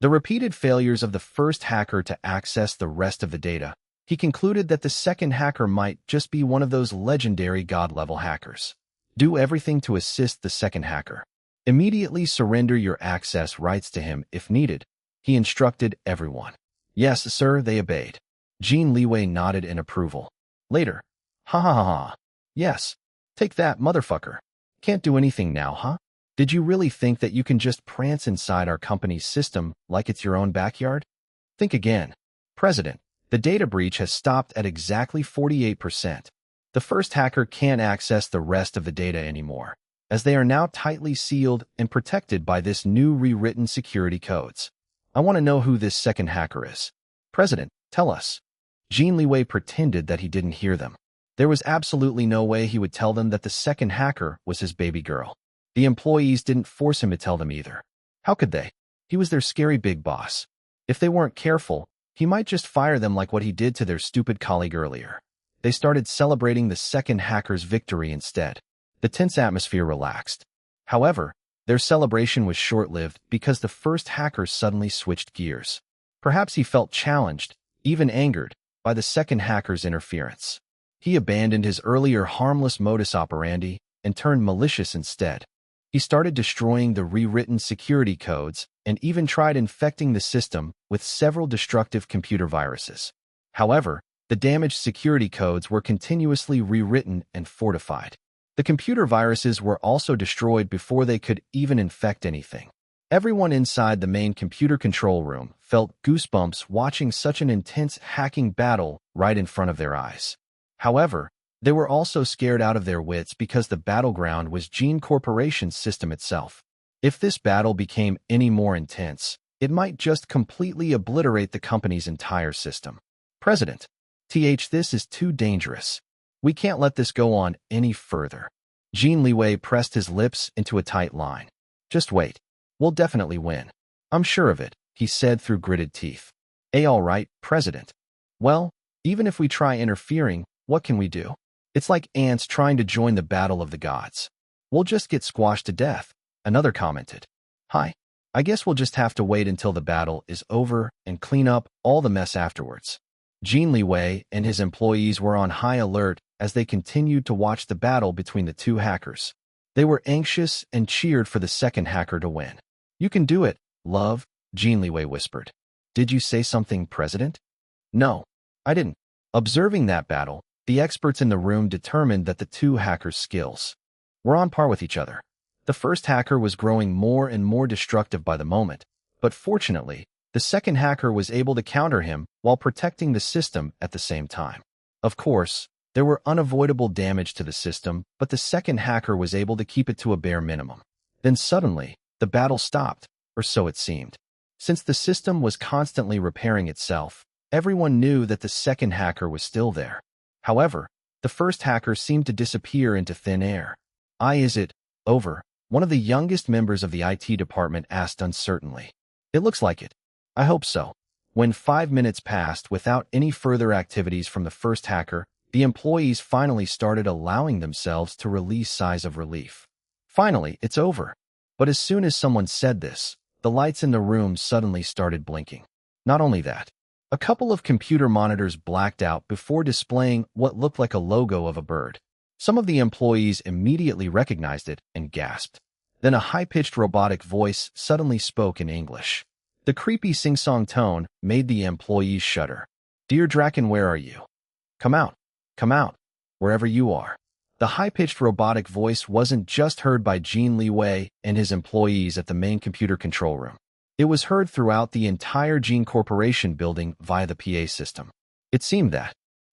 The repeated failures of the first hacker to access the rest of the data, he concluded that the second hacker might just be one of those legendary god-level hackers. Do everything to assist the second hacker. Immediately surrender your access rights to him if needed, he instructed everyone. Yes, sir, they obeyed. Jin Liwei nodded in approval. Later. Ha ha ha ha. Yes. Take that, motherfucker. Can't do anything now, huh? Did you really think that you can just prance inside our company's system like it's your own backyard? Think again. President, the data breach has stopped at exactly 48%. The first hacker can't access the rest of the data anymore, as they are now tightly sealed and protected by this new rewritten security codes. I want to know who this second hacker is. President, tell us. Jin Liwei pretended that he didn't hear them. There was absolutely no way he would tell them that the second hacker was his baby girl. The employees didn't force him to tell them either. How could they? He was their scary big boss. If they weren't careful, he might just fire them like what he did to their stupid colleague earlier. They started celebrating the second hacker's victory instead. The tense atmosphere relaxed. However, their celebration was short-lived because the first hacker suddenly switched gears. Perhaps he felt challenged, even angered, by the second hacker's interference. He abandoned his earlier harmless modus operandi and turned malicious instead. He started destroying the rewritten security codes and even tried infecting the system with several destructive computer viruses. However, the damaged security codes were continuously rewritten and fortified. The computer viruses were also destroyed before they could even infect anything. Everyone inside the main computer control room felt goosebumps watching such an intense hacking battle right in front of their eyes. However, they were also scared out of their wits because the battleground was Jin Corporation's system itself. If this battle became any more intense, it might just completely obliterate the company's entire system. President, this is too dangerous. We can't let this go on any further. Jin Liwei pressed his lips into a tight line. Just wait. We'll definitely win. I'm sure of it, he said through gritted teeth. All right, President. Well, even if we try interfering, what can we do? It's like ants trying to join the battle of the gods. We'll just get squashed to death, another commented. Hi. I guess we'll just have to wait until the battle is over and clean up all the mess afterwards. Jin Liwei and his employees were on high alert as they continued to watch the battle between the two hackers. They were anxious and cheered for the second hacker to win. You can do it, love, Jin Liwei whispered. Did you say something, President? No, I didn't. Observing that battle, the experts in the room determined that the two hackers' skills were on par with each other. The first hacker was growing more and more destructive by the moment, but fortunately, the second hacker was able to counter him while protecting the system at the same time. Of course, there were unavoidable damage to the system, but the second hacker was able to keep it to a bare minimum. Then suddenly, the battle stopped, or so it seemed. Since the system was constantly repairing itself, everyone knew that the second hacker was still there. However, the first hacker seemed to disappear into thin air. Is it over? One of the youngest members of the IT department asked uncertainly. It looks like it. I hope so. When 5 minutes passed without any further activities from the first hacker, the employees finally started allowing themselves to release sighs of relief. Finally, it's over. But as soon as someone said this, the lights in the room suddenly started blinking. Not only that, a couple of computer monitors blacked out before displaying what looked like a logo of a bird. Some of the employees immediately recognized it and gasped. Then a high-pitched robotic voice suddenly spoke in English. The creepy sing-song tone made the employees shudder. Dear Draken, where are you? Come out, wherever you are. The high-pitched robotic voice wasn't just heard by Jin Liwei and his employees at the main computer control room. It was heard throughout the entire Jin Corporation building via the PA system. It seemed that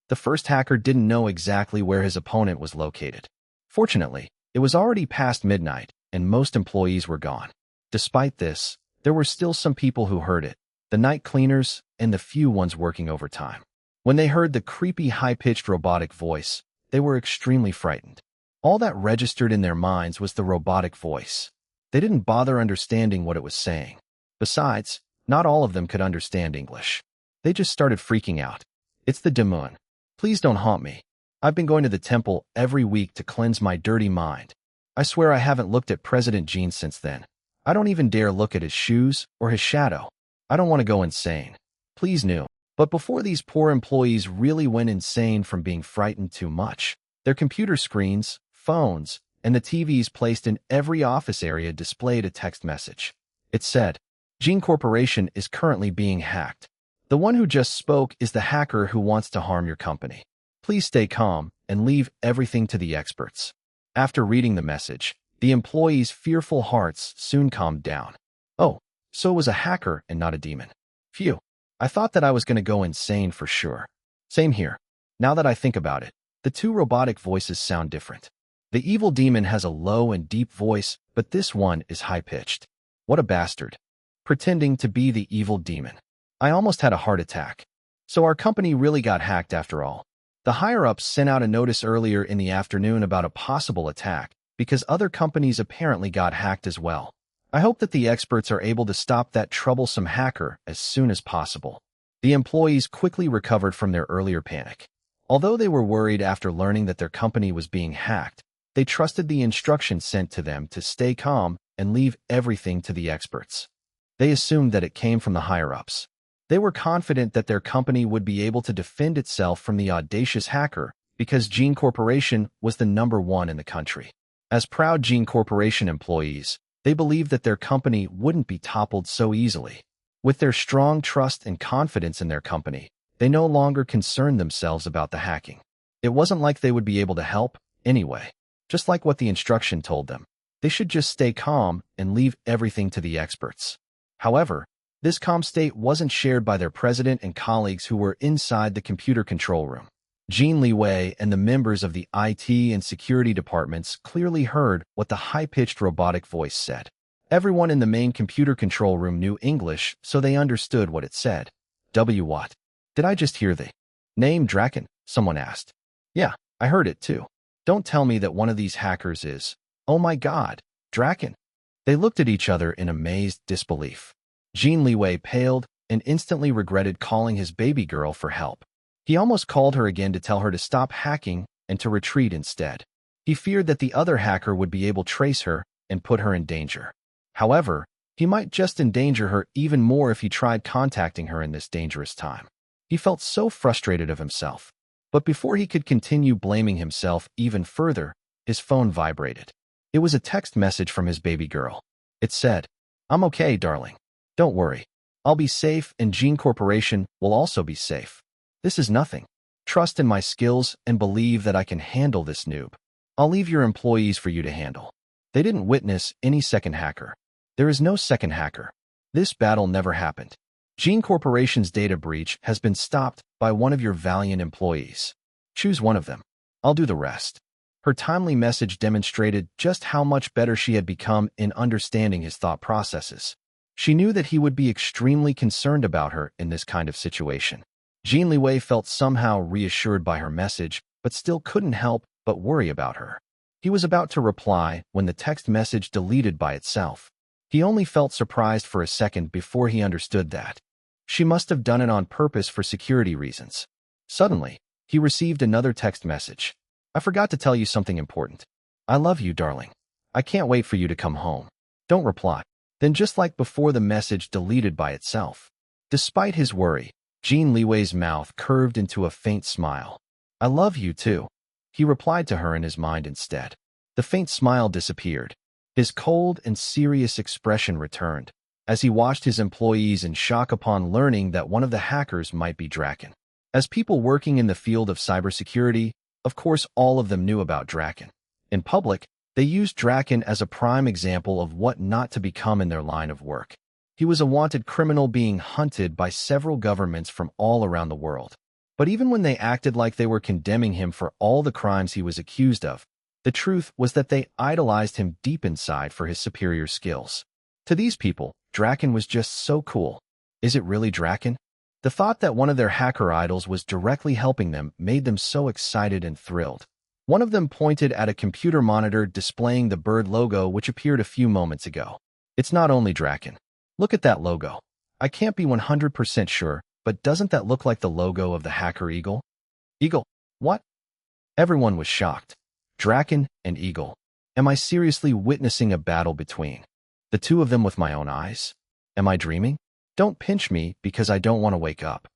the first hacker didn't know exactly where his opponent was located. Fortunately, it was already past midnight, and most employees were gone. Despite this, there were still some people who heard it, the night cleaners and the few ones working overtime. When they heard the creepy high-pitched robotic voice, they were extremely frightened. All that registered in their minds was the robotic voice. They didn't bother understanding what it was saying. Besides, not all of them could understand English. They just started freaking out. It's the demon. Please don't haunt me. I've been going to the temple every week to cleanse my dirty mind. I swear I haven't looked at President Jin since then. I don't even dare look at his shoes or his shadow. I don't want to go insane. Please no. But before these poor employees really went insane from being frightened too much, their computer screens, phones, and the TVs placed in every office area displayed a text message. It said, Jin Corporation is currently being hacked. The one who just spoke is the hacker who wants to harm your company. Please stay calm and leave everything to the experts. After reading the message, the employees' fearful hearts soon calmed down. Oh, so it was a hacker and not a demon. Phew. I thought that I was going to go insane for sure. Same here. Now that I think about it, the two robotic voices sound different. The evil demon has a low and deep voice, but this one is high-pitched. What a bastard. Pretending to be the evil demon. I almost had a heart attack. So our company really got hacked after all. The higher-ups sent out a notice earlier in the afternoon about a possible attack because other companies apparently got hacked as well. I hope that the experts are able to stop that troublesome hacker as soon as possible. The employees quickly recovered from their earlier panic. Although they were worried after learning that their company was being hacked, they trusted the instructions sent to them to stay calm and leave everything to the experts. They assumed that it came from the higher-ups. They were confident that their company would be able to defend itself from the audacious hacker because Jin Corporation was the #1 in the country. As proud Jin Corporation employees, they believed that their company wouldn't be toppled so easily. With their strong trust and confidence in their company, they no longer concerned themselves about the hacking. It wasn't like they would be able to help, anyway. Just like what the instruction told them, they should just stay calm and leave everything to the experts. However, this calm state wasn't shared by their president and colleagues who were inside the computer control room. Jin Liwei and the members of the IT and security departments clearly heard what the high-pitched robotic voice said. Everyone in the main computer control room knew English, so they understood what it said. What? Did I just hear the name Draken? Someone asked. Yeah, I heard it too. Don't tell me that one of these hackers is, oh my god, Draken. They looked at each other in amazed disbelief. Jin Liwei paled and instantly regretted calling his baby girl for help. He almost called her again to tell her to stop hacking and to retreat instead. He feared that the other hacker would be able to trace her and put her in danger. However, he might just endanger her even more if he tried contacting her in this dangerous time. He felt so frustrated of himself. But before he could continue blaming himself even further, his phone vibrated. It was a text message from his baby girl. It said, I'm okay, darling. Don't worry. I'll be safe and Jin Corporation will also be safe. This is nothing. Trust in my skills and believe that I can handle this noob. I'll leave your employees for you to handle. They didn't witness any second hacker. There is no second hacker. This battle never happened. Jin Corporation's data breach has been stopped by one of your valiant employees. Choose one of them. I'll do the rest. Her timely message demonstrated just how much better she had become in understanding his thought processes. She knew that he would be extremely concerned about her in this kind of situation. Jin Liwei felt somehow reassured by her message, but still couldn't help but worry about her. He was about to reply when the text message deleted by itself. He only felt surprised for a second before he understood that. She must have done it on purpose for security reasons. Suddenly, he received another text message. I forgot to tell you something important. I love you, darling. I can't wait for you to come home. Don't reply. Then just like before, the message deleted by itself. Despite his worry, Jin Liwei's mouth curved into a faint smile. I love you too. He replied to her in his mind instead. The faint smile disappeared. His cold and serious expression returned, as he watched his employees in shock upon learning that one of the hackers might be Draken. As people working in the field of cybersecurity, of course all of them knew about Draken. In public, they used Draken as a prime example of what not to become in their line of work. He was a wanted criminal being hunted by several governments from all around the world. But even when they acted like they were condemning him for all the crimes he was accused of, the truth was that they idolized him deep inside for his superior skills. To these people, Draken was just so cool. Is it really Draken? The thought that one of their hacker idols was directly helping them made them so excited and thrilled. One of them pointed at a computer monitor displaying the bird logo which appeared a few moments ago. It's not only Draken. Look at that logo. I can't be 100% sure, but doesn't that look like the logo of the hacker eagle? Eagle? What? Everyone was shocked. Draken and eagle. Am I seriously witnessing a battle between the two of them with my own eyes? Am I dreaming? Don't pinch me because I don't want to wake up.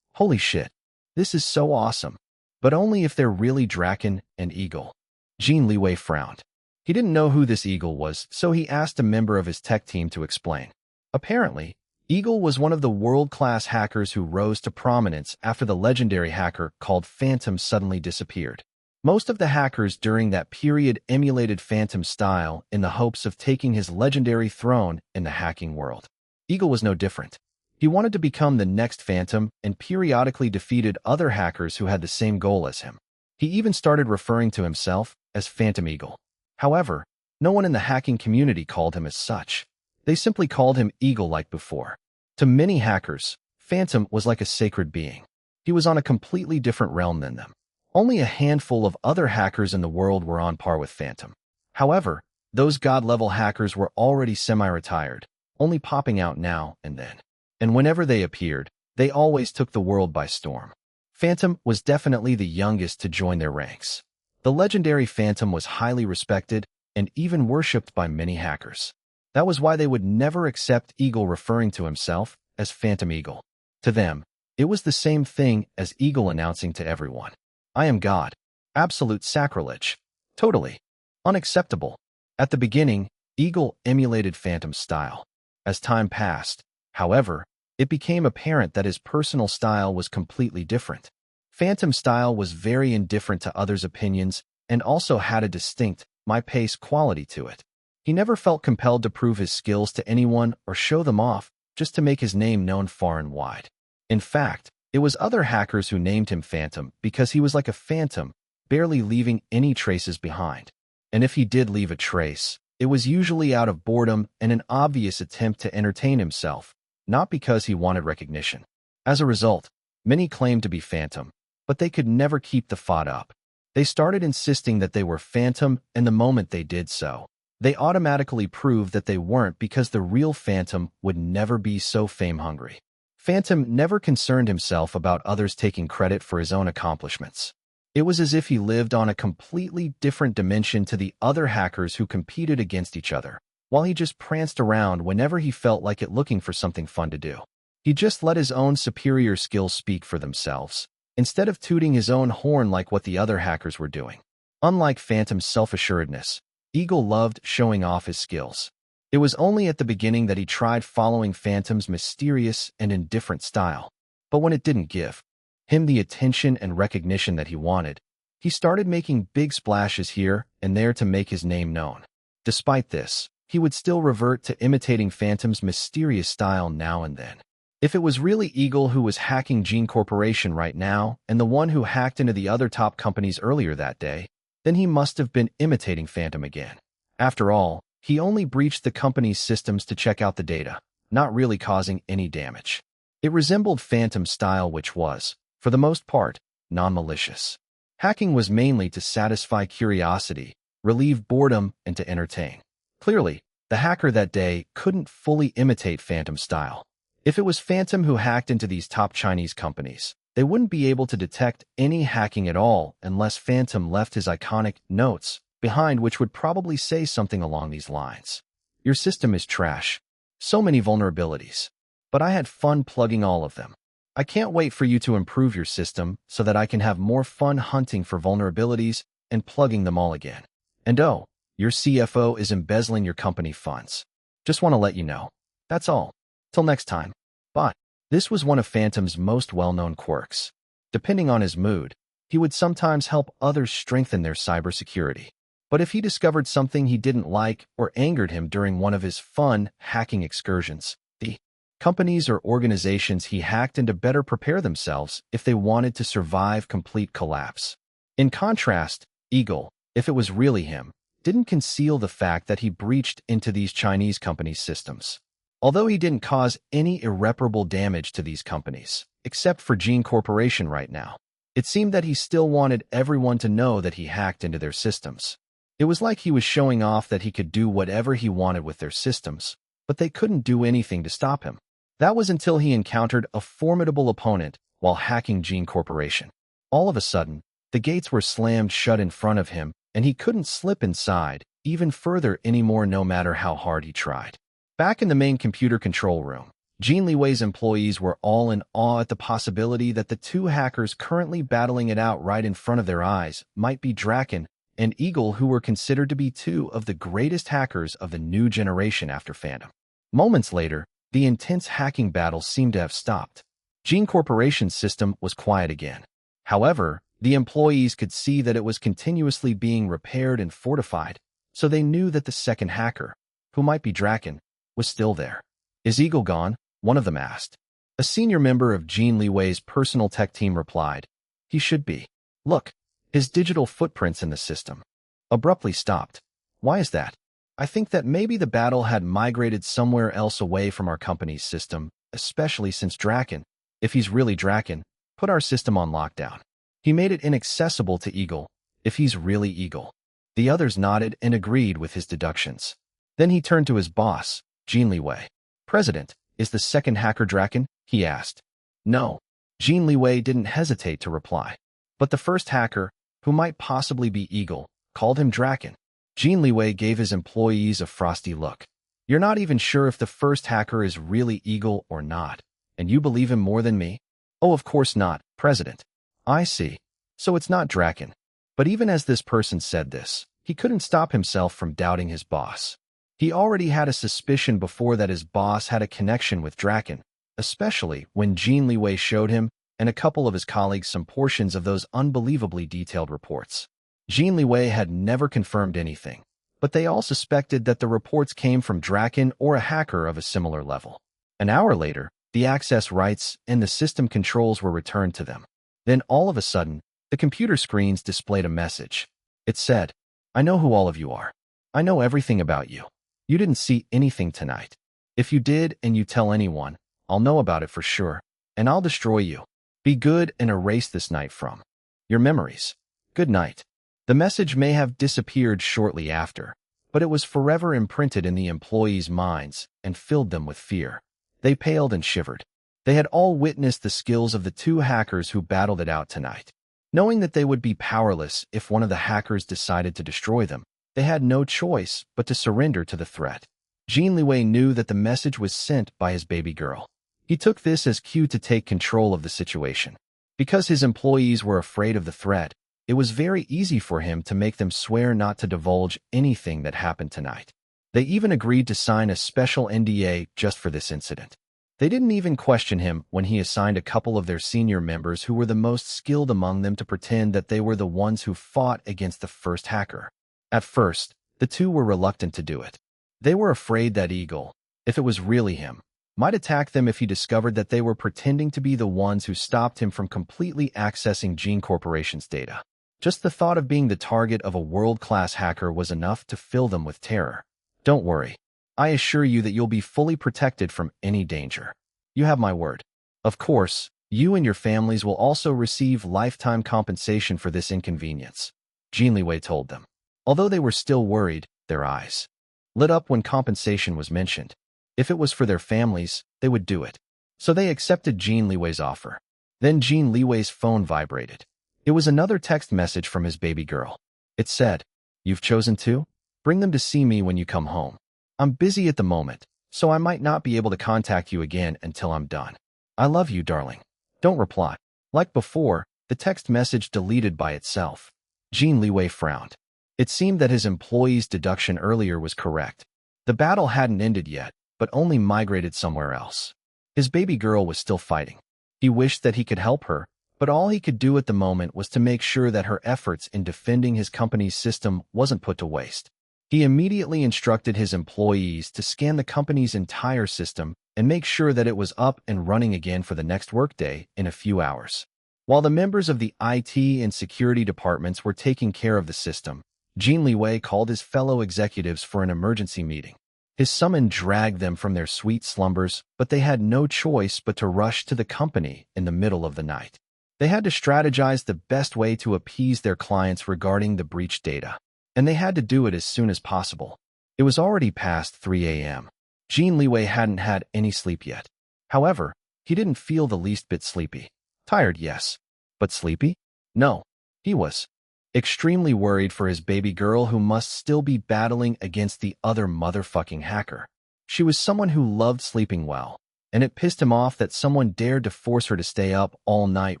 Holy shit. This is so awesome. But only if they're really Draken and Eagle. Jin Liwei frowned. He didn't know who this Eagle was, so he asked a member of his tech team to explain. Apparently, Eagle was one of the world-class hackers who rose to prominence after the legendary hacker called Phantom suddenly disappeared. Most of the hackers during that period emulated Phantom's style in the hopes of taking his legendary throne in the hacking world. Eagle was no different. He wanted to become the next Phantom and periodically defeated other hackers who had the same goal as him. He even started referring to himself as Phantom Eagle. However, no one in the hacking community called him as such. They simply called him Eagle like before. To many hackers, Phantom was like a sacred being. He was on a completely different realm than them. Only a handful of other hackers in the world were on par with Phantom. However, those god-level hackers were already semi-retired, only popping out now and then. And whenever they appeared, they always took the world by storm. Phantom was definitely the youngest to join their ranks. The legendary Phantom was highly respected and even worshipped by many hackers. That was why they would never accept Eagle referring to himself as Phantom Eagle. To them, it was the same thing as Eagle announcing to everyone, "I am God." Absolute sacrilege. Totally unacceptable. At the beginning, Eagle emulated Phantom's style. As time passed, however, it became apparent that his personal style was completely different. Phantom's style was very indifferent to others' opinions and also had a distinct, my-pace quality to it. He never felt compelled to prove his skills to anyone or show them off just to make his name known far and wide. In fact, it was other hackers who named him Phantom because he was like a phantom, barely leaving any traces behind. And if he did leave a trace, it was usually out of boredom and an obvious attempt to entertain himself, not because he wanted recognition. As a result, many claimed to be Phantom, but they could never keep the fought up. They started insisting that they were Phantom, and the moment they did so, they automatically proved that they weren't because the real Phantom would never be so fame-hungry. Phantom never concerned himself about others taking credit for his own accomplishments. It was as if he lived on a completely different dimension to the other hackers who competed against each other, while he just pranced around whenever he felt like it looking for something fun to do. He just let his own superior skills speak for themselves, instead of tooting his own horn like what the other hackers were doing. Unlike Phantom's self-assuredness, Eagle loved showing off his skills. It was only at the beginning that he tried following Phantom's mysterious and indifferent style. But when it didn't give him the attention and recognition that he wanted, he started making big splashes here and there to make his name known. Despite this, he would still revert to imitating Phantom's mysterious style now and then. If it was really Eagle who was hacking Gene Corporation right now and the one who hacked into the other top companies earlier that day, then he must have been imitating Phantom again. After all, he only breached the company's systems to check out the data, not really causing any damage. It resembled Phantom's style, which was, for the most part, non-malicious. Hacking was mainly to satisfy curiosity, relieve boredom, and to entertain. Clearly, the hacker that day couldn't fully imitate Phantom's style. If it was Phantom who hacked into these top Chinese companies, they wouldn't be able to detect any hacking at all unless Phantom left his iconic notes behind, which would probably say something along these lines. "Your system is trash. So many vulnerabilities. But I had fun plugging all of them. I can't wait for you to improve your system so that I can have more fun hunting for vulnerabilities and plugging them all again. And oh, your CFO is embezzling your company funds. Just want to let you know. That's all. Till next time." But this was one of Phantom's most well-known quirks. Depending on his mood, he would sometimes help others strengthen their cybersecurity. But if he discovered something he didn't like or angered him during one of his fun hacking excursions, the companies or organizations he hacked into better prepare themselves if they wanted to survive complete collapse. In contrast, Eagle, if it was really him, didn't conceal the fact that he breached into these Chinese companies' systems. Although he didn't cause any irreparable damage to these companies, except for Gene Corporation right now, it seemed that he still wanted everyone to know that he hacked into their systems. It was like he was showing off that he could do whatever he wanted with their systems, but they couldn't do anything to stop him. That was until he encountered a formidable opponent while hacking Gene Corporation. All of a sudden, the gates were slammed shut in front of him, and he couldn't slip inside even further anymore no matter how hard he tried. Back in the main computer control room, Jin Liwei's employees were all in awe at the possibility that the two hackers currently battling it out right in front of their eyes might be Draken and Eagle, who were considered to be two of the greatest hackers of the new generation after Phantom. Moments later, the intense hacking battle seemed to have stopped. Jin Corporation's system was quiet again. However, the employees could see that it was continuously being repaired and fortified, so they knew that the second hacker, who might be Draken, was still there. "Is Eagle gone?" one of them asked. A senior member of Jin Liwei's personal tech team replied, "He should be. Look, his digital footprints in the system." Abruptly stopped. "Why is that?" "I think that maybe the battle had migrated somewhere else away from our company's system, especially since Draken, if he's really Draken, put our system on lockdown. He made it inaccessible to Eagle, if he's really Eagle." The others nodded and agreed with his deductions. Then he turned to his boss, Jin Liwei. "President, is the second hacker Draken?" he asked. "No." Jin Liwei didn't hesitate to reply. But the first hacker, who might possibly be Eagle, called him Draken. Jin Liwei gave his employees a frosty look. "You're not even sure if the first hacker is really Eagle or not, and you believe him more than me?" "Oh, of course not, President." "I see. So it's not Draken." But even as this person said this, he couldn't stop himself from doubting his boss. He already had a suspicion before that his boss had a connection with Draken, especially when Jin Liwei showed him and a couple of his colleagues some portions of those unbelievably detailed reports. Jin Liwei had never confirmed anything, but they all suspected that the reports came from Draken or a hacker of a similar level. An hour later, the access rights and the system controls were returned to them. Then all of a sudden, the computer screens displayed a message. It said, "I know who all of you are. I know everything about you. You didn't see anything tonight. If you did and you tell anyone, I'll know about it for sure, and I'll destroy you. Be good and erase this night from your memories. Good night." The message may have disappeared shortly after, but it was forever imprinted in the employees' minds and filled them with fear. They paled and shivered. They had all witnessed the skills of the two hackers who battled it out tonight. Knowing that they would be powerless if one of the hackers decided to destroy them, they had no choice but to surrender to the threat. Jin Liwei knew that the message was sent by his baby girl. He took this as cue to take control of the situation. Because his employees were afraid of the threat, it was very easy for him to make them swear not to divulge anything that happened tonight. They even agreed to sign a special NDA just for this incident. They didn't even question him when he assigned a couple of their senior members who were the most skilled among them to pretend that they were the ones who fought against the first hacker. At first, the two were reluctant to do it. They were afraid that Eagle, if it was really him, might attack them if he discovered that they were pretending to be the ones who stopped him from completely accessing Jin Corporation's data. Just the thought of being the target of a world-class hacker was enough to fill them with terror. "Don't worry. I assure you that you'll be fully protected from any danger. You have my word. Of course, you and your families will also receive lifetime compensation for this inconvenience," Jin Liwei told them. Although they were still worried, their eyes lit up when compensation was mentioned. If it was for their families, they would do it. So they accepted Jin Liwei's offer. Then Jin Liwei's phone vibrated. It was another text message from his baby girl. It said, "You've chosen to? Bring them to see me when you come home. I'm busy at the moment, so I might not be able to contact you again until I'm done. I love you, darling. Don't reply." Like before, the text message deleted by itself. Jin Liwei frowned. It seemed that his employee's deduction earlier was correct. The battle hadn't ended yet, but only migrated somewhere else. His baby girl was still fighting. He wished that he could help her, but all he could do at the moment was to make sure that her efforts in defending his company's system wasn't put to waste. He immediately instructed his employees to scan the company's entire system and make sure that it was up and running again for the next workday in a few hours. While the members of the IT and security departments were taking care of the system, Jin Liwei called his fellow executives for an emergency meeting. His summon dragged them from their sweet slumbers, but they had no choice but to rush to the company in the middle of the night. They had to strategize the best way to appease their clients regarding the breached data, and they had to do it as soon as possible. It was already past 3 a.m. Jin Liwei hadn't had any sleep yet. However, he didn't feel the least bit sleepy. Tired, yes, but sleepy? No. He was extremely worried for his baby girl who must still be battling against the other motherfucking hacker. She was someone who loved sleeping well, and it pissed him off that someone dared to force her to stay up all night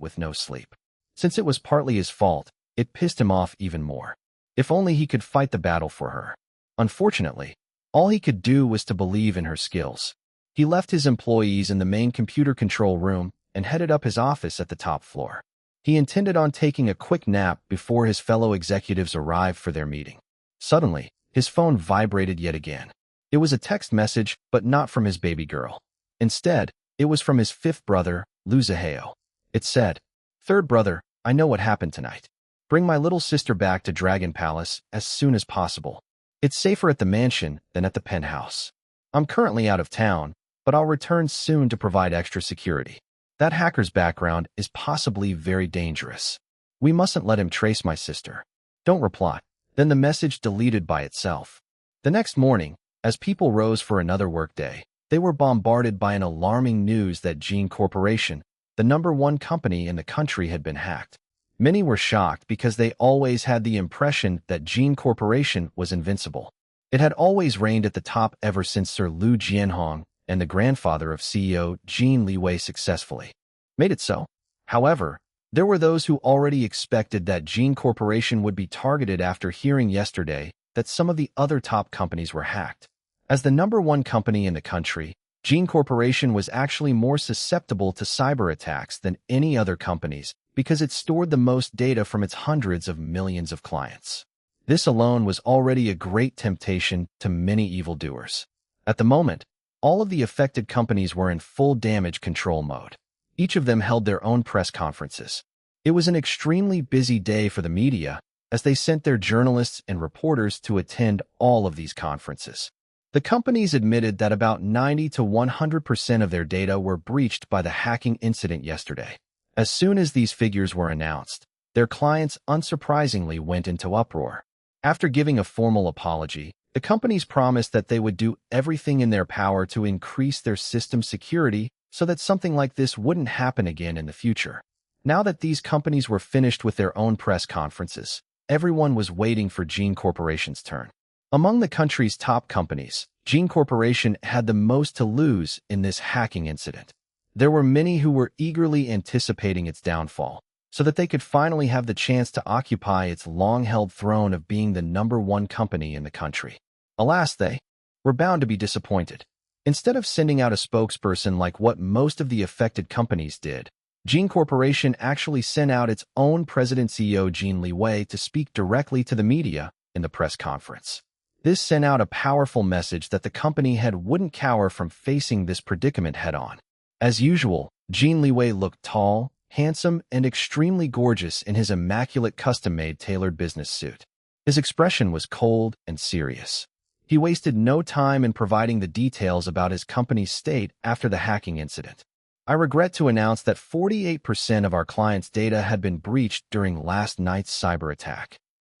with no sleep. Since it was partly his fault, it pissed him off even more. If only he could fight the battle for her. Unfortunately, all he could do was to believe in her skills. He left his employees in the main computer control room and headed up his office at the top floor. He intended on taking a quick nap before his fellow executives arrived for their meeting. Suddenly, his phone vibrated yet again. It was a text message, but not from his baby girl. Instead, it was from his fifth brother, Luzaheo. It said, "Third brother, I know what happened tonight. Bring my little sister back to Dragon Palace as soon as possible. It's safer at the mansion than at the penthouse. I'm currently out of town, but I'll return soon to provide extra security. That hacker's background is possibly very dangerous. We mustn't let him trace my sister. Don't reply." Then the message deleted by itself. The next morning, as people rose for another workday, they were bombarded by an alarming news that Jin Corporation, the #1 company in the country, had been hacked. Many were shocked because they always had the impression that Jin Corporation was invincible. It had always reigned at the top ever since Sir Liu Jianhong and the grandfather of CEO Jin Liwei successfully made it so. However, there were those who already expected that Jin Corporation would be targeted after hearing yesterday that some of the other top companies were hacked. As the #1 company in the country, Jin Corporation was actually more susceptible to cyber attacks than any other companies because it stored the most data from its hundreds of millions of clients. This alone was already a great temptation to many evildoers. At the moment, all of the affected companies were in full damage control mode. Each of them held their own press conferences. It was an extremely busy day for the media, as they sent their journalists and reporters to attend all of these conferences. The companies admitted that about 90 to 100% of their data were breached by the hacking incident yesterday. As soon as these figures were announced, their clients unsurprisingly went into uproar. After giving a formal apology, the companies promised that they would do everything in their power to increase their system security so that something like this wouldn't happen again in the future. Now that these companies were finished with their own press conferences, everyone was waiting for Jin Corporation's turn. Among the country's top companies, Jin Corporation had the most to lose in this hacking incident. There were many who were eagerly anticipating its downfall, so that they could finally have the chance to occupy its long-held throne of being the #1 company in the country. Alas, they were bound to be disappointed. Instead of sending out a spokesperson like what most of the affected companies did, Jin Corporation actually sent out its own president CEO Jin Liwei to speak directly to the media in the press conference. This sent out a powerful message that the company head wouldn't cower from facing this predicament head-on. As usual, Jin Liwei looked tall, handsome, and extremely gorgeous in his immaculate custom-made tailored business suit. His expression was cold and serious. He wasted no time in providing the details about his company's state after the hacking incident. "I regret to announce that 48% of our clients' data had been breached during last night's cyber attack."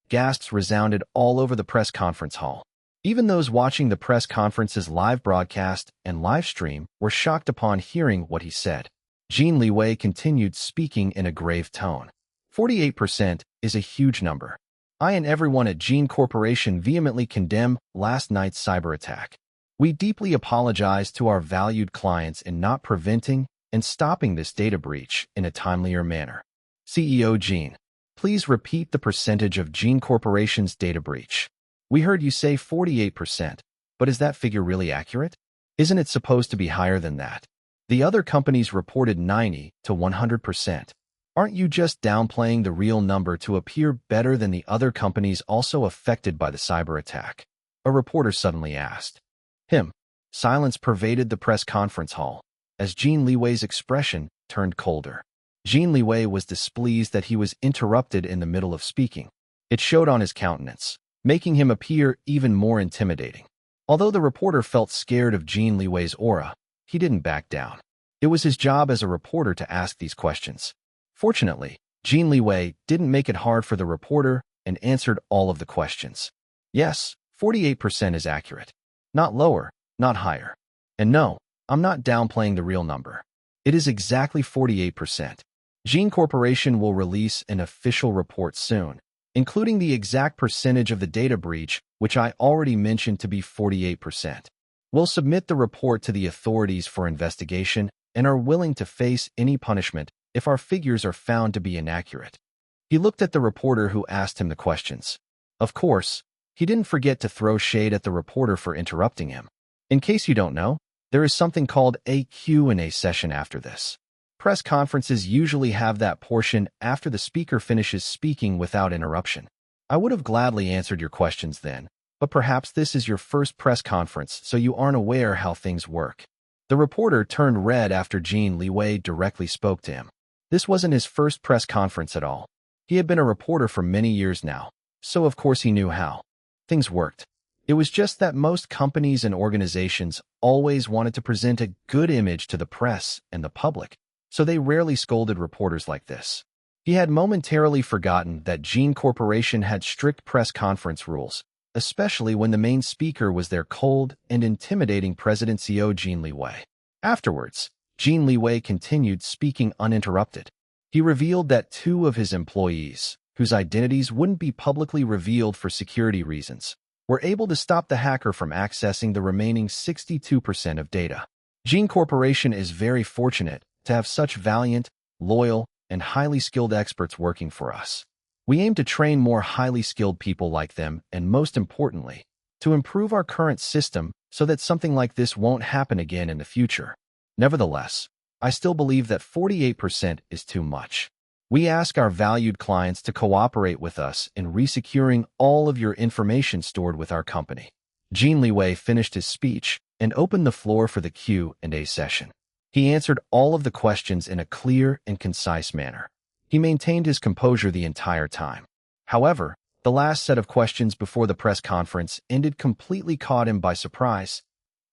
Gasps resounded all over the press conference hall. Even those watching the press conference's live broadcast and live stream were shocked upon hearing what he said. Jin Liwei continued speaking in a grave tone. 48% is a huge number. I and everyone at Jin Corporation vehemently condemn last night's cyber attack. We deeply apologize to our valued clients in not preventing and stopping this data breach in a timelier manner. CEO Jin, please repeat the percentage of Jin Corporation's data breach. We heard you say 48%, but is that figure really accurate? Isn't it supposed to be higher than that? The other companies reported 90 to 100%. Aren't you just downplaying the real number to appear better than the other companies also affected by the cyber attack? A reporter suddenly asked. Silence pervaded the press conference hall, as Jin Liwei's expression turned colder. Jin Liwei was displeased that he was interrupted in the middle of speaking. It showed on his countenance, making him appear even more intimidating. Although the reporter felt scared of Jin Liwei's aura, he didn't back down. It was his job as a reporter to ask these questions. Fortunately, Jin Liwei didn't make it hard for the reporter and answered all of the questions. Yes, 48% is accurate. Not lower, not higher. And no, I'm not downplaying the real number. It is exactly 48%. Jin Corporation will release an official report soon, including the exact percentage of the data breach, which I already mentioned to be 48%. will submit the report to the authorities for investigation and are willing to face any punishment if our figures are found to be inaccurate. He looked at the reporter who asked him the questions. Of course, he didn't forget to throw shade at the reporter for interrupting him. In case you don't know, there is something called a Q&A session after this. Press conferences usually have that portion after the speaker finishes speaking without interruption. I would have gladly answered your questions then, but perhaps this is your first press conference, so you aren't aware how things work. The reporter turned red after Jin Liwei directly spoke to him. This wasn't his first press conference at all. He had been a reporter for many years now, so of course he knew how things worked. It was just that most companies and organizations always wanted to present a good image to the press and the public, so they rarely scolded reporters like this. He had momentarily forgotten that Jin Corporation had strict press conference rules, especially when the main speaker was their cold and intimidating President CEO Jin Liwei. Afterwards, Jin Liwei continued speaking uninterrupted. He revealed that 2 of his employees, whose identities wouldn't be publicly revealed for security reasons, were able to stop the hacker from accessing the remaining 62% of data. Jin Corporation is very fortunate to have such valiant, loyal, and highly skilled experts working for us. We aim to train more highly skilled people like them and, most importantly, to improve our current system so that something like this won't happen again in the future. Nevertheless, I still believe that 48% is too much. We ask our valued clients to cooperate with us in resecuring all of your information stored with our company. Jin Liwei finished his speech and opened the floor for the Q&A session. He answered all of the questions in a clear and concise manner. He maintained his composure the entire time. However, the last set of questions before the press conference ended completely caught him by surprise.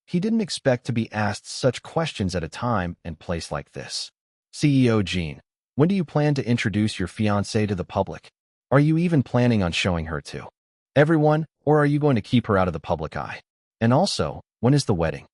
He didn't expect to be asked such questions at a time and place like this. CEO Jin, when do you plan to introduce your fiancée to the public? Are you even planning on showing her to everyone, or are you going to keep her out of the public eye? And also, when is the wedding?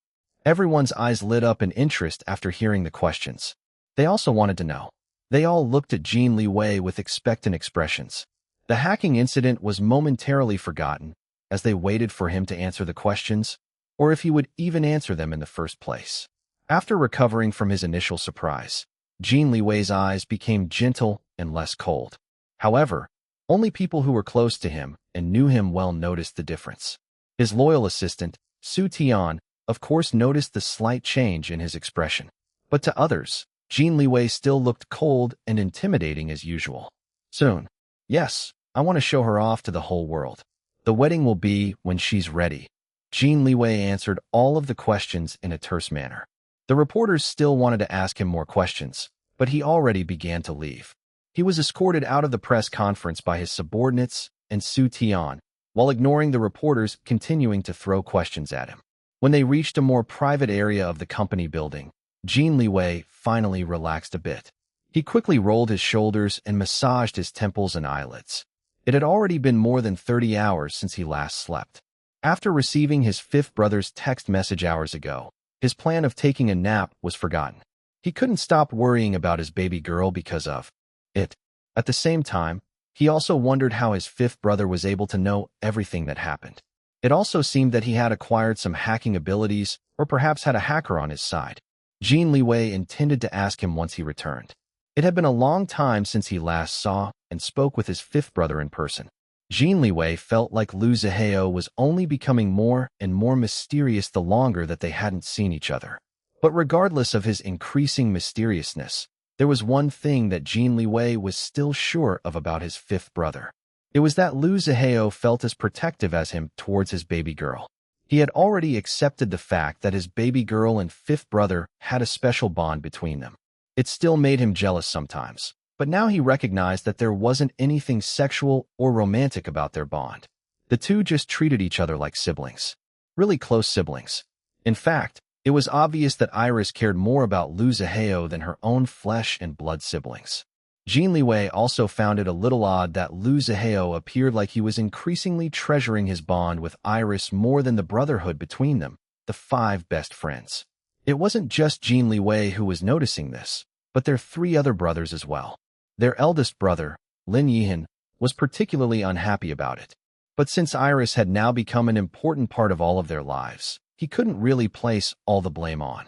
Everyone's eyes lit up in interest after hearing the questions. They also wanted to know. They all looked at Jin Liwei with expectant expressions. The hacking incident was momentarily forgotten as they waited for him to answer the questions, or if he would even answer them in the first place. After recovering from his initial surprise, Jin Liwei's eyes became gentle and less cold. However, only people who were close to him and knew him well noticed the difference. His loyal assistant, Su Tian, of course noticed the slight change in his expression. But to others, Jin Liwei still looked cold and intimidating as usual. Soon. Yes, I want to show her off to the whole world. The wedding will be when she's ready. Jin Liwei answered all of the questions in a terse manner. The reporters still wanted to ask him more questions, but he already began to leave. He was escorted out of the press conference by his subordinates and Su Tian, while ignoring the reporters continuing to throw questions at him. When they reached a more private area of the company building, Jin Liwei finally relaxed a bit. He quickly rolled his shoulders and massaged his temples and eyelids. It had already been more than 30 hours since he last slept. After receiving his 5th brother's text message hours ago, his plan of taking a nap was forgotten. He couldn't stop worrying about his baby girl because of it. At the same time, he also wondered how his 5th brother was able to know everything that happened. It also seemed that he had acquired some hacking abilities or perhaps had a hacker on his side. Jin Liwei intended to ask him once he returned. It had been a long time since he last saw and spoke with his 5th brother in person. Jin Liwei felt like Lu Zihao was only becoming more and more mysterious the longer that they hadn't seen each other. But regardless of his increasing mysteriousness, there was one thing that Jin Liwei was still sure of about his 5th brother. It was that Lu Zihao felt as protective as him towards his baby girl. He had already accepted the fact that his baby girl and 5th brother had a special bond between them. It still made him jealous sometimes, but now he recognized that there wasn't anything sexual or romantic about their bond. The two just treated each other like siblings. Really close siblings. In fact, it was obvious that Iris cared more about Lu Zihao than her own flesh and blood siblings. Jin Liwei also found it a little odd that Lu Zihao appeared like he was increasingly treasuring his bond with Iris more than the brotherhood between them, the 5 best friends. It wasn't just Jin Liwei who was noticing this, but their 3 other brothers as well. Their eldest brother, Lin Yihan, was particularly unhappy about it. But since Iris had now become an important part of all of their lives, he couldn't really place all the blame on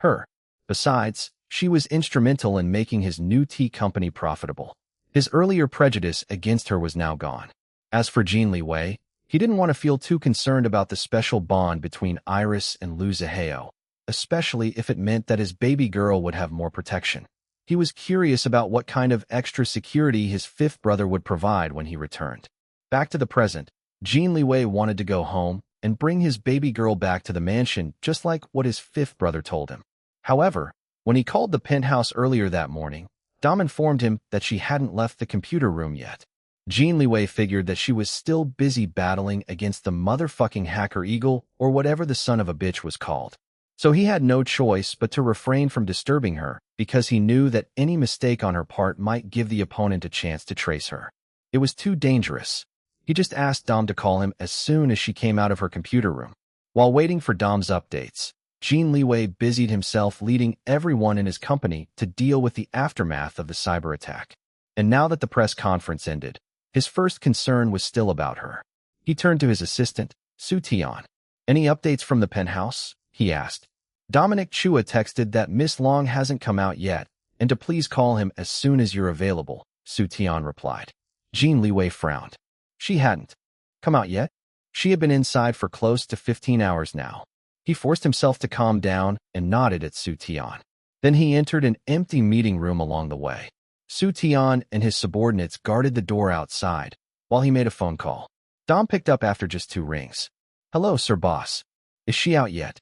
her. Besides, she was instrumental in making his new tea company profitable. His earlier prejudice against her was now gone. As for Jin Liwei, he didn't want to feel too concerned about the special bond between Iris and Lu Zihao, especially if it meant that his baby girl would have more protection. He was curious about what kind of extra security his fifth brother would provide when he returned. Back to the present, Jin Liwei wanted to go home and bring his baby girl back to the mansion just like what his fifth brother told him. However, when he called the penthouse earlier that morning, Dom informed him that she hadn't left the computer room yet. Jin Liwei figured that she was still busy battling against the motherfucking hacker eagle or whatever the son of a bitch was called. So he had no choice but to refrain from disturbing her because he knew that any mistake on her part might give the opponent a chance to trace her. It was too dangerous. He just asked Dom to call him as soon as she came out of her computer room. While waiting for Dom's updates, Jin Liwei busied himself leading everyone in his company to deal with the aftermath of the cyber attack. And now that the press conference ended, his first concern was still about her. He turned to his assistant, Su Tian. "Any updates from the penthouse?" he asked. "Dominic Chua texted that Miss Long hasn't come out yet, and to please call him as soon as you're available," Su Tian replied. Jin Liwei frowned. She hadn't come out yet? She had been inside for close to 15 hours now. He forced himself to calm down and nodded at Su Tian. Then he entered an empty meeting room along the way. Su Tian and his subordinates guarded the door outside while he made a phone call. Dom picked up after just 2 rings. "Hello, Sir Boss. Is she out yet?"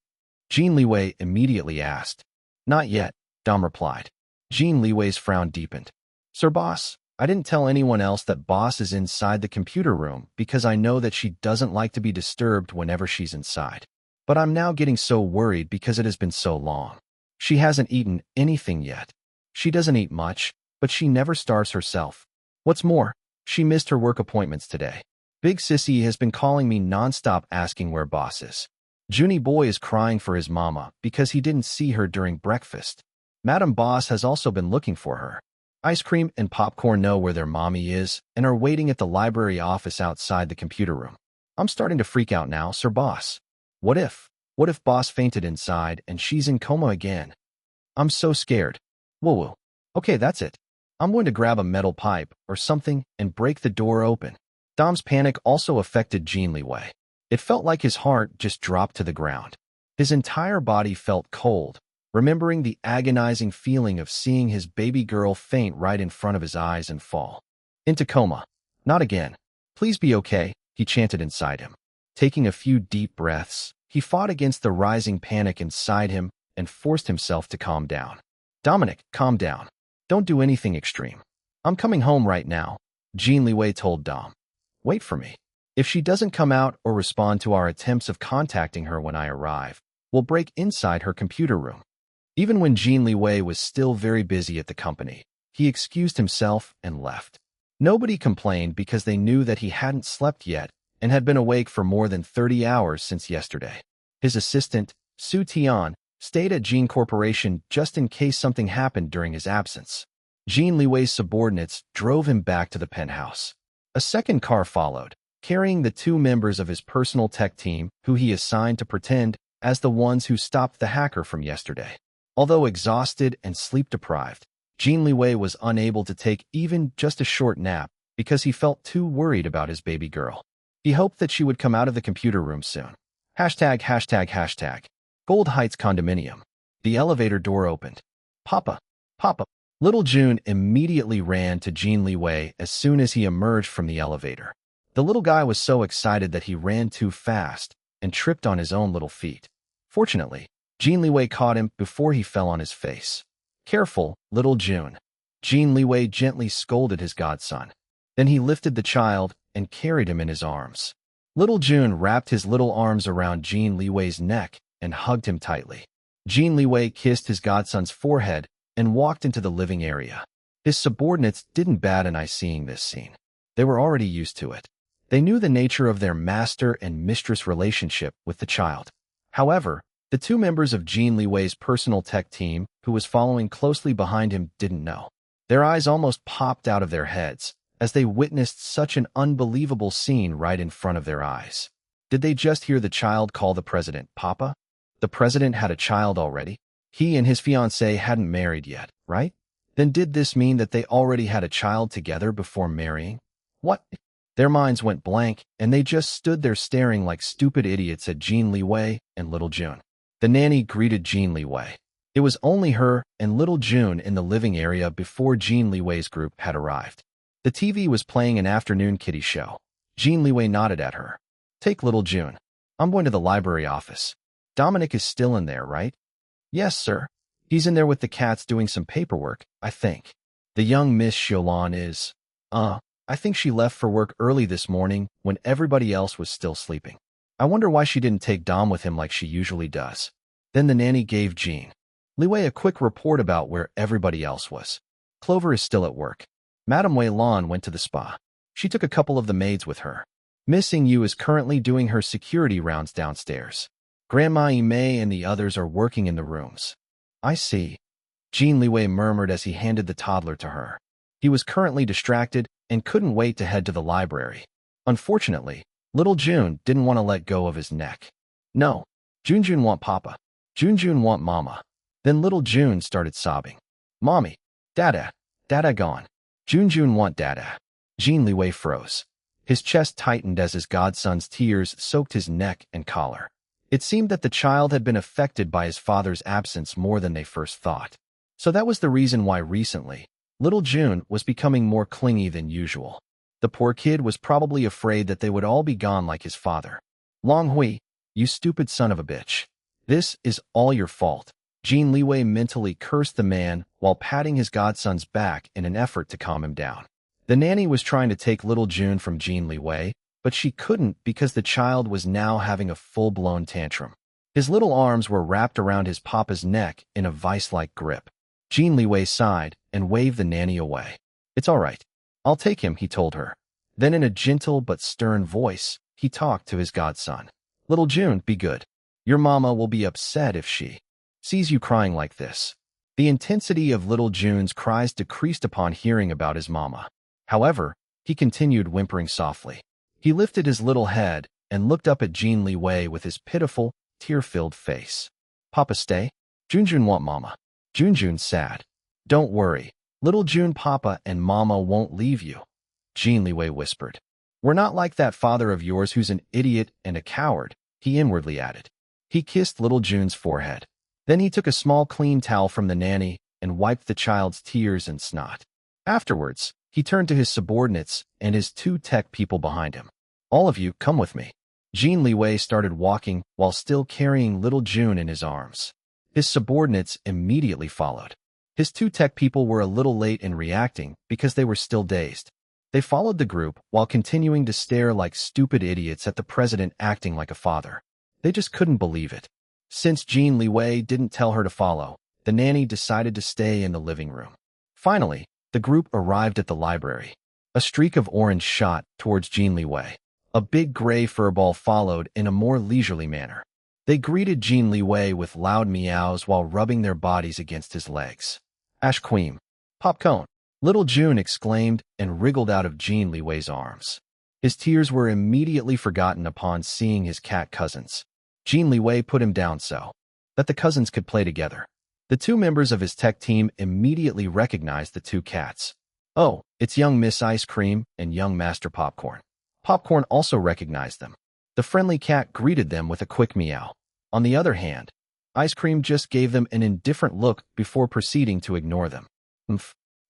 Jin Liwei immediately asked. "Not yet," Dom replied. Jin Liwei's frown deepened. "Sir Boss, I didn't tell anyone else that Boss is inside the computer room because I know that she doesn't like to be disturbed whenever she's inside. But I'm now getting so worried because it has been so long. She hasn't eaten anything yet. She doesn't eat much, but she never starves herself. What's more, she missed her work appointments today. Big Sissy has been calling me nonstop asking where Boss is. Junie Boy is crying for his mama because he didn't see her during breakfast. Madam Boss has also been looking for her. Ice cream and popcorn know where their mommy is and are waiting at the library office outside the computer room. I'm starting to freak out now, Sir Boss. What if Boss fainted inside and she's in coma again? I'm so scared. Woo-woo. Okay, that's it. I'm going to grab a metal pipe or something and break the door open." Dom's panic also affected Jin Liwei. It felt like his heart just dropped to the ground. His entire body felt cold, remembering the agonizing feeling of seeing his baby girl faint right in front of his eyes and fall into coma. "Not again. Please be okay," he chanted inside him. Taking a few deep breaths, he fought against the rising panic inside him and forced himself to calm down. "Dominic, calm down. Don't do anything extreme. I'm coming home right now," Jin Liwei told Dom. "Wait for me. If she doesn't come out or respond to our attempts of contacting her when I arrive, we'll break inside her computer room." Even when Jin Liwei was still very busy at the company, he excused himself and left. Nobody complained because they knew that he hadn't slept yet and had been awake for more than 30 hours since yesterday. His assistant, Su Tian, stayed at Jin Corporation just in case something happened during his absence. Jin Liwei's subordinates drove him back to the penthouse. A second car followed, carrying the 2 members of his personal tech team who he assigned to pretend as the ones who stopped the hacker from yesterday. Although exhausted and sleep-deprived, Jin Liwei was unable to take even just a short nap because he felt too worried about his baby girl. He hoped that she would come out of the computer room soon. ####. Gold Heights Condominium. The elevator door opened. "Papa, Papa." Little June immediately ran to Jin Liwei as soon as he emerged from the elevator. The little guy was so excited that he ran too fast and tripped on his own little feet. Fortunately, Jin Liwei caught him before he fell on his face. "Careful, little June." Jin Liwei gently scolded his godson. Then he lifted the child and carried him in his arms. Little June wrapped his little arms around Jin Liwei's neck and hugged him tightly. Jin Liwei kissed his godson's forehead and walked into the living area. His subordinates didn't bat an eye seeing this scene. They were already used to it. They knew the nature of their master and mistress relationship with the child. However, the 2 members of Jin Liwei's personal tech team, who was following closely behind him, didn't know. Their eyes almost popped out of their heads as they witnessed such an unbelievable scene right in front of their eyes. Did they just hear the child call the president Papa? The president had a child already. He and his fiancée hadn't married yet, right? Then did this mean that they already had a child together before marrying? What? Their minds went blank, and they just stood there staring like stupid idiots at Jin Liwei and little June. The nanny greeted Jin Liwei. It was only her and little June in the living area before Jin Liwei's group had arrived. The TV was playing an afternoon kiddie show. Jin Liwei nodded at her. Take little June. I'm going to the library office. Dominic is still in there, right? Yes, sir. He's in there with the cats doing some paperwork, I think. The young Miss Xiaolon is, I think she left for work early this morning when everybody else was still sleeping. I wonder why she didn't take Dom with him like she usually does. Then the nanny gave Jin Liwei a quick report about where everybody else was. Clover is still at work. Madame Wei Lan went to the spa. She took a couple of the maids with her. Missing You is currently doing her security rounds downstairs. Grandma Imei and the others are working in the rooms. I see. Jin Liwei murmured as he handed the toddler to her. He was currently distracted and couldn't wait to head to the library. Unfortunately, little June didn't want to let go of his neck. No, Jun want Papa. Jun want Mama. Then little June started sobbing. Mommy, Dada gone. Jun want Dada. Jin Liwei froze. His chest tightened as his godson's tears soaked his neck and collar. It seemed that the child had been affected by his father's absence more than they first thought. So that was the reason why recently, little June was becoming more clingy than usual. The poor kid was probably afraid that they would all be gone like his father. Long Hui, you stupid son of a bitch. This is all your fault. Jin Liwei mentally cursed the man while patting his godson's back in an effort to calm him down. The nanny was trying to take little June from Jin Liwei, but she couldn't because the child was now having a full-blown tantrum. His little arms were wrapped around his papa's neck in a vice-like grip. Jin Liwei sighed and waved the nanny away. It's all right. I'll take him, he told her. Then in a gentle but stern voice, he talked to his godson. Little June, be good. Your mama will be upset if she sees you crying like this. The intensity of little June's cries decreased upon hearing about his mama. However, he continued whimpering softly. He lifted his little head and looked up at Jin Liwei with his pitiful, tear-filled face. Papa stay? Jun want Mama. Jun sad. Don't worry. Little June Papa and Mama won't leave you. Jin Liwei whispered. We're not like that father of yours who's an idiot and a coward, he inwardly added. He kissed little June's forehead. Then he took a small clean towel from the nanny and wiped the child's tears and snot. Afterwards, he turned to his subordinates and his two tech people behind him. All of you, come with me. Jin Liwei started walking while still carrying little June in his arms. His subordinates immediately followed. His two tech people were a little late in reacting because they were still dazed. They followed the group while continuing to stare like stupid idiots at the president acting like a father. They just couldn't believe it. Since Jin Liwei didn't tell her to follow, the nanny decided to stay in the living room. Finally, the group arrived at the library. A streak of orange shot towards Jin Liwei. A big gray furball followed in a more leisurely manner. They greeted Jin Liwei with loud meows while rubbing their bodies against his legs. Ash Queen. Popcone. Little June exclaimed and wriggled out of Jin Liwei's arms. His tears were immediately forgotten upon seeing his cat cousins. Jin Liwei put him down so that the cousins could play together. The two members of his tech team immediately recognized the two cats. Oh, it's young Miss Ice Cream and young Master Popcorn. Popcorn also recognized them. The friendly cat greeted them with a quick meow. On the other hand, Ice Cream just gave them an indifferent look before proceeding to ignore them.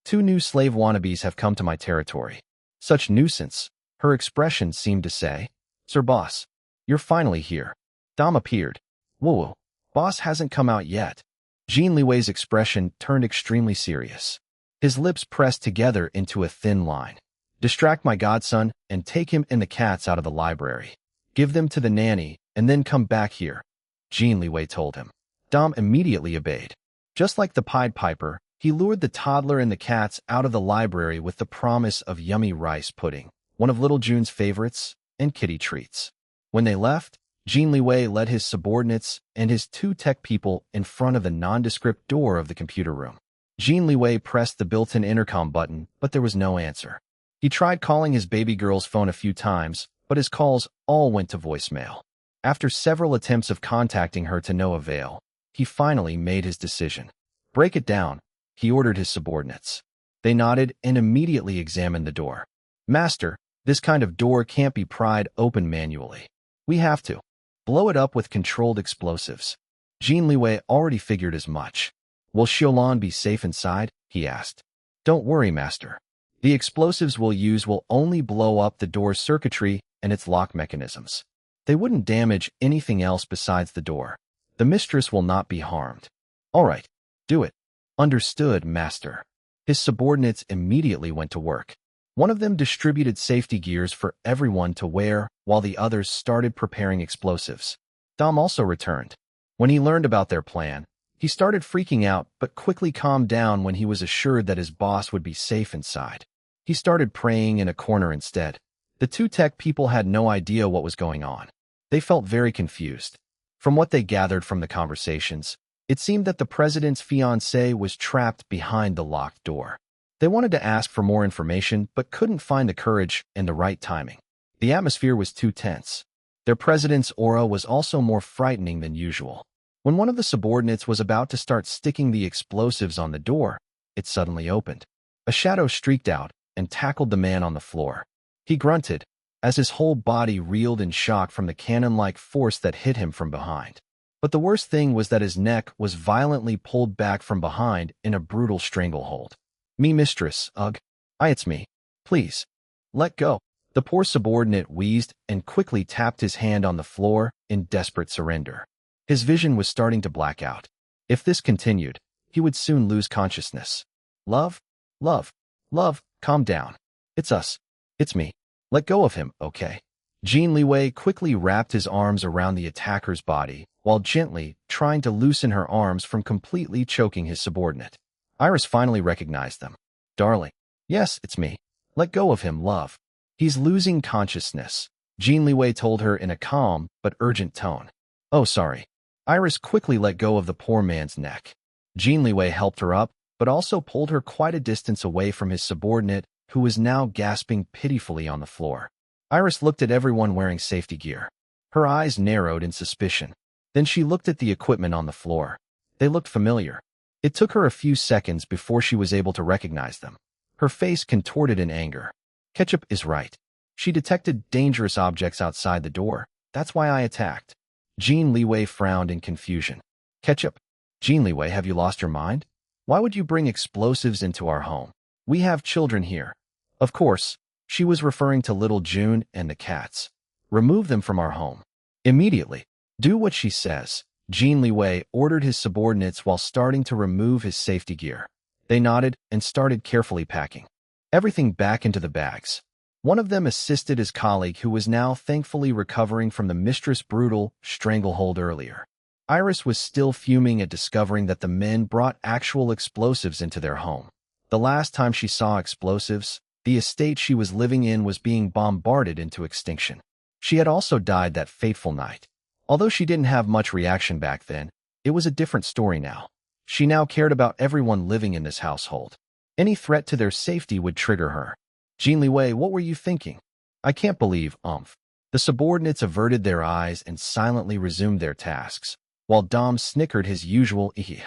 Two new slave wannabes have come to my territory. Such nuisance, her expression seemed to say. Sir Boss, you're finally here. Dom appeared. Whoa, Boss hasn't come out yet. Jin Liwei's expression turned extremely serious. His lips pressed together into a thin line. Distract my godson and take him and the cats out of the library. Give them to the nanny and then come back here, Jin Liwei told him. Dom immediately obeyed. Just like the Pied Piper, he lured the toddler and the cats out of the library with the promise of yummy rice pudding, one of little June's favorites, and kitty treats. When they left, Jin Liwei led his subordinates and his two tech people in front of the nondescript door of the computer room. Jin Liwei pressed the built-in intercom button, but there was no answer. He tried calling his baby girl's phone a few times, but his calls all went to voicemail. After several attempts of contacting her to no avail, he finally made his decision. "Break it down," he ordered his subordinates. They nodded and immediately examined the door. "Master, this kind of door can't be pried open manually. We have to blow it up with controlled explosives." Jin Liwei already figured as much. "Will Xiaolan be safe inside?" he asked. "Don't worry, Master. The explosives we'll use will only blow up the door's circuitry and its lock mechanisms. They wouldn't damage anything else besides the door. The mistress will not be harmed." "All right, do it." "Understood, Master." His subordinates immediately went to work. One of them distributed safety gears for everyone to wear, while the others started preparing explosives. Dom also returned. When he learned about their plan, he started freaking out but quickly calmed down when he was assured that his boss would be safe inside. He started praying in a corner instead. The two tech people had no idea what was going on. They felt very confused. From what they gathered from the conversations, it seemed that the president's fiancée was trapped behind the locked door. They wanted to ask for more information but couldn't find the courage and the right timing. The atmosphere was too tense. Their president's aura was also more frightening than usual. When one of the subordinates was about to start sticking the explosives on the door, it suddenly opened. A shadow streaked out and tackled the man on the floor. He grunted, as his whole body reeled in shock from the cannon-like force that hit him from behind. But the worst thing was that his neck was violently pulled back from behind in a brutal stranglehold. "Me, mistress, ugh. It's me. Please. Let go." The poor subordinate wheezed and quickly tapped his hand on the floor in desperate surrender. His vision was starting to black out. If this continued, he would soon lose consciousness. "Love? Love? Love, calm down. It's us. It's me. Let go of him, okay?" Jin Liwei quickly wrapped his arms around the attacker's body, while gently trying to loosen her arms from completely choking his subordinate. Iris finally recognized them. "Darling. Yes, it's me. Let go of him, love. He's losing consciousness," Jin Liwei told her in a calm but urgent tone. "Oh, sorry." Iris quickly let go of the poor man's neck. Jin Liwei helped her up, but also pulled her quite a distance away from his subordinate, who was now gasping pitifully on the floor. Iris looked at everyone wearing safety gear. Her eyes narrowed in suspicion. Then she looked at the equipment on the floor. They looked familiar. It took her a few seconds before she was able to recognize them. Her face contorted in anger. Ketchup is right. She detected dangerous objects outside the door. That's why I attacked. Jin Liwei frowned in confusion. "Ketchup? Jin Liwei, have you lost your mind? Why would you bring explosives into our home? We have children here." Of course, she was referring to little June and the cats. "Remove them from our home. Immediately. Do what she says." Jin Liwei ordered his subordinates while starting to remove his safety gear. They nodded and started carefully packing everything back into the bags. One of them assisted his colleague, who was now thankfully recovering from the mistress' brutal stranglehold earlier. Iris was still fuming at discovering that the men brought actual explosives into their home. The last time she saw explosives, the estate she was living in was being bombarded into extinction. She had also died that fateful night. Although she didn't have much reaction back then, it was a different story now. She now cared about everyone living in this household. Any threat to their safety would trigger her. "Jin Liwei, what were you thinking?" "I can't believe, The subordinates averted their eyes and silently resumed their tasks, while Dom snickered his usual "eh."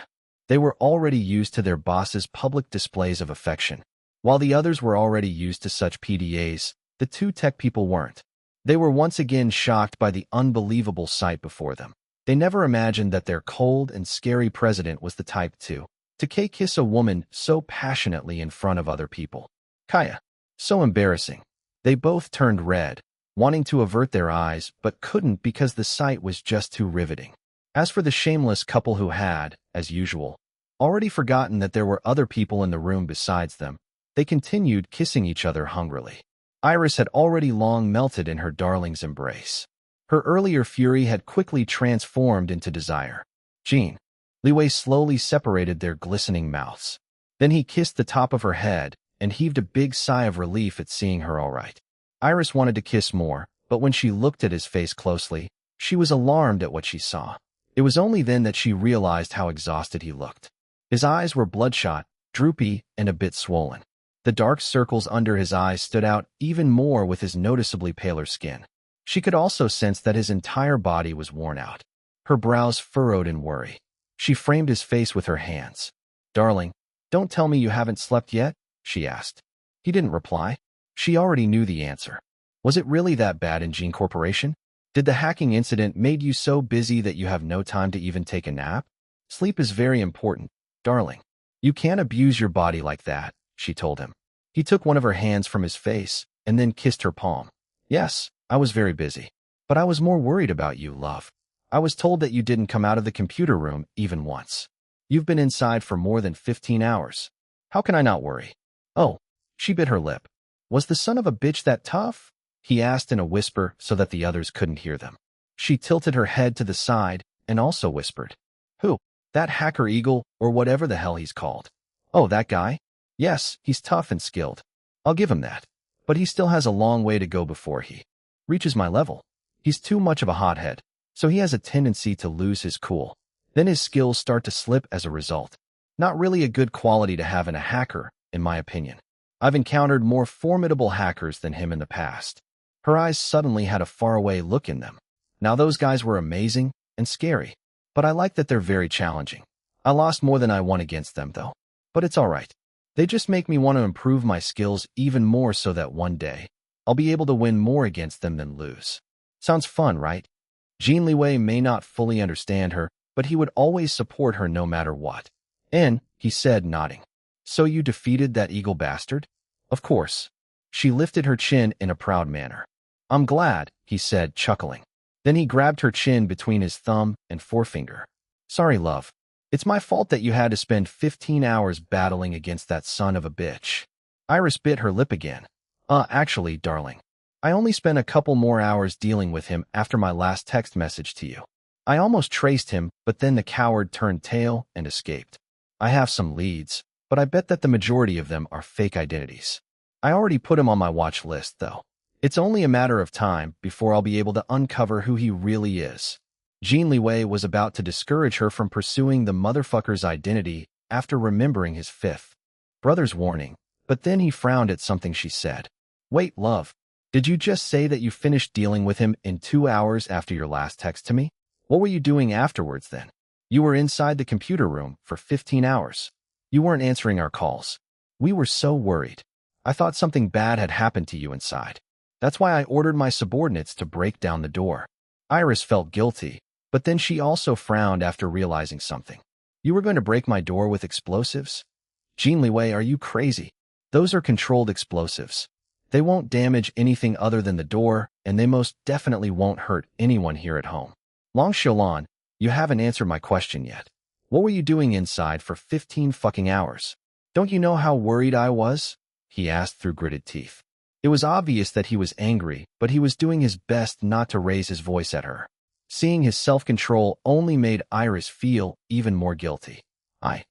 They were already used to their boss's public displays of affection. While the others were already used to such PDAs, the two tech people weren't. They were once again shocked by the unbelievable sight before them. They never imagined that their cold and scary president was the type to kiss a woman so passionately in front of other people. Kaya. So embarrassing. They both turned red, wanting to avert their eyes, but couldn't because the sight was just too riveting. As for the shameless couple who had, as usual, already forgotten that there were other people in the room besides them, they continued kissing each other hungrily. Iris had already long melted in her darling's embrace. Her earlier fury had quickly transformed into desire. Jin Liwei slowly separated their glistening mouths. Then he kissed the top of her head and heaved a big sigh of relief at seeing her all right. Iris wanted to kiss more, but when she looked at his face closely, she was alarmed at what she saw. It was only then that she realized how exhausted he looked. His eyes were bloodshot, droopy, and a bit swollen. The dark circles under his eyes stood out even more with his noticeably paler skin. She could also sense that his entire body was worn out. Her brows furrowed in worry. She framed his face with her hands. "Darling, don't tell me you haven't slept yet?" she asked. He didn't reply. She already knew the answer. Was it really that bad in Jin Corporation? Did the hacking incident made you so busy that you have no time to even take a nap? "Sleep is very important, darling. You can't abuse your body like that," she told him. He took one of her hands from his face and then kissed her palm. "Yes, I was very busy. But I was more worried about you, love. I was told that you didn't come out of the computer room even once. You've been inside for more than 15 hours. How can I not worry?" "Oh," she bit her lip. "Was the son of a bitch that tough?" he asked in a whisper so that the others couldn't hear them. She tilted her head to the side and also whispered, "Who? That hacker Eagle or whatever the hell he's called." "Oh, that guy? Yes, he's tough and skilled. I'll give him that. But he still has a long way to go before he reaches my level. He's too much of a hothead, so he has a tendency to lose his cool. Then his skills start to slip as a result. Not really a good quality to have in a hacker, in my opinion. I've encountered more formidable hackers than him in the past." Her eyes suddenly had a faraway look in them. "Now those guys were amazing and scary, but I like that they're very challenging. I lost more than I won against them, though. But it's all right. They just make me want to improve my skills even more so that one day I'll be able to win more against them than lose. Sounds fun, right?" Jin Liwei may not fully understand her, but he would always support her no matter what. "And," he said, nodding. "So you defeated that eagle bastard?" "Of course." She lifted her chin in a proud manner. "I'm glad," he said, chuckling. Then he grabbed her chin between his thumb and forefinger. "Sorry, love. It's my fault that you had to spend 15 hours battling against that son of a bitch." Iris bit her lip again. Actually, darling, I only spent a couple more hours dealing with him after my last text message to you. I almost traced him, but then the coward turned tail and escaped. I have some leads, but I bet that the majority of them are fake identities. I already put him on my watch list, though. It's only a matter of time before I'll be able to uncover who he really is." Jin Liwei was about to discourage her from pursuing the motherfucker's identity after remembering his fifth brother's warning, but then he frowned at something she said. "Wait, love. Did you just say that you finished dealing with him in 2 hours after your last text to me? What were you doing afterwards then? You were inside the computer room for 15 hours. You weren't answering our calls. We were so worried. I thought something bad had happened to you inside. That's why I ordered my subordinates to break down the door." Iris felt guilty, but then she also frowned after realizing something. "You were going to break my door with explosives? Jin Liwei, are you crazy? Those are controlled explosives. They won't damage anything other than the door, and they most definitely won't hurt anyone here at home. Long Xiaolan, you haven't answered my question yet. What were you doing inside for 15 fucking hours? Don't you know how worried I was?" he asked through gritted teeth. It was obvious that he was angry, but he was doing his best not to raise his voice at her. Seeing his self-control only made Iris feel even more guilty. I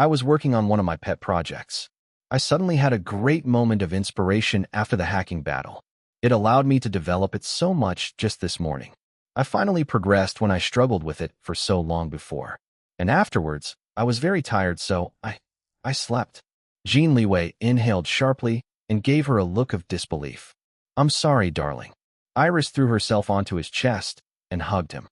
was working on one of my pet projects. I suddenly had a great moment of inspiration after the hacking battle. It allowed me to develop it so much just this morning. I finally progressed when I struggled with it for so long before. And afterwards, I was very tired, so I slept." Jin Liwei inhaled sharply and gave her a look of disbelief. "I'm sorry, darling." Iris threw herself onto his chest and hugged him.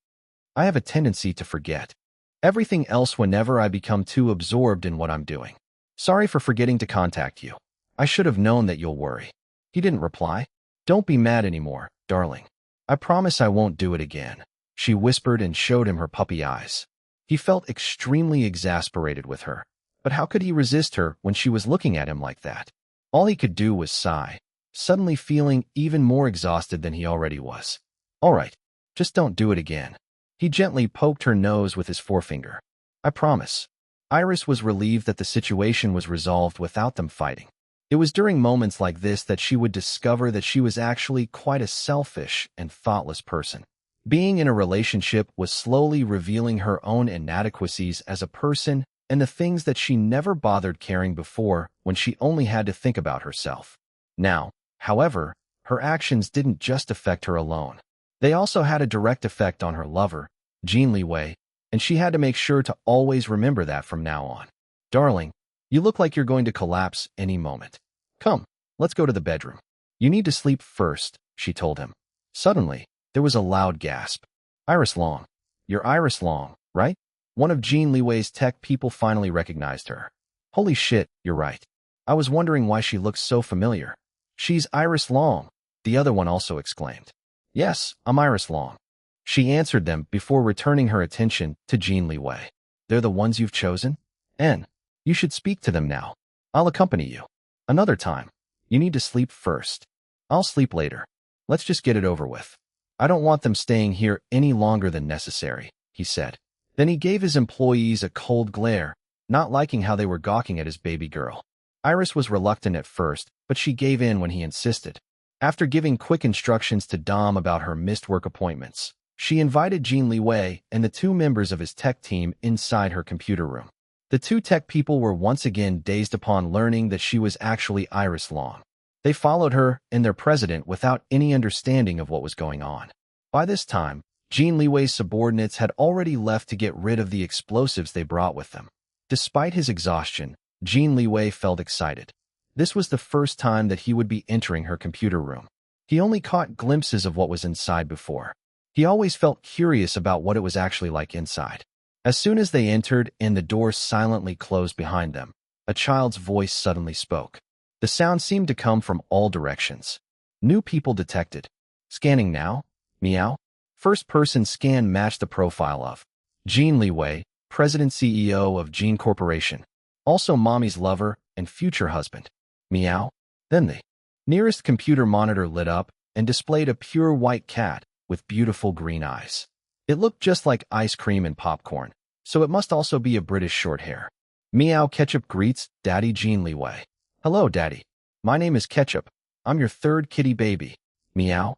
"I have a tendency to forget everything else whenever I become too absorbed in what I'm doing. Sorry for forgetting to contact you. I should have known that you'll worry." He didn't reply. "Don't be mad anymore, darling. I promise I won't do it again," she whispered and showed him her puppy eyes. He felt extremely exasperated with her, but how could he resist her when she was looking at him like that? All he could do was sigh, suddenly feeling even more exhausted than he already was. "All right, just don't do it again." He gently poked her nose with his forefinger. "I promise." Iris was relieved that the situation was resolved without them fighting. It was during moments like this that she would discover that she was actually quite a selfish and thoughtless person. Being in a relationship was slowly revealing her own inadequacies as a person and the things that she never bothered caring before when she only had to think about herself. Now, however, her actions didn't just affect her alone. They also had a direct effect on her lover, Jin Liwei, and she had to make sure to always remember that from now on. "Darling, you look like you're going to collapse any moment. Come, let's go to the bedroom. You need to sleep first, she told him. Suddenly, there was a loud gasp. Iris Long. You're Iris Long, right? One of Jin Liwei's tech people finally recognized her. Holy shit, you're right. I was wondering why she looked so familiar. She's Iris Long, the other one also exclaimed. Yes, I'm Iris Long. She answered them before returning her attention to Jin Liwei. They're the ones you've chosen? You should speak to them now. I'll accompany you. Another time. You need to sleep first. I'll sleep later. Let's just get it over with. I don't want them staying here any longer than necessary, he said. Then he gave his employees a cold glare, not liking how they were gawking at his baby girl. Iris was reluctant at first, but she gave in when he insisted. After giving quick instructions to Dom about her missed work appointments, she invited Jin Liwei and the 2 members of his tech team inside her computer room. The 2 tech people were once again dazed upon learning that she was actually Iris Long. They followed her and their president without any understanding of what was going on. By this time, Jin Liwei's subordinates had already left to get rid of the explosives they brought with them. Despite his exhaustion, Jin Liwei felt excited. This was the first time that he would be entering her computer room. He only caught glimpses of what was inside before. He always felt curious about what it was actually like inside. As soon as they entered and the door silently closed behind them, a child's voice suddenly spoke. The sound seemed to come from all directions. New people detected. Scanning now. Meow. First-person scan matched the profile of Jin Liwei, President CEO of Jin Corporation. Also Mommy's lover and future husband. Meow. Then the nearest computer monitor lit up and displayed a pure white cat with beautiful green eyes. It looked just like ice cream and popcorn, so it must also be a British short hair. Meow Ketchup greets Daddy Jin Liwei. Hello, Daddy. My name is Ketchup. I'm your 3rd kitty baby. Meow.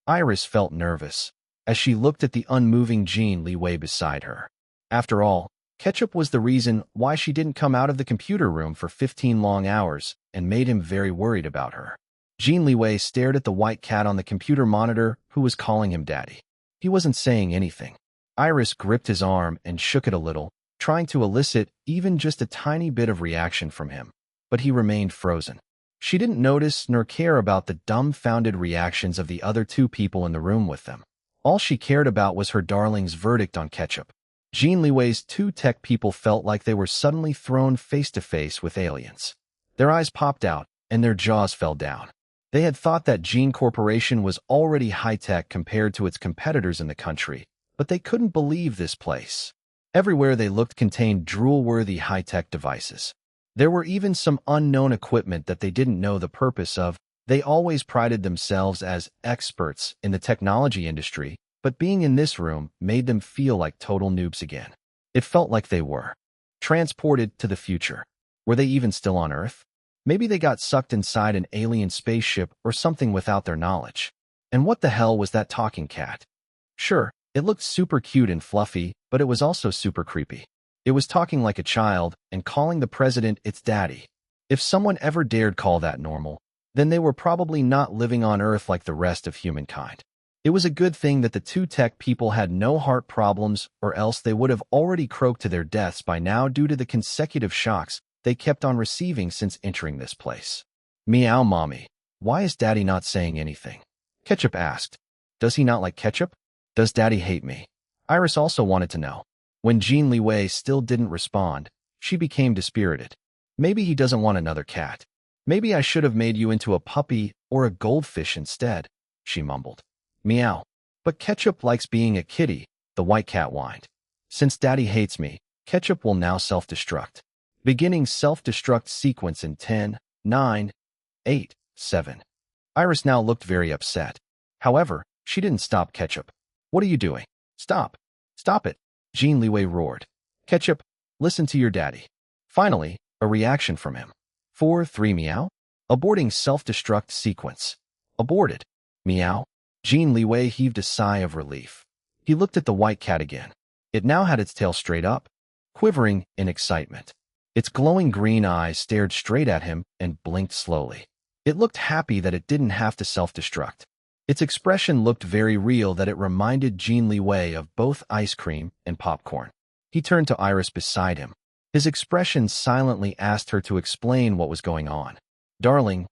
Iris felt nervous as she looked at the unmoving Jin Liwei beside her. After all, Ketchup was the reason why she didn't come out of the computer room for 15 long hours and made him very worried about her. Jin Liwei stared at the white cat on the computer monitor who was calling him Daddy. He wasn't saying anything. Iris gripped his arm and shook it a little, trying to elicit even just a tiny bit of reaction from him. But he remained frozen. She didn't notice nor care about the dumbfounded reactions of the other 2 people in the room with them. All she cared about was her darling's verdict on Ketchup. Jin Liwei's 2 tech people felt like they were suddenly thrown face-to-face with aliens. Their eyes popped out, and their jaws fell down. They had thought that Jin Corporation was already high-tech compared to its competitors in the country, but they couldn't believe this place. Everywhere they looked contained drool-worthy high-tech devices. There were even some unknown equipment that they didn't know the purpose of. They always prided themselves as experts in the technology industry, but being in this room made them feel like total noobs again. It felt like they were transported to the future. Were they even still on Earth? Maybe they got sucked inside an alien spaceship or something without their knowledge. And what the hell was that talking cat? Sure, it looked super cute and fluffy, but it was also super creepy. It was talking like a child and calling the president its daddy. If someone ever dared call that normal, then they were probably not living on Earth like the rest of humankind. It was a good thing that the 2 tech people had no heart problems, or else they would have already croaked to their deaths by now due to the consecutive shocks they kept on receiving since entering this place. Meow, Mommy. Why is Daddy not saying anything? Ketchup asked. Does he not like ketchup? Does Daddy hate me? Iris also wanted to know. When Jin Liwei still didn't respond, she became dispirited. Maybe he doesn't want another cat. Maybe I should have made you into a puppy or a goldfish instead, she mumbled. Meow. But Ketchup likes being a kitty, the white cat whined. Since Daddy hates me, Ketchup will now self-destruct. Beginning self-destruct sequence in 10, 9, 8, 7. Iris now looked very upset. However, she didn't stop Ketchup. What are you doing? Stop. Stop it. Jin Liwei roared. Ketchup, listen to your daddy. Finally, a reaction from him. 4-3 meow. Aborting self-destruct sequence. Aborted. Meow. Jin Liwei heaved a sigh of relief. He looked at the white cat again. It now had its tail straight up, quivering in excitement. Its glowing green eyes stared straight at him and blinked slowly. It looked happy that it didn't have to self-destruct. Its expression looked very real that it reminded Jin Liwei of both ice cream and popcorn. He turned to Iris beside him. His expression silently asked her to explain what was going on. Darling,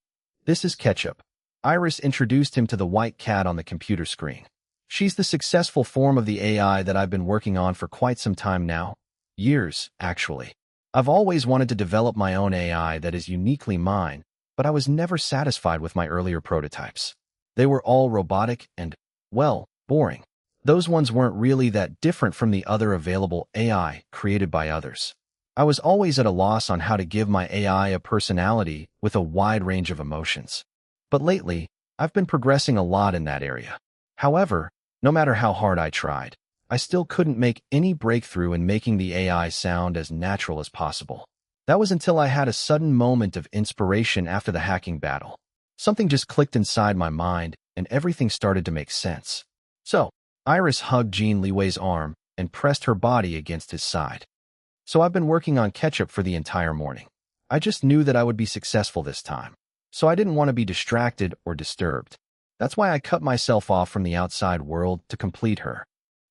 this is Ketchup. Iris introduced him to the white cat on the computer screen. She's the successful form of the AI that I've been working on for quite some time now. Years, actually. I've always wanted to develop my own AI that is uniquely mine, but I was never satisfied with my earlier prototypes. They were all robotic and, well, boring. Those ones weren't really that different from the other available AI created by others. I was always at a loss on how to give my AI a personality with a wide range of emotions. But lately, I've been progressing a lot in that area. However, no matter how hard I tried, I still couldn't make any breakthrough in making the AI sound as natural as possible. That was until I had a sudden moment of inspiration after the hacking battle. Something just clicked inside my mind, and everything started to make sense. So, Iris hugged Jin Liwei's arm and pressed her body against his side. So I've been working on Ketchup for the entire morning. I just knew that I would be successful this time. So I didn't want to be distracted or disturbed. That's why I cut myself off from the outside world to complete her.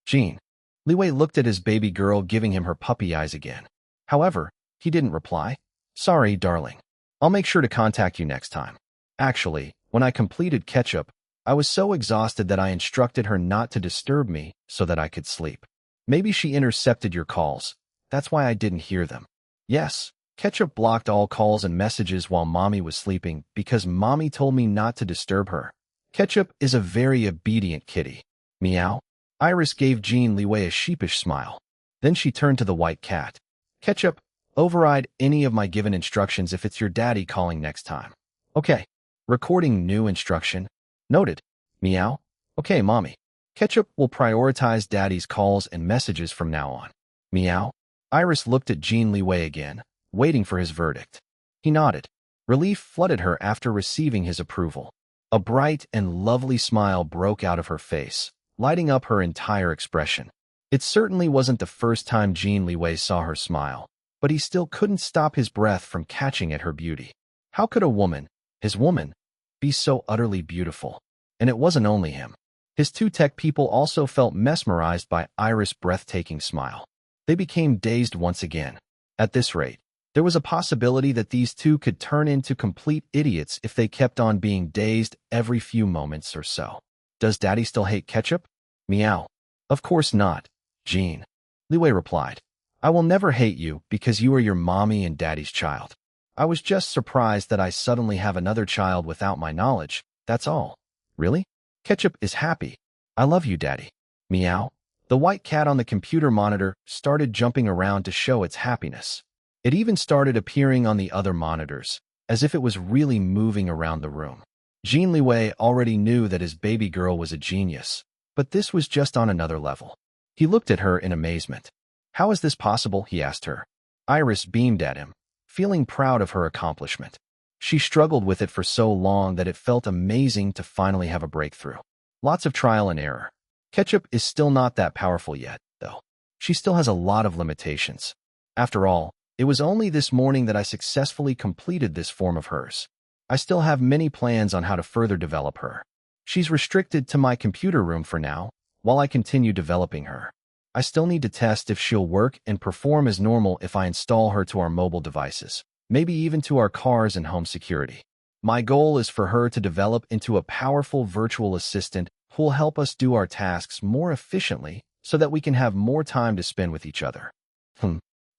Jin Liwei looked at his baby girl, giving him her puppy eyes again. However, he didn't reply. Sorry, darling. I'll make sure to contact you next time. Actually, when I completed Ketchup, I was so exhausted that I instructed her not to disturb me so that I could sleep. Maybe she intercepted your calls. That's why I didn't hear them. Yes, Ketchup blocked all calls and messages while Mommy was sleeping because Mommy told me not to disturb her. Ketchup is a very obedient kitty. Meow. Iris gave Jin Liwei a sheepish smile. Then she turned to the white cat. Ketchup, override any of my given instructions if it's your daddy calling next time. Okay. Recording new instruction. Noted. Meow. Okay, Mommy. Ketchup will prioritize Daddy's calls and messages from now on. Meow. Iris looked at Jin Liwei again, waiting for his verdict. He nodded. Relief flooded her after receiving his approval. A bright and lovely smile broke out of her face, lighting up her entire expression. It certainly wasn't the first time Jin Liwei saw her smile, but he still couldn't stop his breath from catching at her beauty. How could a woman, his woman, be so utterly beautiful? And it wasn't only him. His two tech people also felt mesmerized by Iris' breathtaking smile. They became dazed once again. At this rate, there was a possibility that these two could turn into complete idiots if they kept on being dazed every few moments or so. Does Daddy still hate Ketchup? Meow. Of course not, Jin Liwei replied. I will never hate you because you are your mommy and daddy's child. I was just surprised that I suddenly have another child without my knowledge, that's all. Really? Ketchup is happy. I love you, Daddy. Meow. The white cat on the computer monitor started jumping around to show its happiness. It even started appearing on the other monitors, as if it was really moving around the room. Jin Liwei already knew that his baby girl was a genius, but this was just on another level. He looked at her in amazement. How is this possible? He asked her. Iris beamed at him, feeling proud of her accomplishment. She struggled with it for so long that it felt amazing to finally have a breakthrough. Lots of trial and error. Ketchup is still not that powerful yet, though. She still has a lot of limitations. After all, it was only this morning that I successfully completed this form of hers. I still have many plans on how to further develop her. She's restricted to my computer room for now, while I continue developing her. I still need to test if she'll work and perform as normal if I install her to our mobile devices, maybe even to our cars and home security. My goal is for her to develop into a powerful virtual assistant who will help us do our tasks more efficiently so that we can have more time to spend with each other.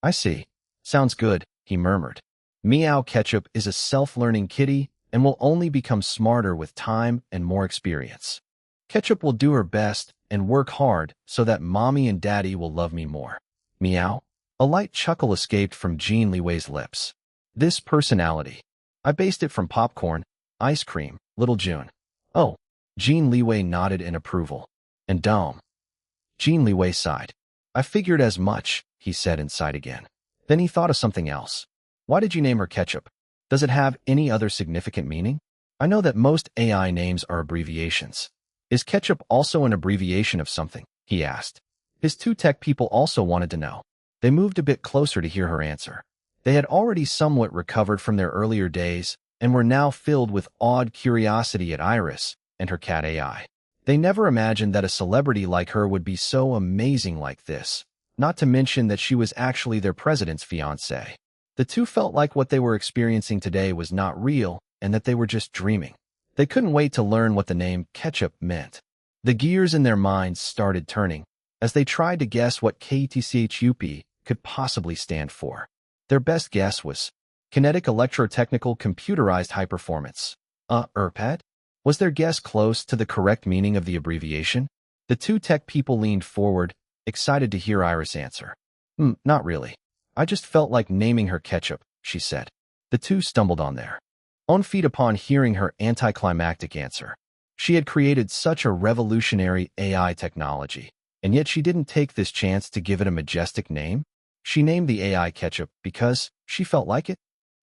I see. Sounds good, he murmured. Meow. Ketchup is a self-learning kitty and will only become smarter with time and more experience. Ketchup will do her best and work hard so that Mommy and Daddy will love me more. Meow. A light chuckle escaped from Jin Liwei's lips. This personality. I based it from popcorn, ice cream, Little June. Oh. Jin Liwei nodded in approval. And Dome. Jin Liwei sighed. I figured as much, he said inside again. Then he thought of something else. Why did you name her Ketchup? Does it have any other significant meaning? I know that most AI names are abbreviations. Is Ketchup also an abbreviation of something? He asked. His two tech people also wanted to know. They moved a bit closer to hear her answer. They had already somewhat recovered from their earlier days and were now filled with awed curiosity at Iris and her cat AI. They never imagined that a celebrity like her would be so amazing like this, not to mention that she was actually their president's fiancée. The two felt like what they were experiencing today was not real and that they were just dreaming. They couldn't wait to learn what the name Ketchup meant. The gears in their minds started turning as they tried to guess what KTCHUP could possibly stand for. Their best guess was Kinetic Electrotechnical Computerized High Performance. ERPAT? Was their guess close to the correct meaning of the abbreviation? The two tech people leaned forward, excited to hear Iris answer. Not really. I just felt like naming her Ketchup, she said. The two stumbled on their own feet upon hearing her anticlimactic answer. She had created such a revolutionary AI technology, and yet she didn't take this chance to give it a majestic name. She named the AI Ketchup because she felt like it.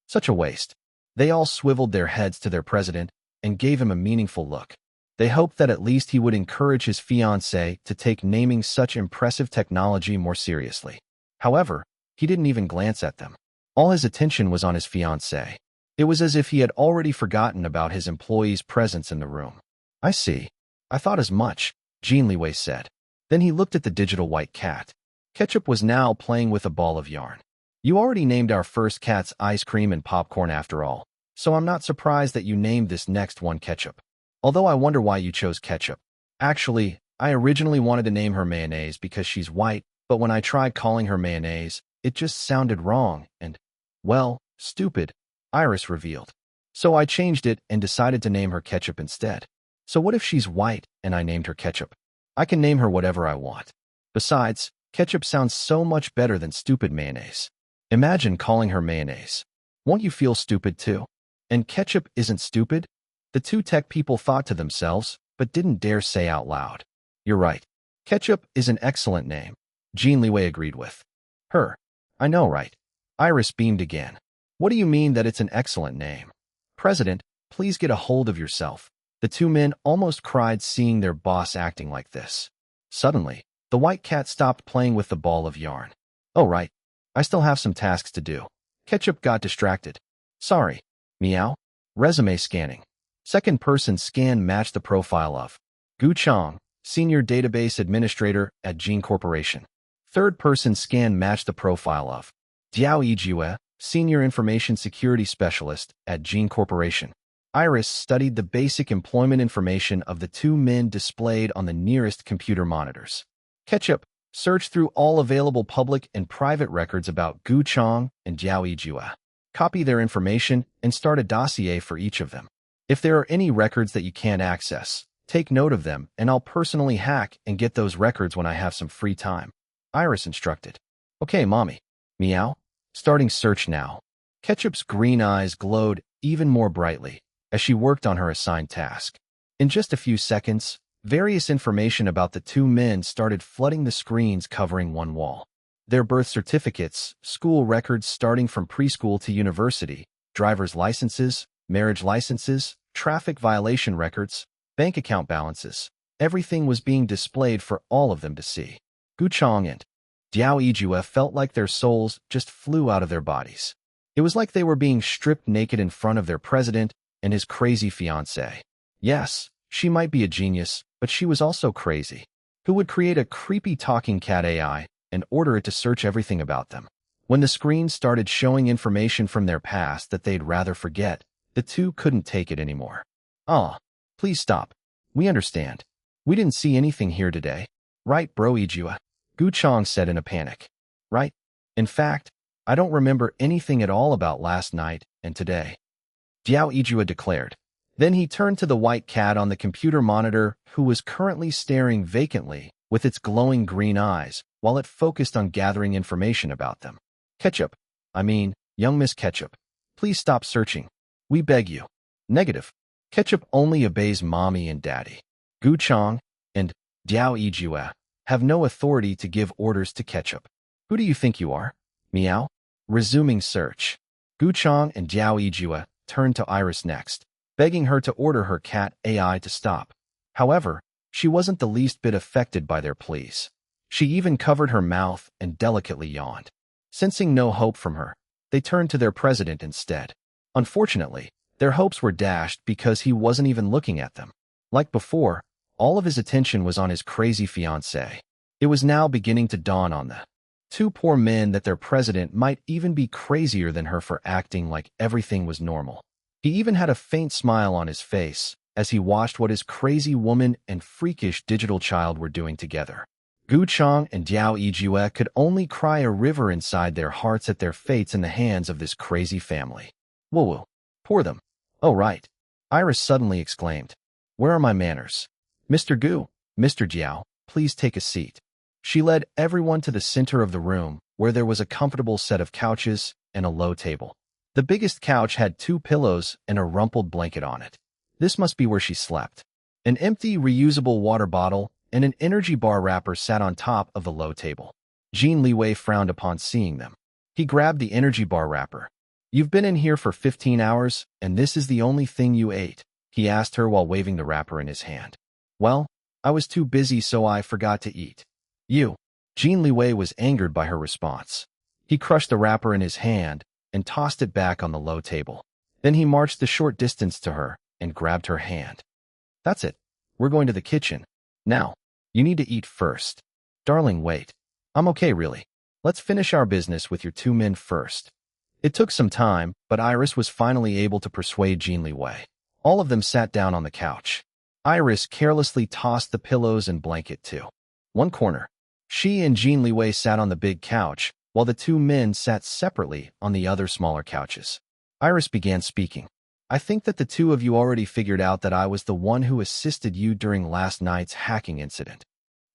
Such a waste. They all swiveled their heads to their president and gave him a meaningful look. They hoped that at least he would encourage his fiancée to take naming such impressive technology more seriously. However, he didn't even glance at them. All his attention was on his fiancée. It was as if he had already forgotten about his employee's presence in the room. I see. I thought as much, Jin Liwei said. Then he looked at the digital white cat. Ketchup was now playing with a ball of yarn. You already named our first cats ice cream and popcorn after all, so I'm not surprised that you named this next one Ketchup. Although I wonder why you chose Ketchup. Actually, I originally wanted to name her Mayonnaise because she's white, but when I tried calling her Mayonnaise, it just sounded wrong and, well, stupid, Iris revealed. So I changed it and decided to name her Ketchup instead. So what if she's white and I named her Ketchup? I can name her whatever I want. Besides, Ketchup sounds so much better than stupid Mayonnaise. Imagine calling her Mayonnaise. Won't you feel stupid too? And Ketchup isn't stupid? The two tech people thought to themselves, but didn't dare say out loud. You're right. Ketchup is an excellent name, Jin Liwei agreed with her. I know, right? Iris beamed again. What do you mean that it's an excellent name? President, please get a hold of yourself. The two men almost cried seeing their boss acting like this. Suddenly, the white cat stopped playing with the ball of yarn. Oh, right. I still have some tasks to do. Ketchup got distracted. Sorry. Meow. Resume scanning. Second person scan matched the profile of Gu Chang, Senior Database Administrator at Jin Corporation. Third person scan matched the profile of Diao Yijue, Senior Information Security Specialist at Jin Corporation. Iris studied the basic employment information of the two men displayed on the nearest computer monitors. Ketchup searched through all available public and private records about Gu Chang and Diao Yijue. Copy their information and start a dossier for each of them. If there are any records that you can't access, take note of them and I'll personally hack and get those records when I have some free time. Iris instructed. Okay, mommy. Meow. Starting search now. Ketchup's green eyes glowed even more brightly as she worked on her assigned task. In just a few seconds, various information about the two men started flooding the screens covering one wall. Their birth certificates, school records starting from preschool to university, driver's licenses, marriage licenses, traffic violation records, bank account balances. Everything was being displayed for all of them to see. Gu Chang and Diao Yijue felt like their souls just flew out of their bodies. It was like they were being stripped naked in front of their president and his crazy fiancée. Yes, she might be a genius, but she was also crazy. Who would create a creepy talking cat AI and order it to search everything about them? When the screen started showing information from their past that they'd rather forget, the two couldn't take it anymore. Please stop. We understand. We didn't see anything here today. Right, bro Yijue? Gu Chang said in a panic. Right? In fact, I don't remember anything at all about last night and today. Diao Yijue declared. Then he turned to the white cat on the computer monitor who was currently staring vacantly with its glowing green eyes while it focused on gathering information about them. Ketchup. Young Miss Ketchup. Please stop searching. We beg you. Negative. Ketchup only obeys mommy and daddy. Gu Chang and Diao Yijue have no authority to give orders to Ketchup. Who do you think you are? Meow. Resuming search. Gu Chang and Diao Yijue turned to Iris next, begging her to order her cat AI to stop. However, she wasn't the least bit affected by their pleas. She even covered her mouth and delicately yawned. Sensing no hope from her, they turned to their president instead. Unfortunately, their hopes were dashed because he wasn't even looking at them. Like before, all of his attention was on his crazy fiancée. It was now beginning to dawn on the Two poor men that their president might even be crazier than her for acting like everything was normal. He even had a faint smile on his face as he watched what his crazy woman and freakish digital child were doing together. Gu Chang and Diao Yijue could only cry a river inside their hearts at their fates in the hands of this crazy family. Woo-woo. Poor them. Oh, right. Iris suddenly exclaimed. Where are my manners? Mr. Gu, Mr. Jiao, please take a seat. She led everyone to the center of the room, where there was a comfortable set of couches and a low table. The biggest couch had 2 pillows and a rumpled blanket on it. This must be where she slept. An empty, reusable water bottle and an energy bar wrapper sat on top of the low table. Jin Liwei frowned upon seeing them. He grabbed the energy bar wrapper. You've been in here for 15 hours, and this is the only thing you ate, he asked her while waving the wrapper in his hand. Well, I was too busy, so I forgot to eat. You. Jin Liwei was angered by her response. He crushed the wrapper in his hand and tossed it back on the low table. Then he marched the short distance to her and grabbed her hand. That's it. We're going to the kitchen. Now, you need to eat first. Darling, wait. I'm okay, really. Let's finish our business with your 2 men first. It took some time, but Iris was finally able to persuade Jin Liwei. All of them sat down on the couch. Iris carelessly tossed the pillows and blanket to one corner. She and Jin Liwei sat on the big couch, while the 2 men sat separately on the other smaller couches. Iris began speaking. I think that the 2 of you already figured out that I was the one who assisted you during last night's hacking incident.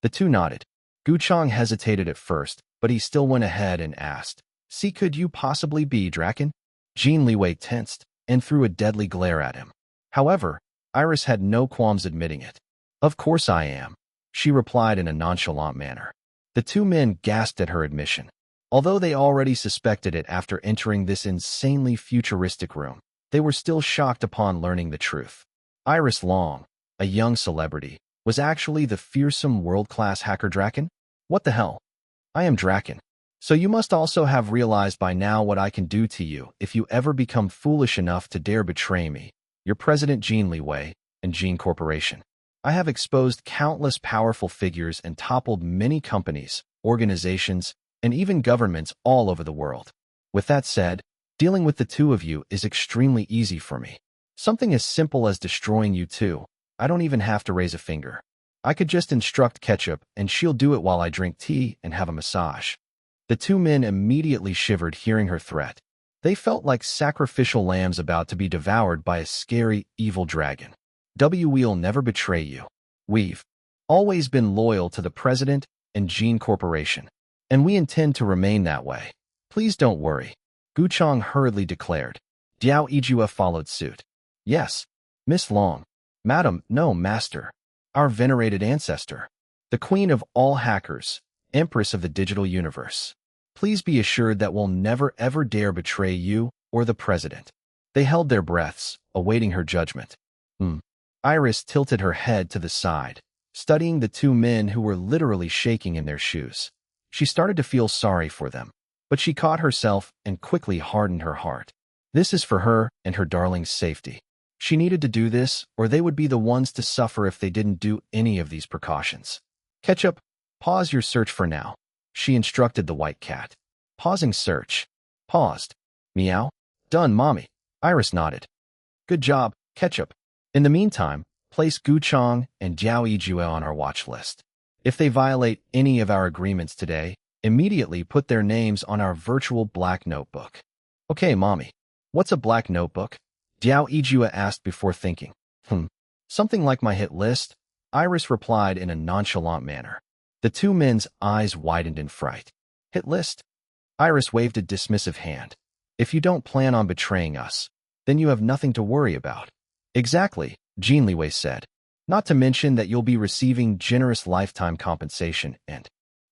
The 2 nodded. Gu Chang hesitated at first, but he still went ahead and asked, See, could you possibly be Draken? Jin Liwei tensed and threw a deadly glare at him. However, Iris had no qualms admitting it. Of course I am, she replied in a nonchalant manner. The 2 men gasped at her admission. Although they already suspected it after entering this insanely futuristic room, they were still shocked upon learning the truth. Iris Long, a young celebrity, was actually the fearsome world-class hacker Draken? What the hell? I am Draken. So you must also have realized by now what I can do to you if you ever become foolish enough to dare betray me, your president Jin Liwei, and Jin Corporation. I have exposed countless powerful figures and toppled many companies, organizations, and even governments all over the world. With that said, dealing with the 2 of you is extremely easy for me. Something as simple as destroying you 2. I don't even have to raise a finger. I could just instruct Ketchup and she'll do it while I drink tea and have a massage. The 2 men immediately shivered hearing her threat. They felt like sacrificial lambs about to be devoured by a scary, evil dragon. We'll never betray you. We've always been loyal to the President and Jin Corporation, and we intend to remain that way. Please don't worry, Gu Chang hurriedly declared. Diao Yijue followed suit. Yes, Miss Long. Madam, no, Master. Our venerated ancestor. The Queen of all hackers, Empress of the digital universe. Please be assured that we'll never ever dare betray you or the President. They held their breaths, awaiting her judgment. Iris tilted her head to the side, studying the 2 men who were literally shaking in their shoes. She started to feel sorry for them, but she caught herself and quickly hardened her heart. This is for her and her darling's safety. She needed to do this, or they would be the ones to suffer if they didn't do any of these precautions. Ketchup, pause your search for now, she instructed the white cat. Pausing search. Paused. Meow. Done, Mommy. Iris nodded. Good job, Ketchup. In the meantime, place Gu Chang and Diao Yijue on our watch list. If they violate any of our agreements today, immediately put their names on our virtual black notebook. Okay, Mommy. What's a black notebook? Diao Yijue asked before thinking. Something like my hit list, Iris replied in a nonchalant manner. The 2 men's eyes widened in fright. Hit list? Iris waved a dismissive hand. If you don't plan on betraying us, then you have nothing to worry about. Exactly, Jin Liwei said. Not to mention that you'll be receiving generous lifetime compensation and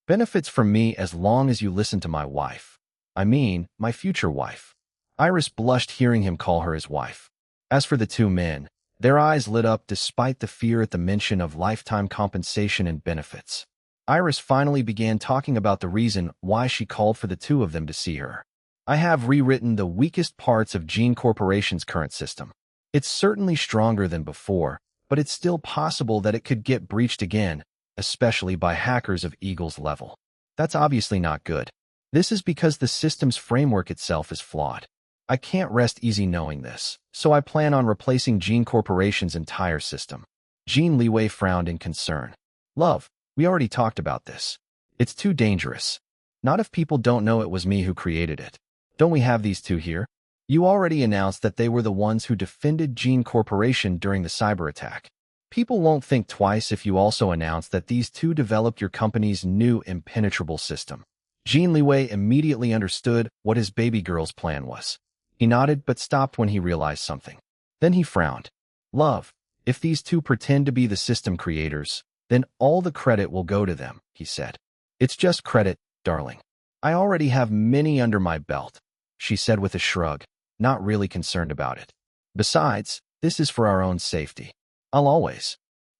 benefits from me as long as you listen to my wife. I mean, my future wife. Iris blushed hearing him call her his wife. As for the 2 men, their eyes lit up despite the fear at the mention of lifetime compensation and benefits. Iris finally began talking about the reason why she called for the 2 of them to see her. I have rewritten the weakest parts of Jin Corporation's current system. It's certainly stronger than before, but it's still possible that it could get breached again, especially by hackers of Eagle's level. That's obviously not good. This is because the system's framework itself is flawed. I can't rest easy knowing this, so I plan on replacing Jin Corporation's entire system. Jin Liwei frowned in concern. Love, we already talked about this. It's too dangerous. Not if people don't know it was me who created it. Don't we have these two here? You already announced that they were the ones who defended Jin Corporation during the cyber attack. People won't think twice if you also announce that these two developed your company's new impenetrable system. Jin Liwei immediately understood what his baby girl's plan was. He nodded but stopped when he realized something. Then he frowned. Love, if these two pretend to be the system creators, then all the credit will go to them, he said. It's just credit, darling. I already have many under my belt, she said with a shrug, not really concerned about it. Besides, this is for our own safety. I'll always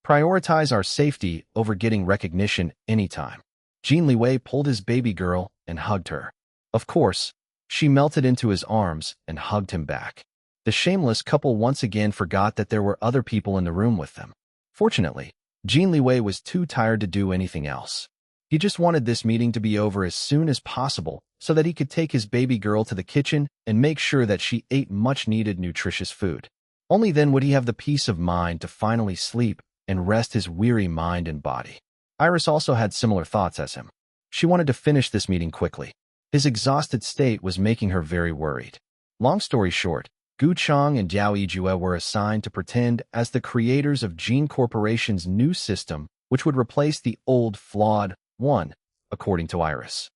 prioritize our safety over getting recognition anytime. Jin Liwei pulled his baby girl and hugged her. Of course, she melted into his arms and hugged him back. The shameless couple once again forgot that there were other people in the room with them. Fortunately, Jin Liwei was too tired to do anything else. He just wanted this meeting to be over as soon as possible so that he could take his baby girl to the kitchen and make sure that she ate much-needed nutritious food. Only then would he have the peace of mind to finally sleep and rest his weary mind and body. Iris also had similar thoughts as him. She wanted to finish this meeting quickly. His exhausted state was making her very worried. Long story short, Gu Chang and Jiao Yijue were assigned to pretend as the creators of Jin Corporation's new system, which would replace the old, flawed one, according to Iris.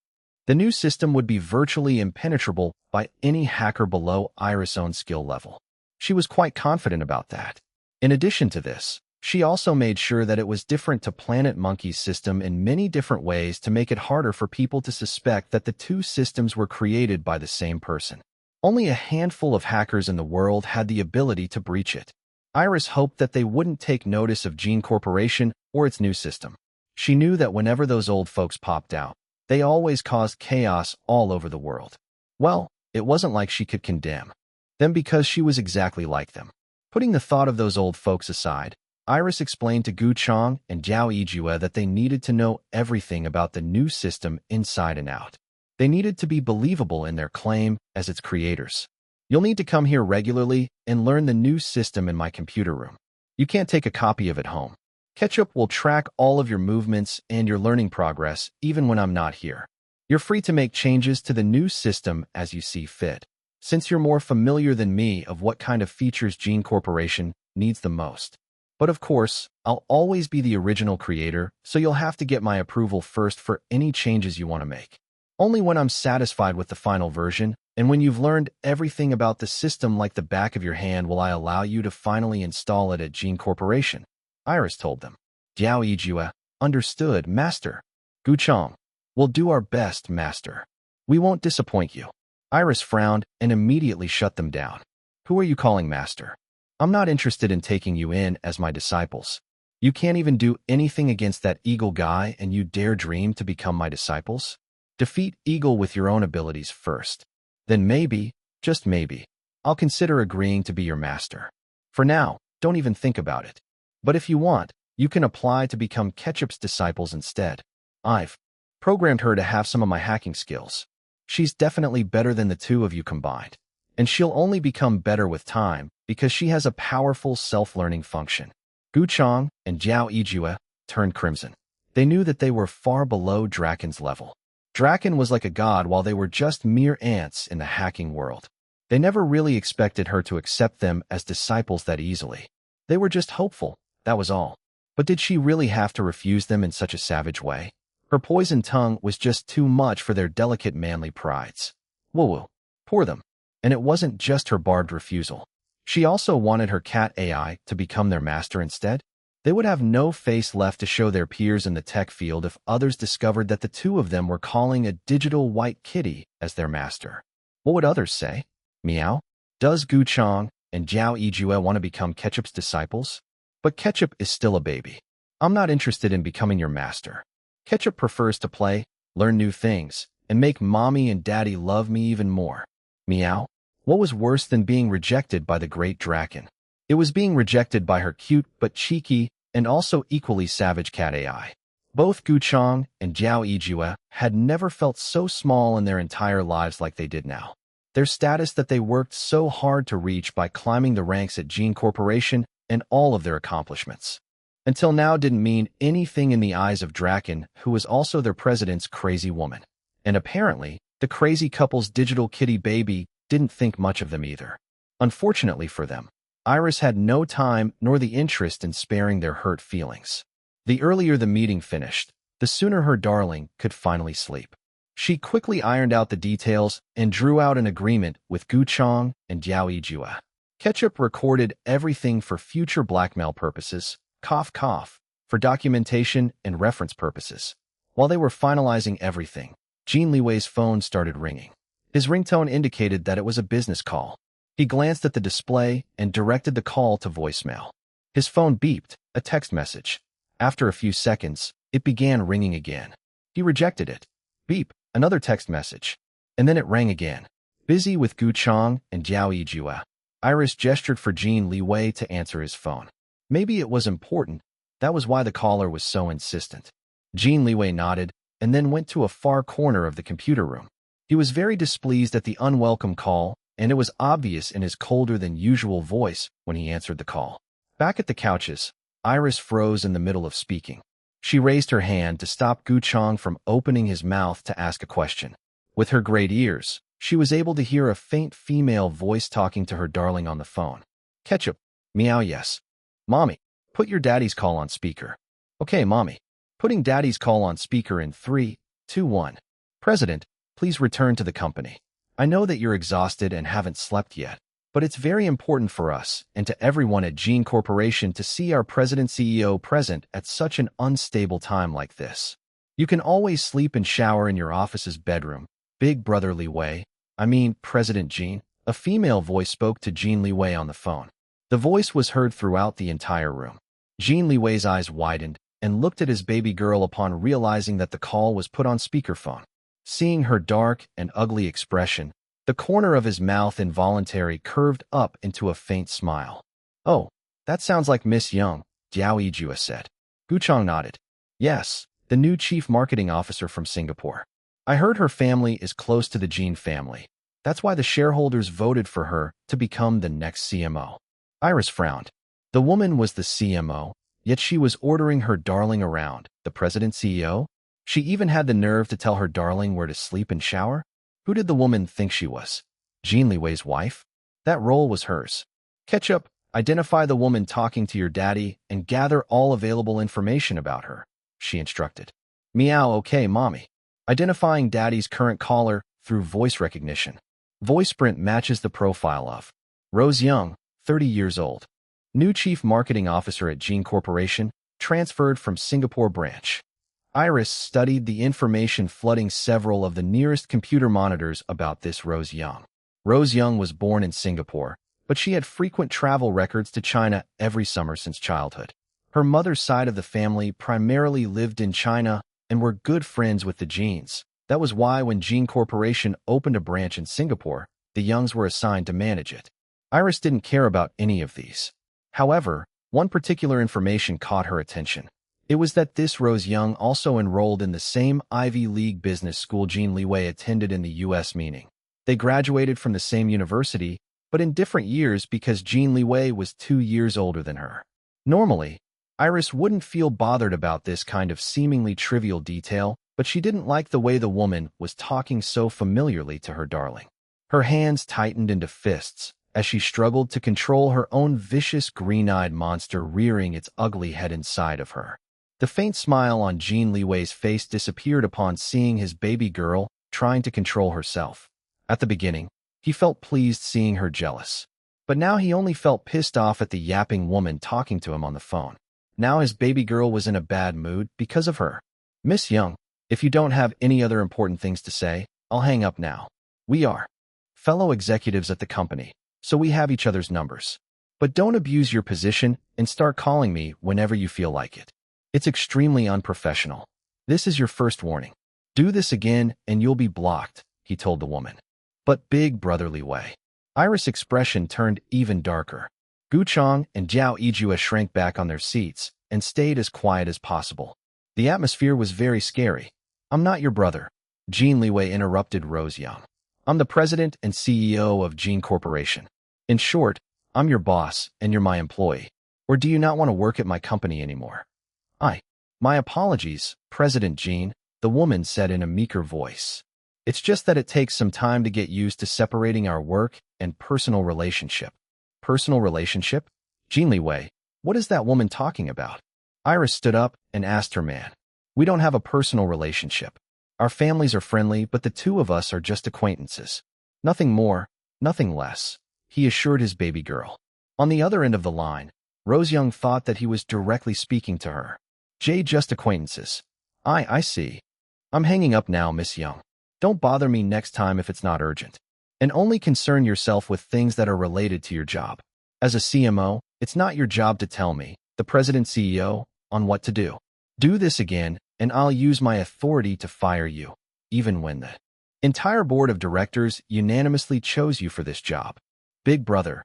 The new system would be virtually impenetrable by any hacker below Iris' own skill level. She was quite confident about that. In addition to this, she also made sure that it was different to Planet Monkey's system in many different ways to make it harder for people to suspect that the two systems were created by the same person. Only a handful of hackers in the world had the ability to breach it. Iris hoped that they wouldn't take notice of Jin Corporation or its new system. She knew that whenever those old folks popped out, they always caused chaos all over the world. Well, it wasn't like she could condemn them because she was exactly like them. Putting the thought of those old folks aside, Iris explained to Gu Chang and Jiao Yijue that they needed to know everything about the new system inside and out. They needed to be believable in their claim as its creators. You'll need to come here regularly and learn the new system in my computer room. You can't take a copy of it home. Ketchup will track all of your movements and your learning progress even when I'm not here. You're free to make changes to the new system as you see fit, since you're more familiar than me of what kind of features Jin Corporation needs the most. But of course, I'll always be the original creator, so you'll have to get my approval first for any changes you want to make. Only when I'm satisfied with the final version, and when you've learned everything about the system like the back of your hand, will I allow you to finally install it at Jin Corporation, Iris told them. Jiao Yijue, understood, Master. Gu Chang, we'll do our best, Master. We won't disappoint you. Iris frowned and immediately shut them down. Who are you calling Master? I'm not interested in taking you in as my disciples. You can't even do anything against that Eagle guy and you dare dream to become my disciples? Defeat Eagle with your own abilities first. Then maybe, just maybe, I'll consider agreeing to be your master. For now, don't even think about it. But if you want, you can apply to become Ketchup's disciples instead. I've programmed her to have some of my hacking skills. She's definitely better than the two of you combined. And she'll only become better with time because she has a powerful self-learning function. Gu Chang and Jiao Yijue turned crimson. They knew that they were far below Draken's level. Draken was like a god while they were just mere ants in the hacking world. They never really expected her to accept them as disciples that easily. They were just hopeful, that was all. But did she really have to refuse them in such a savage way? Her poisoned tongue was just too much for their delicate manly prides. Woo-woo. Poor them. And it wasn't just her barbed refusal. She also wanted her cat AI to become their master instead. They would have no face left to show their peers in the tech field if others discovered that the two of them were calling a digital white kitty as their master. What would others say? Meow? Does Gu Chang and Jiao Yijue want to become Ketchup's disciples? But Ketchup is still a baby. I'm not interested in becoming your master. Ketchup prefers to play, learn new things, and make mommy and daddy love me even more. Meow? What was worse than being rejected by the great Draken? It was being rejected by her cute but cheeky and also equally savage cat AI. Both Gu Chang and Jiao Yijue had never felt so small in their entire lives like they did now. Their status that they worked so hard to reach by climbing the ranks at Jin Corporation and all of their accomplishments. Until now didn't mean anything in the eyes of Draken, who was also their president's crazy woman. And apparently, the crazy couple's digital kitty baby didn't think much of them either. Unfortunately for them, Iris had no time nor the interest in sparing their hurt feelings. The earlier the meeting finished, the sooner her darling could finally sleep. She quickly ironed out the details and drew out an agreement with Gu Chang and Jiao Yijue. Ketchup recorded everything for future blackmail purposes, cough cough, for documentation and reference purposes. While they were finalizing everything, Jin Liwei's phone started ringing. His ringtone indicated that it was a business call. He glanced at the display and directed the call to voicemail. His phone beeped, a text message. After a few seconds, it began ringing again. He rejected it. Beep, another text message. And then it rang again. Busy with Gu Chang and Jiao Yijue, Iris gestured for Jin Liwei to answer his phone. Maybe it was important. That was why the caller was so insistent. Jin Liwei nodded and then went to a far corner of the computer room. He was very displeased at the unwelcome call, and it was obvious in his colder-than-usual voice when he answered the call. Back at the couches, Iris froze in the middle of speaking. She raised her hand to stop Gu Chang from opening his mouth to ask a question. With her great ears, she was able to hear a faint female voice talking to her darling on the phone. Ketchup. Meow yes. Mommy, put your daddy's call on speaker. Okay, Mommy. Putting daddy's call on speaker in 3, 2, 1. President, please return to the company. I know that you're exhausted and haven't slept yet, but it's very important for us and to everyone at Jin Corporation to see our President CEO present at such an unstable time like this. You can always sleep and shower in your office's bedroom, Big Brother Liwei. President Jin. A female voice spoke to Jin Liwei on the phone. The voice was heard throughout the entire room. Jin Liwei's eyes widened and looked at his baby girl upon realizing that the call was put on speakerphone. Seeing her dark and ugly expression, the corner of his mouth involuntarily curved up into a faint smile. Oh, that sounds like Miss Young, Jiao Yijue said. Gu Chang nodded. Yes, the new chief marketing officer from Singapore. I heard her family is close to the Jin family. That's why the shareholders voted for her to become the next CMO. Iris frowned. The woman was the CMO, yet she was ordering her darling around, the president CEO? She even had the nerve to tell her darling where to sleep and shower? Who did the woman think she was? Jin Liwei's wife? That role was hers. Ketchup, identify the woman talking to your daddy and gather all available information about her, she instructed. Meow, okay, Mommy. Identifying daddy's current caller through voice recognition. Voice print matches the profile of Rose Young, 30 years old. New chief marketing officer at Jin Corporation, transferred from Singapore branch. Iris studied the information flooding several of the nearest computer monitors about this Rose Young. Rose Young was born in Singapore, but she had frequent travel records to China every summer since childhood. Her mother's side of the family primarily lived in China and were good friends with the Jins. That was why when Jin Corporation opened a branch in Singapore, the Youngs were assigned to manage it. Iris didn't care about any of these. However, one particular information caught her attention. It was that this Rose Young also enrolled in the same Ivy League business school Jin Liwei attended in the U.S. Meaning they graduated from the same university, but in different years because Jin Liwei was 2 years older than her. Normally, Iris wouldn't feel bothered about this kind of seemingly trivial detail, but she didn't like the way the woman was talking so familiarly to her darling. Her hands tightened into fists as she struggled to control her own vicious green-eyed monster rearing its ugly head inside of her. The faint smile on Jin Liwei's face disappeared upon seeing his baby girl trying to control herself. At the beginning, he felt pleased seeing her jealous. But now he only felt pissed off at the yapping woman talking to him on the phone. Now his baby girl was in a bad mood because of her. Miss Young, if you don't have any other important things to say, I'll hang up now. We are fellow executives at the company, so we have each other's numbers. But don't abuse your position and start calling me whenever you feel like it. It's extremely unprofessional. This is your first warning. Do this again and you'll be blocked, he told the woman. But Big Brother Liwei. Iris' expression turned even darker. Gu Chang and Jiao Yijue shrank back on their seats and stayed as quiet as possible. The atmosphere was very scary. I'm not your brother, Jin Liwei interrupted Rose Young. I'm the president and CEO of Jin Corporation. In short, I'm your boss and you're my employee. Or do you not want to work at my company anymore? My apologies, President Jin, the woman said in a meeker voice. It's just that it takes some time to get used to separating our work and personal relationship. Personal relationship? Jin Liwei, what is that woman talking about? Iris stood up and asked her man. We don't have a personal relationship. Our families are friendly, but the two of us are just acquaintances. Nothing more, nothing less, he assured his baby girl. On the other end of the line, Rose Young thought that he was directly speaking to her. Just acquaintances. I see. I'm hanging up now, Miss Young. Don't bother me next time if it's not urgent. And only concern yourself with things that are related to your job. As a CMO, it's not your job to tell me, the president CEO, on what to do. Do this again, and I'll use my authority to fire you, even when the entire board of directors unanimously chose you for this job. Big brother,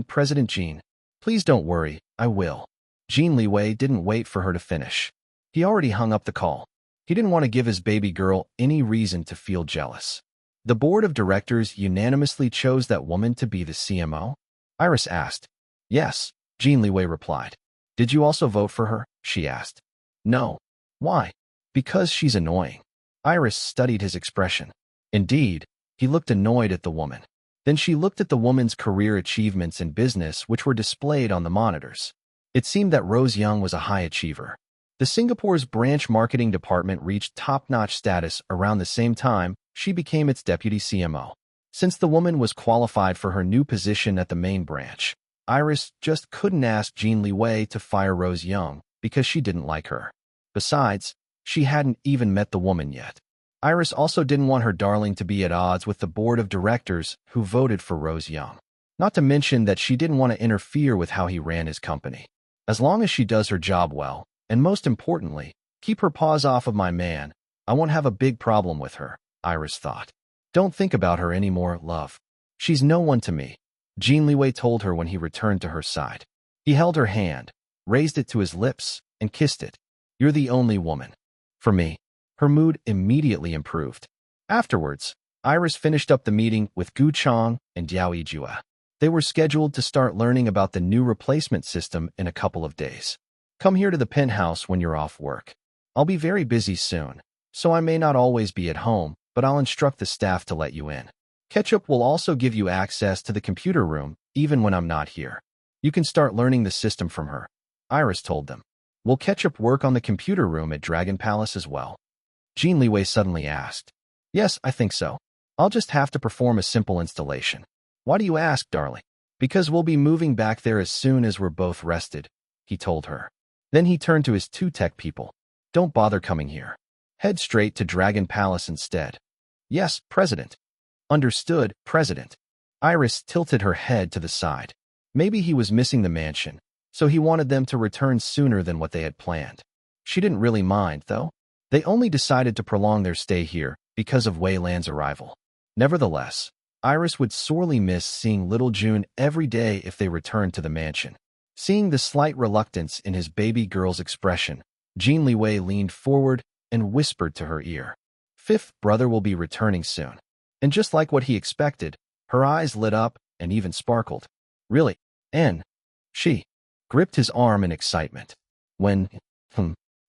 President Jin, please don't worry, I will. Jin Liwei didn't wait for her to finish. He already hung up the call. He didn't want to give his baby girl any reason to feel jealous. The board of directors unanimously chose that woman to be the CMO? Iris asked. Yes, Jin Liwei replied. Did you also vote for her? She asked. No. Why? Because she's annoying. Iris studied his expression. Indeed, he looked annoyed at the woman. Then she looked at the woman's career achievements in business which were displayed on the monitors. It seemed that Rose Young was a high achiever. The Singapore's branch marketing department reached top-notch status around the same time she became its deputy CMO. Since the woman was qualified for her new position at the main branch, Iris just couldn't ask Jin Liwei to fire Rose Young because she didn't like her. Besides, she hadn't even met the woman yet. Iris also didn't want her darling to be at odds with the board of directors who voted for Rose Young. Not to mention that she didn't want to interfere with how he ran his company. As long as she does her job well, and most importantly, keep her paws off of my man, I won't have a big problem with her, Iris thought. Don't think about her anymore, love. She's no one to me, Jin Liwei told her when he returned to her side. He held her hand, raised it to his lips, and kissed it. You're the only woman. For me. Her mood immediately improved. Afterwards, Iris finished up the meeting with Gu Chong and Diao Yijue. They were scheduled to start learning about the new replacement system in a couple of days. Come here to the penthouse when you're off work. I'll be very busy soon, so I may not always be at home, but I'll instruct the staff to let you in. Ketchup will also give you access to the computer room, even when I'm not here. You can start learning the system from her, Iris told them. Will Ketchup work on the computer room at Dragon Palace as well? Jin Liwei suddenly asked. Yes, I think so. I'll just have to perform a simple installation. Why do you ask, darling? Because we'll be moving back there as soon as we're both rested, he told her. Then he turned to his two tech people. Don't bother coming here. Head straight to Dragon Palace instead. Yes, President. Understood, President. Iris tilted her head to the side. Maybe he was missing the mansion, so he wanted them to return sooner than what they had planned. She didn't really mind, though. They only decided to prolong their stay here because of Wei Lan's arrival. Nevertheless, Iris would sorely miss seeing little June every day if they returned to the mansion. Seeing the slight reluctance in his baby girl's expression, Jin Liwei leaned forward and whispered to her ear. Fifth brother will be returning soon. And just like what he expected, her eyes lit up and even sparkled. Really? She gripped his arm in excitement. When?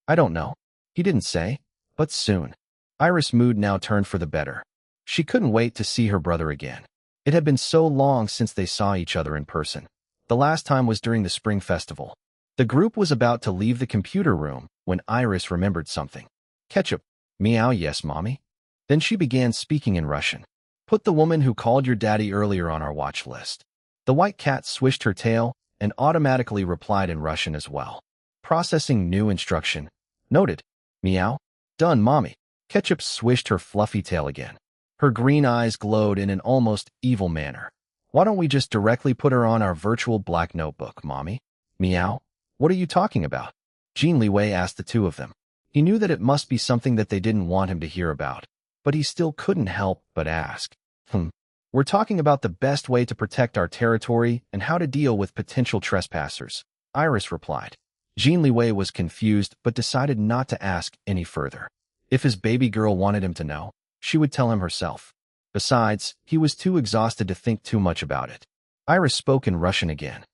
I don't know. He didn't say, but soon. Iris' mood now turned for the better. She couldn't wait to see her brother again. It had been so long since they saw each other in person. The last time was during the spring festival. The group was about to leave the computer room when Iris remembered something. Ketchup. Meow, yes, mommy. Then she began speaking in Russian. Put the woman who called your daddy earlier on our watch list. The white cat swished her tail and automatically replied in Russian as well. Processing new instruction. Noted. Meow. Done, mommy. Ketchup swished her fluffy tail again. Her green eyes glowed in an almost evil manner. Why don't we just directly put her on our virtual black notebook, mommy? Meow. What are you talking about? Jin Liwei asked the two of them. He knew that it must be something that they didn't want him to hear about, but he still couldn't help but ask. We're talking about the best way to protect our territory and how to deal with potential trespassers, Iris replied. Jin Liwei was confused but decided not to ask any further. If his baby girl wanted him to know, she would tell him herself. Besides, he was too exhausted to think too much about it. Iris spoke in Russian again.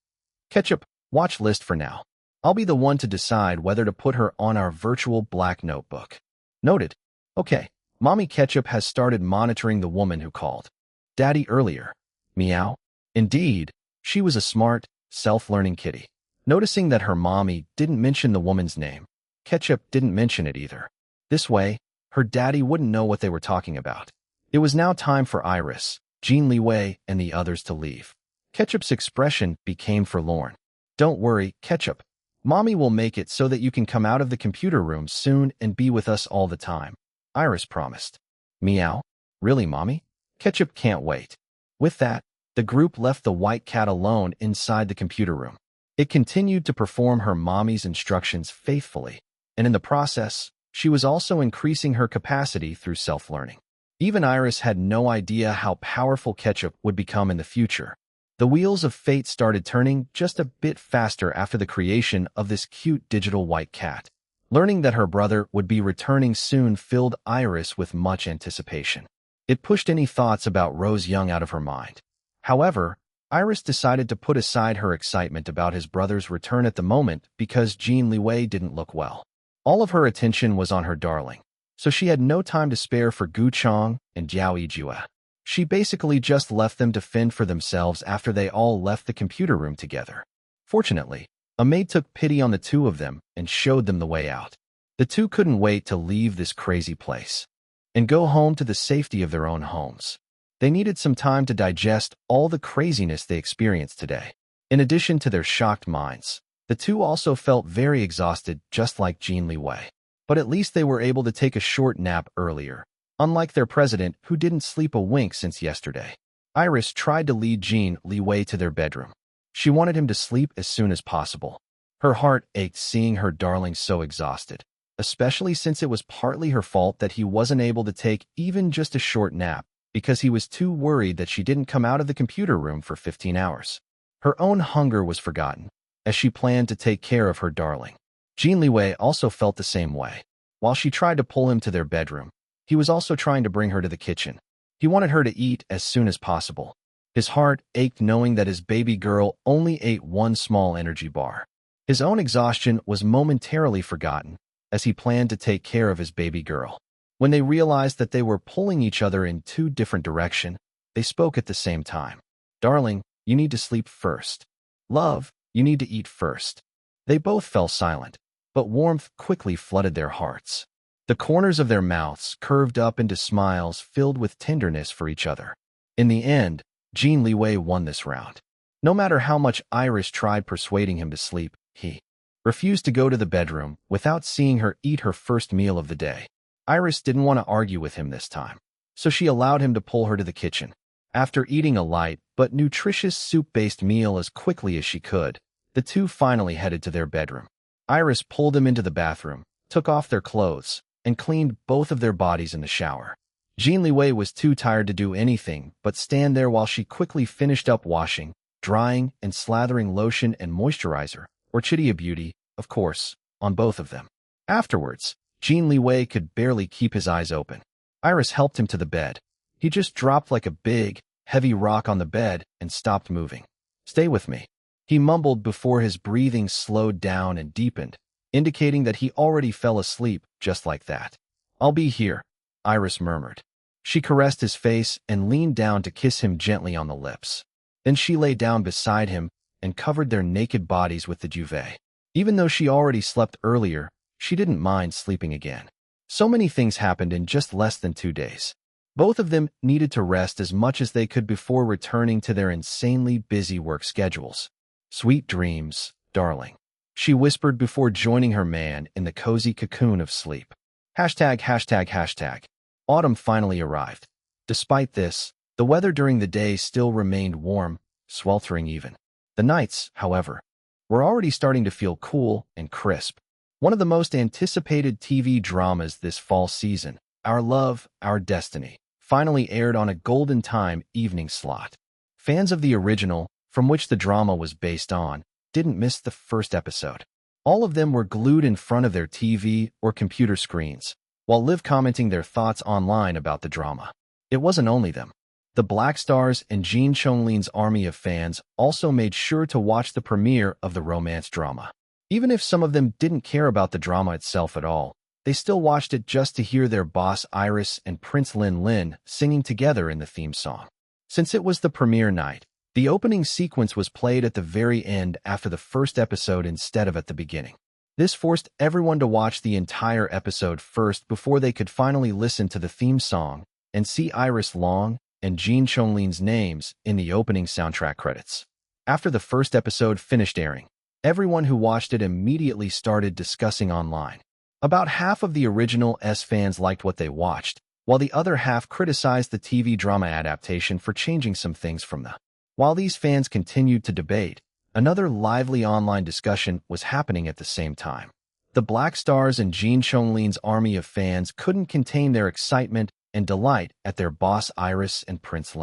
Ketchup, watch list for now. I'll be the one to decide whether to put her on our virtual black notebook. Noted. Okay, Mommy Ketchup has started monitoring the woman who called Daddy earlier. Meow. Indeed, she was a smart, self-learning kitty. Noticing that her mommy didn't mention the woman's name, Ketchup didn't mention it either. This way, her daddy wouldn't know what they were talking about. It was now time for Iris, Jin Liwei, and the others to leave. Ketchup's expression became forlorn. Don't worry, Ketchup. Mommy will make it so that you can come out of the computer room soon and be with us all the time. Iris promised. Meow. Really, Mommy? Ketchup can't wait. With that, the group left the white cat alone inside the computer room. It continued to perform her mommy's instructions faithfully, and in the process, she was also increasing her capacity through self-learning. Even Iris had no idea how powerful Ketchup would become in the future. The wheels of fate started turning just a bit faster after the creation of this cute digital white cat. Learning that her brother would be returning soon filled Iris with much anticipation. It pushed any thoughts about Rose Young out of her mind. However, Iris decided to put aside her excitement about his brother's return at the moment because Jin Liwei didn't look well. All of her attention was on her darling, so she had no time to spare for Gu Chong and Jiao Yijue. She basically just left them to fend for themselves after they all left the computer room together. Fortunately, a maid took pity on the two of them and showed them the way out. The two couldn't wait to leave this crazy place and go home to the safety of their own homes. They needed some time to digest all the craziness they experienced today. In addition to their shocked minds, the two also felt very exhausted, just like Jin Liwei. But at least they were able to take a short nap earlier, unlike their president who didn't sleep a wink since yesterday. Iris tried to lead Jin Liwei to their bedroom. She wanted him to sleep as soon as possible. Her heart ached seeing her darling so exhausted, especially since it was partly her fault that he wasn't able to take even just a short nap, because he was too worried that she didn't come out of the computer room for 15 hours. Her own hunger was forgotten, as she planned to take care of her darling. Jin Liwei also felt the same way. While she tried to pull him to their bedroom, he was also trying to bring her to the kitchen. He wanted her to eat as soon as possible. His heart ached knowing that his baby girl only ate one small energy bar. His own exhaustion was momentarily forgotten, as he planned to take care of his baby girl. When they realized that they were pulling each other in two different directions, they spoke at the same time. Darling, you need to sleep first. Love, you need to eat first. They both fell silent, but warmth quickly flooded their hearts. The corners of their mouths curved up into smiles filled with tenderness for each other. In the end, Jin Liwei won this round. No matter how much Iris tried persuading him to sleep, he refused to go to the bedroom without seeing her eat her first meal of the day. Iris didn't want to argue with him this time, so she allowed him to pull her to the kitchen. After eating a light but nutritious soup-based meal as quickly as she could, the two finally headed to their bedroom. Iris pulled them into the bathroom, took off their clothes, and cleaned both of their bodies in the shower. Jin Liwei was too tired to do anything but stand there while she quickly finished up washing, drying, and slathering lotion and moisturizer, or Chidia Beauty, of course, on both of them. Afterwards, Jin Liwei could barely keep his eyes open. Iris helped him to the bed. He just dropped like a big, heavy rock on the bed and stopped moving. Stay with me, he mumbled before his breathing slowed down and deepened, indicating that he already fell asleep just like that. I'll be here, Iris murmured. She caressed his face and leaned down to kiss him gently on the lips. Then she lay down beside him and covered their naked bodies with the duvet. Even though she already slept earlier, she didn't mind sleeping again. So many things happened in just less than 2 days. Both of them needed to rest as much as they could before returning to their insanely busy work schedules. Sweet dreams, darling, she whispered before joining her man in the cozy cocoon of sleep. ####. Autumn finally arrived. Despite this, the weather during the day still remained warm, sweltering even. The nights, however, were already starting to feel cool and crisp. One of the most anticipated TV dramas this fall season, Our Love, Our Destiny, finally aired on a golden time evening slot. Fans of the original, from which the drama was based on, didn't miss the first episode. All of them were glued in front of their TV or computer screens, while live commenting their thoughts online about the drama. It wasn't only them. The Black Stars and Jin Chonglin's army of fans also made sure to watch the premiere of the romance drama. Even if some of them didn't care about the drama itself at all, they still watched it just to hear their boss Iris and Prince Lin singing together in the theme song. Since it was the premiere night, the opening sequence was played at the very end after the first episode instead of at the beginning. This forced everyone to watch the entire episode first before they could finally listen to the theme song and see Iris Long and Jin Chonglin's names in the opening soundtrack credits. After the first episode finished airing, everyone who watched it immediately started discussing online. About half of the original S fans liked what they watched, while the other half criticized the TV drama adaptation for changing some things from the. While these fans continued to debate, another lively online discussion was happening at the same time. The Black Stars and Jin Chonglin's army of fans couldn't contain their excitement and delight at their boss Iris and Prince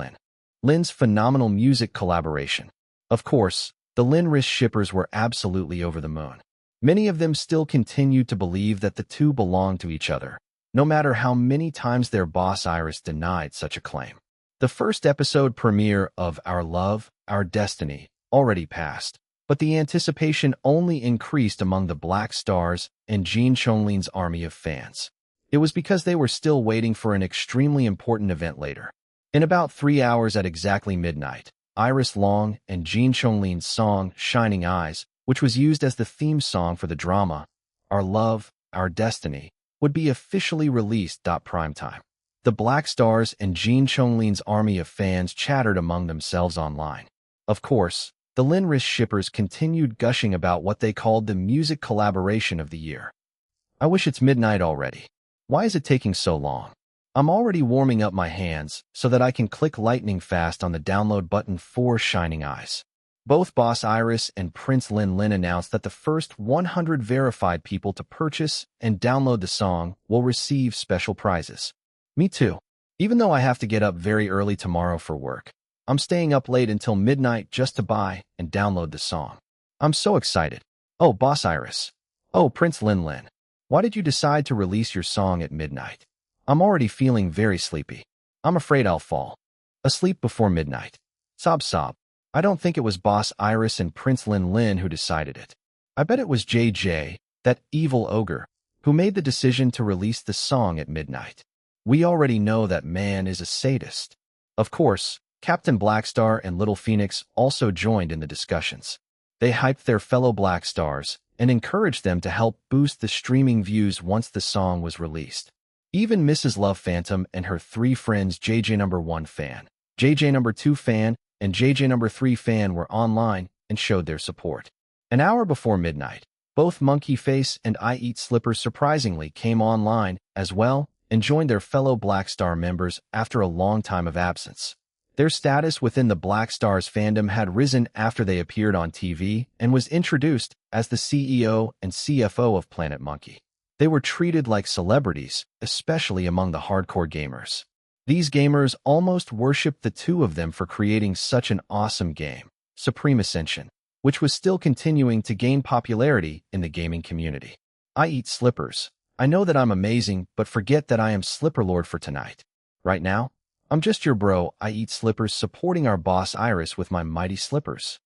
Lin's phenomenal music collaboration. Of course, the Lin-Ris shippers were absolutely over the moon. Many of them still continued to believe that the two belonged to each other, no matter how many times their boss Iris denied such a claim. The first episode premiere of Our Love, Our Destiny already passed, but the anticipation only increased among the Black Stars and Jin Chonglin's army of fans. It was because they were still waiting for an extremely important event later. In about 3 hours at exactly midnight, Iris Long and Jin Chonglin's song Shining Eyes, which was used as the theme song for the drama Our Love, Our Destiny, would be officially released. Prime time. The Black Stars and Jin Chonglin's army of fans chattered among themselves online. Of course, the Lin-Ris shippers continued gushing about what they called the music collaboration of the year. I wish it's midnight already. Why is it taking so long? I'm already warming up my hands so that I can click lightning fast on the download button for Shining Eyes. Both Boss Iris and Prince Lin announced that the first 100 verified people to purchase and download the song will receive special prizes. Me too. Even though I have to get up very early tomorrow for work, I'm staying up late until midnight just to buy and download the song. I'm so excited. Oh, Boss Iris. Oh, Prince Lin. Why did you decide to release your song at midnight? I'm already feeling very sleepy. I'm afraid I'll fall asleep before midnight. Sob. I don't think it was Boss Iris and Prince Lin who decided it. I bet it was JJ, that evil ogre, who made the decision to release the song at midnight. We already know that man is a sadist. Of course, Captain Blackstar and Little Phoenix also joined in the discussions. They hyped their fellow Black Stars and encouraged them to help boost the streaming views once the song was released. Even Mrs. Love Phantom and her 3 friends JJ No. 1 fan, JJ No. 2 fan, and JJ No. 3 fan were online and showed their support. An hour before midnight, both Monkey Face and I Eat Slippers surprisingly came online as well and joined their fellow Black Star members after a long time of absence. Their status within the Black Stars fandom had risen after they appeared on TV and was introduced as the CEO and CFO of Planet Monkey. They were treated like celebrities, especially among the hardcore gamers. These gamers almost worshipped the two of them for creating such an awesome game, Supreme Ascension, which was still continuing to gain popularity in the gaming community. I Eat Slippers. I know that I'm amazing, but forget that I am Slipperlord for tonight. Right now, I'm just your bro, I Eat Slippers, supporting our boss Iris with my mighty slippers.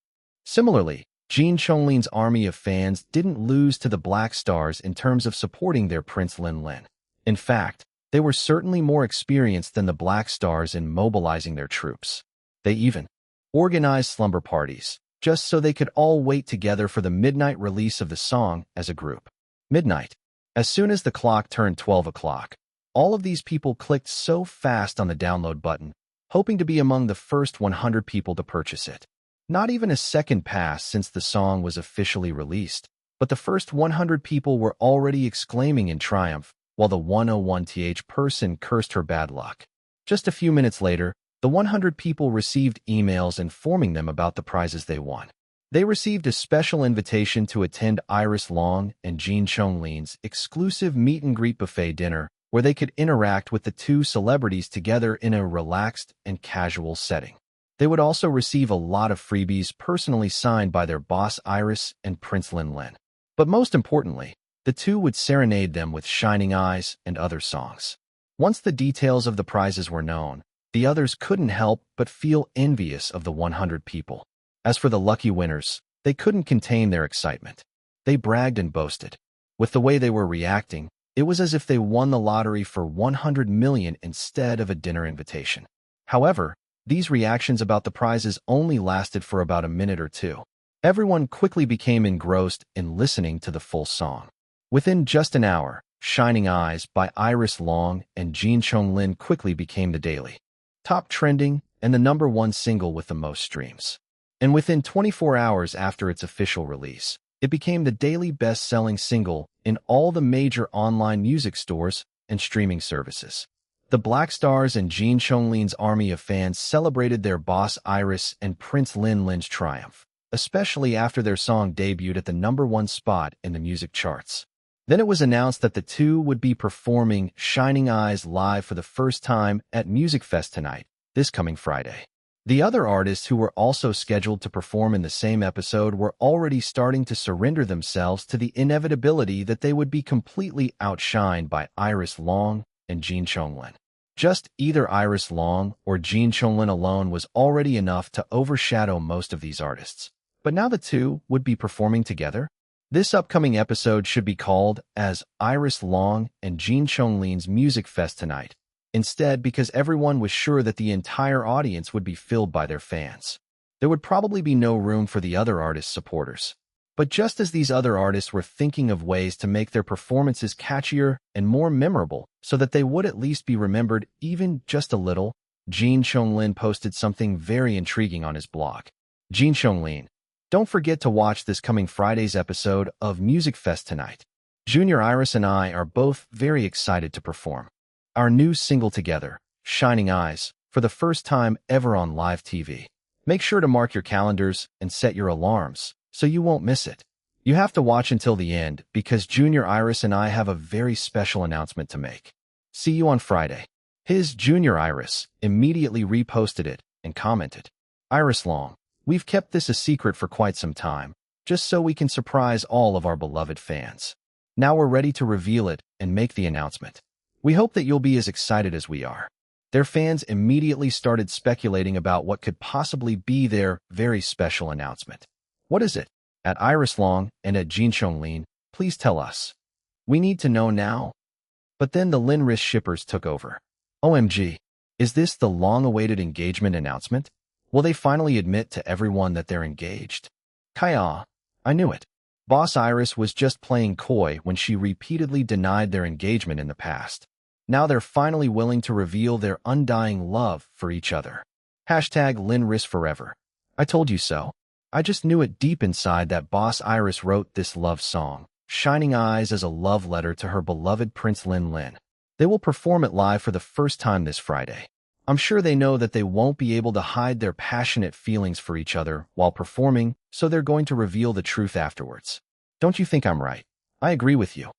Similarly, Jin Chonglin's army of fans didn't lose to the Black Stars in terms of supporting their Prince Lin. In fact, they were certainly more experienced than the Black Stars in mobilizing their troops. They even organized slumber parties, just so they could all wait together for the midnight release of the song as a group. Midnight. As soon as the clock turned 12 o'clock, all of these people clicked so fast on the download button, hoping to be among the first 100 people to purchase it. Not even a second passed since the song was officially released, but the first 100 people were already exclaiming in triumph, while the 101th person cursed her bad luck. Just a few minutes later, the 100 people received emails informing them about the prizes they won. They received a special invitation to attend Iris Long and Jin Chonglin's exclusive meet-and-greet buffet dinner, where they could interact with the two celebrities together in a relaxed and casual setting. They would also receive a lot of freebies personally signed by their boss Iris and Prince Lin. But most importantly, the two would serenade them with Shining Eyes and other songs. Once the details of the prizes were known, the others couldn't help but feel envious of the 100 people. As for the lucky winners, they couldn't contain their excitement. They bragged and boasted. With the way they were reacting, it was as if they won the lottery for 100 million instead of a dinner invitation. However, these reactions about the prizes only lasted for about a minute or two. Everyone quickly became engrossed in listening to the full song. Within just an hour, Shining Eyes by Iris Long and Jin Chonglin quickly became the daily top trending and the #1 single with the most streams. And within 24 hours after its official release, it became the daily best-selling single in all the major online music stores and streaming services. The Black Stars and Jin Chonglin's army of fans celebrated their boss Iris and Prince Lin Lin's triumph, especially after their song debuted at the #1 spot in the music charts. Then it was announced that the two would be performing Shining Eyes live for the first time at Music Fest tonight, this coming Friday. The other artists who were also scheduled to perform in the same episode were already starting to surrender themselves to the inevitability that they would be completely outshined by Iris Long and Jin Chonglin. Just either Iris Long or Jin Chonglin alone was already enough to overshadow most of these artists. But now the two would be performing together? This upcoming episode should be called as Iris Long and Jin Chonglin's Music Fest tonight, instead because everyone was sure that the entire audience would be filled by their fans. There would probably be no room for the other artists' supporters. But just as these other artists were thinking of ways to make their performances catchier and more memorable so that they would at least be remembered even just a little, Jin Chonglin posted something very intriguing on his blog. Jin Chonglin, don't forget to watch this coming Friday's episode of Music Fest tonight. Junior Iris and I are both very excited to perform our new single together, Shining Eyes, for the first time ever on live TV. Make sure to mark your calendars and set your alarms so you won't miss it. You have to watch until the end because Junior Iris and I have a very special announcement to make. See you on Friday. His Junior Iris immediately reposted it and commented, Iris Long, we've kept this a secret for quite some time, just so we can surprise all of our beloved fans. Now we're ready to reveal it and make the announcement. We hope that you'll be as excited as we are. Their fans immediately started speculating about what could possibly be their very special announcement. What is it? At Iris Long and at Jin Chonglin, please tell us. We need to know now. But then the Lin Ris shippers took over. OMG, is this the long-awaited engagement announcement? Will they finally admit to everyone that they're engaged? Kaya, I knew it. Boss Iris was just playing coy when she repeatedly denied their engagement in the past. Now they're finally willing to reveal their undying love for each other. Hashtag Lin Ris forever. I told you so. I just knew it deep inside that Boss Iris wrote this love song, Shining Eyes, as a love letter to her beloved Prince Lin Lin. They will perform it live for the first time this Friday. I'm sure they know that they won't be able to hide their passionate feelings for each other while performing, so they're going to reveal the truth afterwards. Don't you think I'm right? I agree with you.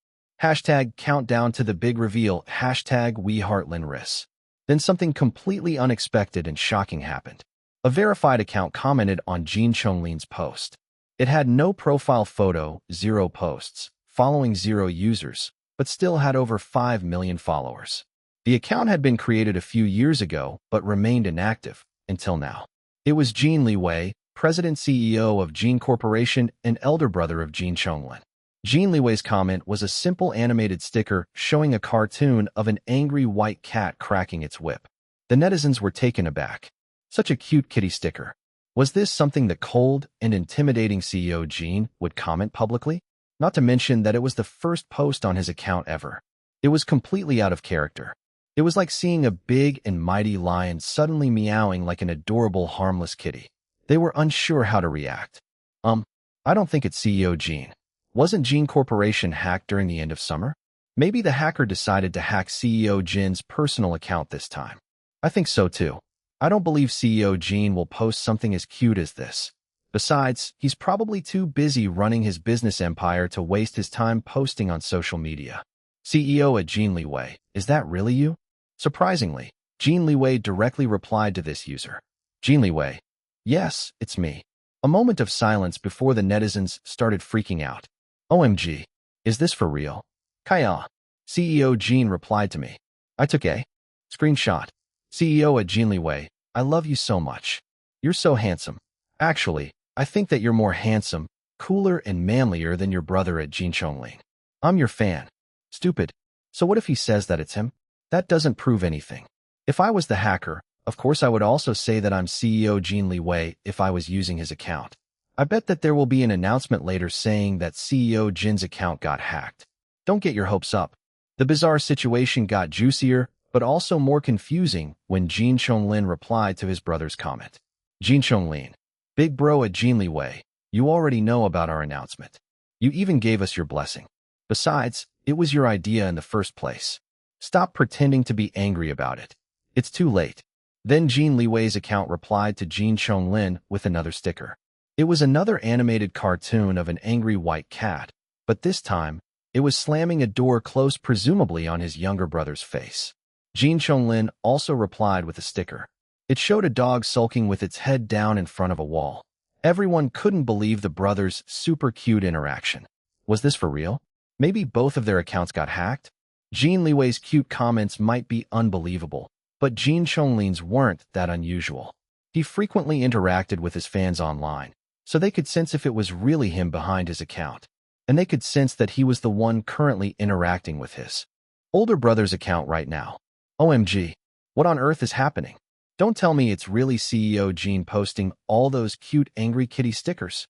Hashtag countdown to the big reveal, hashtag We Heart Lin Ris. Then something completely unexpected and shocking happened. A verified account commented on Jin Chonglin's post. It had no profile photo, 0 posts, following 0 users, but still had over 5 million followers. The account had been created a few years ago, but remained inactive until now. It was Jin Liwei, President CEO of Jin Corporation and elder brother of Jin Chonglin. Jin Liwei's comment was a simple animated sticker showing a cartoon of an angry white cat cracking its whip. The netizens were taken aback. Such a cute kitty sticker. Was this something that cold and intimidating CEO Jin would comment publicly? Not to mention that it was the first post on his account ever. It was completely out of character. It was like seeing a big and mighty lion suddenly meowing like an adorable, harmless kitty. They were unsure how to react. I don't think it's CEO Jin. Wasn't Jin Corporation hacked during the end of summer? Maybe the hacker decided to hack CEO Jin's personal account this time. I think so too. I don't believe CEO Jin will post something as cute as this. Besides, he's probably too busy running his business empire to waste his time posting on social media. CEO at Jin Liwei, is that really you? Surprisingly, Jin Liwei directly replied to this user. Jin Liwei, yes, it's me. A moment of silence before the netizens started freaking out. OMG. Is this for real? Kaya. CEO Jin replied to me. I took a screenshot. CEO at Jin Liwei, I love you so much. You're so handsome. Actually, I think that you're more handsome, cooler, and manlier than your brother at Jin Chongling. I'm your fan. Stupid. So what if he says that it's him? That doesn't prove anything. If I was the hacker, of course I would also say that I'm CEO Jin Liwei if I was using his account. I bet that there will be an announcement later saying that CEO Jin's account got hacked. Don't get your hopes up. The bizarre situation got juicier, but also more confusing when Jin Chonglin replied to his brother's comment. Jin Chonglin, big bro at Jin Liwei, you already know about our announcement. You even gave us your blessing. Besides, it was your idea in the first place. Stop pretending to be angry about it. It's too late. Then Jin Liwei's account replied to Jin Chonglin with another sticker. It was another animated cartoon of an angry white cat, but this time, it was slamming a door closed presumably on his younger brother's face. Jin Chonglin also replied with a sticker. It showed a dog sulking with its head down in front of a wall. Everyone couldn't believe the brothers' super cute interaction. Was this for real? Maybe both of their accounts got hacked? Jin Liwei's cute comments might be unbelievable, but Jin Chonglin's weren't that unusual. He frequently interacted with his fans online, so they could sense if it was really him behind his account, and they could sense that he was the one currently interacting with his older brother's account right now. OMG, what on earth is happening? Don't tell me it's really CEO Jin posting all those cute angry kitty stickers.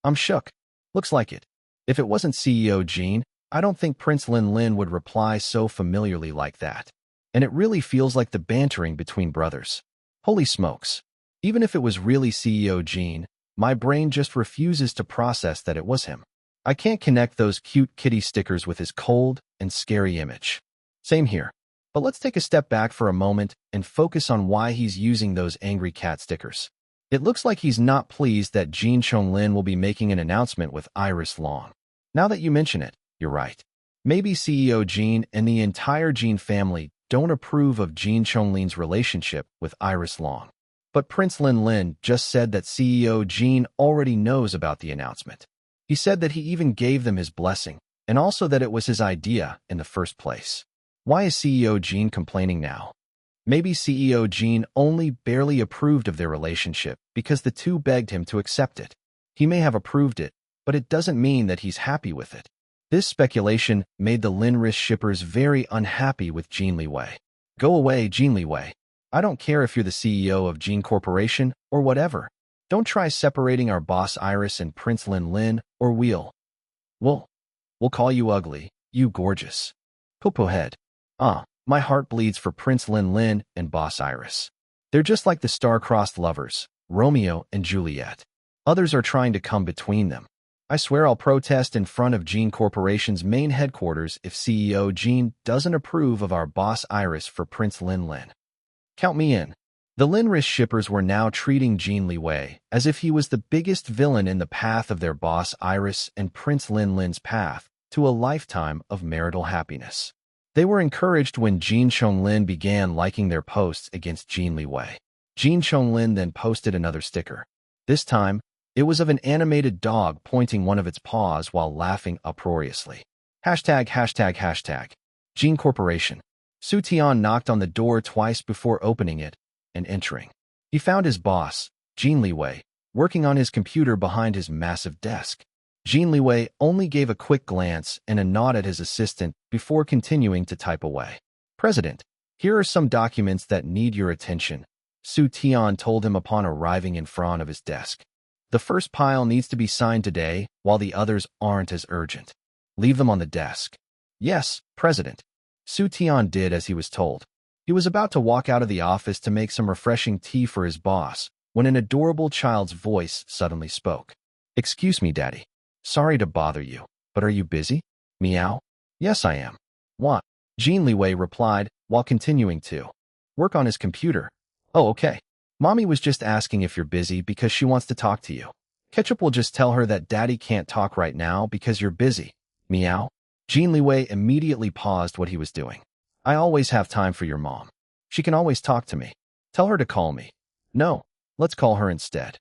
I'm shook. Looks like it. If it wasn't CEO Jin, I don't think Prince Lin Lin would reply so familiarly like that. And it really feels like the bantering between brothers. Holy smokes. Even if it was really CEO Jin, my brain just refuses to process that it was him. I can't connect those cute kitty stickers with his cold and scary image. Same here. But let's take a step back for a moment and focus on why he's using those angry cat stickers. It looks like he's not pleased that Jin Chonglin will be making an announcement with Iris Long. Now that you mention it, you're right. Maybe CEO Jin and the entire Jin family don't approve of Jin Chonglin's relationship with Iris Long. But Prince Lin Lin just said that CEO Jin already knows about the announcement. He said that he even gave them his blessing, and also that it was his idea in the first place. Why is CEO Jin complaining now? Maybe CEO Jin only barely approved of their relationship because the two begged him to accept it. He may have approved it, but it doesn't mean that he's happy with it. This speculation made the Linris shippers very unhappy with Jin Liwei. Go away, Jin Liwei. I don't care if you're the CEO of Jin Corporation or whatever. Don't try separating our boss Iris and Prince Lin Lin, or we'll call you ugly, you gorgeous popo head. My heart bleeds for Prince Lin Lin and boss Iris. They're just like the star-crossed lovers, Romeo and Juliet. Others are trying to come between them. I swear I'll protest in front of Jin Corporation's main headquarters if CEO Jin doesn't approve of our boss Iris for Prince Lin Lin. Count me in. The Linris shippers were now treating Jin Liwei as if he was the biggest villain in the path of their boss Iris and Prince Lin Lin's path to a lifetime of marital happiness. They were encouraged when Jin Chonglin began liking their posts against Jin Liwei. Jin Chonglin then posted another sticker. This time, it was of an animated dog pointing one of its paws while laughing uproariously. ####. Jin Corporation. Su Tian knocked on the door twice before opening it and entering. He found his boss, Jin Liwei, working on his computer behind his massive desk. Jin Liwei only gave a quick glance and a nod at his assistant before continuing to type away. President, here are some documents that need your attention, Su Tian told him upon arriving in front of his desk. The first pile needs to be signed today, while the others aren't as urgent. Leave them on the desk. Yes, President. Su Tian did as he was told. He was about to walk out of the office to make some refreshing tea for his boss when an adorable child's voice suddenly spoke. Excuse me, Daddy. Sorry to bother you, but are you busy? Meow. Yes, I am. What? Jin Liwei replied while continuing to work on his computer. Oh, okay. Mommy was just asking if you're busy because she wants to talk to you. Ketchup will just tell her that Daddy can't talk right now because you're busy. Meow. Jin Liwei immediately paused what he was doing. I always have time for your mom. She can always talk to me. Tell her to call me. No, let's call her instead.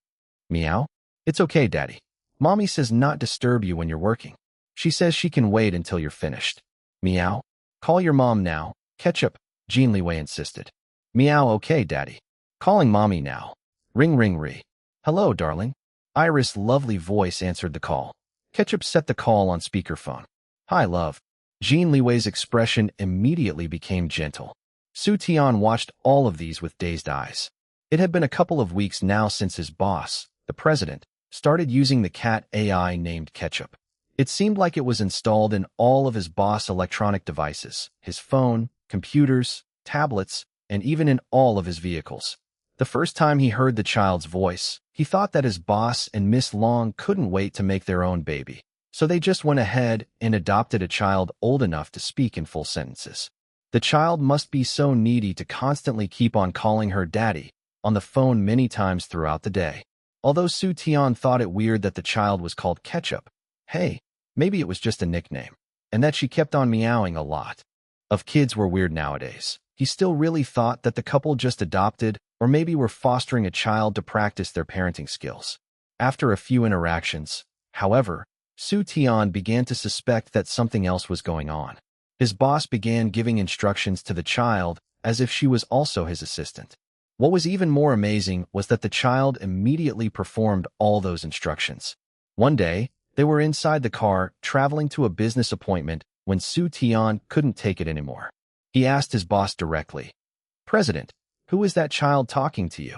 Meow. It's okay, Daddy. Mommy says not disturb you when you're working. She says she can wait until you're finished. Meow. Call your mom now. Ketchup, Jin Liwei insisted. Meow, okay, daddy. Calling mommy now. Ring ring re. Hello, darling. Iris' lovely voice answered the call. Ketchup set the call on speakerphone. Hi, love. Jin Liwei's expression immediately became gentle. Su Tian watched all of these with dazed eyes. It had been a couple of weeks now since his boss, the president, started using the cat AI named Ketchup. It seemed like it was installed in all of his boss' electronic devices, his phone, computers, tablets, and even in all of his vehicles. The first time he heard the child's voice, he thought that his boss and Miss Long couldn't wait to make their own baby, so they just went ahead and adopted a child old enough to speak in full sentences. The child must be so needy to constantly keep on calling her daddy on the phone many times throughout the day. Although Su Tian thought it weird that the child was called Ketchup, hey, maybe it was just a nickname, and that she kept on meowing a lot. Of kids were weird nowadays. He still really thought that the couple just adopted or maybe were fostering a child to practice their parenting skills. After a few interactions, however, Su Tian began to suspect that something else was going on. His boss began giving instructions to the child as if she was also his assistant. What was even more amazing was that the child immediately performed all those instructions. One day, they were inside the car traveling to a business appointment when Su Tian couldn't take it anymore. He asked his boss directly, President, who is that child talking to you?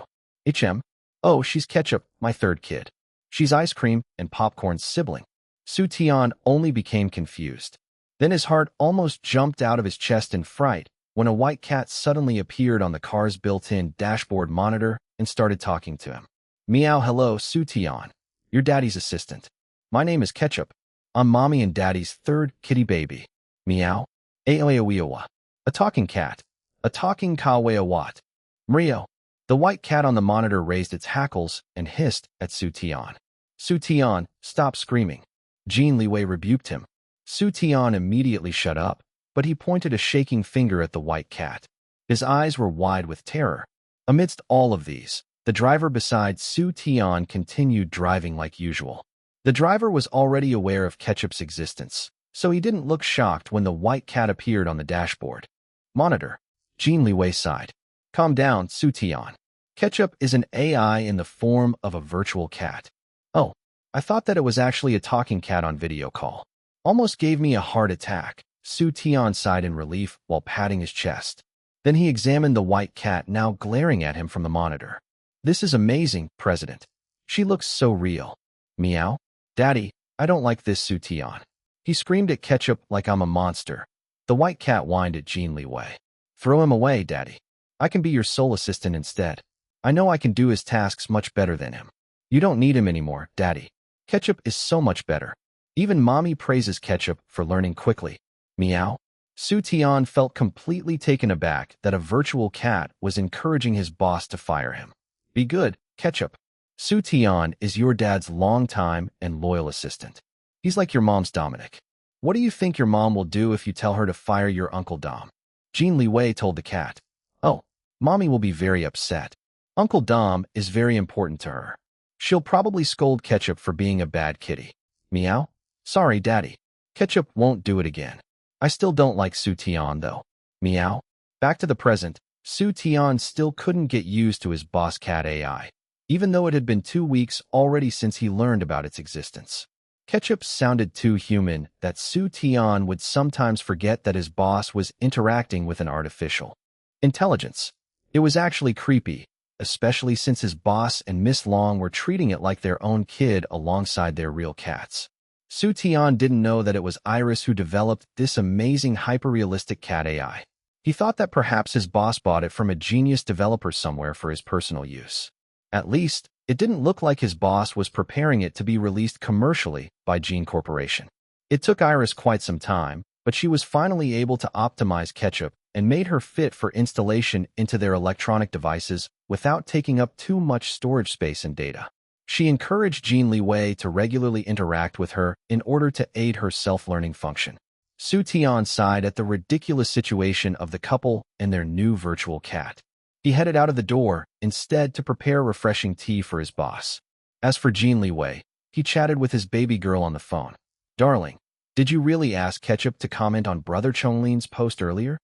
HM? Oh, she's Ketchup, my third kid. She's ice cream and popcorn's sibling. Su Tian only became confused. Then his heart almost jumped out of his chest in fright when a white cat suddenly appeared on the car's built-in dashboard monitor and started talking to him. Meow, hello, Su Tian. Your daddy's assistant. My name is Ketchup. I'm mommy and daddy's third kitty baby. Meow. Aoeaweawa. A talking cat. A talking kawea-wat. Mario. The white cat on the monitor raised its hackles and hissed at Su Tian. Su Tian, stop screaming. Jin Liwei rebuked him. Su Tian immediately shut up, but he pointed a shaking finger at the white cat. His eyes were wide with terror. Amidst all of these, the driver beside Su Tian continued driving like usual. The driver was already aware of Ketchup's existence, so he didn't look shocked when the white cat appeared on the dashboard. Monitor. Jin Liwei sighed. Calm down, Su Tian. Ketchup is an AI in the form of a virtual cat. Oh, I thought that it was actually a talking cat on video call. Almost gave me a heart attack, Su Tian sighed in relief while patting his chest. Then he examined the white cat now glaring at him from the monitor. This is amazing, President. She looks so real. Meow. Daddy, I don't like this, Su Tian. He screamed at Ketchup like I'm a monster. The white cat whined at Jin Liwei. Throw him away, Daddy. I can be your sole assistant instead. I know I can do his tasks much better than him. You don't need him anymore, Daddy. Ketchup is so much better. Even Mommy praises Ketchup for learning quickly. Meow. Su Tian felt completely taken aback that a virtual cat was encouraging his boss to fire him. Be good, Ketchup. Su Tian is your dad's longtime and loyal assistant. He's like your mom's Dominic. What do you think your mom will do if you tell her to fire your Uncle Dom? Jin Liwei told the cat. Oh, Mommy will be very upset. Uncle Dom is very important to her. She'll probably scold Ketchup for being a bad kitty. Meow. Sorry, Daddy. Ketchup won't do it again. I still don't like Su Tian, though. Meow. Back to the present, Su Tian still couldn't get used to his boss cat AI, even though it had been 2 weeks already since he learned about its existence. Ketchup sounded too human that Su Tian would sometimes forget that his boss was interacting with an artificial intelligence. It was actually creepy, especially since his boss and Miss Long were treating it like their own kid alongside their real cats. Su Tian didn't know that it was Iris who developed this amazing hyper-realistic cat AI. He thought that perhaps his boss bought it from a genius developer somewhere for his personal use. At least, it didn't look like his boss was preparing it to be released commercially by Gene Corporation. It took Iris quite some time, but she was finally able to optimize Ketchup and made her fit for installation into their electronic devices without taking up too much storage space and data. She encouraged Jin Liwei to regularly interact with her in order to aid her self-learning function. Su Tian sighed at the ridiculous situation of the couple and their new virtual cat. He headed out of the door, instead to prepare refreshing tea for his boss. As for Jin Liwei, he chatted with his baby girl on the phone. Darling, Did you really ask Ketchup to comment on Brother Chonglin's post earlier?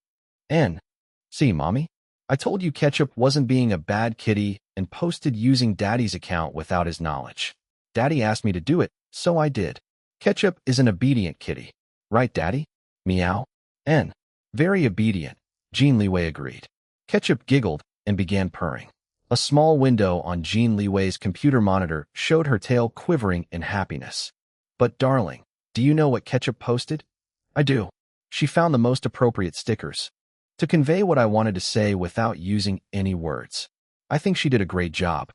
N. See, Mommy? I told you Ketchup wasn't being a bad kitty and posted using Daddy's account without his knowledge. Daddy asked me to do it, so I did. Ketchup is an obedient kitty. Right, Daddy? Meow. N. Very obedient, Jin Liwei agreed. Ketchup giggled and began purring. A small window on Jin Liwei's computer monitor showed her tail quivering in happiness. But darling, do you know what Ketchup posted? I do. She found the most appropriate stickers to convey what I wanted to say without using any words. I think she did a great job.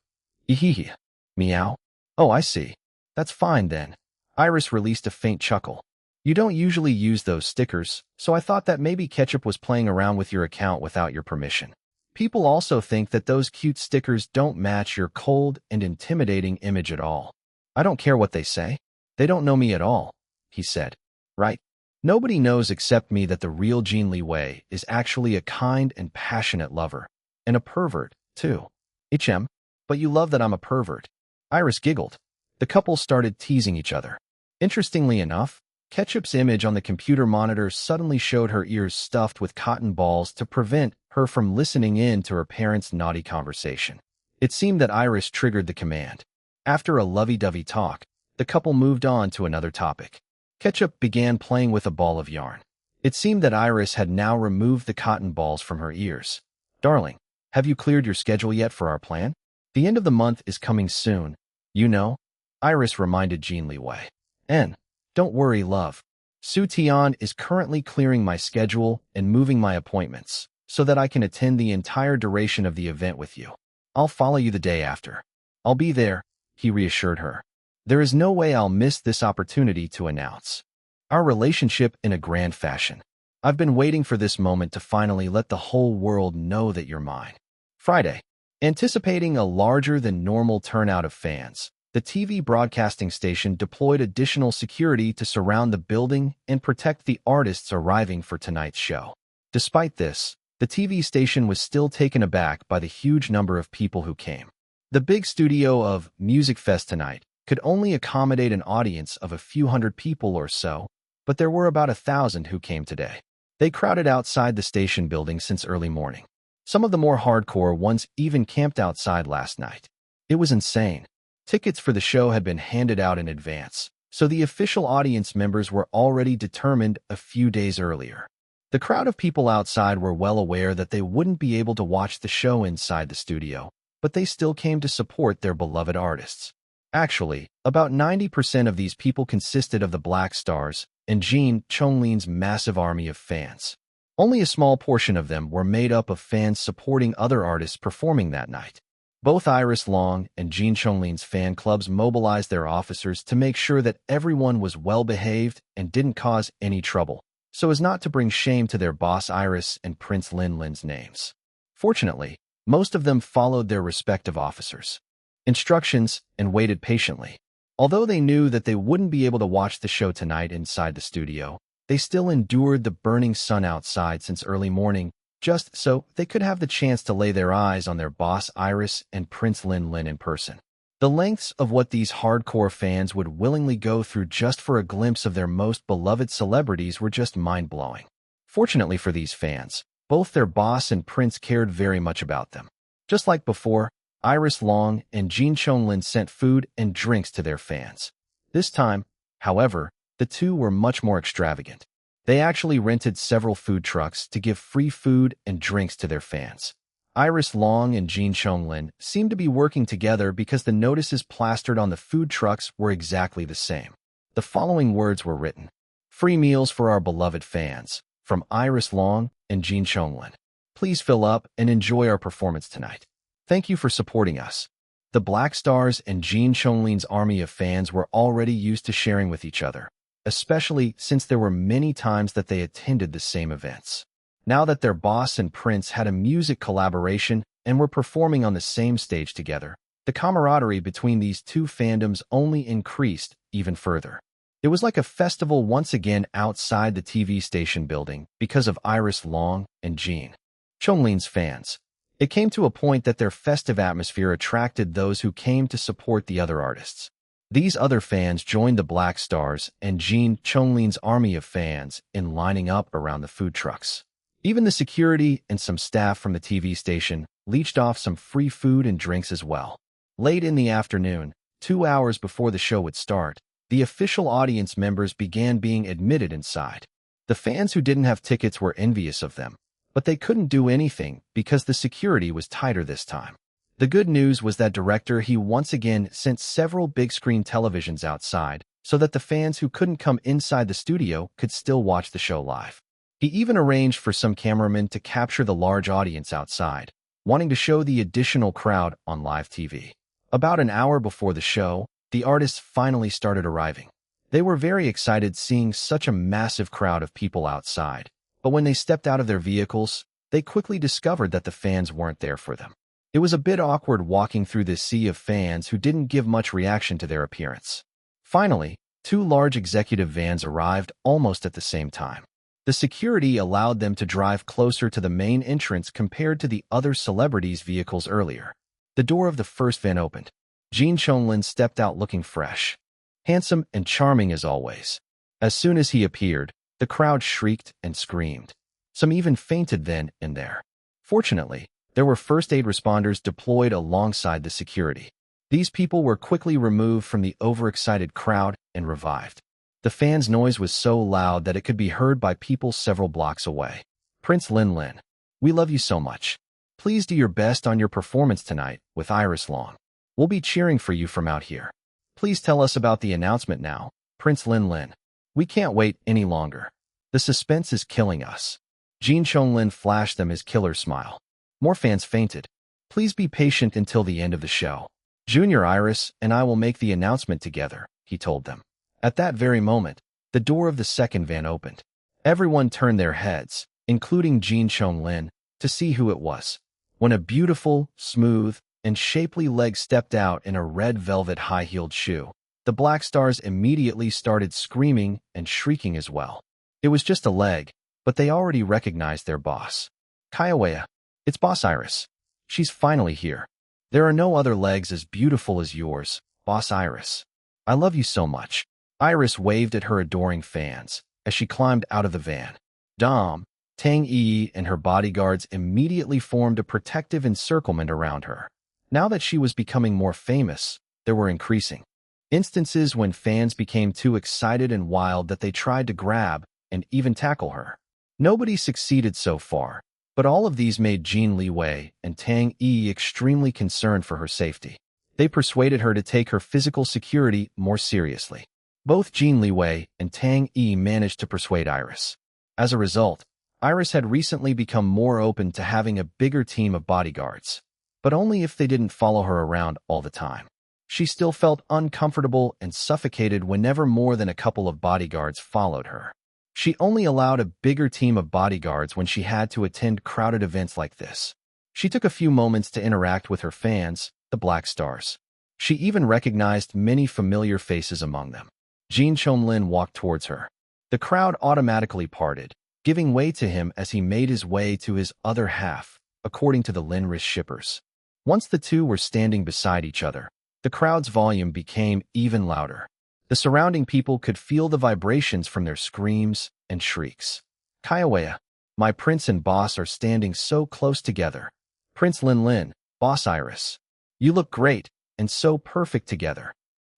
Ehehe. Meow. Oh, I see. That's fine then. Iris released a faint chuckle. You don't usually use those stickers, so I thought that maybe Ketchup was playing around with your account without your permission. People also think that those cute stickers don't match your cold and intimidating image at all. I don't care what they say. They don't know me at all, he said. Right? Nobody knows except me that the real Jin Liwei is actually a kind and passionate lover. And a pervert, too. HM, but you love that I'm a pervert. Iris giggled. The couple started teasing each other. Interestingly enough, Ketchup's image on the computer monitor suddenly showed her ears stuffed with cotton balls to prevent her from listening in to her parents' naughty conversation. It seemed that Iris triggered the command. After a lovey-dovey talk, the couple moved on to another topic. Ketchup began playing with a ball of yarn. It seemed that Iris had now removed the cotton balls from her ears. Darling, have you cleared your schedule yet for our plan? The end of the month is coming soon. You know, Iris reminded Jin Liwei. N. Don't worry, love. Su Tian is currently clearing my schedule and moving my appointments so that I can attend the entire duration of the event with you. I'll follow you the day after. I'll be there, he reassured her. There is no way I'll miss this opportunity to announce our relationship in a grand fashion. I've been waiting for this moment to finally let the whole world know that you're mine. Friday. Anticipating a larger than normal turnout of fans, the TV broadcasting station deployed additional security to surround the building and protect the artists arriving for tonight's show. Despite this, the TV station was still taken aback by the huge number of people who came. The big studio of Music Fest tonight could only accommodate an audience of a few hundred people or so, but there were about 1,000 who came today. They crowded outside the station building since early morning. Some of the more hardcore ones even camped outside last night. It was insane. Tickets for the show had been handed out in advance, so the official audience members were already determined a few days earlier. The crowd of people outside were well aware that they wouldn't be able to watch the show inside the studio, but they still came to support their beloved artists. Actually, about 90% of these people consisted of the Black Stars and Jin Chonglin's massive army of fans. Only a small portion of them were made up of fans supporting other artists performing that night. Both Iris Long and Jin Chonglin's fan clubs mobilized their officers to make sure that everyone was well-behaved and didn't cause any trouble, so as not to bring shame to their boss Iris and Prince Lin Lin's names. Fortunately, most of them followed their respective officers' instructions and waited patiently. Although they knew that they wouldn't be able to watch the show tonight inside the studio, they still endured the burning sun outside since early morning, just so they could have the chance to lay their eyes on their boss Iris and Prince Lin Lin in person. The lengths of what these hardcore fans would willingly go through just for a glimpse of their most beloved celebrities were just mind-blowing. Fortunately for these fans, both their boss and Prince cared very much about them. Just like before, Iris Long and Jin Chonglin sent food and drinks to their fans. This time, however, the two were much more extravagant. They actually rented several food trucks to give free food and drinks to their fans. Iris Long and Jin Chonglin seemed to be working together because the notices plastered on the food trucks were exactly the same. The following words were written: "Free meals for our beloved fans, from Iris Long and Jin Chonglin. Please fill up and enjoy our performance tonight. Thank you for supporting us." The Black Stars and Jin Chonglin's army of fans were already used to sharing with each other, especially since there were many times that they attended the same events. Now that their boss and Prince had a music collaboration and were performing on the same stage together, the camaraderie between these two fandoms only increased even further. It was like a festival once again outside the TV station building because of Iris Long and Jin Chonglin's fans. It came to a point that their festive atmosphere attracted those who came to support the other artists. These other fans joined the Black Stars and Jin Chonglin's army of fans in lining up around the food trucks. Even the security and some staff from the TV station leached off some free food and drinks as well. Late in the afternoon, 2 hours before the show would start, the official audience members began being admitted inside. The fans who didn't have tickets were envious of them, but they couldn't do anything because the security was tighter this time. The good news was that director he once again sent several big-screen televisions outside so that the fans who couldn't come inside the studio could still watch the show live. He even arranged for some cameramen to capture the large audience outside, wanting to show the additional crowd on live TV. About an hour before the show, the artists finally started arriving. They were very excited seeing such a massive crowd of people outside, but when they stepped out of their vehicles, they quickly discovered that the fans weren't there for them. It was a bit awkward walking through this sea of fans who didn't give much reaction to their appearance. Finally, 2 large executive vans arrived almost at the same time. The security allowed them to drive closer to the main entrance compared to the other celebrities' vehicles earlier. The door of the first van opened. Jin Chonglin stepped out looking fresh, handsome and charming as always. As soon as he appeared, the crowd shrieked and screamed. Some even fainted then and there. Fortunately, there were first aid responders deployed alongside the security. These people were quickly removed from the overexcited crowd and revived. The fans' noise was so loud that it could be heard by people several blocks away. Prince Lin, we love you so much. Please do your best on your performance tonight with Iris Long. We'll be cheering for you from out here. Please tell us about the announcement now, Prince Lin. We can't wait any longer. The suspense is killing us. Jin Chonglin flashed them his killer smile. More fans fainted. Please be patient until the end of the show. Junior Iris and I will make the announcement together, he told them. At that very moment, the door of the second van opened. Everyone turned their heads, including Jin Chonglin, to see who it was. When a beautiful, smooth, and shapely leg stepped out in a red velvet high-heeled shoe, the Black Stars immediately started screaming and shrieking as well. It was just a leg, but they already recognized their boss. Kaiawea, it's Boss Iris. She's finally here. There are no other legs as beautiful as yours, Boss Iris. I love you so much. Iris waved at her adoring fans as she climbed out of the van. Dom, Tang Yi, and her bodyguards immediately formed a protective encirclement around her. Now that she was becoming more famous, there were increasing instances when fans became too excited and wild that they tried to grab and even tackle her. Nobody succeeded so far, but all of these made Jin Liwei and Tang Yi extremely concerned for her safety. They persuaded her to take her physical security more seriously. Both Jin Liwei and Tang Yi managed to persuade Iris. As a result, Iris had recently become more open to having a bigger team of bodyguards, but only if they didn't follow her around all the time. She still felt uncomfortable and suffocated whenever more than a couple of bodyguards followed her. She only allowed a bigger team of bodyguards when she had to attend crowded events like this. She took a few moments to interact with her fans, the Black Stars. She even recognized many familiar faces among them. Jin Chonglin walked towards her. The crowd automatically parted, giving way to him as he made his way to his other half, according to the Linris shippers. Once the two were standing beside each other, the crowd's volume became even louder. The surrounding people could feel the vibrations from their screams and shrieks. Kaiawea, my prince and boss are standing so close together. Prince Lin, Boss Iris. You look great and so perfect together.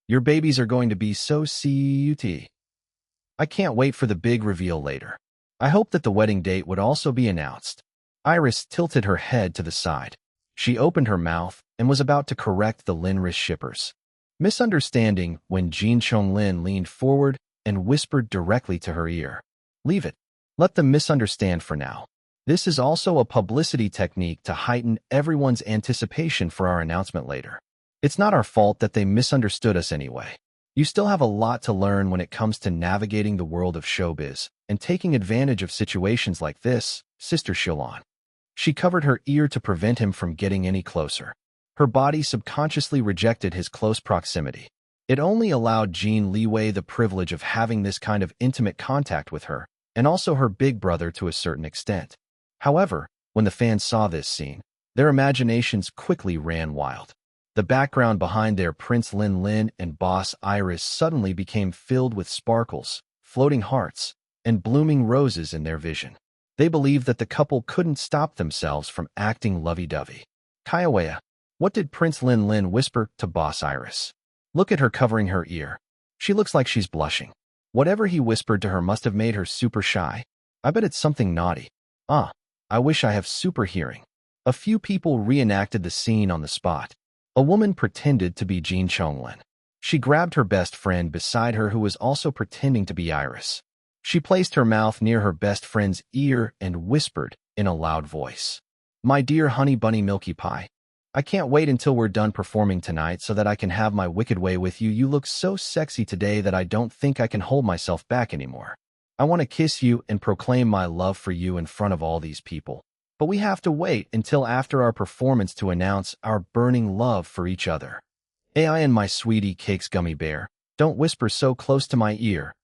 Your babies are going to be so cute. I can't wait for the big reveal later. I hope that the wedding date would also be announced. Iris tilted her head to the side. She opened her mouth and was about to correct the Linris shippers. Misunderstanding when Jin Chonglin leaned forward and whispered directly to her ear. Leave it. Let them misunderstand for now. This is also a publicity technique to heighten everyone's anticipation for our announcement later. It's not our fault that they misunderstood us anyway. You still have a lot to learn when it comes to navigating the world of showbiz and taking advantage of situations like this, Sister Shilon. She covered her ear to prevent him from getting any closer. Her body subconsciously rejected his close proximity. It only allowed Jin Liwei the privilege of having this kind of intimate contact with her, and also her big brother to a certain extent. However, when the fans saw this scene, their imaginations quickly ran wild. The background behind their Prince Lin and Boss Iris suddenly became filled with sparkles, floating hearts, and blooming roses in their vision. They believed that the couple couldn't stop themselves from acting lovey-dovey. Kaiawea, what did Prince Lin whisper to Boss Iris? Look at her covering her ear. She looks like she's blushing. Whatever he whispered to her must have made her super shy. I bet it's something naughty. I wish I have super hearing. A few people reenacted the scene on the spot. A woman pretended to be Jin Liwei. She grabbed her best friend beside her who was also pretending to be Iris. She placed her mouth near her best friend's ear and whispered in a loud voice, "My dear honey bunny Milky Pie, I can't wait until we're done performing tonight so that I can have my wicked way with you. You look so sexy today that I don't think I can hold myself back anymore. I want to kiss you and proclaim my love for you in front of all these people. But we have to wait until after our performance to announce our burning love for each other. AI and my sweetie cakes gummy bear, don't whisper so close to my ear.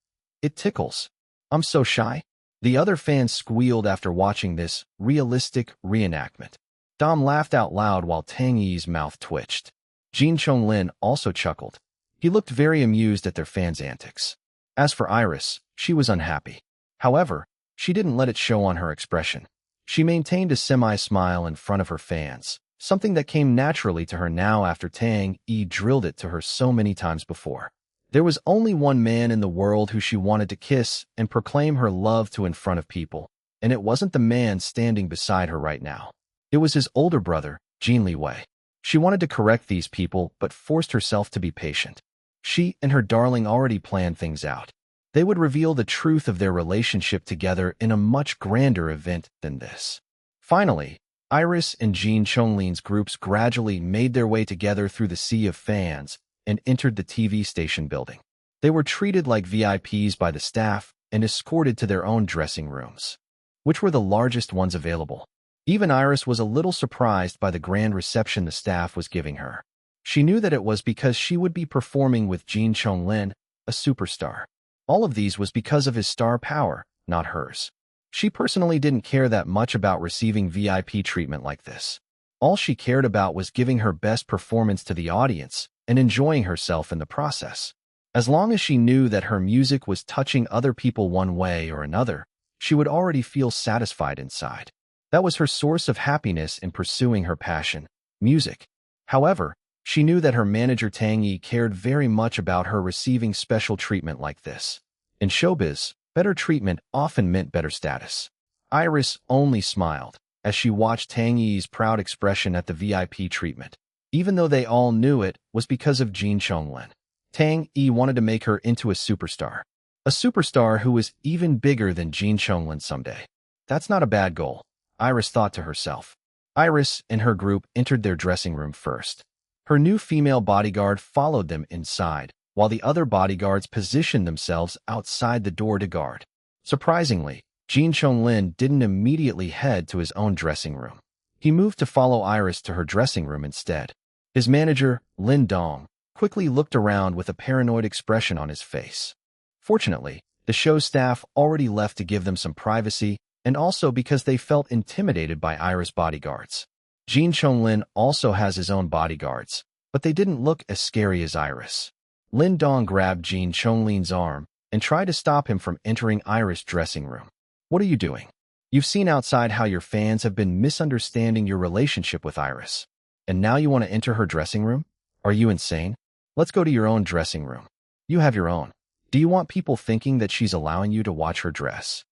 It tickles. I'm so shy." The other fans squealed after watching this realistic reenactment. Dom laughed out loud while Tang Yi's mouth twitched. Jin Liwei also chuckled. He looked very amused at their fans' antics. As for Iris, she was unhappy. However, she didn't let it show on her expression. She maintained a semi-smile in front of her fans, something that came naturally to her now after Tang Yi drilled it to her so many times before. There was only one man in the world who she wanted to kiss and proclaim her love to in front of people, and it wasn't the man standing beside her right now. It was his older brother, Jin Liwei. She wanted to correct these people but forced herself to be patient. She and her darling already planned things out. They would reveal the truth of their relationship together in a much grander event than this. Finally, Iris and Jin Liwei's groups gradually made their way together through the sea of fans and entered the TV station building. They were treated like VIPs by the staff and escorted to their own dressing rooms, which were the largest ones available. Even Iris was a little surprised by the grand reception the staff was giving her. She knew that it was because she would be performing with Jin Liwei, a superstar. All of these was because of his star power, not hers. She personally didn't care that much about receiving VIP treatment like this. All she cared about was giving her best performance to the audience and enjoying herself in the process. As long as she knew that her music was touching other people one way or another, she would already feel satisfied inside. That was her source of happiness in pursuing her passion, music. However, she knew that her manager Tang Yi cared very much about her receiving special treatment like this. In showbiz, better treatment often meant better status. Iris only smiled as she watched Tang Yi's proud expression at the VIP treatment, even though they all knew it was because of Jin Liwei. Tang Yi wanted to make her into a superstar who was even bigger than Jin Liwei someday. That's not a bad goal, Iris thought to herself. Iris and her group entered their dressing room first. Her new female bodyguard followed them inside, while the other bodyguards positioned themselves outside the door to guard. Surprisingly, Jin Liwei didn't immediately head to his own dressing room. He moved to follow Iris to her dressing room instead. His manager, Lin Dong, quickly looked around with a paranoid expression on his face. Fortunately, the show staff already left to give them some privacy, and also because they felt intimidated by Iris' bodyguards. Jin Liwei also has his own bodyguards, but they didn't look as scary as Iris. Lin Dong grabbed Jin Liwei's arm and tried to stop him from entering Iris' dressing room. "What are you doing? You've seen outside how your fans have been misunderstanding your relationship with Iris, and now you want to enter her dressing room? Are you insane? Let's go to your own dressing room. You have your own. Do you want people thinking that she's allowing you to watch her dress?"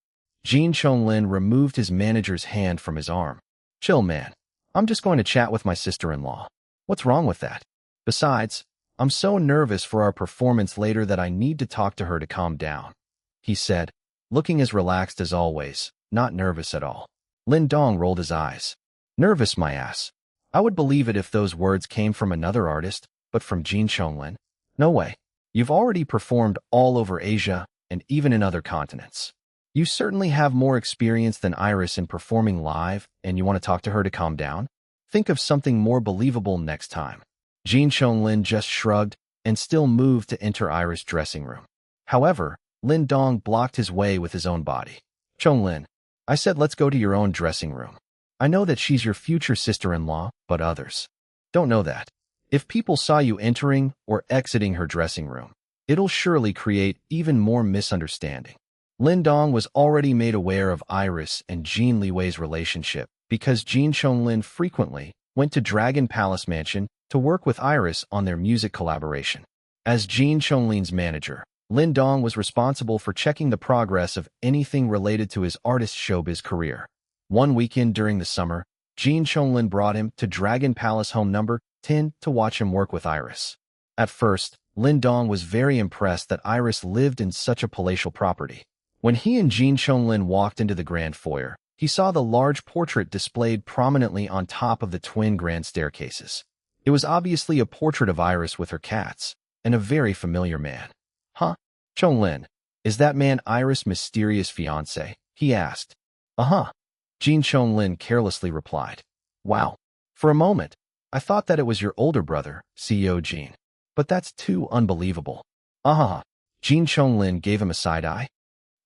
Jin Liwei removed his manager's hand from his arm. "Chill, man. I'm just going to chat with my sister-in-law. What's wrong with that? Besides, I'm so nervous for our performance later that I need to talk to her to calm down," he said, looking as relaxed as always, not nervous at all. Lin Dong rolled his eyes. "Nervous, my ass. I would believe it if those words came from another artist, but from Jin Liwei? No way. You've already performed all over Asia and even in other continents. You certainly have more experience than Iris in performing live, and you want to talk to her to calm down? Think of something more believable next time." Jin Liwei just shrugged and still moved to enter Iris' dressing room. However, Lin Dong blocked his way with his own body. "Liwei, I said let's go to your own dressing room. I know that she's your future sister-in-law, but others don't know that. If people saw you entering or exiting her dressing room, it'll surely create even more misunderstanding. Lin Dong was already made aware of Iris and Jin Liwei's relationship because Jin Chonglin frequently went to Dragon Palace Mansion to work with Iris on their music collaboration. As Jin Chonglin's manager, Lin Dong was responsible for checking the progress of anything related to his artist showbiz career. One weekend during the summer, Jin Chonglin brought him to Dragon Palace home number 10 to watch him work with Iris. At first, Lin Dong was very impressed that Iris lived in such a palatial property. When he and Jin Chonglin walked into the grand foyer, he saw the large portrait displayed prominently on top of the twin grand staircases. It was obviously a portrait of Iris with her cats, and a very familiar man. Huh? Chonglin, is that man Iris' mysterious fiancé? He asked. Uh-huh. Jin Chonglin carelessly replied. Wow. For a moment, I thought that it was your older brother, CEO Jin. But that's too unbelievable. Uh-huh. Jin Chonglin gave him a side-eye.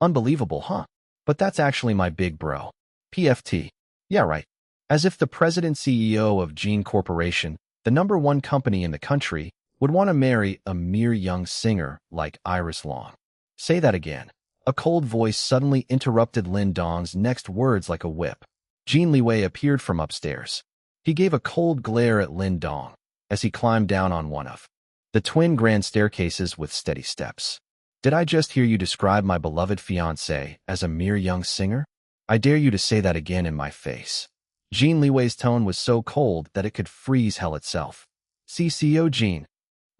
Unbelievable, huh? But that's actually my big bro. PFT. Yeah, right. As if the president CEO of Jin Corporation, the #1 company in the country, would want to marry a mere young singer like Iris Long. Say that again. A cold voice suddenly interrupted Lin Dong's next words like a whip. Jin Liwei appeared from upstairs. He gave a cold glare at Lin Dong as he climbed down on one of the twin grand staircases with steady steps. Did I just hear you describe my beloved fiancé as a mere young singer? I dare you to say that again in my face. Jin Liwei's tone was so cold that it could freeze hell itself. CEO Jin.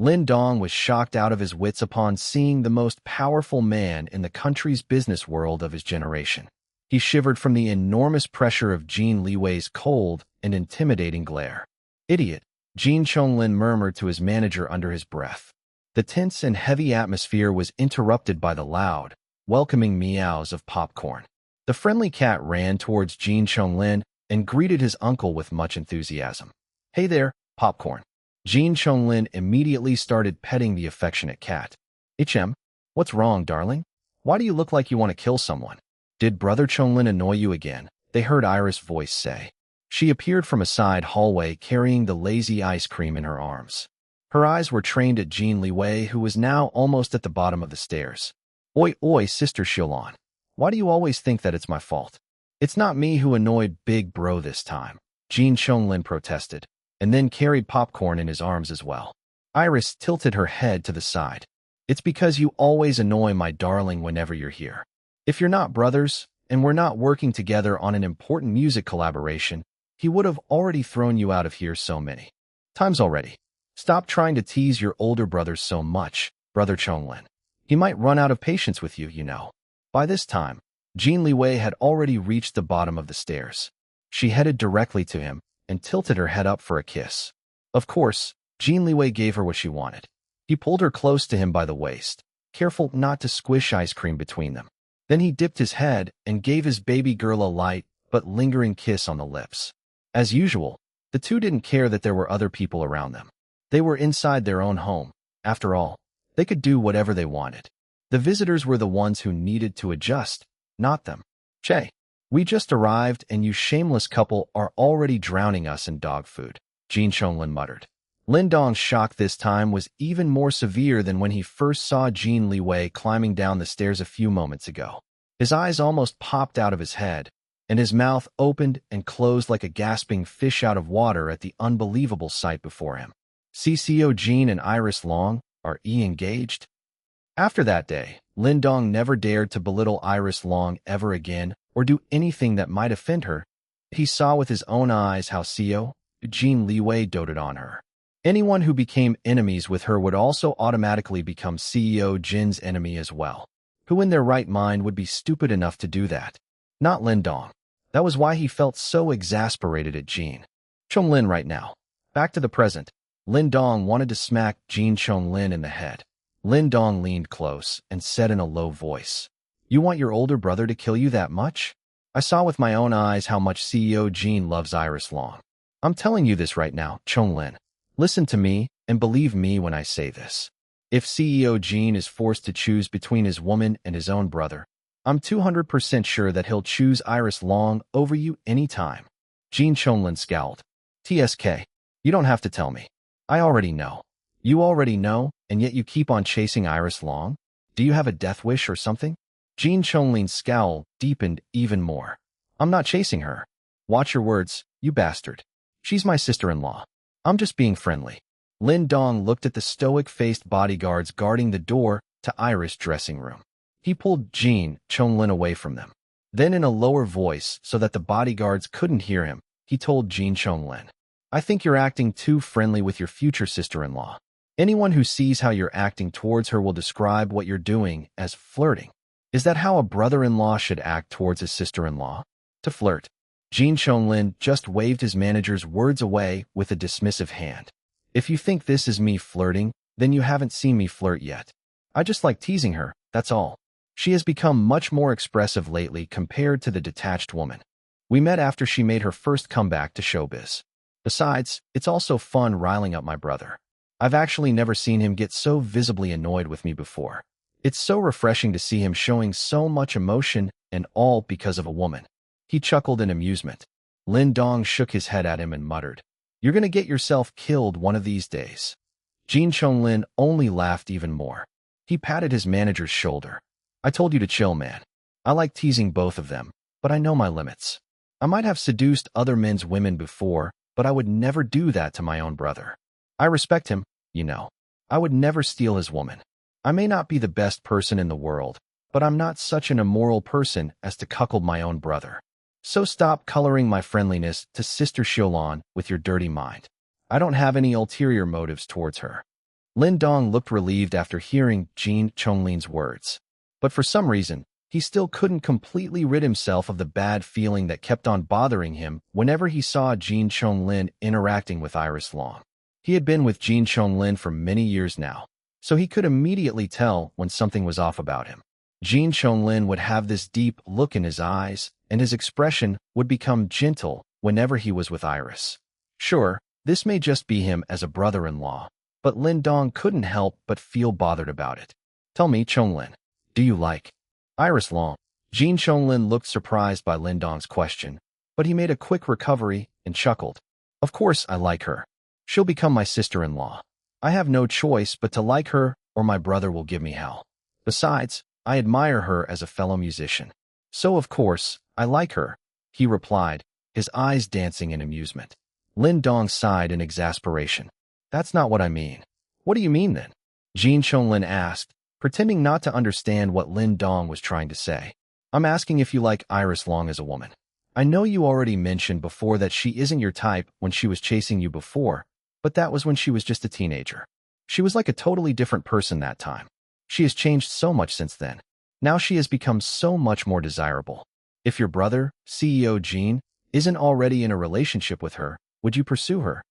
Lin Dong was shocked out of his wits upon seeing the most powerful man in the country's business world of his generation. He shivered from the enormous pressure of Jin Liwei's cold and intimidating glare. Idiot, Jin Chonglin murmured to his manager under his breath. The tense and heavy atmosphere was interrupted by the loud, welcoming meows of Popcorn. The friendly cat ran towards Jin Chonglin and greeted his uncle with much enthusiasm. Hey there, Popcorn. Jin Chonglin immediately started petting the affectionate cat. HM, what's wrong, darling? Why do you look like you want to kill someone? Did Brother Chonglin annoy you again? They heard Iris' voice say. She appeared from a side hallway carrying the lazy ice cream in her arms. Her eyes were trained at Jin Liwei, who was now almost at the bottom of the stairs. Oi, oi, Sister Shilon. Why do you always think that it's my fault? It's not me who annoyed Big Bro this time, Jin Chonglin protested, and then carried Popcorn in his arms as well. Iris tilted her head to the side. It's because you always annoy my darling whenever you're here. If you're not brothers, and we're not working together on an important music collaboration, he would have already thrown you out of here so many times already. Stop trying to tease your older brothers so much, Brother Chonglin. He might run out of patience with you, you know. By this time, Jin Liwei had already reached the bottom of the stairs. She headed directly to him and tilted her head up for a kiss. Of course, Jin Liwei gave her what she wanted. He pulled her close to him by the waist, careful not to squish ice cream between them. Then he dipped his head and gave his baby girl a light but lingering kiss on the lips. As usual, the two didn't care that there were other people around them. They were inside their own home. After all, they could do whatever they wanted. The visitors were the ones who needed to adjust, not them. Che, we just arrived and you shameless couple are already drowning us in dog food, Jin Chonglin muttered. Lin Dong's shock this time was even more severe than when he first saw Jin Liwei climbing down the stairs a few moments ago. His eyes almost popped out of his head, and his mouth opened and closed like a gasping fish out of water at the unbelievable sight before him. CCO Jin and Iris Long, are engaged? After that day, Lin Dong never dared to belittle Iris Long ever again or do anything that might offend her. He saw with his own eyes how CEO Jin Liwei doted on her. Anyone who became enemies with her would also automatically become CEO Jin's enemy as well. Who in their right mind would be stupid enough to do that? Not Lin Dong. That was why he felt so exasperated at Jin Chonglin right now. Back to the present. Lin Dong wanted to smack Jin Chonglin in the head. Lin Dong leaned close and said in a low voice, You want your older brother to kill you that much? I saw with my own eyes how much CEO Jin loves Iris Long. I'm telling you this right now, Chonglin. Listen to me and believe me when I say this. If CEO Jin is forced to choose between his woman and his own brother, I'm 200% sure that he'll choose Iris Long over you anytime. Jin Chonglin scowled. TSK, you don't have to tell me. I already know. You already know, and yet you keep on chasing Iris Long? Do you have a death wish or something? Jin Chonglin's scowl deepened even more. I'm not chasing her. Watch your words, you bastard. She's my sister-in-law. I'm just being friendly. Lin Dong looked at the stoic-faced bodyguards guarding the door to Iris' dressing room. He pulled Jin Chonglin away from them. Then in a lower voice, so that the bodyguards couldn't hear him, he told Jin Chonglin, I think you're acting too friendly with your future sister-in-law. Anyone who sees how you're acting towards her will describe what you're doing as flirting. Is that how a brother-in-law should act towards his sister-in-law? To flirt. Jin Chonglin just waved his manager's words away with a dismissive hand. If you think this is me flirting, then you haven't seen me flirt yet. I just like teasing her, that's all. She has become much more expressive lately compared to the detached woman. We met after she made her first comeback to showbiz. Besides, it's also fun riling up my brother. I've actually never seen him get so visibly annoyed with me before. It's so refreshing to see him showing so much emotion, and all because of a woman. He chuckled in amusement. Lin Dong shook his head at him and muttered, You're gonna get yourself killed one of these days. Jin Chonglin only laughed even more. He patted his manager's shoulder. I told you to chill, man. I like teasing both of them, but I know my limits. I might have seduced other men's women before, but I would never do that to my own brother. I respect him, you know. I would never steal his woman. I may not be the best person in the world, but I'm not such an immoral person as to cuckold my own brother. So stop coloring my friendliness to Sister Xiaolon with your dirty mind. I don't have any ulterior motives towards her. Lin Dong looked relieved after hearing Jin Chonglin's words. But for some reason, he still couldn't completely rid himself of the bad feeling that kept on bothering him whenever he saw Jin Chonglin interacting with Iris Long. He had been with Jin Chonglin for many years now, so he could immediately tell when something was off about him. Jin Chonglin would have this deep look in his eyes, and his expression would become gentle whenever he was with Iris. Sure, this may just be him as a brother-in-law, but Lin Dong couldn't help but feel bothered about it. Tell me, Chonglin, do you like Iris Long? Jin Chonglin looked surprised by Lin Dong's question, but he made a quick recovery and chuckled. Of course I like her. She'll become my sister-in-law. I have no choice but to like her, or my brother will give me hell. Besides, I admire her as a fellow musician. So of course, I like her, he replied, his eyes dancing in amusement. Lin Dong sighed in exasperation. That's not what I mean. What do you mean then? Jin Chonglin asked, pretending not to understand what Lin Dong was trying to say. I'm asking if you like Iris Long as a woman. I know you already mentioned before that she isn't your type when she was chasing you before, but that was when she was just a teenager. She was like a totally different person that time. She has changed so much since then. Now she has become so much more desirable. If your brother, CEO Jin, isn't already in a relationship with her, would you pursue her?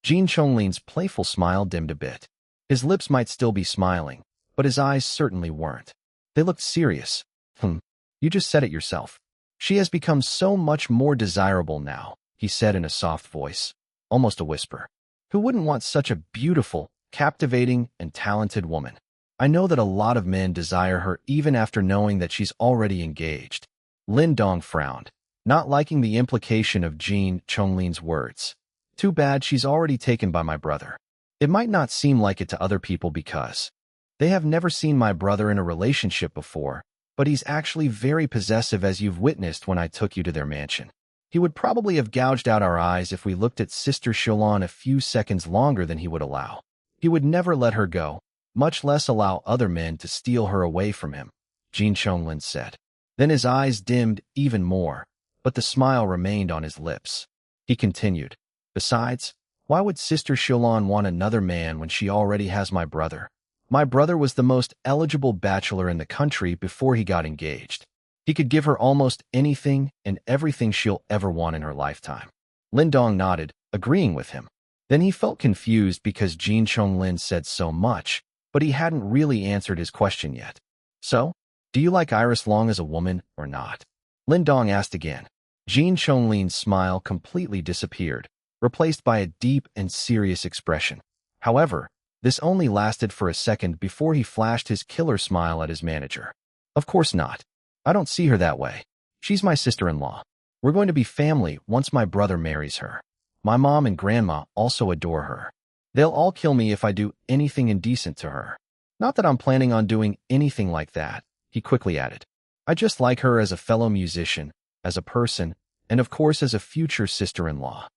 Jin Chonglin's playful smile dimmed a bit. His lips might still be smiling, but his eyes certainly weren't. They looked serious. You just said it yourself. She has become so much more desirable now, he said in a soft voice, almost a whisper. Who wouldn't want such a beautiful, captivating, and talented woman? I know that a lot of men desire her even after knowing that she's already engaged. Lin Dong frowned, not liking the implication of Jin Chonglin's words. Too bad she's already taken by my brother. It might not seem like it to other people because they have never seen my brother in a relationship before, but he's actually very possessive, as you've witnessed when I took you to their mansion. He would probably have gouged out our eyes if we looked at Sister Xiaolon a few seconds longer than he would allow. He would never let her go, much less allow other men to steal her away from him, Jin Chonglin said. Then his eyes dimmed even more, but the smile remained on his lips. He continued, Besides, why would Sister Xiaolon want another man when she already has my brother? My brother was the most eligible bachelor in the country before he got engaged. He could give her almost anything and everything she'll ever want in her lifetime. Lin Dong nodded, agreeing with him. Then he felt confused because Jin Chonglin said so much, but he hadn't really answered his question yet. So, do you like Iris Long as a woman or not? Lin Dong asked again. Jin Chonglin's smile completely disappeared, replaced by a deep and serious expression. However, this only lasted for a second before he flashed his killer smile at his manager. Of course not. I don't see her that way. She's my sister-in-law. We're going to be family once my brother marries her. My mom and grandma also adore her. They'll all kill me if I do anything indecent to her. Not that I'm planning on doing anything like that, he quickly added. I just like her as a fellow musician, as a person, and of course as a future sister-in-law.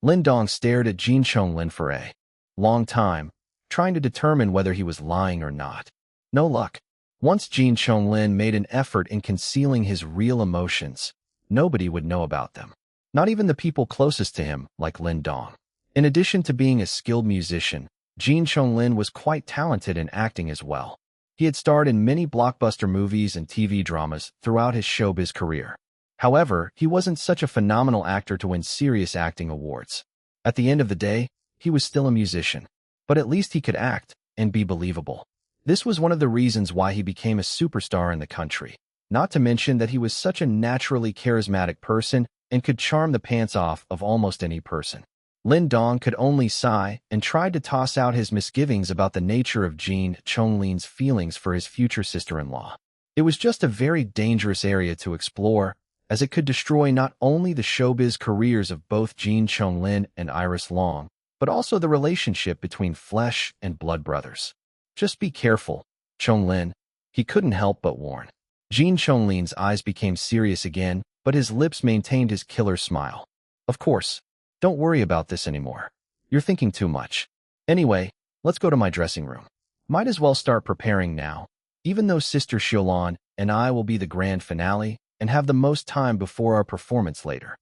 Lin Dong stared at Jin Chonglin for a long time, trying to determine whether he was lying or not. No luck. Once Jin Chonglin made an effort in concealing his real emotions, nobody would know about them. Not even the people closest to him, like Lin Dong. In addition to being a skilled musician, Jin Chonglin was quite talented in acting as well. He had starred in many blockbuster movies and TV dramas throughout his showbiz career. However, he wasn't such a phenomenal actor to win serious acting awards. At the end of the day, he was still a musician. But at least he could act and be believable. This was one of the reasons why he became a superstar in the country. Not to mention that he was such a naturally charismatic person and could charm the pants off of almost any person. Lin Dong could only sigh and tried to toss out his misgivings about the nature of Jin Chonglin's feelings for his future sister-in-law. It was just a very dangerous area to explore, as it could destroy not only the showbiz careers of both Jin Chonglin and Iris Long, but also the relationship between flesh and blood brothers. Just be careful, Chonglin, he couldn't help but warn. Jin Chonglin's eyes became serious again, but his lips maintained his killer smile. Of course, don't worry about this anymore. You're thinking too much. Anyway, let's go to my dressing room. Might as well start preparing now, even though Sister Xiaolan and I will be the grand finale and have the most time before our performance later.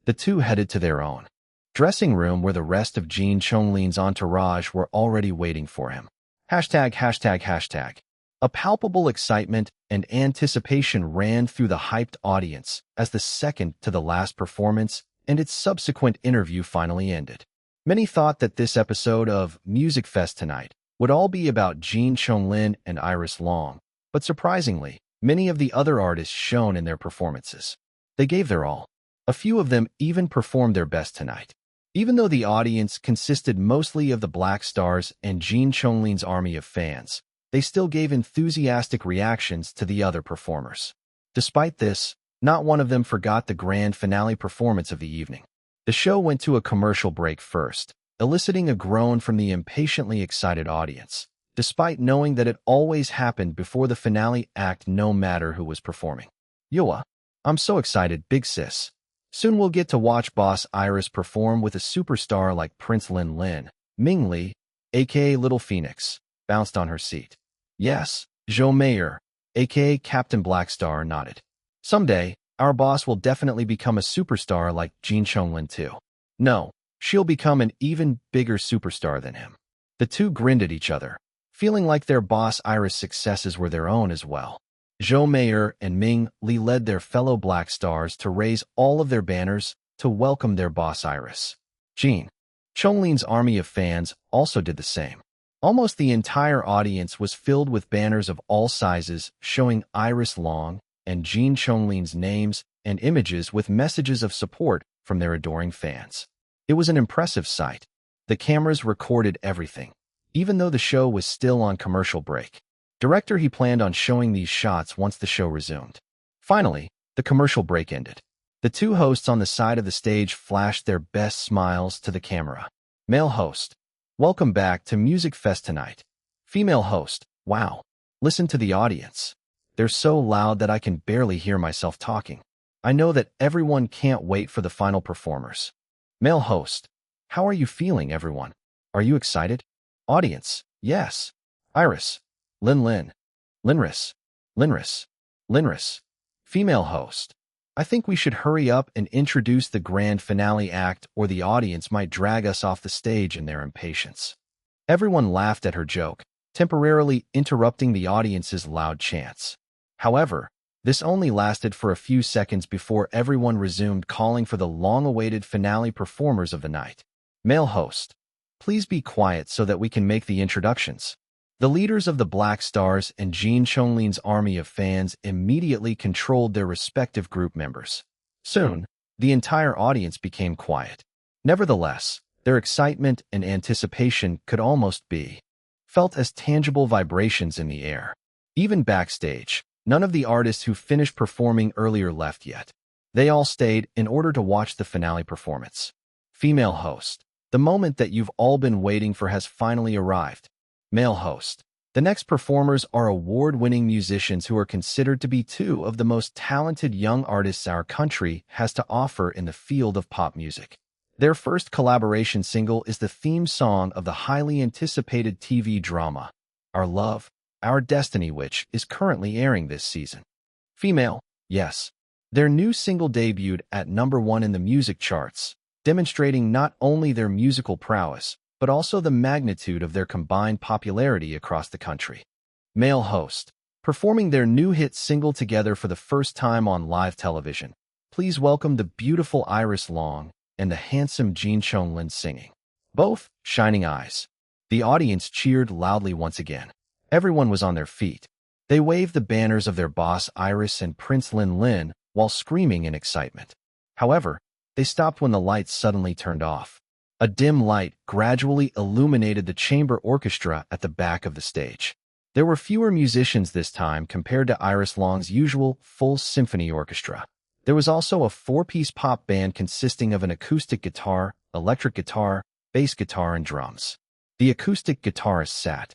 The two headed to their own dressing room where the rest of Jin Chonglin's entourage were already waiting for him. ####. A palpable excitement and anticipation ran through the hyped audience as the second to the last performance and its subsequent interview finally ended. Many thought that this episode of Music Fest Tonight would all be about Jin Chonglin and Iris Long, but surprisingly, many of the other artists shone in their performances. They gave their all. A few of them even performed their best tonight. Even though the audience consisted mostly of the Black Stars and Jin Chonglin's army of fans, they still gave enthusiastic reactions to the other performers. Despite this, not one of them forgot the grand finale performance of the evening. The show went to a commercial break first, eliciting a groan from the impatiently excited audience, despite knowing that it always happened before the finale act no matter who was performing. Yoa, I'm so excited, big sis. Soon we'll get to watch Boss Iris perform with a superstar like Prince Lin Lin. Ming Li, aka Little Phoenix, bounced on her seat. Yes, Zhou Meier, aka Captain Blackstar, nodded. Someday, our boss will definitely become a superstar like Jin Chonglin too. No, she'll become an even bigger superstar than him. The two grinned at each other, feeling like their boss Iris' successes were their own as well. Zhou Meier and Ming Li led their fellow Black Stars to raise all of their banners to welcome their boss Iris. Jin Chonglin's army of fans also did the same. Almost the entire audience was filled with banners of all sizes showing Iris Long and Jin Chonglin's names and images with messages of support from their adoring fans. It was an impressive sight. The cameras recorded everything, even though the show was still on commercial break. Director he planned on showing these shots once the show resumed. Finally, the commercial break ended. The two hosts on the side of the stage flashed their best smiles to the camera. Male host, welcome back to Music Fest Tonight. Female host, wow, listen to the audience. They're so loud that I can barely hear myself talking. I know that everyone can't wait for the final performers. Male host, how are you feeling, everyone? Are you excited? Audience, yes. Iris, Lin Lin, Linris, Linris, Linris. Female host, I think we should hurry up and introduce the grand finale act or the audience might drag us off the stage in their impatience. Everyone laughed at her joke, temporarily interrupting the audience's loud chants. However, this only lasted for a few seconds before everyone resumed calling for the long-awaited finale performers of the night. Male host, please be quiet so that we can make the introductions. The leaders of the Black Stars and Jin Chonglin's army of fans immediately controlled their respective group members. Soon, the entire audience became quiet. Nevertheless, their excitement and anticipation could almost be felt as tangible vibrations in the air. Even backstage, none of the artists who finished performing earlier left yet. They all stayed in order to watch the finale performance. Female host, The moment that you've all been waiting for has finally arrived. Male host. The next performers are award-winning musicians who are considered to be two of the most talented young artists our country has to offer in the field of pop music. Their first collaboration single is the theme song of the highly anticipated TV drama, Our Love, Our Destiny, which is currently airing this season. Female, yes. Their new single debuted at #1 in the music charts, demonstrating not only their musical prowess, but also the magnitude of their combined popularity across the country. Male host. Performing their new hit single together for the first time on live television. Please welcome the beautiful Iris Long and the handsome Jin Liwei singing. Both, Shining Eyes. The audience cheered loudly once again. Everyone was on their feet. They waved the banners of their boss Iris and Prince Lin while screaming in excitement. However, they stopped when the lights suddenly turned off. A dim light gradually illuminated the chamber orchestra at the back of the stage. There were fewer musicians this time compared to Iris Long's usual full symphony orchestra. There was also a 4-piece pop band consisting of an acoustic guitar, electric guitar, bass guitar, and drums. The acoustic guitarist sat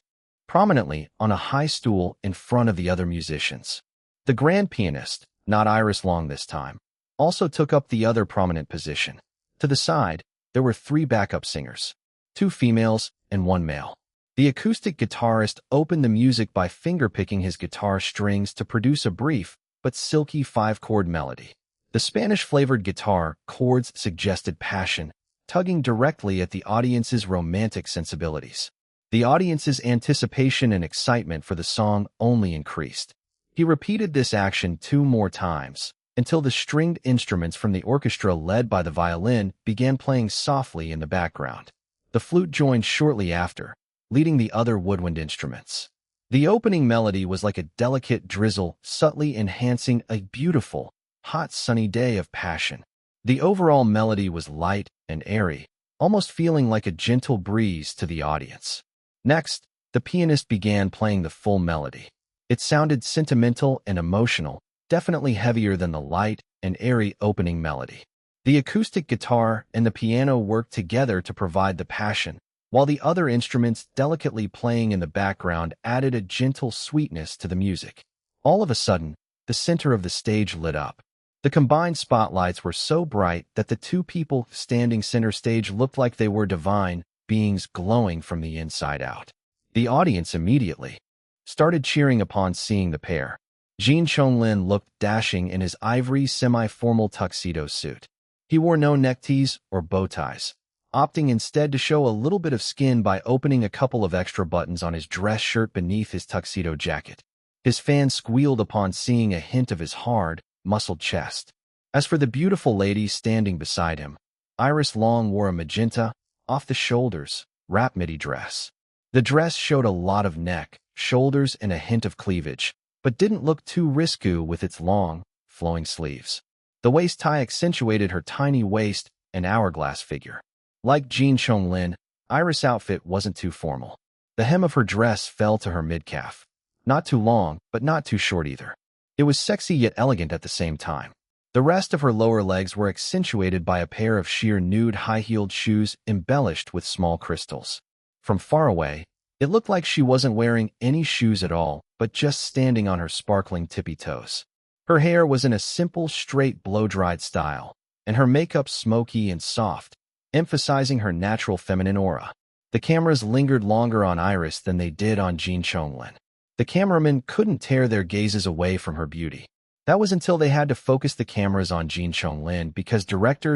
prominently on a high stool in front of the other musicians. The grand pianist, not Iris Long this time, also took up the other prominent position. To the side, there were 3 backup singers, 2 females and 1 male. The acoustic guitarist opened the music by fingerpicking his guitar strings to produce a brief but silky 5-chord melody. The Spanish-flavored guitar chords suggested passion, tugging directly at the audience's romantic sensibilities. The audience's anticipation and excitement for the song only increased. He repeated this action 2 more times, until the stringed instruments from the orchestra led by the violin began playing softly in the background. The flute joined shortly after, leading the other woodwind instruments. The opening melody was like a delicate drizzle, subtly enhancing a beautiful, hot sunny day of passion. The overall melody was light and airy, almost feeling like a gentle breeze to the audience. Next, the pianist began playing the full melody. It sounded sentimental and emotional, definitely heavier than the light and airy opening melody. The acoustic guitar and the piano worked together to provide the passion, while the other instruments delicately playing in the background added a gentle sweetness to the music. All of a sudden, the center of the stage lit up. The combined spotlights were so bright that the 2 people standing center stage looked like they were divine beings glowing from the inside out. The audience immediately started cheering upon seeing the pair. Jin Liwei looked dashing in his ivory semi-formal tuxedo suit. He wore no neckties or bow ties, opting instead to show a little bit of skin by opening a couple of extra buttons on his dress shirt beneath his tuxedo jacket. His fans squealed upon seeing a hint of his hard, muscled chest. As for the beautiful lady standing beside him, Iris Long wore a magenta, off-the-shoulders, wrap midi dress. The dress showed a lot of neck, shoulders, and a hint of cleavage, but didn't look too risque with its long, flowing sleeves. The waist tie accentuated her tiny waist and hourglass figure. Like Jin Liwei, Iris' outfit wasn't too formal. The hem of her dress fell to her mid-calf. Not too long, but not too short either. It was sexy yet elegant at the same time. The rest of her lower legs were accentuated by a pair of sheer nude high-heeled shoes embellished with small crystals. From far away, it looked like she wasn't wearing any shoes at all, but just standing on her sparkling tippy toes. Her hair was in a simple, straight, blow-dried style, and her makeup smoky and soft, emphasizing her natural feminine aura. The cameras lingered longer on Iris than they did on Jin Liwei. The cameramen couldn't tear their gazes away from her beauty. That was until they had to focus the cameras on Jin Liwei because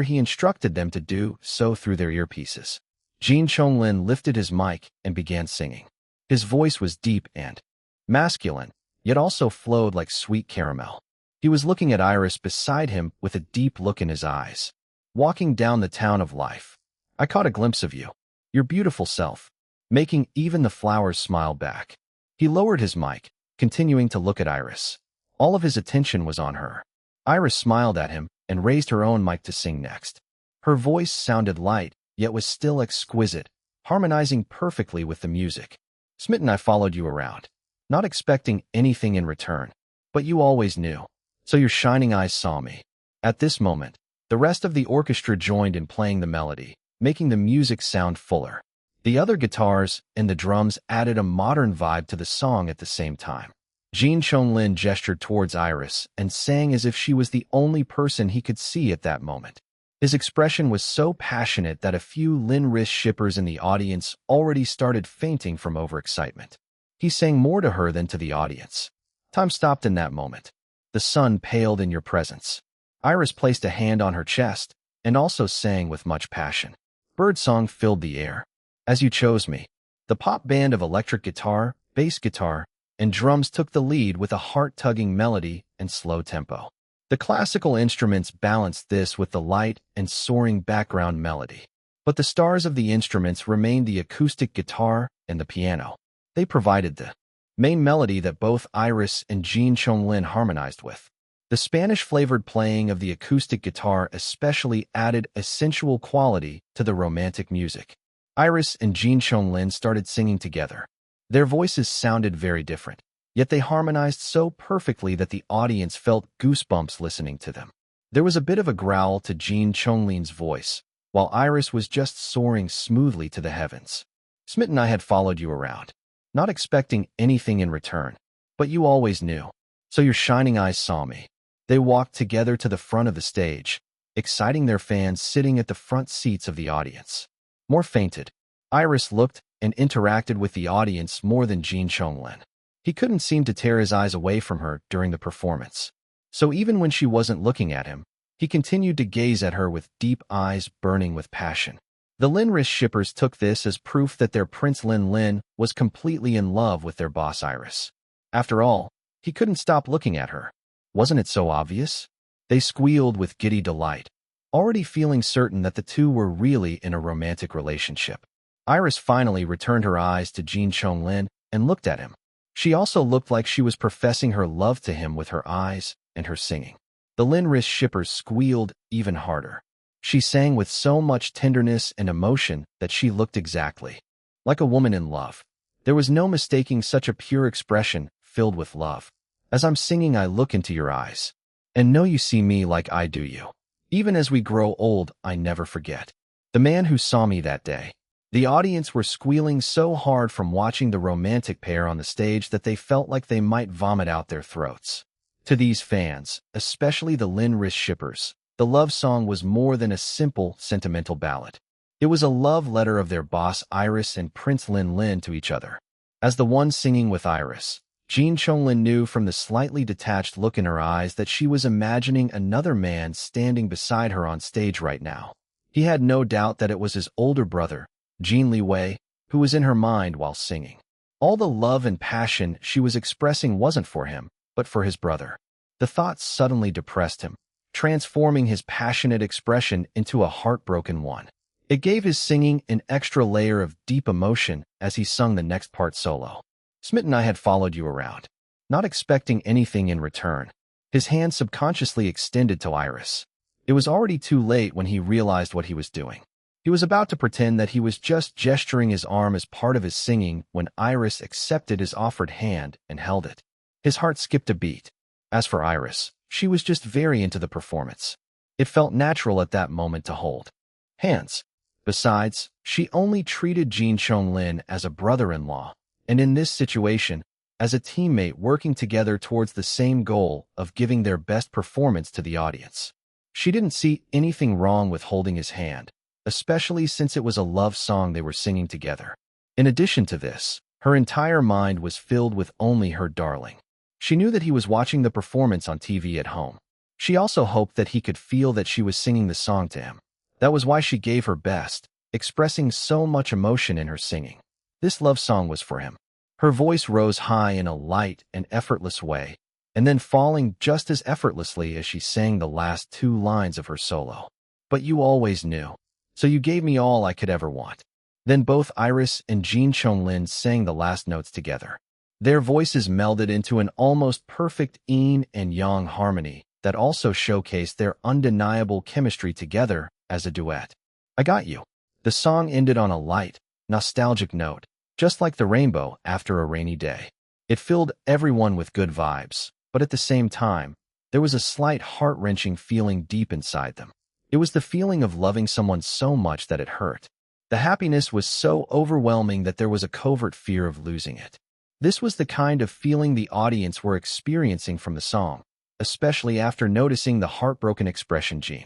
he instructed them to do so through their earpieces. Jin Liwei lifted his mic and began singing. His voice was deep and masculine, yet also flowed like sweet caramel. He was looking at Iris beside him with a deep look in his eyes. Walking down the town of life, I caught a glimpse of you, your beautiful self, making even the flowers smile back. He lowered his mic, continuing to look at Iris. All of his attention was on her. Iris smiled at him and raised her own mic to sing next. Her voice sounded light, yet was still exquisite, harmonizing perfectly with the music. Smitten, I followed you around, not expecting anything in return, but you always knew. So your shining eyes saw me. At this moment, the rest of the orchestra joined in playing the melody, making the music sound fuller. The other guitars and the drums added a modern vibe to the song at the same time. Jin Liwei gestured towards Iris and sang as if she was the only person he could see at that moment. His expression was so passionate that a few Lin shippers in the audience already started fainting from overexcitement. He sang more to her than to the audience. Time stopped in that moment. The sun paled in your presence. Iris placed a hand on her chest and also sang with much passion. Birdsong filled the air. As you chose me. The pop band of electric guitar, bass guitar, and drums took the lead with a heart-tugging melody and slow tempo. The classical instruments balanced this with the light and soaring background melody. But the stars of the instruments remained the acoustic guitar and the piano. They provided the main melody that both Iris and Jin Liwei harmonized with. The Spanish-flavored playing of the acoustic guitar especially added a sensual quality to the romantic music. Iris and Jin Liwei started singing together. Their voices sounded very different, yet they harmonized so perfectly that the audience felt goosebumps listening to them. There was a bit of a growl to Jin Liwei's voice, while Iris was just soaring smoothly to the heavens. Smitten, I had followed you around, not expecting anything in return, but you always knew, so your shining eyes saw me. They walked together to the front of the stage, exciting their fans sitting at the front seats of the audience. More fainted. Iris looked and interacted with the audience more than Jin Liwei. He couldn't seem to tear his eyes away from her during the performance. So even when she wasn't looking at him, he continued to gaze at her with deep eyes burning with passion. The Lin shippers took this as proof that their Prince Lin was completely in love with their boss Iris. After all, he couldn't stop looking at her. Wasn't it so obvious? They squealed with giddy delight, already feeling certain that the two were really in a romantic relationship. Iris finally returned her eyes to Jin Liwei and looked at him. She also looked like she was professing her love to him with her eyes and her singing. The Lin shippers squealed even harder. She sang with so much tenderness and emotion that she looked exactly like a woman in love. There was no mistaking such a pure expression filled with love. As I'm singing, I look into your eyes and know you see me like I do you. Even as we grow old, I never forget the man who saw me that day. The audience were squealing so hard from watching the romantic pair on the stage that they felt like they might vomit out their throats. To these fans, especially the Lin shippers, the love song was more than a simple, sentimental ballad. It was a love letter of their boss Iris and Prince Lin to each other. As the one singing with Iris, Jin Liwei knew from the slightly detached look in her eyes that she was imagining another man standing beside her on stage right now. He had no doubt that it was his older brother, Jin Liwei, who was in her mind while singing. All the love and passion she was expressing wasn't for him, but for his brother. The thought suddenly depressed him, transforming his passionate expression into a heartbroken one. It gave his singing an extra layer of deep emotion as he sung the next part solo. Smitten, I had followed you around, not expecting anything in return. His hand subconsciously extended to Iris. It was already too late when he realized what he was doing. He was about to pretend that he was just gesturing his arm as part of his singing when Iris accepted his offered hand and held it. His heart skipped a beat. As for Iris, she was just very into the performance. It felt natural at that moment to hold hands. Besides, she only treated Jin Liwei as a brother-in-law, and in this situation, as a teammate working together towards the same goal of giving their best performance to the audience. She didn't see anything wrong with holding his hand, especially since it was a love song they were singing together. In addition to this, her entire mind was filled with only her darling. She knew that he was watching the performance on TV at home. She also hoped that he could feel that she was singing the song to him. That was why she gave her best, expressing so much emotion in her singing. This love song was for him. Her voice rose high in a light and effortless way, and then falling just as effortlessly as she sang the last two lines of her solo. But you always knew. So you gave me all I could ever want. Then both Iris and Jin Liwei sang the last notes together. Their voices melded into an almost perfect yin and yang harmony that also showcased their undeniable chemistry together as a duet. I got you. The song ended on a light, nostalgic note, just like the rainbow after a rainy day. It filled everyone with good vibes, but at the same time, there was a slight heart-wrenching feeling deep inside them. It was the feeling of loving someone so much that it hurt. The happiness was so overwhelming that there was a covert fear of losing it. This was the kind of feeling the audience were experiencing from the song, especially after noticing the heartbroken expression Jin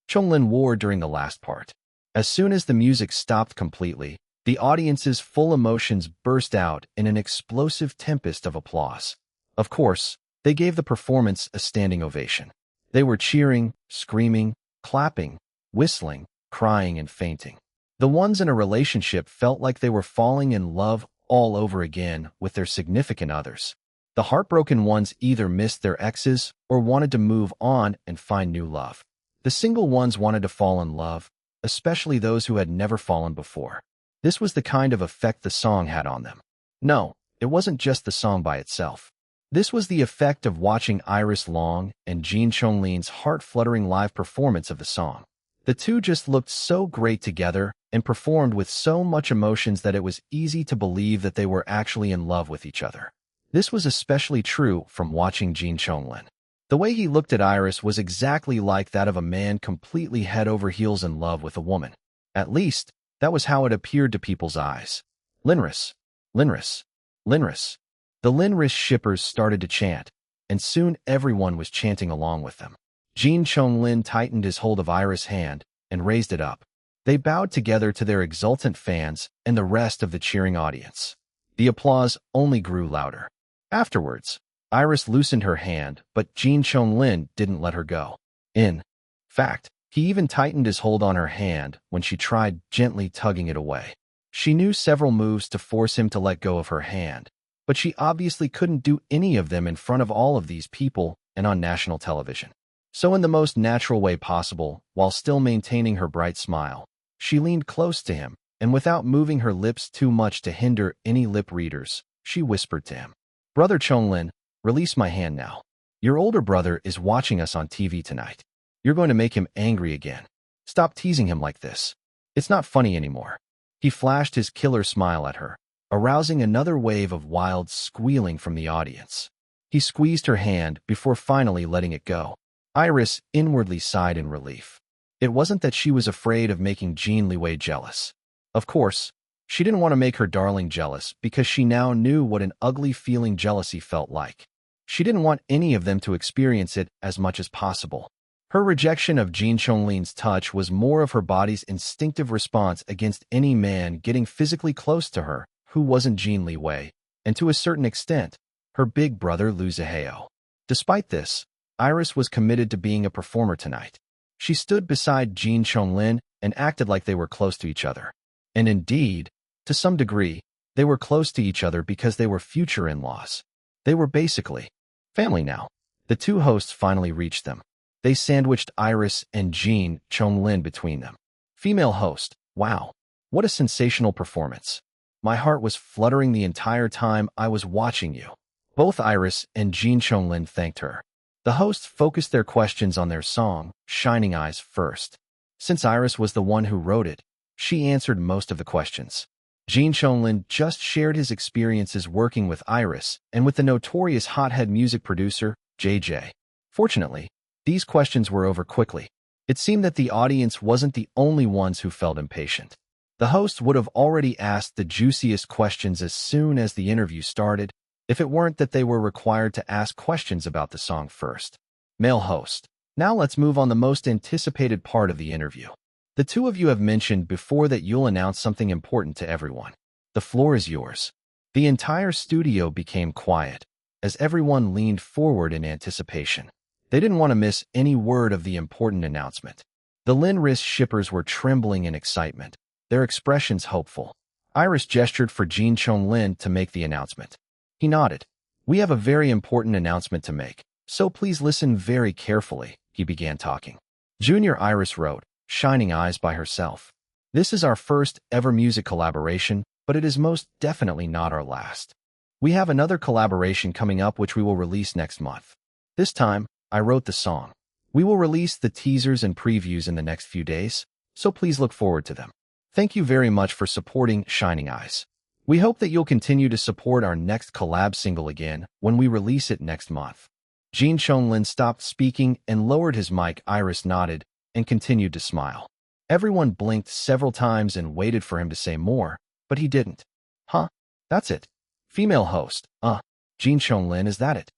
Chonglin wore during the last part. As soon as the music stopped completely, the audience's full emotions burst out in an explosive tempest of applause. Of course, they gave the performance a standing ovation. They were cheering, screaming, clapping, whistling, crying, and fainting. The ones in a relationship felt like they were falling in love all over again with their significant others. The heartbroken ones either missed their exes or wanted to move on and find new love. The single ones wanted to fall in love, especially those who had never fallen before. This was the kind of effect the song had on them. No, it wasn't just the song by itself. This was the effect of watching Iris Long and Jin Chonglin's heart-fluttering live performance of the song. The two just looked so great together and performed with so much emotions that it was easy to believe that they were actually in love with each other. This was especially true from watching Jin Chonglin. The way he looked at Iris was exactly like that of a man completely head over heels in love with a woman. At least, that was how it appeared to people's eyes. Linris, Linris, Linris. The Linris shippers started to chant, and soon everyone was chanting along with them. Jin Chonglin tightened his hold of Iris' hand and raised it up. They bowed together to their exultant fans and the rest of the cheering audience. The applause only grew louder. Afterwards, Iris loosened her hand, but Jin Chonglin didn't let her go. In fact, he even tightened his hold on her hand when she tried gently tugging it away. She knew several moves to force him to let go of her hand, but she obviously couldn't do any of them in front of all of these people and on national television. So in the most natural way possible, while still maintaining her bright smile, she leaned close to him, and without moving her lips too much to hinder any lip readers, she whispered to him, "Brother Chonglin, release my hand now. Your older brother is watching us on TV tonight. You're going to make him angry again. Stop teasing him like this. It's not funny anymore." He flashed his killer smile at her, arousing another wave of wild squealing from the audience. He squeezed her hand before finally letting it go. Iris inwardly sighed in relief. It wasn't that she was afraid of making Jin Liwei jealous. Of course, she didn't want to make her darling jealous because she now knew what an ugly feeling jealousy felt like. She didn't want any of them to experience it as much as possible. Her rejection of Jin Chonglin's touch was more of her body's instinctive response against any man getting physically close to her who wasn't Jin Liwei, and to a certain extent, her big brother Lu Zihao. Despite this, Iris was committed to being a performer tonight. She stood beside Jin Chonglin and acted like they were close to each other. And indeed, to some degree, they were close to each other because they were future in-laws. They were basically family now. The two hosts finally reached them. They sandwiched Iris and Jin Chonglin between them. Female host, "Wow, what a sensational performance. My heart was fluttering the entire time I was watching you." Both Iris and Jin Chonglin thanked her. The hosts focused their questions on their song, Shining Eyes, first. Since Iris was the one who wrote it, she answered most of the questions. Jin Chonglin just shared his experiences working with Iris and with the notorious hothead music producer, JJ. Fortunately, these questions were over quickly. It seemed that the audience wasn't the only ones who felt impatient. The host would have already asked the juiciest questions as soon as the interview started, if it weren't that they were required to ask questions about the song first. Male host. Now let's move on the most anticipated part of the interview. The two of you have mentioned before that you'll announce something important to everyone. The floor is yours. The entire studio became quiet, as everyone leaned forward in anticipation. They didn't want to miss any word of the important announcement. The Linris shippers were trembling in excitement, their expressions hopeful. Iris gestured for Jin Chonglin to make the announcement. He nodded. "We have a very important announcement to make, so please listen very carefully," he began talking. Junior Iris wrote, Shining Eyes by herself. This is our first ever music collaboration, but it is most definitely not our last. We have another collaboration coming up which we will release next month. This time, I wrote the song. We will release the teasers and previews in the next few days, so please look forward to them. Thank you very much for supporting Shining Eyes. We hope that you'll continue to support our next collab single again when we release it next month. Jin Chonglin stopped speaking and lowered his mic. Iris nodded, and continued to smile. Everyone blinked several times and waited for him to say more, but he didn't. Huh? That's it. Female host. Jin Liwei, is that it?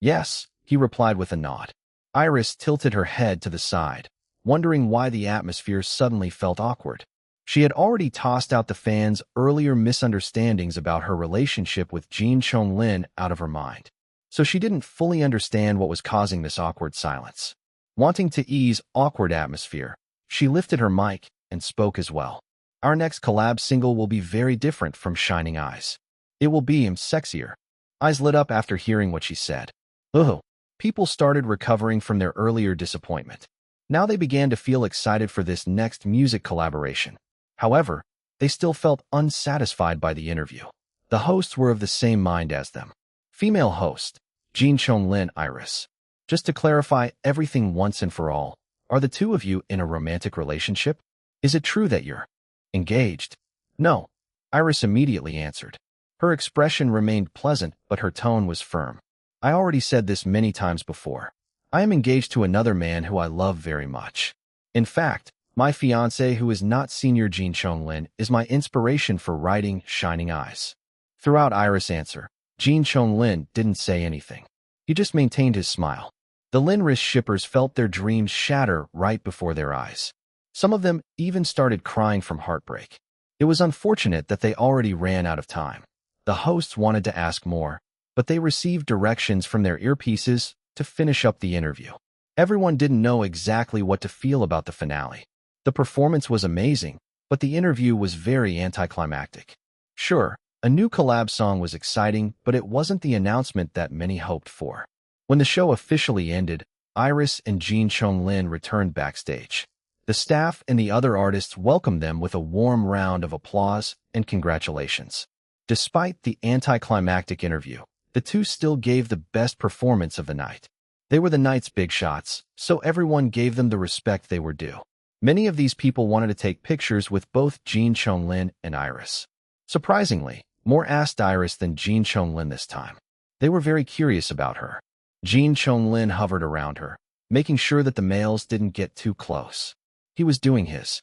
Yes, he replied with a nod. Iris tilted her head to the side, wondering why the atmosphere suddenly felt awkward. She had already tossed out the fans' earlier misunderstandings about her relationship with Jin Liwei out of her mind, so she didn't fully understand what was causing this awkward silence. Wanting to ease awkward atmosphere, she lifted her mic and spoke as well. Our next collab single will be very different from Shining Eyes. It will be sexier. Eyes lit up after hearing what she said. Ugh. People started recovering from their earlier disappointment. Now they began to feel excited for this next music collaboration. However, they still felt unsatisfied by the interview. The hosts were of the same mind as them. Female host, Jin Liwei, Iris. Just to clarify everything once and for all, are the two of you in a romantic relationship? Is it true that you're engaged? No, Iris immediately answered. Her expression remained pleasant, but her tone was firm. I already said this many times before. I am engaged to another man who I love very much. In fact, my fiancé, who is not senior Jin Liwei, is my inspiration for writing Shining Eyes. Throughout Iris' answer, Jin Liwei didn't say anything. He just maintained his smile. The Linris shippers felt their dreams shatter right before their eyes. Some of them even started crying from heartbreak. It was unfortunate that they already ran out of time. The hosts wanted to ask more, but they received directions from their earpieces to finish up the interview. Everyone didn't know exactly what to feel about the finale. The performance was amazing, but the interview was very anticlimactic. Sure, a new collab song was exciting, but it wasn't the announcement that many hoped for. When the show officially ended, Iris and Jin Liwei returned backstage. The staff and the other artists welcomed them with a warm round of applause and congratulations. Despite the anticlimactic interview, the two still gave the best performance of the night. They were the night's big shots, so everyone gave them the respect they were due. Many of these people wanted to take pictures with both Jin Liwei and Iris. Surprisingly, more asked Iris than Jin Liwei this time. They were very curious about her. Jin Liwei hovered around her, making sure that the males didn't get too close. He was doing his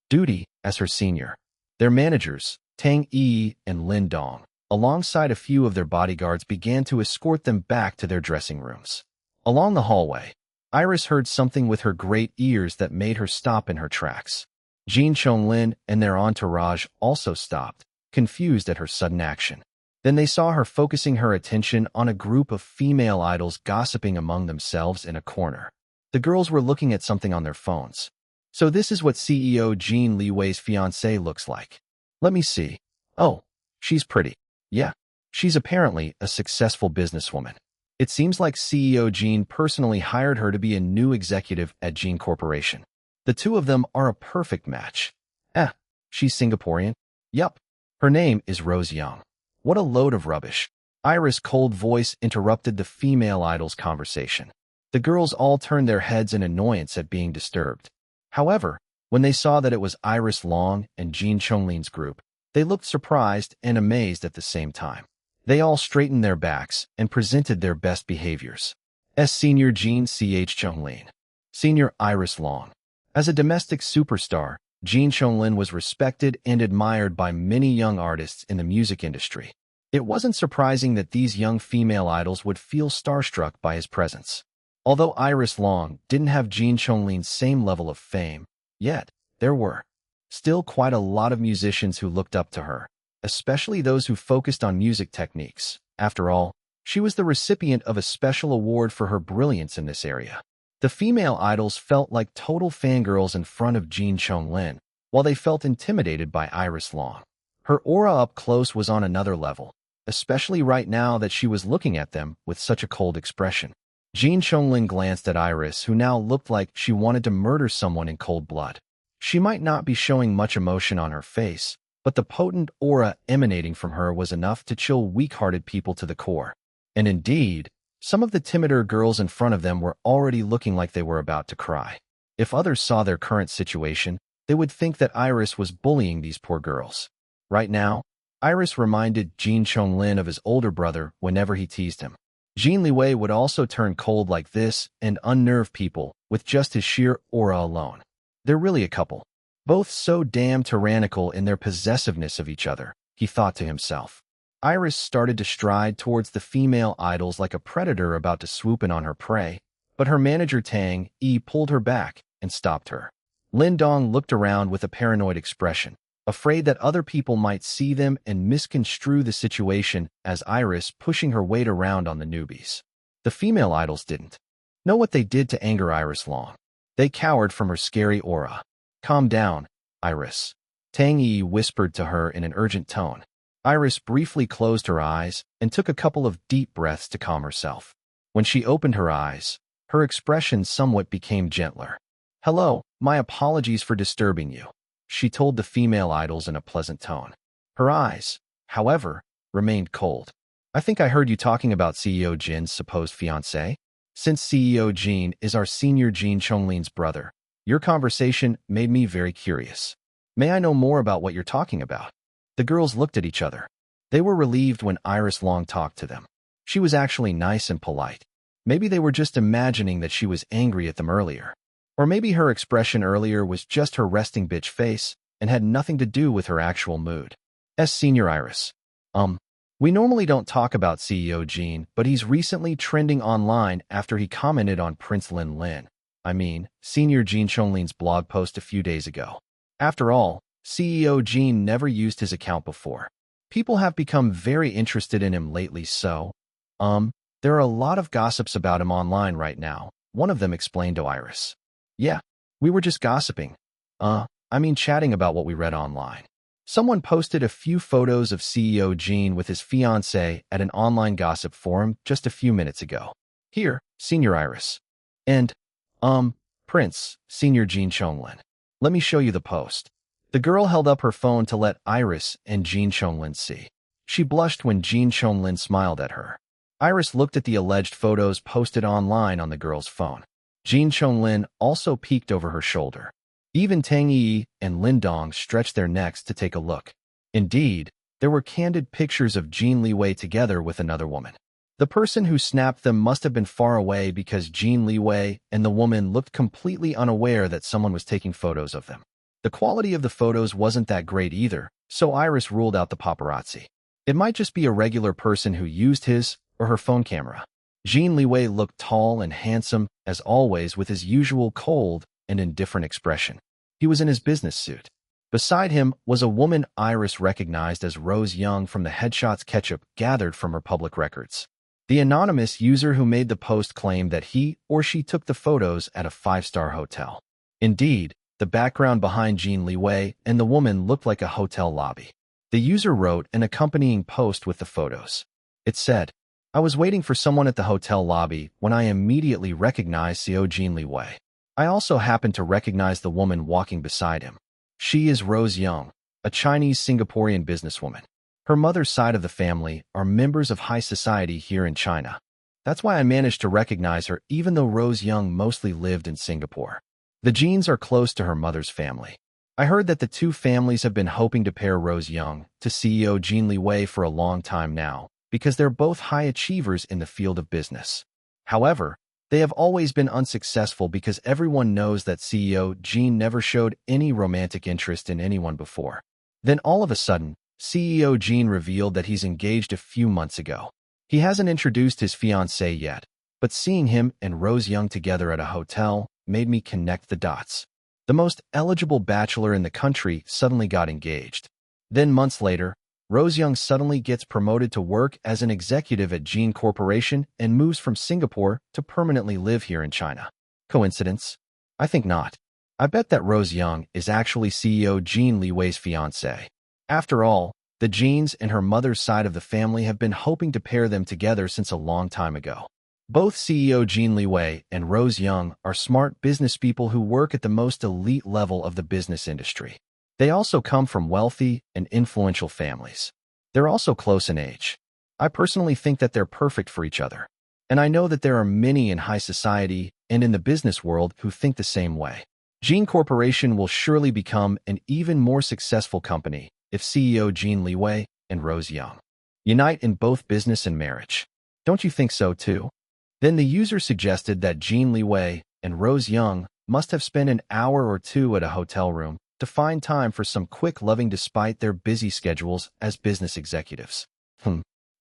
duty as her senior. Their managers, Tang Yi and Lin Dong, alongside a few of their bodyguards, began to escort them back to their dressing rooms. Along the hallway, Iris heard something with her great ears that made her stop in her tracks. Jin Liwei and their entourage also stopped, confused at her sudden action. Then they saw her focusing her attention on a group of female idols gossiping among themselves in a corner. The girls were looking at something on their phones. So this is what CEO Jin Liwei's fiancée looks like. Let me see. Oh, she's pretty. Yeah, she's apparently a successful businesswoman. It seems like CEO Jin personally hired her to be a new executive at Jin Corporation. The two of them are a perfect match. She's Singaporean? Yup. Her name is Rose Young. What a load of rubbish. Iris' cold voice interrupted the female idol's conversation. The girls all turned their heads in annoyance at being disturbed. However, when they saw that it was Iris Long and Jin Liwei's group, they looked surprised and amazed at the same time. They all straightened their backs and presented their best behaviors. Senior Jin Liwei. Senior Iris Long. As a domestic superstar, Jin Liwei was respected and admired by many young artists in the music industry. It wasn't surprising that these young female idols would feel starstruck by his presence. Although Iris Long didn't have Jin Liwei's same level of fame, yet there were still quite a lot of musicians who looked up to her, especially those who focused on music techniques. After all, she was the recipient of a special award for her brilliance in this area. The female idols felt like total fangirls in front of Jin Liwei, while they felt intimidated by Iris Long. Her aura up close was on another level, especially right now that she was looking at them with such a cold expression. Jin Liwei glanced at Iris, who now looked like she wanted to murder someone in cold blood. She might not be showing much emotion on her face, but the potent aura emanating from her was enough to chill weak-hearted people to the core. And indeed, some of the timider girls in front of them were already looking like they were about to cry. If others saw their current situation, they would think that Iris was bullying these poor girls. Right now, Iris reminded Jin Liwei of his older brother whenever he teased him. Jin Liwei would also turn cold like this and unnerve people with just his sheer aura alone. They're really a couple. Both so damn tyrannical in their possessiveness of each other, he thought to himself. Iris started to stride towards the female idols like a predator about to swoop in on her prey, but her manager Tang Yi pulled her back and stopped her. Lin Dong looked around with a paranoid expression, afraid that other people might see them and misconstrue the situation as Iris pushing her weight around on the newbies. The female idols didn't know what they did to anger Iris long. They cowered from her scary aura. "Calm down, Iris," Tang Yi whispered to her in an urgent tone. Iris briefly closed her eyes and took a couple of deep breaths to calm herself. When she opened her eyes, her expression somewhat became gentler. "Hello, my apologies for disturbing you," she told the female idols in a pleasant tone. Her eyes, however, remained cold. "I think I heard you talking about CEO Jin's supposed fiancé. Since CEO Jin is our senior Jin Chonglin's brother, your conversation made me very curious. May I know more about what you're talking about?" The girls looked at each other. They were relieved when Iris Long talked to them. She was actually nice and polite. Maybe they were just imagining that she was angry at them earlier. Or maybe her expression earlier was just her resting bitch face and had nothing to do with her actual mood. Senior Iris. We normally don't talk about CEO Jin, but he's recently trending online after he commented on Prince Senior Jin Chonglin's blog post a few days ago. After all, CEO Jin never used his account before. People have become very interested in him lately, so, there are a lot of gossips about him online right now, one of them explained to Iris. Yeah, we were just gossiping. Chatting about what we read online. Someone posted a few photos of CEO Jin with his fiancée at an online gossip forum just a few minutes ago. Here, Senior Iris. And, Prince, Senior Jin Chonglin. Let me show you the post. The girl held up her phone to let Iris and Jin Chonglin see. She blushed when Jin Chonglin smiled at her. Iris looked at the alleged photos posted online on the girl's phone. Jin Chonglin also peeked over her shoulder. Even Tang Yi and Lin Dong stretched their necks to take a look. Indeed, there were candid pictures of Jin Liwei together with another woman. The person who snapped them must have been far away because Jin Liwei and the woman looked completely unaware that someone was taking photos of them. The quality of the photos wasn't that great either, so Iris ruled out the paparazzi. It might just be a regular person who used his or her phone camera. Jin Liwei looked tall and handsome, as always, with his usual cold and indifferent expression. He was in his business suit. Beside him was a woman Iris recognized as Rose Young from the headshots Ketchup gathered from her public records. The anonymous user who made the post claimed that he or she took the photos at a 5-star hotel. Indeed, the background behind Jin Liwei and the woman looked like a hotel lobby. The user wrote an accompanying post with the photos. It said, "I was waiting for someone at the hotel lobby when I immediately recognized CEO Jin Liwei. I also happened to recognize the woman walking beside him. She is Rose Young, a Chinese Singaporean businesswoman. Her mother's side of the family are members of high society here in China. That's why I managed to recognize her even though Rose Young mostly lived in Singapore. The Jins are close to her mother's family. I heard that the two families have been hoping to pair Rose Young to CEO Jin Liwei for a long time now because they're both high achievers in the field of business. However, they have always been unsuccessful because everyone knows that CEO Jin never showed any romantic interest in anyone before. Then all of a sudden, CEO Jin revealed that he's engaged a few months ago. He hasn't introduced his fiancée yet, but seeing him and Rose Young together at a hotel made me connect the dots. The most eligible bachelor in the country suddenly got engaged. Then months later, Rose Young suddenly gets promoted to work as an executive at Jin Corporation and moves from Singapore to permanently live here in China. Coincidence? I think not. I bet that Rose Young is actually CEO Jin Liwei's fiancée. After all, the Jins and her mother's side of the family have been hoping to pair them together since a long time ago. Both CEO Jin Liwei and Rose Young are smart business people who work at the most elite level of the business industry. They also come from wealthy and influential families. They're also close in age. I personally think that they're perfect for each other. And I know that there are many in high society and in the business world who think the same way. Jin Corporation will surely become an even more successful company if CEO Jin Liwei and Rose Young unite in both business and marriage. Don't you think so too? Then the user suggested that Jin Liwei and Rose Young must have spent an hour or two at a hotel room to find time for some quick loving despite their busy schedules as business executives.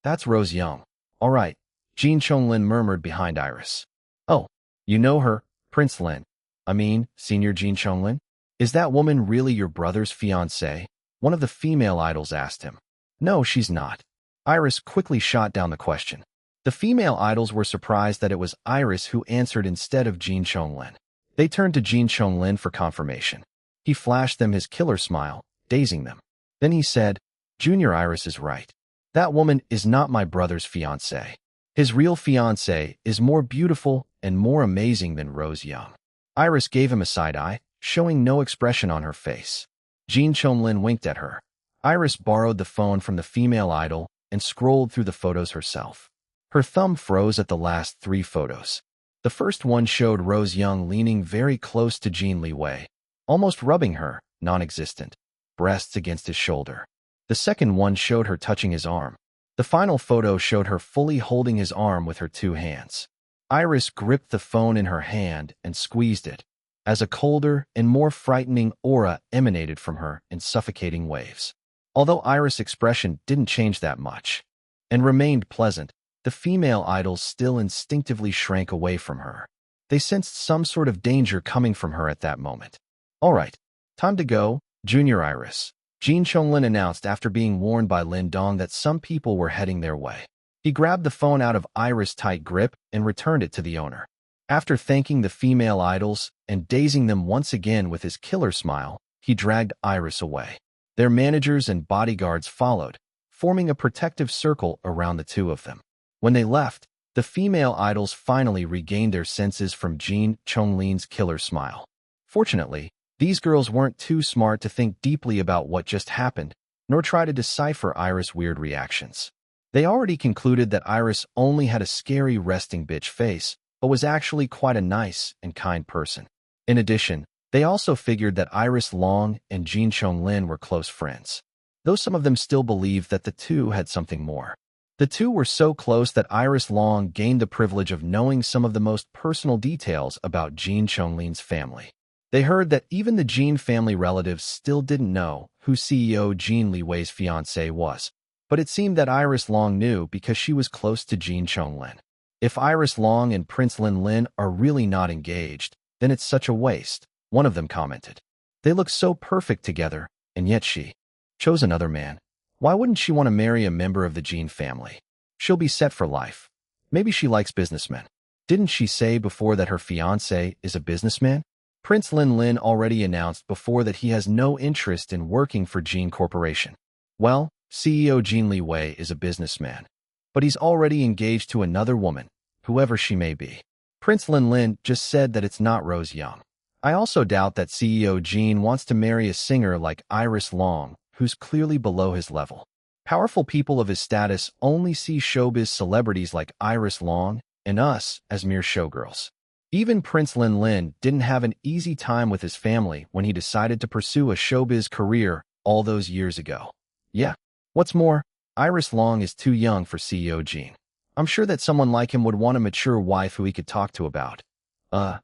That's Rose Young. All right, Jin Chonglin murmured behind Iris. Oh, you know her, Prince Lin. I mean, Senior Jin Chonglin? Is that woman really your brother's fiancée? One of the female idols asked him. No, she's not. Iris quickly shot down the question. The female idols were surprised that it was Iris who answered instead of Jin Chonglin. They turned to Jin Chonglin for confirmation. He flashed them his killer smile, dazing them. Then he said, Junior Iris is right. That woman is not my brother's fiancée. His real fiancée is more beautiful and more amazing than Rose Young. Iris gave him a side eye, showing no expression on her face. Jin Chonglin winked at her. Iris borrowed the phone from the female idol and scrolled through the photos herself. Her thumb froze at the last 3 photos. The first one showed Rose Young leaning very close to Jin Liwei, almost rubbing her, non-existent, breasts against his shoulder. The second one showed her touching his arm. The final photo showed her fully holding his arm with her 2 hands. Iris gripped the phone in her hand and squeezed it, as a colder and more frightening aura emanated from her in suffocating waves. Although Iris' expression didn't change that much, and remained pleasant, the female idols still instinctively shrank away from her. They sensed some sort of danger coming from her at that moment. All right, time to go, Junior Iris, Jin Chonglin announced after being warned by Lin Dong that some people were heading their way. He grabbed the phone out of Iris' tight grip and returned it to the owner. After thanking the female idols and dazing them once again with his killer smile, he dragged Iris away. Their managers and bodyguards followed, forming a protective circle around the 2 of them. When they left, the female idols finally regained their senses from Jin Chonglin's killer smile. Fortunately, these girls weren't too smart to think deeply about what just happened, nor try to decipher Iris' weird reactions. They already concluded that Iris only had a scary resting bitch face, but was actually quite a nice and kind person. In addition, they also figured that Iris Long and Jin Chonglin were close friends, though some of them still believed that the 2 had something more. The 2 were so close that Iris Long gained the privilege of knowing some of the most personal details about Jin Chonglin's family. They heard that even the Jin family relatives still didn't know who CEO Jin Liwei's fiancée was, but it seemed that Iris Long knew because she was close to Jin Chonglin. If Iris Long and Prince Lin are really not engaged, then it's such a waste, one of them commented. They look so perfect together, and yet she chose another man. Why wouldn't she want to marry a member of the Jin family? She'll be set for life. Maybe she likes businessmen. Didn't she say before that her fiancé is a businessman? Prince Lin already announced before that he has no interest in working for Jin Corporation. Well, CEO Jin Liwei is a businessman, but he's already engaged to another woman, whoever she may be. Prince Lin just said that it's not Rose Young. I also doubt that CEO Jin wants to marry a singer like Iris Long, who's clearly below his level. Powerful people of his status only see showbiz celebrities like Iris Long and us as mere showgirls. Even Prince Lin didn't have an easy time with his family when he decided to pursue a showbiz career all those years ago. Yeah. What's more, Iris Long is too young for CEO Jin. I'm sure that someone like him would want a mature wife who he could talk to about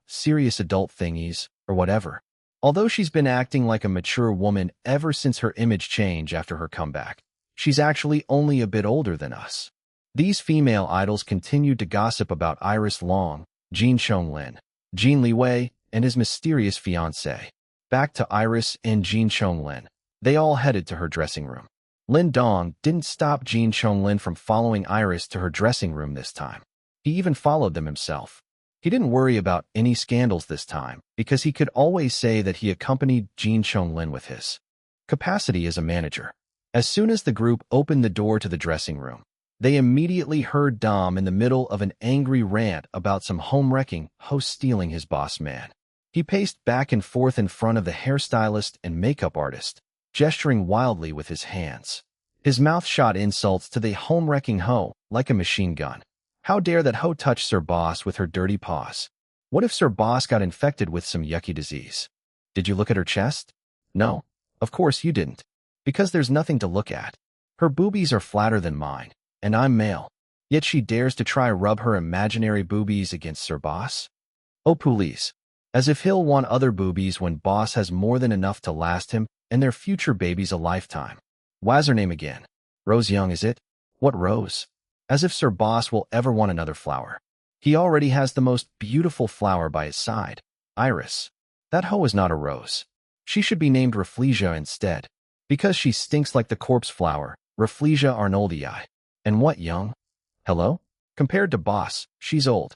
serious adult thingies or whatever. Although she's been acting like a mature woman ever since her image change after her comeback, she's actually only a bit older than us. These female idols continued to gossip about Iris Long, Jin Chonglin, Jin Liwei, and his mysterious fiancé. Back to Iris and Jin Chonglin. They all headed to her dressing room. Lin Dong didn't stop Jin Chonglin from following Iris to her dressing room this time. He even followed them himself. He didn't worry about any scandals this time because he could always say that he accompanied Jin Chonglin with his capacity as a manager. As soon as the group opened the door to the dressing room, they immediately heard Dom in the middle of an angry rant about some home-wrecking host stealing his boss man. He paced back and forth in front of the hairstylist and makeup artist, gesturing wildly with his hands. His mouth shot insults to the home-wrecking hoe like a machine gun. How dare that hoe touch Sir Boss with her dirty paws? What if Sir Boss got infected with some yucky disease? Did you look at her chest? No, of course you didn't. Because there's nothing to look at. Her boobies are flatter than mine, and I'm male. Yet she dares to try rub her imaginary boobies against Sir Boss? Oh, please. As if he'll want other boobies when Boss has more than enough to last him and their future babies a lifetime. What's her name again? Rose Young, is it? What Rose? As if Sir Boss will ever want another flower. He already has the most beautiful flower by his side, Iris. That hoe is not a rose. She should be named Rafflesia instead. Because she stinks like the corpse flower, Rafflesia Arnoldii. And what, Young? Hello? Compared to Boss, she's old.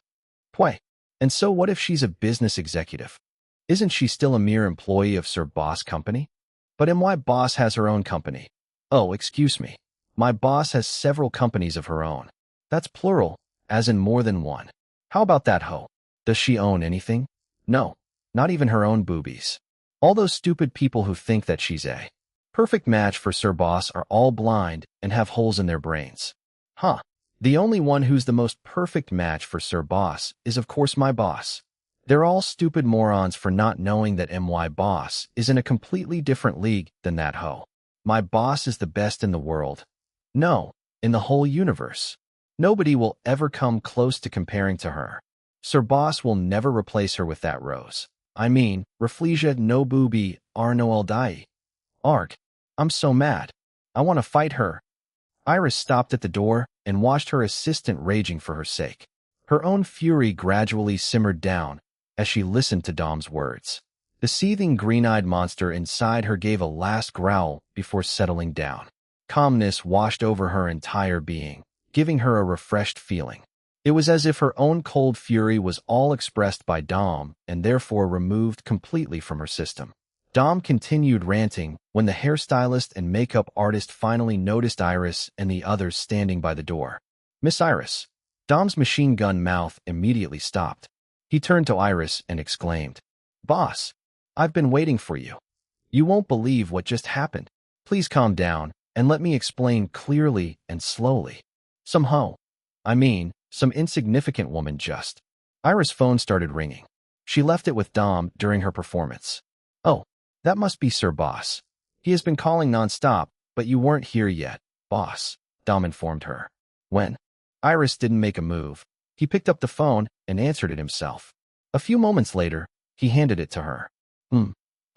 Pway. And so what if she's a business executive? Isn't she still a mere employee of Sir Boss Company? But my boss has her own company. Oh, excuse me. My boss has several companies of her own. That's plural, as in more than one. How about that hoe? Does she own anything? No, not even her own boobies. All those stupid people who think that she's a perfect match for Sir Boss are all blind and have holes in their brains. Huh. The only one who's the most perfect match for Sir Boss is of course my boss. They're all stupid morons for not knowing that my boss is in a completely different league than that hoe. My boss is the best in the world. No, in the whole universe. Nobody will ever come close to comparing to her. Sir Boss will never replace her with that rose. I mean, Rafflesia no booby Arnoldii. Ark, I'm so mad. I want to fight her. Iris stopped at the door and watched her assistant raging for her sake. Her own fury gradually simmered down as she listened to Dom's words. The seething green-eyed monster inside her gave a last growl before settling down. Calmness washed over her entire being, giving her a refreshed feeling. It was as if her own cold fury was all expressed by Dom and therefore removed completely from her system. Dom continued ranting when the hairstylist and makeup artist finally noticed Iris and the others standing by the door. Miss Iris. Dom's machine gun mouth immediately stopped. He turned to Iris and exclaimed, Boss, I've been waiting for you. You won't believe what just happened. Please calm down and let me explain clearly and slowly. Some insignificant woman just. Iris' phone started ringing. She left it with Dom during her performance. Oh, that must be Sir Boss. He has been calling non-stop, but you weren't here yet, Boss, Dom informed her. When? Iris didn't make a move. He picked up the phone and answered it himself. A few moments later, he handed it to her.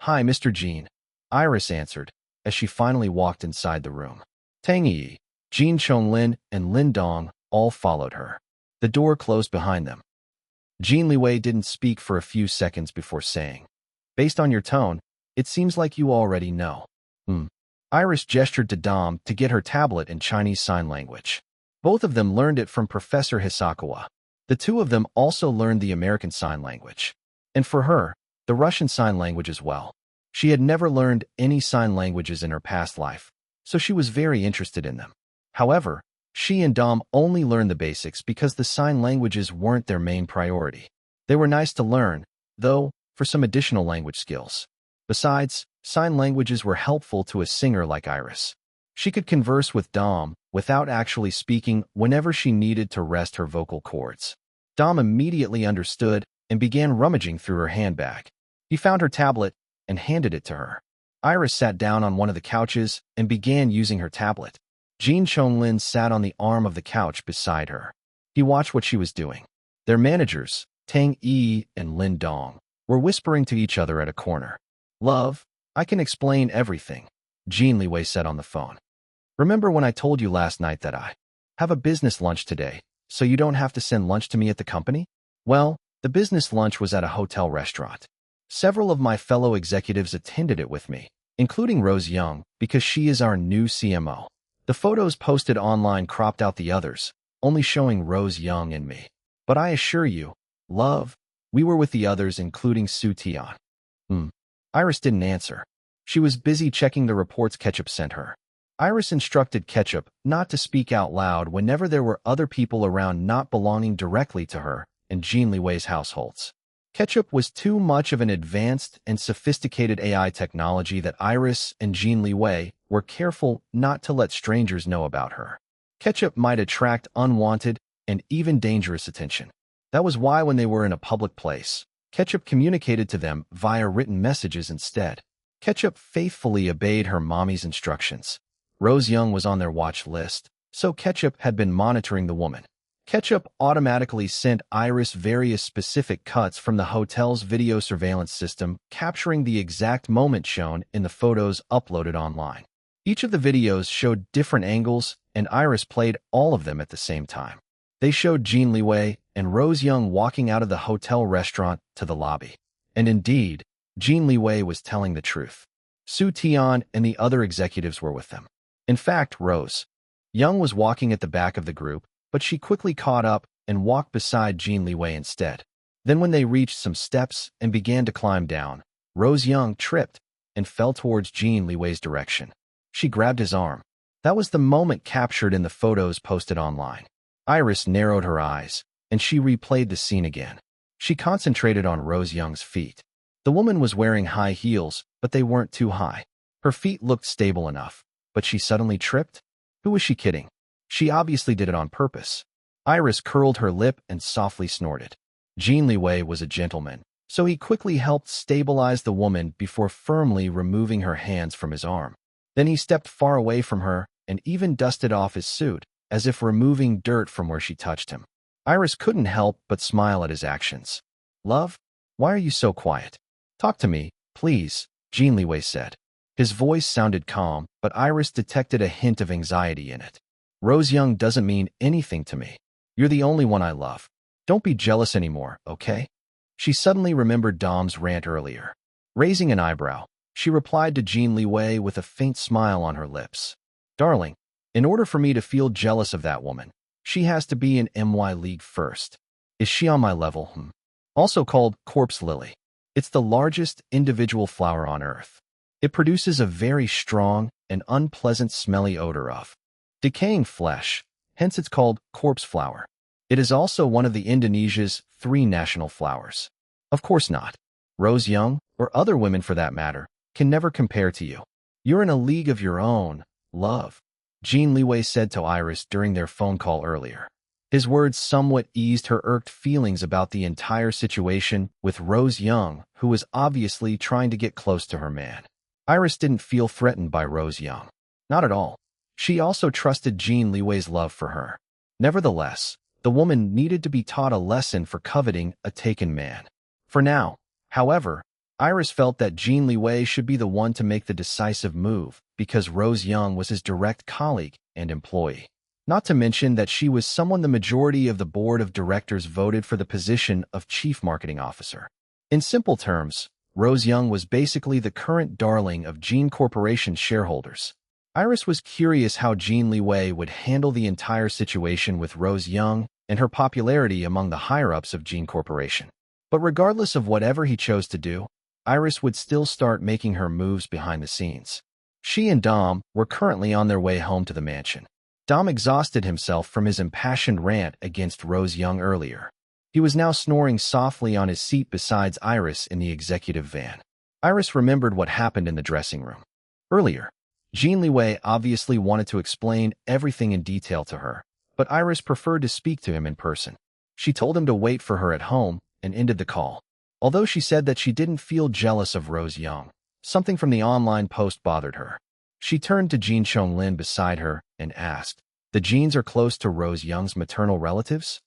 Hi, Mr. Jin. Iris answered, as she finally walked inside the room. Tang Yi, Jin Chonglin, and Lin Dong all followed her. The door closed behind them. Jin Liwei didn't speak for a few seconds before saying, Based on your tone, it seems like you already know. Iris gestured to Dom to get her tablet in Chinese Sign Language. Both of them learned it from Professor Hisakawa. The two of them also learned the American Sign Language. And for her, the Russian Sign Language as well. She had never learned any sign languages in her past life, so she was very interested in them. However, she and Dom only learned the basics because the sign languages weren't their main priority. They were nice to learn, though, for some additional language skills. Besides, sign languages were helpful to a singer like Iris. She could converse with Dom without actually speaking whenever she needed to rest her vocal cords. Dom immediately understood and began rummaging through her handbag. He found her tablet and handed it to her. Iris sat down on one of the couches and began using her tablet. Jin Chonglin sat on the arm of the couch beside her. He watched what she was doing. Their managers, Tang Yi and Lin Dong, were whispering to each other at a corner. Love, I can explain everything, Jin Liwei said on the phone. Remember when I told you last night that I have a business lunch today, so you don't have to send lunch to me at the company? Well, the business lunch was at a hotel restaurant. Several of my fellow executives attended it with me, including Rose Young, because she is our new CMO. The photos posted online cropped out the others, only showing Rose Young and me. But I assure you, love, we were with the others including Su Tian. Iris didn't answer. She was busy checking the reports Ketchup sent her. Iris instructed Ketchup not to speak out loud whenever there were other people around not belonging directly to her and Jin Liwei's households. Ketchup was too much of an advanced and sophisticated AI technology that Iris and Jin Liwei were careful not to let strangers know about her. Ketchup might attract unwanted and even dangerous attention. That was why when they were in a public place, Ketchup communicated to them via written messages instead. Ketchup faithfully obeyed her mommy's instructions. Rose Young was on their watch list, so Ketchup had been monitoring the woman. Ketchup automatically sent Iris various specific cuts from the hotel's video surveillance system, capturing the exact moment shown in the photos uploaded online. Each of the videos showed different angles, and Iris played all of them at the same time. They showed Jin Liwei and Rose Young walking out of the hotel restaurant to the lobby. And indeed, Jin Liwei was telling the truth. Su Tian and the other executives were with them. In fact, Rose Young was walking at the back of the group, but she quickly caught up and walked beside Jin Liwei instead. Then when they reached some steps and began to climb down, Rose Young tripped and fell towards Jin Liwei's direction. She grabbed his arm. That was the moment captured in the photos posted online. Iris narrowed her eyes, and she replayed the scene again. She concentrated on Rose Young's feet. The woman was wearing high heels, but they weren't too high. Her feet looked stable enough, but she suddenly tripped? Who was she kidding? She obviously did it on purpose. Iris curled her lip and softly snorted. Jin Liwei was a gentleman, so he quickly helped stabilize the woman before firmly removing her hands from his arm. Then he stepped far away from her and even dusted off his suit, as if removing dirt from where she touched him. Iris couldn't help but smile at his actions. "Love, why are you so quiet? Talk to me, please," Jin Liwei said. His voice sounded calm, but Iris detected a hint of anxiety in it. "Rose Young doesn't mean anything to me. You're the only one I love. Don't be jealous anymore, okay?" She suddenly remembered Dom's rant earlier. Raising an eyebrow, she replied to Jin Liwei with a faint smile on her lips. "Darling, in order for me to feel jealous of that woman, she has to be in MY League first. Is she on my level? Also called corpse lily. It's the largest individual flower on Earth. It produces a very strong and unpleasant smelly odor of decaying flesh, hence it's called corpse flower. It is also one of the Indonesia's 3 national flowers. Of course not. Rose Young, or other women for that matter, can never compare to you. You're in a league of your own, love," Jin Liwei said to Iris during their phone call earlier. His words somewhat eased her irked feelings about the entire situation with Rose Young, who was obviously trying to get close to her man. Iris didn't feel threatened by Rose Young. Not at all. She also trusted Jin Liwei's love for her. Nevertheless, the woman needed to be taught a lesson for coveting a taken man. For now, however, Iris felt that Jin Liwei should be the one to make the decisive move because Rose Young was his direct colleague and employee. Not to mention that she was someone the majority of the board of directors voted for the position of chief marketing officer. In simple terms, Rose Young was basically the current darling of Jin Corporation's shareholders. Iris was curious how Jin Liwei would handle the entire situation with Rose Young and her popularity among the higher-ups of Jin Corporation. But regardless of whatever he chose to do, Iris would still start making her moves behind the scenes. She and Dom were currently on their way home to the mansion. Dom exhausted himself from his impassioned rant against Rose Young earlier. He was now snoring softly on his seat beside Iris in the executive van. Iris remembered what happened in the dressing room. Earlier, Jin Liwei obviously wanted to explain everything in detail to her, but Iris preferred to speak to him in person. She told him to wait for her at home and ended the call. Although she said that she didn't feel jealous of Rose Young, something from the online post bothered her. She turned to Jin Chonglin beside her and asked, "The Jins are close to Rose Young's maternal relatives?"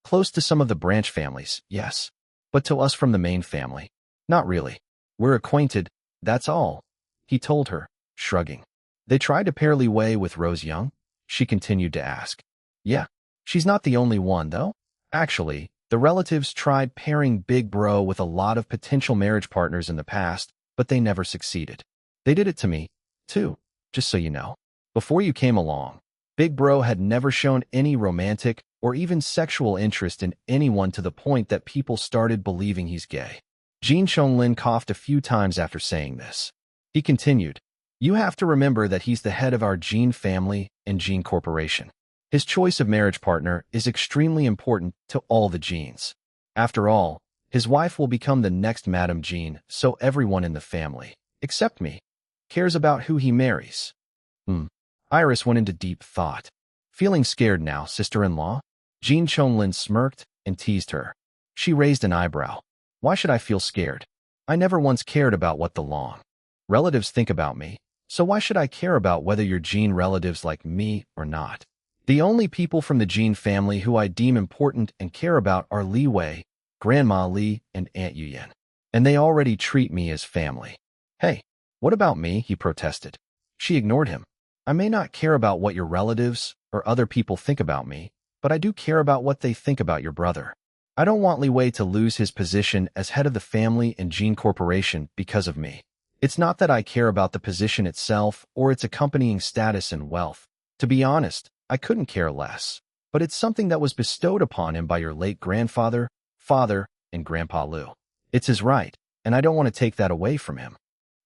"Close to some of the branch families, yes. But to us from the main family, not really. We're acquainted, that's all," he told her, shrugging. "They tried to pair Liwei with Rose Young?" she continued to ask. "Yeah. She's not the only one, though. Actually, the relatives tried pairing Big Bro with a lot of potential marriage partners in the past, but they never succeeded. They did it to me, too, just so you know. Before you came along, Big Bro had never shown any romantic or even sexual interest in anyone to the point that people started believing he's gay." Jin Chonglin coughed a few times after saying this. He continued, "You have to remember that he's the head of our Jin family and Jin Corporation. His choice of marriage partner is extremely important to all the Jins. After all, his wife will become the next Madame Jin, so everyone in the family, except me, cares about who he marries." Iris went into deep thought. "Feeling scared now, sister-in-law?" Jin Chonglin smirked and teased her. She raised an eyebrow. "Why should I feel scared? I never once cared about what the long relatives think about me, so why should I care about whether your Jin relatives like me or not?" The only people from the Jin family who I deem important and care about are Liwei, Grandma Li, and Aunt Yuyan. And they already treat me as family. Hey, what about me? He protested. She ignored him. I may not care about what your relatives or other people think about me, but I do care about what they think about your brother. I don't want Liwei to lose his position as head of the family in Jin Corporation because of me. It's not that I care about the position itself or its accompanying status and wealth. To be honest, I couldn't care less. But it's something that was bestowed upon him by your late grandfather, father, and Grandpa Liu. It's his right, and I don't want to take that away from him.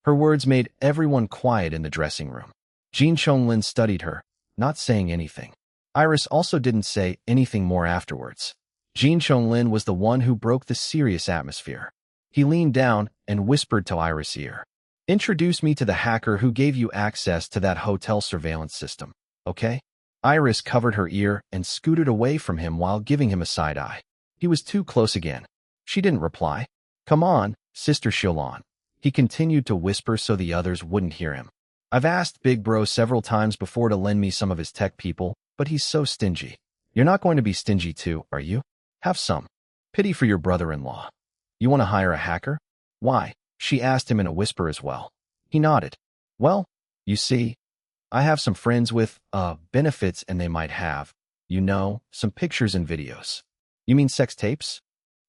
Her words made everyone quiet in the dressing room. Jin Chonglin studied her, not saying anything. Iris also didn't say anything more afterwards. Jin Chonglin was the one who broke the serious atmosphere. He leaned down and whispered to Iris' ear. Introduce me to the hacker who gave you access to that hotel surveillance system, okay? Iris covered her ear and scooted away from him while giving him a side eye. He was too close again. She didn't reply. Come on, Sister Shilon. He continued to whisper so the others wouldn't hear him. I've asked Big Bro several times before to lend me some of his tech people, but he's so stingy. You're not going to be stingy too, are you? Have some. Pity for your brother-in-law. You want to hire a hacker? Why? She asked him in a whisper as well. He nodded. Well, you see, I have some friends with, benefits and they might have, some pictures and videos. You mean sex tapes?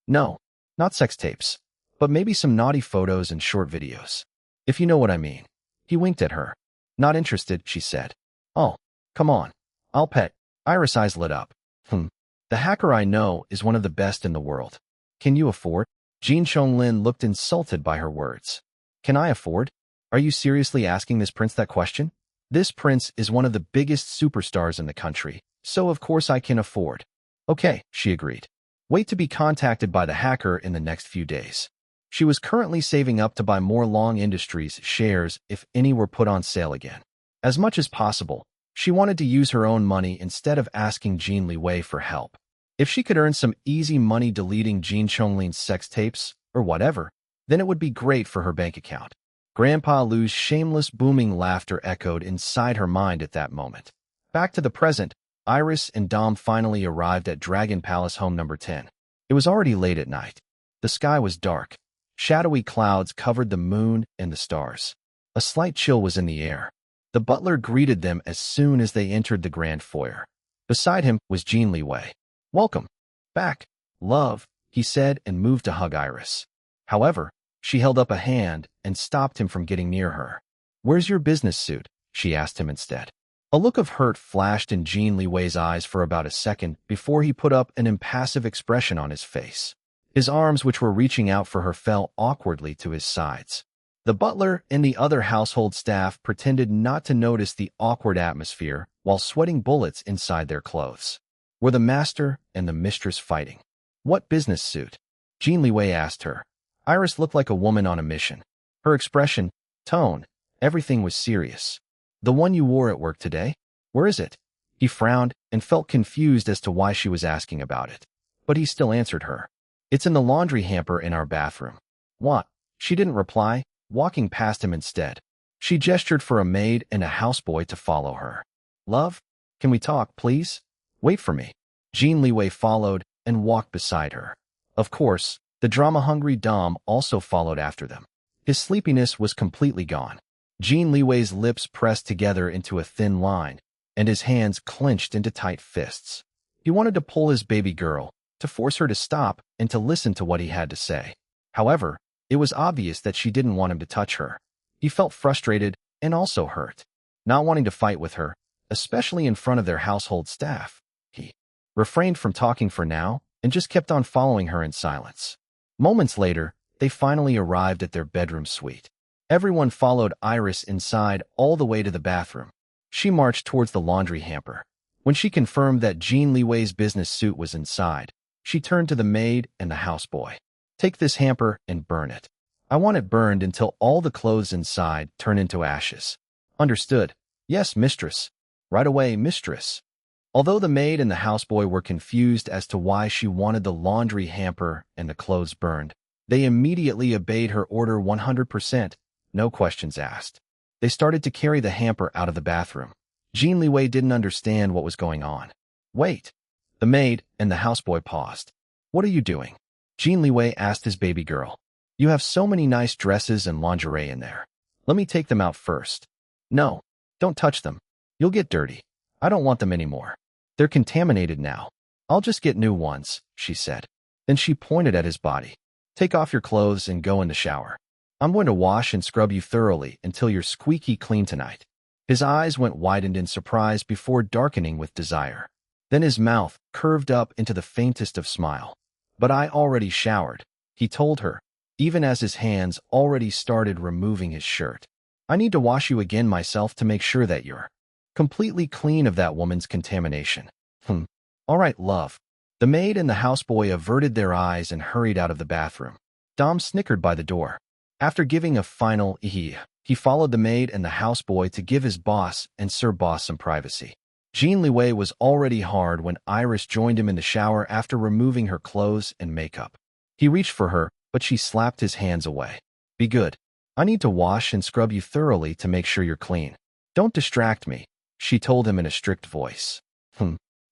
No, not sex tapes, but maybe some naughty photos and short videos. If you know what I mean. He winked at her. Not interested, she said. Oh, come on. I'll pet. Iris' eyes lit up. The hacker I know is one of the best in the world. Can you afford? Jin Chonglin looked insulted by her words. Can I afford? Are you seriously asking this prince that question? This prince is one of the biggest superstars in the country, so of course I can afford. Okay, she agreed. Wait to be contacted by the hacker in the next few days. She was currently saving up to buy more Long Industries shares if any were put on sale again. As much as possible, she wanted to use her own money instead of asking Jin Liwei for help. If she could earn some easy money deleting Jin Chonglin's sex tapes, or whatever, then it would be great for her bank account. Grandpa Liu's shameless booming laughter echoed inside her mind at that moment. Back to the present, Iris and Dom finally arrived at Dragon Palace Home Number 10. It was already late at night. The sky was dark. Shadowy clouds covered the moon and the stars. A slight chill was in the air. The butler greeted them as soon as they entered the grand foyer. Beside him was Jin Liwei. Welcome. Back, love, he said and moved to hug Iris. However, she held up a hand and stopped him from getting near her. Where's your business suit? She asked him instead. A look of hurt flashed in Jin Liwei's eyes for about a second before he put up an impassive expression on his face. His arms, which were reaching out for her, fell awkwardly to his sides. The butler and the other household staff pretended not to notice the awkward atmosphere while sweating bullets inside their clothes. Were the master and the mistress fighting? What business suit? Jin Liwei asked her. Iris looked like a woman on a mission. Her expression, tone, everything was serious. The one you wore at work today? Where is it? He frowned and felt confused as to why she was asking about it. But he still answered her. It's in the laundry hamper in our bathroom. What? She didn't reply, walking past him instead. She gestured for a maid and a houseboy to follow her. Love, can we talk, please? Wait for me. Jin Liwei followed and walked beside her. Of course, the drama-hungry Dom also followed after them. His sleepiness was completely gone. Jin Liwei's lips pressed together into a thin line, and his hands clenched into tight fists. He wanted to pull his baby girl, to force her to stop and to listen to what he had to say. However, it was obvious that she didn't want him to touch her. He felt frustrated and also hurt, not wanting to fight with her, especially in front of their household staff. He refrained from talking for now and just kept on following her in silence. Moments later, they finally arrived at their bedroom suite. Everyone followed Iris inside all the way to the bathroom. She marched towards the laundry hamper. When she confirmed that Jin Liwei's business suit was inside, she turned to the maid and the houseboy. Take this hamper and burn it. I want it burned until all the clothes inside turn into ashes. Understood? Yes, mistress. Right away, mistress. Although the maid and the houseboy were confused as to why she wanted the laundry hamper and the clothes burned, they immediately obeyed her order 100%, no questions asked. They started to carry the hamper out of the bathroom. Jin Liwei didn't understand what was going on. Wait. The maid and the houseboy paused. What are you doing? Jin Liwei asked his baby girl. You have so many nice dresses and lingerie in there. Let me take them out first. No, don't touch them. You'll get dirty. I don't want them anymore. They're contaminated now. I'll just get new ones, she said. Then she pointed at his body. Take off your clothes and go in the shower. I'm going to wash and scrub you thoroughly until you're squeaky clean tonight. His eyes went widened in surprise before darkening with desire. Then his mouth curved up into the faintest of smile. But I already showered, he told her, even as his hands already started removing his shirt. I need to wash you again myself to make sure that you're completely clean of that woman's contamination. All right, love. The maid and the houseboy averted their eyes and hurried out of the bathroom. Dom snickered by the door. After giving a final he followed the maid and the houseboy to give his boss and Sir Boss some privacy. Jin Liwei was already hard when Iris joined him in the shower after removing her clothes and makeup. He reached for her, but she slapped his hands away. Be good. I need to wash and scrub you thoroughly to make sure you're clean. Don't distract me, she told him in a strict voice.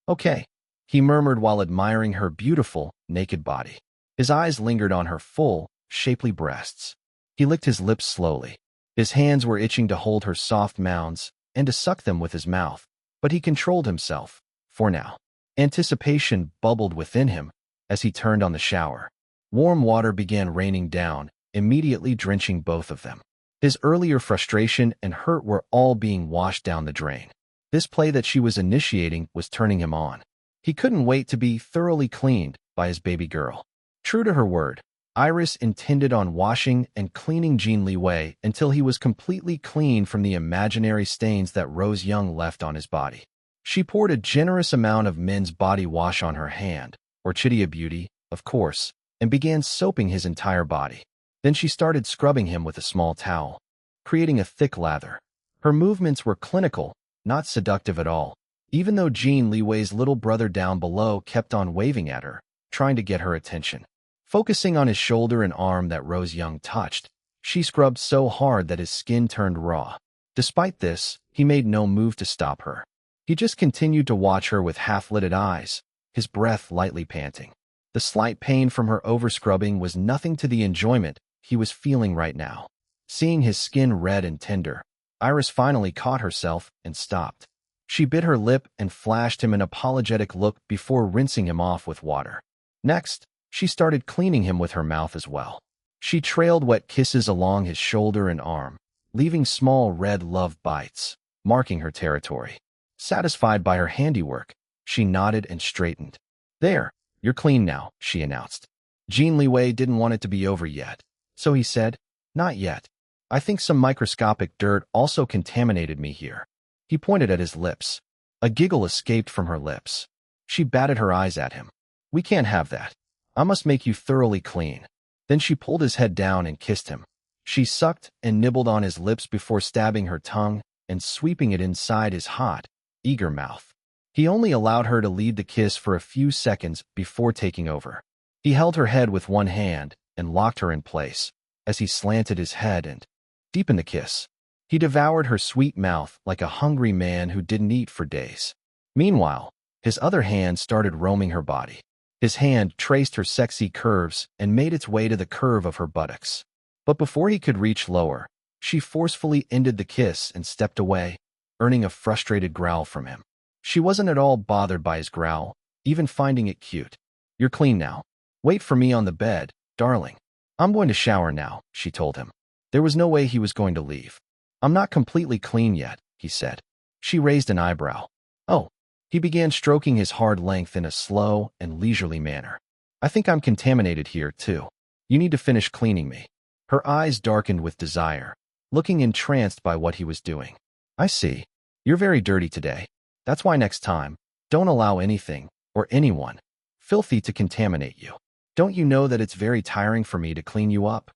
Okay, he murmured while admiring her beautiful, naked body. His eyes lingered on her full, shapely breasts. He licked his lips slowly. His hands were itching to hold her soft mounds and to suck them with his mouth, but he controlled himself, for now. Anticipation bubbled within him as he turned on the shower. Warm water began raining down, immediately drenching both of them. His earlier frustration and hurt were all being washed down the drain. This play that she was initiating was turning him on. He couldn't wait to be thoroughly cleaned by his baby girl. True to her word, Iris intended on washing and cleaning Jin Liwei until he was completely clean from the imaginary stains that Rose Young left on his body. She poured a generous amount of men's body wash on her hand, or Chidia Beauty, of course, and began soaping his entire body. Then she started scrubbing him with a small towel, creating a thick lather. Her movements were clinical, not seductive at all, even though Jin Liwei's little brother down below kept on waving at her, trying to get her attention. Focusing on his shoulder and arm that Rose Young touched, she scrubbed so hard that his skin turned raw. Despite this, he made no move to stop her. He just continued to watch her with half-lidded eyes, his breath lightly panting. The slight pain from her overscrubbing was nothing to the enjoyment he was feeling right now. Seeing his skin red and tender, Iris finally caught herself and stopped. She bit her lip and flashed him an apologetic look before rinsing him off with water. Next, she started cleaning him with her mouth as well. She trailed wet kisses along his shoulder and arm, leaving small red love bites, marking her territory. Satisfied by her handiwork, she nodded and straightened. There, you're clean now, she announced. Jin Liwei didn't want it to be over yet, so he said, Not yet. I think some microscopic dirt also contaminated me here. He pointed at his lips. A giggle escaped from her lips. She batted her eyes at him. We can't have that. I must make you thoroughly clean. Then she pulled his head down and kissed him. She sucked and nibbled on his lips before stabbing her tongue and sweeping it inside his hot, eager mouth. He only allowed her to lead the kiss for a few seconds before taking over. He held her head with one hand and locked her in place as he slanted his head and deepened the kiss. He devoured her sweet mouth like a hungry man who didn't eat for days. Meanwhile, his other hand started roaming her body. His hand traced her sexy curves and made its way to the curve of her buttocks. But before he could reach lower, she forcefully ended the kiss and stepped away, earning a frustrated growl from him. She wasn't at all bothered by his growl, even finding it cute. You're clean now. Wait for me on the bed, darling. I'm going to shower now, she told him. There was no way he was going to leave. I'm not completely clean yet, he said. She raised an eyebrow. Oh. He began stroking his hard length in a slow and leisurely manner. I think I'm contaminated here, too. You need to finish cleaning me. Her eyes darkened with desire, looking entranced by what he was doing. I see. You're very dirty today. That's why next time, don't allow anything, or anyone, filthy to contaminate you. Don't you know that it's very tiring for me to clean you up?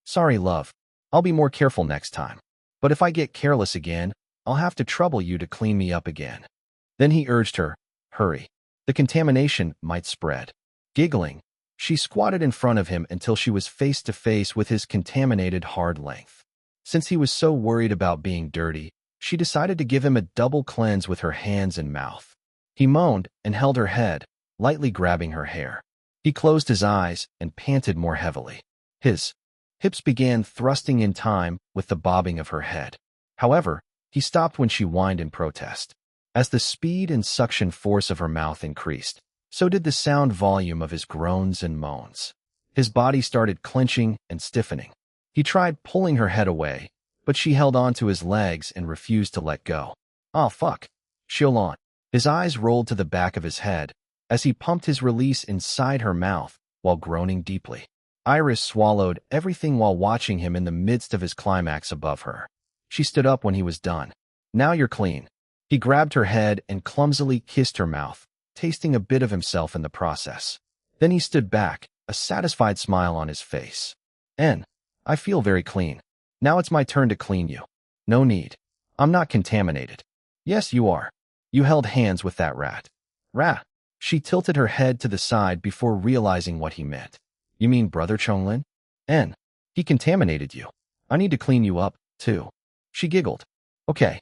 Sorry, love. I'll be more careful next time. But if I get careless again, I'll have to trouble you to clean me up again. Then he urged her, hurry. The contamination might spread. Giggling, she squatted in front of him until she was face to face with his contaminated hard length. Since he was so worried about being dirty, She decided to give him a double cleanse with her hands and mouth. He moaned and held her head, lightly grabbing her hair. He closed his eyes and panted more heavily. His hips began thrusting in time with the bobbing of her head. However, he stopped when she whined in protest. As the speed and suction force of her mouth increased, so did the sound volume of his groans and moans. His body started clenching and stiffening. He tried pulling her head away, but she held on to his legs and refused to let go. "Oh, fuck. Chill on." His eyes rolled to the back of his head as he pumped his release inside her mouth while groaning deeply. Iris swallowed everything while watching him in the midst of his climax above her. She stood up when he was done. "Now you're clean." He grabbed her head and clumsily kissed her mouth, tasting a bit of himself in the process. Then he stood back, a satisfied smile on his face. I feel very clean. Now it's my turn to clean you." "No need. I'm not contaminated." "Yes, you are. You held hands with that rat." "Rat?" She tilted her head to the side before realizing what he meant. "You mean Brother Chonglin? He contaminated you. I need to clean you up, too." She giggled. "Okay."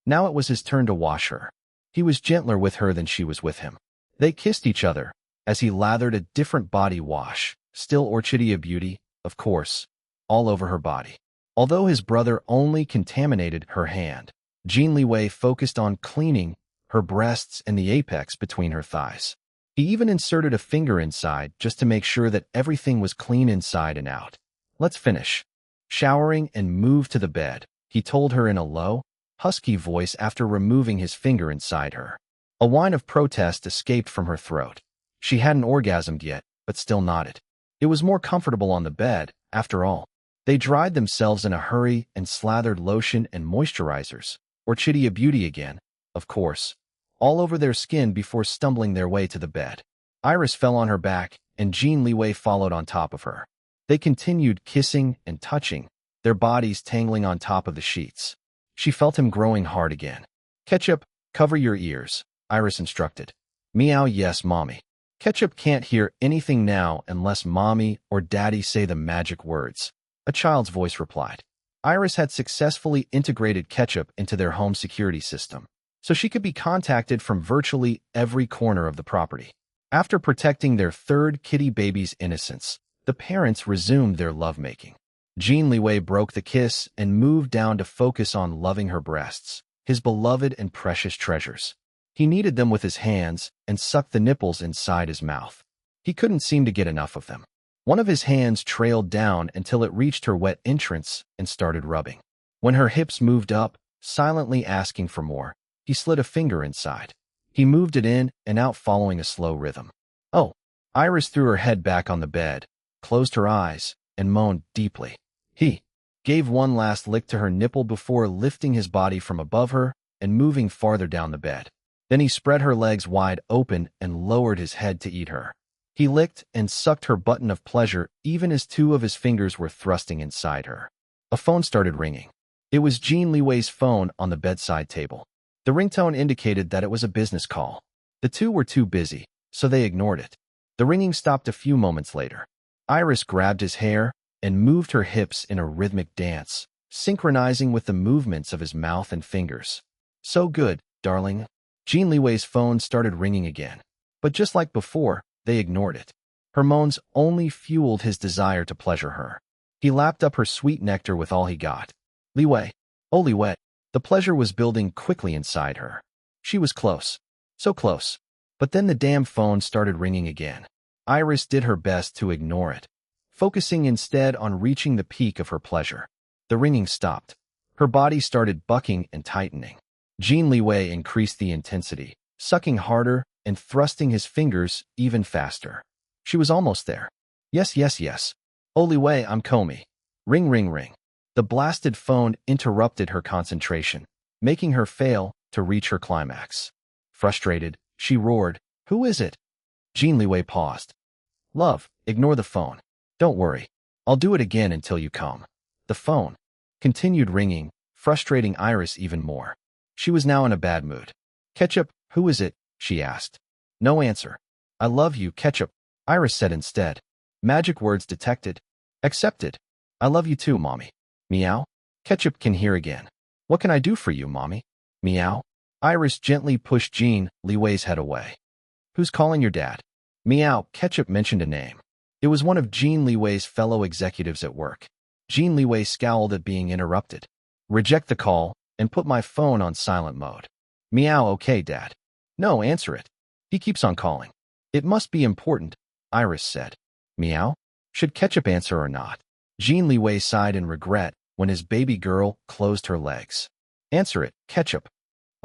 Now it was his turn to wash her. He was gentler with her than she was with him. They kissed each other as he lathered a different body wash, still Orchidea Beauty, of course, all over her body. Although his brother only contaminated her hand, Jin Liwei focused on cleaning her breasts and the apex between her thighs. He even inserted a finger inside just to make sure that everything was clean inside and out. "Let's finish." Showering and move to the bed, he told her in a low, husky voice after removing his finger inside her. A whine of protest escaped from her throat. She hadn't orgasmed yet, but still nodded. It was more comfortable on the bed, after all. They dried themselves in a hurry and slathered lotion and moisturizers, Orchidea Beauty again, of course, all over their skin before stumbling their way to the bed. Iris fell on her back, and Jin Liwei followed on top of her. They continued kissing and touching, their bodies tangling on top of the sheets. She felt him growing hard again. "Ketchup, cover your ears," Iris instructed. "Meow, yes, Mommy." Ketchup can't hear anything now unless Mommy or Daddy say the magic words, a child's voice replied. Iris had successfully integrated Ketchup into their home security system, so she could be contacted from virtually every corner of the property. After protecting their third kitty baby's innocence, the parents resumed their lovemaking. Jin Liwei broke the kiss and moved down to focus on loving her breasts, his beloved and precious treasures. He kneaded them with his hands and sucked the nipples inside his mouth. He couldn't seem to get enough of them. One of his hands trailed down until it reached her wet entrance and started rubbing. When her hips moved up, silently asking for more, he slid a finger inside. He moved it in and out following a slow rhythm. "Oh." Iris threw her head back on the bed, closed her eyes, and moaned deeply. He gave one last lick to her nipple before lifting his body from above her and moving farther down the bed. Then he spread her legs wide open and lowered his head to eat her. He licked and sucked her button of pleasure even as two of his fingers were thrusting inside her. A phone started ringing. It was Jin Liwei's phone on the bedside table. The ringtone indicated that it was a business call. The two were too busy, so they ignored it. The ringing stopped a few moments later. Iris grabbed his hair and moved her hips in a rhythmic dance, synchronizing with the movements of his mouth and fingers. "So good, darling." Jin Liwei's phone started ringing again, but just like before, they ignored it. Her moans only fueled his desire to pleasure her. He lapped up her sweet nectar with all he got. "Liwei, oh Liwei." The pleasure was building quickly inside her. She was close, so close. But then the damn phone started ringing again. Iris did her best to ignore it, focusing instead on reaching the peak of her pleasure. The ringing stopped. Her body started bucking and tightening. Jin Liwei increased the intensity, sucking harder and thrusting his fingers even faster. She was almost there. "Yes, yes, yes. Oh Liwei, I'm Comey." Ring, ring, ring. The blasted phone interrupted her concentration, making her fail to reach her climax. Frustrated, she roared, "Who is it?" Jin Liwei paused. "Love, ignore the phone. Don't worry. I'll do it again until you come." The phone continued ringing, frustrating Iris even more. She was now in a bad mood. "Ketchup, who is it?" she asked. No answer. "I love you, Ketchup," Iris said instead. Magic words detected. Accepted. "I love you too, Mommy." Meow. Ketchup can hear again. What can I do for you, Mommy? Meow. Iris gently pushed Jin Liwei's head away. Who's calling your dad? Meow. Ketchup mentioned a name. It was one of Jin Liwei's fellow executives at work. Jin Liwei scowled at being interrupted. Reject the call and put my phone on silent mode. Meow. Okay, Dad. No, answer it. He keeps on calling. It must be important, Iris said. Meow. Should Ketchup answer or not? Jin Liwei sighed in regret when his baby girl closed her legs. Answer it, Ketchup.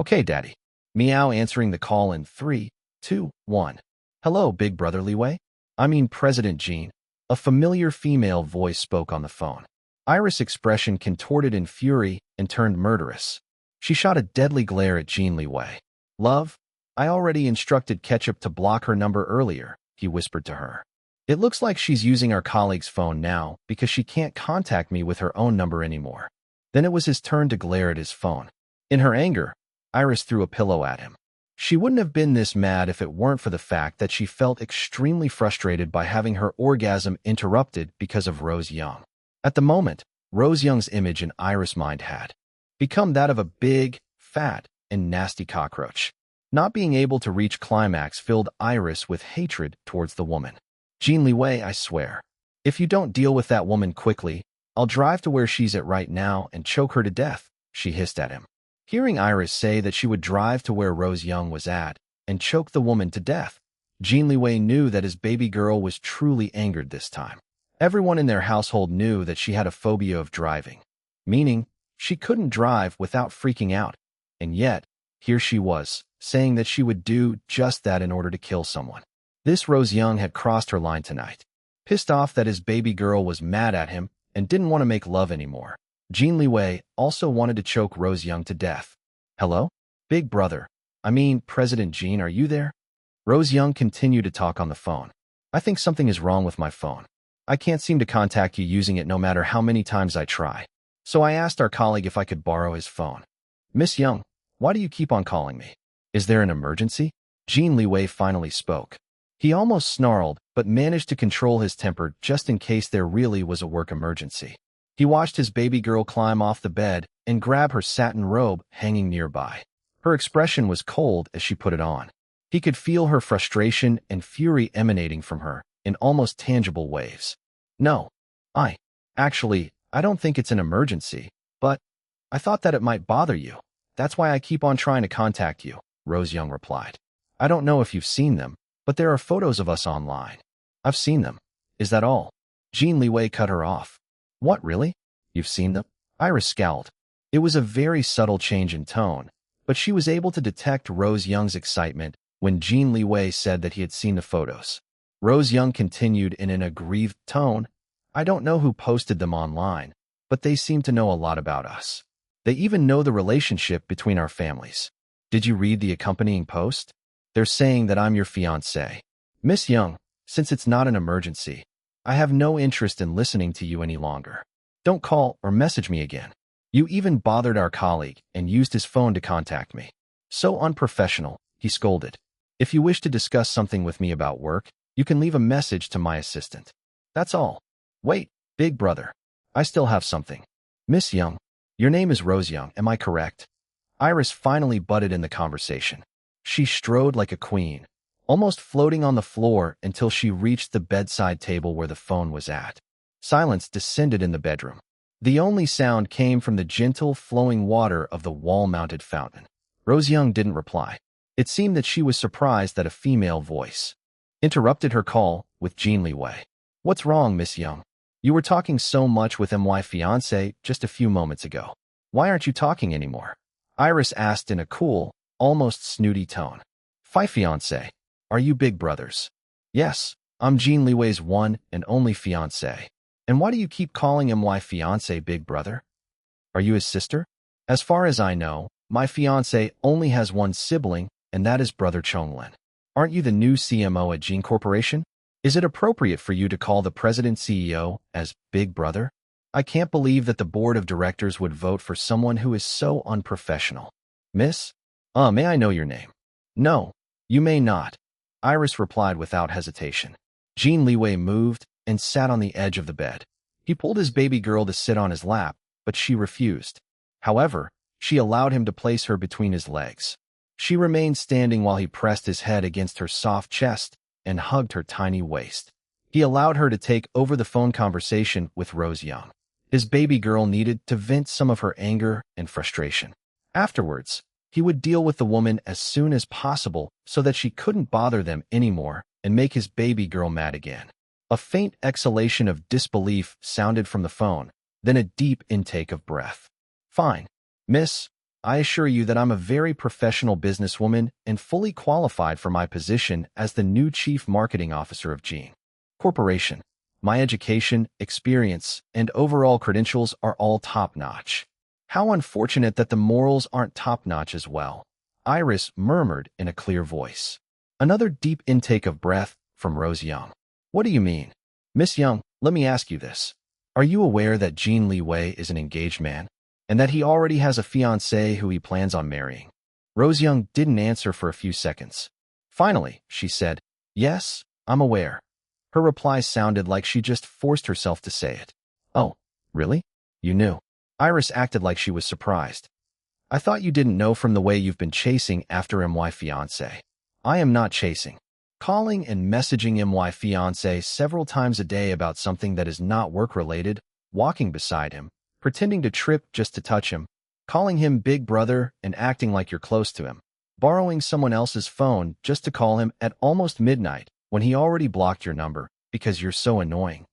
Okay, Daddy. Meow answering the call in 3, 2, 1. Hello, Big Brother Liwei? I mean President Jin. A familiar female voice spoke on the phone. Iris' expression contorted in fury and turned murderous. She shot a deadly glare at Jin Liwei. Love, I already instructed Ketchup to block her number earlier, he whispered to her. It looks like she's using our colleague's phone now because she can't contact me with her own number anymore. Then it was his turn to glare at his phone. In her anger, Iris threw a pillow at him. She wouldn't have been this mad if it weren't for the fact that she felt extremely frustrated by having her orgasm interrupted because of Rose Young. At the moment, Rose Young's image in Iris' mind had become that of a big, fat, and nasty cockroach. Not being able to reach climax filled Iris with hatred towards the woman. Jin Liwei, I swear. If you don't deal with that woman quickly, I'll drive to where she's at right now and choke her to death, she hissed at him. Hearing Iris say that she would drive to where Rose Young was at and choke the woman to death, Jin Liwei knew that his baby girl was truly angered this time. Everyone in their household knew that she had a phobia of driving, meaning she couldn't drive without freaking out, and yet, here she was, saying that she would do just that in order to kill someone. This Rose Young had crossed her line tonight. Pissed off that his baby girl was mad at him and didn't want to make love anymore, Jin Liwei also wanted to choke Rose Young to death. Hello? Big Brother. I mean, President Jin, are you there? Rose Young continued to talk on the phone. I think something is wrong with my phone. I can't seem to contact you using it no matter how many times I try. So I asked our colleague if I could borrow his phone. Miss Young, why do you keep on calling me? Is there an emergency? Jin Liwei finally spoke. He almost snarled, but managed to control his temper just in case there really was a work emergency. He watched his baby girl climb off the bed and grab her satin robe hanging nearby. Her expression was cold as she put it on. He could feel her frustration and fury emanating from her in almost tangible waves. No, I don't think it's an emergency, but I thought that it might bother you. That's why I keep on trying to contact you, Rose Young replied. I don't know if you've seen them, but there are photos of us online. I've seen them. Is that all? Jin Liwei cut her off. What, really? You've seen them? Iris scowled. It was a very subtle change in tone, but she was able to detect Rose Young's excitement when Jin Liwei said that he had seen the photos. Rose Young continued in an aggrieved tone. I don't know who posted them online, but they seem to know a lot about us. They even know the relationship between our families. Did you read the accompanying post? They're saying that I'm your fiancé. Miss Young, since it's not an emergency, I have no interest in listening to you any longer. Don't call or message me again. You even bothered our colleague and used his phone to contact me. So unprofessional, he scolded. If you wish to discuss something with me about work, you can leave a message to my assistant. That's all. Wait, Big Brother. I still have something. Miss Young, your name is Rose Young, am I correct? Iris finally butted in the conversation. She strode like a queen, almost floating on the floor until she reached the bedside table where the phone was at. Silence descended in the bedroom. The only sound came from the gentle, flowing water of the wall-mounted fountain. Rose Young didn't reply. It seemed that she was surprised that a female voice interrupted her call with Jin Liwei. What's wrong, Miss Young? You were talking so much with my fiancé just a few moments ago. Why aren't you talking anymore? Iris asked in a cool, almost snooty tone. Fiancé. Are you big brothers? Yes, I'm Jin Liwei's one and only fiancé. And why do you keep calling him my fiancé, big brother? Are you his sister? As far as I know, my fiancé only has one sibling, and that is brother Chonglin. Aren't you the new CMO at Jin Corporation? Is it appropriate for you to call the president CEO as big brother? I can't believe that the board of directors would vote for someone who is so unprofessional. Miss? May I know your name? No, you may not. Iris replied without hesitation. Jin Liwei moved and sat on the edge of the bed. He pulled his baby girl to sit on his lap, but she refused. However, She allowed him to place her between his legs. She remained standing while he pressed his head against her soft chest and hugged her tiny waist. He allowed her to take over the phone conversation with Rose Young. His baby girl needed to vent some of her anger and frustration. Afterwards, he would deal with the woman as soon as possible so that she couldn't bother them anymore and make his baby girl mad again. A faint exhalation of disbelief sounded from the phone, then a deep intake of breath. Fine, miss. I assure you that I'm a very professional businesswoman and fully qualified for my position as the new chief marketing officer of Jin Corporation. My education, experience, and overall credentials are all top-notch. How unfortunate that the morals aren't top-notch as well, Iris murmured in a clear voice. Another deep intake of breath from Rose Young. What do you mean? Miss Young, let me ask you this. Are you aware that Jin Liwei is an engaged man, and that he already has a fiancée who he plans on marrying? Rose Young didn't answer for a few seconds. Finally, she said, "Yes, I'm aware." Her reply sounded like she just forced herself to say it. "Oh, really? You knew?" Iris acted like she was surprised. "I thought you didn't know from the way you've been chasing after my fiancé." "I am not chasing. Calling and messaging my fiancé several times a day about something that is not work-related, walking beside him, pretending to trip just to touch him, calling him big brother and acting like you're close to him, borrowing someone else's phone just to call him at almost midnight when he already blocked your number because you're so annoying.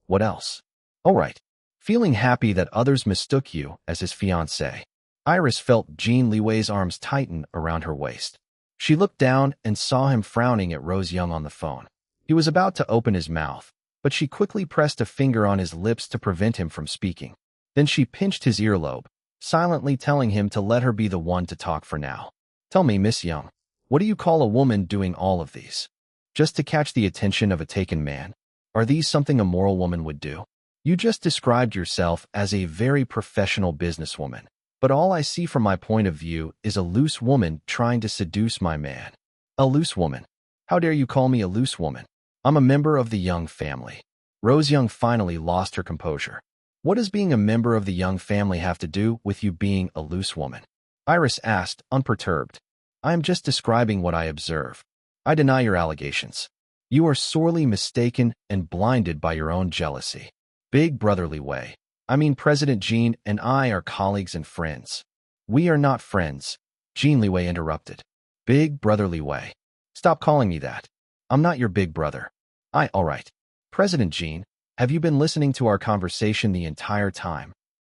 What else? All right. Feeling happy that others mistook you as his fiancé, Iris felt Jin Liwei's arms tighten around her waist. She looked down and saw him frowning at Rose Young on the phone. He was about to open his mouth, but she quickly pressed a finger on his lips to prevent him from speaking. Then she pinched his earlobe, silently telling him to let her be the one to talk for now. "Tell me, Miss Young, what do you call a woman doing all of these? Just to catch the attention of a taken man? Are these something a moral woman would do? You just described yourself as a very professional businesswoman, but all I see from my point of view is a loose woman trying to seduce my man." "A loose woman? How dare you call me a loose woman? I'm a member of the Young family." Rose Young finally lost her composure. "What does being a member of the Young family have to do with you being a loose woman?" Iris asked, unperturbed. "I am just describing what I observe. I deny your allegations. You are sorely mistaken and blinded by your own jealousy. Big brotherly way. I mean, President Jin and I are colleagues and friends." "We are not friends," Jin Liwei interrupted. "Big brotherly way. Stop calling me that. I'm not your big brother. All right. President Jin, have you been listening to our conversation the entire time?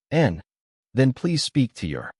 And then please speak to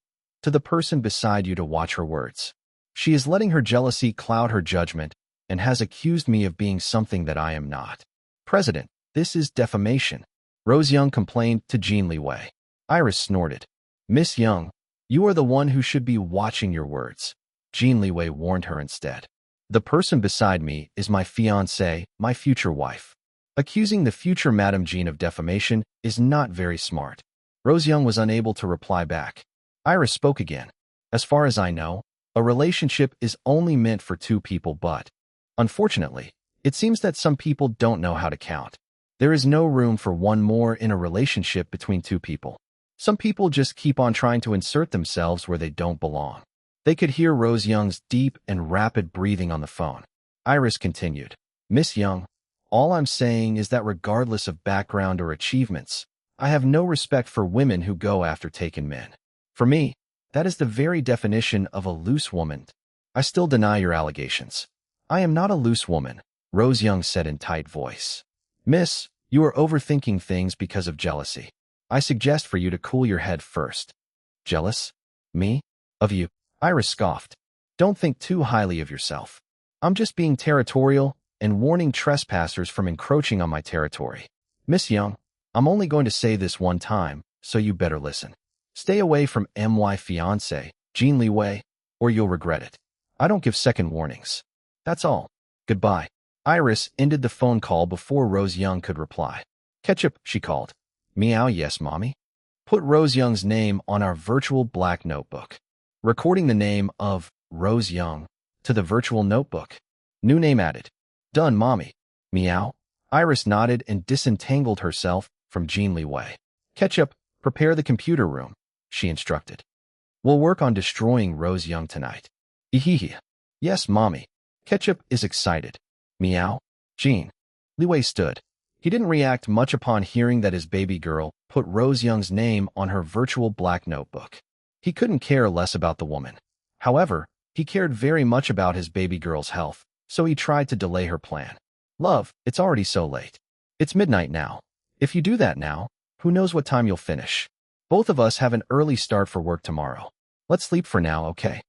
the person beside you to watch her words. She is letting her jealousy cloud her judgment and has accused me of being something that I am not." "President, this is defamation," Rose Young complained to Jin Liwei. Iris snorted. "Miss Young, you are the one who should be watching your words," Jin Liwei warned her instead. "The person beside me is my fiancée, my future wife. Accusing the future Madame Jin of defamation is not very smart." Rose Young was unable to reply back. Iris spoke again. "As far as I know, a relationship is only meant for two people, but unfortunately, it seems that some people don't know how to count. There is no room for one more in a relationship between two people. Some people just keep on trying to insert themselves where they don't belong." They could hear Rose Young's deep and rapid breathing on the phone. Iris continued, "Miss Young, all I'm saying is that regardless of background or achievements, I have no respect for women who go after taken men. For me, that is the very definition of a loose woman." "I still deny your allegations." "I am not a loose woman," Rose Young said in tight voice. "Miss, you are overthinking things because of jealousy. I suggest for you to cool your head first." "Jealous? Me? Of you?" Iris scoffed. "Don't think too highly of yourself. I'm just being territorial and warning trespassers from encroaching on my territory. Miss Young, I'm only going to say this one time, so you better listen. Stay away from my fiancé, Jin Liwei, or you'll regret it. I don't give second warnings. That's all. Goodbye." Iris ended the phone call before Rose Young could reply. "Ketchup," she called. "Meow, yes, mommy." Put Rose Young's name on our virtual black notebook. Recording the name of Rose Young to the virtual notebook. New name added. "Done, mommy." Meow. Iris nodded and disentangled herself from Jin Liwei. "Ketchup, prepare the computer room," she instructed. We'll work on destroying Rose Young tonight. Ehehe. Yes, Mommy. Ketchup is excited. Meow. Jin Liwei stood. He didn't react much upon hearing that his baby girl put Rose Young's name on her virtual black notebook. He couldn't care less about the woman. However, he cared very much about his baby girl's health, so he tried to delay her plan. Love, it's already so late. It's midnight now. If you do that now, who knows what time you'll finish. Both of us have an early start for work tomorrow. Let's sleep for now, okay?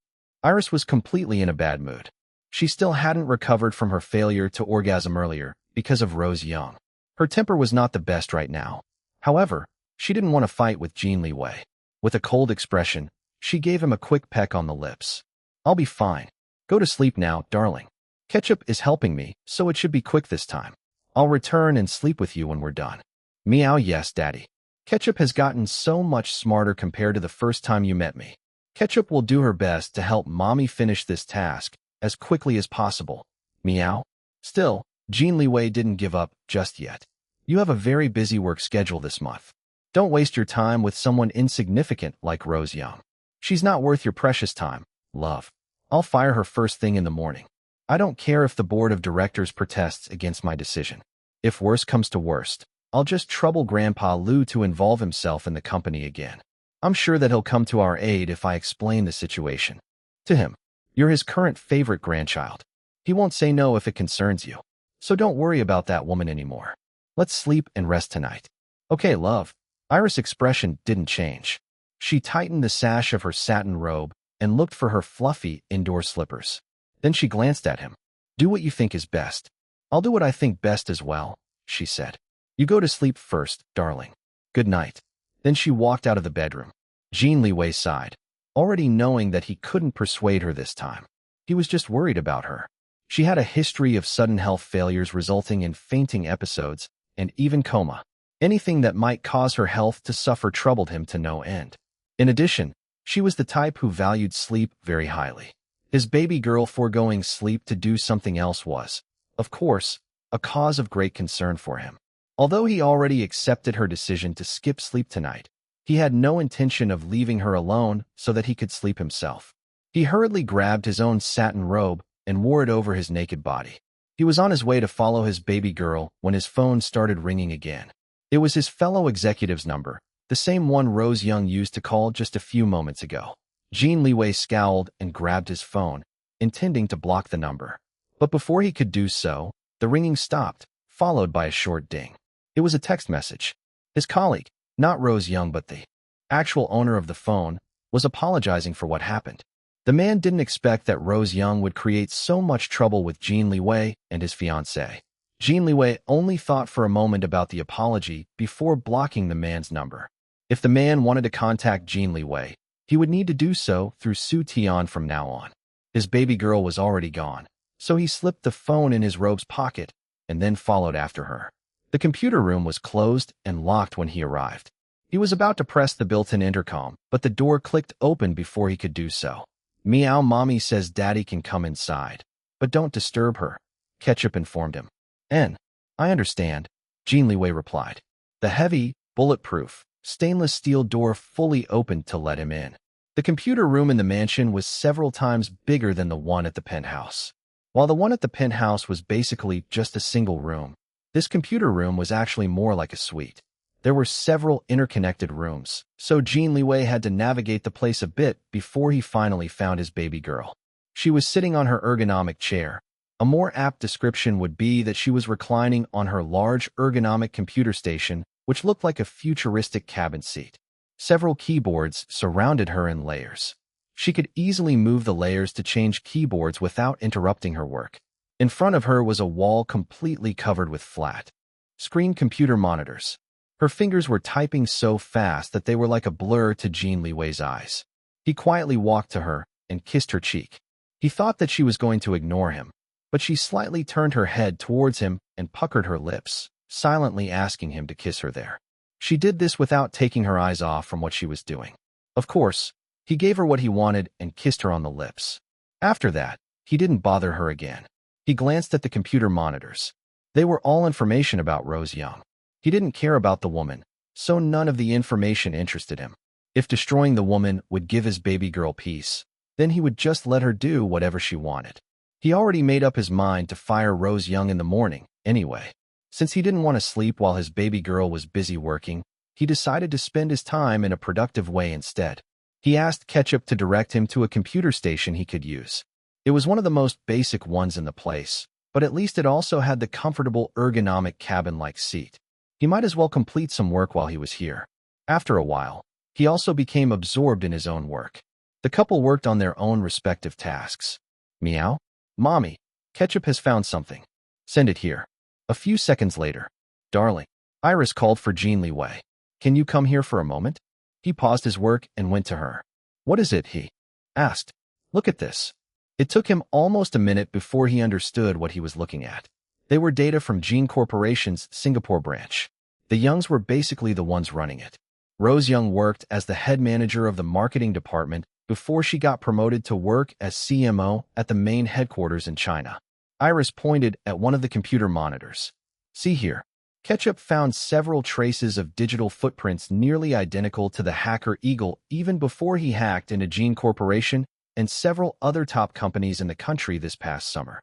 Iris was completely in a bad mood. She still hadn't recovered from her failure to orgasm earlier because of Rose Young. Her temper was not the best right now. However, she didn't want to fight with Jin Liwei. With a cold expression, she gave him a quick peck on the lips. I'll be fine. Go to sleep now, darling. Ketchup is helping me, so it should be quick this time. I'll return and sleep with you when we're done. Meow, yes, Daddy. Ketchup has gotten so much smarter compared to the first time you met me. Ketchup will do her best to help Mommy finish this task as quickly as possible. Meow. Still, Jin Liwei didn't give up just yet. You have a very busy work schedule this month. Don't waste your time with someone insignificant like Rose Young. She's not worth your precious time, love. I'll fire her first thing in the morning. I don't care if the board of directors protests against my decision. If worse comes to worst, I'll just trouble Grandpa Lu to involve himself in the company again. I'm sure that he'll come to our aid if I explain the situation to him. You're his current favorite grandchild. He won't say no if it concerns you. So don't worry about that woman anymore. Let's sleep and rest tonight. Okay, love. Iris' expression didn't change. She tightened the sash of her satin robe and looked for her fluffy indoor slippers. Then she glanced at him. Do what you think is best. I'll do what I think best as well, she said. You go to sleep first, darling. Good night. Then she walked out of the bedroom. Jin Liwei sighed, already knowing that he couldn't persuade her this time. He was just worried about her. She had a history of sudden health failures resulting in fainting episodes and even coma. Anything that might cause her health to suffer troubled him to no end. In addition, she was the type who valued sleep very highly. His baby girl foregoing sleep to do something else was, of course, a cause of great concern for him. Although he already accepted her decision to skip sleep tonight, he had no intention of leaving her alone so that he could sleep himself. He hurriedly grabbed his own satin robe and wore it over his naked body. He was on his way to follow his baby girl when his phone started ringing again. It was his fellow executive's number, the same one Rose Young used to call just a few moments ago. Jin Liwei scowled and grabbed his phone, intending to block the number. But before he could do so, the ringing stopped, followed by a short ding. It was a text message. His colleague, not Rose Young but the actual owner of the phone, was apologizing for what happened. The man didn't expect that Rose Young would create so much trouble with Jin Liwei and his fiancée. Jin Liwei only thought for a moment about the apology before blocking the man's number. If the man wanted to contact Jin Liwei, he would need to do so through Su Tian from now on. His baby girl was already gone, so he slipped the phone in his robe's pocket and then followed after her. The computer room was closed and locked when he arrived. He was about to press the built-in intercom, but the door clicked open before he could do so. Meow, Mommy says Daddy can come inside, but don't disturb her, Ketchup informed him. I understand, Jin Liwei replied. The heavy, bulletproof, stainless steel door fully opened to let him in. The computer room in the mansion was several times bigger than the one at the penthouse. While the one at the penthouse was basically just a single room, this computer room was actually more like a suite. There were several interconnected rooms, so Jin Liwei had to navigate the place a bit before he finally found his baby girl. She was sitting on her ergonomic chair. A more apt description would be that she was reclining on her large ergonomic computer station, which looked like a futuristic cabin seat. Several keyboards surrounded her in layers. She could easily move the layers to change keyboards without interrupting her work. In front of her was a wall completely covered with flat screen computer monitors. Her fingers were typing so fast that they were like a blur to Jin Liwei's eyes. He quietly walked to her and kissed her cheek. He thought that she was going to ignore him, but she slightly turned her head towards him and puckered her lips, silently asking him to kiss her there. She did this without taking her eyes off from what she was doing. Of course, he gave her what he wanted and kissed her on the lips. After that, he didn't bother her again. He glanced at the computer monitors. They were all information about Rose Young. He didn't care about the woman, so none of the information interested him. If destroying the woman would give his baby girl peace, then he would just let her do whatever she wanted. He already made up his mind to fire Rose Young in the morning, anyway. Since he didn't want to sleep while his baby girl was busy working, he decided to spend his time in a productive way instead. He asked Ketchup to direct him to a computer station he could use. It was one of the most basic ones in the place, but at least it also had the comfortable ergonomic cabin-like seat. He might as well complete some work while he was here. After a while, he also became absorbed in his own work. The couple worked on their own respective tasks. Meow? Mommy, Ketchup has found something. Send it here. A few seconds later. Darling, Iris called for Jin Liwei. Can you come here for a moment? He paused his work and went to her. What is it, he asked. Look at this. It took him almost a minute before he understood what he was looking at. They were data from Jin Corporation's Singapore branch. The Youngs were basically the ones running it. Rose Young worked as the head manager of the marketing department before she got promoted to work as CMO at the main headquarters in China. Iris pointed at one of the computer monitors. See here. Ketchup found several traces of digital footprints nearly identical to the hacker Eagle even before he hacked into Jin Corporation and several other top companies in the country this past summer.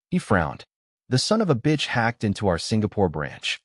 He frowned. The son of a bitch hacked into our Singapore branch.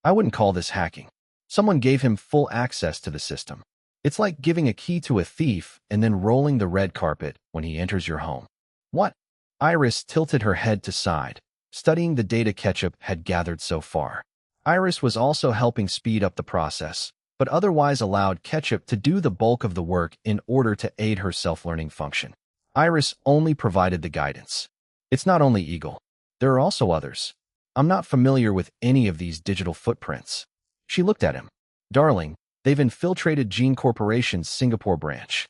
I wouldn't call this hacking. Someone gave him full access to the system. It's like giving a key to a thief and then rolling the red carpet when he enters your home. What? Iris tilted her head to side, studying the data Ketchup had gathered so far. Iris was also helping speed up the process, but otherwise allowed Ketchup to do the bulk of the work in order to aid her self-learning function. Iris only provided the guidance. It's not only Eagle. There are also others. I'm not familiar with any of these digital footprints. She looked at him. Darling, they've infiltrated Jin Corporation's Singapore branch.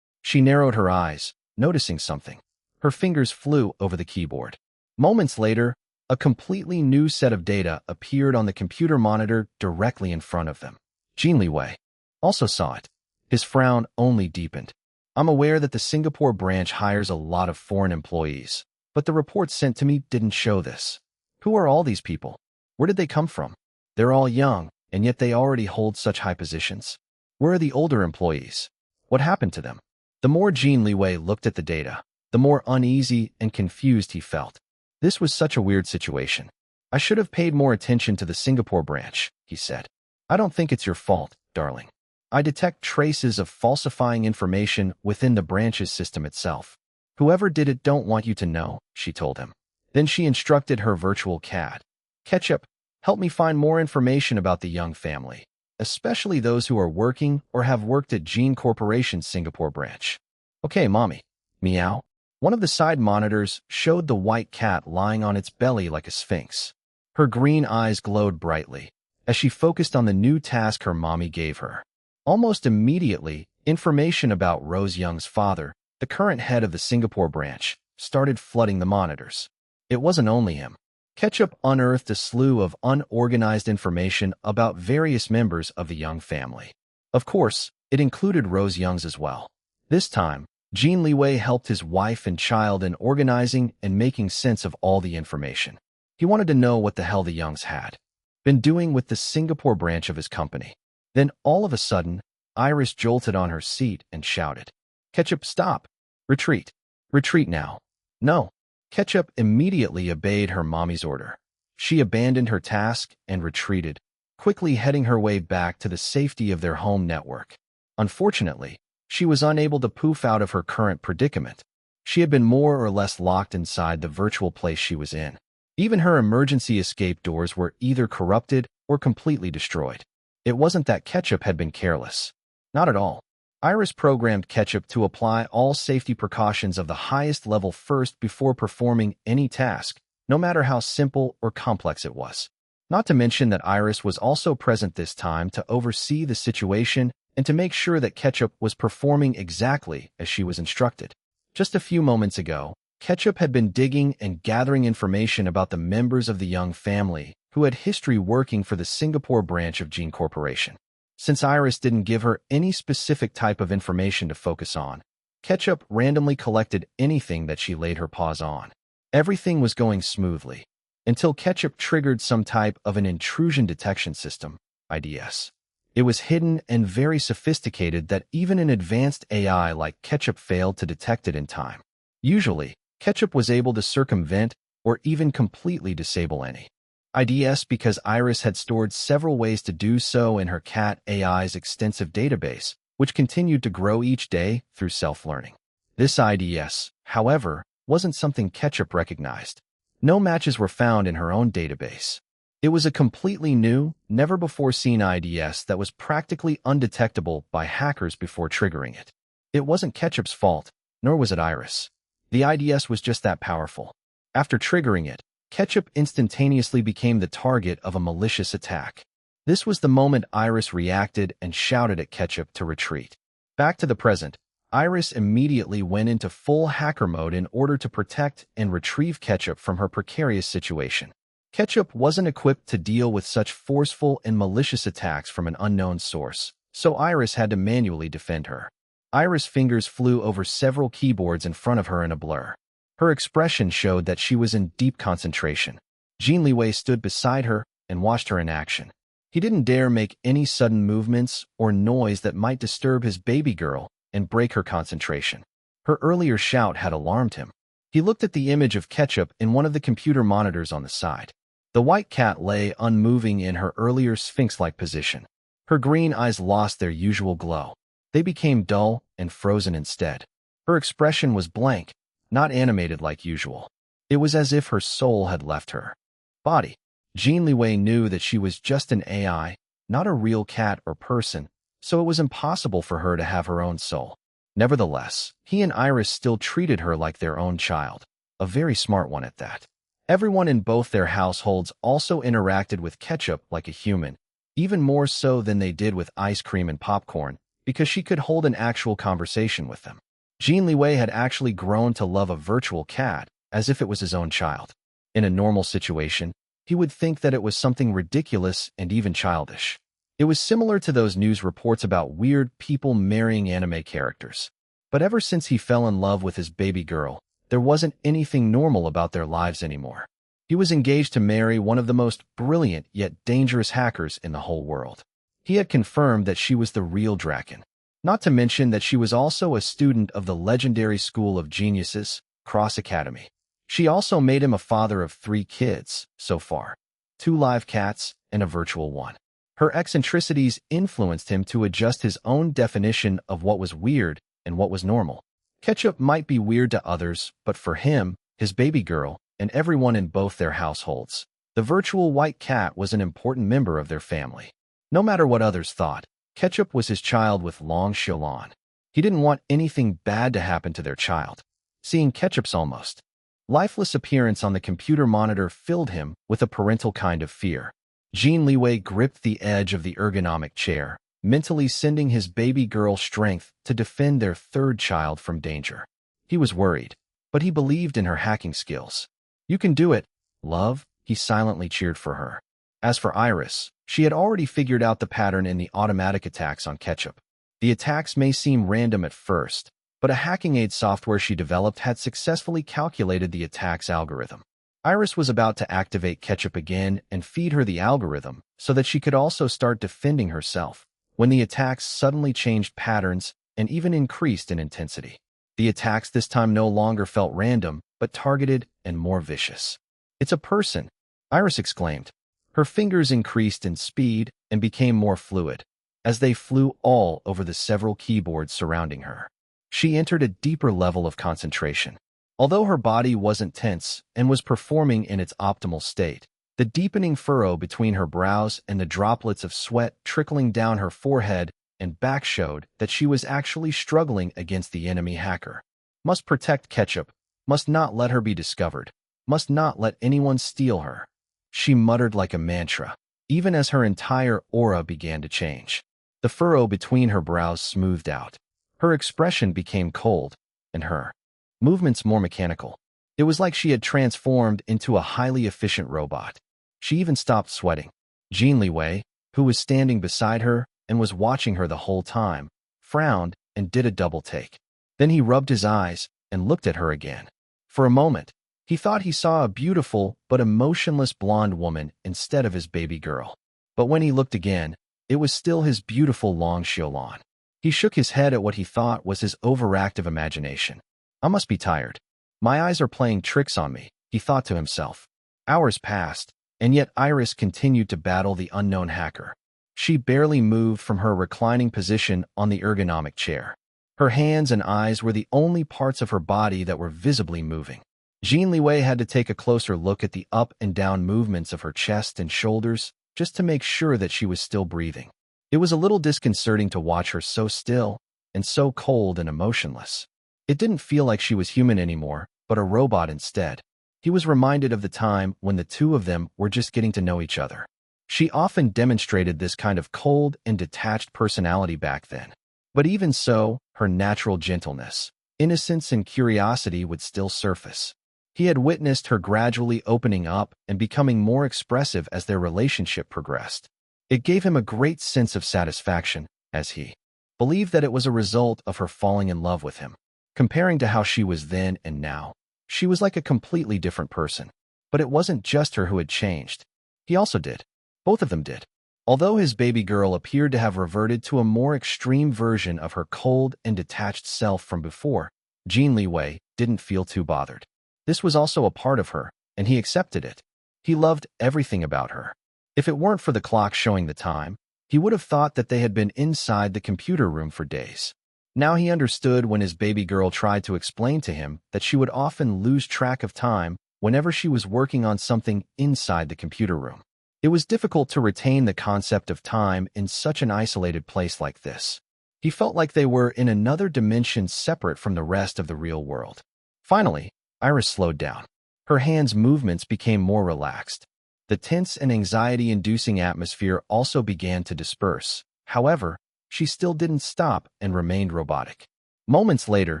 She narrowed her eyes, noticing something. Her fingers flew over the keyboard. Moments later, a completely new set of data appeared on the computer monitor directly in front of them. Jin Liwei also saw it. His frown only deepened. I'm aware that the Singapore branch hires a lot of foreign employees, but the reports sent to me didn't show this. Who are all these people? Where did they come from? They're all young, and yet they already hold such high positions. Where are the older employees? What happened to them? The more Jin Liwei looked at the data, the more uneasy and confused he felt. This was such a weird situation. I should have paid more attention to the Singapore branch, he said. I don't think it's your fault, darling. I detect traces of falsifying information within the branch's system itself. Whoever did it don't want you to know, she told him. Then she instructed her virtual cat. Ketchup, help me find more information about the Young family, especially those who are working or have worked at Jin Corporation's Singapore branch. Okay, mommy. Meow. One of the side monitors showed the white cat lying on its belly like a sphinx. Her green eyes glowed brightly as she focused on the new task her mommy gave her. Almost immediately, information about Rose Young's father, the current head of the Singapore branch, started flooding the monitors. It wasn't only him. Ketchup unearthed a slew of unorganized information about various members of the Young family. Of course, it included Rose Young's as well. This time, Jin Liwei helped his wife and child in organizing and making sense of all the information. He wanted to know what the hell the Youngs had been doing with the Singapore branch of his company. Then, all of a sudden, Iris jolted on her seat and shouted, Ketchup, stop! Retreat! Retreat now! No! Ketchup immediately obeyed her mommy's order. She abandoned her task and retreated, quickly heading her way back to the safety of their home network. Unfortunately, she was unable to poof out of her current predicament. She had been more or less locked inside the virtual place she was in. Even her emergency escape doors were either corrupted or completely destroyed. It wasn't that Ketchup had been careless. Not at all. Iris programmed Ketchup to apply all safety precautions of the highest level first before performing any task, no matter how simple or complex it was. Not to mention that Iris was also present this time to oversee the situation and to make sure that Ketchup was performing exactly as she was instructed. Just a few moments ago, Ketchup had been digging and gathering information about the members of the Young family who had history working for the Singapore branch of Jin Corporation. Since Iris didn't give her any specific type of information to focus on, Ketchup randomly collected anything that she laid her paws on. Everything was going smoothly, until Ketchup triggered some type of an intrusion detection system, IDS. It was hidden and very sophisticated that even an advanced AI like Ketchup failed to detect it in time. Usually, Ketchup was able to circumvent or even completely disable any IDS because Iris had stored several ways to do so in her cat AI's extensive database, which continued to grow each day through self-learning. This IDS, however, wasn't something Ketchup recognized. No matches were found in her own database. It was a completely new, never-before-seen IDS that was practically undetectable by hackers before triggering it. It wasn't Ketchup's fault, nor was it Iris. The IDS was just that powerful. After triggering it, Ketchup instantaneously became the target of a malicious attack. This was the moment Iris reacted and shouted at Ketchup to retreat. Back to the present, Iris immediately went into full hacker mode in order to protect and retrieve Ketchup from her precarious situation. Ketchup wasn't equipped to deal with such forceful and malicious attacks from an unknown source, so Iris had to manually defend her. Iris' fingers flew over several keyboards in front of her in a blur. Her expression showed that she was in deep concentration. Jin Liwei stood beside her and watched her in action. He didn't dare make any sudden movements or noise that might disturb his baby girl and break her concentration. Her earlier shout had alarmed him. He looked at the image of Ketchup in one of the computer monitors on the side. The white cat lay unmoving in her earlier sphinx-like position. Her green eyes lost their usual glow. They became dull and frozen instead. Her expression was blank, not animated like usual. It was as if her soul had left her body. Jin Liwei knew that she was just an AI, not a real cat or person, so it was impossible for her to have her own soul. Nevertheless, he and Iris still treated her like their own child, a very smart one at that. Everyone in both their households also interacted with Ketchup like a human, even more so than they did with ice cream and popcorn, because she could hold an actual conversation with them. Jin Liwei had actually grown to love a virtual cat as if it was his own child. In a normal situation, he would think that it was something ridiculous and even childish. It was similar to those news reports about weird people marrying anime characters. But ever since he fell in love with his baby girl, there wasn't anything normal about their lives anymore. He was engaged to marry one of the most brilliant yet dangerous hackers in the whole world. He had confirmed that she was the real Draken. Not to mention that she was also a student of the legendary School of Geniuses, Cross Academy. She also made him a father of 3 kids, so far. 2 live cats and a virtual one. Her eccentricities influenced him to adjust his own definition of what was weird and what was normal. Ketchup might be weird to others, but for him, his baby girl, and everyone in both their households, the virtual white cat was an important member of their family. No matter what others thought, Ketchup was his child with long Shilon. He didn't want anything bad to happen to their child. Seeing Ketchup's almost lifeless appearance on the computer monitor filled him with a parental kind of fear. Jin Liwei gripped the edge of the ergonomic chair, mentally sending his baby girl strength to defend their 3rd child from danger. He was worried, but he believed in her hacking skills. "You can do it, love," he silently cheered for her. As for Iris, she had already figured out the pattern in the automatic attacks on Ketchup. The attacks may seem random at first, but a hacking aid software she developed had successfully calculated the attack's algorithm. Iris was about to activate Ketchup again and feed her the algorithm so that she could also start defending herself, when the attacks suddenly changed patterns and even increased in intensity. The attacks this time no longer felt random, but targeted and more vicious. "It's a person," Iris exclaimed. Her fingers increased in speed and became more fluid, as they flew all over the several keyboards surrounding her. She entered a deeper level of concentration. Although her body wasn't tense and was performing in its optimal state, the deepening furrow between her brows and the droplets of sweat trickling down her forehead and back showed that she was actually struggling against the enemy hacker. Must protect Ketchup, must not let her be discovered, must not let anyone steal her. She muttered like a mantra, even as her entire aura began to change. The furrow between her brows smoothed out. Her expression became cold, and her movements more mechanical. It was like she had transformed into a highly efficient robot. She even stopped sweating. Jin Liwei, who was standing beside her and was watching her the whole time, frowned and did a double take. Then he rubbed his eyes and looked at her again. For a moment, he thought he saw a beautiful but emotionless blonde woman instead of his baby girl. But when he looked again, It was still his beautiful long Xiaolon. He shook his head at what he thought was his overactive imagination. I must be tired. My eyes are playing tricks on me, he thought to himself. Hours passed, and yet Iris continued to battle the unknown hacker. She barely moved from her reclining position on the ergonomic chair. Her hands and eyes were the only parts of her body that were visibly moving. Jin Liwei had to take a closer look at the up and down movements of her chest and shoulders just to make sure that she was still breathing. It was a little disconcerting to watch her so still and so cold and emotionless. It didn't feel like she was human anymore, but a robot instead. He was reminded of the time when the two of them were just getting to know each other. She often demonstrated this kind of cold and detached personality back then. But even so, her natural gentleness, innocence, and curiosity would still surface. He had witnessed her gradually opening up and becoming more expressive as their relationship progressed. It gave him a great sense of satisfaction, as he believed that it was a result of her falling in love with him. Comparing to how she was then and now, she was like a completely different person. But it wasn't just her who had changed. He also did. Both of them did. Although his baby girl appeared to have reverted to a more extreme version of her cold and detached self from before, Jin Liwei didn't feel too bothered. This was also a part of her, and he accepted it. He loved everything about her. If it weren't for the clock showing the time, he would have thought that they had been inside the computer room for days. Now he understood when his baby girl tried to explain to him that she would often lose track of time whenever she was working on something inside the computer room. It was difficult to retain the concept of time in such an isolated place like this. He felt like they were in another dimension separate from the rest of the real world. Finally, Iris slowed down. Her hands' movements became more relaxed. The tense and anxiety-inducing atmosphere also began to disperse. However, she still didn't stop and remained robotic. Moments later,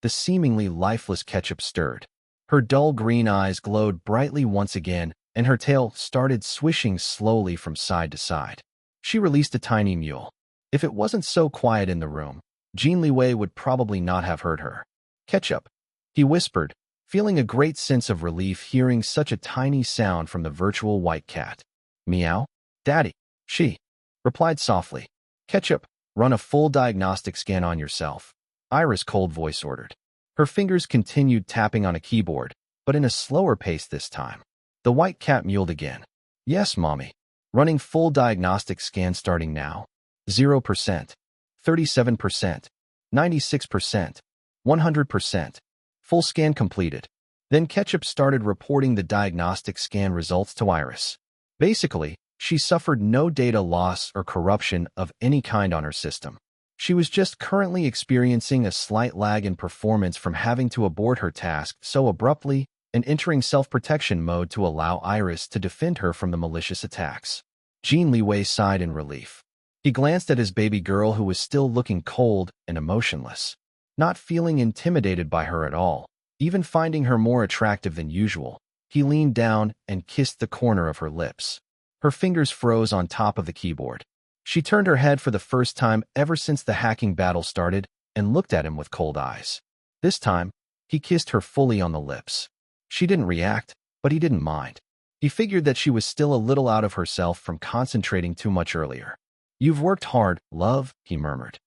the seemingly lifeless Ketchup stirred. Her dull green eyes glowed brightly once again, and her tail started swishing slowly from side to side. She released a tiny mewl. If it wasn't so quiet in the room, Jin Liwei would probably not have heard her. "Ketchup," he whispered, feeling a great sense of relief hearing such a tiny sound from the virtual white cat. "Meow, Daddy," she replied softly. "Ketchup, run a full diagnostic scan on yourself," Iris' cold voice ordered. Her fingers continued tapping on a keyboard, but in a slower pace this time. The white cat mewed again. "Yes, Mommy. Running full diagnostic scan starting now. 0%, 37%, 96%, 100%. Full scan completed." Then Ketchup started reporting the diagnostic scan results to Iris. Basically, she suffered no data loss or corruption of any kind on her system. She was just currently experiencing a slight lag in performance from having to abort her task so abruptly and entering self-protection mode to allow Iris to defend her from the malicious attacks. Jin Liwei sighed in relief. He glanced at his baby girl who was still looking cold and emotionless, not feeling intimidated by her at all, even finding her more attractive than usual. He leaned down and kissed the corner of her lips. Her fingers froze on top of the keyboard. She turned her head for the first time ever since the hacking battle started and looked at him with cold eyes. This time, he kissed her fully on the lips. She didn't react, but he didn't mind. He figured that she was still a little out of herself from concentrating too much earlier. "You've worked hard, love," he murmured.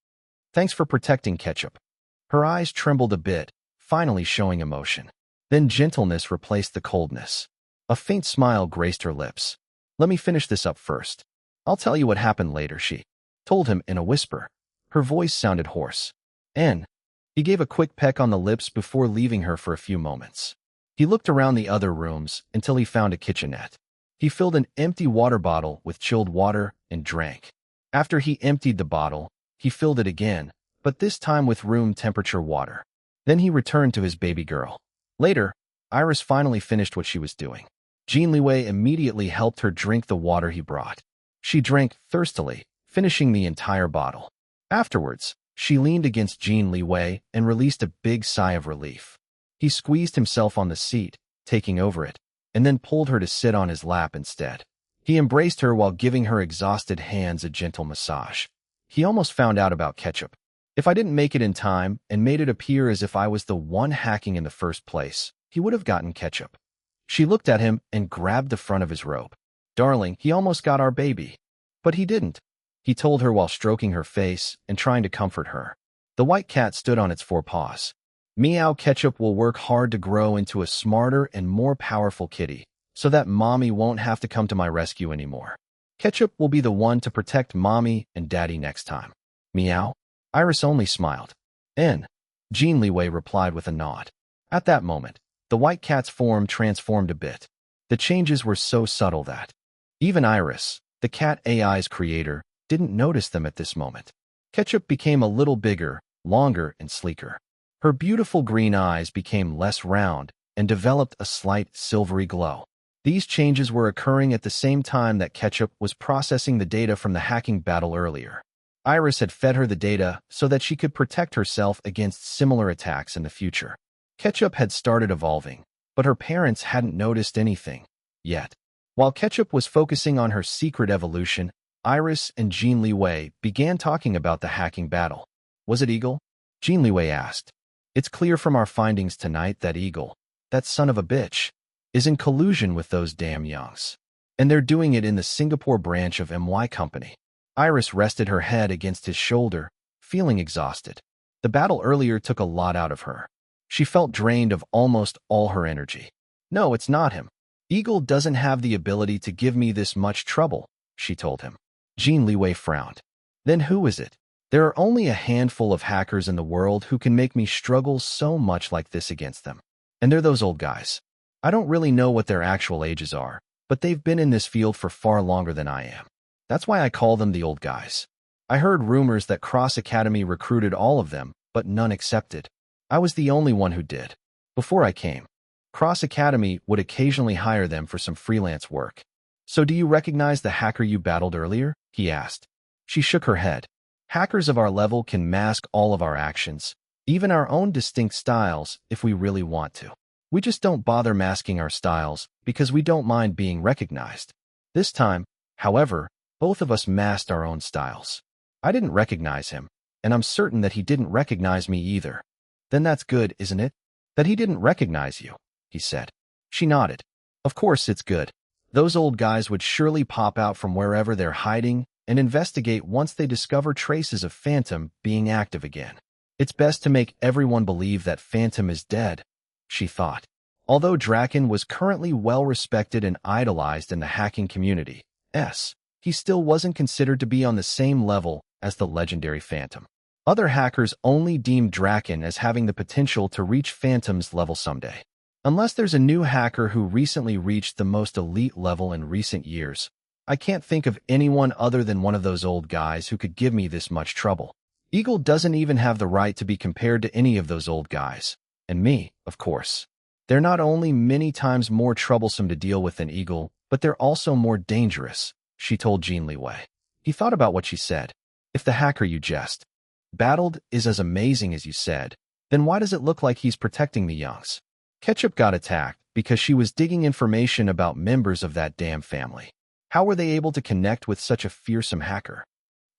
"Thanks for protecting Ketchup." Her eyes trembled a bit, finally showing emotion. Then gentleness replaced the coldness. A faint smile graced her lips. "Let me finish this up first. I'll tell you what happened later," she told him in a whisper. Her voice sounded hoarse. He gave a quick peck on the lips before leaving her for a few moments. He looked around the other rooms until he found a kitchenette. He filled an empty water bottle with chilled water and drank. After he emptied the bottle, he filled it again, but this time with room temperature water. Then he returned to his baby girl. Later, Iris finally finished what she was doing. Jin Liwei immediately helped her drink the water he brought. She drank thirstily, finishing the entire bottle. Afterwards, she leaned against Jin Liwei and released a big sigh of relief. He squeezed himself on the seat, taking over it, and then pulled her to sit on his lap instead. He embraced her while giving her exhausted hands a gentle massage. He almost found out about Ketchup. "If I didn't make it in time and made it appear as if I was the one hacking in the first place, he would have gotten Ketchup." She looked at him and grabbed the front of his robe. "Darling, he almost got our baby." But he didn't. he told her while stroking her face and trying to comfort her. The white cat stood on its four paws. Meow. Ketchup will work hard to grow into a smarter and more powerful kitty, so that Mommy won't have to come to my rescue anymore. Ketchup will be the one to protect Mommy and Daddy next time. Meow. Iris only smiled. Jin Liwei replied with a nod. At that moment, the white cat's form transformed a bit. The changes were so subtle that even Iris, the cat AI's creator, didn't notice them at this moment. Ketchup became a little bigger, longer, and sleeker. Her beautiful green eyes became less round and developed a slight silvery glow. These changes were occurring at the same time that Ketchup was processing the data from the hacking battle earlier. Iris had fed her the data so that she could protect herself against similar attacks in the future. Ketchup had started evolving, but her parents hadn't noticed anything yet. While Ketchup was focusing on her secret evolution, Iris and Jin Liwei began talking about the hacking battle. Was it Eagle? Jin Liwei asked. It's clear from our findings tonight that Eagle, that son of a bitch, is in collusion with those damn Youngs. And they're doing it in the Singapore branch of MY Company. Iris rested her head against his shoulder, feeling exhausted. The battle earlier took a lot out of her. She felt drained of almost all her energy. No, it's not him. Eagle doesn't have the ability to give me this much trouble, she told him. Jin Liwei frowned. Then who is it? There are only a handful of hackers in the world who can make me struggle so much like this against them. And they're those old guys. I don't really know what their actual ages are, but they've been in this field for far longer than I am. That's why I call them the old guys. I heard rumors that Cross Academy recruited all of them, but none accepted. I was the only one who did. Before I came, Cross Academy would occasionally hire them for some freelance work. So do you recognize the hacker you battled earlier? He asked. She shook her head. Hackers of our level can mask all of our actions, even our own distinct styles, if we really want to. We just don't bother masking our styles because we don't mind being recognized. This time, however, both of us masked our own styles. I didn't recognize him, and I'm certain that he didn't recognize me either. Then that's good, isn't it? That he didn't recognize you, he said. She nodded. Of course it's good. Those old guys would surely pop out from wherever they're hiding and investigate once they discover traces of Phantom being active again. It's best to make everyone believe that Phantom is dead, she thought. Although Draken was currently well-respected and idolized in the hacking community, he still wasn't considered to be on the same level as the legendary Phantom. Other hackers only deemed Draken as having the potential to reach Phantom's level someday. Unless there's a new hacker who recently reached the most elite level in recent years, I can't think of anyone other than one of those old guys who could give me this much trouble. Eagle doesn't even have the right to be compared to any of those old guys. And me, of course. They're not only many times more troublesome to deal with than Eagle, but they're also more dangerous, she told Jin Liwei. He thought about what she said. If the hacker you just battled is as amazing as you said, then why does it look like he's protecting the Youngs? Ketchup got attacked because she was digging information about members of that damn family. How were they able to connect with such a fearsome hacker?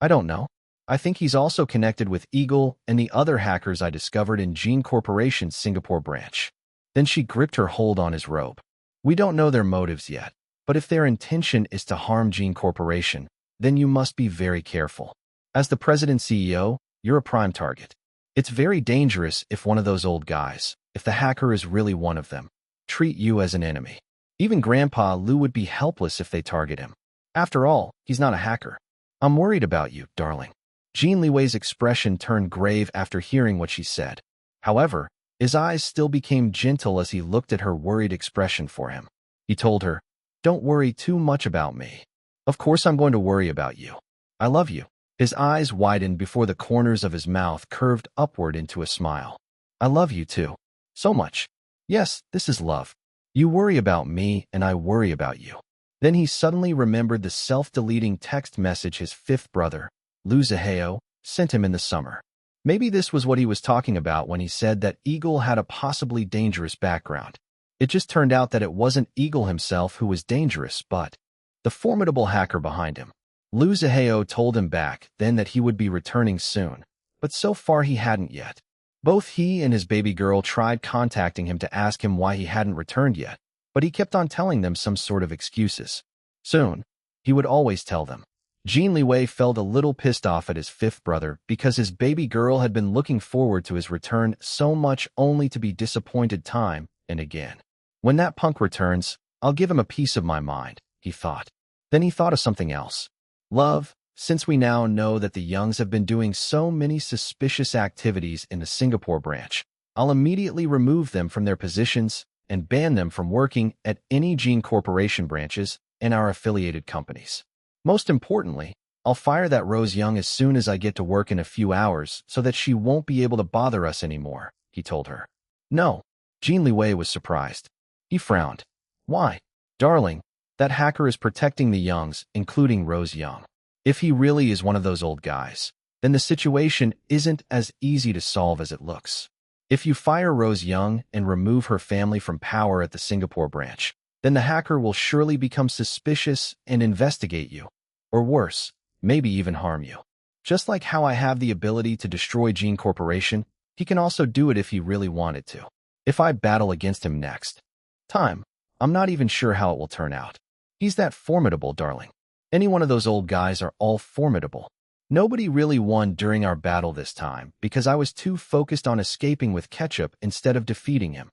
I don't know. I think he's also connected with Eagle and the other hackers I discovered in Gene Corporation's Singapore branch. Then she gripped her hold on his robe. We don't know their motives yet, but if their intention is to harm Gene Corporation, then you must be very careful. As the president CEO, you're a prime target. It's very dangerous if one of those old guys, if the hacker is really one of them, treat you as an enemy. Even Grandpa Lou would be helpless if they target him. After all, he's not a hacker. I'm worried about you, darling. Jin Liwei's expression turned grave after hearing what she said. However, his eyes still became gentle as he looked at her worried expression for him. He told her, "Don't worry too much about me. Of course I'm going to worry about you. I love you." His eyes widened before the corners of his mouth curved upward into a smile. "I love you too. So much. Yes, this is love. You worry about me and I worry about you." Then he suddenly remembered the self-deleting text message his fifth brother, Liu Zihao, sent him in the summer. Maybe this was what he was talking about when he said that Eagle had a possibly dangerous background. It just turned out that it wasn't Eagle himself who was dangerous, but the formidable hacker behind him. Liu Zihao told him back then that he would be returning soon, but so far he hadn't yet. Both he and his baby girl tried contacting him to ask him why he hadn't returned yet, but he kept on telling them some sort of excuses. Soon, he would always tell them. Jin Liwei felt a little pissed off at his fifth brother because his baby girl had been looking forward to his return so much only to be disappointed time and again. When that punk returns, I'll give him a piece of my mind, he thought. Then he thought of something else. Love, since we now know that the Youngs have been doing so many suspicious activities in the Singapore branch, I'll immediately remove them from their positions and ban them from working at any Jin Corporation branches and our affiliated companies. Most importantly, I'll fire that Rose Young as soon as I get to work in a few hours so that she won't be able to bother us anymore, he told her. No, Jin Liwei was surprised. He frowned. Why? Darling, that hacker is protecting the Youngs, including Rose Young. If he really is one of those old guys, then the situation isn't as easy to solve as it looks. If you fire Rose Young and remove her family from power at the Singapore branch, then the hacker will surely become suspicious and investigate you. Or worse, maybe even harm you. Just like how I have the ability to destroy Jin Corporation, he can also do it if he really wanted to. If I battle against him next time, I'm not even sure how it will turn out. He's that formidable, darling. Any one of those old guys are all formidable. Nobody really won during our battle this time because I was too focused on escaping with Ketchup instead of defeating him.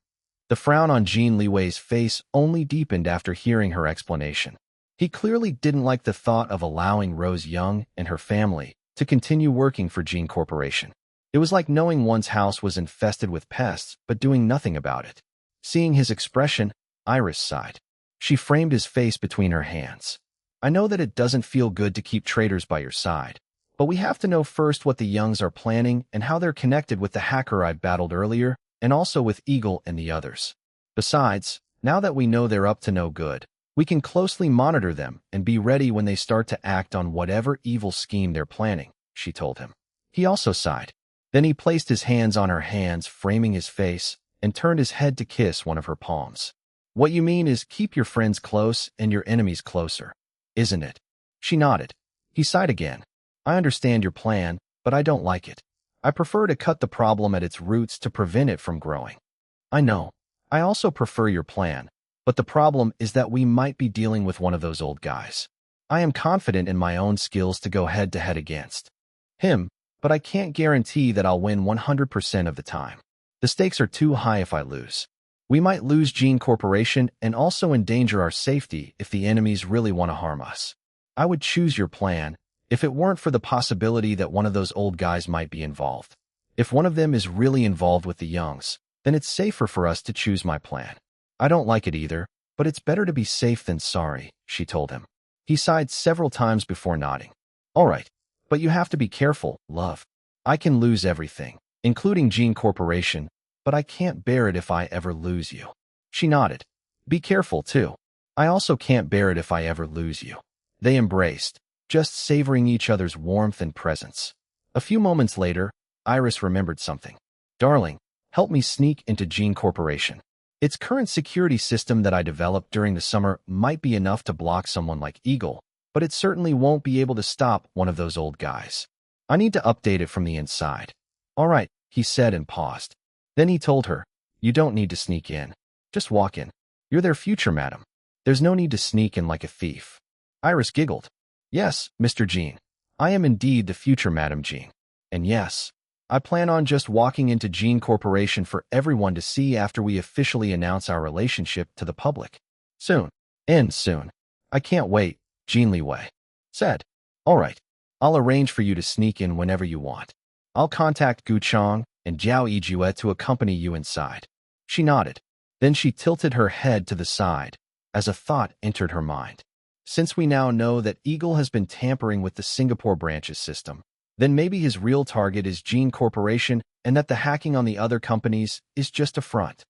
The frown on Jin Liwei's face only deepened after hearing her explanation. He clearly didn't like the thought of allowing Rose Young and her family to continue working for Jin Corporation. It was like knowing one's house was infested with pests but doing nothing about it. Seeing his expression, Iris sighed. She framed his face between her hands. I know that it doesn't feel good to keep traitors by your side, but we have to know first what the Youngs are planning and how they're connected with the hacker I battled earlier, and also with Eagle and the others. Besides, now that we know they're up to no good, we can closely monitor them and be ready when they start to act on whatever evil scheme they're planning, she told him. He also sighed. Then he placed his hands on her hands, framing his face, and turned his head to kiss one of her palms. What you mean is keep your friends close and your enemies closer, isn't it? She nodded. He sighed again. I understand your plan, but I don't like it. I prefer to cut the problem at its roots to prevent it from growing. I know. I also prefer your plan, but the problem is that we might be dealing with one of those old guys. I am confident in my own skills to go head-to-head against him, but I can't guarantee that I'll win 100% of the time. The stakes are too high if I lose. We might lose Jin Corporation and also endanger our safety if the enemies really want to harm us. I would choose your plan if it weren't for the possibility that one of those old guys might be involved. If one of them is really involved with the Youngs, then it's safer for us to choose my plan. I don't like it either, but it's better to be safe than sorry, she told him. He sighed several times before nodding. All right, but you have to be careful, love. I can lose everything, including Jin Corporation, but I can't bear it if I ever lose you. She nodded. Be careful, too. I also can't bear it if I ever lose you. They embraced, just savoring each other's warmth and presence. A few moments later, Iris remembered something. Darling, help me sneak into Jin Corporation. Its current security system that I developed during the summer might be enough to block someone like Eagle, but it certainly won't be able to stop one of those old guys. I need to update it from the inside. All right, he said and paused. Then he told her, you don't need to sneak in. Just walk in. You're their future, madam. There's no need to sneak in like a thief. Iris giggled. Yes, Mr. Jin. I am indeed the future Madam Jin. And yes, I plan on just walking into Jin Corporation for everyone to see after we officially announce our relationship to the public. Soon. Soon. I can't wait, Jin Liwei said. All right. I'll arrange for you to sneak in whenever you want. I'll contact Gu Chong and Jiao Yijue to accompany you inside. She nodded. Then she tilted her head to the side, as a thought entered her mind. Since we now know that Eagle has been tampering with the Singapore branch's system, then maybe his real target is Jin Corporation and that the hacking on the other companies is just a front.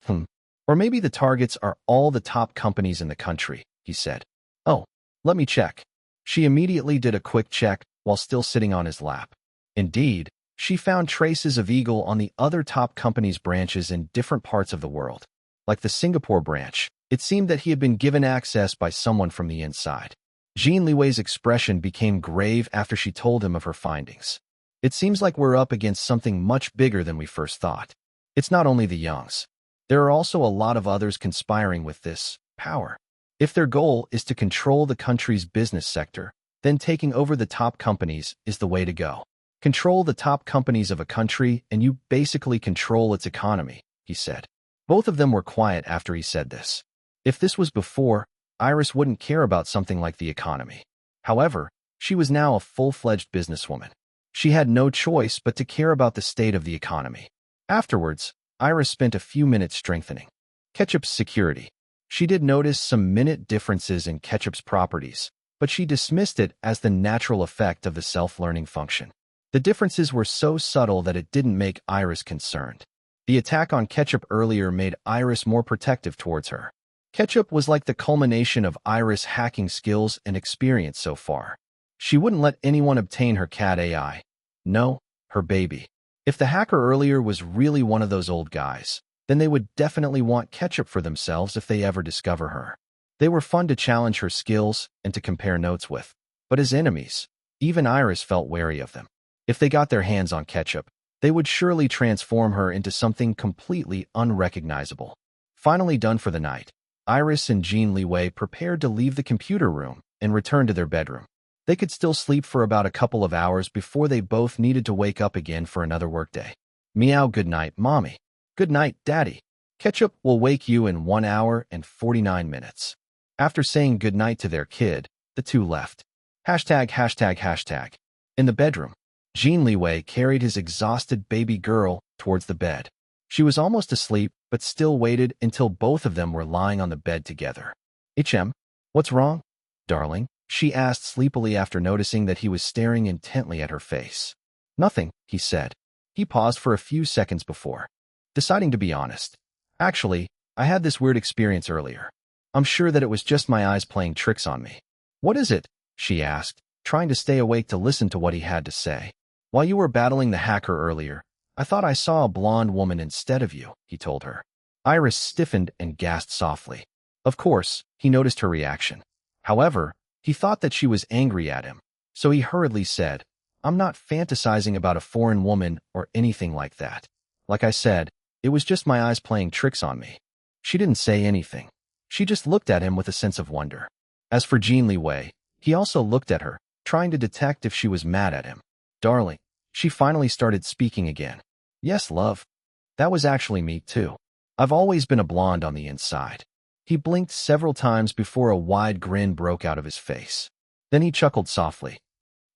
Or maybe the targets are all the top companies in the country, he said. Oh, let me check. She immediately did a quick check while still sitting on his lap. Indeed, she found traces of Eagle on the other top companies' branches in different parts of the world. Like the Singapore branch, it seemed that he had been given access by someone from the inside. Jin Liwei's expression became grave after she told him of her findings. It seems like we're up against something much bigger than we first thought. It's not only the Youngs. There are also a lot of others conspiring with this power. If their goal is to control the country's business sector, then taking over the top companies is the way to go. Control the top companies of a country and you basically control its economy, he said. Both of them were quiet after he said this. If this was before, Iris wouldn't care about something like the economy. However, she was now a full-fledged businesswoman. She had no choice but to care about the state of the economy. Afterwards, Iris spent a few minutes strengthening Ketchup's security. She did notice some minute differences in Ketchup's properties, but she dismissed it as the natural effect of the self-learning function. The differences were so subtle that it didn't make Iris concerned. The attack on Ketchup earlier made Iris more protective towards her. Ketchup was like the culmination of Iris' hacking skills and experience so far. She wouldn't let anyone obtain her cat AI. No, her baby. If the hacker earlier was really one of those old guys, then they would definitely want Ketchup for themselves if they ever discover her. They were fun to challenge her skills and to compare notes with. But as enemies, even Iris felt wary of them. If they got their hands on Ketchup, they would surely transform her into something completely unrecognizable. Finally done for the night, Iris and Jin Liwei prepared to leave the computer room and return to their bedroom. They could still sleep for about a couple of hours before they both needed to wake up again for another workday. Meow, good night, Mommy. Good night, Daddy. Ketchup will wake you in 1 hour and 49 minutes. After saying good night to their kid, the two left. ####. In the bedroom, Jin Liwei carried his exhausted baby girl towards the bed. She was almost asleep, but still waited until both of them were lying on the bed together. What's wrong, darling? She asked sleepily after noticing that he was staring intently at her face. Nothing, he said. He paused for a few seconds before deciding to be honest. Actually, I had this weird experience earlier. I'm sure that it was just my eyes playing tricks on me. What is it? She asked, trying to stay awake to listen to what he had to say. While you were battling the hacker earlier, I thought I saw a blonde woman instead of you, he told her. Iris stiffened and gasped softly. Of course, he noticed her reaction. However, he thought that she was angry at him, so he hurriedly said, I'm not fantasizing about a foreign woman or anything like that. Like I said, it was just my eyes playing tricks on me. She didn't say anything. She just looked at him with a sense of wonder. As for Jin Liwei, he also looked at her, trying to detect if she was mad at him. Darling, she finally started speaking again. Yes, love. That was actually me, too. I've always been a blonde on the inside. He blinked several times before a wide grin broke out of his face. Then he chuckled softly.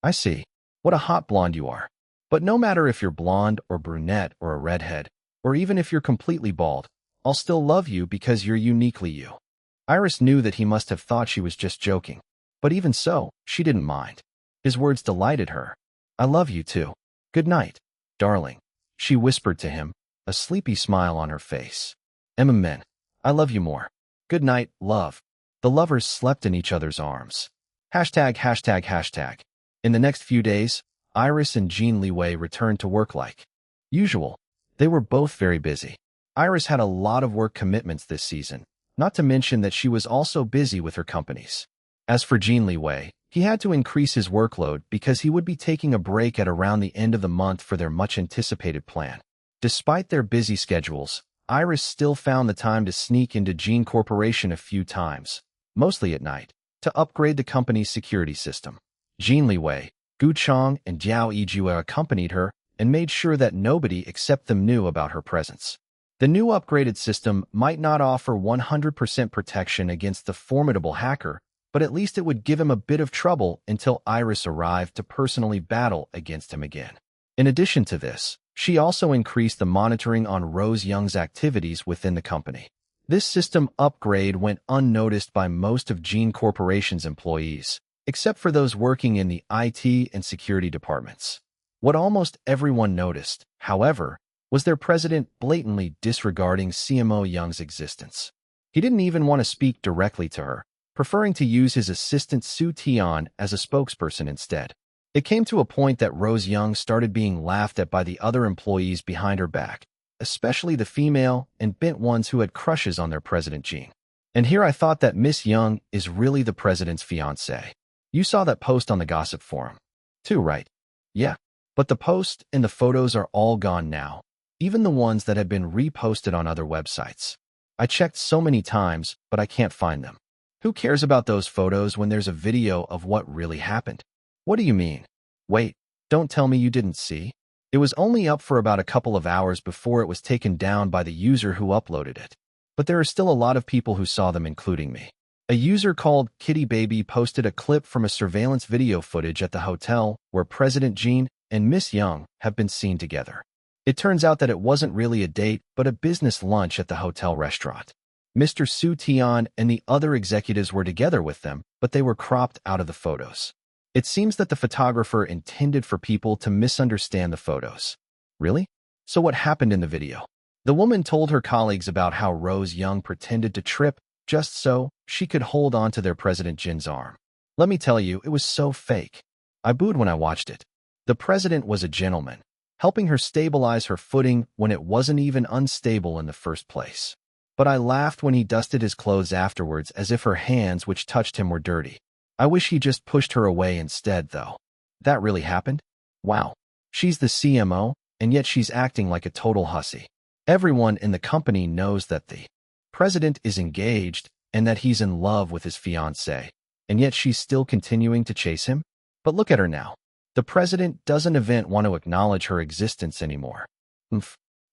I see. What a hot blonde you are. But no matter if you're blonde or brunette or a redhead, or even if you're completely bald, I'll still love you because you're uniquely you. Iris knew that he must have thought she was just joking. But even so, she didn't mind. His words delighted her. I love you too. Good night, darling, she whispered to him, a sleepy smile on her face. Men, I love you more. Good night, love. The lovers slept in each other's arms. ###. In the next few days, Iris and Jin Liwei returned to work like usual. They were both very busy. Iris had a lot of work commitments this season, not to mention that she was also busy with her companies. As for Jin Liwei, he had to increase his workload because he would be taking a break at around the end of the month for their much-anticipated plan. Despite their busy schedules, Iris still found the time to sneak into Jin Corporation a few times, mostly at night, to upgrade the company's security system. Jin Liwei, Gu Chong, and Jiao Yijue accompanied her and made sure that nobody except them knew about her presence. The new upgraded system might not offer 100% protection against the formidable hacker, but at least it would give him a bit of trouble until Iris arrived to personally battle against him again. In addition to this, she also increased the monitoring on Rose Young's activities within the company. This system upgrade went unnoticed by most of Jin Corporation's employees, except for those working in the IT and security departments. What almost everyone noticed, however, was their president blatantly disregarding CMO Young's existence. He didn't even want to speak directly to her, preferring to use his assistant Su Tian as a spokesperson instead. It came to a point that Rose Young started being laughed at by the other employees behind her back, especially the female and bent ones who had crushes on their president Jin. And here I thought that Miss Young is really the president's fiancée. You saw that post on the gossip forum, too, right? Yeah. But the post and the photos are all gone now, even the ones that had been reposted on other websites. I checked so many times, but I can't find them. Who cares about those photos when there's a video of what really happened? What do you mean? Wait, don't tell me you didn't see? It was only up for about a couple of hours before it was taken down by the user who uploaded it. But there are still a lot of people who saw them, including me. A user called Kitty Baby posted a clip from a surveillance video footage at the hotel where President Jin and Miss Young have been seen together. It turns out that it wasn't really a date, but a business lunch at the hotel restaurant. Mr. Su Tian and the other executives were together with them, but they were cropped out of the photos. It seems that the photographer intended for people to misunderstand the photos. Really? So what happened in the video? The woman told her colleagues about how Rose Young pretended to trip just so she could hold on to their President Jin's arm. Let me tell you, it was so fake. I booed when I watched it. The president was a gentleman, helping her stabilize her footing when it wasn't even unstable in the first place. But I laughed when he dusted his clothes afterwards as if her hands which touched him were dirty. I wish he just pushed her away instead, though. That really happened? Wow. She's the CMO, and yet she's acting like a total hussy. Everyone in the company knows that the president is engaged and that he's in love with his fiancée, and yet she's still continuing to chase him? But look at her now. The president doesn't even want to acknowledge her existence anymore.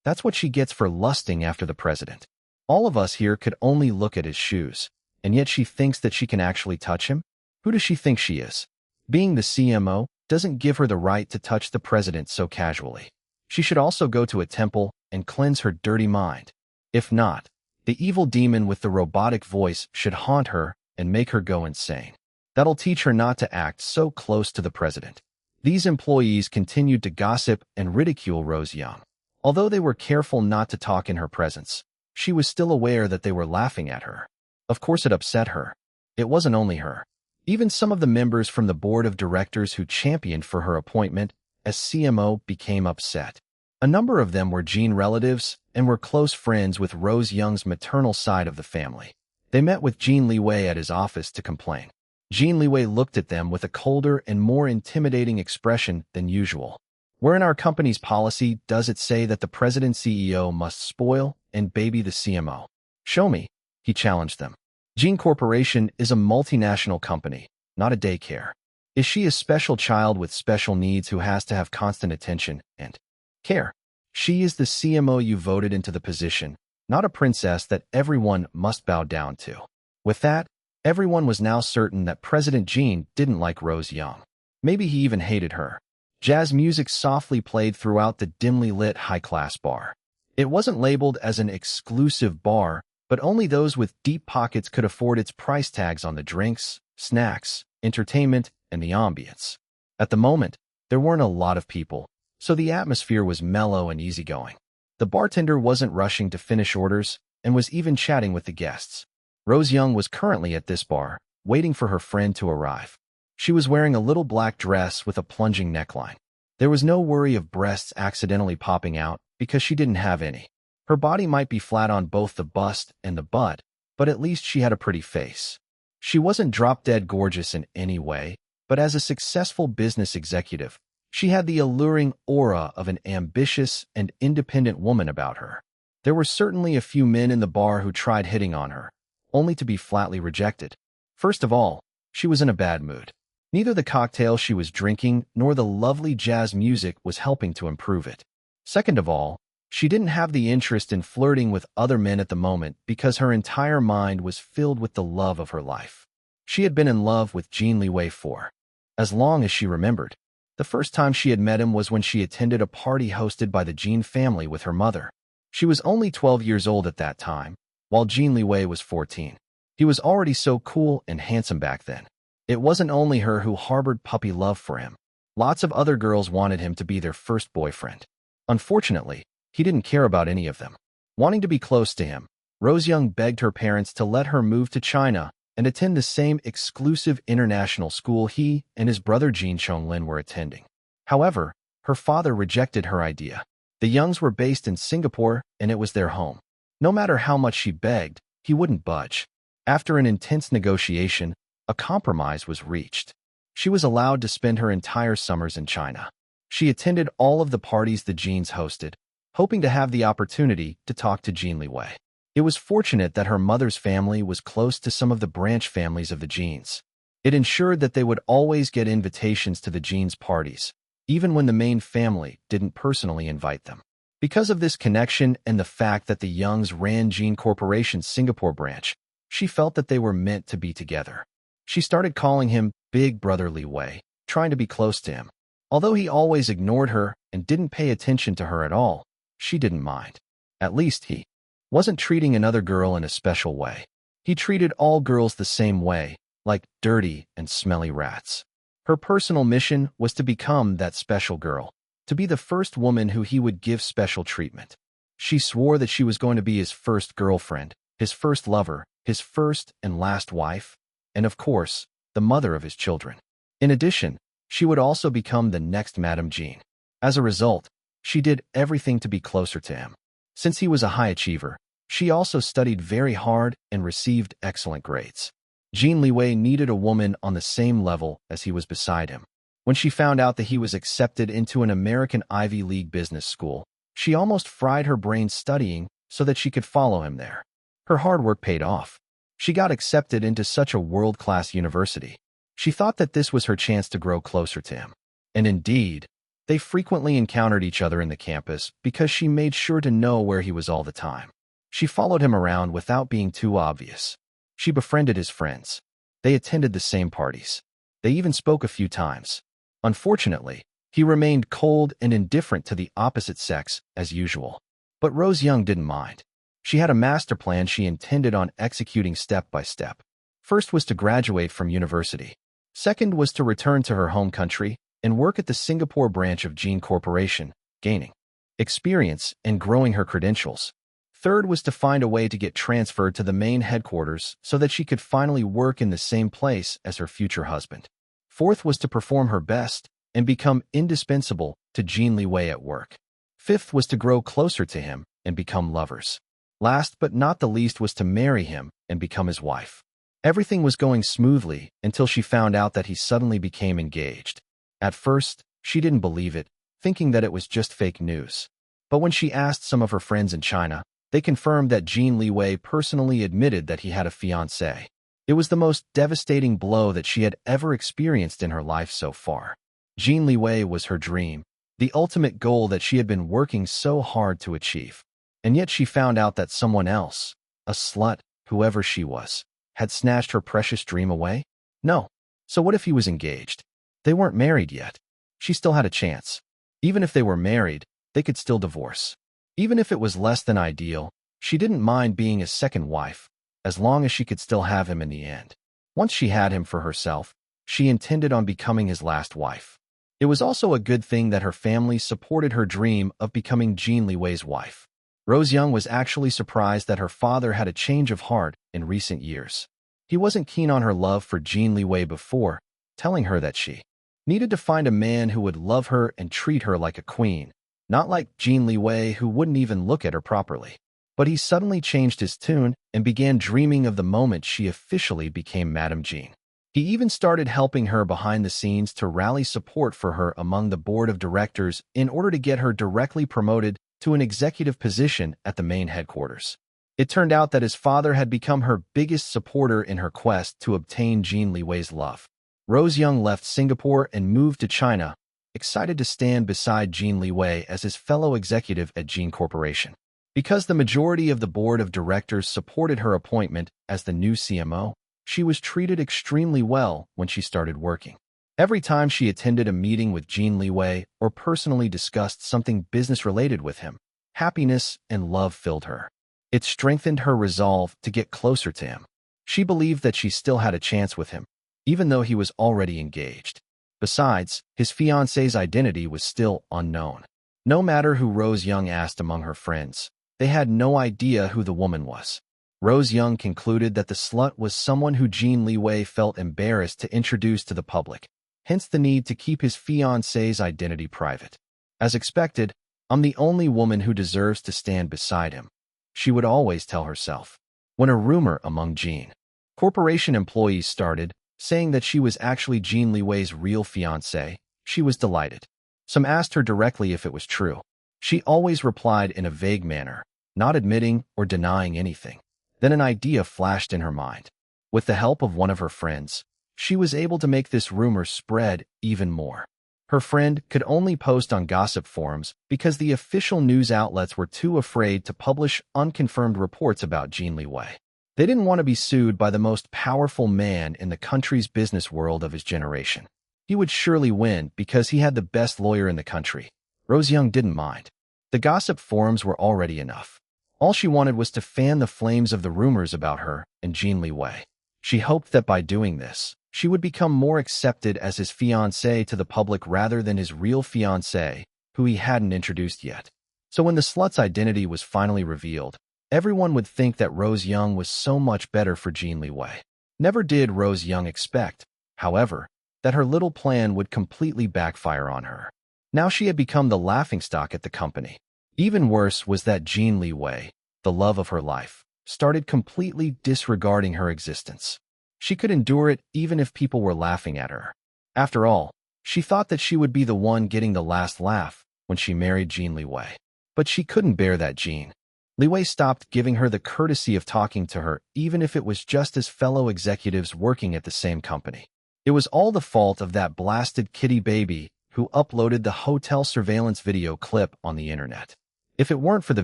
That's what she gets for lusting after the president. All of us here could only look at his shoes, and yet she thinks that she can actually touch him? Who does she think she is? Being the CMO doesn't give her the right to touch the president so casually. She should also go to a temple and cleanse her dirty mind. If not, the evil demon with the robotic voice should haunt her and make her go insane. That'll teach her not to act so close to the president. These employees continued to gossip and ridicule Rose Young. Although they were careful not to talk in her presence, she was still aware that they were laughing at her. Of course it upset her. It wasn't only her. Even some of the members from the board of directors who championed for her appointment as CMO became upset. A number of them were Jin relatives and were close friends with Rose Young's maternal side of the family. They met with Jin Liwei at his office to complain. Jin Liwei looked at them with a colder and more intimidating expression than usual. Where in our company's policy does it say that the president CEO must spoil and baby the CMO? Show me, he challenged them. Jin Corporation is a multinational company, not a daycare. Is she a special child with special needs who has to have constant attention and care? She is the CMO you voted into the position, not a princess that everyone must bow down to. With that, everyone was now certain that President Jin didn't like Rose Young. Maybe he even hated her. Jazz music softly played throughout the dimly lit high-class bar. It wasn't labeled as an exclusive bar, but only those with deep pockets could afford its price tags on the drinks, snacks, entertainment, and the ambience. At the moment, there weren't a lot of people, so the atmosphere was mellow and easygoing. The bartender wasn't rushing to finish orders and was even chatting with the guests. Rose Young was currently at this bar, waiting for her friend to arrive. She was wearing a little black dress with a plunging neckline. There was no worry of breasts accidentally popping out because she didn't have any. Her body might be flat on both the bust and the butt, but at least she had a pretty face. She wasn't drop-dead gorgeous in any way, but as a successful business executive, she had the alluring aura of an ambitious and independent woman about her. There were certainly a few men in the bar who tried hitting on her, only to be flatly rejected. First of all, she was in a bad mood. Neither the cocktail she was drinking nor the lovely jazz music was helping to improve it. Second of all, she didn't have the interest in flirting with other men at the moment because her entire mind was filled with the love of her life. She had been in love with Jin Liwei for as long as she remembered. The first time she had met him was when she attended a party hosted by the Jin family with her mother. She was only 12 years old at that time, while Jin Liwei was 14. He was already so cool and handsome back then. It wasn't only her who harbored puppy love for him. Lots of other girls wanted him to be their first boyfriend. Unfortunately, he didn't care about any of them. Wanting to be close to him, Rose Young begged her parents to let her move to China and attend the same exclusive international school he and his brother Jin Chonglin were attending. However, her father rejected her idea. The Youngs were based in Singapore, and it was their home. No matter how much she begged, he wouldn't budge. After an intense negotiation, a compromise was reached. She was allowed to spend her entire summers in China. She attended all of the parties the Jins hosted, hoping to have the opportunity to talk to Jin Liwei. It was fortunate that her mother's family was close to some of the branch families of the Jins. It ensured that they would always get invitations to the Jins' parties, even when the main family didn't personally invite them. Because of this connection and the fact that the Youngs ran Jin Corporation's Singapore branch, she felt that they were meant to be together. She started calling him Big Brother Liwei, trying to be close to him. Although he always ignored her and didn't pay attention to her at all, she didn't mind. At least he wasn't treating another girl in a special way. He treated all girls the same way, like dirty and smelly rats. Her personal mission was to become that special girl, to be the first woman who he would give special treatment. She swore that she was going to be his first girlfriend, his first lover, his first and last wife, and of course, the mother of his children. In addition, she would also become the next Madame Jin. As a result, she did everything to be closer to him. Since he was a high achiever, she also studied very hard and received excellent grades. Jin Liwei needed a woman on the same level as he was beside him. When she found out that he was accepted into an American Ivy League business school, she almost fried her brain studying so that she could follow him there. Her hard work paid off. She got accepted into such a world-class university. She thought that this was her chance to grow closer to him. And indeed, they frequently encountered each other in the campus because she made sure to know where he was all the time. She followed him around without being too obvious. She befriended his friends. They attended the same parties. They even spoke a few times. Unfortunately, he remained cold and indifferent to the opposite sex as usual. But Rose Young didn't mind. She had a master plan she intended on executing step by step. First was to graduate from university. Second was to return to her home country and work at the Singapore branch of Jin Corporation, gaining experience and growing her credentials. Third was to find a way to get transferred to the main headquarters so that she could finally work in the same place as her future husband. Fourth was to perform her best and become indispensable to Jin Liwei at work. Fifth was to grow closer to him and become lovers. Last but not the least was to marry him and become his wife. Everything was going smoothly until she found out that he suddenly became engaged. At first, she didn't believe it, thinking that it was just fake news. But when she asked some of her friends in China, they confirmed that Jin Liwei personally admitted that he had a fiancée. It was the most devastating blow that she had ever experienced in her life so far. Jin Liwei was her dream, the ultimate goal that she had been working so hard to achieve. And yet she found out that someone else, a slut, whoever she was, had snatched her precious dream away? No. So what if he was engaged? They weren't married yet. She still had a chance. Even if they were married, they could still divorce. Even if it was less than ideal, she didn't mind being a second wife, as long as she could still have him in the end. Once she had him for herself, she intended on becoming his last wife. It was also a good thing that her family supported her dream of becoming Jin Liwei's wife. Rose Young was actually surprised that her father had a change of heart in recent years. He wasn't keen on her love for Jin Liwei before, telling her that she needed to find a man who would love her and treat her like a queen, not like Jin Liwei who wouldn't even look at her properly. But he suddenly changed his tune and began dreaming of the moment she officially became Madame Jin. He even started helping her behind the scenes to rally support for her among the board of directors in order to get her directly promoted to an executive position at the main headquarters. It turned out that his father had become her biggest supporter in her quest to obtain Jin Liwei's love. Rose Young left Singapore and moved to China, excited to stand beside Jin Liwei as his fellow executive at Jin Corporation. Because the majority of the board of directors supported her appointment as the new CMO, she was treated extremely well when she started working. Every time she attended a meeting with Jin Liwei or personally discussed something business-related with him, happiness and love filled her. It strengthened her resolve to get closer to him. She believed that she still had a chance with him, even though he was already engaged. Besides, his fiancée's identity was still unknown. No matter who Rose Young asked among her friends, they had no idea who the woman was. Rose Young concluded that the slut was someone who Jin Liwei felt embarrassed to introduce to the public, hence the need to keep his fiancée's identity private. As expected, I'm the only woman who deserves to stand beside him, she would always tell herself. When a rumor among Jin Corporation employees started, saying that she was actually Jin Liwei's real fiancée, she was delighted. Some asked her directly if it was true. She always replied in a vague manner, not admitting or denying anything. Then an idea flashed in her mind. With the help of one of her friends, she was able to make this rumor spread even more. Her friend could only post on gossip forums because the official news outlets were too afraid to publish unconfirmed reports about Jin Liwei. They didn't want to be sued by the most powerful man in the country's business world of his generation. He would surely win because he had the best lawyer in the country. Rose Young didn't mind. The gossip forums were already enough. All she wanted was to fan the flames of the rumors about her and Jin Liwei. She hoped that by doing this, she would become more accepted as his fiancée to the public rather than his real fiancée, who he hadn't introduced yet. So when the slut's identity was finally revealed, everyone would think that Rose Young was so much better for Jin Liwei. Never did Rose Young expect, however, that her little plan would completely backfire on her. Now she had become the laughingstock at the company. Even worse was that Jin Liwei, the love of her life, started completely disregarding her existence. She could endure it even if people were laughing at her. After all, she thought that she would be the one getting the last laugh when she married Jin Liwei. But she couldn't bear that Jin Liwei stopped giving her the courtesy of talking to her even if it was just as fellow executives working at the same company. It was all the fault of that blasted kitty baby who uploaded the hotel surveillance video clip on the internet. If it weren't for the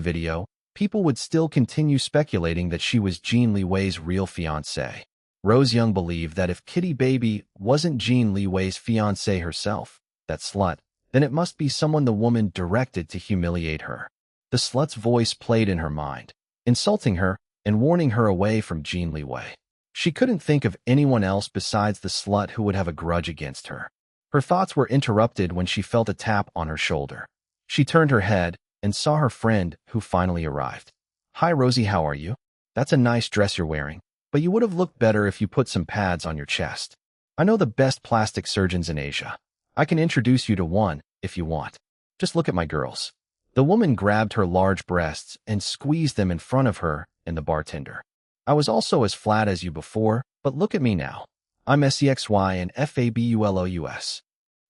video, people would still continue speculating that she was Jin Liwei's real fiancée. Rose Young believed that if Kitty Baby wasn't Jin Liwei's fiancée herself, that slut, then it must be someone the woman directed to humiliate her. The slut's voice played in her mind, insulting her and warning her away from Jin Liwei. She couldn't think of anyone else besides the slut who would have a grudge against her. Her thoughts were interrupted when she felt a tap on her shoulder. She turned her head and saw her friend, who finally arrived. "Hi, Rosie, how are you? That's a nice dress you're wearing, but you would have looked better if you put some pads on your chest. I know the best plastic surgeons in Asia. I can introduce you to one, if you want. Just look at my girls." The woman grabbed her large breasts and squeezed them in front of her and the bartender. "I was also as flat as you before, but look at me now. I'm sexy and fabulous."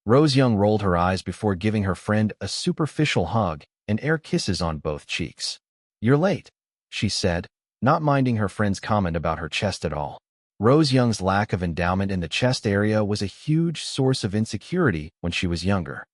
Rose Young rolled her eyes before giving her friend a superficial hug and air kisses on both cheeks. "You're late," she said, not minding her friend's comment about her chest at all. Rose Young's lack of endowment in the chest area was a huge source of insecurity when she was younger.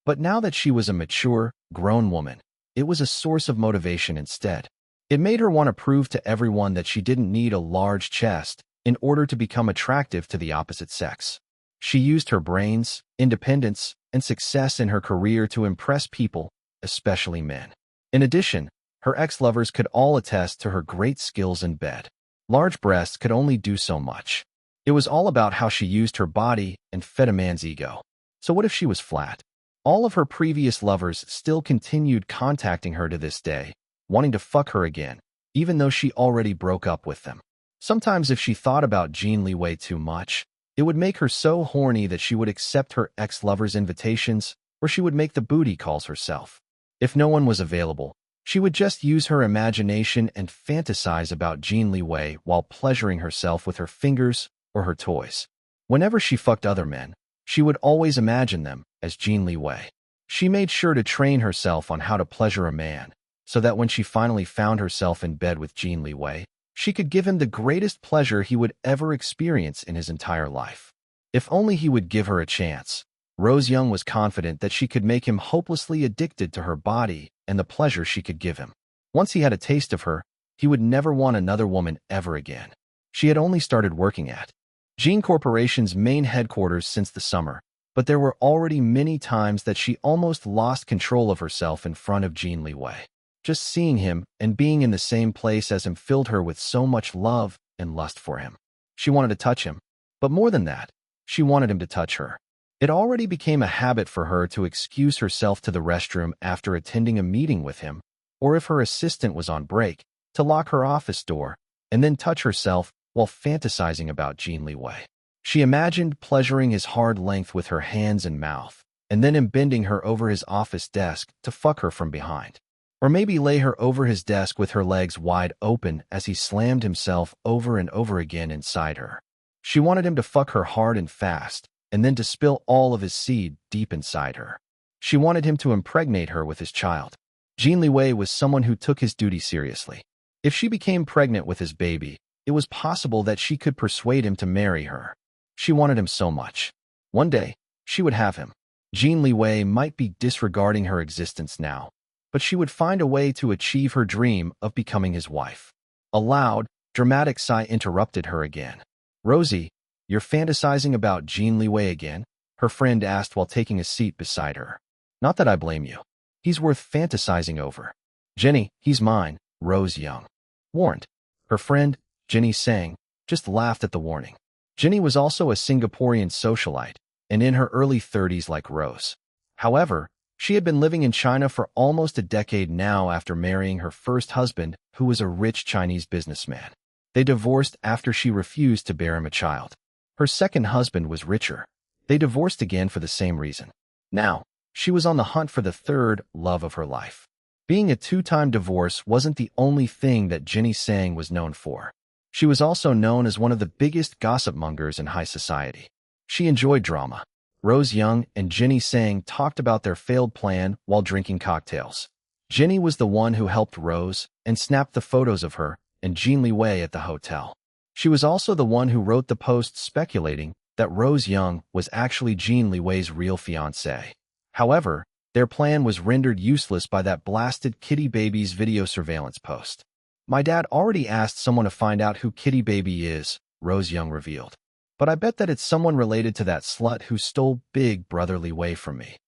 But now that she was a mature, grown woman, it was a source of motivation instead. It made her want to prove to everyone that she didn't need a large chest in order to become attractive to the opposite sex. She used her brains, independence, and success in her career to impress people, especially men. In addition, her ex-lovers could all attest to her great skills in bed. Large breasts could only do so much. It was all about how she used her body and fed a man's ego. So what if she was flat? All of her previous lovers still continued contacting her to this day, wanting to fuck her again, even though she already broke up with them. Sometimes if she thought about Jin Liwei too much, it would make her so horny that she would accept her ex-lover's invitations, or she would make the booty calls herself. If no one was available, she would just use her imagination and fantasize about Jin Liwei while pleasuring herself with her fingers or her toys. Whenever she fucked other men, she would always imagine them as Jin Liwei. She made sure to train herself on how to pleasure a man, so that when she finally found herself in bed with Jin Liwei, she could give him the greatest pleasure he would ever experience in his entire life. If only he would give her a chance. Rose Young was confident that she could make him hopelessly addicted to her body and the pleasure she could give him. Once he had a taste of her, he would never want another woman ever again. She had only started working at Jin Corporation's main headquarters since the summer, but there were already many times that she almost lost control of herself in front of Jin Liwei. Just seeing him and being in the same place as him filled her with so much love and lust for him. She wanted to touch him, but more than that, she wanted him to touch her. It already became a habit for her to excuse herself to the restroom after attending a meeting with him, or if her assistant was on break, to lock her office door and then touch herself while fantasizing about Jin Liwei. She imagined pleasuring his hard length with her hands and mouth, and then him bending her over his office desk to fuck her from behind. Or maybe lay her over his desk with her legs wide open as he slammed himself over and over again inside her. She wanted him to fuck her hard and fast, and then to spill all of his seed deep inside her. She wanted him to impregnate her with his child. Jin Liwei was someone who took his duty seriously. If she became pregnant with his baby, it was possible that she could persuade him to marry her. She wanted him so much. One day, she would have him. Jin Liwei might be disregarding her existence now, but she would find a way to achieve her dream of becoming his wife. A loud, dramatic sigh interrupted her again. "Rosie, you're fantasizing about Jin Liwei again?" her friend asked while taking a seat beside her. "Not that I blame you. He's worth fantasizing over." "Jenny, he's mine," Rose Young warned. Her friend, Jenny Sang, just laughed at the warning. Jenny was also a Singaporean socialite, and in her early 30s like Rose. However, she had been living in China for almost a decade now after marrying her first husband, who was a rich Chinese businessman. They divorced after she refused to bear him a child. Her second husband was richer. They divorced again for the same reason. Now, she was on the hunt for the third love of her life. Being a two-time divorce wasn't the only thing that Jenny Sang was known for. She was also known as one of the biggest gossip mongers in high society. She enjoyed drama. Rose Young and Jenny Sang talked about their failed plan while drinking cocktails. Jenny was the one who helped Rose and snapped the photos of her and Jin Liwei at the hotel. She was also the one who wrote the post speculating that Rose Young was actually Jin Liwei's real fiancée. However, their plan was rendered useless by that blasted Kitty Baby's video surveillance post. "My dad already asked someone to find out who Kitty Baby is," Rose Young revealed. "But I bet that it's someone related to that slut who stole Big Brother Liwei from me."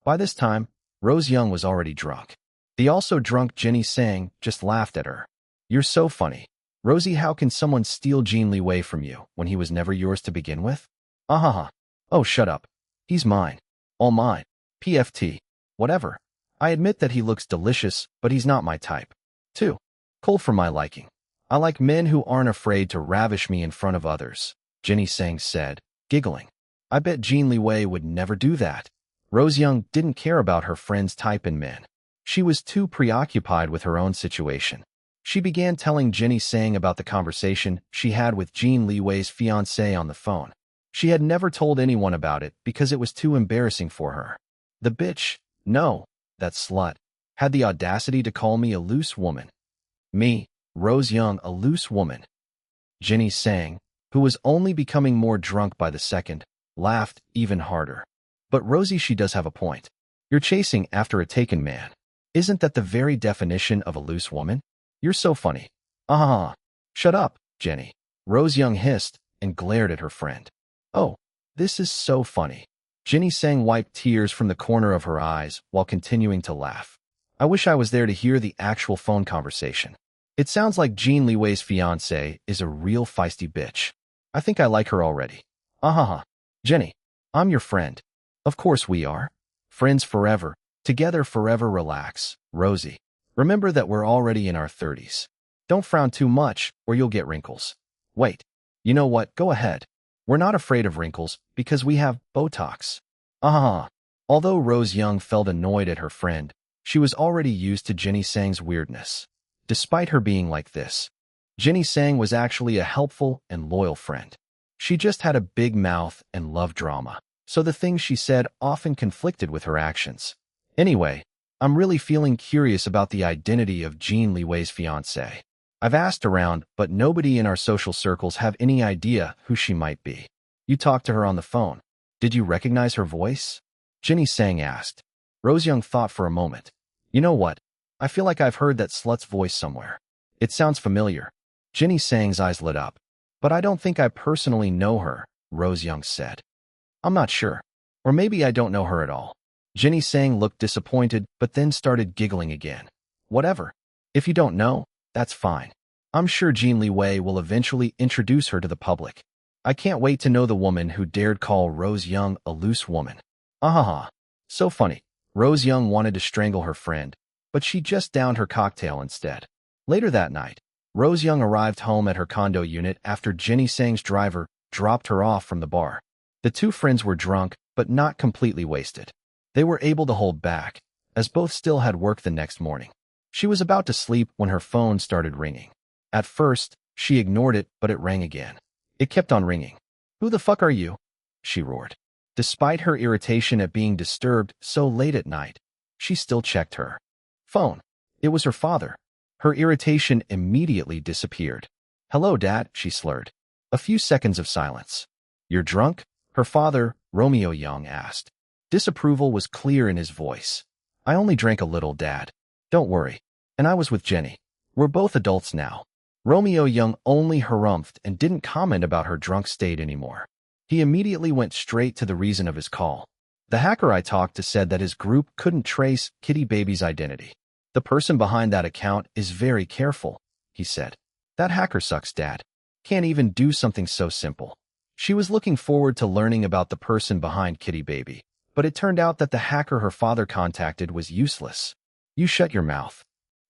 By this time, Rose Young was already drunk. The also drunk Jenny Sang just laughed at her. "You're so funny. Rosie, how can someone steal Jin Liwei from you when he was never yours to begin with?" "Ahaha. Oh, shut up. He's mine. All mine. PFT. Whatever. I admit that he looks delicious, but he's not my type. Too cold for my liking. I like men who aren't afraid to ravish me in front of others," Jenny Sang said, giggling. "I bet Jin Liwei would never do that." Rose Young didn't care about her friend's type in men. She was too preoccupied with her own situation. She began telling Jenny Sang about the conversation she had with Jin Liwei's fiancé on the phone. She had never told anyone about it because it was too embarrassing for her. "The bitch, no, that slut, had the audacity to call me a loose woman." "Me, Rose Young, a loose woman?" Jenny Sang, who was only becoming more drunk by the second, laughed even harder. "But Rosie, she does have a point. You're chasing after a taken man. Isn't that the very definition of a loose woman? You're so funny." "Ah, shut up, Jenny," Rose Young hissed and glared at her friend. "Oh, this is so funny." Jenny Sang wiped tears from the corner of her eyes while continuing to laugh. "I wish I was there to hear the actual phone conversation. It sounds like Jin Liwei's fiancé is a real feisty bitch. I think I like her already." "Ahaha. Jenny, I'm your friend." "Of course we are. Friends forever. Together forever. Relax, Rosie. Remember that we're already in our 30s. Don't frown too much or you'll get wrinkles." "Wait. You know what? Go ahead. We're not afraid of wrinkles because we have Botox." "Ah." Although Rose Young felt annoyed at her friend, she was already used to Jenny Sang's weirdness. Despite her being like this, Jenny Sang was actually a helpful and loyal friend. She just had a big mouth and loved drama, so the things she said often conflicted with her actions. "Anyway, I'm really feeling curious about the identity of Jin Liwei's fiancé. I've asked around, but nobody in our social circles have any idea who she might be." "You talked to her on the phone. Did you recognize her voice?" Jenny Sang asked. Rose Young thought for a moment. "You know what? I feel like I've heard that slut's voice somewhere. It sounds familiar." Jenny Sang's eyes lit up. "But I don't think I personally know her," Rose Young said. "I'm not sure. Or maybe I don't know her at all." Jenny Sang looked disappointed, but then started giggling again. "Whatever. If you don't know, that's fine. I'm sure Jin Liwei will eventually introduce her to the public. I can't wait to know the woman who dared call Rose Young a loose woman." "Ahaha. So funny." Rose Young wanted to strangle her friend, but she just downed her cocktail instead. Later that night, Rose Young arrived home at her condo unit after Jenny Sang's driver dropped her off from the bar. The two friends were drunk, but not completely wasted. They were able to hold back, as both still had work the next morning. She was about to sleep when her phone started ringing. At first, she ignored it, but it rang again. It kept on ringing. "Who the fuck are you?" she roared. Despite her irritation at being disturbed so late at night, she still checked her Phone. It was her father. Her irritation immediately disappeared. "Hello, Dad," she slurred. A few seconds of silence. "You're drunk?" her father, Romeo Young, asked. Disapproval was clear in his voice. "I only drank a little, Dad. Don't worry. And I was with Jenny. We're both adults now." Romeo Young only harumphed and didn't comment about her drunk state anymore. He immediately went straight to the reason of his call. "The hacker I talked to said that his group couldn't trace Kitty Baby's identity. The person behind that account is very careful," he said. "That hacker sucks, Dad. Can't even do something so simple." She was looking forward to learning about the person behind Kitty Baby, but it turned out that the hacker her father contacted was useless. "You shut your mouth."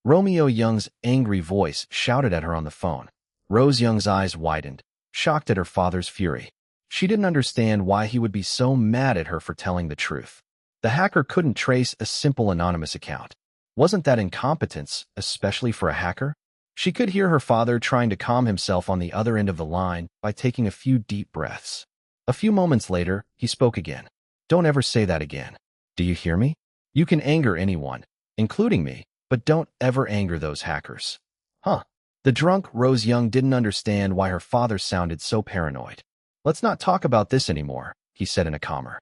Romeo Young's angry voice shouted at her on the phone. Rose Young's eyes widened, shocked at her father's fury. She didn't understand why he would be so mad at her for telling the truth. The hacker couldn't trace a simple anonymous account. Wasn't that incompetence, especially for a hacker? She could hear her father trying to calm himself on the other end of the line by taking a few deep breaths. A few moments later, he spoke again. "Don't ever say that again. Do you hear me? You can anger anyone, including me, but don't ever anger those hackers." Huh. The drunk Rose Young didn't understand why her father sounded so paranoid. "Let's not talk about this anymore," he said in a calmer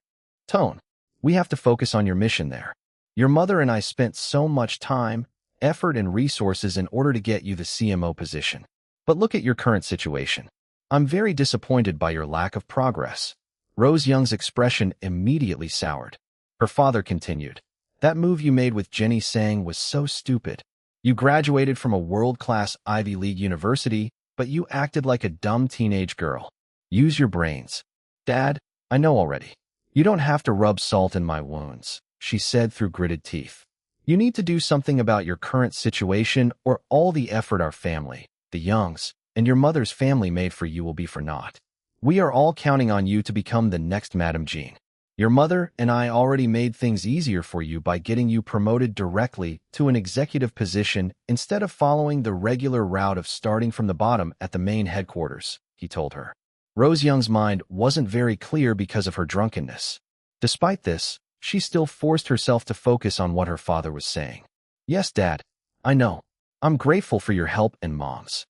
tone. "We have to focus on your mission there. Your mother and I spent so much time, effort, and resources in order to get you the CMO position. But look at your current situation. I'm very disappointed by your lack of progress." Rose Young's expression immediately soured. Her father continued. "That move you made with Jenny Sang was so stupid. You graduated from a world-class Ivy League university, but you acted like a dumb teenage girl. Use your brains." "Dad, I know already. You don't have to rub salt in my wounds," she said through gritted teeth. "You need to do something about your current situation, or all the effort our family, the Youngs, and your mother's family made for you will be for naught. We are all counting on you to become the next Madame Jean. Your mother and I already made things easier for you by getting you promoted directly to an executive position instead of following the regular route of starting from the bottom at the main headquarters," he told her. Rose Young's mind wasn't very clear because of her drunkenness. Despite this, she still forced herself to focus on what her father was saying. "Yes, Dad. I know. I'm grateful for your help and Mom's.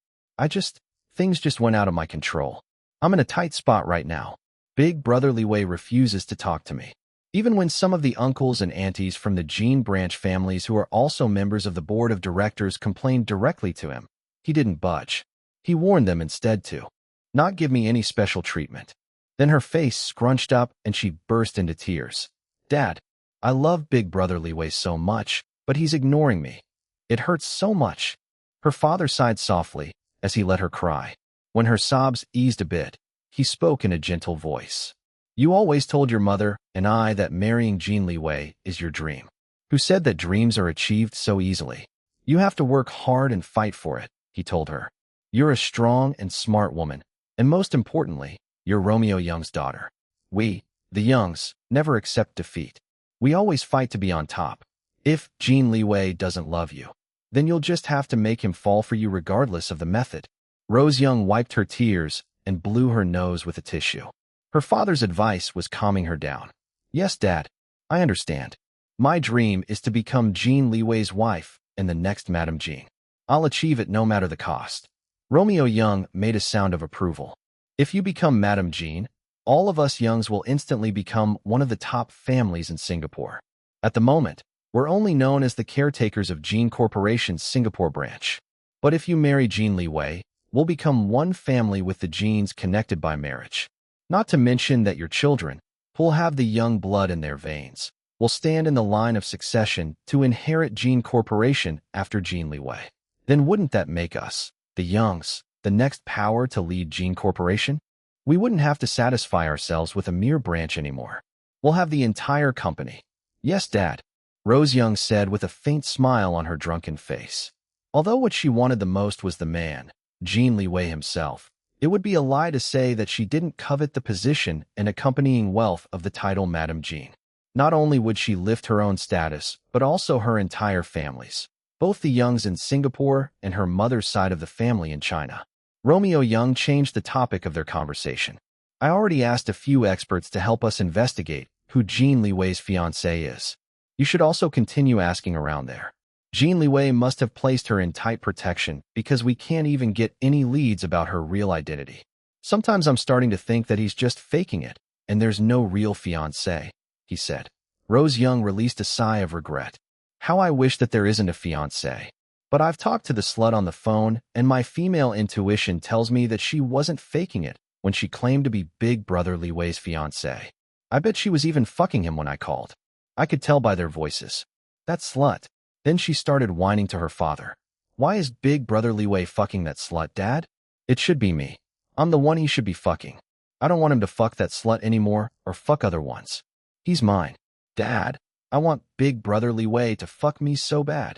Things just went out of my control. I'm in a tight spot right now. Big Brother Liwei refuses to talk to me. Even when some of the uncles and aunties from the Jin branch families who are also members of the board of directors complained directly to him, he didn't budge. He warned them instead to not give me any special treatment." Then her face scrunched up and she burst into tears. "Dad, I love Big Brother Liwei so much, but he's ignoring me. It hurts so much." Her father sighed softly as he let her cry. When her sobs eased a bit, he spoke in a gentle voice. "You always told your mother and I that marrying Jin Liwei is your dream. Who said that dreams are achieved so easily? You have to work hard and fight for it," he told her. "You're a strong and smart woman, and most importantly, you're Romeo Young's daughter. We, the Youngs, never accept defeat. We always fight to be on top. If Jin Liwei doesn't love you, then you'll just have to make him fall for you regardless of the method." Rose Young wiped her tears and blew her nose with a tissue. Her father's advice was calming her down. "Yes, Dad, I understand. My dream is to become Jin Liwei's wife and the next Madame Jean. I'll achieve it no matter the cost." Romeo Young made a sound of approval. "If you become Madame Jean, all of us Youngs will instantly become one of the top families in Singapore. At the moment, we're only known as the caretakers of Jin Corporation's Singapore branch. But if you marry Jin Liwei, we'll become one family with the genes connected by marriage. Not to mention that your children, who'll have the young blood in their veins, will stand in the line of succession to inherit Jin Corporation after Jin Liwei. Then wouldn't that make us, the Youngs, the next power to lead Jin Corporation? We wouldn't have to satisfy ourselves with a mere branch anymore. We'll have the entire company." "Yes, Dad," Rose Young said with a faint smile on her drunken face. Although what she wanted the most was the man, Jin Liwei himself, it would be a lie to say that she didn't covet the position and accompanying wealth of the title Madame Jean. Not only would she lift her own status, but also her entire family's, both the Youngs in Singapore and her mother's side of the family in China. Romeo Young changed the topic of their conversation. "I already asked a few experts to help us investigate who Jin Liwei's fiancée is. You should also continue asking around there. Jin Liwei must have placed her in tight protection because we can't even get any leads about her real identity. Sometimes I'm starting to think that he's just faking it, and there's no real fiancé, he said. Rose Young released a sigh of regret. How I wish that there isn't a fiancé. But I've talked to the slut on the phone, and my female intuition tells me that she wasn't faking it when she claimed to be Big Brother Liwei's fiancé. I bet she was even fucking him when I called. I could tell by their voices. That slut. Then she started whining to her father. Why is Big Brother Liwei fucking that slut, Dad? It should be me. I'm the one he should be fucking. I don't want him to fuck that slut anymore or fuck other ones. He's mine. Dad, I want Big Brother Liwei to fuck me so bad.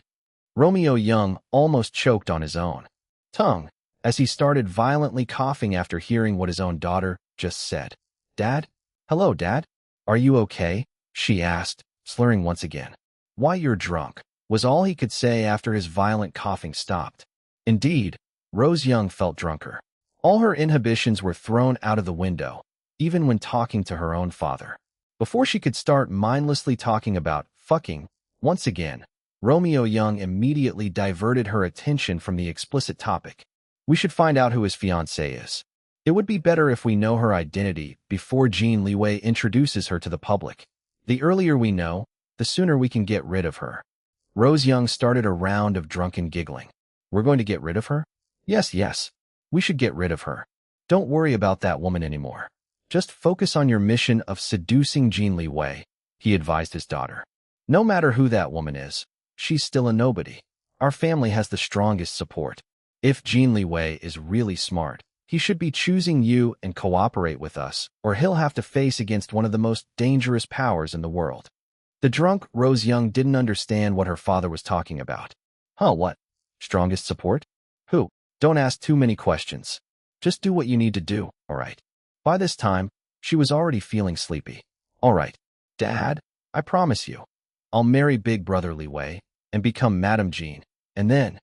Romeo Young almost choked on his own tongue as he started violently coughing after hearing what his own daughter just said. Dad? Hello, Dad? Are you okay? She asked, slurring once again. Why, you're drunk, was all he could say after his violent coughing stopped. Indeed, Rose Young felt drunker. All her inhibitions were thrown out of the window, even when talking to her own father. Before she could start mindlessly talking about fucking, once again, Romeo Young immediately diverted her attention from the explicit topic. We should find out who his fiancée is. It would be better if we know her identity before Jin Liwei introduces her to the public. The earlier we know, the sooner we can get rid of her. Rose Young started a round of drunken giggling. We're going to get rid of her? Yes. We should get rid of her. Don't worry about that woman anymore. Just focus on your mission of seducing Jin Liwei, he advised his daughter. No matter who that woman is, she's still a nobody. Our family has the strongest support. If Jin Liwei is really smart, he should be choosing you and cooperate with us, or he'll have to face against one of the most dangerous powers in the world. The drunk Rose Young didn't understand what her father was talking about. What? Strongest support? Who? Don't ask too many questions. Just do what you need to do, all right? By this time, she was already feeling sleepy. All right, Dad, I promise you. I'll marry Big Brother Liwei and become Madame Jean, and then...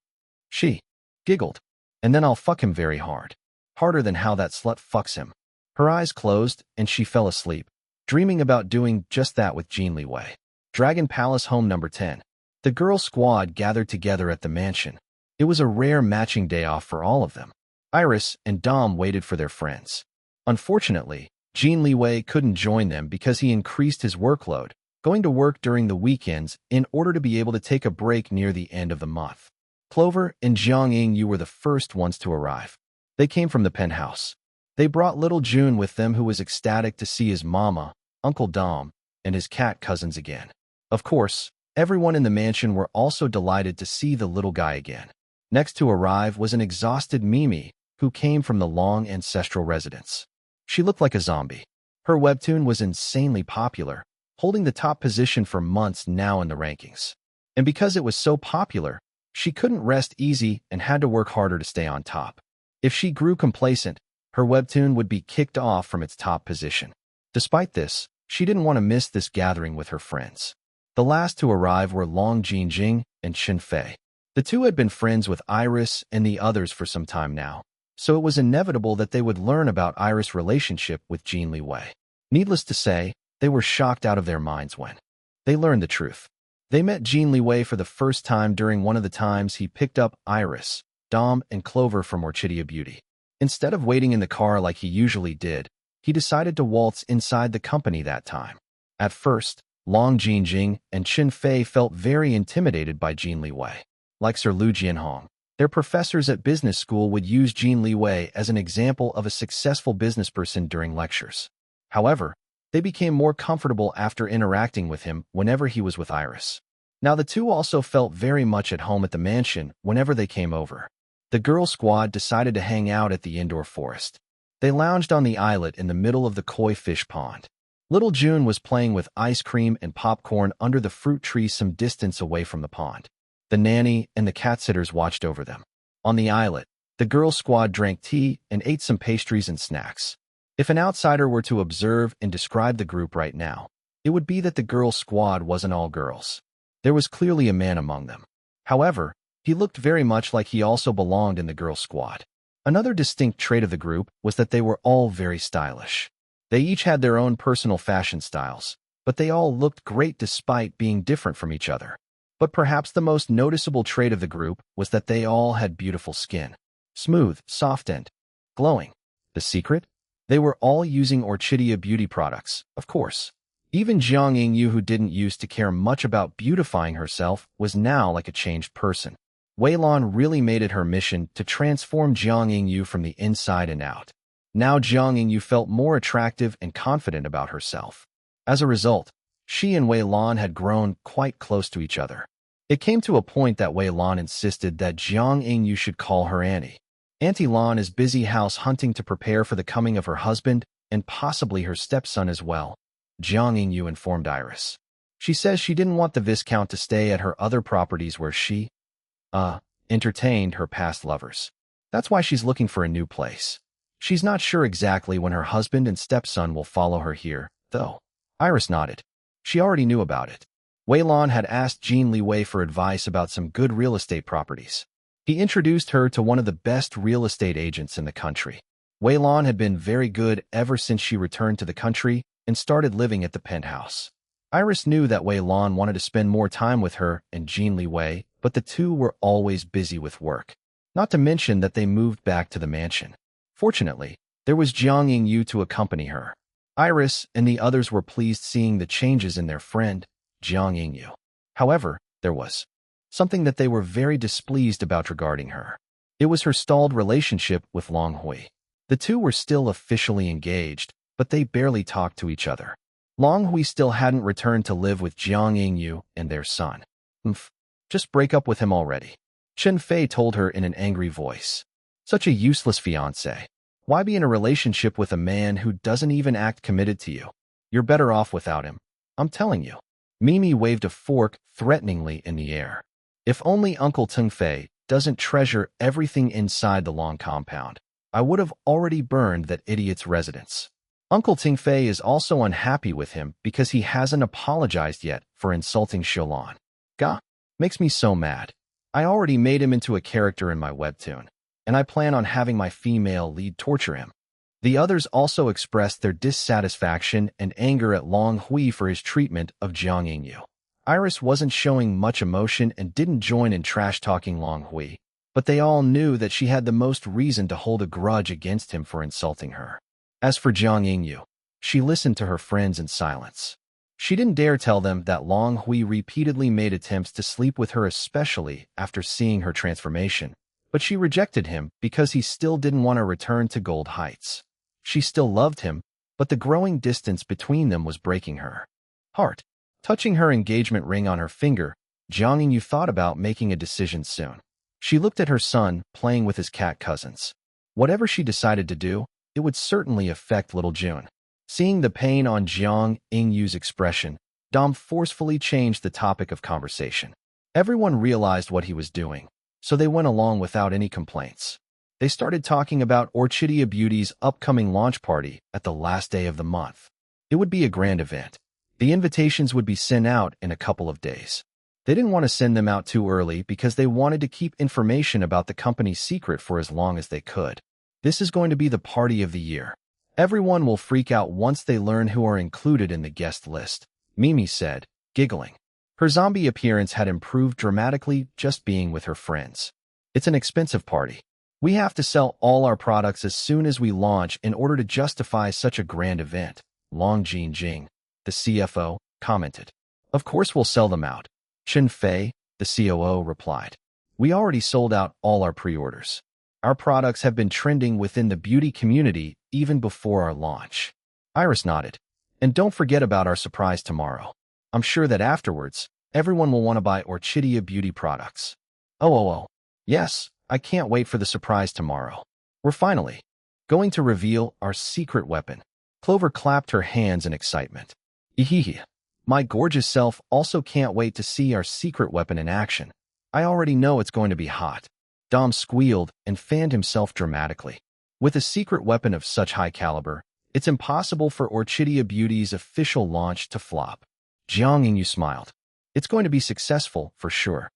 She giggled. And then I'll fuck him very hard. Harder than how that slut fucks him. Her eyes closed, and she fell asleep, dreaming about doing just that with Jin Liwei. Dragon Palace Home Number 10. The girl squad gathered together at the mansion. It was a rare matching day off for all of them. Iris and Dom waited for their friends. Unfortunately, Jin Liwei couldn't join them because he increased his workload, going to work during the weekends in order to be able to take a break near the end of the month. Clover and Jiang Ying were the first ones to arrive. They came from the penthouse. They brought little June with them, who was ecstatic to see his mama, Uncle Dom, and his cat cousins again. Of course, everyone in the mansion were also delighted to see the little guy again. Next to arrive was an exhausted Mimi, who came from the long ancestral residence. She looked like a zombie. Her webtoon was insanely popular, holding the top position for months now in the rankings. And because it was so popular, she couldn't rest easy and had to work harder to stay on top. If she grew complacent, her webtoon would be kicked off from its top position. Despite this, she didn't want to miss this gathering with her friends. The last to arrive were Long Jinjing and Chen Fei. The two had been friends with Iris and the others for some time now, so it was inevitable that they would learn about Iris' relationship with Jin Liwei. Needless to say, they were shocked out of their minds when they learned the truth. They met Jin Liwei for the first time during one of the times he picked up Iris, Dom, and Clover from Orchidia Beauty. Instead of waiting in the car like he usually did, he decided to waltz inside the company that time. At first, Long Jinjing and Chen Fei felt very intimidated by Jin Liwei. Like Sir Lu Jianhong, their professors at business school would use Jin Liwei as an example of a successful businessperson during lectures. However, they became more comfortable after interacting with him whenever he was with Iris. Now the two also felt very much at home at the mansion whenever they came over. The girl squad decided to hang out at the indoor forest. They lounged on the islet in the middle of the koi fish pond. Little June was playing with ice cream and popcorn under the fruit tree some distance away from the pond. The nanny and the cat sitters watched over them. On the islet, the girl squad drank tea and ate some pastries and snacks. If an outsider were to observe and describe the group right now, it would be that the girl squad wasn't all girls. There was clearly a man among them. However, he looked very much like he also belonged in the girl squad. Another distinct trait of the group was that they were all very stylish. They each had their own personal fashion styles, but they all looked great despite being different from each other. But perhaps the most noticeable trait of the group was that they all had beautiful skin. Smooth, soft, and glowing. The secret? They were all using Orchidia beauty products, of course. Even Jiang Yingyu, who didn't used to care much about beautifying herself, was now like a changed person. Wei Lan really made it her mission to transform Jiang Yingyu from the inside and out. Now Jiang Yingyu felt more attractive and confident about herself. As a result, she and Wei Lan had grown quite close to each other. It came to a point that Wei Lan insisted that Jiang Yingyu should call her Annie. Auntie Lan is busy house hunting to prepare for the coming of her husband and possibly her stepson as well, Jiang Yingyu informed Iris. She says she didn't want the Viscount to stay at her other properties where she, entertained her past lovers. That's why she's looking for a new place. She's not sure exactly when her husband and stepson will follow her here, though. Iris nodded. She already knew about it. Wei Lan had asked Jin Liwei for advice about some good real estate properties. He introduced her to one of the best real estate agents in the country. Wei Lan had been very good ever since she returned to the country and started living at the penthouse. Iris knew that Wei Lan wanted to spend more time with her and Jin Liwei, but the two were always busy with work. Not to mention that they moved back to the mansion. Fortunately, there was Jiang Yingyu to accompany her. Iris and the others were pleased seeing the changes in their friend, Jiang Yingyu. However, there was something that they were very displeased about regarding her. It was her stalled relationship with Long Hui. The two were still officially engaged, but they barely talked to each other. Long Hui still hadn't returned to live with Jiang Yingyu and their son. Just break up with him already. Chen Fei told her in an angry voice. Such a useless fiancé. Why be in a relationship with a man who doesn't even act committed to you? You're better off without him. I'm telling you. Mimi waved a fork threateningly in the air. If only Uncle Tung Fei doesn't treasure everything inside the long compound, I would have already burned that idiot's residence. Uncle Ting Fei is also unhappy with him because he hasn't apologized yet for insulting Xiaolan. Gah, makes me so mad. I already made him into a character in my webtoon, and I plan on having my female lead torture him. The others also expressed their dissatisfaction and anger at Long Hui for his treatment of Jiang Yingyu. Iris wasn't showing much emotion and didn't join in trash-talking Long Hui, but they all knew that she had the most reason to hold a grudge against him for insulting her. As for Jiang Yingyu, she listened to her friends in silence. She didn't dare tell them that Long Hui repeatedly made attempts to sleep with her, especially after seeing her transformation, but she rejected him because he still didn't want to return to Gold Heights. She still loved him, but the growing distance between them was breaking her heart. Touching her engagement ring on her finger, Jiang Yingyu thought about making a decision soon. She looked at her son playing with his cat cousins. Whatever she decided to do, it would certainly affect little June. Seeing the pain on Jiang Yingyu's expression, Dom forcefully changed the topic of conversation. Everyone realized what he was doing, so they went along without any complaints. They started talking about Orchidia Beauty's upcoming launch party at the last day of the month. It would be a grand event. The invitations would be sent out in a couple of days. They didn't want to send them out too early because they wanted to keep information about the company's secret for as long as they could. This is going to be the party of the year. Everyone will freak out once they learn who are included in the guest list, Mimi said, giggling. Her zombie appearance had improved dramatically just being with her friends. It's an expensive party. We have to sell all our products as soon as we launch in order to justify such a grand event, Long Jing, the CFO, commented. Of course we'll sell them out. Chen Fei, the COO, replied. We already sold out all our pre-orders. Our products have been trending within the beauty community even before our launch. Iris nodded. And don't forget about our surprise tomorrow. I'm sure that afterwards, everyone will want to buy Orchidia beauty products. Oh. Yes, I can't wait for the surprise tomorrow. We're finally going to reveal our secret weapon. Clover clapped her hands in excitement. Ehehe. My gorgeous self also can't wait to see our secret weapon in action. I already know it's going to be hot. Dom squealed and fanned himself dramatically. With a secret weapon of such high caliber, it's impossible for Orchidia Beauty's official launch to flop. Jiang Yingyu smiled. It's going to be successful, for sure.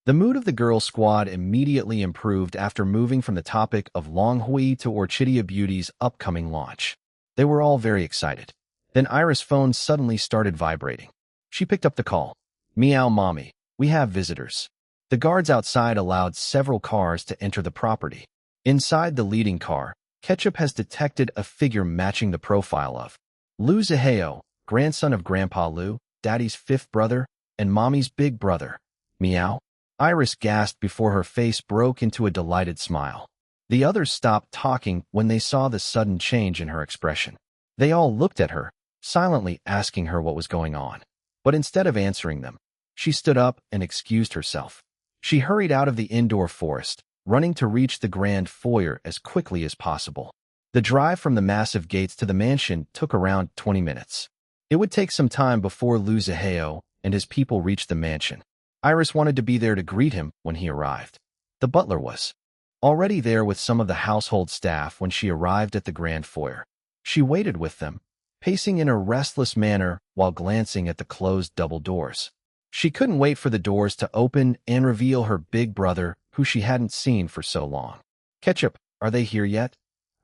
The mood of the girl squad immediately improved after moving from the topic of Long Hui to Orchidia Beauty's upcoming launch. They were all very excited. Then Iris' phone suddenly started vibrating. She picked up the call. Meow mommy, We have visitors. The guards outside allowed several cars to enter the property. Inside the leading car, Ketchup has detected a figure matching the profile of Liu Zihao, grandson of Grandpa Liu, Daddy's fifth brother, and Mommy's big brother. Meow. Iris gasped before her face broke into a delighted smile. The others stopped talking when they saw the sudden change in her expression. They all looked at her, silently asking her what was going on. But instead of answering them, she stood up and excused herself. She hurried out of the indoor forest, running to reach the grand foyer as quickly as possible. The drive from the massive gates to the mansion took around 20 minutes. It would take some time before Liu Zihao and his people reached the mansion. Iris wanted to be there to greet him when he arrived. The butler was already there with some of the household staff when she arrived at the grand foyer. She waited with them, pacing in a restless manner while glancing at the closed double doors. She couldn't wait for the doors to open and reveal her big brother, who she hadn't seen for so long. Ketchup, are they here yet?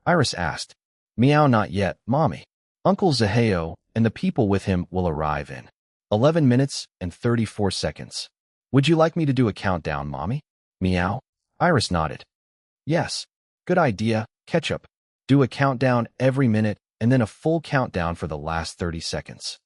Iris asked. Meow, not yet, Mommy. Uncle Zihao and the people with him will arrive in 11 minutes and 34 seconds. Would you like me to do a countdown, Mommy? Meow. Iris nodded. Yes. Good idea, Ketchup. Do a countdown every minute and then a full countdown for the last 30 seconds.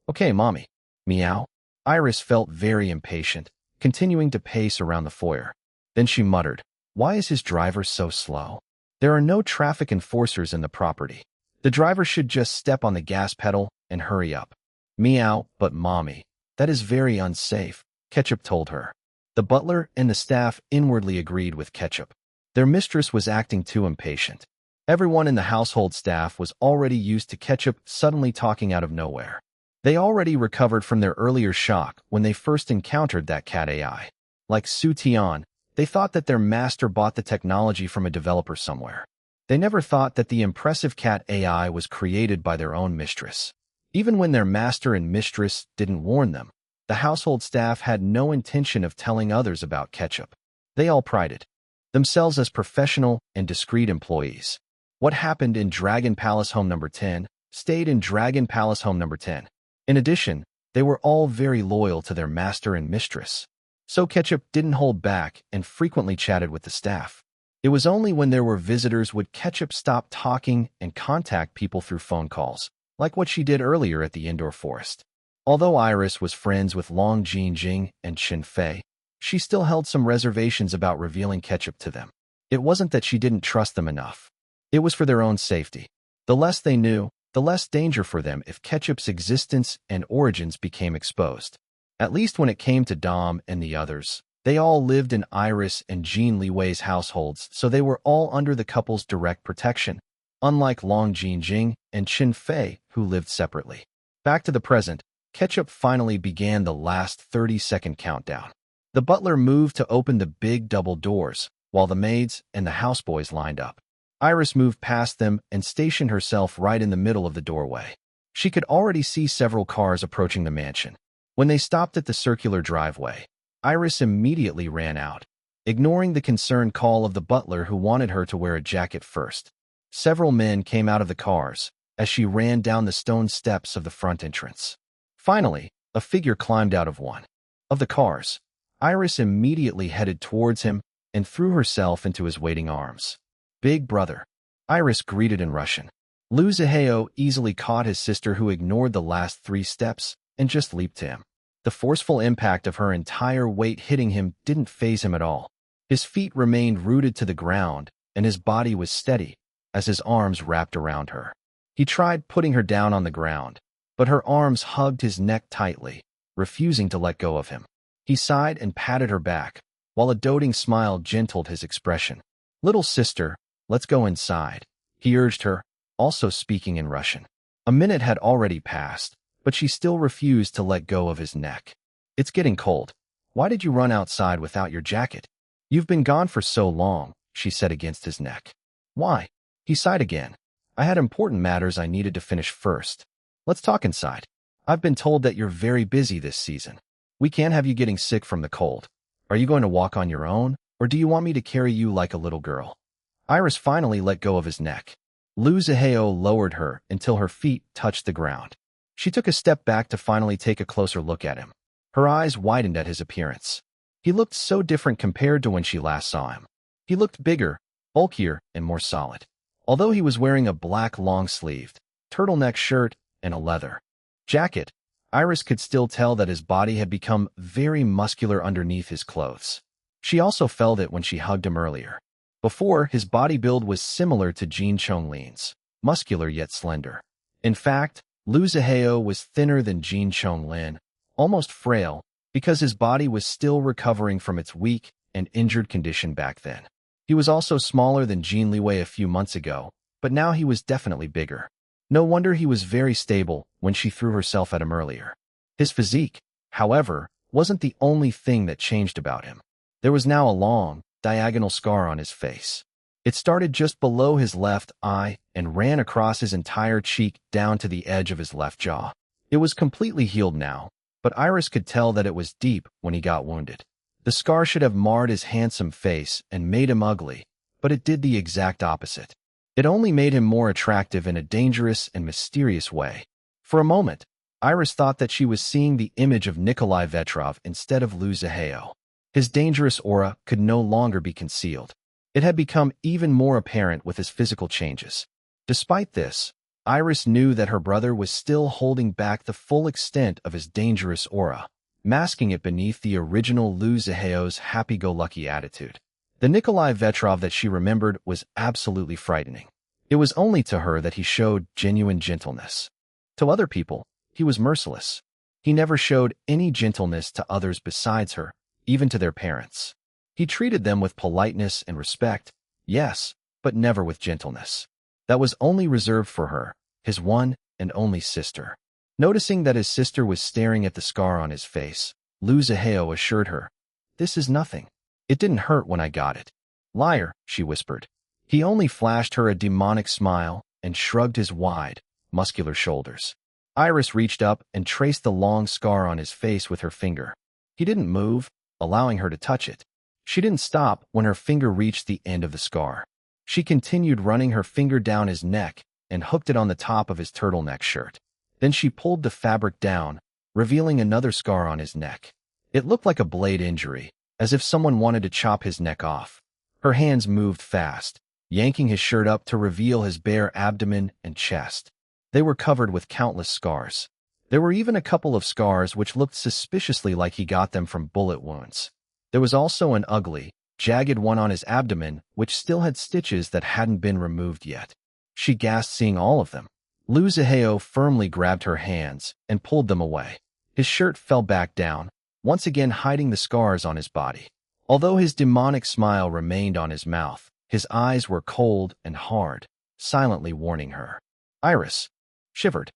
Okay, Mommy. Meow. Iris felt very impatient, continuing to pace around the foyer. Then she muttered, why is his driver so slow? There are no traffic enforcers in the property. The driver should just step on the gas pedal and hurry up. Meow, but Mommy, that is very unsafe, Ketchup told her. The butler and the staff inwardly agreed with Ketchup. Their mistress was acting too impatient. Everyone in the household staff was already used to Ketchup suddenly talking out of nowhere. They already recovered from their earlier shock when they first encountered that cat AI. Like Su Tian, they thought that their master bought the technology from a developer somewhere. They never thought that the impressive cat AI was created by their own mistress. Even when their master and mistress didn't warn them, the household staff had no intention of telling others about Ketchup. They all prided themselves as professional and discreet employees. What happened in Dragon Palace Home Number 10 stayed in Dragon Palace Home Number 10. In addition, they were all very loyal to their master and mistress. So Ketchup didn't hold back and frequently chatted with the staff. It was only when there were visitors would Ketchup stop talking and contact people through phone calls, like what she did earlier at the indoor forest. Although Iris was friends with Long Jinjing and Qin Fei, she still held some reservations about revealing Ketchup to them. It wasn't that she didn't trust them enough. It was for their own safety. The less they knew, the less danger for them if Ketchup's existence and origins became exposed. At least when it came to Dom and the others, they all lived in Iris and Jin Liwei's households, so they were all under the couple's direct protection, unlike Long Jinjing and Qin Fei, who lived separately. Back to the present, Ketchup finally began the last 30-second countdown. The butler moved to open the big double doors, while the maids and the houseboys lined up. Iris moved past them and stationed herself right in the middle of the doorway. She could already see several cars approaching the mansion. When they stopped at the circular driveway, Iris immediately ran out, ignoring the concerned call of the butler who wanted her to wear a jacket first. Several men came out of the cars as she ran down the stone steps of the front entrance. Finally, a figure climbed out of one of the cars. Iris immediately headed towards him and threw herself into his waiting arms. Big brother, Iris greeted in Russian. Liu Zihao easily caught his sister, who ignored the last 3 steps and just leaped to him. The forceful impact of her entire weight hitting him didn't faze him at all. His feet remained rooted to the ground, and his body was steady as his arms wrapped around her. He tried putting her down on the ground, but her arms hugged his neck tightly, refusing to let go of him. He sighed and patted her back, while a doting smile gentled his expression. Little sister, let's go inside, he urged her, also speaking in Russian. A minute had already passed, but she still refused to let go of his neck. It's getting cold. Why did you run outside without your jacket? You've been gone for so long, she said against his neck. Why? He sighed again. I had important matters I needed to finish first. Let's talk inside. I've been told that you're very busy this season. We can't have you getting sick from the cold. Are you going to walk on your own, or do you want me to carry you like a little girl? Iris finally let go of his neck. Liu Zihao lowered her until her feet touched the ground. She took a step back to finally take a closer look at him. Her eyes widened at his appearance. He looked so different compared to when she last saw him. He looked bigger, bulkier, and more solid. Although he was wearing a black long-sleeved, turtleneck shirt and a leather jacket, Iris could still tell that his body had become very muscular underneath his clothes. She also felt it when she hugged him earlier. Before, his body build was similar to Jin Chonglин's, muscular yet slender. In fact, Lu Zihao was thinner than Jin Chonglin, almost frail, because his body was still recovering from its weak and injured condition back then. He was also smaller than Jin Liwei a few months ago, but now he was definitely bigger. No wonder he was very stable when she threw herself at him earlier. His physique, however, wasn't the only thing that changed about him. There was now a long, diagonal scar on his face. It started just below his left eye and ran across his entire cheek down to the edge of his left jaw. It was completely healed now, but Iris could tell that it was deep when he got wounded. The scar should have marred his handsome face and made him ugly, but it did the exact opposite. It only made him more attractive in a dangerous and mysterious way. For a moment, Iris thought that she was seeing the image of Nikolai Vetrov instead of Lu Zihao. His dangerous aura could no longer be concealed. It had become even more apparent with his physical changes. Despite this, Iris knew that her brother was still holding back the full extent of his dangerous aura, masking it beneath the original Lu Zihao's happy-go-lucky attitude. The Nikolai Vetrov that she remembered was absolutely frightening. It was only to her that he showed genuine gentleness. To other people, he was merciless. He never showed any gentleness to others besides her, even to their parents. He treated them with politeness and respect, yes, but never with gentleness. That was only reserved for her, his one and only sister. Noticing that his sister was staring at the scar on his face, Lu Zihao assured her, "This is nothing. It didn't hurt when I got it." "Liar," she whispered. He only flashed her a demonic smile and shrugged his wide, muscular shoulders. Iris reached up and traced the long scar on his face with her finger. He didn't move, allowing her to touch it. She didn't stop when her finger reached the end of the scar. She continued running her finger down his neck and hooked it on the top of his turtleneck shirt. Then she pulled the fabric down, revealing another scar on his neck. It looked like a blade injury, as if someone wanted to chop his neck off. Her hands moved fast, yanking his shirt up to reveal his bare abdomen and chest. They were covered with countless scars. There were even a couple of scars which looked suspiciously like he got them from bullet wounds. There was also an ugly, jagged one on his abdomen which still had stitches that hadn't been removed yet. She gasped seeing all of them. Lu Zihao firmly grabbed her hands and pulled them away. His shirt fell back down, once again hiding the scars on his body. Although his demonic smile remained on his mouth, his eyes were cold and hard, silently warning her. Iris shivered.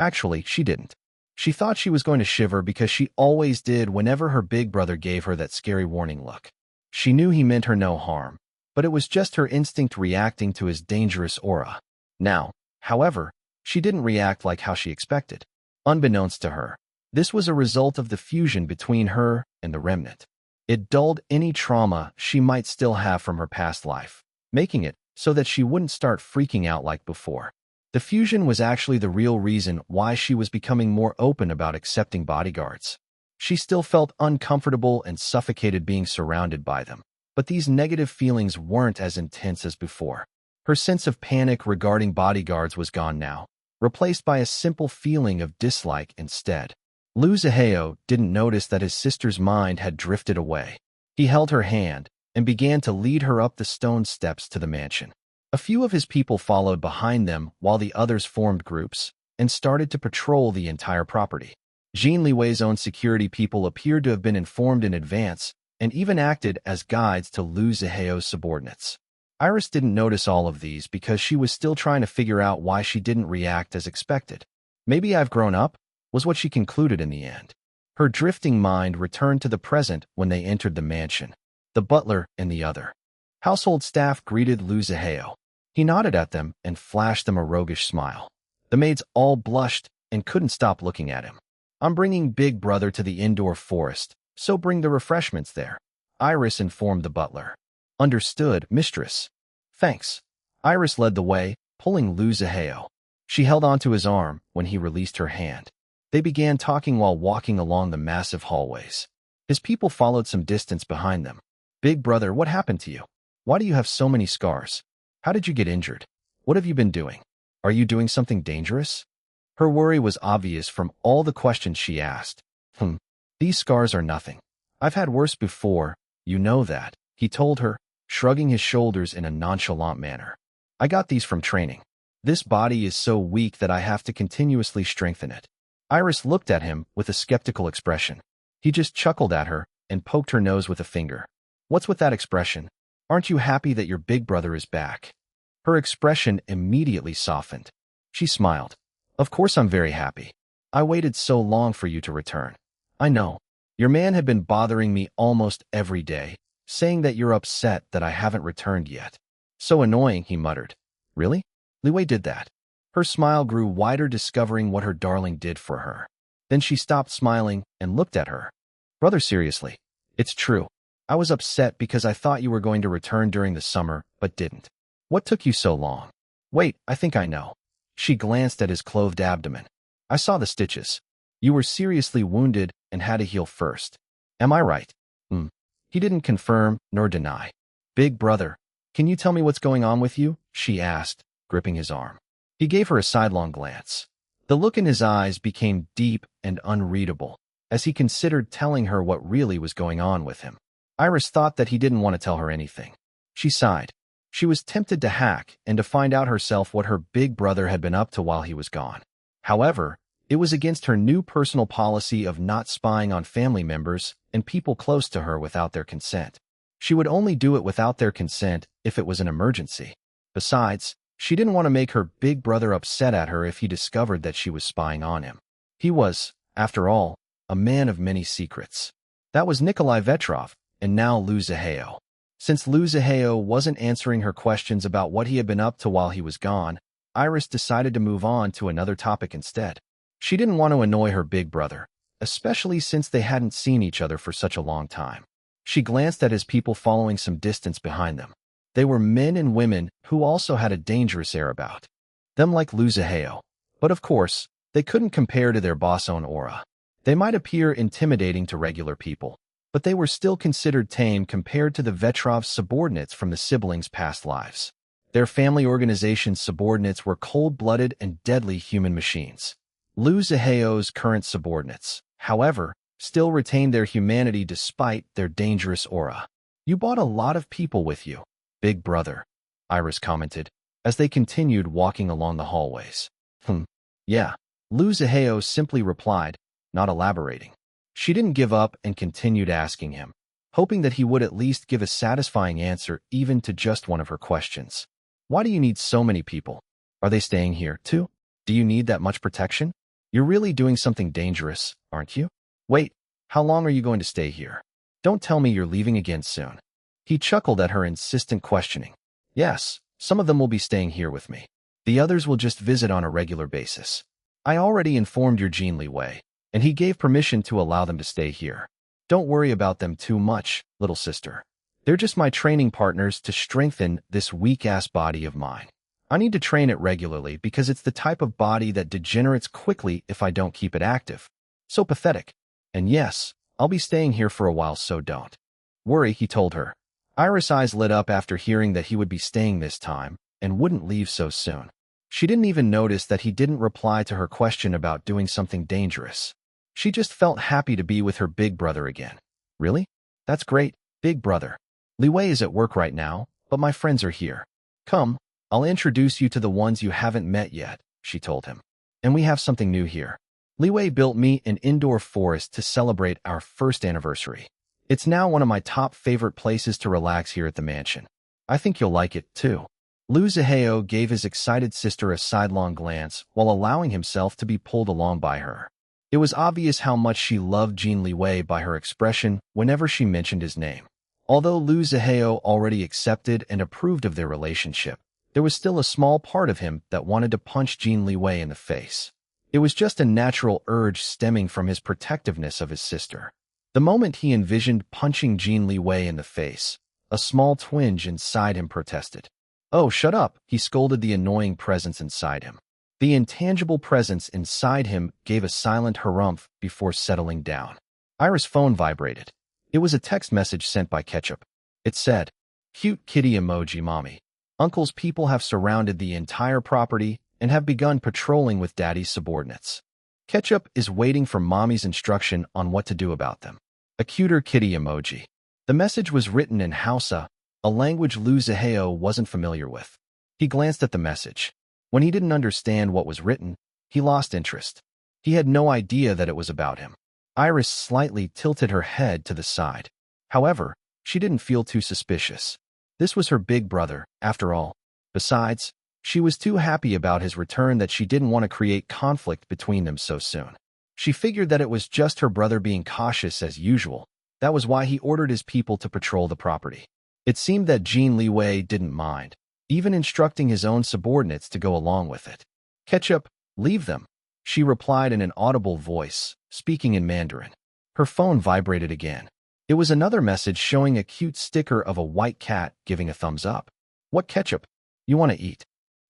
Actually, she didn't. She thought she was going to shiver because she always did whenever her big brother gave her that scary warning look. She knew he meant her no harm, but it was just her instinct reacting to his dangerous aura. Now, however, she didn't react like how she expected. Unbeknownst to her, this was a result of the fusion between her and the remnant. It dulled any trauma she might still have from her past life, making it so that she wouldn't start freaking out like before. The fusion was actually the real reason why she was becoming more open about accepting bodyguards. She still felt uncomfortable and suffocated being surrounded by them, but these negative feelings weren't as intense as before. Her sense of panic regarding bodyguards was gone now, replaced by a simple feeling of dislike instead. Lu Zihao didn't notice that his sister's mind had drifted away. He held her hand and began to lead her up the stone steps to the mansion. A few of his people followed behind them while the others formed groups and started to patrol the entire property. Jin Liwei's own security people appeared to have been informed in advance and even acted as guides to Lu Zihao's subordinates. Iris didn't notice all of these because she was still trying to figure out why she didn't react as expected. "Maybe I've grown up," was what she concluded in the end. Her drifting mind returned to the present when they entered the mansion. The butler and the other household staff greeted Lu Zihao. He nodded at them and flashed them a roguish smile. The maids all blushed and couldn't stop looking at him. "I'm bringing Big Brother to the indoor forest, so bring the refreshments there," Iris informed the butler. "Understood, mistress." "Thanks." Iris led the way, pulling Lu Zihao. She held onto his arm when he released her hand. They began talking while walking along the massive hallways. His people followed some distance behind them. Big brother, what happened to you? Why do you have so many scars? How did you get injured? What have you been doing? Are you doing something dangerous? Her worry was obvious from all the questions she asked. These scars are nothing. I've had worse before, you know that, he told her, shrugging his shoulders in a nonchalant manner. I got these from training. This body is so weak that I have to continuously strengthen it. Iris looked at him with a skeptical expression. He just chuckled at her and poked her nose with a finger. What's with that expression? Aren't you happy that your big brother is back? Her expression immediately softened. She smiled. Of course I'm very happy. I waited so long for you to return. I know. Your man had been bothering me almost every day, saying that you're upset that I haven't returned yet. So annoying, he muttered. Really? Liwei did that. Her smile grew wider, discovering what her darling did for her. Then she stopped smiling and looked at her. Brother, seriously. It's true. I was upset because I thought you were going to return during the summer, but didn't. What took you so long? Wait, I think I know. She glanced at his clothed abdomen. I saw the stitches. You were seriously wounded and had to heal first. Am I right? He didn't confirm nor deny. Big brother, can you tell me what's going on with you? She asked, gripping his arm. He gave her a sidelong glance. The look in his eyes became deep and unreadable as he considered telling her what really was going on with him. Iris thought that he didn't want to tell her anything. She sighed. She was tempted to hack and to find out herself what her big brother had been up to while he was gone. However, it was against her new personal policy of not spying on family members and people close to her without their consent. She would only do it without their consent if it was an emergency. Besides, she didn't want to make her big brother upset at her if he discovered that she was spying on him. He was, after all, a man of many secrets. That was Nikolai Vetrov, and now Liu Zihao. Since Liu Zihao wasn't answering her questions about what he had been up to while he was gone, Iris decided to move on to another topic instead. She didn't want to annoy her big brother, especially since they hadn't seen each other for such a long time. She glanced at his people following some distance behind them. They were men and women who also had a dangerous air about them, like Liu Zihao. But of course, they couldn't compare to their boss' own aura. They might appear intimidating to regular people, but they were still considered tame compared to the Vetrov's subordinates from the siblings' past lives. Their family organization's subordinates were cold-blooded and deadly human machines. Liu Zihao's current subordinates, however, still retained their humanity despite their dangerous aura. You brought a lot of people with you, big brother, Iris commented, as they continued walking along the hallways. Yeah, Liu Zihao simply replied, not elaborating. She didn't give up and continued asking him, hoping that he would at least give a satisfying answer even to just one of her questions. Why do you need so many people? Are they staying here, too? Do you need that much protection? You're really doing something dangerous, aren't you? Wait, how long are you going to stay here? Don't tell me you're leaving again soon. He chuckled at her insistent questioning. Yes, some of them will be staying here with me. The others will just visit on a regular basis. I already informed your Jin Liwei, and he gave permission to allow them to stay here. Don't worry about them too much, little sister. They're just my training partners to strengthen this weak-ass body of mine. I need to train it regularly because it's the type of body that degenerates quickly if I don't keep it active. So pathetic. And yes, I'll be staying here for a while, so don't worry, he told her. Iris' eyes lit up after hearing that he would be staying this time and wouldn't leave so soon. She didn't even notice that he didn't reply to her question about doing something dangerous. She just felt happy to be with her big brother again. Really? That's great, big brother. Liwei is at work right now, but my friends are here. Come, I'll introduce you to the ones you haven't met yet, she told him. And we have something new here. Liwei built me an indoor forest to celebrate our first anniversary. It's now one of my top favorite places to relax here at the mansion. I think you'll like it, too. Liu Zihao gave his excited sister a sidelong glance while allowing himself to be pulled along by her. It was obvious how much she loved Jin Liwei by her expression whenever she mentioned his name. Although Liu Zihao already accepted and approved of their relationship, there was still a small part of him that wanted to punch Jin Liwei in the face. It was just a natural urge stemming from his protectiveness of his sister. The moment he envisioned punching Jin Liwei in the face, a small twinge inside him protested. Oh, shut up, he scolded the annoying presence inside him. The intangible presence inside him gave a silent harumph before settling down. Iris' phone vibrated. It was a text message sent by Ketchup. It said, "Cute kitty emoji, mommy. Uncle's people have surrounded the entire property and have begun patrolling with daddy's subordinates. Ketchup is waiting for mommy's instruction on what to do about them." A cuter kitty emoji. The message was written in Hausa, a language Liu Zihao wasn't familiar with. He glanced at the message. When he didn't understand what was written, he lost interest. He had no idea that it was about him. Iris slightly tilted her head to the side. However, she didn't feel too suspicious. This was her big brother, after all. Besides, she was too happy about his return that she didn't want to create conflict between them so soon. She figured that it was just her brother being cautious as usual. That was why he ordered his people to patrol the property. It seemed that Jin Liwei didn't mind, even instructing his own subordinates to go along with it. "Ketchup, leave them," she replied in an audible voice, speaking in Mandarin. Her phone vibrated again. It was another message showing a cute sticker of a white cat giving a thumbs up. "What ketchup you want to eat?"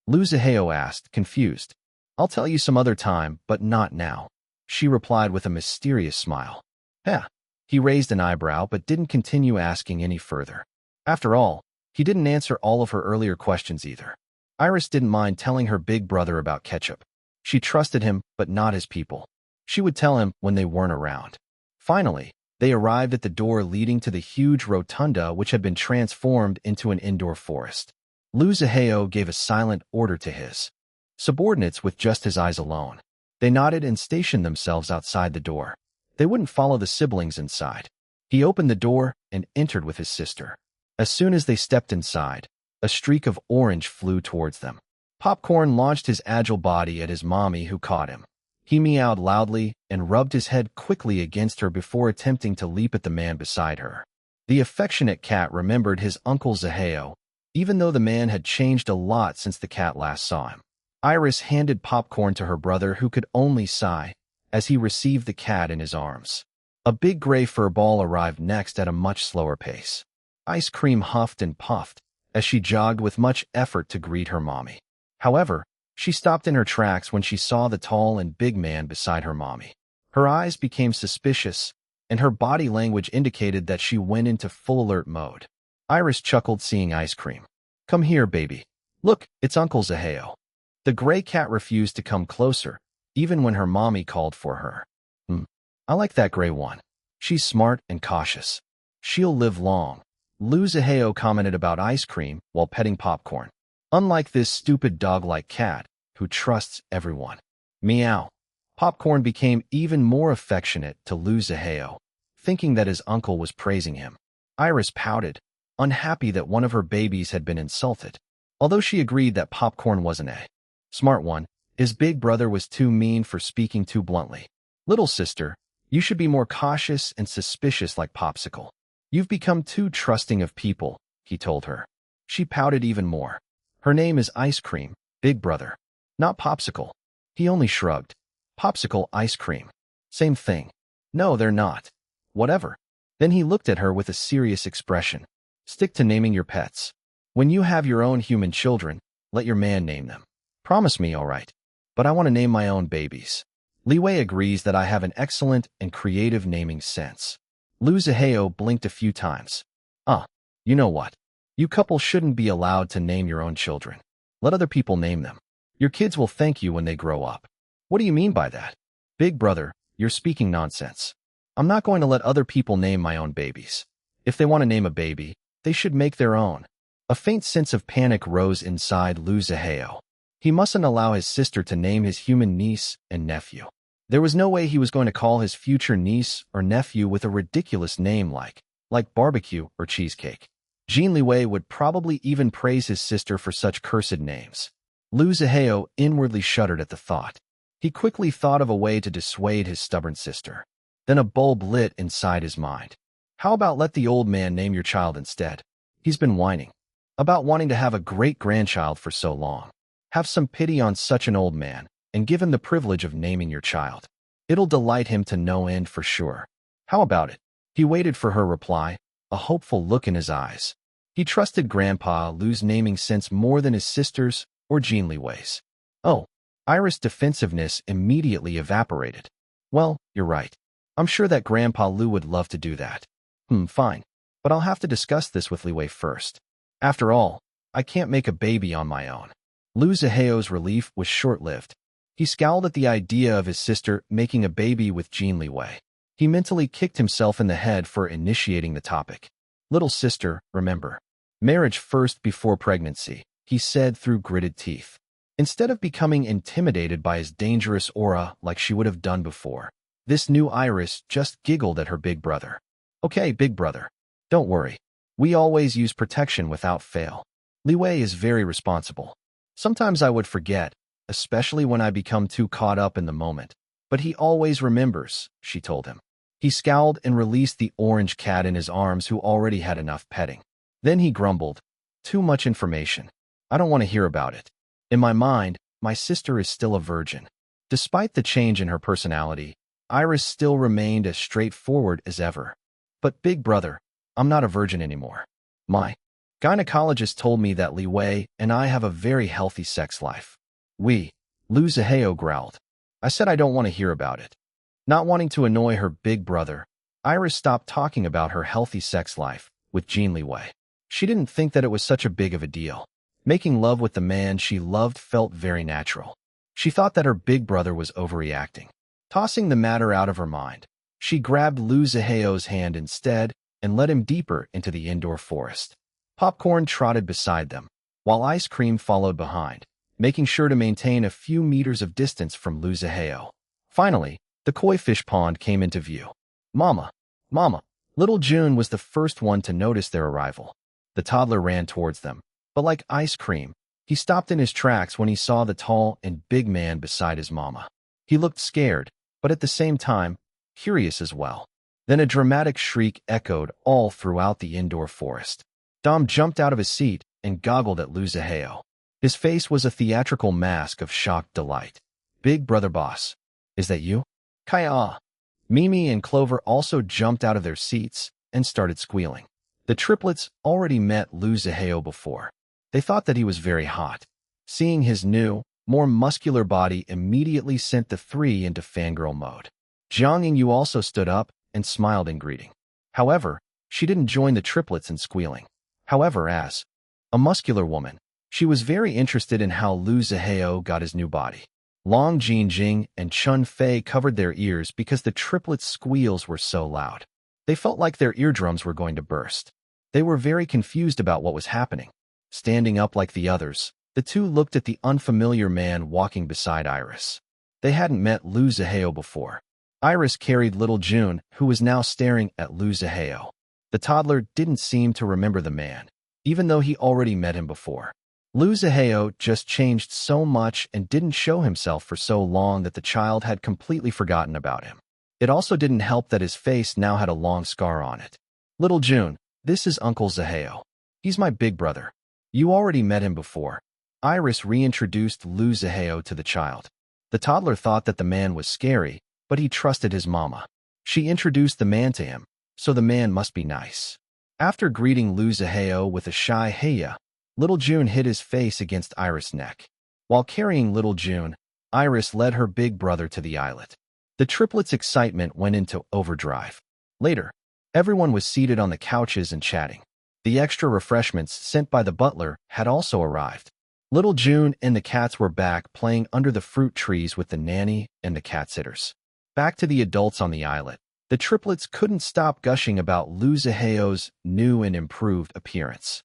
Liu Zihao asked, confused. "I'll tell you some other time, but not now," she replied with a mysterious smile. "Heh." He raised an eyebrow but didn't continue asking any further. After all, he didn't answer all of her earlier questions either. Iris didn't mind telling her big brother about Ketchup. She trusted him, but not his people. She would tell him when they weren't around. Finally, they arrived at the door leading to the huge rotunda which had been transformed into an indoor forest. Liu Zihao gave a silent order to his subordinates with just his eyes alone. They nodded and stationed themselves outside the door. They wouldn't follow the siblings inside. He opened the door and entered with his sister. As soon as they stepped inside, a streak of orange flew towards them. Popcorn launched his agile body at his mommy, who caught him. He meowed loudly and rubbed his head quickly against her before attempting to leap at the man beside her. The affectionate cat remembered his uncle Zihao, even though the man had changed a lot since the cat last saw him. Iris handed Popcorn to her brother, who could only sigh as he received the cat in his arms. A big gray fur ball arrived next at a much slower pace. Ice Cream huffed and puffed as she jogged with much effort to greet her mommy. However, she stopped in her tracks when she saw the tall and big man beside her mommy. Her eyes became suspicious, and her body language indicated that she went into full alert mode. Iris chuckled seeing Ice Cream. "Come here, baby. Look, it's Uncle Zihao." The gray cat refused to come closer, even when her mommy called for her. I like that gray one. She's smart and cautious. She'll live long." Liu Zihao commented about Ice Cream while petting Popcorn. "Unlike this stupid dog-like cat, who trusts everyone." Meow. Popcorn became even more affectionate to Liu Zihao, thinking that his uncle was praising him. Iris pouted, unhappy that one of her babies had been insulted. Although she agreed that Popcorn wasn't a smart one, his big brother was too mean for speaking too bluntly. "Little sister, you should be more cautious and suspicious like Popsicle. You've become too trusting of people," he told her. She pouted even more. "Her name is Ice Cream, big brother, not Popsicle." He only shrugged. "Popsicle, Ice Cream. Same thing." "No, they're not." "Whatever." Then he looked at her with a serious expression. "Stick to naming your pets. When you have your own human children, let your man name them. Promise me, all right? But I want to name my own babies." Liwei agrees that I have an excellent and creative naming sense. Liu Zihao blinked a few times. You know what? You couple shouldn't be allowed to name your own children. Let other people name them. Your kids will thank you when they grow up." "What do you mean by that?" "Big brother, you're speaking nonsense. I'm not going to let other people name my own babies. If they want to name a baby, they should make their own." A faint sense of panic rose inside Liu Zihao. He mustn't allow his sister to name his human niece and nephew. There was no way he was going to call his future niece or nephew with a ridiculous name like barbecue or cheesecake. Jin Liwei would probably even praise his sister for such cursed names. Liu Zihao inwardly shuddered at the thought. He quickly thought of a way to dissuade his stubborn sister. Then a bulb lit inside his mind. How about let the old man name your child instead? He's been whining about wanting to have a great-grandchild for so long. Have some pity on such an old man, and give him the privilege of naming your child. It'll delight him to no end for sure. How about it? He waited for her reply, a hopeful look in his eyes. He trusted Grandpa Liu's naming sense more than his sister's or Jin Liwei's. "Oh, Iris' defensiveness immediately evaporated. Well, you're right. I'm sure that Grandpa Lu would love to do that. Fine. But I'll have to discuss this with Liwei first. After all, I can't make a baby on my own. Lu Ziheo's relief was short-lived. He scowled at the idea of his sister making a baby with Jin Liwei. He mentally kicked himself in the head for initiating the topic. Little sister, remember. Marriage first before pregnancy, he said through gritted teeth. Instead of becoming intimidated by his dangerous aura like she would have done before, this new Iris just giggled at her big brother. Okay, big brother. Don't worry. We always use protection without fail. Liwei is very responsible. Sometimes I would forget, especially when I become too caught up in the moment. But he always remembers, she told him. He scowled and released the orange cat in his arms who already had enough petting. Then he grumbled, too much information. I don't want to hear about it. In my mind, my sister is still a virgin. Despite the change in her personality, Iris still remained as straightforward as ever. But big brother, I'm not a virgin anymore. My gynecologist told me that Liwei and I have a very healthy sex life. Lu Ziheo growled. I said I don't want to hear about it. Not wanting to annoy her big brother, Iris stopped talking about her healthy sex life with Jin Liwei. She didn't think that it was such a big of a deal. Making love with the man she loved felt very natural. She thought that her big brother was overreacting. Tossing the matter out of her mind, she grabbed Lu Ziheo's hand instead and led him deeper into the indoor forest. Popcorn trotted beside them, while ice cream followed behind, making sure to maintain a few meters of distance from Lu Ziheo. Finally, the koi fish pond came into view. Mama! Mama! Little June was the first one to notice their arrival. The toddler ran towards them, but like ice cream, he stopped in his tracks when he saw the tall and big man beside his mama. He looked scared, but at the same time, curious as well. Then a dramatic shriek echoed all throughout the indoor forest. Dom jumped out of his seat and goggled at Lu Ziheo. His face was a theatrical mask of shocked delight. Big brother boss, is that you? Kaya! Mimi and Clover also jumped out of their seats and started squealing. The triplets already met Lu Ziheo before. They thought that he was very hot. Seeing his new, more muscular body immediately sent the three into fangirl mode. Jiang Yingyu also stood up and smiled in greeting. However, she didn't join the triplets in squealing. However, as a muscular woman, she was very interested in how Lu Ziheo got his new body. Long Jinjing and Chun Fei covered their ears because the triplets' squeals were so loud. They felt like their eardrums were going to burst. They were very confused about what was happening. Standing up like the others, the two looked at the unfamiliar man walking beside Iris. They hadn't met Lu Ziheo before. Iris carried little June, who was now staring at Lu Ziheo. The toddler didn't seem to remember the man, even though he already met him before. Lu Ziheo just changed so much and didn't show himself for so long that the child had completely forgotten about him. It also didn't help that his face now had a long scar on it. Little June, this is Uncle Ziheo. He's my big brother. You already met him before. Iris reintroduced Lu Ziheo to the child. The toddler thought that the man was scary, but he trusted his mama. She introduced the man to him, so the man must be nice. After greeting Lu Ziheo with a shy heya, Little June hid his face against Iris' neck. While carrying Little June, Iris led her big brother to the islet. The triplets' excitement went into overdrive. Later, everyone was seated on the couches and chatting. The extra refreshments sent by the butler had also arrived. Little June and the cats were back playing under the fruit trees with the nanny and the cat sitters. Back to the adults on the islet, the triplets couldn't stop gushing about Lu Ziheo's new and improved appearance.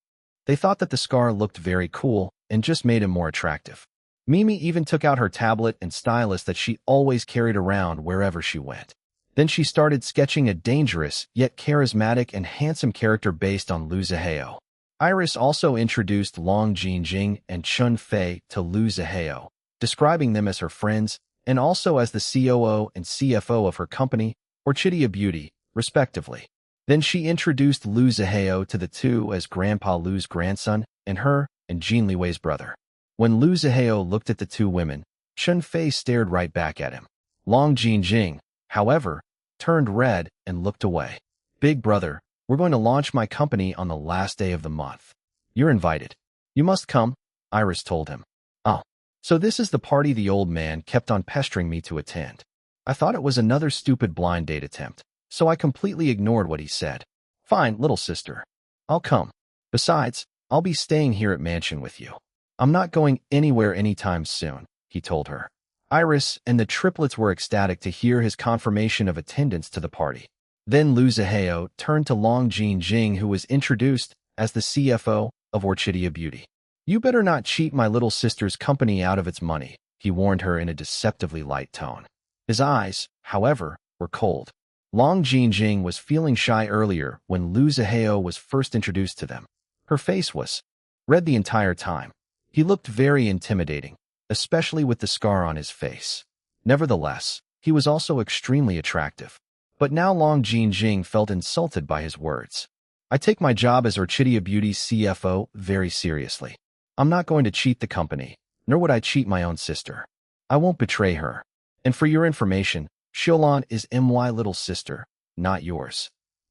They thought that the scar looked very cool and just made him more attractive. Mimi even took out her tablet and stylus that she always carried around wherever she went. Then she started sketching a dangerous yet charismatic and handsome character based on Lu Ziheo. Iris also introduced Long Jinjing and Chun Fei to Lu Ziheo, describing them as her friends and also as the COO and CFO of her company, Orchidea Beauty, respectively. Then she introduced Lu Ziheo to the two as Grandpa Lu's grandson and her and Jin Liwei's brother. When Lu Ziheo looked at the two women, Chun Fei stared right back at him. Long Jinjing, however, turned red and looked away. Big brother, we're going to launch my company on the last day of the month. You're invited. You must come, Iris told him. Oh, So this is the party the old man kept on pestering me to attend. I thought it was another stupid blind date attempt, so I completely ignored what he said. Fine, little sister. I'll come. Besides, I'll be staying here at mansion with you. I'm not going anywhere anytime soon, he told her. Iris and the triplets were ecstatic to hear his confirmation of attendance to the party. Then Lu Zihao turned to Long Jinjing, who was introduced as the CFO of Orchidia Beauty. You better not cheat my little sister's company out of its money, he warned her in a deceptively light tone. His eyes, however, were cold. Long Jinjing was feeling shy earlier when Lu Zihao was first introduced to them. Her face was red the entire time. He looked very intimidating, especially with the scar on his face. Nevertheless, he was also extremely attractive. But now Long Jinjing felt insulted by his words. I take my job as Orchidia Beauty's CFO very seriously. I'm not going to cheat the company, nor would I cheat my own sister. I won't betray her. And for your information, Xiaolon is my little sister, not yours.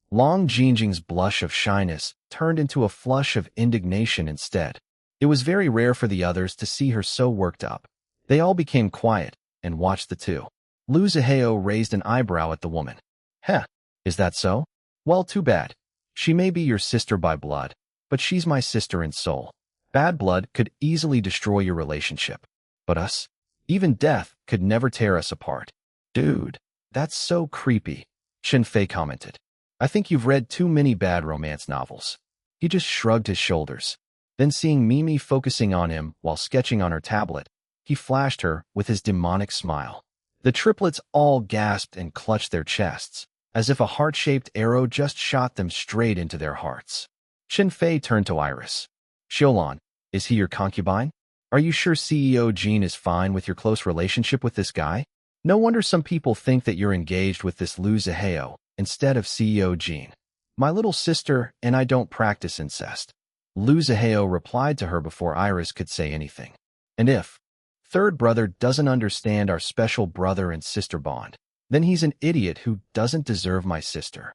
Long Jinjing's blush of shyness turned into a flush of indignation instead. It was very rare for the others to see her so worked up. They all became quiet and watched the two. Lu Zihao raised an eyebrow at the woman. Heh, is that so? Well, too bad. She may be your sister by blood, but she's my sister in soul. Bad blood could easily destroy your relationship. But us? Even death could never tear us apart. Dude, that's so creepy, Shen Fei commented. I think you've read too many bad romance novels. He just shrugged his shoulders. Then seeing Mimi focusing on him while sketching on her tablet, he flashed her with his demonic smile. The triplets all gasped and clutched their chests, as if a heart-shaped arrow just shot them straight into their hearts. Shen Fei turned to Iris. Xiaolon, is he your concubine? Are you sure CEO Jin is fine with your close relationship with this guy? No wonder some people think that you're engaged with this Lu Zihao instead of CEO Jin. My little sister and I don't practice incest. Lu Zihao replied to her before Iris could say anything. And if third brother doesn't understand our special brother and sister bond, then he's an idiot who doesn't deserve my sister.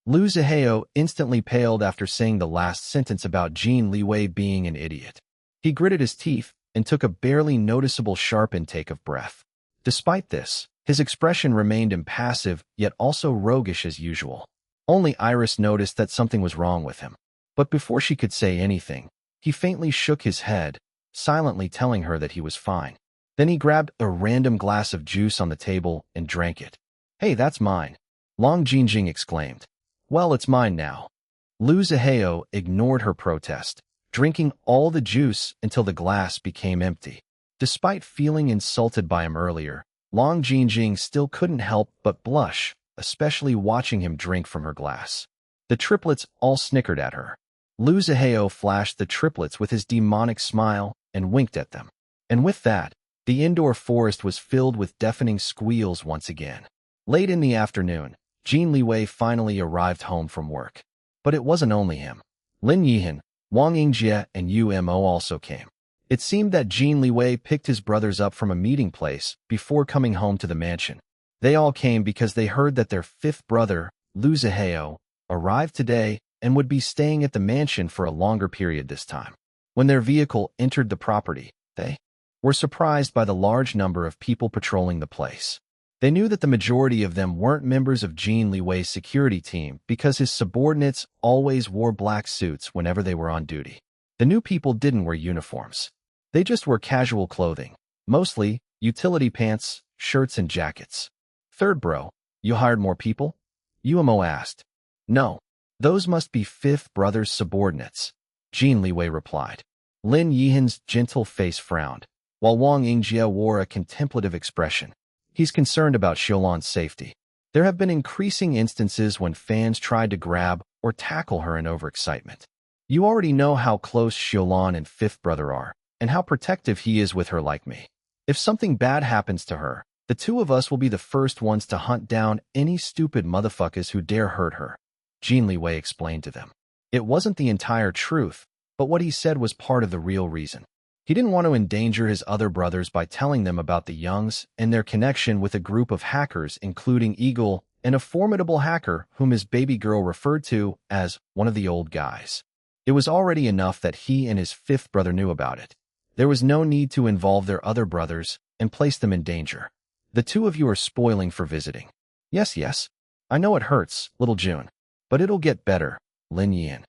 Lu Zihao instantly paled after saying the last sentence about Jin Liwei being an idiot. He gritted his teeth and took a barely noticeable sharp intake of breath. Despite this, his expression remained impassive yet also roguish as usual. Only Iris noticed that something was wrong with him. But before she could say anything, he faintly shook his head, silently telling her that he was fine. Then he grabbed a random glass of juice on the table and drank it. Hey, that's mine, Long Jinjing exclaimed. Well, it's mine now. Lu Zihao ignored her protest, drinking all the juice until the glass became empty. Despite feeling insulted by him earlier, Long Jinjing still couldn't help but blush, especially watching him drink from her glass. The triplets all snickered at her. Lu Zihao flashed the triplets with his demonic smile and winked at them. And with that, the indoor forest was filled with deafening squeals once again. Late in the afternoon, Jin Liwei finally arrived home from work. But it wasn't only him. Lin Yihan, Wang Yingjie, and Yu Mo also came. It seemed that Jin Liwei picked his brothers up from a meeting place before coming home to the mansion. They all came because they heard that their fifth brother, Lu Zihao, arrived today and would be staying at the mansion for a longer period this time. When their vehicle entered the property, they were surprised by the large number of people patrolling the place. They knew that the majority of them weren't members of Jin Liwei's security team because his subordinates always wore black suits whenever they were on duty. The new people didn't wear uniforms. They just wore casual clothing, mostly utility pants, shirts, and jackets. Third bro, you hired more people? Umo asked. No, those must be fifth brother's subordinates, Jin Liwei replied. Lin Yihan's gentle face frowned, while Wang Yingjie wore a contemplative expression. He's concerned about Xiaolon's safety. There have been increasing instances when fans tried to grab or tackle her in overexcitement. You already know how close Xiaolon and fifth brother are, and how protective he is with her like me. If something bad happens to her, the two of us will be the first ones to hunt down any stupid motherfuckers who dare hurt her, Jin Liwei explained to them. It wasn't the entire truth, but what he said was part of the real reason. He didn't want to endanger his other brothers by telling them about the Youngs and their connection with a group of hackers including Eagle and a formidable hacker whom his baby girl referred to as one of the old guys. It was already enough that he and his fifth brother knew about it. There was no need to involve their other brothers and place them in danger. The two of you are spoiling for visiting. Yes, yes. I know it hurts, little June. But it'll get better, Lin Yihan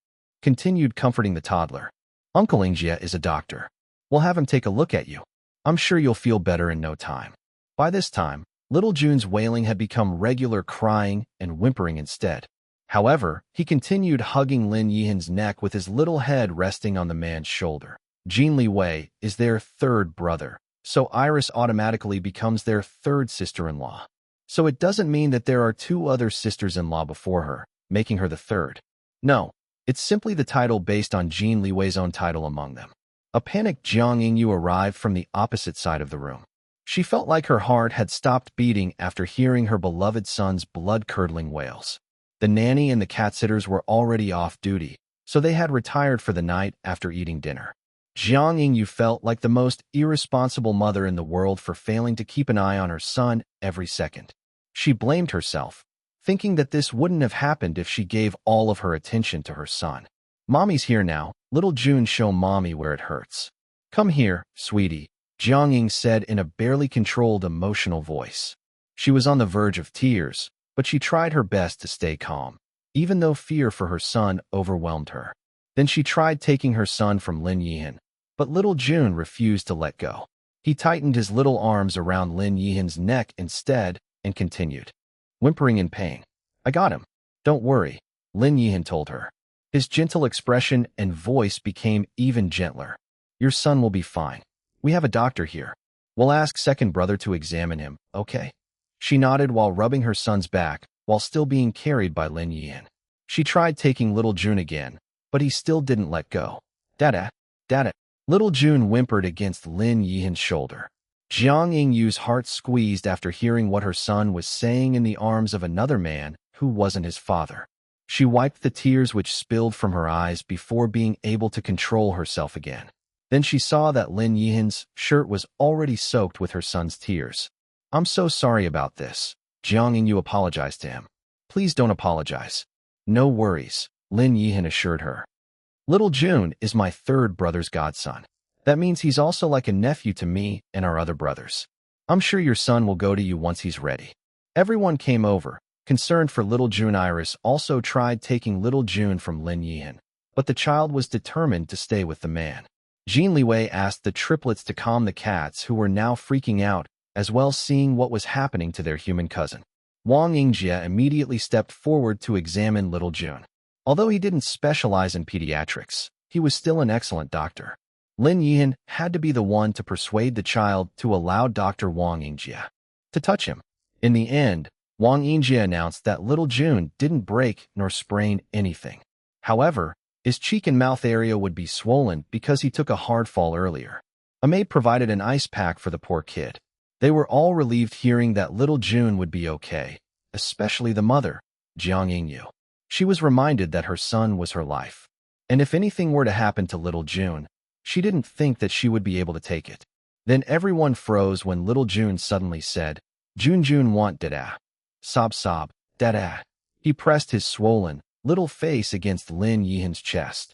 continued comforting the toddler. Uncle Ingjia is a doctor. We'll have him take a look at you. I'm sure you'll feel better in no time. By this time, little June's wailing had become regular crying and whimpering instead. However, he continued hugging Lin Yihan's neck with his little head resting on the man's shoulder. Jin Liwei is their third brother, so Iris automatically becomes their third sister-in-law. So it doesn't mean that there are two other sisters-in-law before her, making her the third. No, it's simply the title based on Jin Liwei's own title among them. A panicked Jiang Yingyu arrived from the opposite side of the room. She felt like her heart had stopped beating after hearing her beloved son's blood-curdling wails. The nanny and the cat-sitters were already off duty, so they had retired for the night after eating dinner. Jiang Yingyu felt like the most irresponsible mother in the world for failing to keep an eye on her son every second. She blamed herself, thinking that this wouldn't have happened if she gave all of her attention to her son. Mommy's here now. Little June, show Mommy where it hurts. Come here, sweetie, Jiang Ying said in a barely controlled emotional voice. She was on the verge of tears, but she tried her best to stay calm, even though fear for her son overwhelmed her. Then she tried taking her son from Lin Yihan, but little June refused to let go. He tightened his little arms around Lin Yihan's neck instead and continued, whimpering in pain. I got him. Don't worry, Lin Yihan told her. His gentle expression and voice became even gentler. Your son will be fine. We have a doctor here. We'll ask second brother to examine him, okay? She nodded while rubbing her son's back, while still being carried by Lin Yihan. She tried taking little June again, but he still didn't let go. Dada, dada. Little June whimpered against Lin Yihan's shoulder. Jiang Yingyu's heart squeezed after hearing what her son was saying in the arms of another man who wasn't his father. She wiped the tears which spilled from her eyes before being able to control herself again. Then she saw that Lin Yihan's shirt was already soaked with her son's tears. I'm so sorry about this, Jiang Yingyu apologized to him. Please don't apologize. No worries, Lin Yihan assured her. Little June is my third brother's godson. That means he's also like a nephew to me and our other brothers. I'm sure your son will go to you once he's ready. Everyone came over, concerned for little June. Iris also tried taking little June from Lin Yihan, but the child was determined to stay with the man. Jin Liwei asked the triplets to calm the cats who were now freaking out, as well seeing what was happening to their human cousin. Wang Yingjia immediately stepped forward to examine little June. Although he didn't specialize in pediatrics, he was still an excellent doctor. Lin Yihan had to be the one to persuade the child to allow Dr. Wang Yingjia to touch him. In the end, Wang Yingjia announced that little June didn't break nor sprain anything. However, his cheek and mouth area would be swollen because he took a hard fall earlier. A maid provided an ice pack for the poor kid. They were all relieved hearing that little June would be okay, especially the mother, Jiang Yingyu. She was reminded that her son was her life. And if anything were to happen to little June, she didn't think that she would be able to take it. Then everyone froze when little June suddenly said, June want dada. Sob sob, dada. He pressed his swollen, little face against Lin Yihan's chest.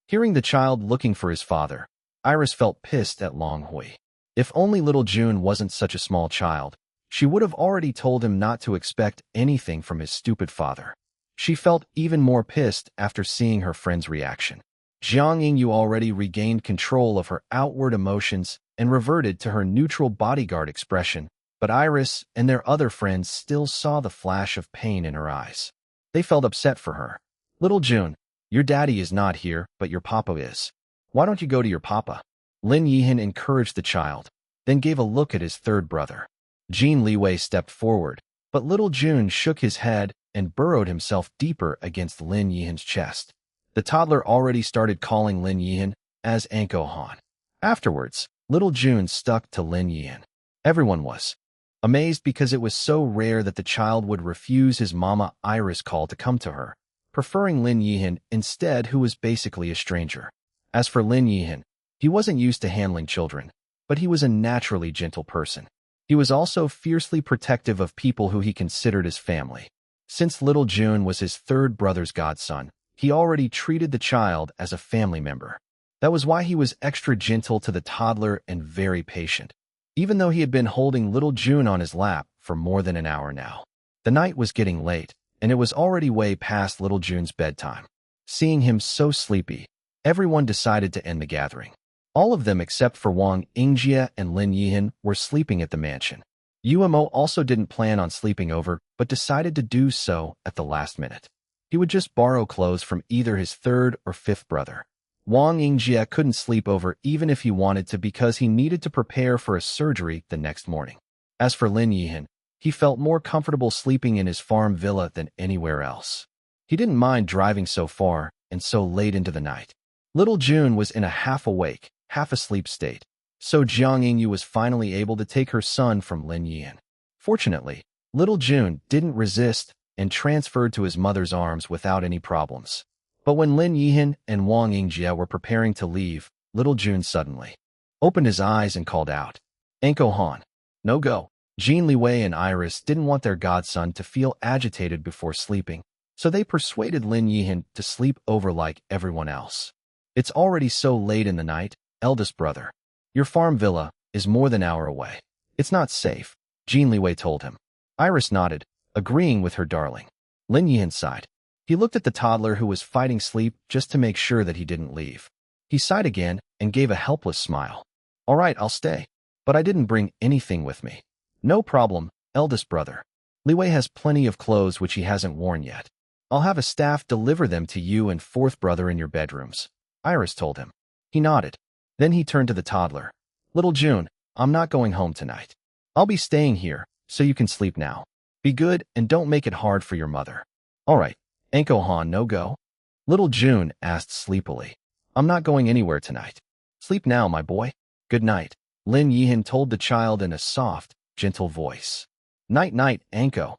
Hearing the child looking for his father, Iris felt pissed at Long Hui. If only little June wasn't such a small child, she would have already told him not to expect anything from his stupid father. She felt even more pissed after seeing her friend's reaction. Jiang Yingyu already regained control of her outward emotions and reverted to her neutral bodyguard expression, but Iris and their other friends still saw the flash of pain in her eyes. They felt upset for her. Little June, your daddy is not here, but your papa is. Why don't you go to your papa? Lin Yihan encouraged the child, then gave a look at his third brother. Jin Liwei stepped forward, but little June shook his head and burrowed himself deeper against Lin Yihan's chest. The toddler already started calling Lin Yihan as Anko Han. Afterwards, little June stuck to Lin Yihan. Everyone was amazed because it was so rare that the child would refuse his mama Iris' call to come to her, preferring Lin Yihan instead, who was basically a stranger. As for Lin Yihan, he wasn't used to handling children, but he was a naturally gentle person. He was also fiercely protective of people who he considered his family. Since little June was his third brother's godson, he already treated the child as a family member. That was why he was extra gentle to the toddler and very patient, even though he had been holding little June on his lap for more than an hour now. The night was getting late, and it was already way past little June's bedtime. Seeing him so sleepy, everyone decided to end the gathering. All of them except for Wang Yingjie and Lin Yihan were sleeping at the mansion. Umo also didn't plan on sleeping over, but decided to do so at the last minute. He would just borrow clothes from either his third or fifth brother. Wang Yingjie couldn't sleep over even if he wanted to because he needed to prepare for a surgery the next morning. As for Lin Yihan, he felt more comfortable sleeping in his farm villa than anywhere else. He didn't mind driving so far and so late into the night. Little June was in a half-awake, half-asleep state, so Jiang Yingyu was finally able to take her son from Lin Yihan. Fortunately, little June didn't resist and transferred to his mother's arms without any problems. But when Lin Yihan and Wang Yingjie were preparing to leave, little June suddenly opened his eyes and called out, "Anko Han, no go." Jin Liwei and Iris didn't want their godson to feel agitated before sleeping, so they persuaded Lin Yihan to sleep over like everyone else. "It's already so late in the night, eldest brother. Your farm villa is more than an hour away. It's not safe," Jin Liwei told him. Iris nodded, agreeing with her darling. Lin Yihan sighed. He looked at the toddler who was fighting sleep just to make sure that he didn't leave. He sighed again and gave a helpless smile. "All right, I'll stay, but I didn't bring anything with me." "No problem, eldest brother. Liwei has plenty of clothes which he hasn't worn yet. I'll have a staff deliver them to you and fourth brother in your bedrooms," Iris told him. He nodded. Then he turned to the toddler. "Little June, I'm not going home tonight. I'll be staying here, so you can sleep now. Be good and don't make it hard for your mother." "All right, Anko Han, no go?" Little June asked sleepily. "I'm not going anywhere tonight. Sleep now, my boy. Good night," Lin Yihan told the child in a soft, gentle voice. "Night-night, Anko."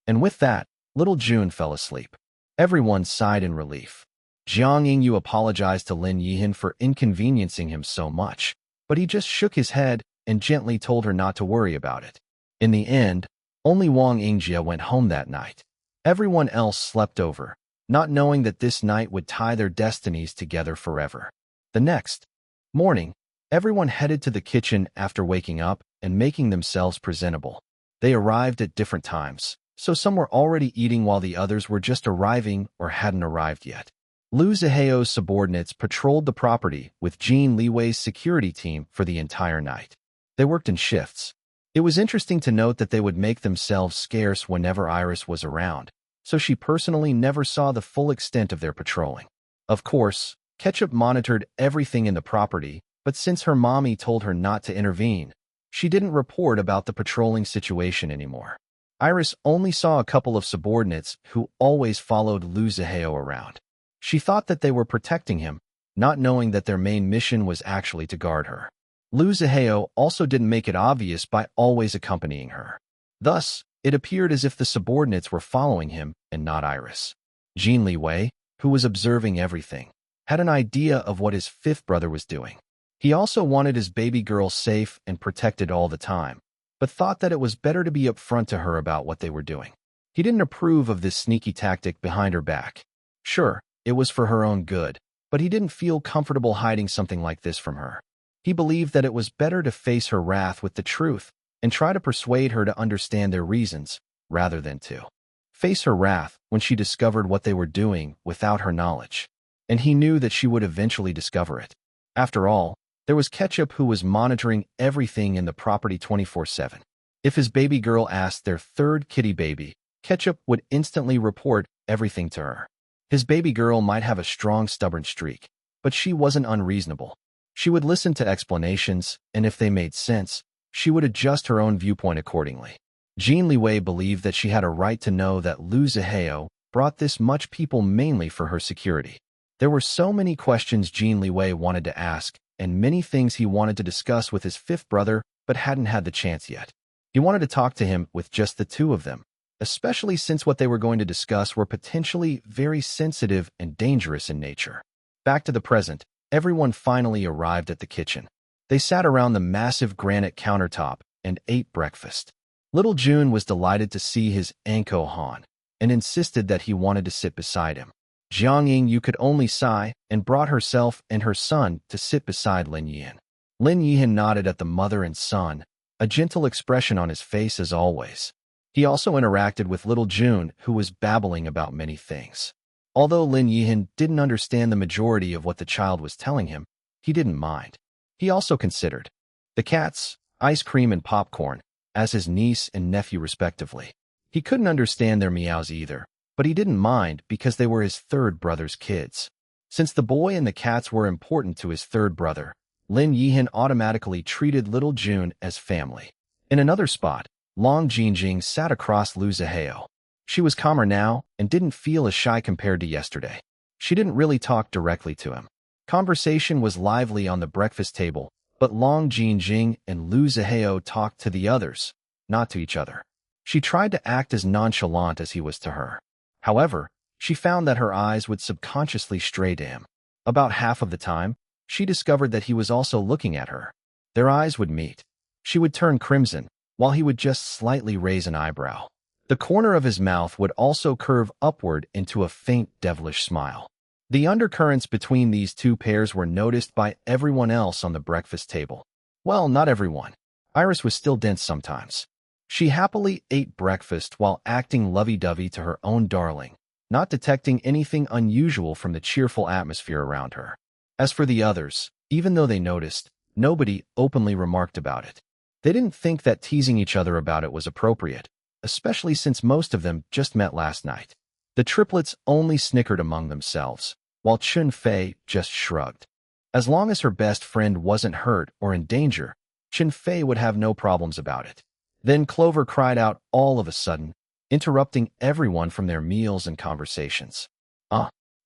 And with that, little June fell asleep. Everyone sighed in relief. Jiang Yingyu apologized to Lin Yihan for inconveniencing him so much, but he just shook his head and gently told her not to worry about it. In the end, only Wang Yingjie went home that night. Everyone else slept over, not knowing that this night would tie their destinies together forever. The next morning, everyone headed to the kitchen after waking up and making themselves presentable. They arrived at different times, so some were already eating while the others were just arriving or hadn't arrived yet. Lu Ziheo's subordinates patrolled the property with Jin Liwei's security team for the entire night. They worked in shifts. It was interesting to note that they would make themselves scarce whenever Iris was around, so she personally never saw the full extent of their patrolling. Of course, Ketchup monitored everything in the property, but since her mommy told her not to intervene, she didn't report about the patrolling situation anymore. Iris only saw a couple of subordinates who always followed Lu Ziheo around. She thought that they were protecting him, not knowing that their main mission was actually to guard her. Lu Ziheo also didn't make it obvious by always accompanying her. Thus, it appeared as if the subordinates were following him and not Iris. Jin Liwei, who was observing everything, had an idea of what his fifth brother was doing. He also wanted his baby girl safe and protected all the time, but thought that it was better to be upfront to her about what they were doing. He didn't approve of this sneaky tactic behind her back. Sure, it was for her own good, but he didn't feel comfortable hiding something like this from her. He believed that it was better to face her wrath with the truth and try to persuade her to understand their reasons, rather than to face her wrath when she discovered what they were doing without her knowledge. And he knew that she would eventually discover it. After all, there was Ketchup who was monitoring everything in the property 24/7. If his baby girl asked their third kitty baby, Ketchup would instantly report everything to her. His baby girl might have a strong, stubborn streak, but she wasn't unreasonable. She would listen to explanations, and if they made sense, she would adjust her own viewpoint accordingly. Jin Liwei believed that she had a right to know that Lu Ziheo brought this much people mainly for her security. There were so many questions Jin Liwei wanted to ask, and many things he wanted to discuss with his fifth brother, but hadn't had the chance yet. He wanted to talk to him with just the two of them, especially since what they were going to discuss were potentially very sensitive and dangerous in nature. Back to the present, everyone finally arrived at the kitchen. They sat around the massive granite countertop and ate breakfast. Little June was delighted to see his Anko Han and insisted that he wanted to sit beside him. Jiang Ying could only sigh and brought herself and her son to sit beside Lin Yihan. Lin Yihan nodded at the mother and son, a gentle expression on his face as always. He also interacted with little June, who was babbling about many things. Although Lin Yihan didn't understand the majority of what the child was telling him, he didn't mind. He also considered the cats, ice cream and popcorn, as his niece and nephew respectively. He couldn't understand their meows either, but he didn't mind because they were his third brother's kids. Since the boy and the cats were important to his third brother, Lin Yihan automatically treated little June as family. In another spot, Long Jinjing sat across Lu Zihao. She was calmer now and didn't feel as shy compared to yesterday. She didn't really talk directly to him. Conversation was lively on the breakfast table, but Long Jinjing and Lu Zihao talked to the others, not to each other. She tried to act as nonchalant as he was to her. However, she found that her eyes would subconsciously stray to him. About half of the time, she discovered that he was also looking at her. Their eyes would meet. She would turn crimson, while he would just slightly raise an eyebrow. The corner of his mouth would also curve upward into a faint devilish smile. The undercurrents between these two pairs were noticed by everyone else on the breakfast table. Well, not everyone. Iris was still dense sometimes. She happily ate breakfast while acting lovey-dovey to her own darling, not detecting anything unusual from the cheerful atmosphere around her. As for the others, even though they noticed, nobody openly remarked about it. They didn't think that teasing each other about it was appropriate, especially since most of them just met last night. The triplets only snickered among themselves, while Chun Fei just shrugged. As long as her best friend wasn't hurt or in danger, Chun Fei would have no problems about it. Then Clover cried out all of a sudden, interrupting everyone from their meals and conversations.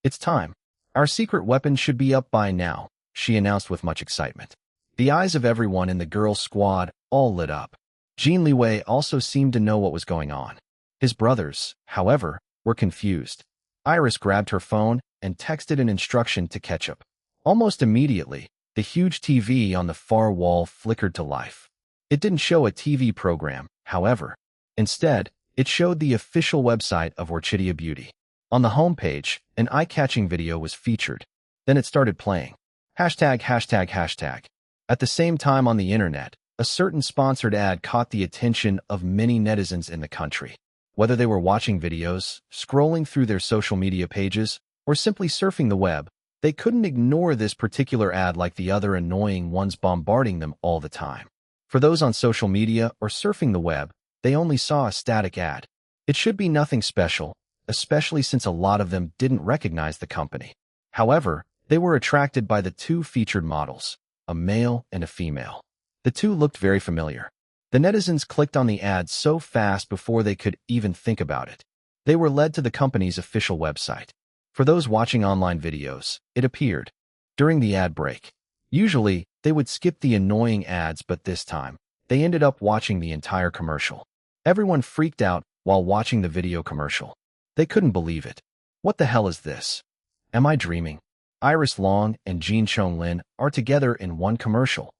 It's time. Our secret weapon should be up by now, she announced with much excitement. The eyes of everyone in the girl squad all lit up. Jin Liwei also seemed to know what was going on. His brothers, however, were confused. Iris grabbed her phone and texted an instruction to Ketchup. Almost immediately, the huge TV on the far wall flickered to life. It didn't show a TV program, however. Instead, it showed the official website of Orchidia Beauty. On the homepage, an eye-catching video was featured. Then it started playing. ####. At the same time on the internet, a certain sponsored ad caught the attention of many netizens in the country. Whether they were watching videos, scrolling through their social media pages, or simply surfing the web, they couldn't ignore this particular ad like the other annoying ones bombarding them all the time. For those on social media or surfing the web, they only saw a static ad. It should be nothing special, especially since a lot of them didn't recognize the company. However, they were attracted by the two featured models, a male and a female. The two looked very familiar. The netizens clicked on the ad so fast before they could even think about it. They were led to the company's official website. For those watching online videos, it appeared during the ad break. Usually, they would skip the annoying ads, but this time, they ended up watching the entire commercial. Everyone freaked out while watching the video commercial. They couldn't believe it. What the hell is this? Am I dreaming? Iris Long and Jean Chonglin are together in one commercial.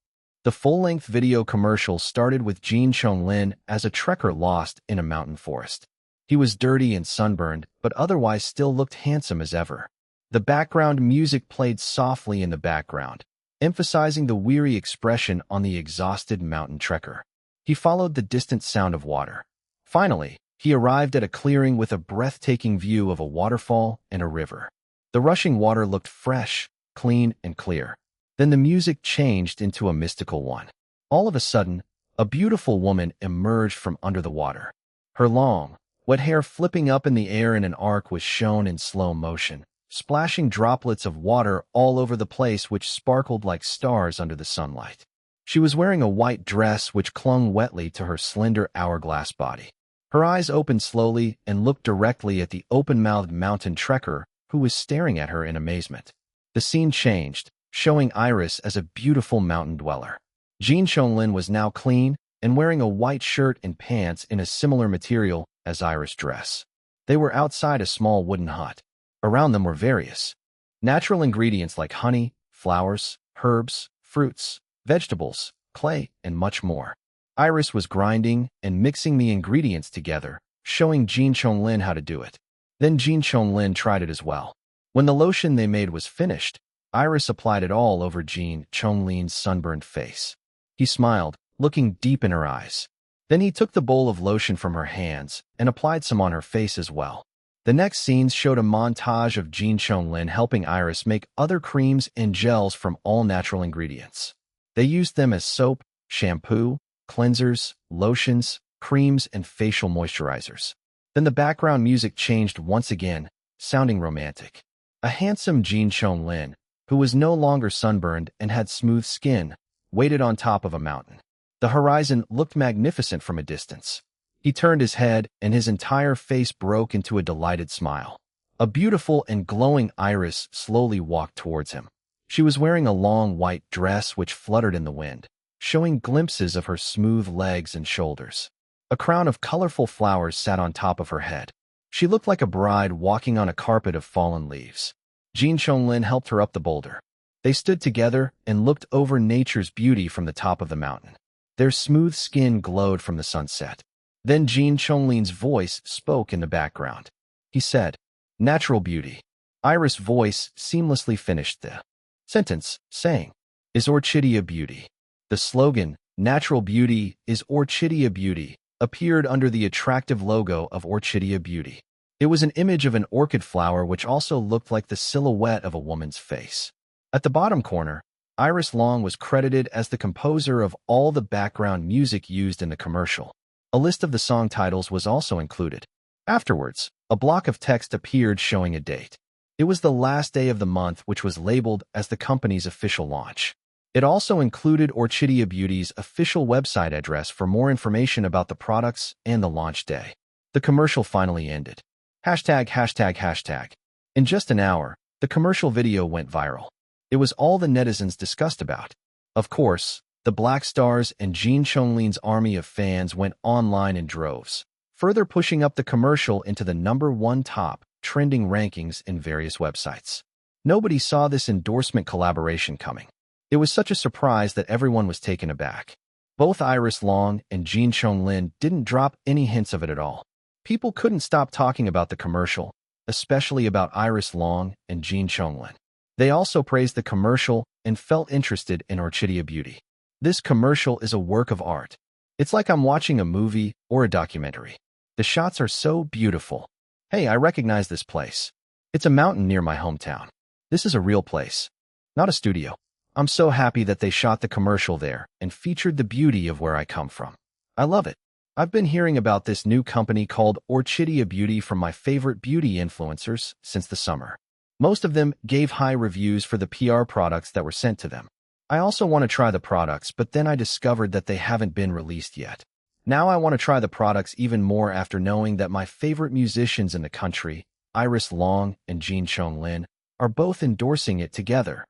The full-length video commercial started with Jean Chonglin as a trekker lost in a mountain forest. He was dirty and sunburned, but otherwise still looked handsome as ever. The background music played softly in the background, emphasizing the weary expression on the exhausted mountain trekker. He followed the distant sound of water. Finally, he arrived at a clearing with a breathtaking view of a waterfall and a river. The rushing water looked fresh, clean, and clear. Then the music changed into a mystical one. All of a sudden, a beautiful woman emerged from under the water. Her long, wet hair flipping up in the air in an arc was shown in slow motion, splashing droplets of water all over the place which sparkled like stars under the sunlight. She was wearing a white dress which clung wetly to her slender hourglass body. Her eyes opened slowly and looked directly at the open-mouthed mountain trekker who was staring at her in amazement. The scene changed, showing Iris as a beautiful mountain dweller. Jean Chonglin was now clean and wearing a white shirt and pants in a similar material as Iris' dress. They were outside a small wooden hut. Around them were various natural ingredients like honey, flowers, herbs, fruits, vegetables, clay, and much more. Iris was grinding and mixing the ingredients together, showing Jean Chonglin how to do it. Then Jean Chonglin tried it as well. When the lotion they made was finished, Iris applied it all over Jin Chonglin's sunburned face. He smiled, looking deep in her eyes. Then he took the bowl of lotion from her hands and applied some on her face as well. The next scenes showed a montage of Jin Chonglin helping Iris make other creams and gels from all natural ingredients. They used them as soap, shampoo, cleansers, lotions, creams, and facial moisturizers. Then the background music changed once again, sounding romantic. A handsome Jin Chonglin, who was no longer sunburned and had smooth skin, waited on top of a mountain. The horizon looked magnificent from a distance. He turned his head, and his entire face broke into a delighted smile. A beautiful and glowing Iris slowly walked towards him. She was wearing a long white dress which fluttered in the wind, showing glimpses of her smooth legs and shoulders. A crown of colorful flowers sat on top of her head. She looked like a bride walking on a carpet of fallen leaves. Jin Chonglin helped her up the boulder. They stood together and looked over nature's beauty from the top of the mountain. Their smooth skin glowed from the sunset. Then Jin Chonglin's voice spoke in the background. He said, "Natural beauty." Iris' voice seamlessly finished the sentence, saying, "Is Orchidea beauty?" The slogan, "Natural beauty is Orchidea beauty," appeared under the attractive logo of Orchidea Beauty. It was an image of an orchid flower which also looked like the silhouette of a woman's face. At the bottom corner, Iris Long was credited as the composer of all the background music used in the commercial. A list of the song titles was also included. Afterwards, a block of text appeared showing a date. It was the last day of the month, which was labeled as the company's official launch. It also included Orchidea Beauty's official website address for more information about the products and the launch day. The commercial finally ended. ####. In just an hour, the commercial video went viral. It was all the netizens discussed about. Of course, the Black Stars and Jin Chonglin's army of fans went online in droves, further pushing up the commercial into the #1 top trending rankings in various websites. Nobody saw this endorsement collaboration coming. It was such a surprise that everyone was taken aback. Both Iris Long and Jin Chonglin didn't drop any hints of it at all. People couldn't stop talking about the commercial, especially about Iris Long and Jin Chonglin. They also praised the commercial and felt interested in Orchidea Beauty. This commercial is a work of art. It's like I'm watching a movie or a documentary. The shots are so beautiful. Hey, I recognize this place. It's a mountain near my hometown. This is a real place, not a studio. I'm so happy that they shot the commercial there and featured the beauty of where I come from. I love it. I've been hearing about this new company called Orchidea Beauty from my favorite beauty influencers since the summer. Most of them gave high reviews for the PR products that were sent to them. I also want to try the products, but then I discovered that they haven't been released yet. Now I want to try the products even more after knowing that my favorite musicians in the country, Iris Long and Jin Chonglin, are both endorsing it together.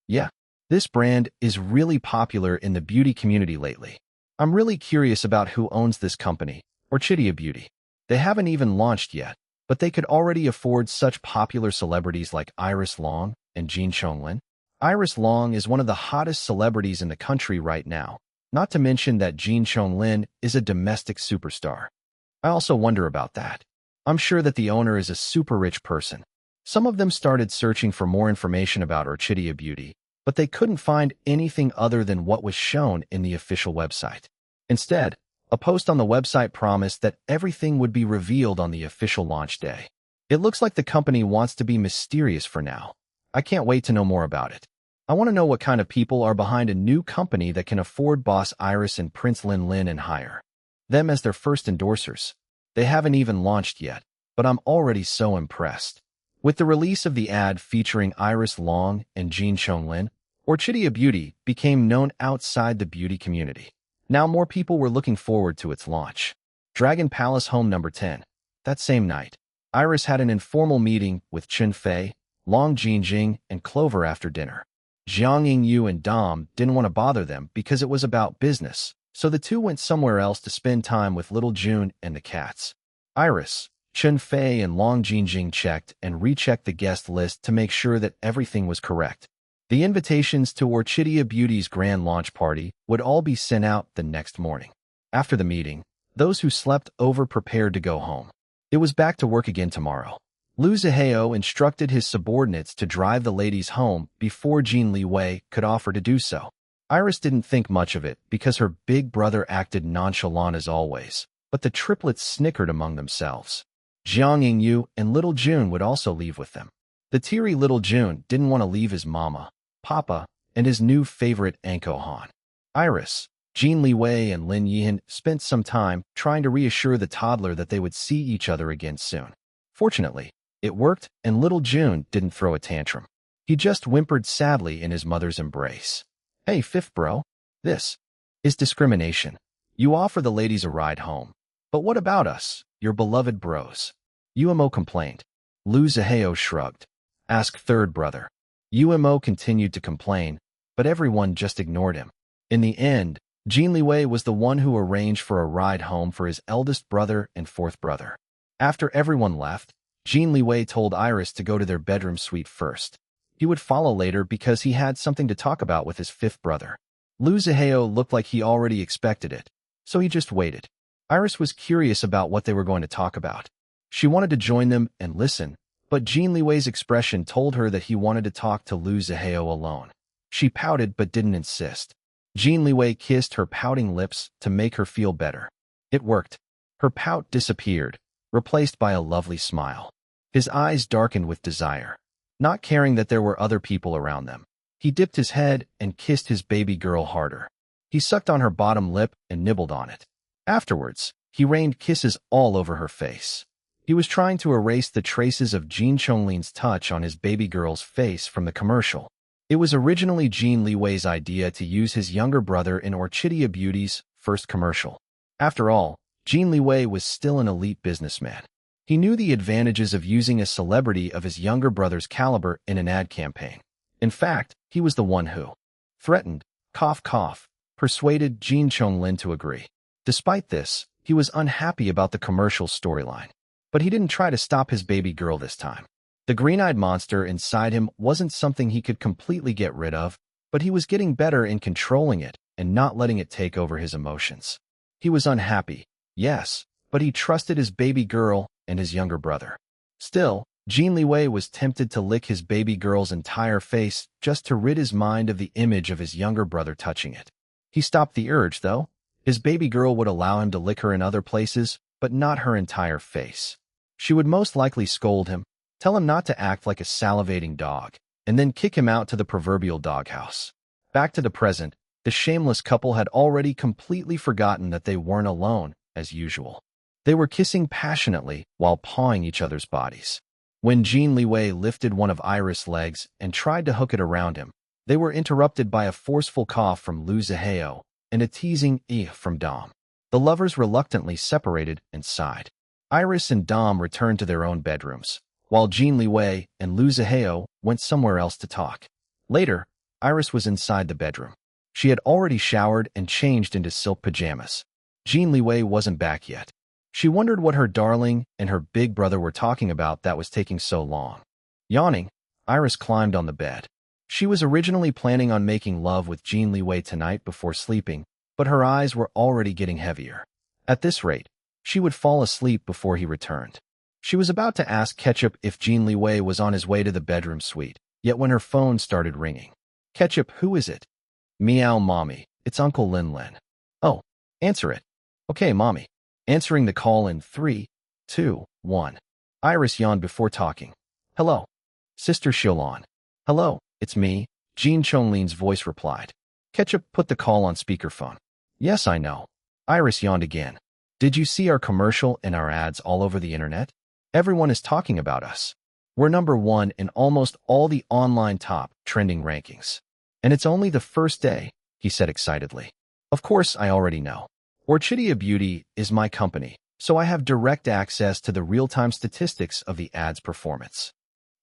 Yeah, this brand is really popular in the beauty community lately. I'm really curious about who owns this company, Orchidea Beauty. They haven't even launched yet, but they could already afford such popular celebrities like Iris Long and Jin Chonglin. Iris Long is one of the hottest celebrities in the country right now, not to mention that Jin Chonglin is a domestic superstar. I also wonder about that. I'm sure that the owner is a super rich person. Some of them started searching for more information about Orchidea Beauty, but they couldn't find anything other than what was shown in the official website. Instead, a post on the website promised that everything would be revealed on the official launch day. It looks like the company wants to be mysterious for now. I can't wait to know more about it. I want to know what kind of people are behind a new company that can afford Boss Iris and Prince Lin and hire them as their first endorsers. They haven't even launched yet, but I'm already so impressed. With the release of the ad featuring Iris Long and Jin Chonglin, Orchidea Beauty became known outside the beauty community. Now more people were looking forward to its launch. Dragon Palace Home Number 10. That same night, Iris had an informal meeting with Chen Fei, Long Jingjing, and Clover after dinner. Jiang Yingyu and Dom didn't want to bother them because it was about business, so the two went somewhere else to spend time with little June and the cats. Iris, Chen Fei, and Long Jingjing checked and rechecked the guest list to make sure that everything was correct. The invitations to Orchidea Beauty's grand launch party would all be sent out the next morning. After the meeting, those who slept over prepared to go home. It was back to work again tomorrow. Liu Zihao instructed his subordinates to drive the ladies home before Jin Liwei could offer to do so. Iris didn't think much of it because her big brother acted nonchalant as always, but the triplets snickered among themselves. Jiang Yingyu and little June would also leave with them. The teary little June didn't want to leave his mama, papa, and his new favorite Anko Han. Iris, Jin Liwei, and Lin Yihan spent some time trying to reassure the toddler that they would see each other again soon. Fortunately, it worked, and little June didn't throw a tantrum. He just whimpered sadly in his mother's embrace. Hey, fifth bro. This is discrimination. You offer the ladies a ride home. But what about us, your beloved bros? Umo complained. Liu Zihao shrugged. Ask third brother. Umo continued to complain, but everyone just ignored him. In the end, Jin Liwei was the one who arranged for a ride home for his eldest brother and fourth brother. After everyone left, Jin Liwei told Iris to go to their bedroom suite first. He would follow later because he had something to talk about with his fifth brother. Liu Zihao looked like he already expected it, so he just waited. Iris was curious about what they were going to talk about. She wanted to join them and listen, but Jin Liwei's expression told her that he wanted to talk to Liu Zihao alone. She pouted but didn't insist. Jin Liwei kissed her pouting lips to make her feel better. It worked. Her pout disappeared, replaced by a lovely smile. His eyes darkened with desire. Not caring that there were other people around them, he dipped his head and kissed his baby girl harder. He sucked on her bottom lip and nibbled on it. Afterwards, he rained kisses all over her face. He was trying to erase the traces of Jin Chonglin's touch on his baby girl's face from the commercial. It was originally Jin Liwei's idea to use his younger brother in Orchidea Beauty's first commercial. After all, Jin Liwei was still an elite businessman. He knew the advantages of using a celebrity of his younger brother's caliber in an ad campaign. In fact, he was the one who threatened, cough cough, persuaded Jin Chonglin to agree. Despite this, he was unhappy about the commercial storyline. But he didn't try to stop his baby girl this time. The green-eyed monster inside him wasn't something he could completely get rid of, but he was getting better in controlling it and not letting it take over his emotions. He was unhappy, yes, but he trusted his baby girl and his younger brother. Still, Jin Liwei was tempted to lick his baby girl's entire face just to rid his mind of the image of his younger brother touching it. He stopped the urge, though. His baby girl would allow him to lick her in other places, but not her entire face. She would most likely scold him, tell him not to act like a salivating dog, and then kick him out to the proverbial doghouse. Back to the present, the shameless couple had already completely forgotten that they weren't alone, as usual. They were kissing passionately while pawing each other's bodies. When Jin Liwei lifted one of Iris' legs and tried to hook it around him, they were interrupted by a forceful cough from Liu Zihao and a teasing from Dom. The lovers reluctantly separated and sighed. Iris and Dom returned to their own bedrooms, while Jin Liwei and Liu Zihao went somewhere else to talk. Later, Iris was inside the bedroom. She had already showered and changed into silk pajamas. Jin Liwei wasn't back yet. She wondered what her darling and her big brother were talking about that was taking so long. Yawning, Iris climbed on the bed. She was originally planning on making love with Jin Liwei tonight before sleeping, but her eyes were already getting heavier. At this rate, she would fall asleep before he returned. She was about to ask Ketchup if Jin Liwei was on his way to the bedroom suite, yet when her phone started ringing. Ketchup, who is it? Meow, mommy, it's Uncle Lin Lin. Oh, answer it. Okay, mommy. Answering the call in 3, 2, 1. Iris yawned before talking. Hello. Sister Shilon. Hello, it's me, Jin Chonglin's voice replied. Ketchup put the call on speakerphone. Yes, I know. Iris yawned again. Did you see our commercial and our ads all over the internet? Everyone is talking about us. We're #1 in almost all the online top trending rankings. And it's only the first day, he said excitedly. Of course, I already know. Orchidea Beauty is my company, so I have direct access to the real-time statistics of the ad's performance.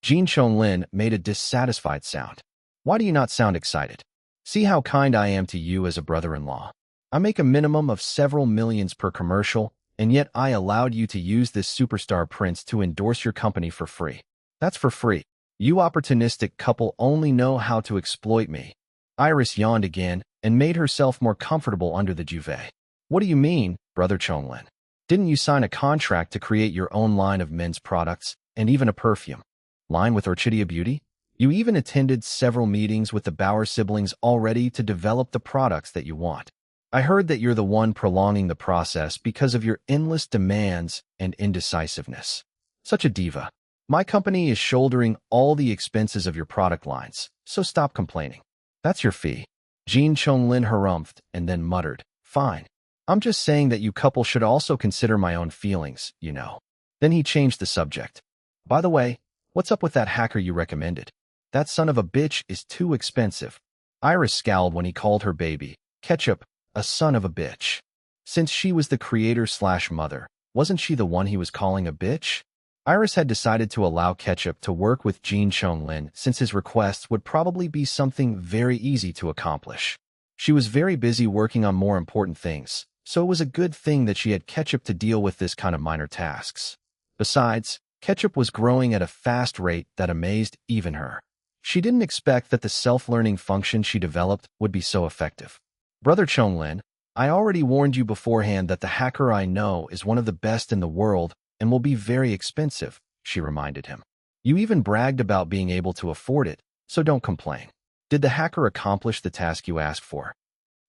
Jin Chonglin made a dissatisfied sound. Why do you not sound excited? See how kind I am to you as a brother-in-law. I make a minimum of several millions per commercial, and yet I allowed you to use this superstar prince to endorse your company for free. That's for free. You opportunistic couple only know how to exploit me. Iris yawned again and made herself more comfortable under the duvet. What do you mean, Brother Chonglin? Didn't you sign a contract to create your own line of men's products and even a perfume. Line with Orchidea Beauty? You even attended several meetings with the Bauer siblings already to develop the products that you want. I heard that you're the one prolonging the process because of your endless demands and indecisiveness. Such a diva. My company is shouldering all the expenses of your product lines, so stop complaining. That's your fee. Jin Chonglin harumphed and then muttered, Fine. I'm just saying that you couple should also consider my own feelings, you know. Then he changed the subject. By the way, what's up with that hacker you recommended? That son of a bitch is too expensive. Iris scowled when he called her baby, Ketchup, a son of a bitch. Since she was the creator/mother, wasn't she the one he was calling a bitch? Iris had decided to allow Ketchup to work with Jin Chonglin since his requests would probably be something very easy to accomplish. She was very busy working on more important things, so it was a good thing that she had Ketchup to deal with this kind of minor tasks. Besides, Ketchup was growing at a fast rate that amazed even her. She didn't expect that the self-learning function she developed would be so effective. Brother Chonglin, I already warned you beforehand that the hacker I know is one of the best in the world and will be very expensive, she reminded him. You even bragged about being able to afford it, so don't complain. Did the hacker accomplish the task you asked for?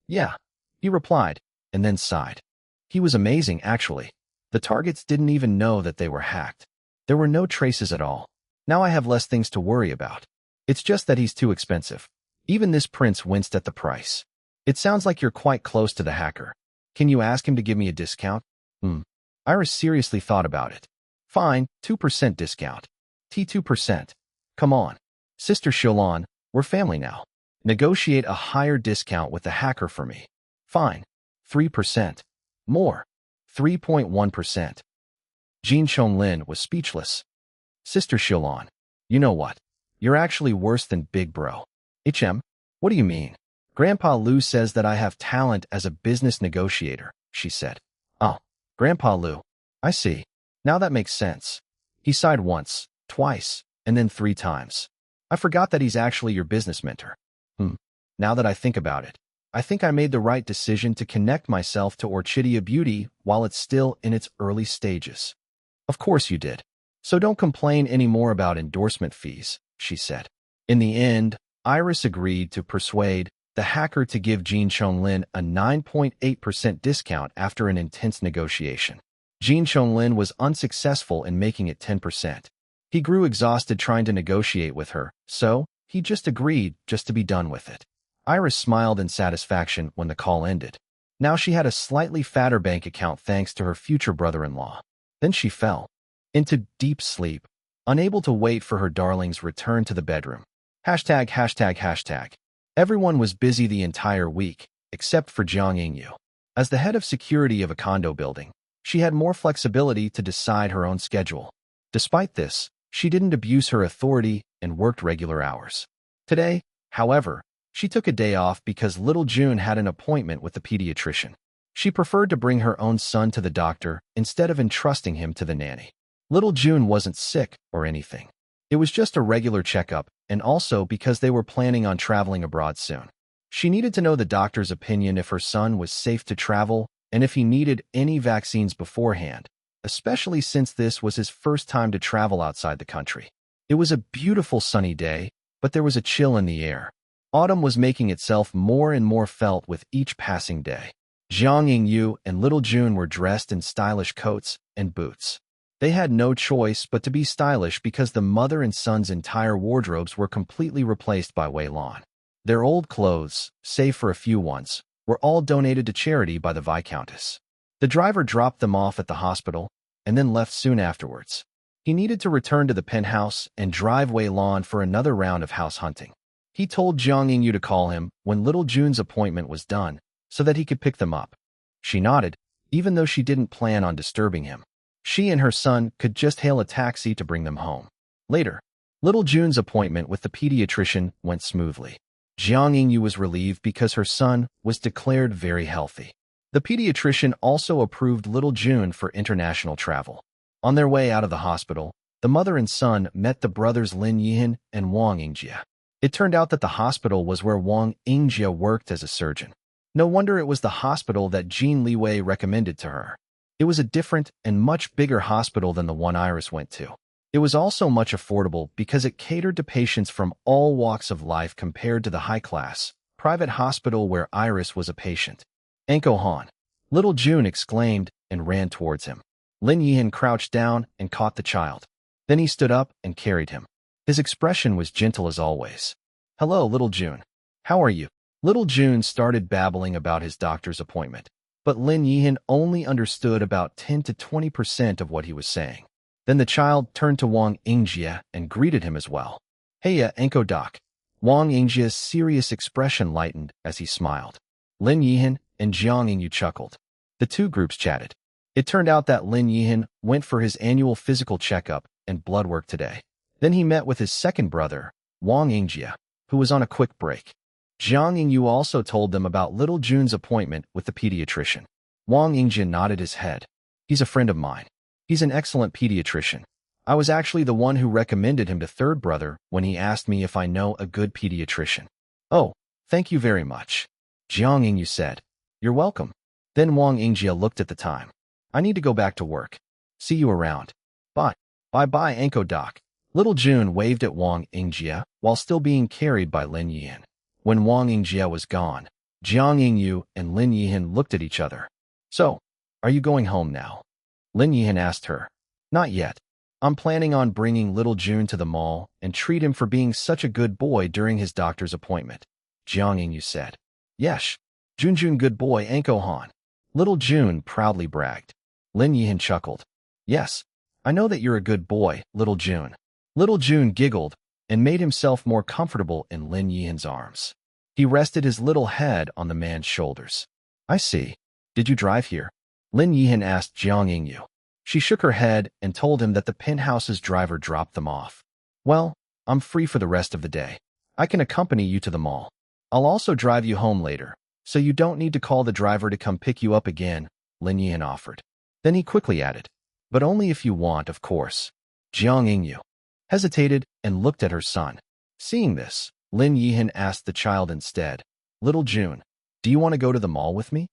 Yeah, he replied, and then sighed. He was amazing, actually. The targets didn't even know that they were hacked. There were no traces at all. Now I have less things to worry about. It's just that he's too expensive. Even this prince winced at the price. It sounds like you're quite close to the hacker. Can you ask him to give me a discount? Iris seriously thought about it. Fine, 2% discount. T2%. Come on. Sister Shilon, we're family now. Negotiate a higher discount with the hacker for me. Fine. 3%. More. 3.1%. Jin Chonglin was speechless. Sister Shilon, you know what? You're actually worse than Big Bro. What do you mean? Grandpa Lu says that I have talent as a business negotiator, she said. Oh, Grandpa Lu. I see. Now that makes sense. He sighed once, twice, and then 3 times. I forgot that he's actually your business mentor. Now that I think about it, I think I made the right decision to connect myself to Orchidea Beauty while it's still in its early stages. Of course you did. So don't complain anymore about endorsement fees, she said. In the end, Iris agreed to persuade the hacker to give Jin Chonglin a 9.8% discount after an intense negotiation. Jin Chonglin was unsuccessful in making it 10%. He grew exhausted trying to negotiate with her, so he just agreed just to be done with it. Iris smiled in satisfaction when the call ended. Now she had a slightly fatter bank account thanks to her future brother-in-law. Then she fell into deep sleep, unable to wait for her darling's return to the bedroom. ####. Everyone was busy the entire week, except for Jiang Yingyu. As the head of security of a condo building, she had more flexibility to decide her own schedule. Despite this, she didn't abuse her authority and worked regular hours. Today, however, she took a day off because little June had an appointment with the pediatrician. She preferred to bring her own son to the doctor instead of entrusting him to the nanny. Little June wasn't sick or anything. It was just a regular checkup, and also because they were planning on traveling abroad soon. She needed to know the doctor's opinion if her son was safe to travel and if he needed any vaccines beforehand, especially since this was his first time to travel outside the country. It was a beautiful sunny day, but there was a chill in the air. Autumn was making itself more and more felt with each passing day. Jiang Yingyu and little June were dressed in stylish coats and boots. They had no choice but to be stylish because the mother and son's entire wardrobes were completely replaced by Wei Lan. Their old clothes, save for a few ones, were all donated to charity by the Viscountess. The driver dropped them off at the hospital and then left soon afterwards. He needed to return to the penthouse and drive Wei Lan for another round of house hunting. He told Jiang Yingyu to call him when little June's appointment was done so that he could pick them up. She nodded, even though she didn't plan on disturbing him. She and her son could just hail a taxi to bring them home. Later, little June's appointment with the pediatrician went smoothly. Jiang Yingyu was relieved because her son was declared very healthy. The pediatrician also approved little June for international travel. On their way out of the hospital, the mother and son met the brothers Lin Yihan and Wang Yingjie. It turned out that the hospital was where Wang Yingjie worked as a surgeon. No wonder it was the hospital that Jin Liwei recommended to her. It was a different and much bigger hospital than the one Iris went to. It was also much affordable because it catered to patients from all walks of life compared to the high-class, private hospital where Iris was a patient. "Anko Han!" Little June exclaimed and ran towards him. Lin Yihan crouched down and caught the child. Then he stood up and carried him. His expression was gentle as always. "Hello, little June. How are you?" Little June started babbling about his doctor's appointment, but Lin Yihan only understood about 10 to 20% of what he was saying. Then the child turned to Wang Yingjie and greeted him as well. "Heya, Anko Doc." Wang Yingjie's serious expression lightened as he smiled. Lin Yihan and Jiang Yingyu chuckled. The two groups chatted. It turned out that Lin Yihan went for his annual physical checkup and blood work today. Then he met with his second brother, Wang Yingjie, who was on a quick break. Jiang Yingyu also told them about little June's appointment with the pediatrician. Wang Yingjie nodded his head. "He's a friend of mine. He's an excellent pediatrician. I was actually the one who recommended him to third brother when he asked me if I know a good pediatrician." "Oh, thank you very much," Jiang Yingyu said. "You're welcome." Then Wang Yingjie looked at the time. "I need to go back to work. See you around." "Bye. Bye-bye, Anko Doc." Little June waved at Wang Yingjie while still being carried by Lin Yihan. When Wang Yingjie was gone, Jiang Yingyu and Lin Yihan looked at each other. "So, are you going home now?" Lin Yihan asked her. "Not yet. I'm planning on bringing little June to the mall and treat him for being such a good boy during his doctor's appointment," Jiang Yingyu said. "Yesh, Jun good boy Anko Han." Little June proudly bragged. Lin Yihan chuckled. "Yes, I know that you're a good boy, little June." Little June giggled and made himself more comfortable in Lin Yihan's arms. He rested his little head on the man's shoulders. "I see. Did you drive here?" Lin Yihan asked Jiang Yingyu. She shook her head and told him that the penthouse's driver dropped them off. "Well, I'm free for the rest of the day. I can accompany you to the mall. I'll also drive you home later, so you don't need to call the driver to come pick you up again," Lin Yihan offered. Then he quickly added, "But only if you want, of course." Jiang Yingyu hesitated and looked at her son. Seeing this, Lin Yihan asked the child instead, "Little June, do you want to go to the mall with me?"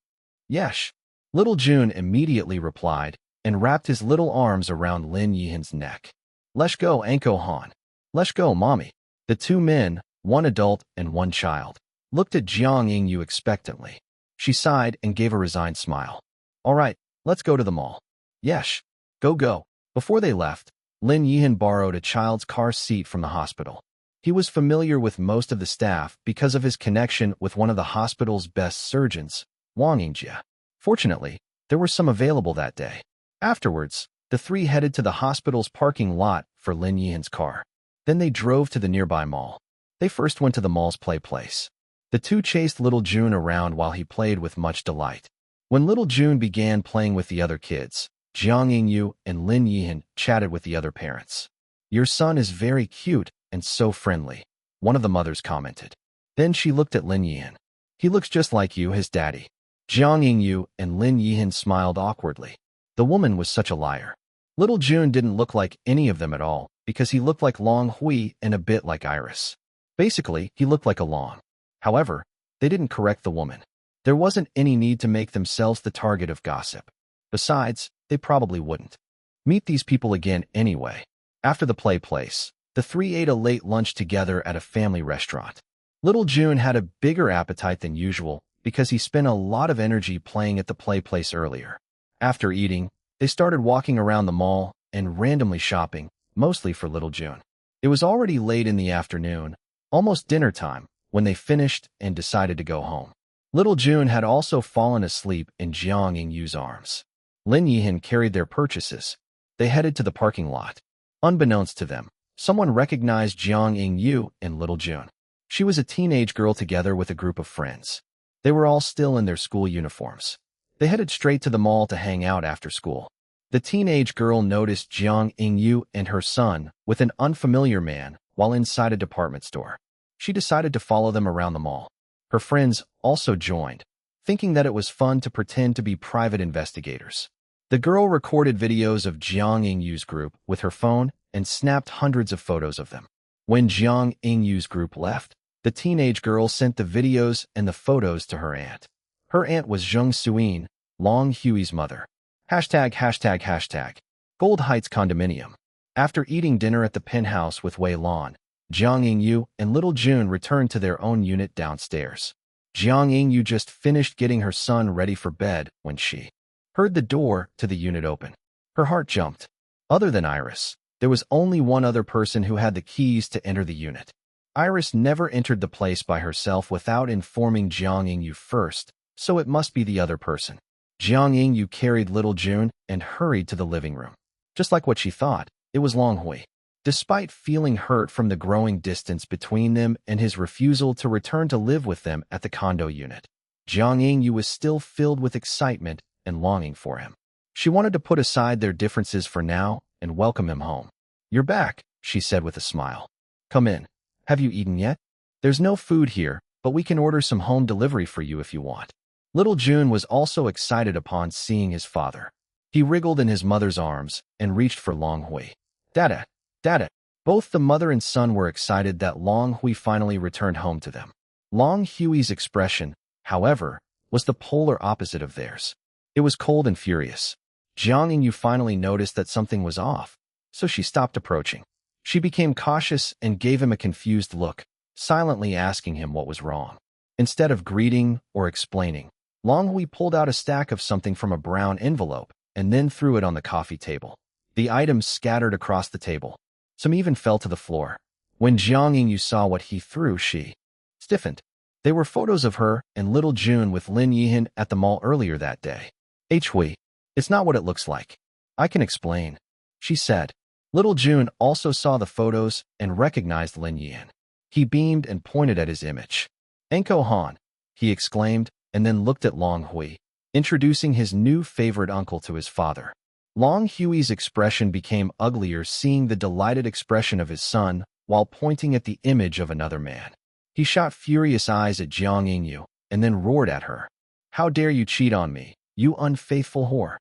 "Yes." Little June immediately replied and wrapped his little arms around Lin Yihan's neck. "Let's go, Anko Han. Let's go, Mommy." The two men, one adult and one child, looked at Jiang Yingyu expectantly. She sighed and gave a resigned smile. "All right, let's go to the mall." "Yes. Go." Before they left, Lin Yihan borrowed a child's car seat from the hospital. He was familiar with most of the staff because of his connection with one of the hospital's best surgeons, Wang Yingjie. Fortunately, there were some available that day. Afterwards, the three headed to the hospital's parking lot for Lin Yihan's car. Then they drove to the nearby mall. They first went to the mall's play place. The two chased little June around while he played with much delight. When little June began playing with the other kids, Jiang Yingyu and Lin Yihan chatted with the other parents. "Your son is very cute and so friendly," one of the mothers commented. Then she looked at Lin Yihan. "He looks just like you, his daddy." Jiang Yingyu and Lin Yihan smiled awkwardly. The woman was such a liar. Little June didn't look like any of them at all because he looked like Long Hui and a bit like Iris. Basically, he looked like a Long. However, they didn't correct the woman. There wasn't any need to make themselves the target of gossip. Besides, they probably wouldn't meet these people again anyway. After the play place, the three ate a late lunch together at a family restaurant. Little June had a bigger appetite than usual because he spent a lot of energy playing at the play place earlier. After eating, they started walking around the mall and randomly shopping, mostly for little June. It was already late in the afternoon, almost dinner time, when they finished and decided to go home. Little June had also fallen asleep in Jiang Yingyu's arms. Lin Yihan carried their purchases. They headed to the parking lot. Unbeknownst to them, someone recognized Jiang Yingyu and little June. She was a teenage girl together with a group of friends. They were all still in their school uniforms. They headed straight to the mall to hang out after school. The teenage girl noticed Jiang Yingyu and her son with an unfamiliar man while inside a department store. She decided to follow them around the mall. Her friends also joined, thinking that it was fun to pretend to be private investigators. The girl recorded videos of Jiang Yingyu's group with her phone and snapped hundreds of photos of them. When Jiang Yingyu's group left, the teenage girl sent the videos and the photos to her aunt. Her aunt was Zheng Suyin, Long Hui's mother. ###. Gold Heights Condominium. After eating dinner at the penthouse with Wei Lan, Jiang Yingyu and little Jun returned to their own unit downstairs. Jiang Yingyu just finished getting her son ready for bed when she heard the door to the unit open. Her heart jumped. Other than Iris, there was only one other person who had the keys to enter the unit. Iris never entered the place by herself without informing Jiang Yingyu first, so it must be the other person. Jiang Yingyu carried little Jun and hurried to the living room. Just like what she thought, it was Long Hui. Despite feeling hurt from the growing distance between them and his refusal to return to live with them at the condo unit, Jiang Yingyu was still filled with excitement and longing for him. She wanted to put aside their differences for now and welcome him home. "You're back," she said with a smile. "Come in. Have you eaten yet? There's no food here, but we can order some home delivery for you if you want." Little Jun was also excited upon seeing his father. He wriggled in his mother's arms and reached for Long Hui. "Dada, Dada." Both the mother and son were excited that Long Hui finally returned home to them. Long Hui's expression, however, was the polar opposite of theirs. It was cold and furious. Jiang Yingyu finally noticed that something was off, so she stopped approaching. She became cautious and gave him a confused look, silently asking him what was wrong. Instead of greeting or explaining, Long Hui pulled out a stack of something from a brown envelope and then threw it on the coffee table. The items scattered across the table. Some even fell to the floor. When Jiang Yingyu saw what he threw, she stiffened. They were photos of her and little Jun with Lin Yihan at the mall earlier that day. Hui, it's not what it looks like. I can explain, she said. Little Jun also saw the photos and recognized Lin Yihan. He beamed and pointed at his image. "Enko Han," he exclaimed, and then looked at Long Hui, introducing his new favorite uncle to his father. Long Hui's expression became uglier seeing the delighted expression of his son while pointing at the image of another man. He shot furious eyes at Jiang Yingyu and then roared at her. "How dare you cheat on me, you unfaithful whore!"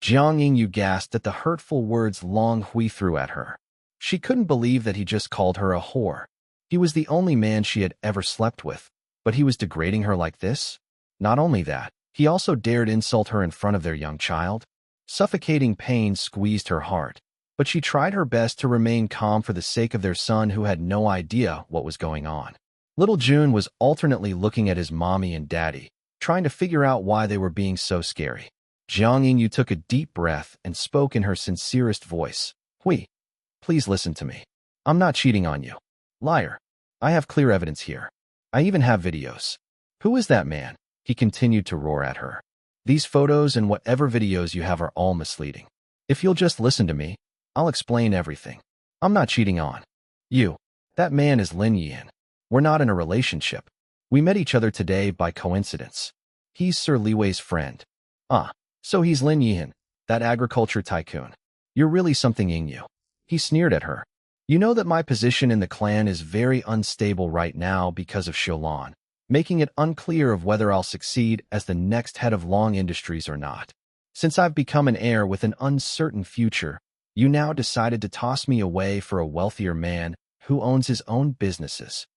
Jiang Yingyu gasped at the hurtful words Long Hui threw at her. She couldn't believe that he just called her a whore. He was the only man she had ever slept with, but he was degrading her like this? Not only that, he also dared insult her in front of their young child. Suffocating pain squeezed her heart, but she tried her best to remain calm for the sake of their son who had no idea what was going on. Little Jun was alternately looking at his mommy and daddy, trying to figure out why they were being so scary. Jiang Yingyu took a deep breath and spoke in her sincerest voice. "Hui, please listen to me. I'm not cheating on you. Liar. I have clear evidence here. I even have videos." "Who is that man?" he continued to roar at her. "These photos and whatever videos you have are all misleading. If you'll just listen to me, I'll explain everything. I'm not cheating on you. That man is Lin Yihan. We're not in a relationship. We met each other today by coincidence. He's Sir Liwei's friend." "Ah, so he's Lin Yihan, that agriculture tycoon. You're really something, Yingyu." He sneered at her. "You know that my position in the clan is very unstable right now because of Sholan, making it unclear of whether I'll succeed as the next head of Long Industries or not. Since I've become an heir with an uncertain future, you now decided to toss me away for a wealthier man who owns his own businesses."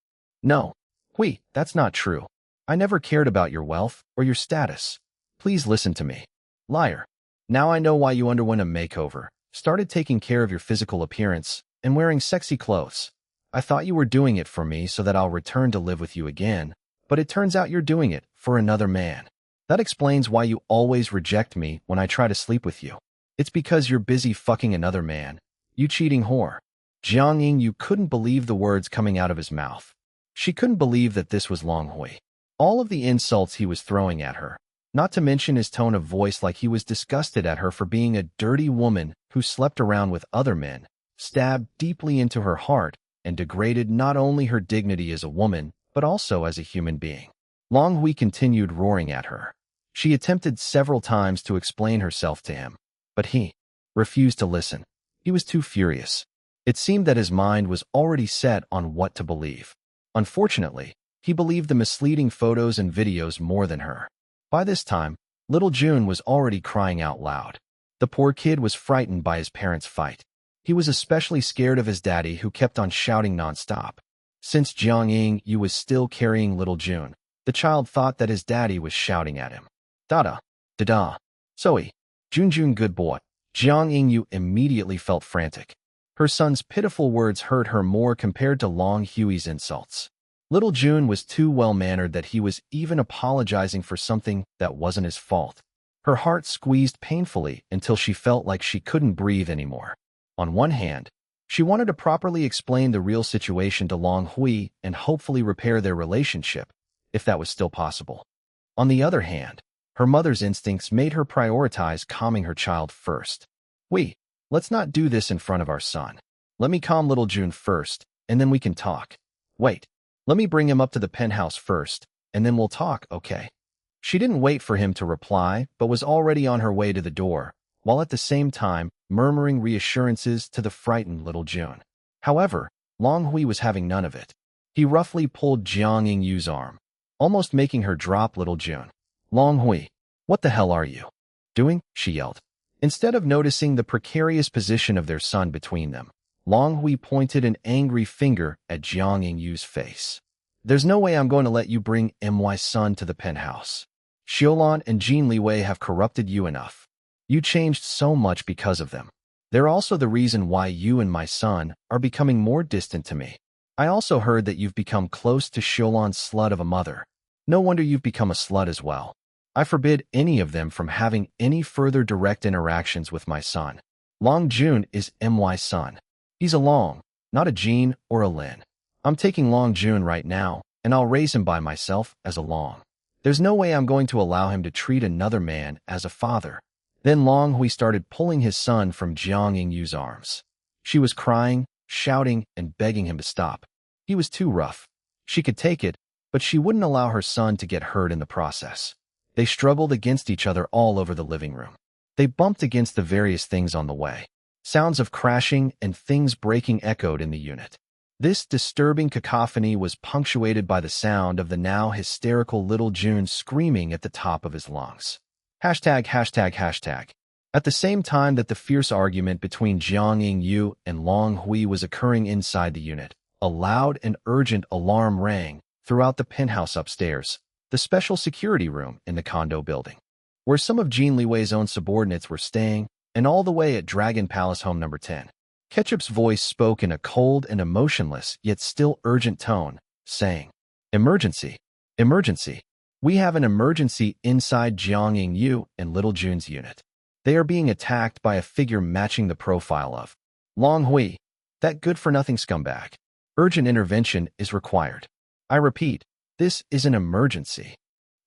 "No, Hui, that's not true. I never cared about your wealth or your status. Please listen to me." "Liar. Now I know why you underwent a makeover, started taking care of your physical appearance, and wearing sexy clothes. I thought you were doing it for me so that I'll return to live with you again, but it turns out you're doing it for another man. That explains why you always reject me when I try to sleep with you. It's because you're busy fucking another man. You cheating whore." Jiang Yingyu couldn't believe the words coming out of his mouth. She couldn't believe that this was Long Hui. All of the insults he was throwing at her, not to mention his tone of voice like he was disgusted at her for being a dirty woman who slept around with other men, stabbed deeply into her heart and degraded not only her dignity as a woman, but also as a human being. Long Hui continued roaring at her. She attempted several times to explain herself to him, but he refused to listen. He was too furious. It seemed that his mind was already set on what to believe. Unfortunately, he believed the misleading photos and videos more than her. By this time, little Jun was already crying out loud. The poor kid was frightened by his parents' fight. He was especially scared of his daddy who kept on shouting nonstop. Since Jiang Yingyu was still carrying little Jun, the child thought that his daddy was shouting at him. "Dada, dada, Zoe, Jun good boy." Jiang Yingyu immediately felt frantic. Her son's pitiful words hurt her more compared to Long Hui's insults. Little June was too well-mannered that he was even apologizing for something that wasn't his fault. Her heart squeezed painfully until she felt like she couldn't breathe anymore. On one hand, she wanted to properly explain the real situation to Long Hui and hopefully repair their relationship, if that was still possible. On the other hand, her mother's instincts made her prioritize calming her child first. Let's not do this in front of our son. Let me calm little June first, and then we can talk. Wait, let me bring him up to the penthouse first, and then we'll talk, okay? She didn't wait for him to reply, but was already on her way to the door, while at the same time murmuring reassurances to the frightened little June. However, Long Hui was having none of it. He roughly pulled Jiang Yingyu's arm, almost making her drop little June. Long Hui, what the hell are you doing? She yelled. Instead of noticing the precarious position of their son between them, Long Hui pointed an angry finger at Jiang Yingyu's face. There's no way I'm going to let you bring my son to the penthouse. Xiaolon and Jin Liwei have corrupted you enough. You changed so much because of them. They're also the reason why you and my son are becoming more distant to me. I also heard that you've become close to Xiaolon's slut of a mother. No wonder you've become a slut as well. I forbid any of them from having any further direct interactions with my son. Long June is my son. He's a Long, not a Jean or a Lin. I'm taking Long June right now, and I'll raise him by myself as a Long. There's no way I'm going to allow him to treat another man as a father. Then Long Hui started pulling his son from Jiang Yingyu's arms. She was crying, shouting, and begging him to stop. He was too rough. She could take it, but she wouldn't allow her son to get hurt in the process. They struggled against each other all over the living room. They bumped against the various things on the way. Sounds of crashing and things breaking echoed in the unit. This disturbing cacophony was punctuated by the sound of the now hysterical little June screaming at the top of his lungs. ####. At the same time that the fierce argument between Jiang Yingyu and Long Hui was occurring inside the unit, a loud and urgent alarm rang throughout the penthouse upstairs, the special security room in the condo building, where some of Jin Liwei's own subordinates were staying, and all the way at Dragon Palace Home Number 10. Ketchup's voice spoke in a cold and emotionless yet still urgent tone, saying, Emergency! Emergency! We have an emergency inside Jiang Yingyu and Little June's unit. They are being attacked by a figure matching the profile of Long Hui, that good-for-nothing scumbag. Urgent intervention is required. I repeat, this is an emergency.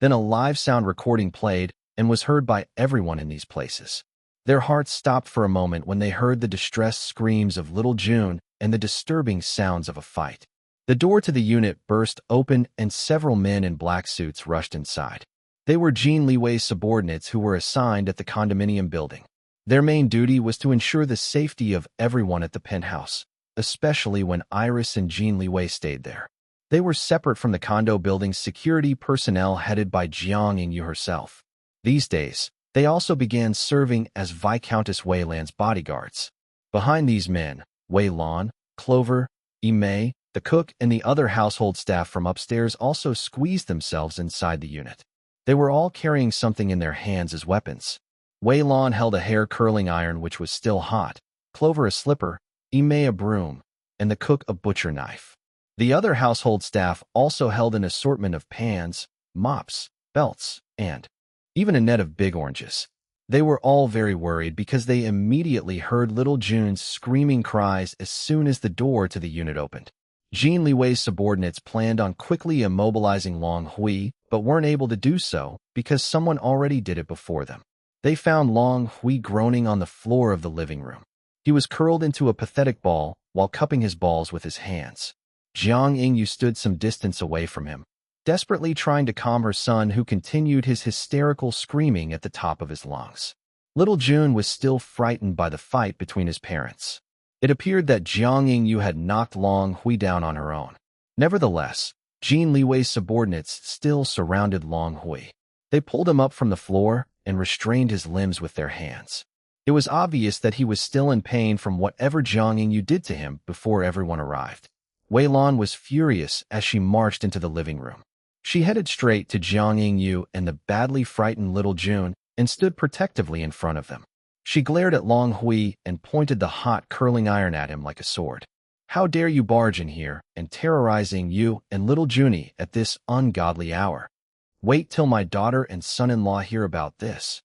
Then a live sound recording played and was heard by everyone in these places. Their hearts stopped for a moment when they heard the distressed screams of little June and the disturbing sounds of a fight. The door to the unit burst open and several men in black suits rushed inside. They were Jin Liwei's subordinates who were assigned at the condominium building. Their main duty was to ensure the safety of everyone at the penthouse, especially when Iris and Jin Liwei stayed there. They were separate from the condo building's security personnel headed by Jiang Yingyu herself. These days, they also began serving as Viscountess Wei Lan's bodyguards. Behind these men, Wei Lan, Clover, Mei, the cook, and the other household staff from upstairs also squeezed themselves inside the unit. They were all carrying something in their hands as weapons. Wei Lan held a hair-curling iron which was still hot, Clover a slipper, Mei a broom, and the cook a butcher knife. The other household staff also held an assortment of pans, mops, belts, and even a net of big oranges. They were all very worried because they immediately heard little June's screaming cries as soon as the door to the unit opened. Jin Liwei's subordinates planned on quickly immobilizing Long Hui, but weren't able to do so because someone already did it before them. They found Long Hui groaning on the floor of the living room. He was curled into a pathetic ball while cupping his balls with his hands. Jiang Yingyu stood some distance away from him, desperately trying to calm her son who continued his hysterical screaming at the top of his lungs. Little June was still frightened by the fight between his parents. It appeared that Jiang Yingyu had knocked Long Hui down on her own. Nevertheless, Jin Liwei's subordinates still surrounded Long Hui. They pulled him up from the floor and restrained his limbs with their hands. It was obvious that he was still in pain from whatever Jiang Yingyu did to him before everyone arrived. Wei Lan was furious as she marched into the living room. She headed straight to Jiang Yingyu and the badly frightened little June and stood protectively in front of them. She glared at Long Hui and pointed the hot curling iron at him like a sword. How dare you barge in here and terrorizing you and little Junie at this ungodly hour? Wait till my daughter and son-in-law hear about this.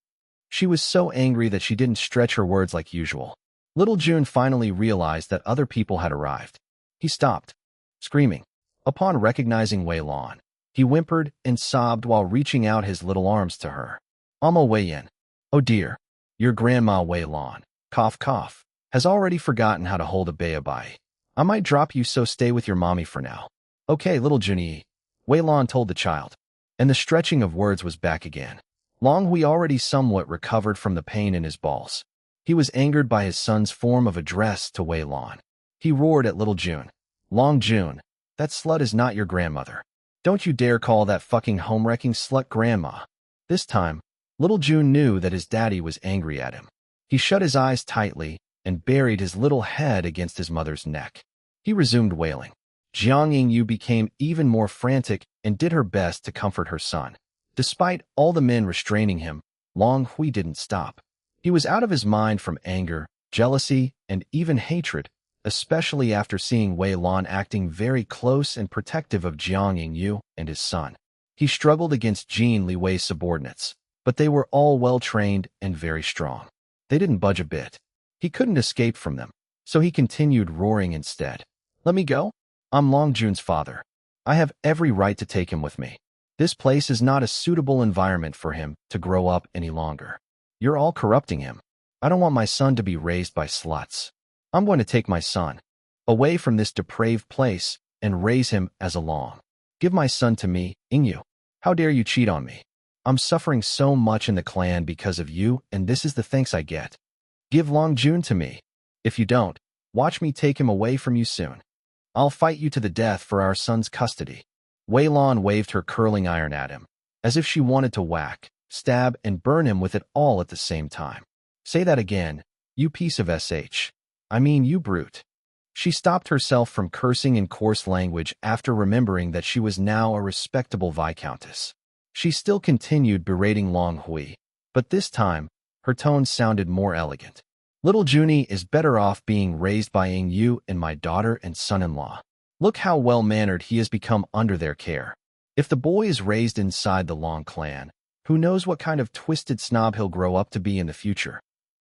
She was so angry that she didn't stretch her words like usual. Little June finally realized that other people had arrived. He stopped, screaming. Upon recognizing Wei Lan, he whimpered and sobbed while reaching out his little arms to her. Amo Wei Yin. Oh dear. Your grandma Wei Lan, cough cough, has already forgotten how to hold a baby. I might drop you, so stay with your mommy for now. Okay, little Junie, Wei Lan told the child. And the stretching of words was back again. Long Hui already somewhat recovered from the pain in his balls. He was angered by his son's form of address to Wei Lan. He roared at little June. Long June, that slut is not your grandmother. Don't you dare call that fucking home-wrecking slut grandma. This time, little June knew that his daddy was angry at him. He shut his eyes tightly and buried his little head against his mother's neck. He resumed wailing. Jiang Yingyu became even more frantic and did her best to comfort her son. Despite all the men restraining him, Long Hui didn't stop. He was out of his mind from anger, jealousy, and even hatred, especially after seeing Wei Lan acting very close and protective of Jiang Yingyu and his son. He struggled against Jin Liwei's subordinates, but they were all well-trained and very strong. They didn't budge a bit. He couldn't escape from them, so he continued roaring instead. Let me go? I'm Long June's father. I have every right to take him with me. This place is not a suitable environment for him to grow up any longer. You're all corrupting him. I don't want my son to be raised by sluts. I'm going to take my son away from this depraved place and raise him as a Long. Give my son to me, Yingyu. How dare you cheat on me? I'm suffering so much in the clan because of you, and this is the thanks I get. Give Long June to me. If you don't, watch me take him away from you soon. I'll fight you to the death for our son's custody. Wei Lan waved her curling iron at him, as if she wanted to whack, stab, and burn him with it all at the same time. Say that again, you piece of sh. I mean, you brute. She stopped herself from cursing in coarse language after remembering that she was now a respectable viscountess. She still continued berating Long Hui, but this time, her tone sounded more elegant. Little Junie is better off being raised by Yingyu and my daughter and son-in-law. Look how well-mannered he has become under their care. If the boy is raised inside the Long clan, who knows what kind of twisted snob he'll grow up to be in the future.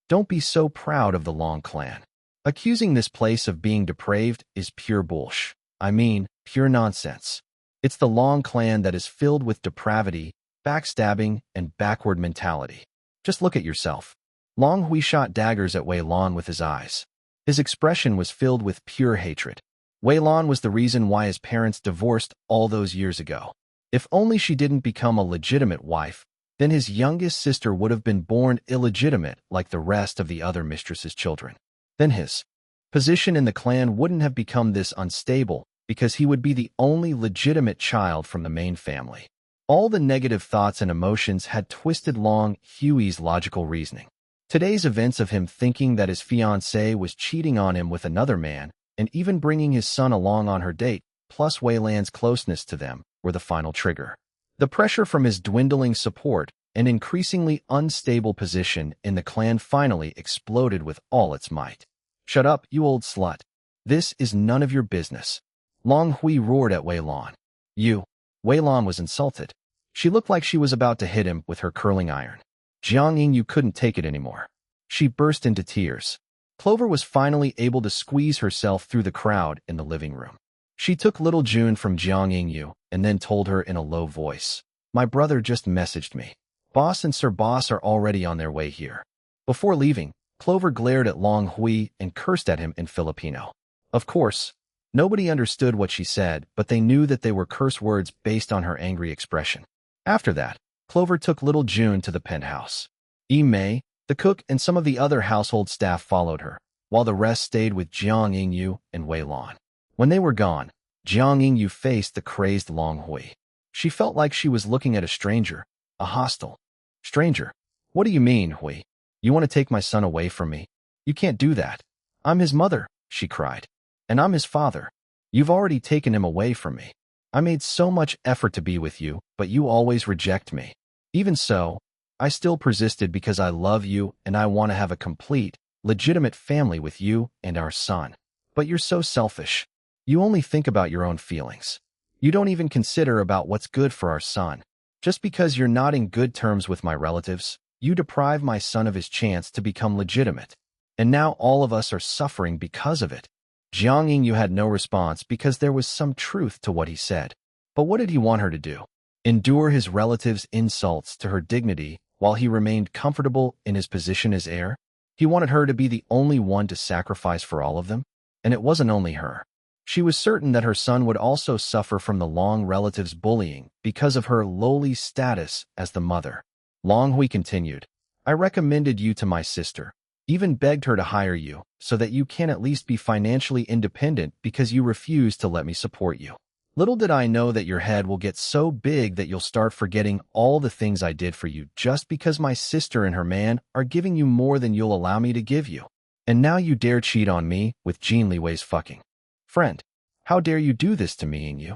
Don't be so proud of the Long clan. Accusing this place of being depraved is pure bullshit. I mean, pure nonsense. It's the Long clan that is filled with depravity, backstabbing, and backward mentality. Just look at yourself. Long Hui shot daggers at Wei Lan with his eyes. His expression was filled with pure hatred. Wei Lan was the reason why his parents divorced all those years ago. If only she didn't become a legitimate wife, then his youngest sister would have been born illegitimate like the rest of the other mistress's children. Then his position in the clan wouldn't have become this unstable because he would be the only legitimate child from the main family. All the negative thoughts and emotions had twisted Long Hui's logical reasoning. Today's events of him thinking that his fiancée was cheating on him with another man and even bringing his son along on her date, plus Wei Lan's closeness to them, were the final trigger. The pressure from his dwindling support and increasingly unstable position in the clan finally exploded with all its might. Shut up, you old slut. This is none of your business. Long Hui roared at Wei Lan. You. Wei Lan was insulted. She looked like she was about to hit him with her curling iron. Jiang Yingyu couldn't take it anymore. She burst into tears. Clover was finally able to squeeze herself through the crowd in the living room. She took little June from Jiang Yingyu and then told her in a low voice, "My brother just messaged me. Boss and Sir Boss are already on their way here." Before leaving, Clover glared at Long Hui and cursed at him in Filipino. Of course, nobody understood what she said, but they knew that they were curse words based on her angry expression. After that, Clover took little June to the penthouse. Mei, the cook, and some of the other household staff followed her, while the rest stayed with Jiang Yingyu and Wei Lan. When they were gone, Jiang Yingyu faced the crazed Long Hui. She felt like she was looking at a stranger, a hostile stranger. What do you mean, Hui? You want to take my son away from me? You can't do that. I'm his mother, she cried. And I'm his father. You've already taken him away from me. I made so much effort to be with you, but you always reject me. Even so, I still persisted because I love you and I want to have a complete, legitimate family with you and our son. But you're so selfish. You only think about your own feelings. You don't even consider about what's good for our son. Just because you're not in good terms with my relatives, you deprive my son of his chance to become legitimate. And now all of us are suffering because of it. Jiang Yingyu had no response because there was some truth to what he said. But what did he want her to do? Endure his relatives' insults to her dignity while he remained comfortable in his position as heir? He wanted her to be the only one to sacrifice for all of them? And it wasn't only her. She was certain that her son would also suffer from the Long relatives' bullying because of her lowly status as the mother. Long Hui continued, I recommended you to my sister, even begged her to hire you so that you can at least be financially independent because you refused to let me support you. Little did I know that your head will get so big that you'll start forgetting all the things I did for you just because my sister and her man are giving you more than you'll allow me to give you. And now you dare cheat on me with Jin Liwei's fucking friend. How dare you do this to me, Yingyu?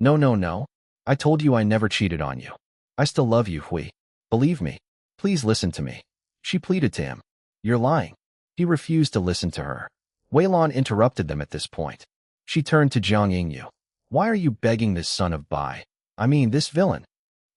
No, no, no. I told you I never cheated on you. I still love you, Hui. Believe me. Please listen to me. She pleaded to him. You're lying. He refused to listen to her. Wei Lan interrupted them at this point. She turned to Jiang Yingyu. Why are you begging this son of Bai? I mean, this villain.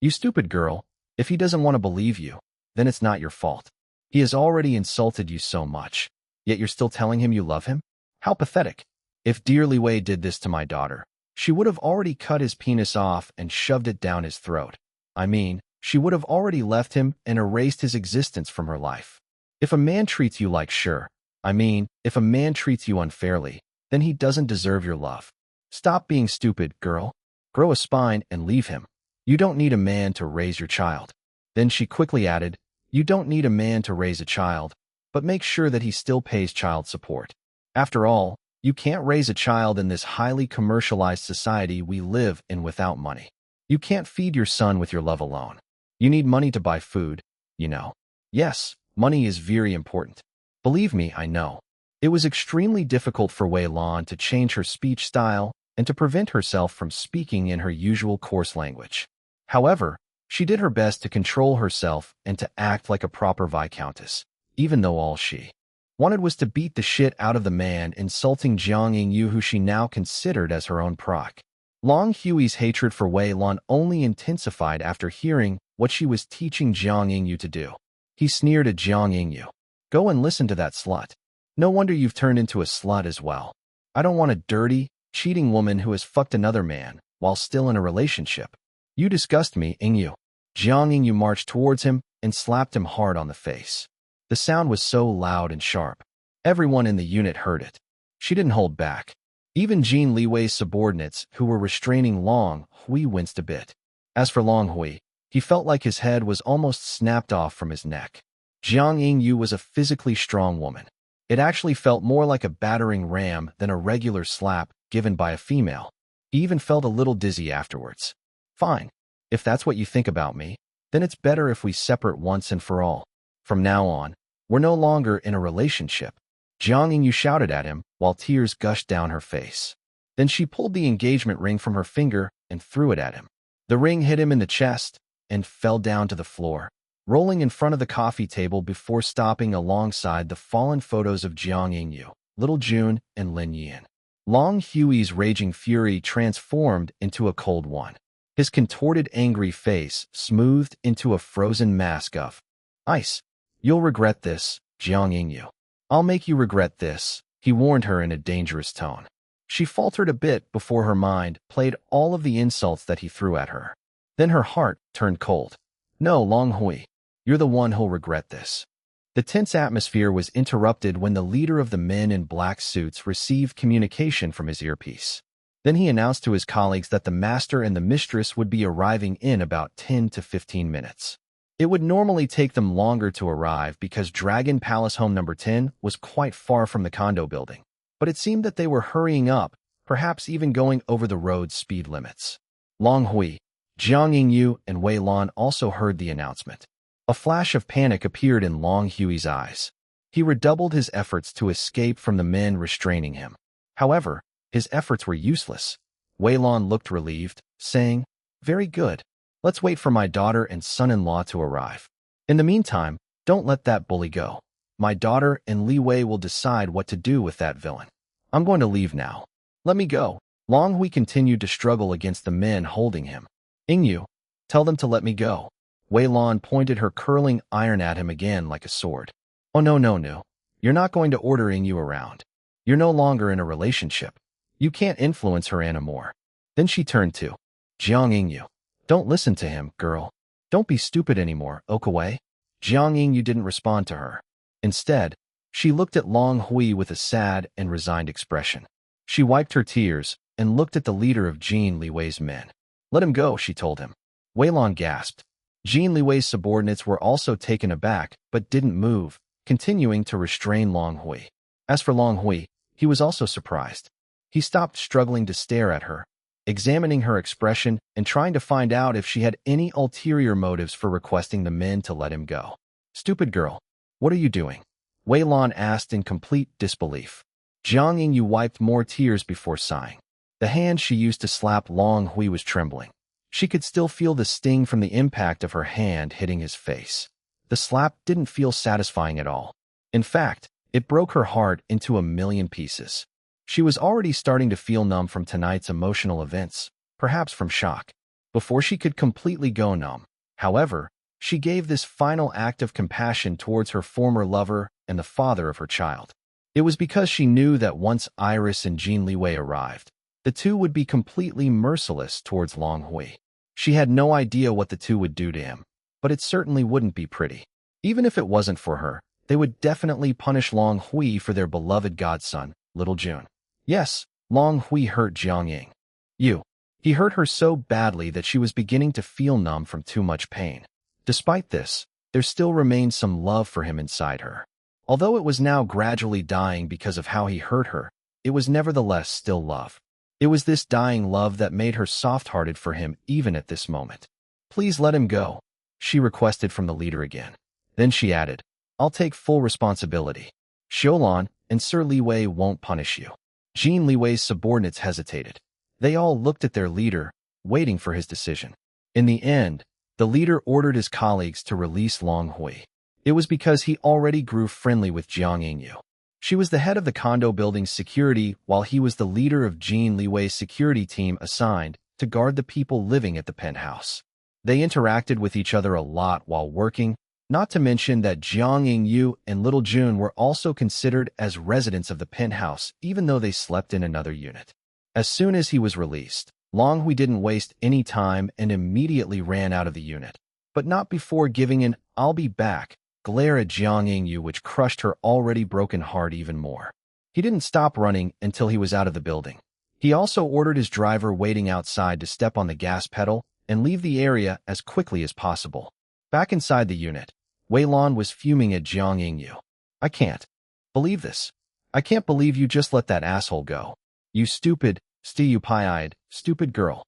You stupid girl. If he doesn't want to believe you, then it's not your fault. He has already insulted you so much, yet you're still telling him you love him? How pathetic. If dear Liwei did this to my daughter, she would have already cut his penis off and shoved it down his throat. I mean, she would have already left him and erased his existence from her life. If a man treats you like if a man treats you unfairly, then he doesn't deserve your love. Stop being stupid, girl. Grow a spine and leave him. You don't need a man to raise your child. Then she quickly added, you don't need a man to raise a child, but make sure that he still pays child support. After all, you can't raise a child in this highly commercialized society we live in without money. You can't feed your son with your love alone. You need money to buy food, you know. Yes, money is very important. Believe me, I know. It was extremely difficult for Wei Lan to change her speech style and to prevent herself from speaking in her usual coarse language. However, she did her best to control herself and to act like a proper viscountess, even though all she wanted was to beat the shit out of the man insulting Jiang Yingyu, who she now considered as her own proc. Long Hui's hatred for Wei Lan only intensified after hearing what she was teaching Jiang Yingyu to do. He sneered at Jiang Yingyu. Go and listen to that slut. No wonder you've turned into a slut as well. I don't want a dirty, cheating woman who has fucked another man while still in a relationship. You disgust me, Yingyu. Jiang Yingyu marched towards him and slapped him hard on the face. The sound was so loud and sharp. Everyone in the unit heard it. She didn't hold back. Even Jin Liwei's subordinates, who were restraining Long Hui, winced a bit. As for Long Hui, he felt like his head was almost snapped off from his neck. Jiang Yingyu was a physically strong woman. It actually felt more like a battering ram than a regular slap given by a female. He even felt a little dizzy afterwards. Fine. If that's what you think about me, then it's better if we separate once and for all. From now on, we're no longer in a relationship. Jiang Yingyu shouted at him while tears gushed down her face. Then she pulled the engagement ring from her finger and threw it at him. The ring hit him in the chest and fell down to the floor, rolling in front of the coffee table before stopping alongside the fallen photos of Jiang Yingyu, Little June, and Lin Yan. Long Hui's raging fury transformed into a cold one. His contorted angry face smoothed into a frozen mask of ice. You'll regret this, Jiang Yingyu. I'll make you regret this, he warned her in a dangerous tone. She faltered a bit before her mind played all of the insults that he threw at her. Then her heart turned cold. No, Long Hui, you're the one who'll regret this. The tense atmosphere was interrupted when the leader of the men in black suits received communication from his earpiece. Then he announced to his colleagues that the master and the mistress would be arriving in about 10 to 15 minutes. It would normally take them longer to arrive because Dragon Palace Home Number 10 was quite far from the condo building, but it seemed that they were hurrying up, perhaps even going over the road's speed limits. Long Hui, Jiang Yingyu, and Wei Lan also heard the announcement. A flash of panic appeared in Long Hui's eyes. He redoubled his efforts to escape from the men restraining him. However, his efforts were useless. Wei Lan looked relieved, saying, Very good. Let's wait for my daughter and son-in-law to arrive. In the meantime, don't let that bully go. My daughter and Liwei will decide what to do with that villain. I'm going to leave now. Let me go. Long Hui continued to struggle against the men holding him. Ingyu, tell them to let me go. Wei Lan pointed her curling iron at him again like a sword. Oh no. You're not going to order Ingyu around. You're no longer in a relationship. You can't influence her anymore. Then she turned to Jiang Ingyu. Don't listen to him, girl. Don't be stupid anymore, Okaway. Jiang Ingyu didn't respond to her. Instead, she looked at Long Hui with a sad and resigned expression. She wiped her tears and looked at the leader of Jin Liwei's men. Let him go, she told him. Wei Lan gasped. Jin Liwei's subordinates were also taken aback, but didn't move, continuing to restrain Long Hui. As for Long Hui, he was also surprised. He stopped struggling to stare at her, examining her expression and trying to find out if she had any ulterior motives for requesting the men to let him go. Stupid girl, what are you doing? Wei Lan asked in complete disbelief. Jiang Ingyu wiped more tears before sighing. The hand she used to slap Long Hui was trembling. She could still feel the sting from the impact of her hand hitting his face. The slap didn't feel satisfying at all. In fact, it broke her heart into a million pieces. She was already starting to feel numb from tonight's emotional events, perhaps from shock. Before she could completely go numb, however, she gave this final act of compassion towards her former lover and the father of her child. It was because she knew that once Iris and Jin Liwei arrived, the two would be completely merciless towards Long Hui. She had no idea what the two would do to him, but it certainly wouldn't be pretty. Even if it wasn't for her, they would definitely punish Long Hui for their beloved godson, Little Jun. Yes, Long Hui hurt Jiang Ying. He hurt her so badly that she was beginning to feel numb from too much pain. Despite this, there still remained some love for him inside her. Although it was now gradually dying because of how he hurt her, it was nevertheless still love. It was this dying love that made her soft-hearted for him even at this moment. Please let him go, she requested from the leader again. Then she added, I'll take full responsibility. Xiulan and Sir Liwei won't punish you. Jin Liwei's subordinates hesitated. They all looked at their leader, waiting for his decision. In the end, the leader ordered his colleagues to release Long Hui. It was because he already grew friendly with Jiang Ingyu. She was the head of the condo building's security while he was the leader of Jin Liwei's security team assigned to guard the people living at the penthouse. They interacted with each other a lot while working, not to mention that Jiang Ingyu and Little Jun were also considered as residents of the penthouse even though they slept in another unit. As soon as he was released, Long Hui didn't waste any time and immediately ran out of the unit. But not before giving an "I'll be back" glare at Jiang Ingyu, which crushed her already broken heart even more. He didn't stop running until he was out of the building. He also ordered his driver waiting outside to step on the gas pedal and leave the area as quickly as possible. Back inside the unit, Wei Lan was fuming at Jiang Ingyu. I can't believe this. I can't believe you just let that asshole go. You stupid, stupid-eyed, stupid girl.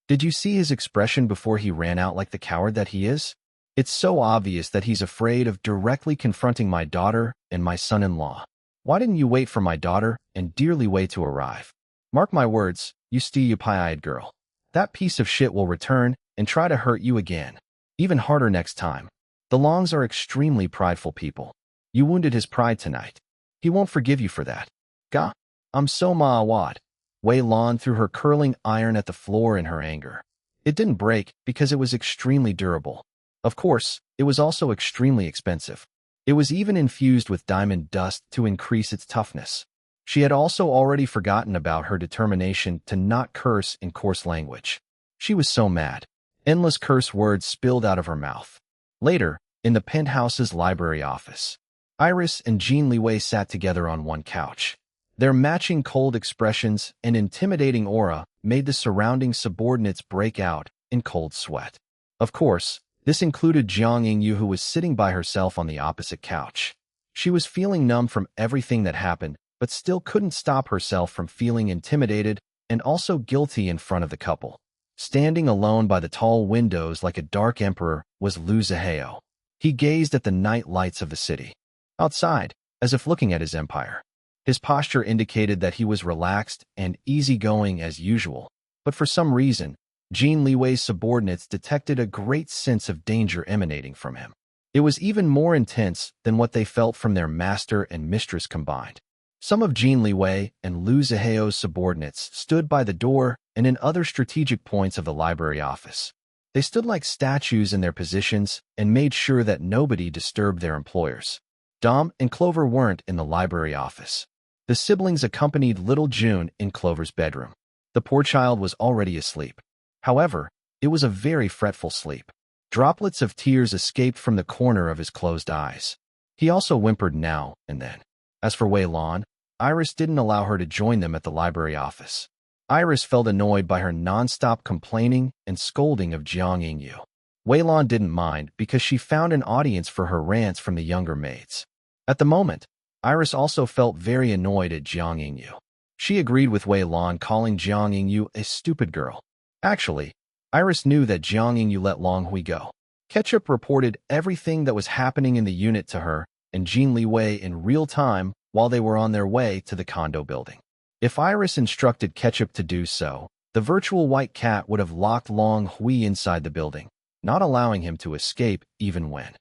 Did you see his expression before he ran out like the coward that he is? It's so obvious that he's afraid of directly confronting my daughter and my son-in-law. Why didn't you wait for my daughter and dear Liwei to arrive? Mark my words, you stupid-eyed girl. That piece of shit will return and try to hurt you again. Even harder next time. The Longs are extremely prideful people. You wounded his pride tonight. He won't forgive you for that. Gah? I'm so ma'awad. Wei Lan threw her curling iron at the floor in her anger. It didn't break because it was extremely durable. Of course, it was also extremely expensive. It was even infused with diamond dust to increase its toughness. She had also already forgotten about her determination to not curse in coarse language. She was so mad. Endless curse words spilled out of her mouth. Later, in the penthouse's library office, Iris and Jin Liwei sat together on one couch. Their matching cold expressions and intimidating aura made the surrounding subordinates break out in cold sweat. Of course, this included Jiang Ingyu, who was sitting by herself on the opposite couch. She was feeling numb from everything that happened, but still couldn't stop herself from feeling intimidated and also guilty in front of the couple. Standing alone by the tall windows like a dark emperor was Lu Zihao. He gazed at the night lights of the city. Outside, as if looking at his empire. His posture indicated that he was relaxed and easygoing as usual, but for some reason, Jin Liwei's subordinates detected a great sense of danger emanating from him. It was even more intense than what they felt from their master and mistress combined. Some of Jin Liwei and Lu Ziheo's subordinates stood by the door and in other strategic points of the library office. They stood like statues in their positions and made sure that nobody disturbed their employers. Dom and Clover weren't in the library office. The siblings accompanied little June in Clover's bedroom. The poor child was already asleep. However, it was a very fretful sleep. Droplets of tears escaped from the corner of his closed eyes. He also whimpered now and then. As for Wei Lan, Iris didn't allow her to join them at the library office. Iris felt annoyed by her non-stop complaining and scolding of Jiang Yingyu. Wei Lan didn't mind because she found an audience for her rants from the younger maids. At the moment, Iris also felt very annoyed at Jiang Yingyu. She agreed with Wei Lan calling Jiang Yingyu a stupid girl. Actually, Iris knew that Jiang Yingyu let Long Hui go. Ketchup reported everything that was happening in the unit to her and Jin Liwei in real time while they were on their way to the condo building. If Iris instructed Ketchup to do so, the virtual white cat would have locked Long Hui inside the building, not allowing him to escape even when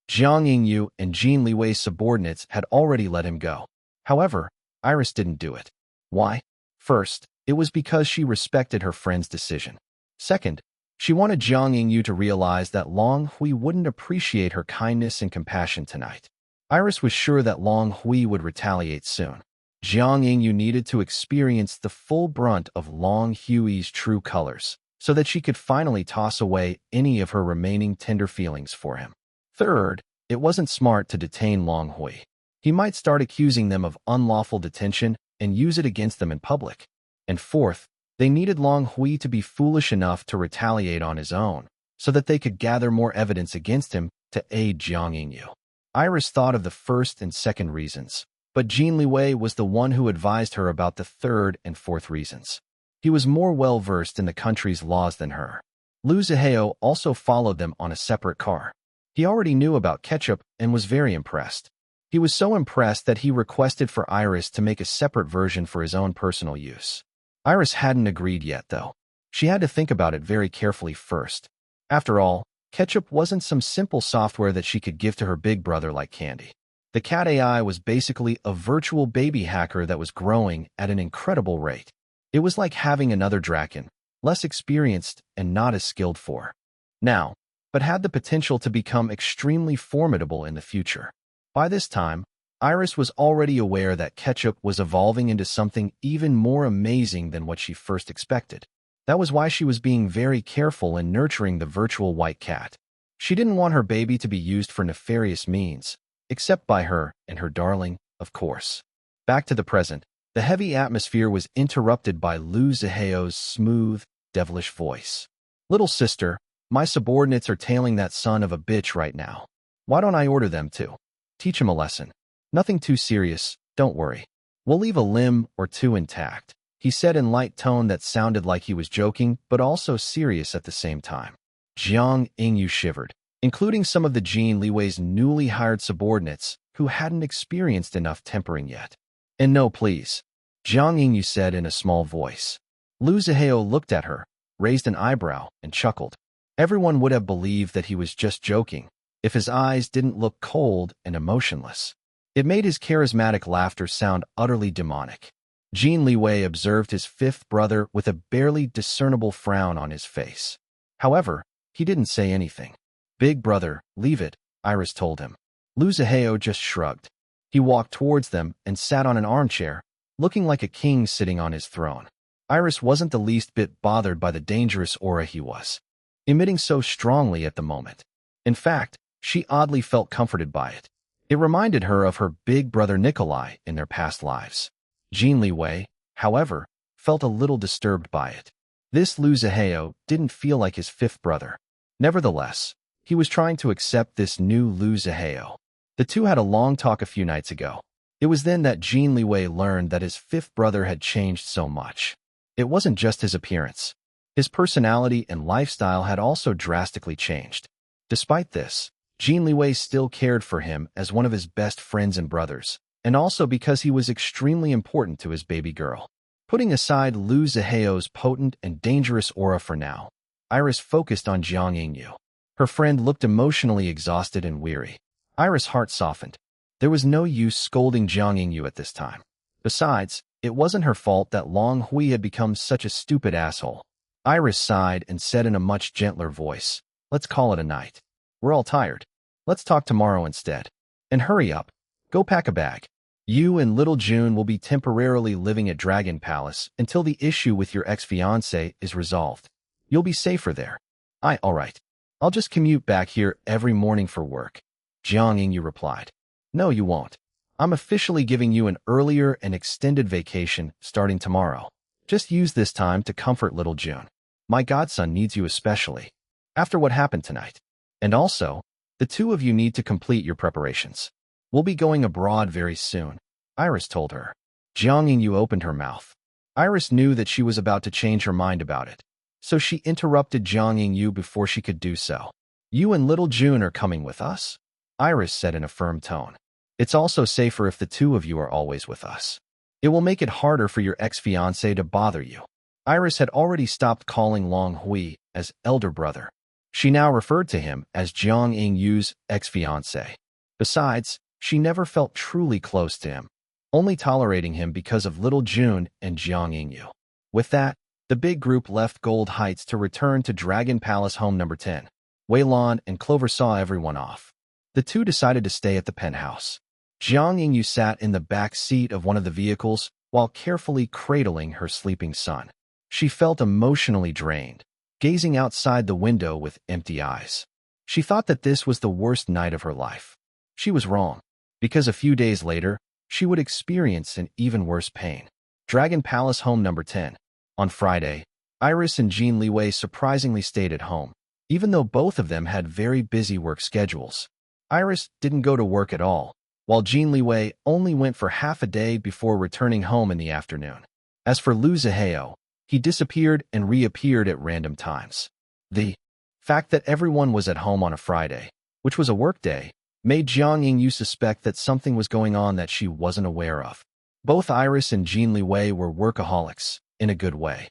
Jiang Yingyu and Jin Liwei's subordinates had already let him go. However, Iris didn't do it. Why? First, it was because she respected her friend's decision. Second, she wanted Jiang Yingyu to realize that Long Hui wouldn't appreciate her kindness and compassion tonight. Iris was sure that Long Hui would retaliate soon. Jiang Yingyu needed to experience the full brunt of Long Hui's true colors so that she could finally toss away any of her remaining tender feelings for him. Third, it wasn't smart to detain Long Hui. He might start accusing them of unlawful detention and use it against them in public. And fourth, they needed Long Hui to be foolish enough to retaliate on his own so that they could gather more evidence against him to aid Jiang Yingyu. Iris thought of the first and second reasons, but Jin Liwei was the one who advised her about the third and fourth reasons. He was more well-versed in the country's laws than her. Lu Ziheo also followed them on a separate car. He already knew about Ketchup and was very impressed. He was so impressed that he requested for Iris to make a separate version for his own personal use. Iris hadn't agreed yet, though. She had to think about it very carefully first. After all, Ketchup wasn't some simple software that she could give to her big brother like candy. The cat AI was basically a virtual baby hacker that was growing at an incredible rate. It was like having another Draken, less experienced and not as skilled for now, but had the potential to become extremely formidable in the future. By this time, Iris was already aware that Ketchup was evolving into something even more amazing than what she first expected. That was why she was being very careful in nurturing the virtual white cat. She didn't want her baby to be used for nefarious means, except by her and her darling, of course. Back to the present, the heavy atmosphere was interrupted by Lu Ziheo's smooth, devilish voice. "Little sister, my subordinates are tailing that son of a bitch right now. Why don't I order them to? Teach him a lesson. Nothing too serious, don't worry. We'll leave a limb or two intact," he said in light tone that sounded like he was joking but also serious at the same time. Jiang Yingyu shivered, including some of the Jin Liwei's newly hired subordinates who hadn't experienced enough tempering yet. "And no, please," Jiang Yingyu said in a small voice. Lu Ziheo looked at her, raised an eyebrow, and chuckled. Everyone would have believed that he was just joking if his eyes didn't look cold and emotionless. It made his charismatic laughter sound utterly demonic. Jin Liwei observed his fifth brother with a barely discernible frown on his face. However, he didn't say anything. "Big brother, leave it," Iris told him. Lu Ziheo just shrugged. He walked towards them and sat on an armchair, looking like a king sitting on his throne. Iris wasn't the least bit bothered by the dangerous aura he was emitting so strongly at the moment. In fact, she oddly felt comforted by it. It reminded her of her big brother Nikolai in their past lives. Jin Liwei, however, felt a little disturbed by it. This Lu Ziheo didn't feel like his fifth brother. Nevertheless, he was trying to accept this new Lu Ziheo. The two had a long talk a few nights ago. It was then that Jin Liwei learned that his fifth brother had changed so much. It wasn't just his appearance. His personality and lifestyle had also drastically changed. Despite this, Jin Liwei still cared for him as one of his best friends and brothers, and also because he was extremely important to his baby girl. Putting aside Lu Ziheo's potent and dangerous aura for now, Iris focused on Jiang Yingyu. Her friend looked emotionally exhausted and weary. Iris' heart softened. There was no use scolding Jiang Yingyu at this time. Besides, it wasn't her fault that Long Hui had become such a stupid asshole. Iris sighed and said in a much gentler voice, "Let's call it a night. We're all tired. Let's talk tomorrow instead. And hurry up. Go pack a bag. You and little June will be temporarily living at Dragon Palace until the issue with your ex-fiancé is resolved. You'll be safer there." All right. I'll just commute back here every morning for work," Jiang Yingyu replied. "No, you won't. I'm officially giving you an earlier and extended vacation starting tomorrow. Just use this time to comfort little June. My godson needs you especially, after what happened tonight. And also, the two of you need to complete your preparations. We'll be going abroad very soon," Iris told her. Jiang Yingyu opened her mouth. Iris knew that she was about to change her mind about it, so she interrupted Jiang Yingyu before she could do so. "You and little June are coming with us," Iris said in a firm tone. "It's also safer if the two of you are always with us. It will make it harder for your ex-fiancé to bother you." Iris had already stopped calling Long Hui as elder brother. She now referred to him as Jiang Yingyu's ex-fiancé. Besides, she never felt truly close to him, only tolerating him because of little June and Jiang Yingyu. With that, the big group left Gold Heights to return to Dragon Palace Home Number 10. Wei Lan and Clover saw everyone off. The two decided to stay at the penthouse. Jiang Yingyu sat in the back seat of one of the vehicles while carefully cradling her sleeping son. She felt emotionally drained, gazing outside the window with empty eyes. She thought that this was the worst night of her life. She was wrong, because a few days later, she would experience an even worse pain. Dragon Palace Home Number 10. On Friday, Iris and Jin Liwei surprisingly stayed at home, even though both of them had very busy work schedules. Iris didn't go to work at all, while Jin Liwei only went for half a day before returning home in the afternoon. As for Lu Zihao, he disappeared and reappeared at random times. The fact that everyone was at home on a Friday, which was a work day, made Jiang Yingyu suspect that something was going on that she wasn't aware of. Both Iris and Jin Liwei were workaholics, in a good way.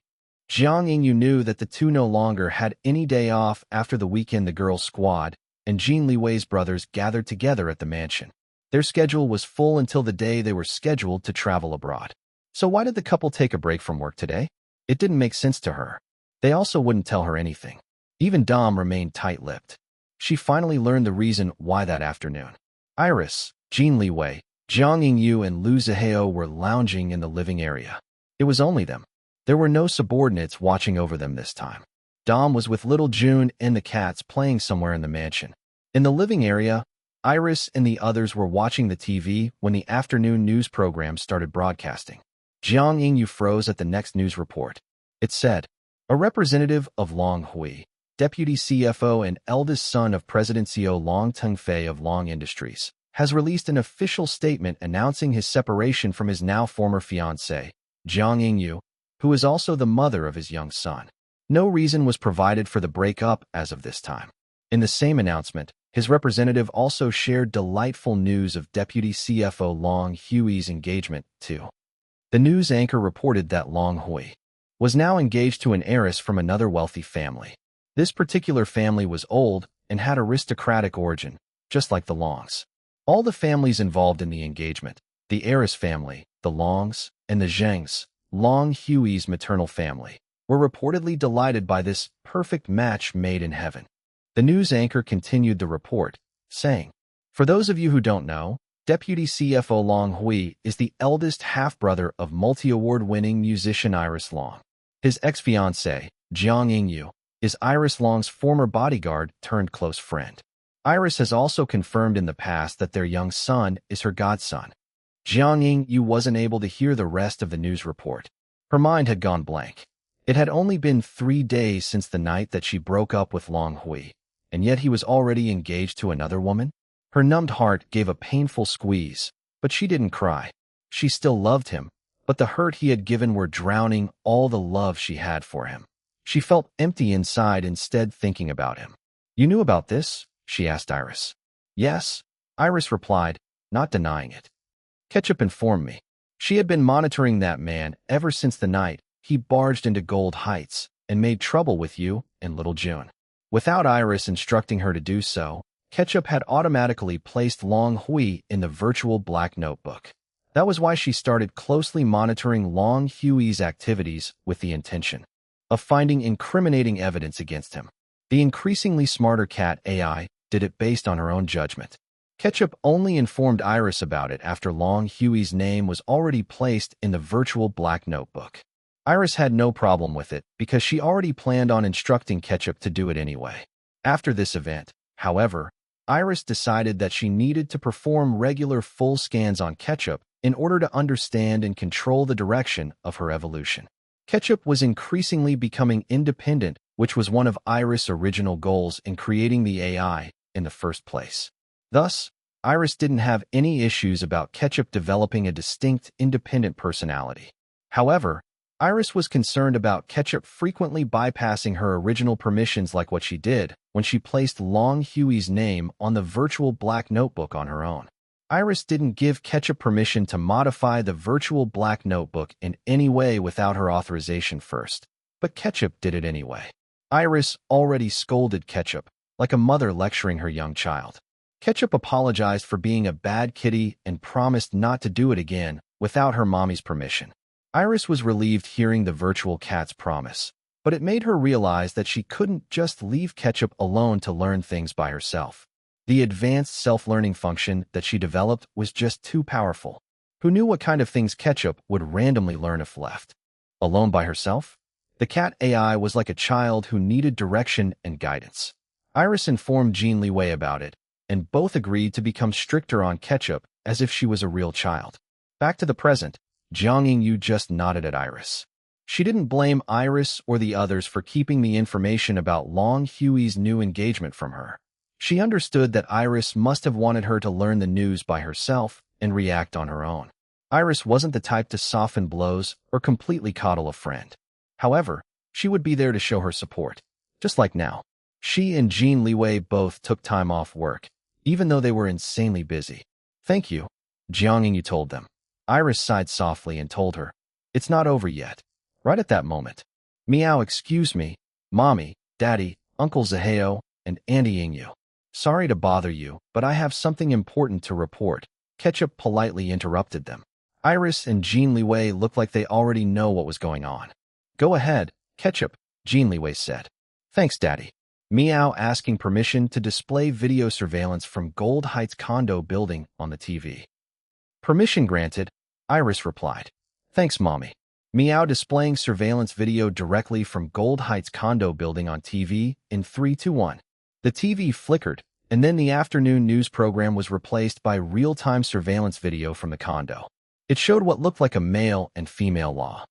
Jiang Yingyu knew that the two no longer had any day off after the weekend. The girls' squad and Jin Liwei's brothers gathered together at the mansion. Their schedule was full until the day they were scheduled to travel abroad. So why did the couple take a break from work today? It didn't make sense to her. They also wouldn't tell her anything. Even Dom remained tight-lipped. She finally learned the reason why that afternoon. Iris, Jin Liwei, Jiang Yingyu, and Lu Zihao were lounging in the living area. It was only them. There were no subordinates watching over them this time. Dom was with little June and the cats playing somewhere in the mansion. In the living area, Iris and the others were watching the TV when the afternoon news program started broadcasting. Jiang Yingyu froze at the next news report. It said, "A representative of Long Hui, deputy CFO and eldest son of President CEO Long Tengfei of Long Industries, has released an official statement announcing his separation from his now former fiancée, Jiang Yingyu, who is also the mother of his young son." No reason was provided for the breakup as of this time. In the same announcement, his representative also shared delightful news of Deputy CFO Long Hui's engagement, too. The news anchor reported that Long Hui was now engaged to an heiress from another wealthy family. This particular family was old and had aristocratic origin, just like the Longs. All the families involved in the engagement, the heiress family, the Longs, and the Zhengs, Long Hui's maternal family, were reportedly delighted by this perfect match made in heaven. The news anchor continued the report, saying, "For those of you who don't know, Deputy CFO Long Hui is the eldest half-brother of multi-award-winning musician Iris Long. His ex-fiancée, Jiang Yingyu, is Iris Long's former bodyguard turned close friend. Iris has also confirmed in the past that their young son is her godson." Jiang Yingyu wasn't able to hear the rest of the news report. Her mind had gone blank. It had only been 3 days since the night that she broke up with Long Hui, and yet he was already engaged to another woman? Her numbed heart gave a painful squeeze, but she didn't cry. She still loved him, but the hurt he had given were drowning all the love she had for him. She felt empty inside instead thinking about him. "You knew about this?" she asked Iris. "Yes," Iris replied, not denying it. "Ketchup informed me. She had been monitoring that man ever since the night he barged into Gold Heights and made trouble with you and little June." Without Iris instructing her to do so, Ketchup had automatically placed Long Hui in the virtual black notebook. That was why she started closely monitoring Long Hui's activities with the intention of finding incriminating evidence against him. The increasingly smarter cat AI did it based on her own judgment. Ketchup only informed Iris about it after Long Hui's name was already placed in the virtual black notebook. Iris had no problem with it because she already planned on instructing Ketchup to do it anyway. After this event, however, Iris decided that she needed to perform regular full scans on Ketchup in order to understand and control the direction of her evolution. Ketchup was increasingly becoming independent, which was one of Iris' original goals in creating the AI in the first place. Thus, Iris didn't have any issues about Ketchup developing a distinct, independent personality. However, Iris was concerned about Ketchup frequently bypassing her original permissions like what she did when she placed Long Hui's name on the virtual black notebook on her own. Iris didn't give Ketchup permission to modify the virtual black notebook in any way without her authorization first, but Ketchup did it anyway. Iris already scolded Ketchup, like a mother lecturing her young child. Ketchup apologized for being a bad kitty and promised not to do it again without her mommy's permission. Iris was relieved hearing the virtual cat's promise, but it made her realize that she couldn't just leave Ketchup alone to learn things by herself. The advanced self-learning function that she developed was just too powerful. Who knew what kind of things Ketchup would randomly learn if left alone by herself? The cat AI was like a child who needed direction and guidance. Iris informed Jin Liwei about it, and both agreed to become stricter on Ketchup as if she was a real child. Back to the present, Jiang Yingyu just nodded at Iris. She didn't blame Iris or the others for keeping the information about Long Hui's new engagement from her. She understood that Iris must have wanted her to learn the news by herself and react on her own. Iris wasn't the type to soften blows or completely coddle a friend. However, she would be there to show her support. Just like now, she and Jin Liwei both took time off work, even though they were insanely busy. "Thank you," Jiang Yingyu told them. Iris sighed softly and told her, "It's not over yet." Right at that moment, "Meow, excuse me, Mommy, Daddy, Uncle Zaheo, and Auntie Yingyu. Sorry to bother you, but I have something important to report." Ketchup politely interrupted them. Iris and Jin Liwei looked like they already know what was going on. "Go ahead, Ketchup," Jin Liwei said. "Thanks, Daddy." Meow asking permission to display video surveillance from Gold Heights condo building on the TV. "Permission granted," Iris replied. "Thanks, Mommy." Meow displaying surveillance video directly from Gold Heights condo building on TV in 3, 2, 1. The TV flickered, and then the afternoon news program was replaced by real-time surveillance video from the condo. It showed what looked like a male and female law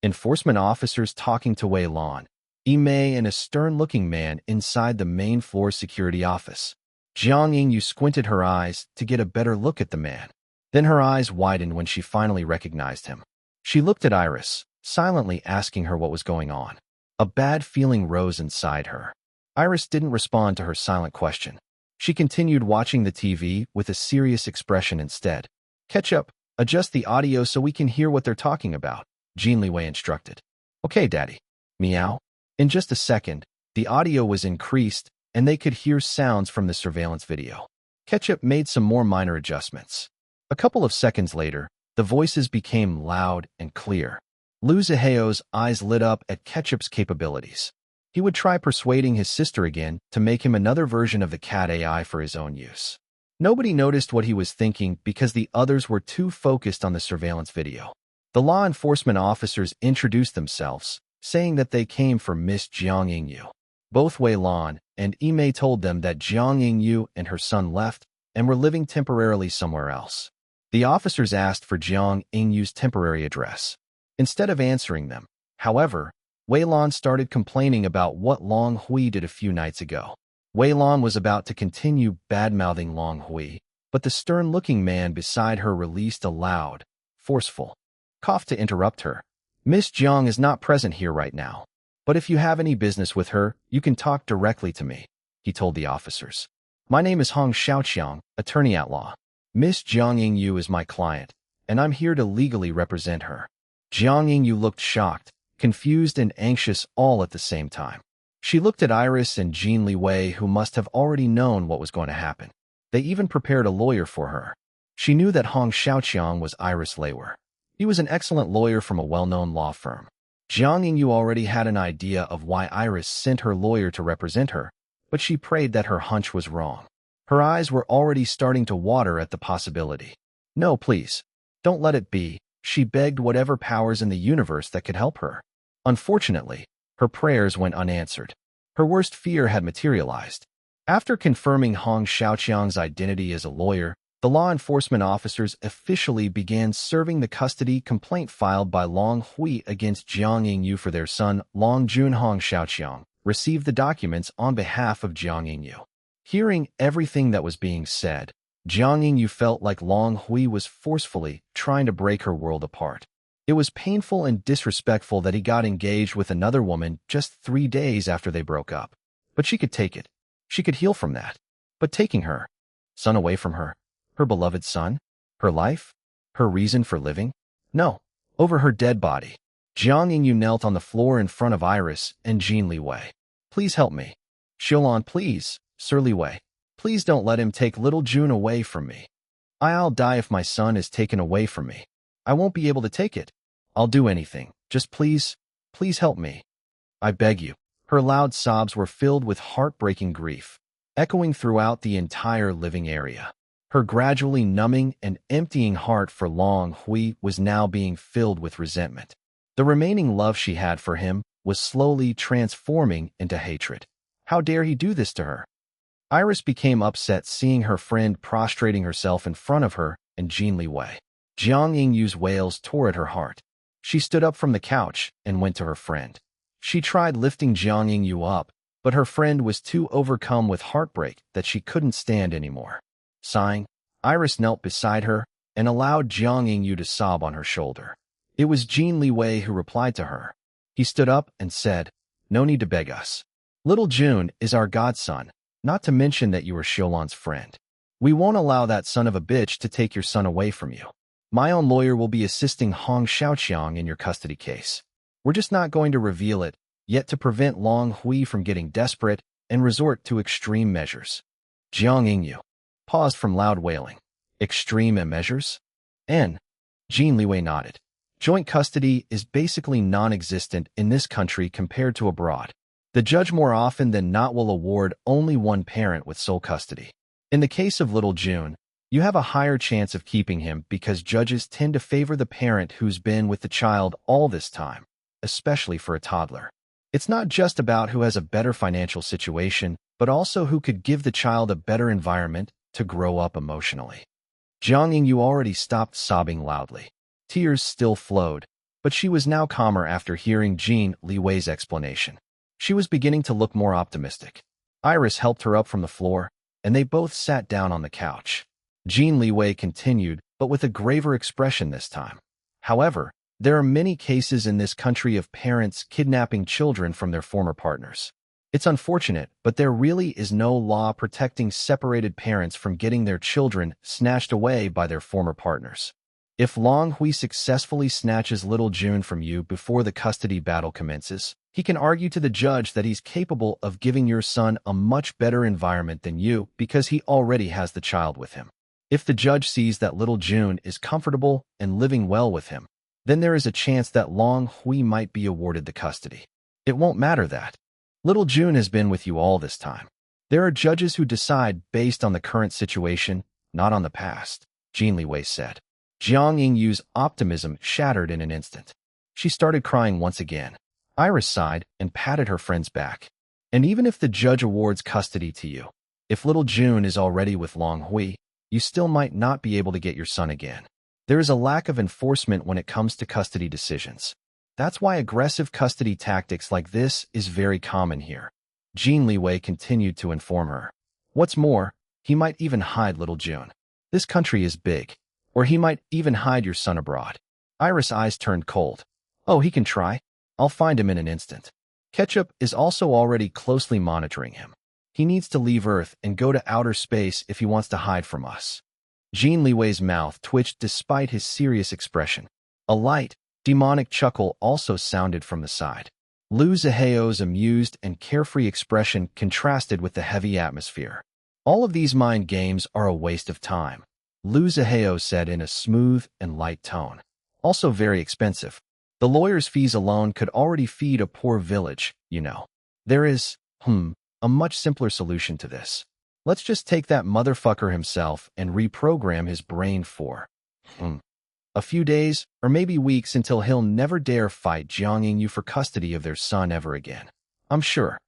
enforcement officers talking to Wei Lan, Imei, and a stern-looking man inside the main floor security office. Jiang Yingyu squinted her eyes to get a better look at the man. Then her eyes widened when she finally recognized him. She looked at Iris, silently asking her what was going on. A bad feeling rose inside her. Iris didn't respond to her silent question. She continued watching the TV with a serious expression instead. "Ketchup, adjust the audio so we can hear what they're talking about," Jin Liwei instructed. "Okay, Daddy." Meow. In just a second, the audio was increased, and they could hear sounds from the surveillance video. Ketchup made some more minor adjustments. A couple of seconds later, the voices became loud and clear. Lu Ziheo's eyes lit up at Ketchup's capabilities. He would try persuading his sister again to make him another version of the cat AI for his own use. Nobody noticed what he was thinking because the others were too focused on the surveillance video. The law enforcement officers introduced themselves, saying that they came for Miss Jiang Yingyu. Both Wei Lan and Imei told them that Jiang Yingyu and her son left and were living temporarily somewhere else. The officers asked for Jiang Yingyu's temporary address. Instead of answering them, however, Wei Lan started complaining about what Long Hui did a few nights ago. Wei Lan was about to continue bad-mouthing Long Hui, but the stern-looking man beside her released a loud, forceful cough to interrupt her. "Miss Jiang is not present here right now, but if you have any business with her, you can talk directly to me," he told the officers. "My name is Hong Xiaoqiang, attorney at law. Miss Jiang Yingyu is my client, and I'm here to legally represent her." Jiang Yingyu looked shocked, confused, and anxious all at the same time. She looked at Iris and Jin Liwei, who must have already known what was going to happen. They even prepared a lawyer for her. She knew that Hong Xiaoqiang was Iris Liwei. He was an excellent lawyer from a well-known law firm. Jiang Yingyu already had an idea of why Iris sent her lawyer to represent her, but she prayed that her hunch was wrong. Her eyes were already starting to water at the possibility. No, please. Don't let it be. She begged whatever powers in the universe that could help her. Unfortunately, her prayers went unanswered. Her worst fear had materialized. After confirming Hong Xiaoqiang's identity as a lawyer, the law enforcement officers officially began serving the custody complaint filed by Long Hui against Jiang Yingyu for their son, Long Jun. Hong Xiaoqiang received the documents on behalf of Jiang Yingyu. Hearing everything that was being said, Jiang Yingyu felt like Long Hui was forcefully trying to break her world apart. It was painful and disrespectful that he got engaged with another woman just 3 days after they broke up. But she could take it. She could heal from that. But taking her son away from her beloved son, her life, her reason for living? No. Over her dead body, Jiang Yingyu knelt on the floor in front of Iris and Jin Liwei. Please help me. Xiaolan, please, Sir Liwei. Please don't let him take little Jun away from me. I'll die if my son is taken away from me. I won't be able to take it. I'll do anything. Just please help me. I beg you. Her loud sobs were filled with heartbreaking grief, echoing throughout the entire living area. Her gradually numbing and emptying heart for Long Hui was now being filled with resentment. The remaining love she had for him was slowly transforming into hatred. How dare he do this to her? Iris became upset seeing her friend prostrating herself in front of her and Jin Liwei. Jiang Yingyu's wails tore at her heart. She stood up from the couch and went to her friend. She tried lifting Jiang Yingyu up, but her friend was too overcome with heartbreak that she couldn't stand anymore. Sighing, Iris knelt beside her and allowed Jiang Yingyu to sob on her shoulder. It was Jin Liwei who replied to her. He stood up and said, "No need to beg us. Little Jun is our godson, not to mention that you are Xiaolan's friend. We won't allow that son of a bitch to take your son away from you. My own lawyer will be assisting Hong Xiaoqiang in your custody case. We're just not going to reveal it yet to prevent Long Hui from getting desperate and resort to extreme measures." Jiang Yingyu paused from loud wailing. Extreme measures? Jin Liwei nodded. Joint custody is basically non-existent in this country compared to abroad. The judge more often than not will award only one parent with sole custody. In the case of little Jun, you have a higher chance of keeping him because judges tend to favor the parent who's been with the child all this time, especially for a toddler. It's not just about who has a better financial situation, but also who could give the child a better environment to grow up emotionally. Jiang Yingyu already stopped sobbing loudly. Tears still flowed, but she was now calmer after hearing Jin Liwei's explanation. She was beginning to look more optimistic. Iris helped her up from the floor, and they both sat down on the couch. Jin Liwei continued, but with a graver expression this time. However, there are many cases in this country of parents kidnapping children from their former partners. It's unfortunate, but there really is no law protecting separated parents from getting their children snatched away by their former partners. If Long Hui successfully snatches little Jun from you before the custody battle commences, he can argue to the judge that he's capable of giving your son a much better environment than you because he already has the child with him. If the judge sees that little Jun is comfortable and living well with him, then there is a chance that Long Hui might be awarded the custody. It won't matter that little Jun has been with you all this time. There are judges who decide based on the current situation, not on the past, Jin Liwei said. Jiang Yingyu's optimism shattered in an instant. She started crying once again. Iris sighed and patted her friend's back. And even if the judge awards custody to you, if little Jun is already with Long Hui, you still might not be able to get your son again. There is a lack of enforcement when it comes to custody decisions. That's why aggressive custody tactics like this is very common here. Jin Liwei continued to inform her. What's more, he might even hide little Jun. This country is big. Or he might even hide your son abroad. Iris' eyes turned cold. Oh, he can try. I'll find him in an instant. Ketchup is also already closely monitoring him. He needs to leave Earth and go to outer space if he wants to hide from us. Jin Liwei's mouth twitched despite his serious expression. A light, demonic chuckle also sounded from the side. Liu Ziheo's amused and carefree expression contrasted with the heavy atmosphere. All of these mind games are a waste of time, Liu Ziheo said in a smooth and light tone. Also very expensive. The lawyer's fees alone could already feed a poor village, you know. There is, a much simpler solution to this. Let's just take that motherfucker himself and reprogram his brain for, a few days or maybe weeks until he'll never dare fight Jiang Yingyu for custody of their son ever again. I'm sure.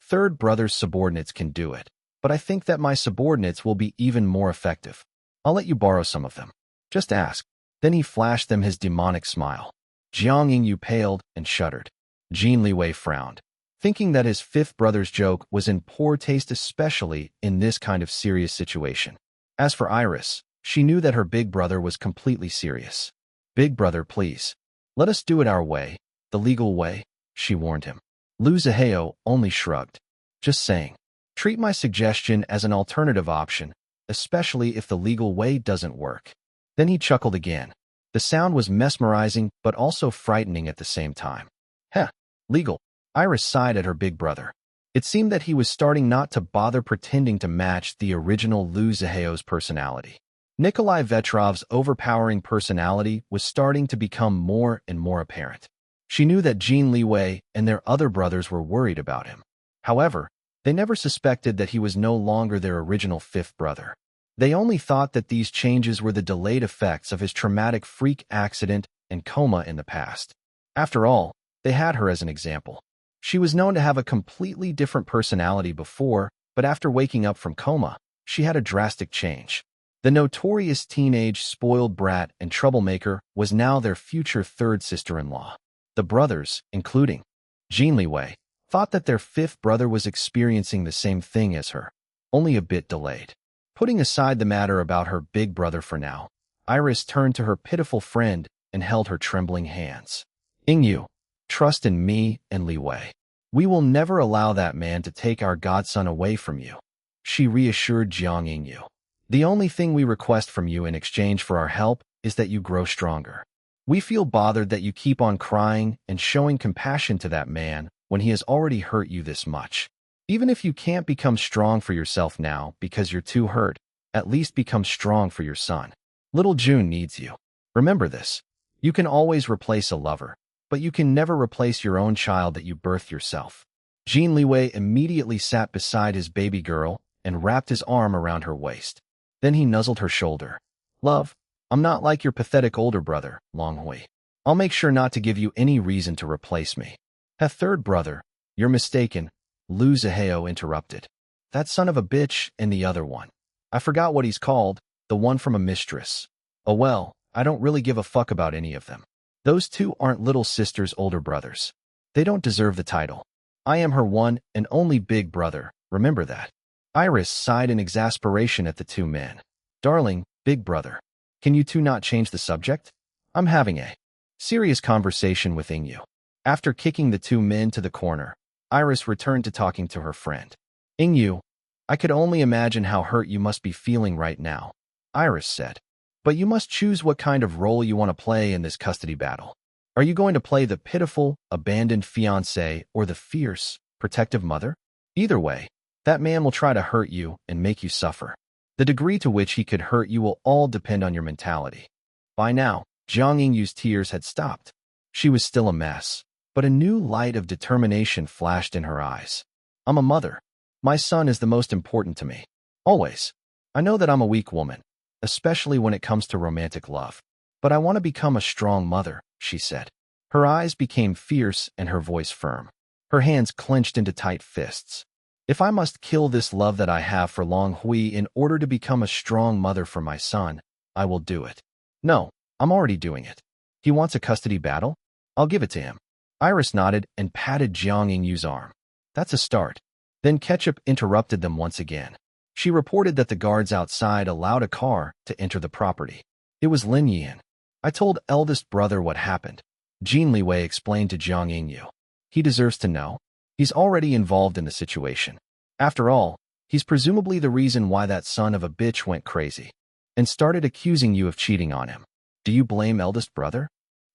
Third brother's subordinates can do it, but I think that my subordinates will be even more effective. I'll let you borrow some of them. Just ask. Then he flashed them his demonic smile. Jiang Yingyu paled and shuddered. Jin Liwei frowned, thinking that his fifth brother's joke was in poor taste, especially in this kind of serious situation. As for Iris, she knew that her big brother was completely serious. Big brother, please. Let us do it our way, the legal way, she warned him. Liu Ziheo only shrugged. Just saying. Treat my suggestion as an alternative option, especially if the legal way doesn't work. Then he chuckled again. The sound was mesmerizing but also frightening at the same time. Heh, legal. Iris sighed at her big brother. It seemed that he was starting not to bother pretending to match the original Liu Ziheo's personality. Nikolai Vetrov's overpowering personality was starting to become more and more apparent. She knew that Jin Liwei and their other brothers were worried about him. However, they never suspected that he was no longer their original fifth brother. They only thought that these changes were the delayed effects of his traumatic freak accident and coma in the past. After all, they had her as an example. She was known to have a completely different personality before, but after waking up from coma, she had a drastic change. The notorious teenage spoiled brat and troublemaker was now their future third sister-in-law. The brothers, including Jin Liwei, thought that their fifth brother was experiencing the same thing as her, only a bit delayed. Putting aside the matter about her big brother for now, Iris turned to her pitiful friend and held her trembling hands. Yingyu, trust in me and Liwei. We will never allow that man to take our godson away from you. She reassured Jiang Yingyu. The only thing we request from you in exchange for our help is that you grow stronger. We feel bothered that you keep on crying and showing compassion to that man when he has already hurt you this much. Even if you can't become strong for yourself now because you're too hurt, at least become strong for your son. Little June needs you. Remember this. You can always replace a lover, but you can never replace your own child that you birthed yourself. Jin Liwei immediately sat beside his baby girl and wrapped his arm around her waist. Then he nuzzled her shoulder. Love, I'm not like your pathetic older brother, Longhui. I'll make sure not to give you any reason to replace me. A third brother, you're mistaken, Liu Ziheo interrupted. That son of a bitch and the other one. I forgot what he's called, the one from a mistress. Oh well, I don't really give a fuck about any of them. Those two aren't little sister's older brothers. They don't deserve the title. I am her one and only big brother, remember that. Iris sighed in exasperation at the two men. Darling, big brother, can you two not change the subject? I'm having a serious conversation with Yingyu. After kicking the two men to the corner, Iris returned to talking to her friend. Yingyu, I could only imagine how hurt you must be feeling right now, Iris said. But you must choose what kind of role you want to play in this custody battle. Are you going to play the pitiful, abandoned fiancé or the fierce, protective mother? Either way, that man will try to hurt you and make you suffer. The degree to which he could hurt you will all depend on your mentality. By now, Jiang Yingyu's tears had stopped. She was still a mess, but a new light of determination flashed in her eyes. I'm a mother. My son is the most important to me. Always. I know that I'm a weak woman, especially when it comes to romantic love. But I want to become a strong mother, she said. Her eyes became fierce and her voice firm. Her hands clenched into tight fists. If I must kill this love that I have for Long Hui in order to become a strong mother for my son, I will do it. No, I'm already doing it. He wants a custody battle? I'll give it to him. Iris nodded and patted Jiang Yingyu's arm. That's a start. Then Ketchup interrupted them once again. She reported that the guards outside allowed a car to enter the property. It was Lin Yan. I told eldest brother what happened. Jin Liwei explained to Jiang Yingyu. He deserves to know. He's already involved in the situation. After all, he's presumably the reason why that son of a bitch went crazy and started accusing you of cheating on him. Do you blame eldest brother?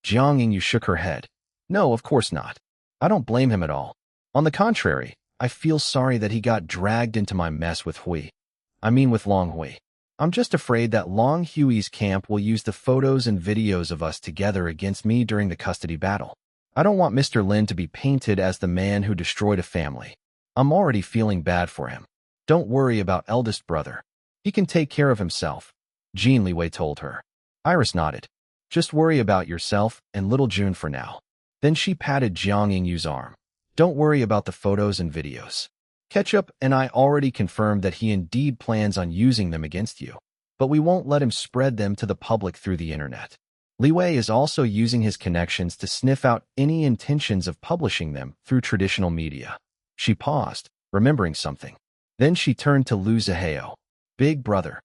Jiang Yingyu shook her head. No, of course not. I don't blame him at all. On the contrary, I feel sorry that he got dragged into my mess with with Long Hui. I'm just afraid that Long Hui's camp will use the photos and videos of us together against me during the custody battle. I don't want Mr. Lin to be painted as the man who destroyed a family. I'm already feeling bad for him. Don't worry about eldest brother. He can take care of himself, Jin Liwei told her. Iris nodded. Just worry about yourself and little June for now. Then she patted Jiang Yingyu's arm. Don't worry about the photos and videos. Ketchup and I already confirmed that he indeed plans on using them against you, but we won't let him spread them to the public through the internet. Liwei is also using his connections to sniff out any intentions of publishing them through traditional media. She paused, remembering something. Then she turned to Lu Zihao. Big brother.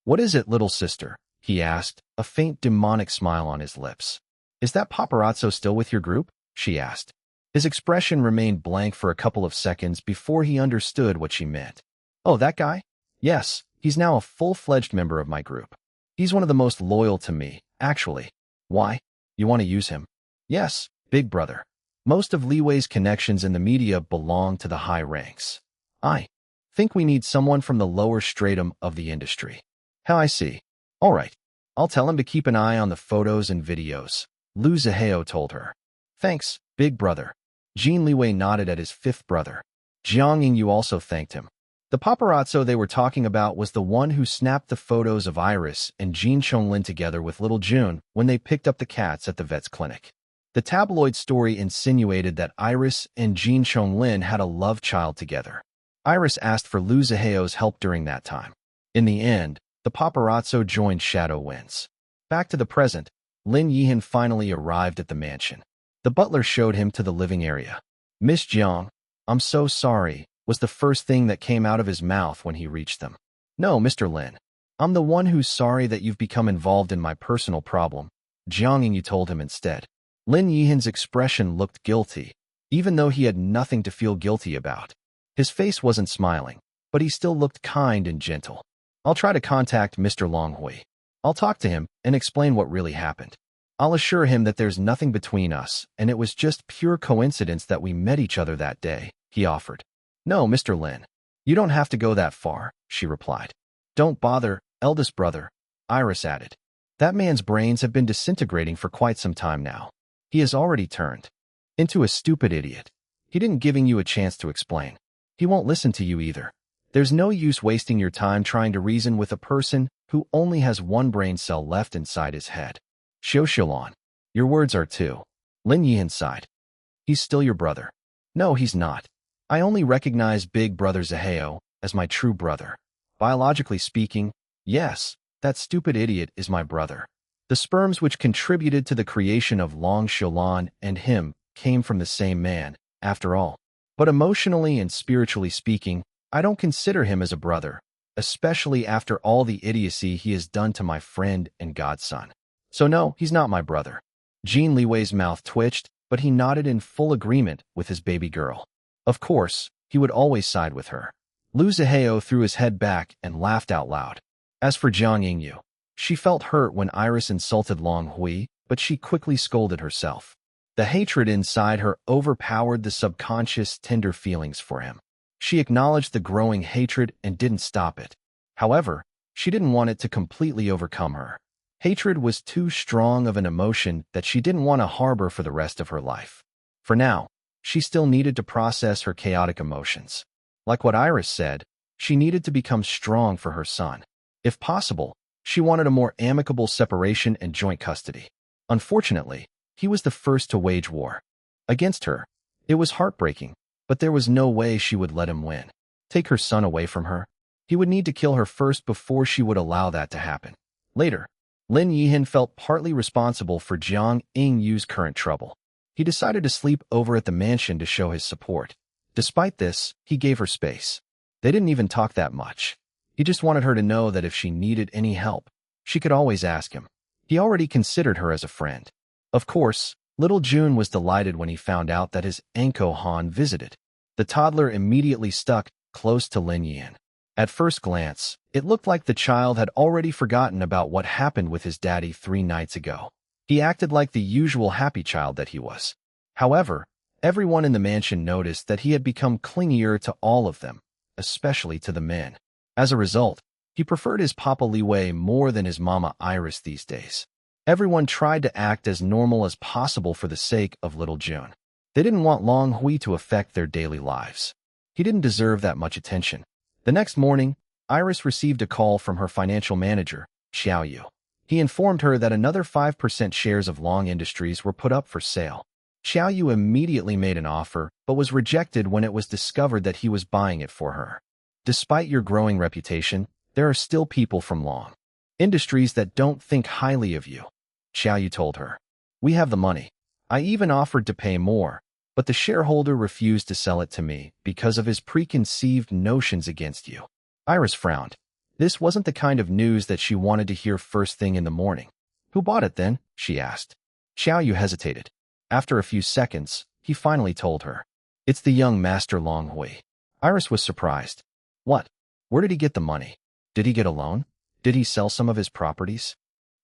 What is it, little sister? He asked, a faint demonic smile on his lips. Is that paparazzo still with your group? She asked. His expression remained blank for a couple of seconds before he understood what she meant. Oh, that guy? Yes, he's now a full-fledged member of my group. He's one of the most loyal to me, actually. Why? You want to use him? Yes, big brother. Most of Liwei's connections in the media belong to the high ranks. I think we need someone from the lower stratum of the industry. How I see. All right. I'll tell him to keep an eye on the photos and videos, Lu Zihao told her. Thanks, big brother. Jin Liwei nodded at his fifth brother. Jiang Yingyu also thanked him. The paparazzo they were talking about was the one who snapped the photos of Iris and Jin Chonglin together with little June when they picked up the cats at the vet's clinic. The tabloid story insinuated that Iris and Jin Chonglin had a love child together. Iris asked for Lu Zihao's help during that time. In the end, the paparazzo joined Shadow Winds. Back to the present, Lin Yihan finally arrived at the mansion. The butler showed him to the living area. Miss Jiang, I'm so sorry, was the first thing that came out of his mouth when he reached them. No, Mr. Lin. I'm the one who's sorry that you've become involved in my personal problem, Jiang Yingyu told him instead. Lin Yihan's expression looked guilty, even though he had nothing to feel guilty about. His face wasn't smiling, but he still looked kind and gentle. I'll try to contact Mr. Long Hui. I'll talk to him and explain what really happened. I'll assure him that there's nothing between us and it was just pure coincidence that we met each other that day, he offered. No, Mr. Lin. You don't have to go that far, she replied. Don't bother, eldest brother, Iris added. That man's brains have been disintegrating for quite some time now. He has already turned into a stupid idiot. He didn't giving you a chance to explain. He won't listen to you either. There's no use wasting your time trying to reason with a person who only has one brain cell left inside his head. Xiu Xiulan, your words are too. Lin Yihan sighed. He's still your brother. No, he's not. I only recognize big brother Zihao as my true brother. Biologically speaking, yes, that stupid idiot is my brother. The sperms which contributed to the creation of Long Xiulan and him came from the same man, after all. But emotionally and spiritually speaking, I don't consider him as a brother, especially after all the idiocy he has done to my friend and godson. So no, he's not my brother. Jin Liwei's mouth twitched, but he nodded in full agreement with his baby girl. Of course, he would always side with her. Lu Zihao threw his head back and laughed out loud. As for Jiang Yingyu, she felt hurt when Iris insulted Long Hui, but she quickly scolded herself. The hatred inside her overpowered the subconscious tender feelings for him. She acknowledged the growing hatred and didn't stop it. However, she didn't want it to completely overcome her. Hatred was too strong of an emotion that she didn't want to harbor for the rest of her life. For now, she still needed to process her chaotic emotions. Like what Iris said, she needed to become strong for her son. If possible, she wanted a more amicable separation and joint custody. Unfortunately, he was the first to wage war against her. It was heartbreaking, but there was no way she would let him win. Take her son away from her? He would need to kill her first before she would allow that to happen. Later, Lin Yihan felt partly responsible for Jiang Yingyu's current trouble. He decided to sleep over at the mansion to show his support. Despite this, he gave her space. They didn't even talk that much. He just wanted her to know that if she needed any help, she could always ask him. He already considered her as a friend. Of course, little June was delighted when he found out that his Anko Han visited. The toddler immediately stuck close to Lin Yihan. At first glance, it looked like the child had already forgotten about what happened with his daddy 3 nights ago. He acted like the usual happy child that he was. However, everyone in the mansion noticed that he had become clingier to all of them, especially to the men. As a result, he preferred his Papa Liwei more than his Mama Iris these days. Everyone tried to act as normal as possible for the sake of little June. They didn't want Long Hui to affect their daily lives. He didn't deserve that much attention. The next morning, Iris received a call from her financial manager, Xiaoyu. He informed her that another 5% shares of Long Industries were put up for sale. Xiaoyu immediately made an offer, but was rejected when it was discovered that he was buying it for her. Despite your growing reputation, there are still people from Long Industries that don't think highly of you, Xiaoyu told her. We have the money. I even offered to pay more, but the shareholder refused to sell it to me because of his preconceived notions against you. Iris frowned. This wasn't the kind of news that she wanted to hear first thing in the morning. Who bought it then? She asked. Xiaoyu hesitated. After a few seconds, he finally told her. It's the young master Long Hui. Iris was surprised. What? Where did he get the money? Did he get a loan? Did he sell some of his properties?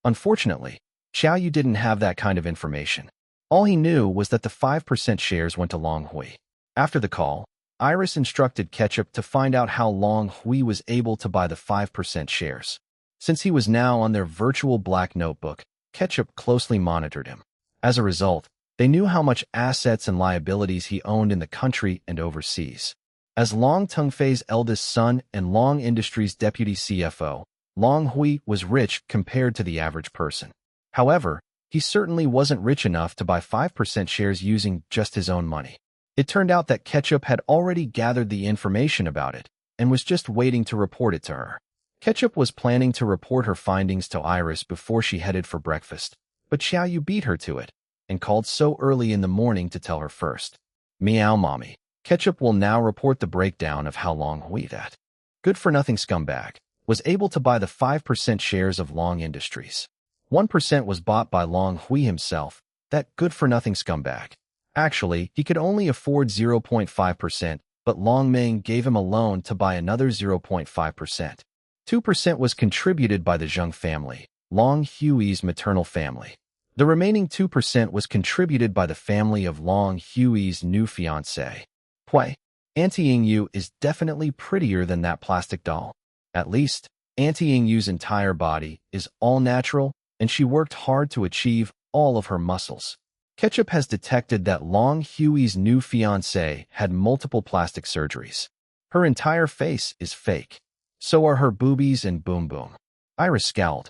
Unfortunately, Xiaoyu didn't have that kind of information. All he knew was that the 5% shares went to Long Hui. After the call, Iris instructed Ketchup to find out how Long Hui was able to buy the 5% shares. Since he was now on their virtual black notebook, Ketchup closely monitored him. As a result, they knew how much assets and liabilities he owned in the country and overseas. As Long Tengfei's eldest son and Long Industries' deputy CFO, Long Hui was rich compared to the average person. However, he certainly wasn't rich enough to buy 5% shares using just his own money. It turned out that Ketchup had already gathered the information about it and was just waiting to report it to her. Ketchup was planning to report her findings to Iris before she headed for breakfast, but Xiaoyu beat her to it and called so early in the morning to tell her first. Meow, mommy. Ketchup will now report the breakdown of how Long Hui, that good-for-nothing scumbag, was able to buy the 5% shares of Long Industries. 1% was bought by Long Hui himself, that good-for-nothing scumbag. Actually, he could only afford 0.5%, but Long Ming gave him a loan to buy another 0.5%. 2% was contributed by the Zheng family, Long Hui's maternal family. The remaining 2% was contributed by the family of Long Hui's new fiancée. Hui, Auntie Yingyu is definitely prettier than that plastic doll. At least, Auntie Yingyu's entire body is all natural, and she worked hard to achieve all of her muscles. Ketchup has detected that Long Hui's new fiancée had multiple plastic surgeries. Her entire face is fake. So are her boobies and boom boom. Iris scowled.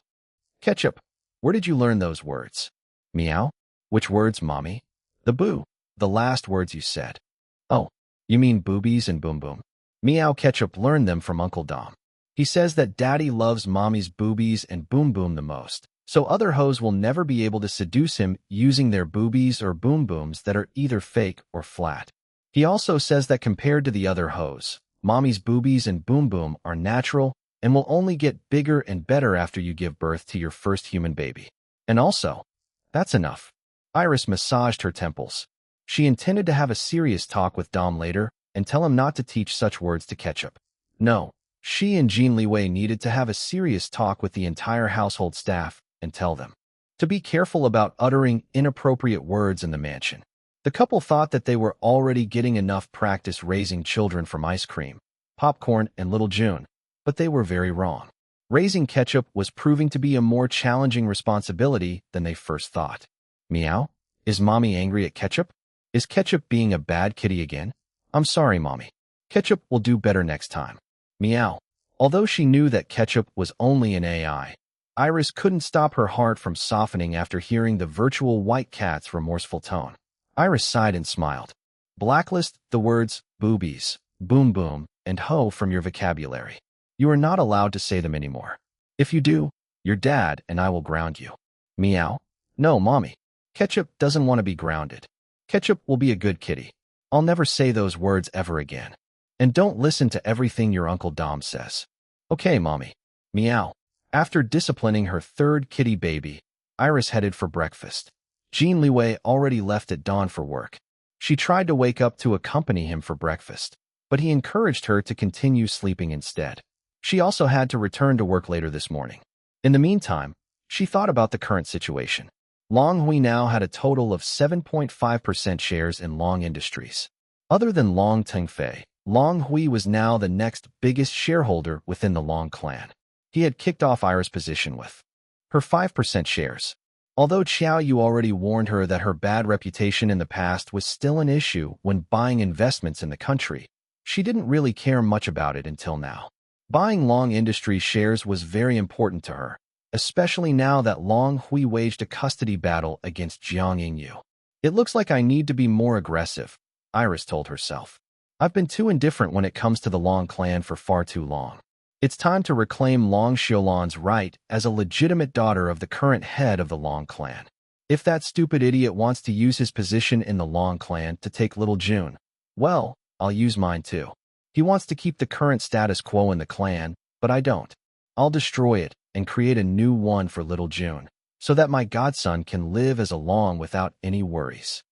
Ketchup, where did you learn those words? Meow? Which words, mommy? The boo. The last words you said. Oh, you mean boobies and boom boom? Meow. Ketchup learned them from Uncle Dom. He says that daddy loves mommy's boobies and boom boom the most, so other hoes will never be able to seduce him using their boobies or boom booms that are either fake or flat. He also says that compared to the other hoes, mommy's boobies and boom boom are natural and will only get bigger and better after you give birth to your first human baby. And also, that's enough. Iris massaged her temples. She intended to have a serious talk with Dom later and tell him not to teach such words to Ketchup. No, she and Jin Liwei needed to have a serious talk with the entire household staff and tell them to be careful about uttering inappropriate words in the mansion. The couple thought that they were already getting enough practice raising children from ice cream, popcorn, and little June, but they were very wrong. Raising Ketchup was proving to be a more challenging responsibility than they first thought. Meow? Is mommy angry at Ketchup? Is Ketchup being a bad kitty again? I'm sorry, mommy. Ketchup will do better next time. Meow. Although she knew that Ketchup was only an AI, Iris couldn't stop her heart from softening after hearing the virtual white cat's remorseful tone. Iris sighed and smiled. Blacklist the words boobies, boom boom, and hoe from your vocabulary. You are not allowed to say them anymore. If you do, your dad and I will ground you. Meow. No, mommy. Ketchup doesn't want to be grounded. Ketchup will be a good kitty. I'll never say those words ever again. And don't listen to everything your Uncle Dom says. Okay, mommy. Meow. After disciplining her third kitty baby, Iris headed for breakfast. Jin Liwei already left at dawn for work. She tried to wake up to accompany him for breakfast, but he encouraged her to continue sleeping instead. She also had to return to work later this morning. In the meantime, she thought about the current situation. Long Hui now had a total of 7.5% shares in Long Industries. Other than Long Tengfei, Long Hui was now the next biggest shareholder within the Long clan. He had kicked off Iris' position with her 5% shares. Although Xiao Yu already warned her that her bad reputation in the past was still an issue when buying investments in the country, she didn't really care much about it until now. Buying Long Industries shares was very important to her, especially now that Long Hui waged a custody battle against Jiang Yingyu. It looks like I need to be more aggressive, Iris told herself. I've been too indifferent when it comes to the Long clan for far too long. It's time to reclaim Long Xiulan's right as a legitimate daughter of the current head of the Long clan. If that stupid idiot wants to use his position in the Long clan to take little June, well, I'll use mine too. He wants to keep the current status quo in the clan, but I don't. I'll destroy it and create a new one for little June, so that my godson can live as a Long without any worries.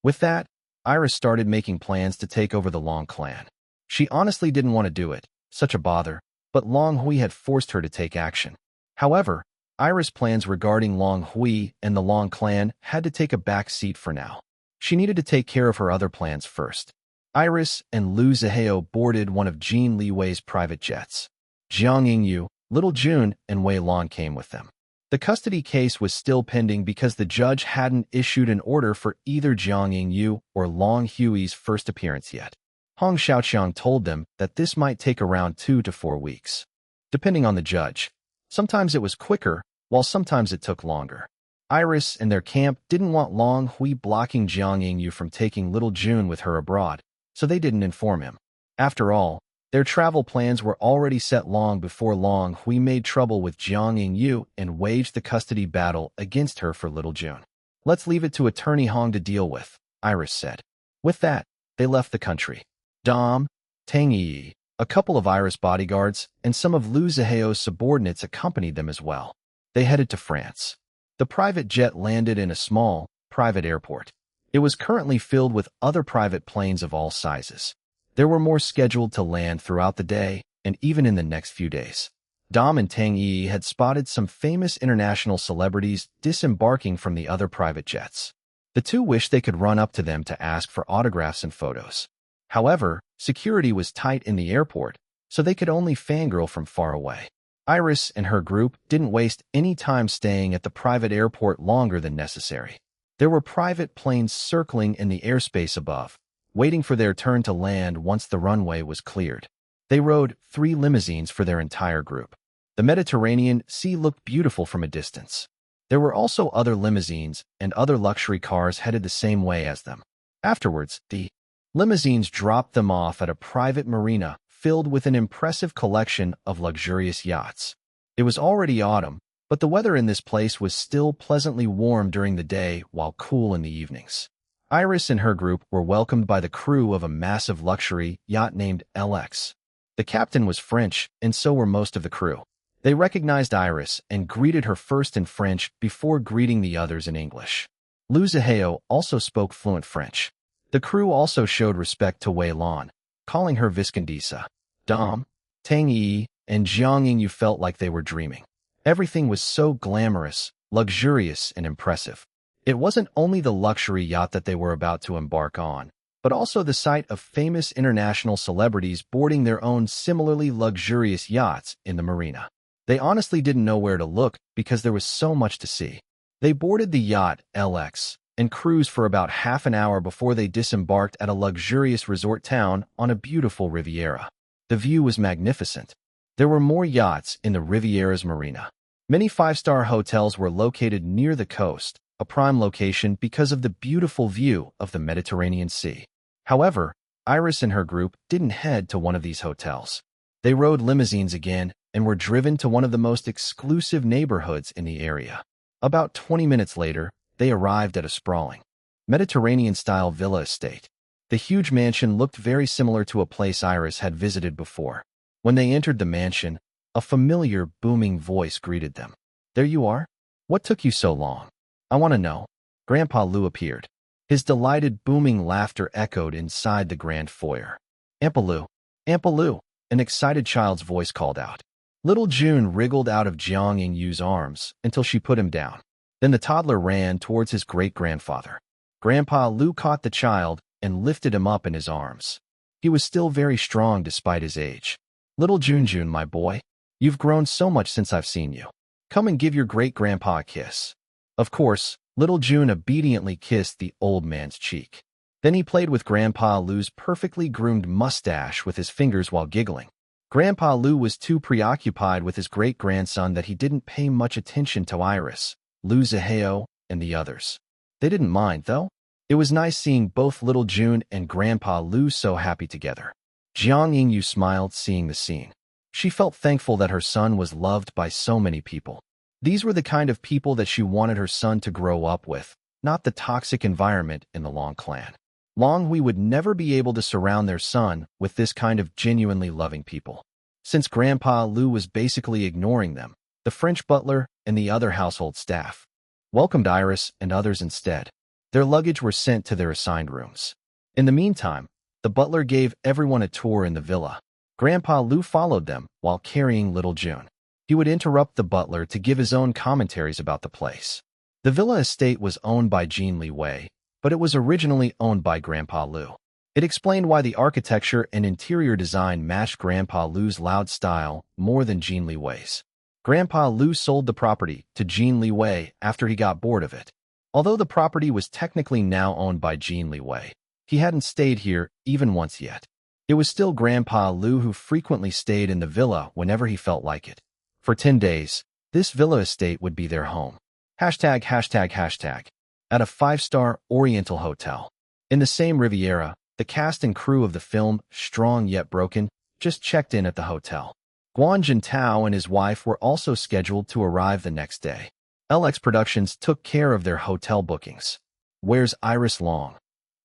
With that, Iris started making plans to take over the Long clan. She honestly didn't want to do it, such a bother, but Long Hui had forced her to take action. However, Iris' plans regarding Long Hui and the Long clan had to take a back seat for now. She needed to take care of her other plans first. Iris and Lu Zihao boarded one of Jin Liwei's private jets. Jiang Yingyu, Little June, and Wei Lan came with them. The custody case was still pending because the judge hadn't issued an order for either Jiang Yingyu or Long Hui's first appearance yet. Hong Xiaoqiang told them that this might take around 2 to 4 weeks, depending on the judge. Sometimes it was quicker, while sometimes it took longer. Iris and their camp didn't want Long Hui blocking Jiang Yingyu from taking little June with her abroad, so they didn't inform him. After all, their travel plans were already set long before Long Hui made trouble with Jiang Yingyu and waged the custody battle against her for little June. Let's leave it to Attorney Hong to deal with, Iris said. With that, they left the country. Dom, Tang Yi, a couple of Iris bodyguards, and some of Lu Zihao's subordinates accompanied them as well. They headed to France. The private jet landed in a small, private airport. It was currently filled with other private planes of all sizes. There were more scheduled to land throughout the day, and even in the next few days. Dom and Tang Yi had spotted some famous international celebrities disembarking from the other private jets. The two wished they could run up to them to ask for autographs and photos. However, security was tight in the airport, so they could only fangirl from far away. Iris and her group didn't waste any time staying at the private airport longer than necessary. There were private planes circling in the airspace above, waiting for their turn to land once the runway was cleared. They rode 3 limousines for their entire group. The Mediterranean Sea looked beautiful from a distance. There were also other limousines and other luxury cars headed the same way as them. Afterwards, the limousines dropped them off at a private marina filled with an impressive collection of luxurious yachts. It was already autumn, but the weather in this place was still pleasantly warm during the day while cool in the evenings. Iris and her group were welcomed by the crew of a massive luxury yacht named LX. The captain was French, and so were most of the crew. They recognized Iris and greeted her first in French before greeting the others in English. Lu Zihao also spoke fluent French. The crew also showed respect to Wei Lan, calling her Viscondisa. Dom, Tang Yi, and Jiang Yingyu felt like they were dreaming. Everything was so glamorous, luxurious, and impressive. It wasn't only the luxury yacht that they were about to embark on, but also the sight of famous international celebrities boarding their own similarly luxurious yachts in the marina. They honestly didn't know where to look because there was so much to see. They boarded the yacht LX and cruised for about half an hour before they disembarked at a luxurious resort town on a beautiful Riviera. The view was magnificent. There were more yachts in the Riviera's marina. Many 5-star hotels were located near the coast, a prime location because of the beautiful view of the Mediterranean Sea. However, Iris and her group didn't head to one of these hotels. They rode limousines again and were driven to one of the most exclusive neighborhoods in the area. About 20 minutes later, they arrived at a sprawling, Mediterranean-style villa estate. The huge mansion looked very similar to a place Iris had visited before. When they entered the mansion, a familiar, booming voice greeted them. "There you are? What took you so long? I want to know." Grandpa Lu appeared. His delighted, booming laughter echoed inside the grand foyer. "Ampaloo, Ampaloo," an excited child's voice called out. Little June wriggled out of Jiang Yingyu's arms until she put him down. Then the toddler ran towards his great-grandfather. Grandpa Lu caught the child and lifted him up in his arms. He was still very strong despite his age. "Little Junjun, my boy, you've grown so much since I've seen you. Come and give your great-grandpa a kiss." Of course, little Jun obediently kissed the old man's cheek. Then he played with Grandpa Lu's perfectly groomed mustache with his fingers while giggling. Grandpa Lu was too preoccupied with his great-grandson that he didn't pay much attention to Iris, Lu Zihao, and the others. They didn't mind, though. It was nice seeing both little Jun and Grandpa Lu so happy together. Jiang Yingyu smiled seeing the scene. She felt thankful that her son was loved by so many people. These were the kind of people that she wanted her son to grow up with, not the toxic environment in the Long clan. Long Hui would never be able to surround their son with this kind of genuinely loving people. Since Grandpa Lu was basically ignoring them, the French butler and the other household staff welcomed Iris and others instead. Their luggage were sent to their assigned rooms. In the meantime, the butler gave everyone a tour in the villa. Grandpa Lu followed them while carrying little Jun. He would interrupt the butler to give his own commentaries about the place. The villa estate was owned by Jin Liwei, but it was originally owned by Grandpa Lu. It explained why the architecture and interior design matched Grandpa Lu's loud style more than Jin Liwei's. Grandpa Lu sold the property to Jin Liwei after he got bored of it. Although the property was technically now owned by Jin Liwei, he hadn't stayed here even once yet. It was still Grandpa Lu who frequently stayed in the villa whenever he felt like it. For 10 days, this villa estate would be their home. ####. At a 5-star Oriental hotel. In the same Riviera, the cast and crew of the film Strong Yet Broken just checked in at the hotel. Guan Jintao and his wife were also scheduled to arrive the next day. LX Productions took care of their hotel bookings. "Where's Iris Long?"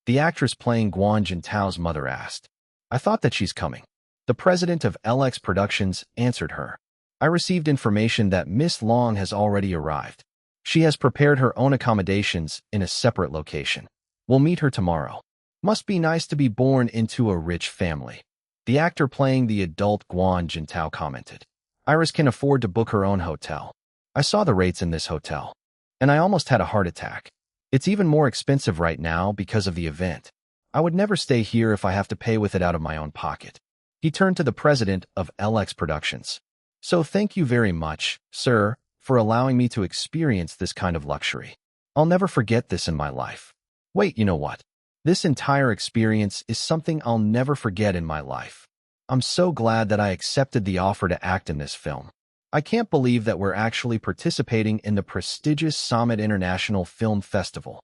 the actress playing Guan Jintao's mother asked. "I thought that she's coming." The president of LX Productions answered her. "I received information that Miss Long has already arrived. She has prepared her own accommodations in a separate location. We'll meet her tomorrow. Must be nice to be born into a rich family." The actor playing the adult Guan Jintao commented. "Iris can afford to book her own hotel. I saw the rates in this hotel, and I almost had a heart attack. It's even more expensive right now because of the event. I would never stay here if I have to pay with it out of my own pocket." He turned to the president of LX Productions. "So thank you very much, sir, for allowing me to experience this kind of luxury. I'll never forget this in my life. Wait, you know what? This entire experience is something I'll never forget in my life. I'm so glad that I accepted the offer to act in this film. I can't believe that we're actually participating in the prestigious Summit International Film Festival."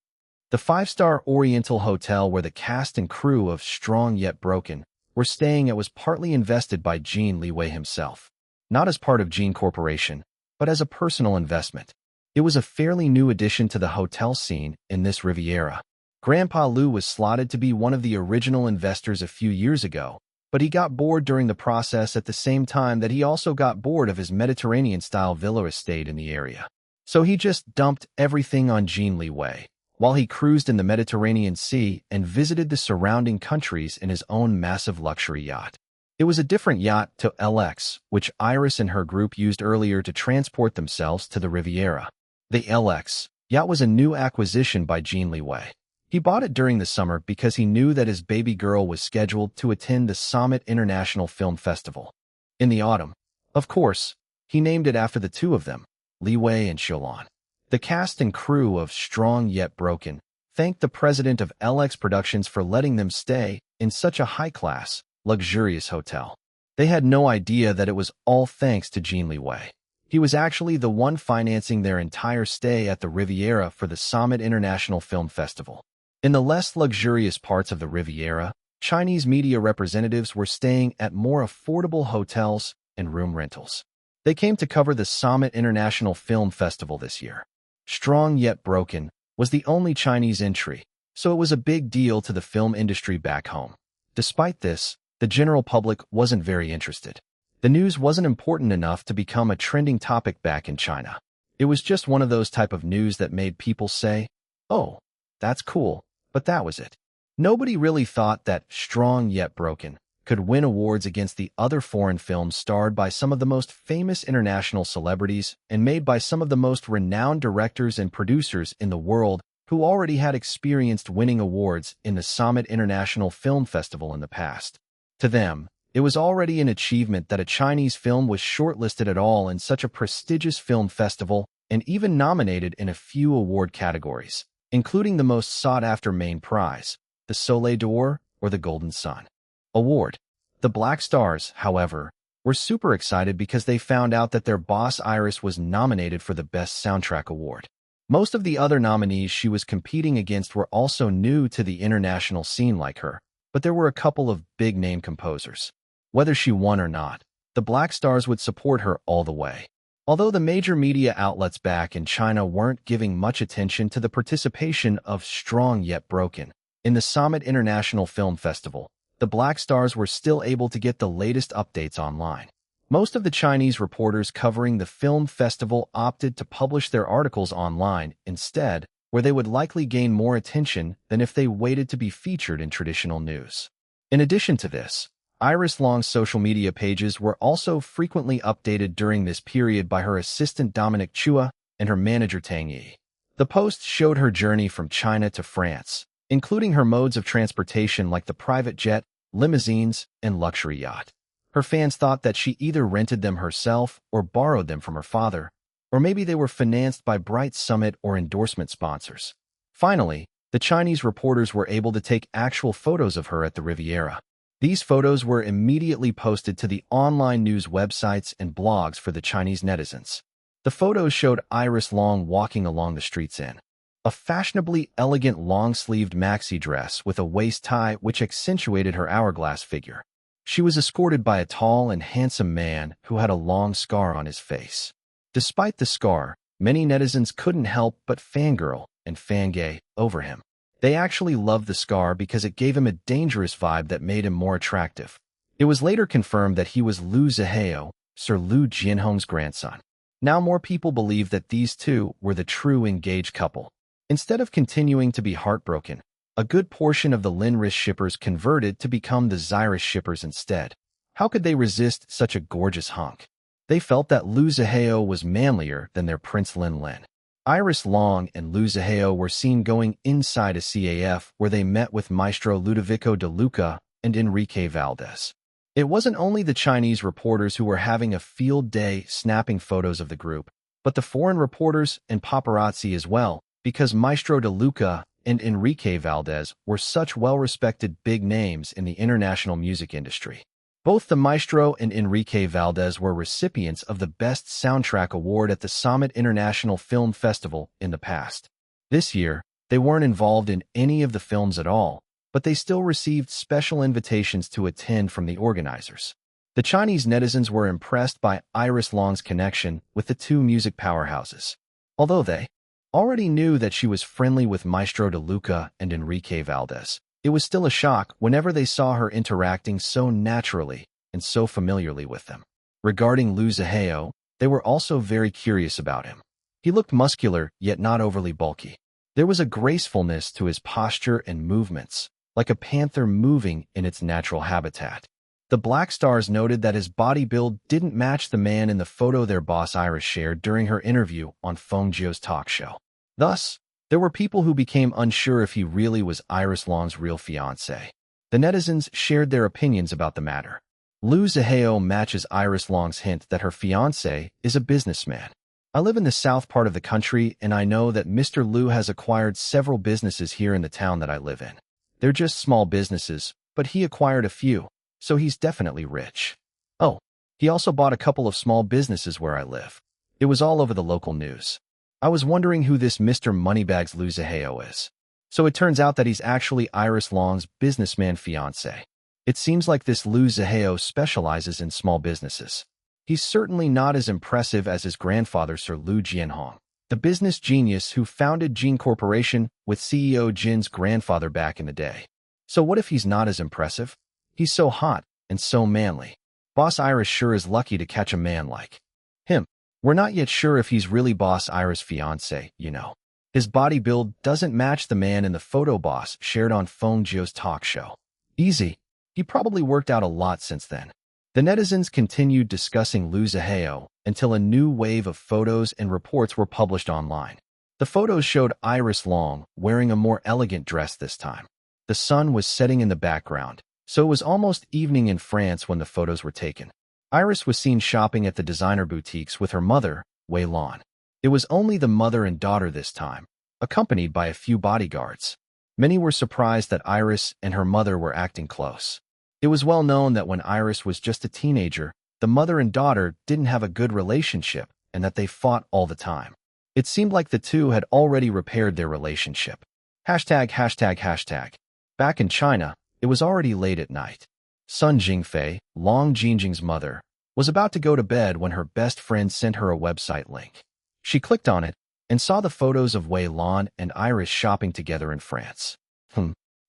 The 5-star Oriental hotel where the cast and crew of Strong Yet Broken were staying at was partly invested by Jin Liwei himself. Not as part of Jin Corporation, but as a personal investment. It was a fairly new addition to the hotel scene in this Riviera. Grandpa Lu was slotted to be one of the original investors a few years ago, but he got bored during the process at the same time that he also got bored of his Mediterranean-style villa estate in the area. So he just dumped everything on Jin Liwei, while he cruised in the Mediterranean Sea and visited the surrounding countries in his own massive luxury yacht. It was a different yacht to LX, which Iris and her group used earlier to transport themselves to the Riviera. The LX yacht was a new acquisition by Jin Liwei. He bought it during the summer because he knew that his baby girl was scheduled to attend the Summit International Film Festival. In the autumn, of course, he named it after the two of them, Liwei and Xiaolan. The cast and crew of Strong Yet Broken thanked the president of LX Productions for letting them stay in such a high-class, luxurious hotel. They had no idea that it was all thanks to Jin Liwei. He was actually the one financing their entire stay at the Riviera for the Summit International Film Festival. In the less luxurious parts of the Riviera, Chinese media representatives were staying at more affordable hotels and room rentals. They came to cover the Summit International Film Festival this year. Strong Yet Broken was the only Chinese entry, so it was a big deal to the film industry back home. Despite this, the general public wasn't very interested. The news wasn't important enough to become a trending topic back in China. It was just one of those type of news that made people say, "Oh, that's cool," but that was it. Nobody really thought that Strong Yet Broken could win awards against the other foreign films starred by some of the most famous international celebrities and made by some of the most renowned directors and producers in the world who already had experienced winning awards in the Summit International Film Festival in the past. To them, it was already an achievement that a Chinese film was shortlisted at all in such a prestigious film festival and even nominated in a few award categories, including the most sought-after main prize, the Soleil d'Or or the Golden Sun Award. The Black Stars, however, were super excited because they found out that their boss Iris was nominated for the Best Soundtrack Award. Most of the other nominees she was competing against were also new to the international scene like her, but there were a couple of big-name composers. Whether she won or not, the Black Stars would support her all the way. Although the major media outlets back in China weren't giving much attention to the participation of Strong Yet Broken in the Summit International Film Festival, the Black Stars were still able to get the latest updates online. Most of the Chinese reporters covering the film festival opted to publish their articles online instead, where they would likely gain more attention than if they waited to be featured in traditional news. In addition to this, Iris Long's social media pages were also frequently updated during this period by her assistant Dominic Chua and her manager Tang Yi. The posts showed her journey from China to France, including her modes of transportation like the private jet, limousines, and luxury yacht. Her fans thought that she either rented them herself or borrowed them from her father, or maybe they were financed by Bright Summit or endorsement sponsors. Finally, the Chinese reporters were able to take actual photos of her at the Riviera. These photos were immediately posted to the online news websites and blogs for the Chinese netizens. The photos showed Iris Long walking along the streets in a fashionably elegant long-sleeved maxi dress with a waist tie which accentuated her hourglass figure. She was escorted by a tall and handsome man who had a long scar on his face. Despite the scar, many netizens couldn't help but fangirl and fangay over him. They actually loved the scar because it gave him a dangerous vibe that made him more attractive. It was later confirmed that he was Liu Zihao, Sir Liu Jianhong's grandson. Now more people believe that these two were the true engaged couple. Instead of continuing to be heartbroken, a good portion of the Linris shippers converted to become the Xyrus shippers instead. How could they resist such a gorgeous hunk? They felt that Liu Zihao was manlier than their Prince Lin Lin. Iris Long and Liu Zihao were seen going inside a CAF where they met with Maestro Ludovico De Luca and Enrique Valdez. It wasn't only the Chinese reporters who were having a field day snapping photos of the group, but the foreign reporters and paparazzi as well, because Maestro De Luca and Enrique Valdez were such well-respected big names in the international music industry. Both the Maestro and Enrique Valdez were recipients of the Best Soundtrack Award at the Summit International Film Festival in the past. This year, they weren't involved in any of the films at all, but they still received special invitations to attend from the organizers. The Chinese netizens were impressed by Iris Long's connection with the two music powerhouses. Although they already knew that she was friendly with Maestro De Luca and Enrique Valdez, it was still a shock whenever they saw her interacting so naturally and so familiarly with them. Regarding Liu Zihao, they were also very curious about him. He looked muscular, yet not overly bulky. There was a gracefulness to his posture and movements, like a panther moving in its natural habitat. The Black Stars noted that his body build didn't match the man in the photo their boss Iris shared during her interview on Feng Jiu's talk show. Thus, there were people who became unsure if he really was Iris Long's real fiancé. The netizens shared their opinions about the matter. Liu Zihao matches Iris Long's hint that her fiancé is a businessman. I live in the south part of the country, and I know that Mr. Liu has acquired several businesses here in the town that I live in. They're just small businesses, but he acquired a few, so he's definitely rich. Oh, he also bought a couple of small businesses where I live. It was all over the local news. I was wondering who this Mr. Moneybags Liu Zihao is. So it turns out that he's actually Iris Long's businessman fiancé. It seems like this Liu Zihao specializes in small businesses. He's certainly not as impressive as his grandfather Sir Liu Jianhong, the business genius who founded Jin Corporation with CEO Jin's grandfather back in the day. So what if he's not as impressive? He's so hot and so manly. Boss Iris sure is lucky to catch a man like him. We're not yet sure if he's really Boss Iris' fiancé, you know. His body build doesn't match the man in the photo boss shared on Feng Jiu's talk show. Easy. He probably worked out a lot since then. The netizens continued discussing Liu Zihao until a new wave of photos and reports were published online. The photos showed Iris Long wearing a more elegant dress this time. The sun was setting in the background, so it was almost evening in France when the photos were taken. Iris was seen shopping at the designer boutiques with her mother, Wei Lan. It was only the mother and daughter this time, accompanied by a few bodyguards. Many were surprised that Iris and her mother were acting close. It was well known that when Iris was just a teenager, the mother and daughter didn't have a good relationship and that they fought all the time. It seemed like the two had already repaired their relationship. ####. Back in China, it was already late at night. Sun Jingfei, Long Jingjing's mother, was about to go to bed when her best friend sent her a website link. She clicked on it and saw the photos of Wei Lan and Iris shopping together in France.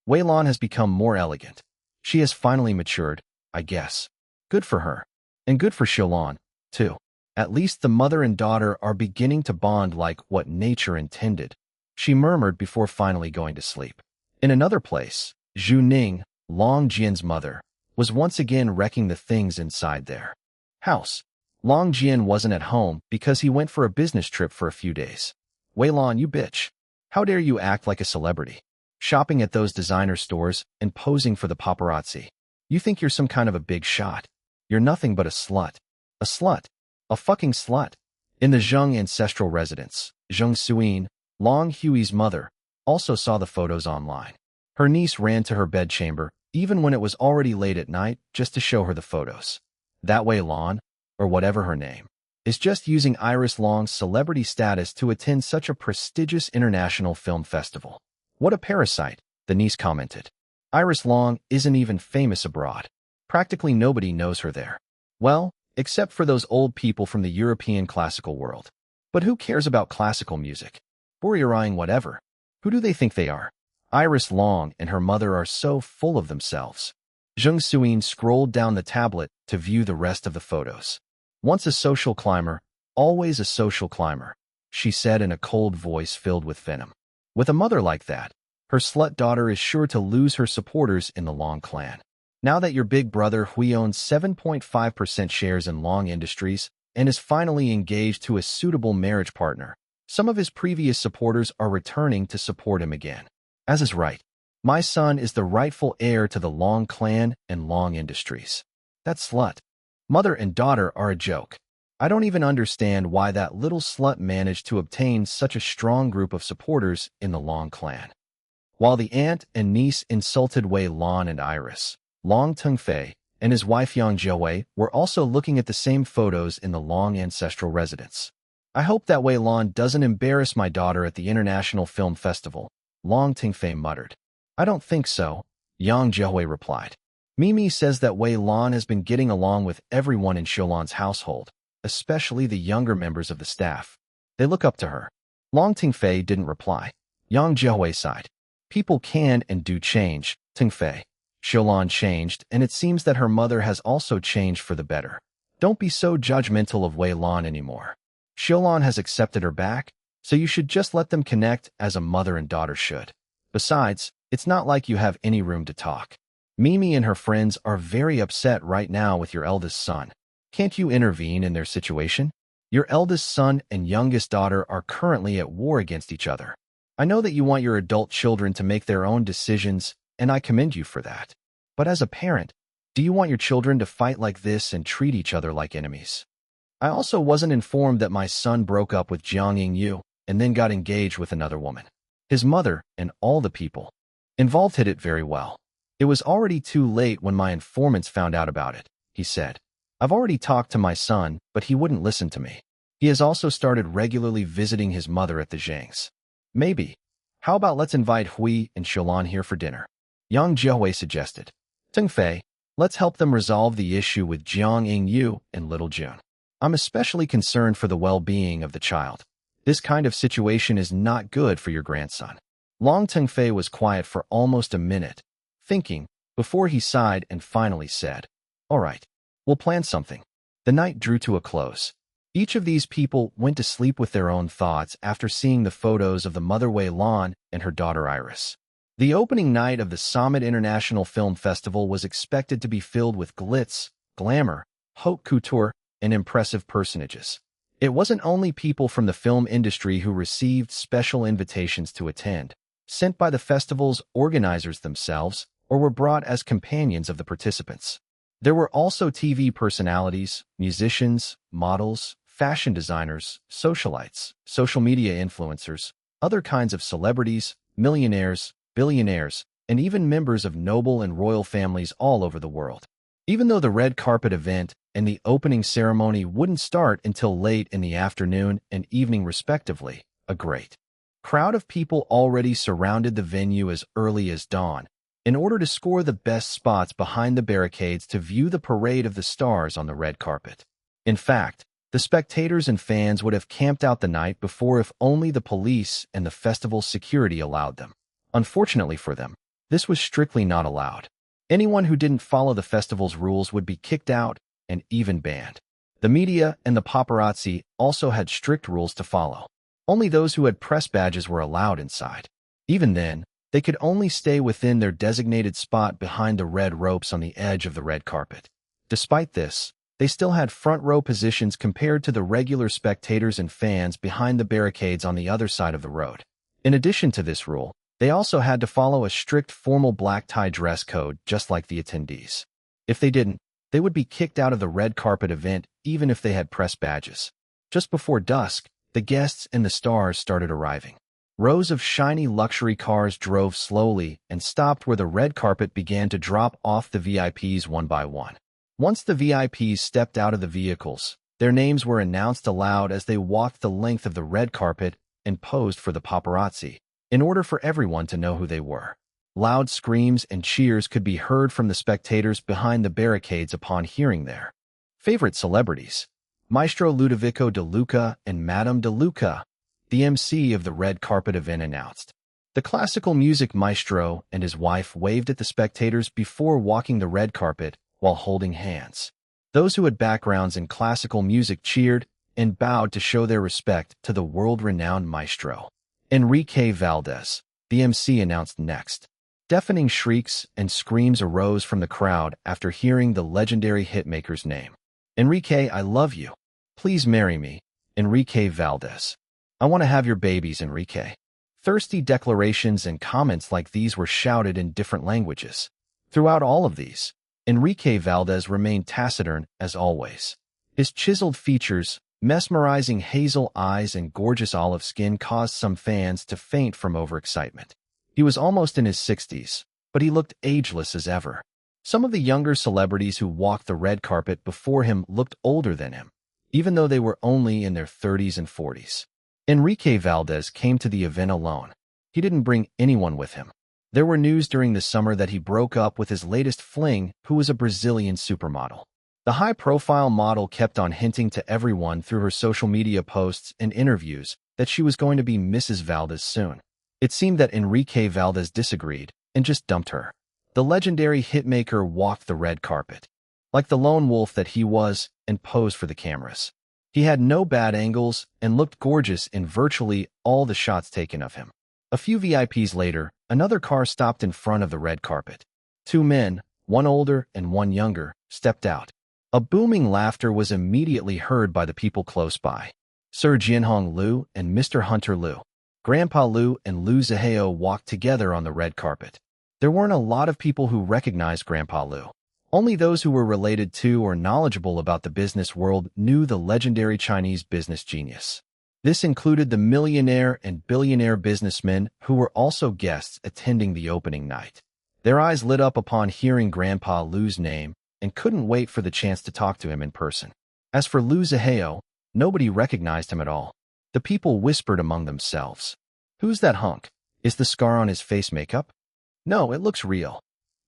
Wei Lan has become more elegant. She has finally matured, I guess. Good for her. And good for Xiaolan, too. At least the mother and daughter are beginning to bond like what nature intended, she murmured before finally going to sleep. In another place, Zhu Ning, Long Jian's mother, was once again wrecking the things inside their house. Long Jian wasn't at home because he went for a business trip for a few days. Wei Lan, you bitch. How dare you act like a celebrity? Shopping at those designer stores and posing for the paparazzi. You think you're some kind of a big shot. You're nothing but a slut. A slut. A fucking slut. In the Zheng ancestral residence, Zheng Suyin, Long Hui's mother, also saw the photos online. Her niece ran to her bedchamber, even when it was already late at night, just to show her the photos. That Wei Lan, or whatever her name, is just using Iris Long's celebrity status to attend such a prestigious international film festival. What a parasite, the niece commented. Iris Long isn't even famous abroad. Practically nobody knows her there. Well, except for those old people from the European classical world. But who cares about classical music? Bourgeoising whatever. Who do they think they are? Iris Long and her mother are so full of themselves. Zheng Suyin scrolled down the tablet to view the rest of the photos. Once a social climber, always a social climber, she said in a cold voice filled with venom. With a mother like that, her slut daughter is sure to lose her supporters in the Long clan. Now that your big brother Hui owns 7.5% shares in Long Industries and is finally engaged to a suitable marriage partner, some of his previous supporters are returning to support him again. As is right. My son is the rightful heir to the Long clan and Long Industries. That slut. Mother and daughter are a joke. I don't even understand why that little slut managed to obtain such a strong group of supporters in the Long clan. While the aunt and niece insulted Wei Lan and Iris, Long Tengfei and his wife Yang Jiawei were also looking at the same photos in the Long ancestral residence. I hope that Wei Lan doesn't embarrass my daughter at the International Film Festival, Long Tengfei muttered. I don't think so, Yang Jiawei replied. Mimi says that Wei Lan has been getting along with everyone in Xiaolan's household, especially the younger members of the staff. They look up to her. Long Tengfei didn't reply. Yang Jiawei sighed. People can and do change, Tengfei. Xiaolan changed, and it seems that her mother has also changed for the better. Don't be so judgmental of Wei Lan anymore. Xiaolan has accepted her back, so you should just let them connect as a mother and daughter should. Besides, it's not like you have any room to talk. Mimi and her friends are very upset right now with your eldest son. Can't you intervene in their situation? Your eldest son and youngest daughter are currently at war against each other. I know that you want your adult children to make their own decisions, and I commend you for that. But as a parent, do you want your children to fight like this and treat each other like enemies? I also wasn't informed that my son broke up with Jiang Yingyu and then got engaged with another woman. His mother and all the people involved hid it very well. It was already too late when my informants found out about it, he said. I've already talked to my son, but he wouldn't listen to me. He has also started regularly visiting his mother at the Zhangs. Maybe. How about let's invite Hui and Xiaolan here for dinner? Yang Jiawei suggested. Tengfei, let's help them resolve the issue with Jiang Yingyu and little June. I'm especially concerned for the well-being of the child. This kind of situation is not good for your grandson. Long Tengfei was quiet for almost a minute, thinking, before he sighed and finally said, All right, we'll plan something. The night drew to a close. Each of these people went to sleep with their own thoughts after seeing the photos of the mother Wei Lan and her daughter Iris. The opening night of the Summit International Film Festival was expected to be filled with glitz, glamour, haute couture, and impressive personages. It wasn't only people from the film industry who received special invitations to attend, sent by the festival's organizers themselves, or were brought as companions of the participants. There were also TV personalities, musicians, models, fashion designers, socialites, social media influencers, other kinds of celebrities, millionaires, billionaires, and even members of noble and royal families all over the world. Even though the red carpet event and the opening ceremony wouldn't start until late in the afternoon and evening respectively, a great crowd of people already surrounded the venue as early as dawn, in order to score the best spots behind the barricades to view the parade of the stars on the red carpet. In fact, the spectators and fans would have camped out the night before if only the police and the festival's security allowed them. Unfortunately for them, this was strictly not allowed. Anyone who didn't follow the festival's rules would be kicked out and even banned. The media and the paparazzi also had strict rules to follow. Only those who had press badges were allowed inside. Even then, they could only stay within their designated spot behind the red ropes on the edge of the red carpet. Despite this, they still had front row positions compared to the regular spectators and fans behind the barricades on the other side of the road. In addition to this rule, they also had to follow a strict formal black tie dress code just like the attendees. If they didn't, they would be kicked out of the red carpet event even if they had press badges. Just before dusk, the guests and the stars started arriving. Rows of shiny luxury cars drove slowly and stopped where the red carpet began to drop off the VIPs one by one. Once the VIPs stepped out of the vehicles, their names were announced aloud as they walked the length of the red carpet and posed for the paparazzi, in order for everyone to know who they were. Loud screams and cheers could be heard from the spectators behind the barricades upon hearing their favorite celebrities, Maestro Ludovico De Luca and Madame De Luca, the MC of the red carpet event, announced. The classical music maestro and his wife waved at the spectators before walking the red carpet while holding hands. Those who had backgrounds in classical music cheered and bowed to show their respect to the world-renowned maestro. Enrique Valdez, the MC, announced next. Deafening shrieks and screams arose from the crowd after hearing the legendary hitmaker's name. Enrique, I love you. Please marry me, Enrique Valdez. I want to have your babies, Enrique. Thirsty declarations and comments like these were shouted in different languages. Throughout all of these, Enrique Valdez remained taciturn as always. His chiseled features, mesmerizing hazel eyes, and gorgeous olive skin caused some fans to faint from overexcitement. He was almost in his 60s, but he looked ageless as ever. Some of the younger celebrities who walked the red carpet before him looked older than him, even though they were only in their 30s and 40s. Enrique Valdez came to the event alone. He didn't bring anyone with him. There were news during the summer that he broke up with his latest fling, who was a Brazilian supermodel. The high-profile model kept on hinting to everyone through her social media posts and interviews that she was going to be Mrs. Valdez soon. It seemed that Enrique Valdez disagreed and just dumped her. The legendary hitmaker walked the red carpet, like the lone wolf that he was, and posed for the cameras. He had no bad angles and looked gorgeous in virtually all the shots taken of him. A few VIPs later, another car stopped in front of the red carpet. Two men, one older and one younger, stepped out. A booming laughter was immediately heard by the people close by. Sir Jianhong Liu and Mr. Hunter Liu. Grandpa Liu and Liu Zihao walked together on the red carpet. There weren't a lot of people who recognized Grandpa Liu. Only those who were related to or knowledgeable about the business world knew the legendary Chinese business genius. This included the millionaire and billionaire businessmen who were also guests attending the opening night. Their eyes lit up upon hearing Grandpa Liu's name and couldn't wait for the chance to talk to him in person. As for Liu Zihao, nobody recognized him at all. The people whispered among themselves. Who's that hunk? Is the scar on his face makeup? No, it looks real.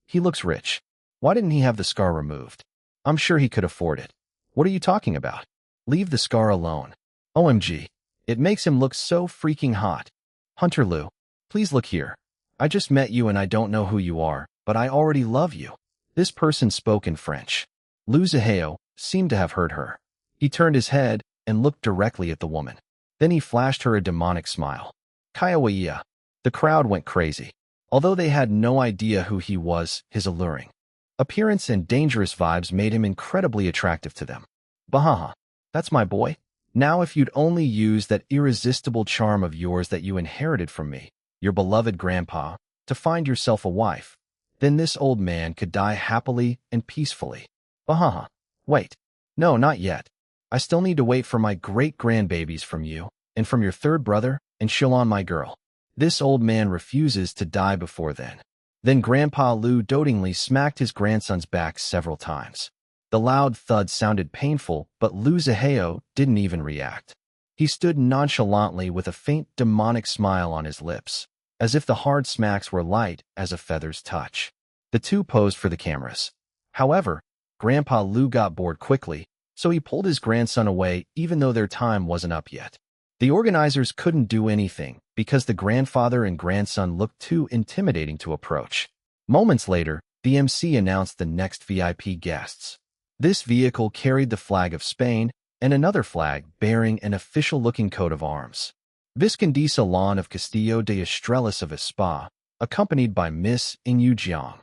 He looks rich. Why didn't he have the scar removed? I'm sure he could afford it. What are you talking about? Leave the scar alone. OMG. It makes him look so freaking hot. Hunter Liu, please look here. I just met you and I don't know who you are, but I already love you. This person spoke in French. Liu Zihao seemed to have heard her. He turned his head and looked directly at the woman. Then he flashed her a demonic smile. Kaiawaiya. The crowd went crazy. Although they had no idea who he was, his alluring appearance and dangerous vibes made him incredibly attractive to them. Bahaha, that's my boy. Now if you'd only use that irresistible charm of yours that you inherited from me, your beloved grandpa, to find yourself a wife, then this old man could die happily and peacefully. Bahaha. Wait. No, not yet. I still need to wait for my great-grandbabies from you, and from your third brother, and Shilon my girl. This old man refuses to die before then. Then Grandpa Lu dotingly smacked his grandson's back several times. The loud thud sounded painful, but Lu Zihao didn't even react. He stood nonchalantly with a faint demonic smile on his lips, as if the hard smacks were light as a feather's touch. The two posed for the cameras. However, Grandpa Lu got bored quickly, so he pulled his grandson away even though their time wasn't up yet. The organizers couldn't do anything because the grandfather and grandson looked too intimidating to approach. Moments later, the MC announced the next VIP guests. This vehicle carried the flag of Spain and another flag bearing an official-looking coat of arms. Visconde Salon of Castillo de Estrellas of Espa, accompanied by Miss Ingyu Jiang.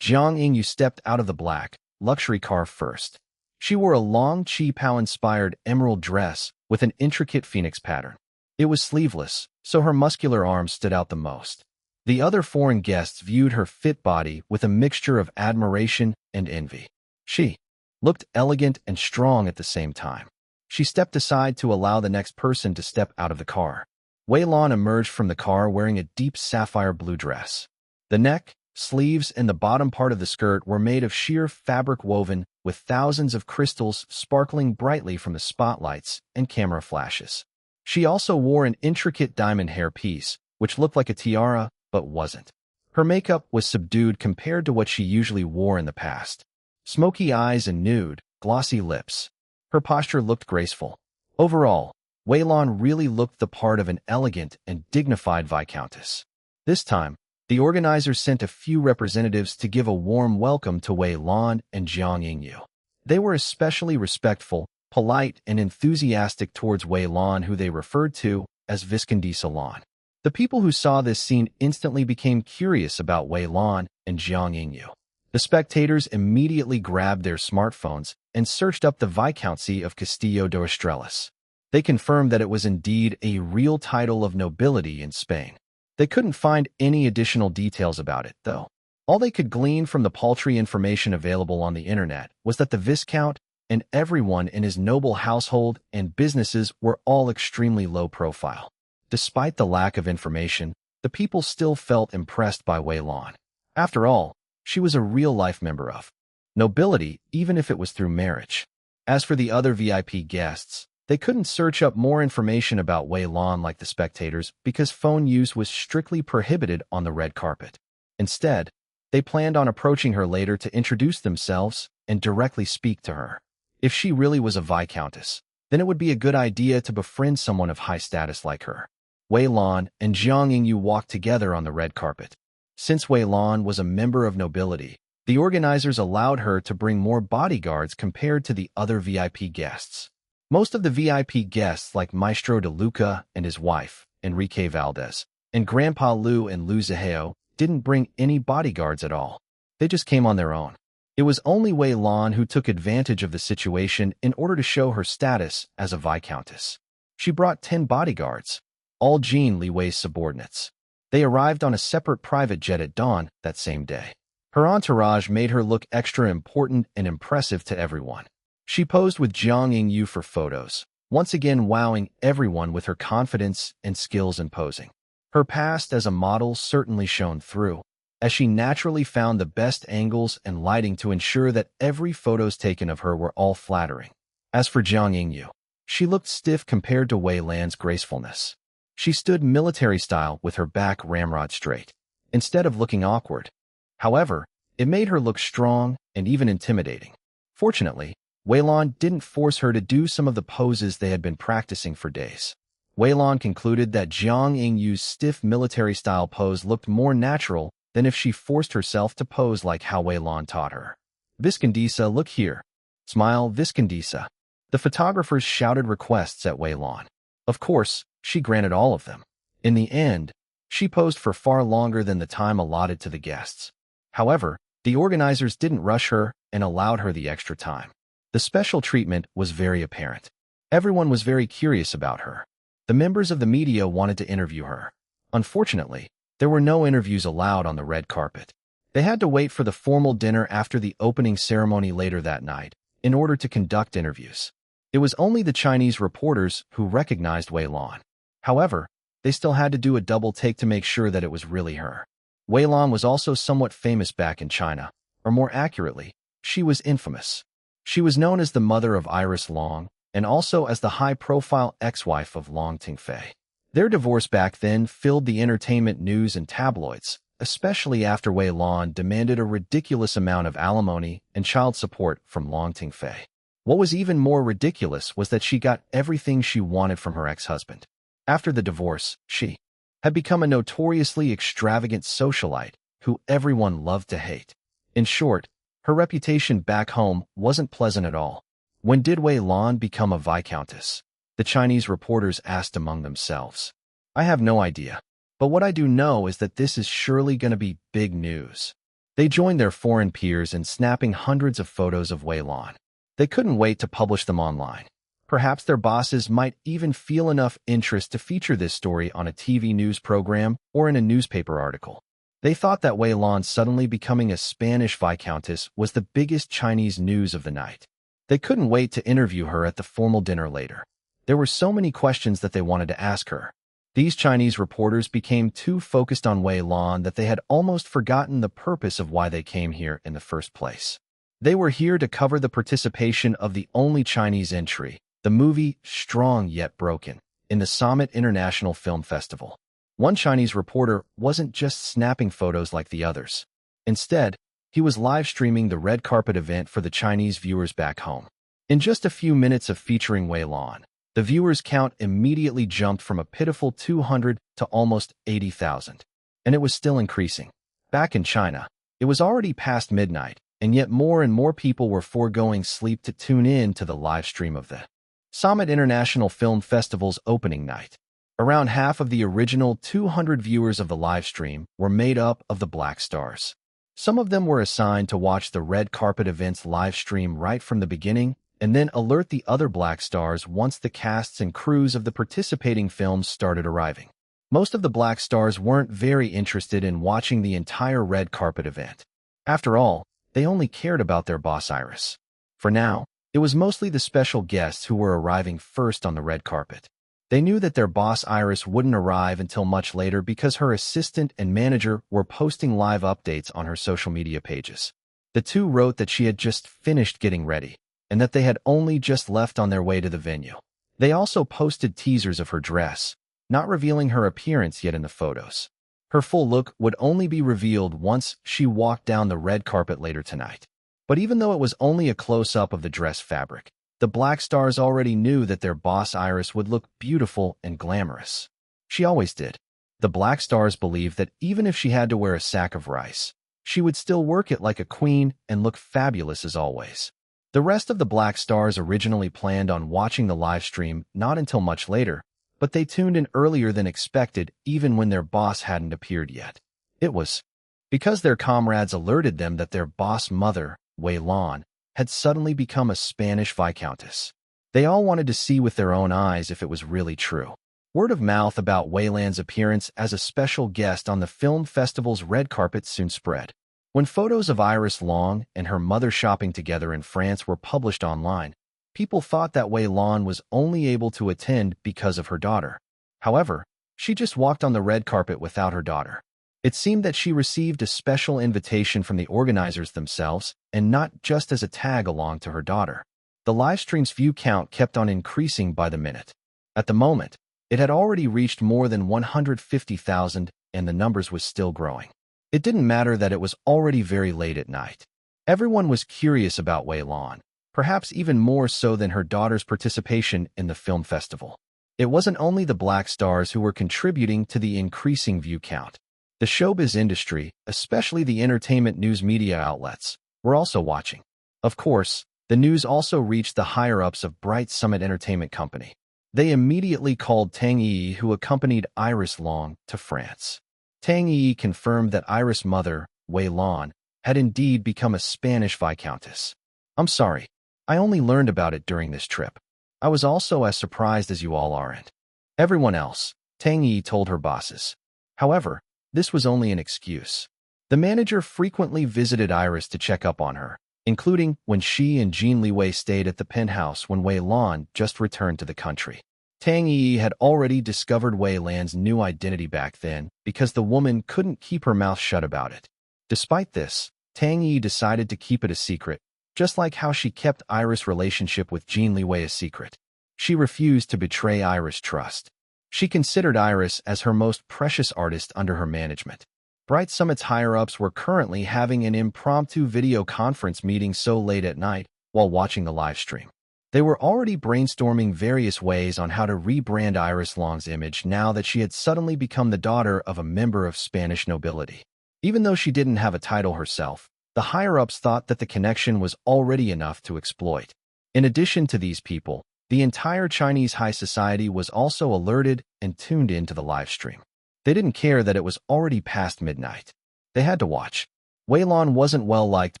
Jiang Ingyu stepped out of the black, luxury car first. She wore a long Qi-Pao-inspired emerald dress with an intricate phoenix pattern. It was sleeveless, so her muscular arms stood out the most. The other foreign guests viewed her fit body with a mixture of admiration and envy. She looked elegant and strong at the same time. She stepped aside to allow the next person to step out of the car. Wei Lan emerged from the car wearing a deep sapphire blue dress. The neck, sleeves, and the bottom part of the skirt were made of sheer fabric woven with thousands of crystals sparkling brightly from the spotlights and camera flashes. She also wore an intricate diamond hairpiece, which looked like a tiara but wasn't. Her makeup was subdued compared to what she usually wore in the past. Smoky eyes and nude, glossy lips. Her posture looked graceful. Overall, Wei Lan really looked the part of an elegant and dignified viscountess. This time, the organizers sent a few representatives to give a warm welcome to Wei Lan and Jiang Ingyu. They were especially respectful, polite, and enthusiastic towards Wei Lan, who they referred to as Visconde Salon. The people who saw this scene instantly became curious about Wei Lan and Jiang Ingyu. The spectators immediately grabbed their smartphones and searched up the Viscountcy of Castillo de Estrellas. They confirmed that it was indeed a real title of nobility in Spain. They couldn't find any additional details about it, though. All they could glean from the paltry information available on the internet was that the Viscount and everyone in his noble household and businesses were all extremely low profile. Despite the lack of information, the people still felt impressed by Wei Lan. After all, she was a real-life member of nobility, even if it was through marriage. As for the other VIP guests, they couldn't search up more information about Wei Lan like the spectators because phone use was strictly prohibited on the red carpet. Instead, they planned on approaching her later to introduce themselves and directly speak to her. If she really was a viscountess, then it would be a good idea to befriend someone of high status like her. Wei Lan and Jiang Ingyu walked together on the red carpet. Since Wei Lan was a member of nobility, the organizers allowed her to bring more bodyguards compared to the other VIP guests. Most of the VIP guests like Maestro de Luca and his wife, Enrique Valdez, and Grandpa Lu and Lu Zihao didn't bring any bodyguards at all. They just came on their own. It was only Wei Lan who took advantage of the situation in order to show her status as a viscountess. She brought 10 bodyguards, all Jin Liwei's subordinates. They arrived on a separate private jet at dawn that same day. Her entourage made her look extra important and impressive to everyone. She posed with Jiang Ingyu for photos, once again wowing everyone with her confidence and skills in posing. Her past as a model certainly shone through, as she naturally found the best angles and lighting to ensure that every photos taken of her were all flattering. As for Jiang Ingyu, she looked stiff compared to Wei Lan's gracefulness. She stood military style with her back ramrod straight, instead of looking awkward. However, it made her look strong and even intimidating. Fortunately, Wei Lan didn't force her to do some of the poses they had been practicing for days. Wei Lan concluded that Jiang Ingyu's stiff military-style pose looked more natural than if she forced herself to pose like how Wei Lan taught her. Viscondisa, look here. Smile, Viscondisa. The photographers shouted requests at Wei Lan. Of course, she granted all of them. In the end, She posed for far longer than the time allotted to the guests. However, the organizers didn't rush her and allowed her the extra time. The special treatment was very apparent. Everyone was very curious about her. The members of the media wanted to interview her. Unfortunately, there were no interviews allowed on the red carpet. They had to wait for the formal dinner after the opening ceremony later that night in order to conduct interviews. It was only the Chinese reporters who recognized Wei Lan. However, they still had to do a double take to make sure that it was really her. Wei Lan was also somewhat famous back in China, or more accurately, she was infamous. She was known as the mother of Iris Long, and also as the high-profile ex-wife of Long Tingfei. Their divorce back then filled the entertainment news and tabloids, especially after Wei Lan demanded a ridiculous amount of alimony and child support from Long Tingfei. What was even more ridiculous was that she got everything she wanted from her ex-husband. After the divorce, she had become a notoriously extravagant socialite who everyone loved to hate. In short, her reputation back home wasn't pleasant at all. When did Wei Lan become a viscountess? The Chinese reporters asked among themselves. I have no idea. But what I do know is that this is surely going to be big news. They joined their foreign peers in snapping hundreds of photos of Wei Lan. They couldn't wait to publish them online. Perhaps their bosses might even feel enough interest to feature this story on a TV news program or in a newspaper article. They thought that Wei Lan suddenly becoming a Spanish viscountess was the biggest Chinese news of the night. They couldn't wait to interview her at the formal dinner later. There were so many questions that they wanted to ask her. These Chinese reporters became too focused on Wei Lan that they had almost forgotten the purpose of why they came here in the first place. They were here to cover the participation of the only Chinese entry, the movie Strong Yet Broken, in the Summit International Film Festival. One Chinese reporter wasn't just snapping photos like the others. Instead, he was live streaming the red carpet event for the Chinese viewers back home. In just a few minutes of featuring Wei Lan, the viewers' count immediately jumped from a pitiful 200 to almost 80,000. And it was still increasing. Back in China, it was already past midnight, and yet more and more people were foregoing sleep to tune in to the live stream of the Summit International Film Festival's opening night. Around half of the original 200 viewers of the live stream were made up of the Black Stars. Some of them were assigned to watch the red carpet event's live stream right from the beginning, and then alert the other Black Stars once the casts and crews of the participating films started arriving. Most of the Black Stars weren't very interested in watching the entire red carpet event. After all, they only cared about their boss Iris. For now, it was mostly the special guests who were arriving first on the red carpet. They knew that their boss Iris wouldn't arrive until much later because her assistant and manager were posting live updates on her social media pages. The two wrote that she had just finished getting ready, and that they had only just left on their way to the venue. They also posted teasers of her dress, not revealing her appearance yet in the photos. Her full look would only be revealed once she walked down the red carpet later tonight. But even though it was only a close-up of the dress fabric, the Black Stars already knew that their boss Iris would look beautiful and glamorous. She always did. The Black Stars believed that even if she had to wear a sack of rice, she would still work it like a queen and look fabulous as always. The rest of the Black Stars originally planned on watching the live stream not until much later, but they tuned in earlier than expected even when their boss hadn't appeared yet. It was because their comrades alerted them that their boss mother, Wei Lan, had suddenly become a Spanish viscountess. They all wanted to see with their own eyes if it was really true. Word of mouth about Wei Lan's appearance as a special guest on the film festival's red carpet soon spread. When photos of Iris Long and her mother shopping together in France were published online, people thought that Wei Lan was only able to attend because of her daughter. However, she just walked on the red carpet without her daughter. It seemed that she received a special invitation from the organizers themselves, and not just as a tag-along to her daughter. The livestream's view count kept on increasing by the minute. At the moment, it had already reached more than 150,000, and the numbers was still growing. It didn't matter that it was already very late at night. Everyone was curious about Wei Lan, perhaps even more so than her daughter's participation in the film festival. It wasn't only the Black Stars who were contributing to the increasing view count. The showbiz industry, especially the entertainment news media outlets, were also watching. Of course, the news also reached the higher-ups of Bright Summit Entertainment Company. They immediately called Tang Yi, who accompanied Iris Long to France. Tang Yi confirmed that Iris' mother, Wei Lan, had indeed become a Spanish viscountess. I'm sorry, I only learned about it during this trip. I was also as surprised as you all aren't. Everyone else, Tang Yi told her bosses. However, this was only an excuse. The manager frequently visited Iris to check up on her, including when she and Jin Liwei stayed at the penthouse when Wei Lan just returned to the country. Tang Yi had already discovered Wei Lan's new identity back then because the woman couldn't keep her mouth shut about it. Despite this, Tang Yi decided to keep it a secret, just like how she kept Iris' relationship with Jin Liwei a secret. She refused to betray Iris' trust. She considered Iris as her most precious artist under her management. Bright Summit's higher-ups were currently having an impromptu video conference meeting so late at night while watching the live stream. They were already brainstorming various ways on how to rebrand Iris Long's image now that she had suddenly become the daughter of a member of Spanish nobility. Even though she didn't have a title herself, the higher-ups thought that the connection was already enough to exploit. In addition to these people, the entire Chinese high society was also alerted and tuned into the live stream. They didn't care that it was already past midnight. They had to watch. Wei Lan wasn't well liked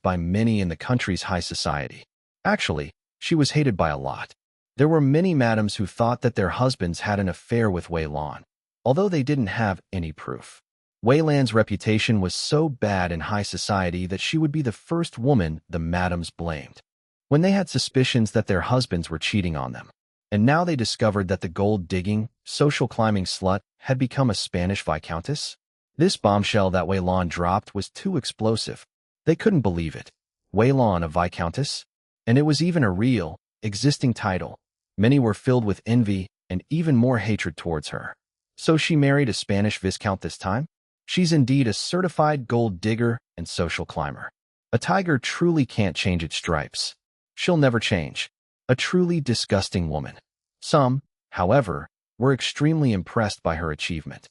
by many in the country's high society. Actually, she was hated by a lot. There were many madams who thought that their husbands had an affair with Wei Lan, although they didn't have any proof. Wei Lan's reputation was so bad in high society that she would be the first woman the madams blamed when they had suspicions that their husbands were cheating on them. And now they discovered that the gold-digging, social-climbing slut had become a Spanish viscountess? This bombshell that Wei Lan dropped was too explosive. They couldn't believe it. Wei Lan, a viscountess? And it was even a real, existing title. Many were filled with envy and even more hatred towards her. So she married a Spanish viscount this time? She's indeed a certified gold digger and social climber. A tiger truly can't change its stripes. She'll never change. A truly disgusting woman. Some, however, were extremely impressed by her achievement.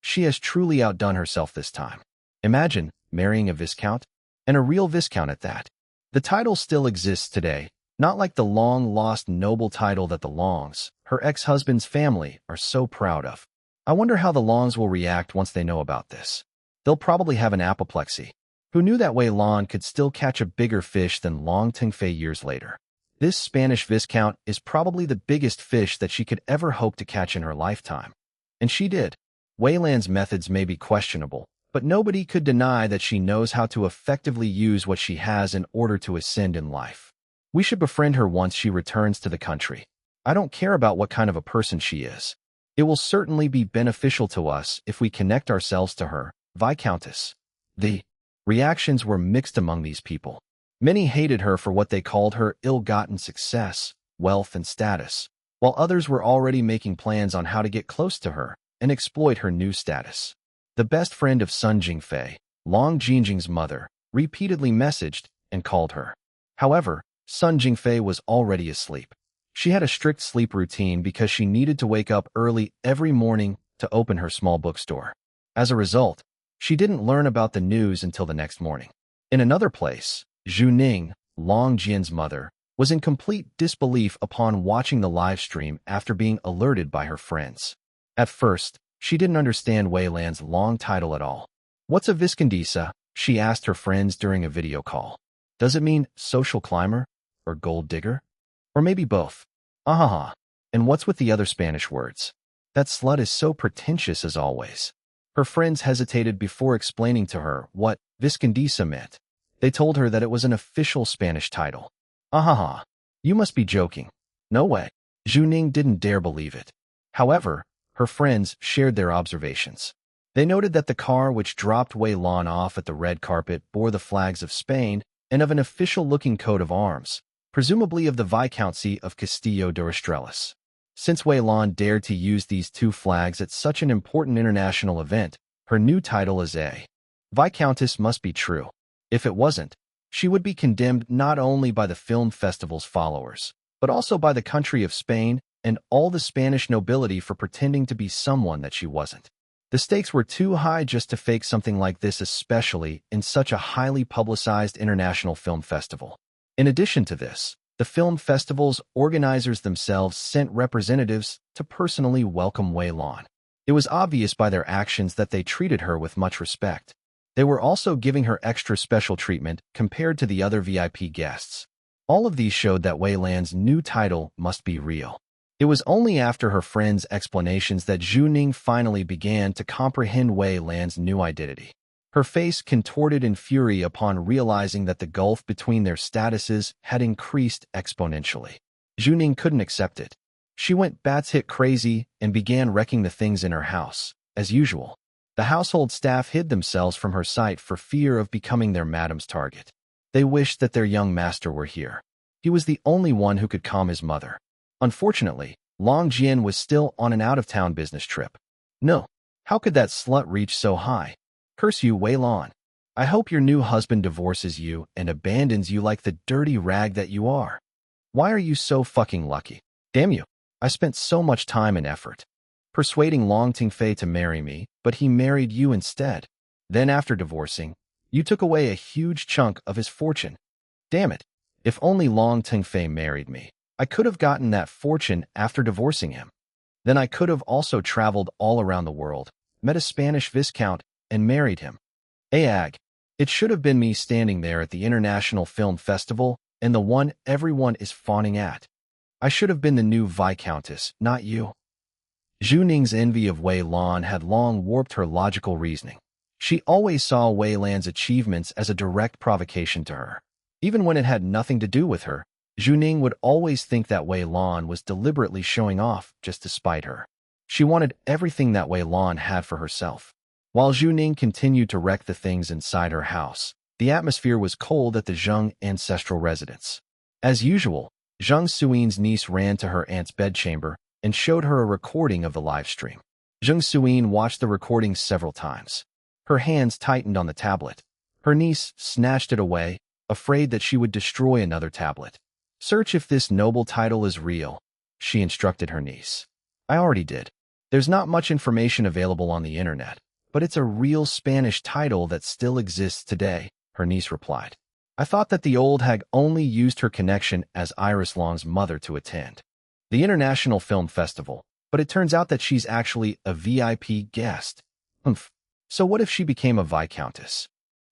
She has truly outdone herself this time. Imagine marrying a viscount, and a real viscount at that. The title still exists today, not like the long-lost noble title that the Longs, her ex-husband's family, are so proud of. I wonder how the Longs will react once they know about this. They'll probably have an apoplexy. Who knew that Wei Lan could still catch a bigger fish than Long Tengfei years later? This Spanish viscount is probably the biggest fish that she could ever hope to catch in her lifetime. And she did. Wei Lan's methods may be questionable, but nobody could deny that she knows how to effectively use what she has in order to ascend in life. We should befriend her once she returns to the country. I don't care about what kind of a person she is. It will certainly be beneficial to us if we connect ourselves to her, Viscountess. The reactions were mixed among these people. Many hated her for what they called her ill-gotten success, wealth, and status, while others were already making plans on how to get close to her and exploit her new status. The best friend of Sun Jingfei, Long Jingjing's mother, repeatedly messaged and called her. However, Sun Jingfei was already asleep. She had a strict sleep routine because she needed to wake up early every morning to open her small bookstore. As a result, she didn't learn about the news until the next morning. In another place, Zhu Ning, Long Jian's mother, was in complete disbelief upon watching the live stream after being alerted by her friends. At first, she didn't understand Wei Lan's long title at all. What's a viscondisa? She asked her friends during a video call. Does it mean social climber? Or gold digger? Or maybe both? Ahaha. And what's with the other Spanish words? That slut is so pretentious as always. Her friends hesitated before explaining to her what viscondisa meant. They told her that it was an official Spanish title. Ahaha. You must be joking. No way. Zhu Ning didn't dare believe it. However, her friends shared their observations. They noted that the car which dropped Wei Lan off at the red carpet bore the flags of Spain and of an official-looking coat of arms, presumably of the Viscountcy of Castillo de Restrelas. Since Wei Lan dared to use these two flags at such an important international event, her new title as a Viscountess must be true. If it wasn't, she would be condemned not only by the film festival's followers, but also by the country of Spain and all the Spanish nobility for pretending to be someone that she wasn't. The stakes were too high just to fake something like this, especially in such a highly publicized international film festival. In addition to this, The film festival's organizers themselves sent representatives to personally welcome Wei Lan. It was obvious by their actions that they treated her with much respect. They were also giving her extra special treatment compared to the other VIP guests. All of these showed that Wei Lan's new title must be real. It was only after her friend's explanations that Zhu Ning finally began to comprehend Wei Lan's new identity. Her face contorted in fury upon realizing that the gulf between their statuses had increased exponentially. Zhu Ning couldn't accept it. She went bats-hit crazy and began wrecking the things in her house, as usual. The household staff hid themselves from her sight for fear of becoming their madam's target. They wished that their young master were here. He was the only one who could calm his mother. Unfortunately, Long Jian was still on an out-of-town business trip. No, how could that slut reach so high? Curse you, Wei Lan. I hope your new husband divorces you and abandons you like the dirty rag that you are. Why are you so fucking lucky? Damn you. I spent so much time and effort persuading Long Tingfei to marry me, but he married you instead. Then after divorcing, you took away a huge chunk of his fortune. Damn it. If only Long Tingfei married me, I could have gotten that fortune after divorcing him. Then I could have also traveled all around the world, met a Spanish viscount, and married him. Ag. It should have been me standing there at the International Film Festival and the one everyone is fawning at. I should have been the new Viscountess, not you. Zhu Ning's envy of Wei Lan had long warped her logical reasoning. She always saw Wei Lan's achievements as a direct provocation to her. Even when it had nothing to do with her, Zhu Ning would always think that Wei Lan was deliberately showing off just to spite her. She wanted everything that Wei Lan had for herself. While Zhu Ning continued to wreck the things inside her house, the atmosphere was cold at the Zheng ancestral residence. As usual, Zheng Suin's niece ran to her aunt's bedchamber and showed her a recording of the live stream. Zheng Suin watched the recording several times. Her hands tightened on the tablet. Her niece snatched it away, afraid that she would destroy another tablet. Search if this noble title is real, she instructed her niece. I already did. There's not much information available on the internet, but it's a real Spanish title that still exists today, her niece replied. I thought that the old hag only used her connection as Iris Long's mother to attend the International Film Festival, but it turns out that she's actually a VIP guest. So what if she became a Viscountess?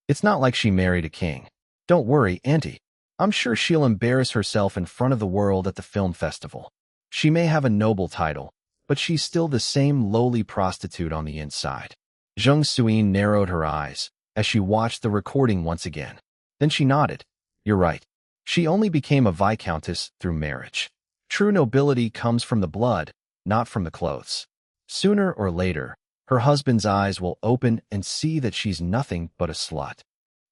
It's not like she married a king. Don't worry, Auntie. I'm sure she'll embarrass herself in front of the world at the film festival. She may have a noble title, but she's still the same lowly prostitute on the inside. Zheng Suin narrowed her eyes as she watched the recording once again. Then she nodded. You're right. She only became a Viscountess through marriage. True nobility comes from the blood, not from the clothes. Sooner or later, her husband's eyes will open and see that she's nothing but a slut.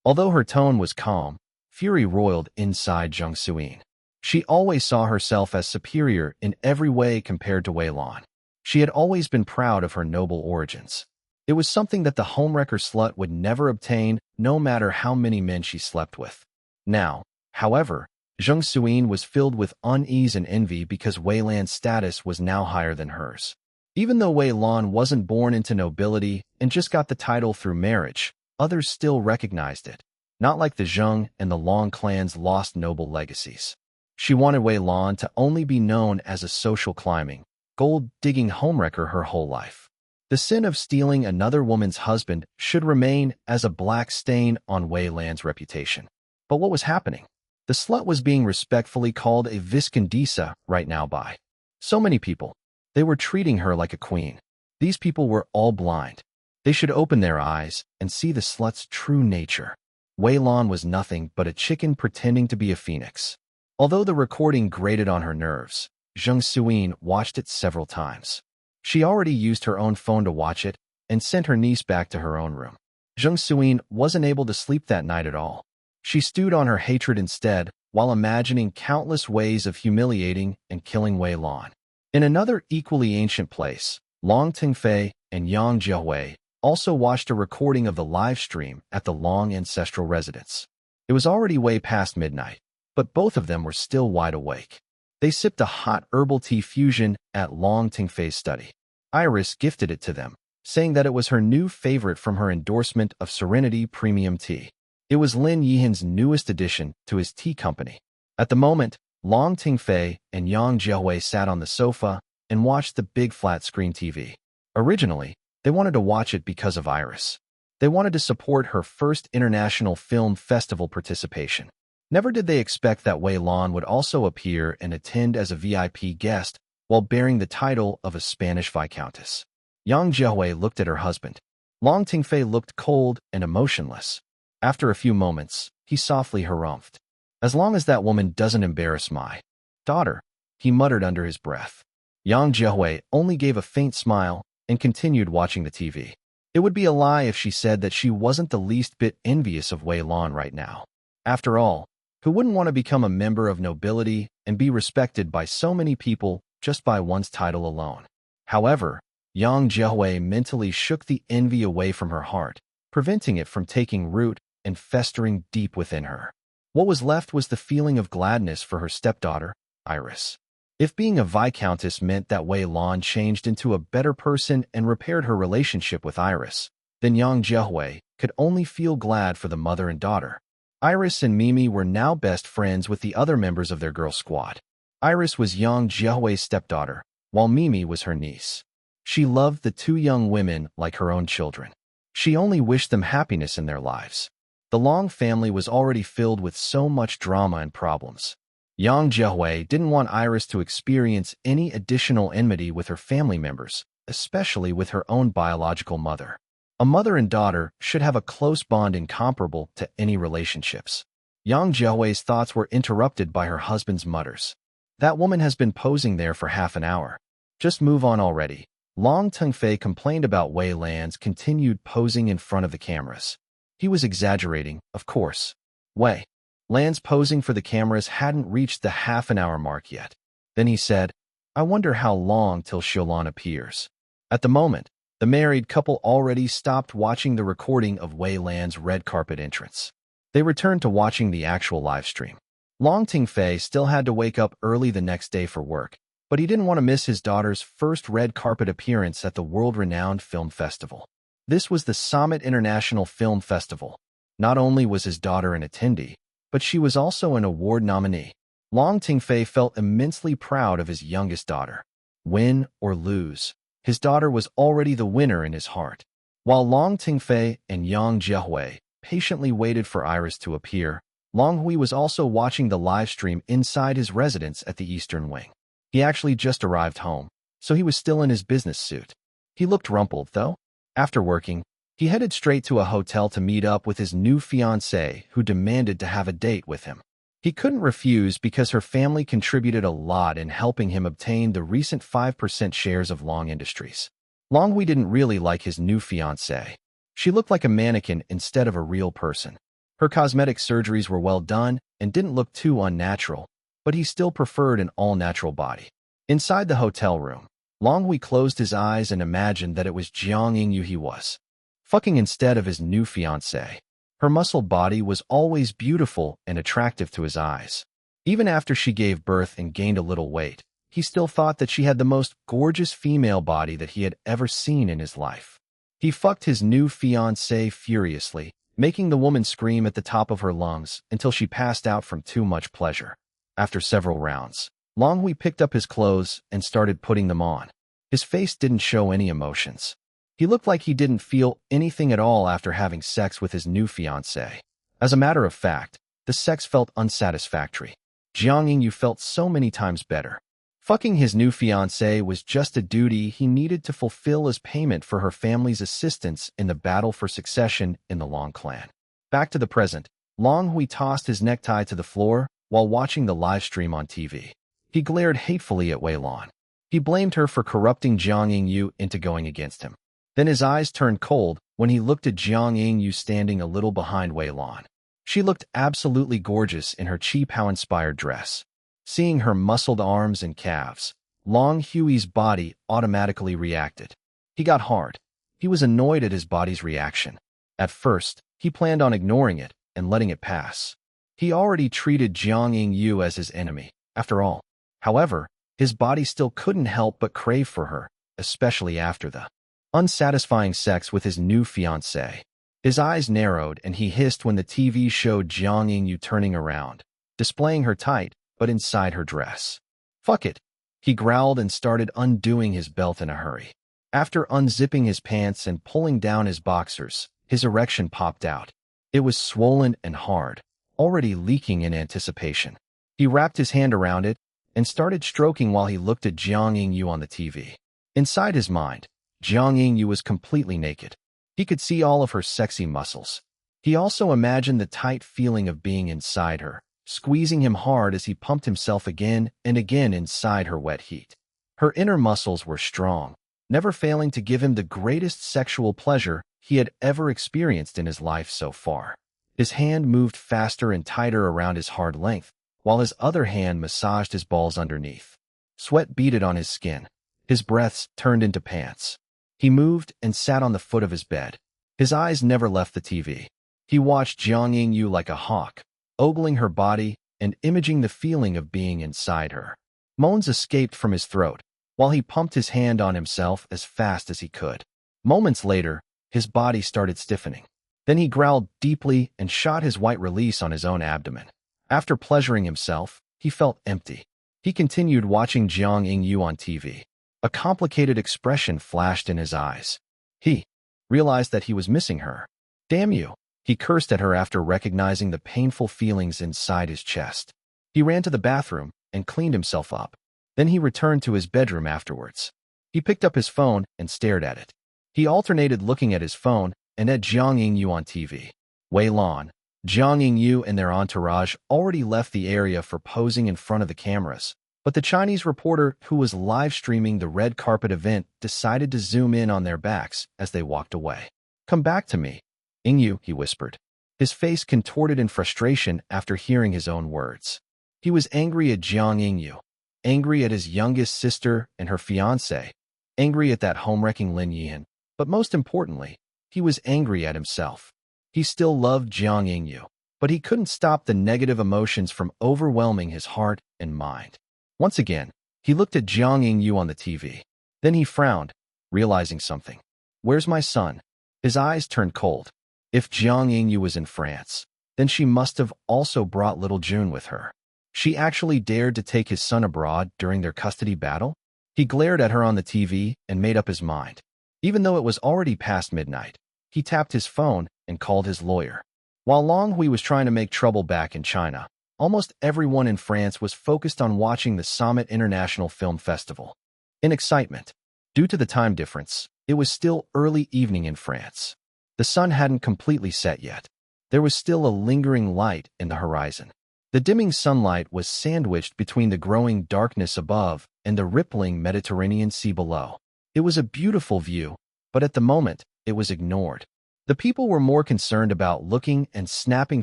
Although her tone was calm, fury roiled inside Zheng Suin. She always saw herself as superior in every way compared to Wei Lan. She had always been proud of her noble origins. It was something that the homewrecker slut would never obtain, no matter how many men she slept with. Now, however, Zheng Suin was filled with unease and envy because Wei Lan's status was now higher than hers. Even though Wei Lan wasn't born into nobility and just got the title through marriage, others still recognized it, not like the Zheng and the Long clan's lost noble legacies. She wanted Wei Lan to only be known as a social climbing, gold-digging homewrecker her whole life. The sin of stealing another woman's husband should remain as a black stain on Wei Lan's reputation. But what was happening? The slut was being respectfully called a Viscondisa right now by so many people. They were treating her like a queen. These people were all blind. They should open their eyes and see the slut's true nature. Wei Lan was nothing but a chicken pretending to be a phoenix. Although the recording grated on her nerves, Zheng Suin watched it several times. She already used her own phone to watch it and sent her niece back to her own room. Zheng Suin wasn't able to sleep that night at all. She stewed on her hatred instead, while imagining countless ways of humiliating and killing Wei Lan. In another equally ancient place, Long Tingfei and Yang Jiahui also watched a recording of the live stream at the Long ancestral residence. It was already way past midnight, but both of them were still wide awake. They sipped a hot herbal tea fusion at Long Tingfei's study. Iris gifted it to them, saying that it was her new favorite from her endorsement of Serenity Premium Tea. It was Lin Yihan's newest addition to his tea company. At the moment, Long Tingfei and Yang Jiahui sat on the sofa and watched the big flat-screen TV. Originally, they wanted to watch it because of Iris. They wanted to support her first international film festival participation. Never did they expect that Wei Lan would also appear and attend as a VIP guest while bearing the title of a Spanish viscountess. Yang Jiahui looked at her husband. Long Tingfei looked cold and emotionless. After a few moments, he softly harumphed. "As long as that woman doesn't embarrass my daughter," he muttered under his breath. Yang Jiahui only gave a faint smile and continued watching the TV. It would be a lie if she said that she wasn't the least bit envious of Wei Lan right now. After all, who wouldn't want to become a member of nobility and be respected by so many people just by one's title alone? However, Yang Jiahui mentally shook the envy away from her heart, preventing it from taking root and festering deep within her. What was left was the feeling of gladness for her stepdaughter, Iris. If being a viscountess meant that Wei Lan changed into a better person and repaired her relationship with Iris, then Yang Jiahui could only feel glad for the mother and daughter. Iris and Mimi were now best friends with the other members of their girl squad. Iris was Yang Jiahui's stepdaughter, while Mimi was her niece. She loved the two young women like her own children. She only wished them happiness in their lives. The Long family was already filled with so much drama and problems. Yang Jiahui didn't want Iris to experience any additional enmity with her family members, especially with her own biological mother. A mother and daughter should have a close bond incomparable to any relationships. Yang Jiahui's thoughts were interrupted by her husband's mutters. "That woman has been posing there for half an hour. Just move on already." Long Tengfei complained about Wei Lan's continued posing in front of the cameras. He was exaggerating, of course. Wei Lan's posing for the cameras hadn't reached the half-an-hour mark yet. Then he said, "I wonder how long till Xiaolan appears." At the moment, the married couple already stopped watching the recording of Wei Lan's red carpet entrance. They returned to watching the actual live stream. Long Tingfei still had to wake up early the next day for work, but he didn't want to miss his daughter's first red carpet appearance at the world-renowned film festival. This was the Summit International Film Festival. Not only was his daughter an attendee, but she was also an award nominee. Long Tingfei felt immensely proud of his youngest daughter. Win or lose, his daughter was already the winner in his heart. While Long Tingfei and Yang Jiahui patiently waited for Iris to appear, Long Hui was also watching the live stream inside his residence at the Eastern Wing. He actually just arrived home, so he was still in his business suit. He looked rumpled, though. After working, he headed straight to a hotel to meet up with his new fiancée, who demanded to have a date with him. He couldn't refuse because her family contributed a lot in helping him obtain the recent 5% shares of Long Industries. Long Hui didn't really like his new fiancée. She looked like a mannequin instead of a real person. Her cosmetic surgeries were well done and didn't look too unnatural, but he still preferred an all-natural body. Inside the hotel room, Long Hui closed his eyes and imagined that it was Jiang Yingyu he was fucking instead of his new fiancée. Her muscled body was always beautiful and attractive to his eyes. Even after she gave birth and gained a little weight, he still thought that she had the most gorgeous female body that he had ever seen in his life. He fucked his new fiancée furiously, making the woman scream at the top of her lungs until she passed out from too much pleasure. After several rounds, Long Hui picked up his clothes and started putting them on. His face didn't show any emotions. He looked like he didn't feel anything at all after having sex with his new fiancée. As a matter of fact, the sex felt unsatisfactory. Jiang Yingyu felt so many times better. Fucking his new fiancée was just a duty he needed to fulfill as payment for her family's assistance in the battle for succession in the Long clan. Back to the present, Long Hui tossed his necktie to the floor while watching the live stream on TV. He glared hatefully at Wei Lan. He blamed her for corrupting Jiang Yingyu into going against him. Then his eyes turned cold when he looked at Jiang Yingyu standing a little behind Wei Lan. She looked absolutely gorgeous in her cheap how-inspired dress. Seeing her muscled arms and calves, Long Hui's body automatically reacted. He got hard. He was annoyed at his body's reaction. At first, he planned on ignoring it and letting it pass. He already treated Jiang Yingyu as his enemy, after all. However, his body still couldn't help but crave for her, especially after the unsatisfying sex with his new fiancée. His eyes narrowed and he hissed when the TV showed Jiang Yingyu turning around, displaying her tight, but inside her dress. "Fuck it," he growled and started undoing his belt in a hurry. After unzipping his pants and pulling down his boxers, his erection popped out. It was swollen and hard, already leaking in anticipation. He wrapped his hand around it and started stroking while he looked at Jiang Yingyu on the TV. Inside his mind, Jiang Yingyu was completely naked. He could see all of her sexy muscles. He also imagined the tight feeling of being inside her, squeezing him hard as he pumped himself again and again inside her wet heat. Her inner muscles were strong, never failing to give him the greatest sexual pleasure he had ever experienced in his life so far. His hand moved faster and tighter around his hard length, while his other hand massaged his balls underneath. Sweat beaded on his skin. His breaths turned into pants. He moved and sat on the foot of his bed. His eyes never left the TV. He watched Jiang Yingyu like a hawk, ogling her body and imaging the feeling of being inside her. Moans escaped from his throat, while he pumped his hand on himself as fast as he could. Moments later, his body started stiffening. Then he growled deeply and shot his white release on his own abdomen. After pleasuring himself, he felt empty. He continued watching Jiang Yingyu on TV. A complicated expression flashed in his eyes. He realized that he was missing her. "Damn you," he cursed at her after recognizing the painful feelings inside his chest. He ran to the bathroom and cleaned himself up. Then he returned to his bedroom afterwards. He picked up his phone and stared at it. He alternated looking at his phone and at Jiang Yingyu on TV. Wei Lan, Jiang Yingyu and their entourage already left the area for posing in front of the cameras, but the Chinese reporter who was live-streaming the red carpet event decided to zoom in on their backs as they walked away. "Come back to me, Yingyu," he whispered. His face contorted in frustration after hearing his own words. He was angry at Jiang Yingyu, angry at his youngest sister and her fiancé, angry at that home-wrecking Lin Yihan, but most importantly, he was angry at himself. He still loved Jiang Yingyu, but he couldn't stop the negative emotions from overwhelming his heart and mind. Once again, he looked at Jiang Yingyu on the TV. Then he frowned, realizing something. "Where's my son?" His eyes turned cold. If Jiang Yingyu was in France, then she must have also brought little June with her. She actually dared to take his son abroad during their custody battle? He glared at her on the TV and made up his mind. Even though it was already past midnight, he tapped his phone and called his lawyer. While Long Hui was trying to make trouble back in China, almost everyone in France was focused on watching the Summit International Film Festival. In excitement, due to the time difference, it was still early evening in France. The sun hadn't completely set yet. There was still a lingering light in the horizon. The dimming sunlight was sandwiched between the growing darkness above and the rippling Mediterranean Sea below. It was a beautiful view, but at the moment, it was ignored. The people were more concerned about looking and snapping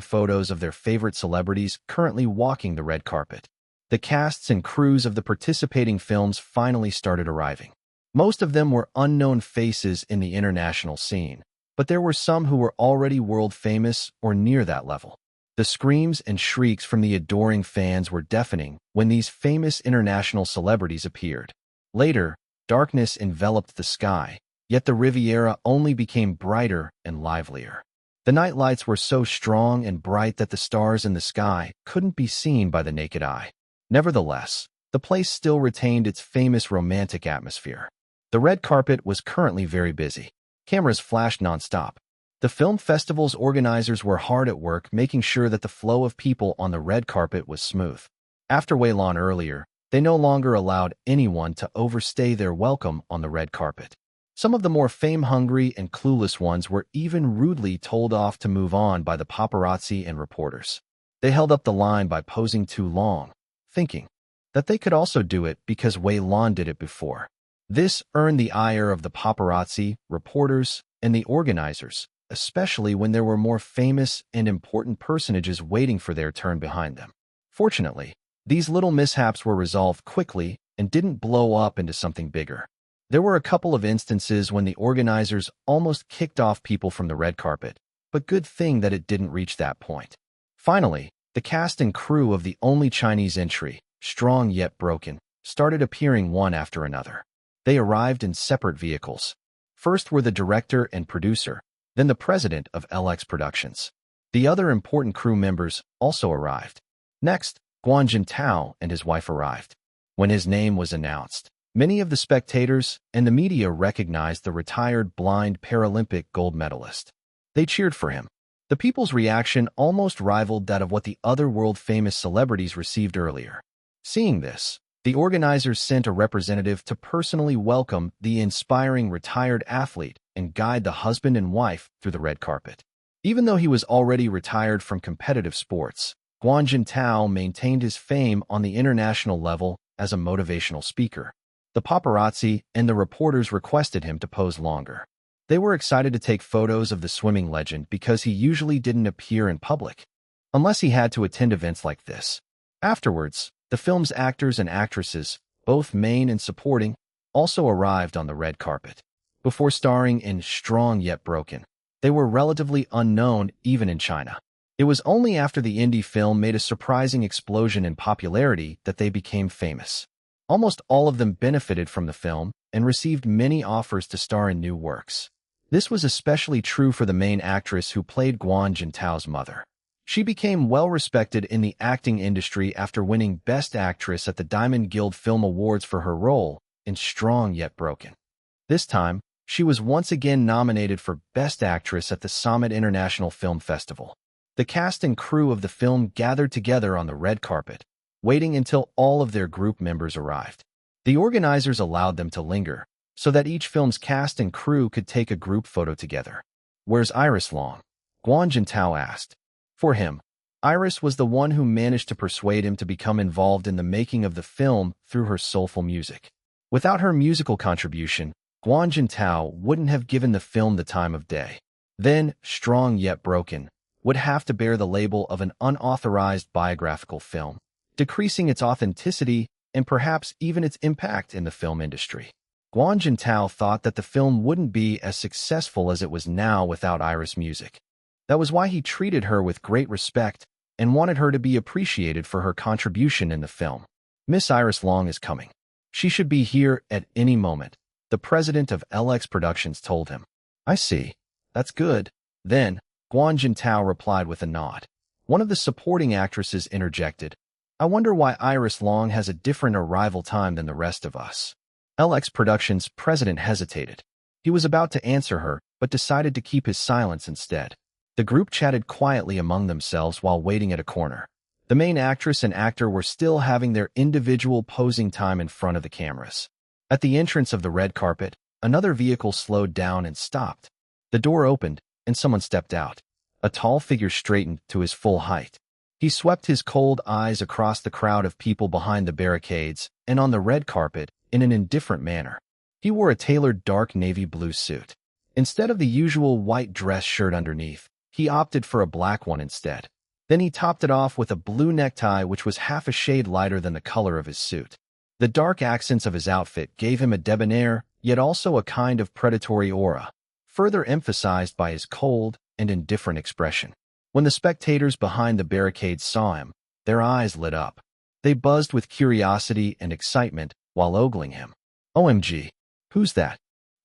photos of their favorite celebrities currently walking the red carpet. The casts and crews of the participating films finally started arriving. Most of them were unknown faces in the international scene, but there were some who were already world famous or near that level. The screams and shrieks from the adoring fans were deafening when these famous international celebrities appeared. Later, darkness enveloped the sky, yet the Riviera only became brighter and livelier. The night lights were so strong and bright that the stars in the sky couldn't be seen by the naked eye. Nevertheless, the place still retained its famous romantic atmosphere. The red carpet was currently very busy. Cameras flashed nonstop. The film festival's organizers were hard at work making sure that the flow of people on the red carpet was smooth. After Wei Lan earlier, they no longer allowed anyone to overstay their welcome on the red carpet. Some of the more fame-hungry and clueless ones were even rudely told off to move on by the paparazzi and reporters. They held up the line by posing too long, thinking that they could also do it because Wei Lan did it before. This earned the ire of the paparazzi, reporters, and the organizers, especially when there were more famous and important personages waiting for their turn behind them. Fortunately, these little mishaps were resolved quickly and didn't blow up into something bigger. There were a couple of instances when the organizers almost kicked off people from the red carpet, but good thing that it didn't reach that point. Finally, the cast and crew of the only Chinese entry, strong yet broken, started appearing one after another. They arrived in separate vehicles. First were the director and producer, then the president of LX Productions. The other important crew members also arrived. Next, Guan Jintao and his wife arrived. When his name was announced, many of the spectators and the media recognized the retired blind Paralympic gold medalist. They cheered for him. The people's reaction almost rivaled that of what the other world-famous celebrities received earlier. Seeing this, the organizers sent a representative to personally welcome the inspiring retired athlete and guide the husband and wife through the red carpet. Even though he was already retired from competitive sports, Guan Jintao maintained his fame on the international level as a motivational speaker. The paparazzi and the reporters requested him to pose longer. They were excited to take photos of the swimming legend because he usually didn't appear in public, unless he had to attend events like this. Afterwards, the film's actors and actresses, both main and supporting, also arrived on the red carpet. Before starring in Strong Yet Broken, they were relatively unknown even in China. It was only after the indie film made a surprising explosion in popularity that they became famous. Almost all of them benefited from the film and received many offers to star in new works. This was especially true for the main actress who played Guan Jintao's mother. She became well-respected in the acting industry after winning Best Actress at the Diamond Guild Film Awards for her role in Strong Yet Broken. This time, she was once again nominated for Best Actress at the Summit International Film Festival. The cast and crew of the film gathered together on the red carpet, waiting until all of their group members arrived. The organizers allowed them to linger, so that each film's cast and crew could take a group photo together. "Where's Iris Long?" Guan Jintao asked. For him, Iris was the one who managed to persuade him to become involved in the making of the film through her soulful music. Without her musical contribution, Guan Jintao wouldn't have given the film the time of day. Then, Strong Yet Broken would have to bear the label of an unauthorized biographical film, decreasing its authenticity and perhaps even its impact in the film industry. Guan Jintao thought that the film wouldn't be as successful as it was now without Iris' music. That was why he treated her with great respect and wanted her to be appreciated for her contribution in the film. "Miss Iris Long is coming. She should be here at any moment," the president of LX Productions told him. "I see. That's good." Then, Guan Jintao replied with a nod. One of the supporting actresses interjected, "I wonder why Iris Long has a different arrival time than the rest of us." LX Productions' president hesitated. He was about to answer her, but decided to keep his silence instead. The group chatted quietly among themselves while waiting at a corner. The main actress and actor were still having their individual posing time in front of the cameras. At the entrance of the red carpet, another vehicle slowed down and stopped. The door opened, and someone stepped out. A tall figure straightened to his full height. He swept his cold eyes across the crowd of people behind the barricades and on the red carpet in an indifferent manner. He wore a tailored dark navy blue suit. Instead of the usual white dress shirt underneath, he opted for a black one instead. Then he topped it off with a blue necktie which was half a shade lighter than the color of his suit. The dark accents of his outfit gave him a debonair, yet also a kind of predatory aura, further emphasized by his cold and indifferent expression. When the spectators behind the barricades saw him, their eyes lit up. They buzzed with curiosity and excitement while ogling him. "OMG, who's that?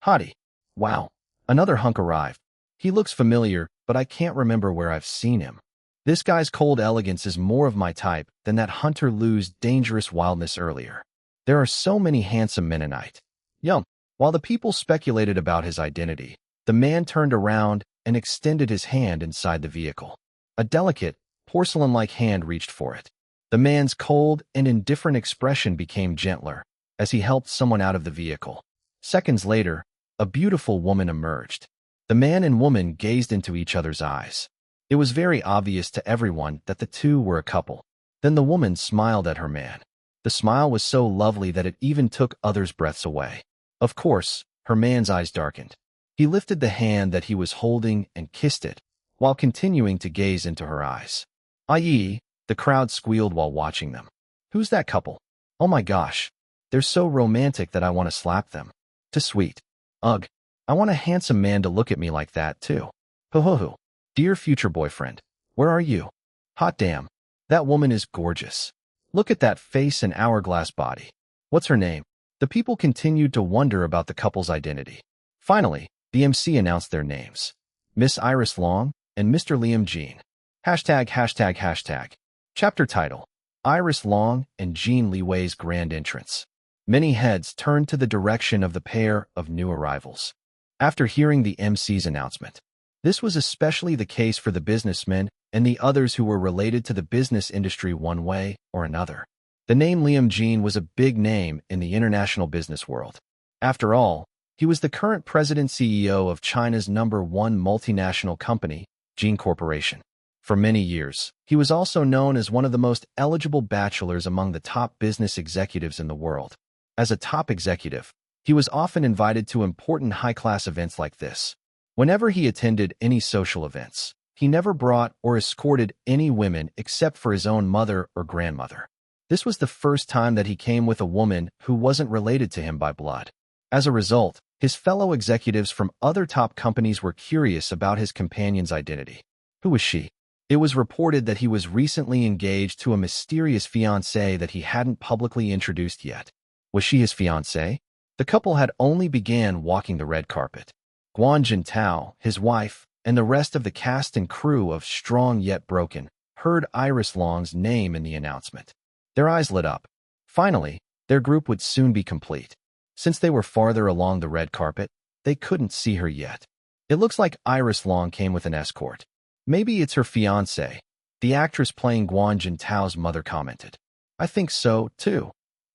Hottie. Wow, another hunk arrived. He looks familiar, but I can't remember where I've seen him. This guy's cold elegance is more of my type than that Hunter Liu's dangerous wildness earlier. There are so many handsome Mennonite." Yum. While the people speculated about his identity, the man turned around and extended his hand inside the vehicle. A delicate, porcelain-like hand reached for it. The man's cold and indifferent expression became gentler as he helped someone out of the vehicle. Seconds later, a beautiful woman emerged. The man and woman gazed into each other's eyes. It was very obvious to everyone that the two were a couple. Then the woman smiled at her man. The smile was so lovely that it even took others' breaths away. Of course, her man's eyes darkened. He lifted the hand that he was holding and kissed it, while continuing to gaze into her eyes. "Aye," the crowd squealed while watching them. "Who's that couple? Oh my gosh. They're so romantic that I want to slap them. Too sweet. Ugh. I want a handsome man to look at me like that, too. Ho ho ho. Dear future boyfriend, where are you? Hot damn. That woman is gorgeous. Look at that face and hourglass body. What's her name?" The people continued to wonder about the couple's identity. Finally, the MC announced their names. Miss Iris Long and Mr. Liam Jean. ####. Chapter title: Iris Long and Jin Liwei's grand entrance. Many heads turned to the direction of the pair of new arrivals. After hearing the MC's announcement, this was especially the case for the businessmen and the others who were related to the business industry one way or another. The name Liam Jin was a big name in the international business world. After all, he was the current president-CEO of China's #1 multinational company, Jin Corporation. For many years, he was also known as one of the most eligible bachelors among the top business executives in the world. As a top executive, he was often invited to important high-class events like this. Whenever he attended any social events, he never brought or escorted any women except for his own mother or grandmother. This was the first time that he came with a woman who wasn't related to him by blood. As a result, his fellow executives from other top companies were curious about his companion's identity. Who was she? It was reported that he was recently engaged to a mysterious fiancée that he hadn't publicly introduced yet. Was she his fiancée? The couple had only began walking the red carpet. Guan Jintao, his wife, and the rest of the cast and crew of Strong Yet Broken heard Iris Long's name in the announcement. Their eyes lit up. Finally, their group would soon be complete. Since they were farther along the red carpet, they couldn't see her yet. It looks like Iris Long came with an escort. Maybe it's her fiancé, the actress playing Guan Jintao's mother commented. I think so, too.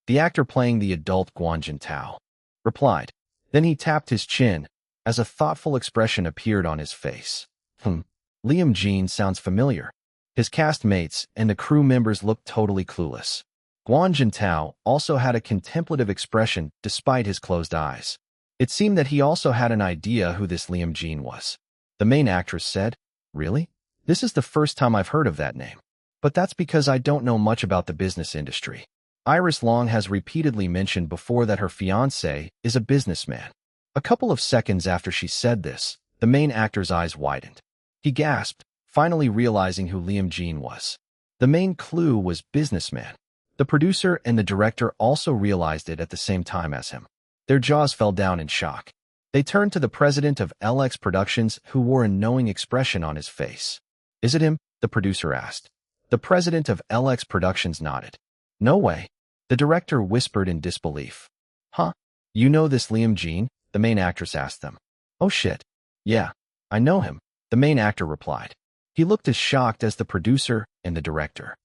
The actor playing the adult Guan Jintao replied. Then he tapped his chin, as a thoughtful expression appeared on his face. Liam Jin sounds familiar. His castmates and the crew members looked totally clueless. Guan Jintao also had a contemplative expression despite his closed eyes. It seemed that he also had an idea who this Liam Jin was. The main actress said, "Really? This is the first time I've heard of that name. But that's because I don't know much about the business industry." Iris Long has repeatedly mentioned before that her fiancé is a businessman. A couple of seconds after she said this, the main actor's eyes widened. He gasped, finally realizing who Liam Jin was. The main clue was businessman. The producer and the director also realized it at the same time as him. Their jaws fell down in shock. They turned to the president of LX Productions, who wore a knowing expression on his face. "Is it him?" the producer asked. The president of LX Productions nodded. "No way." The director whispered in disbelief. "Huh? You know this Liam Jin?" the main actress asked them. "Oh shit. Yeah, I know him," the main actor replied. He looked as shocked as the producer and the director.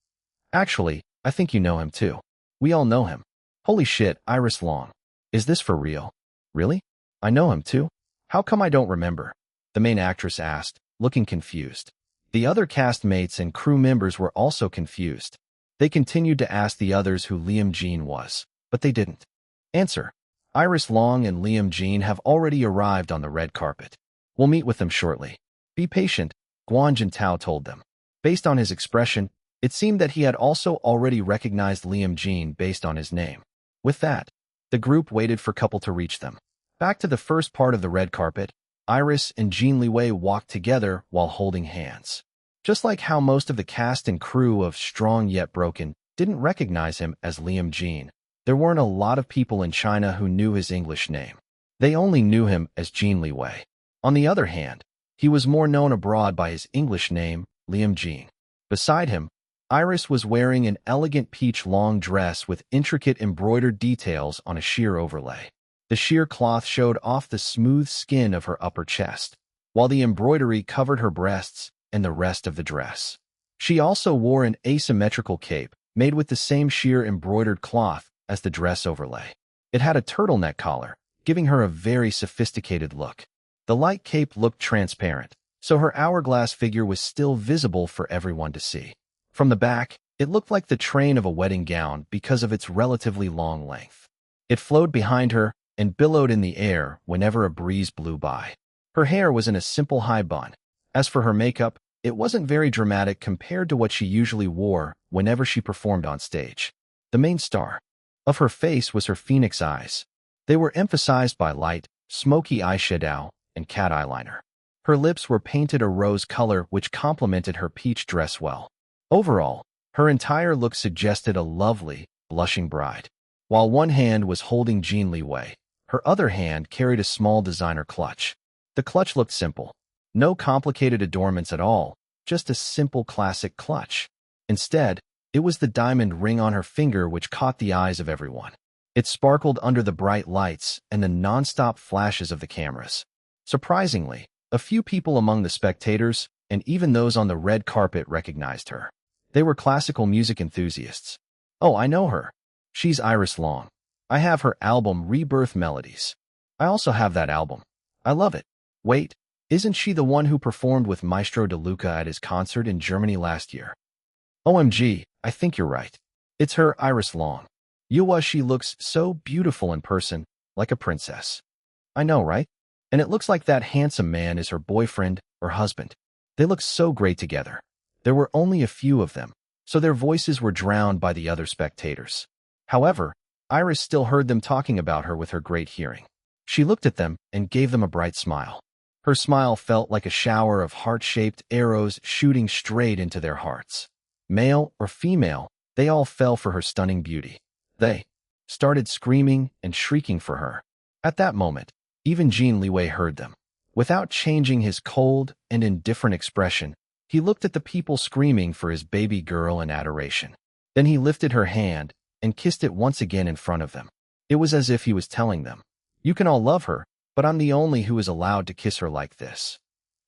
"Actually, I think you know him too. We all know him." "Holy shit, Iris Long. Is this for real?" "Really? I know him too? How come I don't remember?" the main actress asked, looking confused. The other castmates and crew members were also confused. They continued to ask the others who Liam Jin was, but they didn't answer. Iris Long and Liam Jin have already arrived on the red carpet. "We'll meet with them shortly. Be patient," Guan Jintao told them. Based on his expression, it seemed that he had also already recognized Liam Jin based on his name. With that, the group waited for couple to reach them. Back to the first part of the red carpet, Iris and Jin Liwei walked together while holding hands. Just like how most of the cast and crew of Strong Yet Broken didn't recognize him as Liam Jin, there weren't a lot of people in China who knew his English name. They only knew him as Jin Liwei. On the other hand, he was more known abroad by his English name, Liam Jin. Beside him, Iris was wearing an elegant peach long dress with intricate embroidered details on a sheer overlay. The sheer cloth showed off the smooth skin of her upper chest, while the embroidery covered her breasts and the rest of the dress. She also wore an asymmetrical cape made with the same sheer embroidered cloth as the dress overlay. It had a turtleneck collar, giving her a very sophisticated look. The light cape looked transparent, so her hourglass figure was still visible for everyone to see. From the back, it looked like the train of a wedding gown because of its relatively long length. It flowed behind her and billowed in the air whenever a breeze blew by. Her hair was in a simple high bun. As for her makeup, it wasn't very dramatic compared to what she usually wore whenever she performed on stage. The main star of her face was her phoenix eyes. They were emphasized by light, smoky eyeshadow and cat eyeliner. Her lips were painted a rose color which complemented her peach dress well. Overall, her entire look suggested a lovely, blushing bride. While one hand was holding Jin Liwei, her other hand carried a small designer clutch. The clutch looked simple. No complicated adornments at all, just a simple classic clutch. Instead, It was the diamond ring on her finger which caught the eyes of everyone. It sparkled under the bright lights and the non-stop flashes of the cameras. Surprisingly, a few people among the spectators, and even those on the red carpet, recognized her. They were classical music enthusiasts. "Oh, I know her. She's Iris Long. I have her album Rebirth Melodies. I also have that album. I love it. Wait, isn't she the one who performed with Maestro De Luca at his concert in Germany last year? OMG, I think you're right. It's her, Iris Long. Yuwa, she looks so beautiful in person, like a princess." "I know, right? And it looks like that handsome man is her boyfriend or husband. They look so great together." There were only a few of them, so their voices were drowned by the other spectators. However, Iris still heard them talking about her with her great hearing. She looked at them and gave them a bright smile. Her smile felt like a shower of heart-shaped arrows shooting straight into their hearts. Male or female, they all fell for her stunning beauty. They started screaming and shrieking for her. At that moment, even Jin Liwei heard them. Without changing his cold and indifferent expression, he looked at the people screaming for his baby girl in adoration. Then he lifted her hand and kissed it once again in front of them. It was as if he was telling them, "You can all love her, but I'm the only who is allowed to kiss her like this."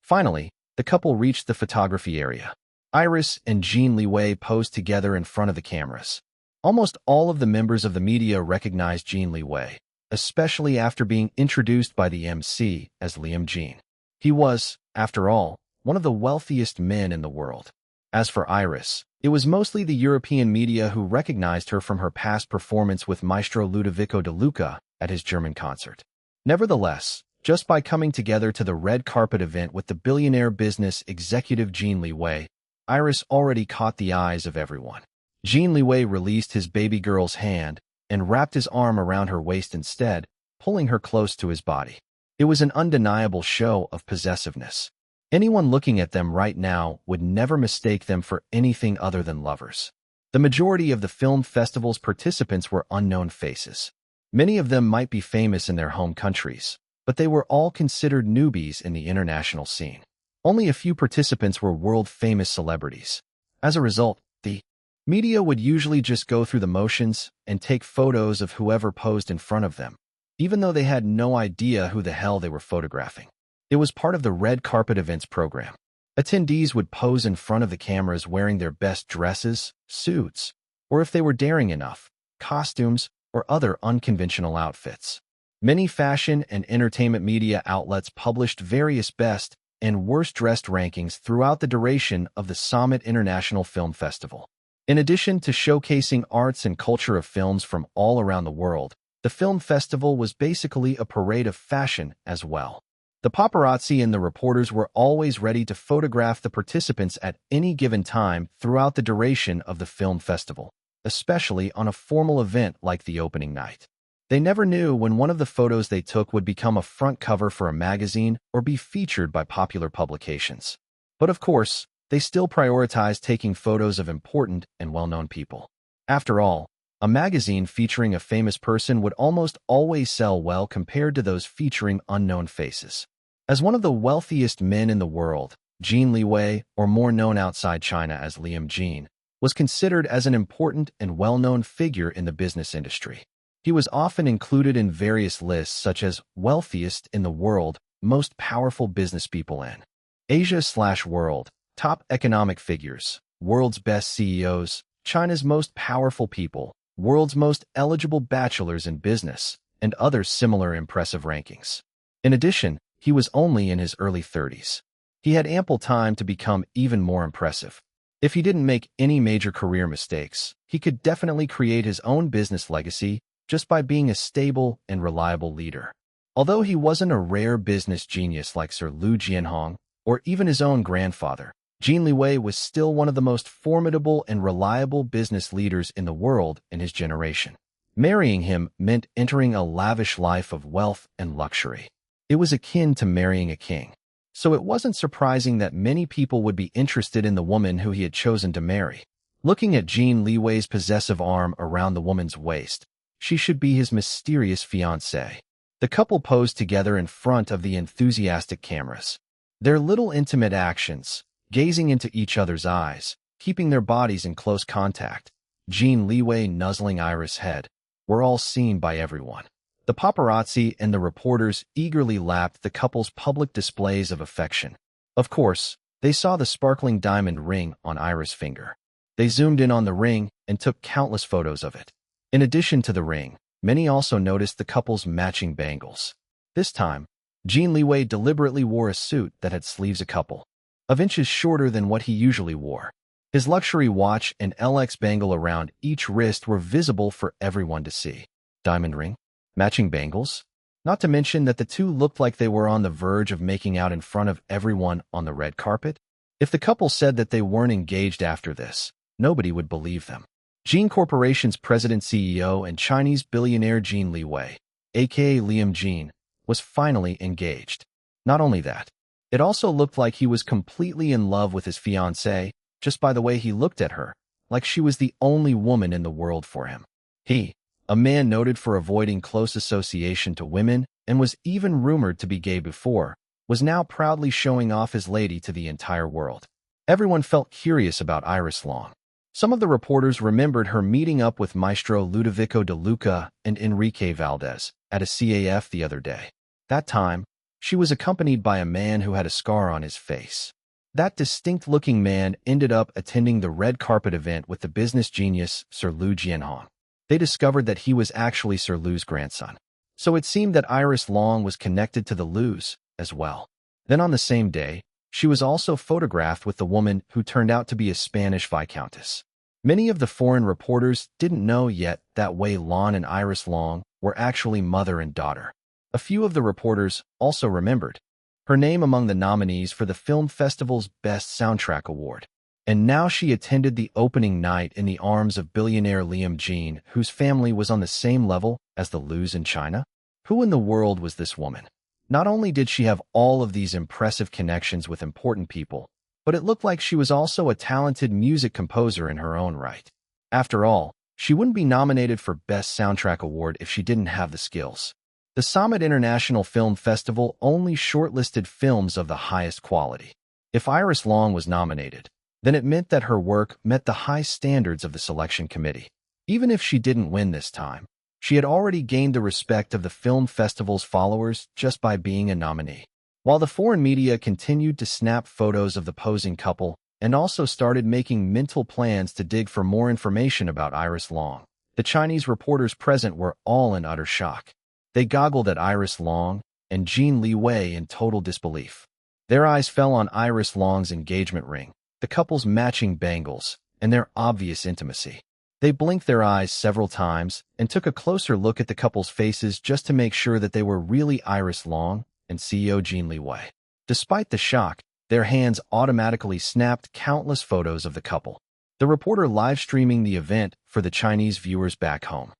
Finally, the couple reached the photography area. Iris and Jin Liwei posed together in front of the cameras. Almost all of the members of the media recognized Jin Liwei, especially after being introduced by the MC as Liam Jin. He was, after all, one of the wealthiest men in the world. As for Iris, it was mostly the European media who recognized her from her past performance with Maestro Ludovico De Luca at his German concert. Nevertheless, just by coming together to the red carpet event with the billionaire business executive Jin Liwei, Iris already caught the eyes of everyone. Jin Liwei released his baby girl's hand and wrapped his arm around her waist instead, pulling her close to his body. It was an undeniable show of possessiveness. Anyone looking at them right now would never mistake them for anything other than lovers. The majority of the film festival's participants were unknown faces. Many of them might be famous in their home countries, but they were all considered newbies in the international scene. Only a few participants were world-famous celebrities. As a result, the media would usually just go through the motions and take photos of whoever posed in front of them, even though they had no idea who the hell they were photographing. It was part of the red carpet events program. Attendees would pose in front of the cameras wearing their best dresses, suits, or if they were daring enough, costumes or other unconventional outfits. Many fashion and entertainment media outlets published various best and worst-dressed rankings throughout the duration of the Summit International Film Festival. In addition to showcasing arts and culture of films from all around the world, the film festival was basically a parade of fashion as well. The paparazzi and the reporters were always ready to photograph the participants at any given time throughout the duration of the film festival, especially on a formal event like the opening night. They never knew when one of the photos they took would become a front cover for a magazine or be featured by popular publications. But of course, they still prioritized taking photos of important and well-known people. After all, a magazine featuring a famous person would almost always sell well compared to those featuring unknown faces. As one of the wealthiest men in the world, Jin Liwei, or more known outside China as Liam Jin, was considered as an important and well-known figure in the business industry. He was often included in various lists such as wealthiest in the world, most powerful business people in Asia/world, top economic figures, world's best CEOs, China's most powerful people, world's most eligible bachelors in business, and other similar impressive rankings. In addition, he was only in his early 30s. He had ample time to become even more impressive. If he didn't make any major career mistakes, he could definitely create his own business legacy just by being a stable and reliable leader. Although he wasn't a rare business genius like Sir Liu Jianhong or even his own grandfather, Jin Liwei was still one of the most formidable and reliable business leaders in the world in his generation. Marrying him meant entering a lavish life of wealth and luxury. It was akin to marrying a king. So it wasn't surprising that many people would be interested in the woman who he had chosen to marry. Looking at Jin Liwei's possessive arm around the woman's waist, she should be his mysterious fiancée. The couple posed together in front of the enthusiastic cameras. Their little intimate actions, gazing into each other's eyes, keeping their bodies in close contact. Jin Liwei nuzzling Iris' head were all seen by everyone. The paparazzi and the reporters eagerly lapped the couple's public displays of affection. Of course, they saw the sparkling diamond ring on Iris' finger. They zoomed in on the ring and took countless photos of it. In addition to the ring, many also noticed the couple's matching bangles. This time, Jin Liwei deliberately wore a suit that had sleeves a couple of inches shorter than what he usually wore. His luxury watch and LX bangle around each wrist were visible for everyone to see. Diamond ring? Matching bangles? Not to mention that the two looked like they were on the verge of making out in front of everyone on the red carpet. If the couple said that they weren't engaged after this, nobody would believe them. Jin Corporation's president-CEO and Chinese billionaire Jin Liwei, aka Liam Jin, was finally engaged. Not only that, it also looked like he was completely in love with his fiancée, just by the way he looked at her, like she was the only woman in the world for him. He, a man noted for avoiding close association to women and was even rumored to be gay before, was now proudly showing off his lady to the entire world. Everyone felt curious about Iris Long. Some of the reporters remembered her meeting up with Maestro Ludovico de Luca and Enrique Valdez at a CAF the other day. That time, she was accompanied by a man who had a scar on his face. That distinct-looking man ended up attending the red carpet event with the business genius Sir Liu Jianhong. They discovered that he was actually Sir Liu's grandson. So it seemed that Iris Long was connected to the Lius as well. Then on the same day, she was also photographed with the woman who turned out to be a Spanish viscountess. Many of the foreign reporters didn't know yet that Wei Lan and Iris Long were actually mother and daughter. A few of the reporters also remembered her name among the nominees for the film festival's Best Soundtrack Award. And now she attended the opening night in the arms of billionaire Liam Jin, whose family was on the same level as the Lius in China. Who in the world was this woman? Not only did she have all of these impressive connections with important people, but it looked like she was also a talented music composer in her own right. After all, she wouldn't be nominated for Best Soundtrack Award if she didn't have the skills. The Summit International Film Festival only shortlisted films of the highest quality. If Iris Long was nominated, then it meant that her work met the high standards of the selection committee. Even if she didn't win this time, she had already gained the respect of the film festival's followers just by being a nominee. While the foreign media continued to snap photos of the posing couple and also started making mental plans to dig for more information about Iris Long, the Chinese reporters present were all in utter shock. They goggled at Iris Long and Jin Liwei in total disbelief. Their eyes fell on Iris Long's engagement ring, the couple's matching bangles, and their obvious intimacy. They blinked their eyes several times and took a closer look at the couple's faces just to make sure that they were really Iris Long and CEO Jin Liwei. Despite the shock, their hands automatically snapped countless photos of the couple. The reporter live-streaming the event for the Chinese viewers back home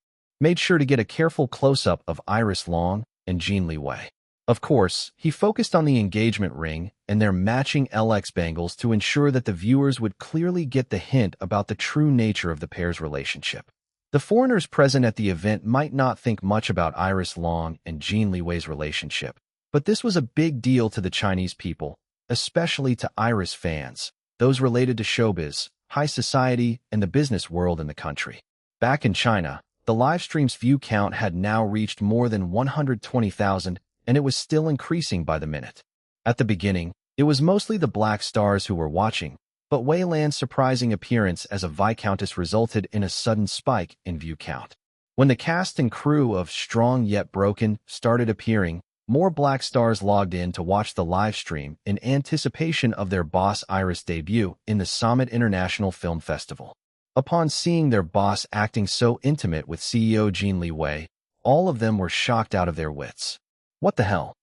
made sure to get a careful close-up of Iris Long and Jin Liwei. Of course, he focused on the engagement ring and their matching LX bangles to ensure that the viewers would clearly get the hint about the true nature of the pair's relationship. The foreigners present at the event might not think much about Iris Long and Jin Liwei's relationship, but this was a big deal to the Chinese people, especially to Iris fans, those related to showbiz, high society, and the business world in the country. Back in China, the livestream's view count had now reached more than 120,000, and it was still increasing by the minute. At the beginning, it was mostly the black stars who were watching, but Wei Lan's surprising appearance as a viscountess resulted in a sudden spike in view count. When the cast and crew of Strong Yet Broken started appearing, more black stars logged in to watch the livestream in anticipation of their boss Iris' debut in the Summit International Film Festival. Upon seeing their boss acting so intimate with CEO Jin Liwei, all of them were shocked out of their wits. What the hell?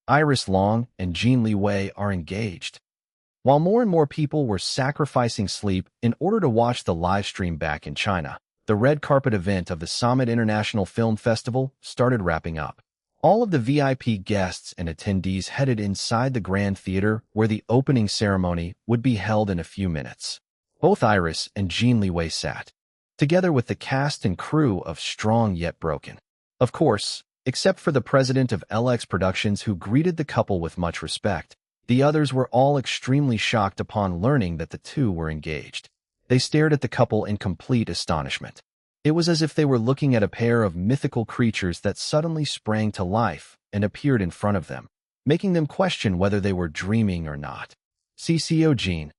Iris Long and Jin Liwei are engaged. While more and more people were sacrificing sleep in order to watch the live stream back in China, the red carpet event of the Summit International Film Festival started wrapping up. All of the VIP guests and attendees headed inside the Grand Theater where the opening ceremony would be held in a few minutes. Both Iris and Jin Liwei sat, together with the cast and crew of Strong Yet Broken. Of course, except for the president of LX Productions who greeted the couple with much respect, the others were all extremely shocked upon learning that the two were engaged. They stared at the couple in complete astonishment. It was as if they were looking at a pair of mythical creatures that suddenly sprang to life and appeared in front of them, making them question whether they were dreaming or not. "CCO Jin,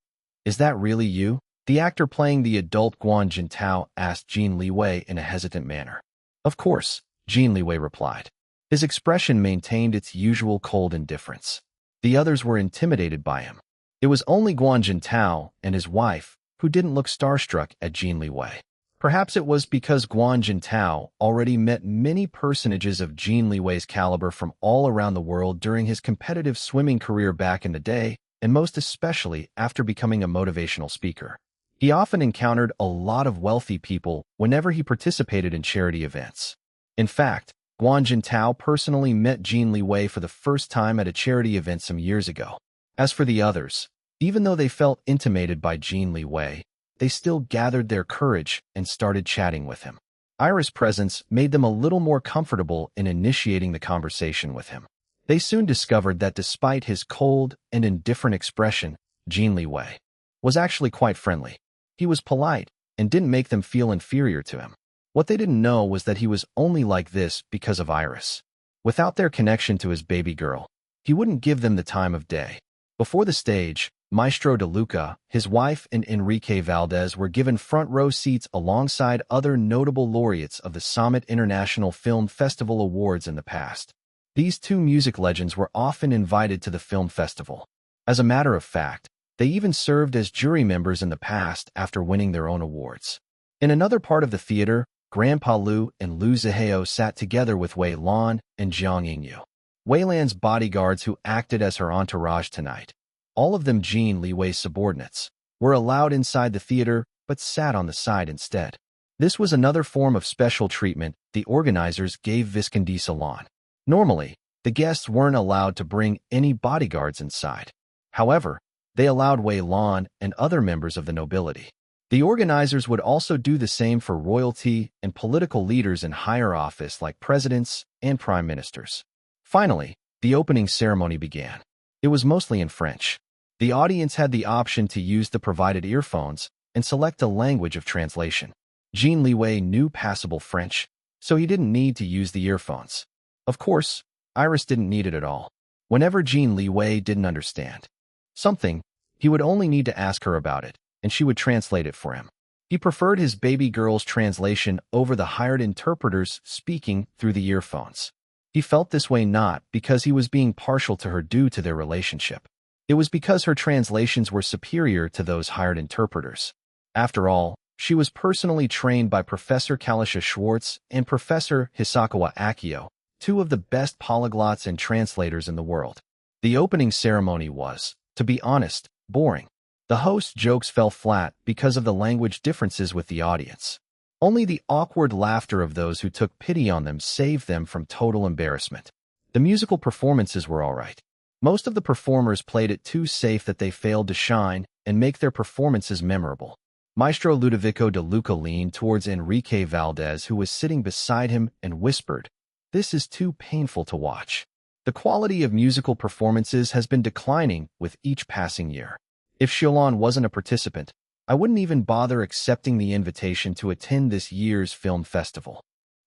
is that really you?" The actor playing the adult Guan Jintao asked Jin Liwei in a hesitant manner. "Of course," Jin Liwei replied. His expression maintained its usual cold indifference. The others were intimidated by him. It was only Guan Jintao and his wife who didn't look starstruck at Jin Liwei. Perhaps it was because Guan Jintao already met many personages of Jin Liwei's caliber from all around the world during his competitive swimming career back in the day, and most especially after becoming a motivational speaker. He often encountered a lot of wealthy people whenever he participated in charity events. In fact, Guan Jintao personally met Jin Liwei for the first time at a charity event some years ago. As for the others, even though they felt intimidated by Jin Liwei, they still gathered their courage and started chatting with him. Iris' presence made them a little more comfortable in initiating the conversation with him. They soon discovered that despite his cold and indifferent expression, Jin Liwei was actually quite friendly. He was polite and didn't make them feel inferior to him. What they didn't know was that he was only like this because of Iris. Without their connection to his baby girl, he wouldn't give them the time of day. Before the stage, Maestro De Luca, his wife, and Enrique Valdez were given front-row seats alongside other notable laureates of the Summit International Film Festival Awards in the past. These two music legends were often invited to the film festival. As a matter of fact, they even served as jury members in the past after winning their own awards. In another part of the theater, Grandpa Lu and Lu Zihao sat together with Wei Lan and Jiang Yingyu, Wei Lan's bodyguards who acted as her entourage tonight. All of them Jin Liwei's subordinates, were allowed inside the theater but sat on the side instead. This was another form of special treatment the organizers gave Visconti Salon. Normally, the guests weren't allowed to bring any bodyguards inside. However, they allowed Wei Lan and other members of the nobility. The organizers would also do the same for royalty and political leaders in higher office like presidents and prime ministers. Finally, the opening ceremony began. It was mostly in French. The audience had the option to use the provided earphones and select a language of translation. Jin Liwei knew passable French, so he didn't need to use the earphones. Of course, Iris didn't need it at all. Whenever Jin Liwei didn't understand something, he would only need to ask her about it, and she would translate it for him. He preferred his baby girl's translation over the hired interpreters speaking through the earphones. He felt this way not because he was being partial to her due to their relationship. It was because her translations were superior to those hired interpreters. After all, she was personally trained by Professor Kalisha Schwartz and Professor Hisakawa Akio, two of the best polyglots and translators in the world. The opening ceremony was, to be honest, boring. The host's jokes fell flat because of the language differences with the audience. Only the awkward laughter of those who took pity on them saved them from total embarrassment. The musical performances were all right. Most of the performers played it too safe that they failed to shine and make their performances memorable. Maestro Ludovico De Luca leaned towards Enrique Valdez, who was sitting beside him, and whispered, "This is too painful to watch. The quality of musical performances has been declining with each passing year. If Xiaolon wasn't a participant, I wouldn't even bother accepting the invitation to attend this year's film festival."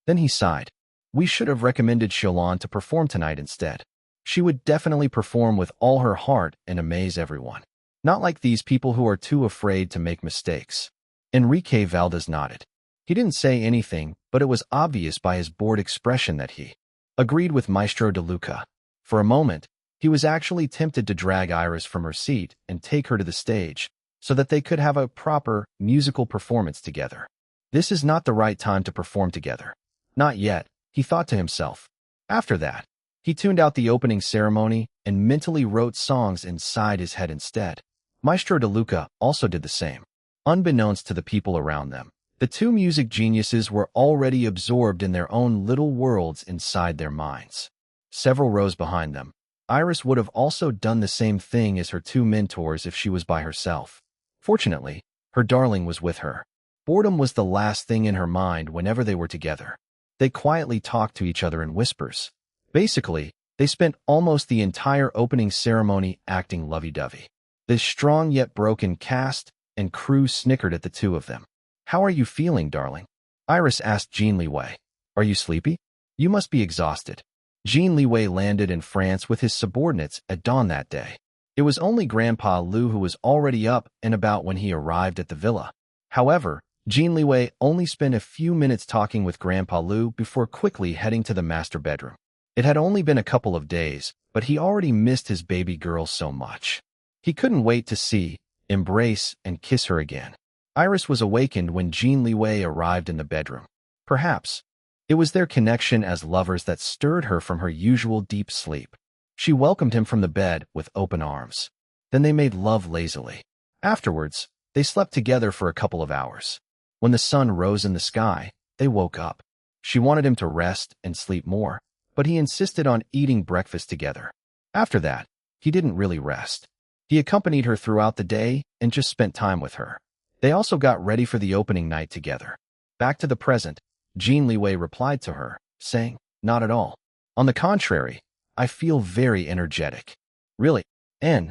Then he sighed. "We should have recommended Xiaolon to perform tonight instead. She would definitely perform with all her heart and amaze everyone. Not like these people who are too afraid to make mistakes." Enrique Valdez nodded. He didn't say anything, but it was obvious by his bored expression that he agreed with Maestro De Luca. For a moment, he was actually tempted to drag Iris from her seat and take her to the stage, so that they could have a proper musical performance together. This is not the right time to perform together. Not yet, he thought to himself. After that, he tuned out the opening ceremony and mentally wrote songs inside his head instead. Maestro De Luca also did the same. Unbeknownst to the people around them, the two music geniuses were already absorbed in their own little worlds inside their minds. Several rows behind them, Iris would have also done the same thing as her two mentors if she was by herself. Fortunately, her darling was with her. Boredom was the last thing in her mind whenever they were together. They quietly talked to each other in whispers. Basically, they spent almost the entire opening ceremony acting lovey-dovey. This strong yet broken cast and crew snickered at the two of them. "How are you feeling, darling?" Iris asked Jin Liwei. "Are you sleepy? You must be exhausted." Jin Liwei landed in France with his subordinates at dawn that day. It was only Grandpa Lu who was already up and about when he arrived at the villa. However, Jin Liwei only spent a few minutes talking with Grandpa Lu before quickly heading to the master bedroom. It had only been a couple of days, but he already missed his baby girl so much. He couldn't wait to see, embrace, and kiss her again. Iris was awakened when Jin Liwei arrived in the bedroom. Perhaps it was their connection as lovers that stirred her from her usual deep sleep. She welcomed him from the bed with open arms. Then they made love lazily. Afterwards, they slept together for a couple of hours. When the sun rose in the sky, they woke up. She wanted him to rest and sleep more, but he insisted on eating breakfast together. After that, he didn't really rest. He accompanied her throughout the day and just spent time with her. They also got ready for the opening night together. Back to the present, Jin Liwei replied to her, saying, "Not at all. On the contrary, I feel very energetic." "Really? And?"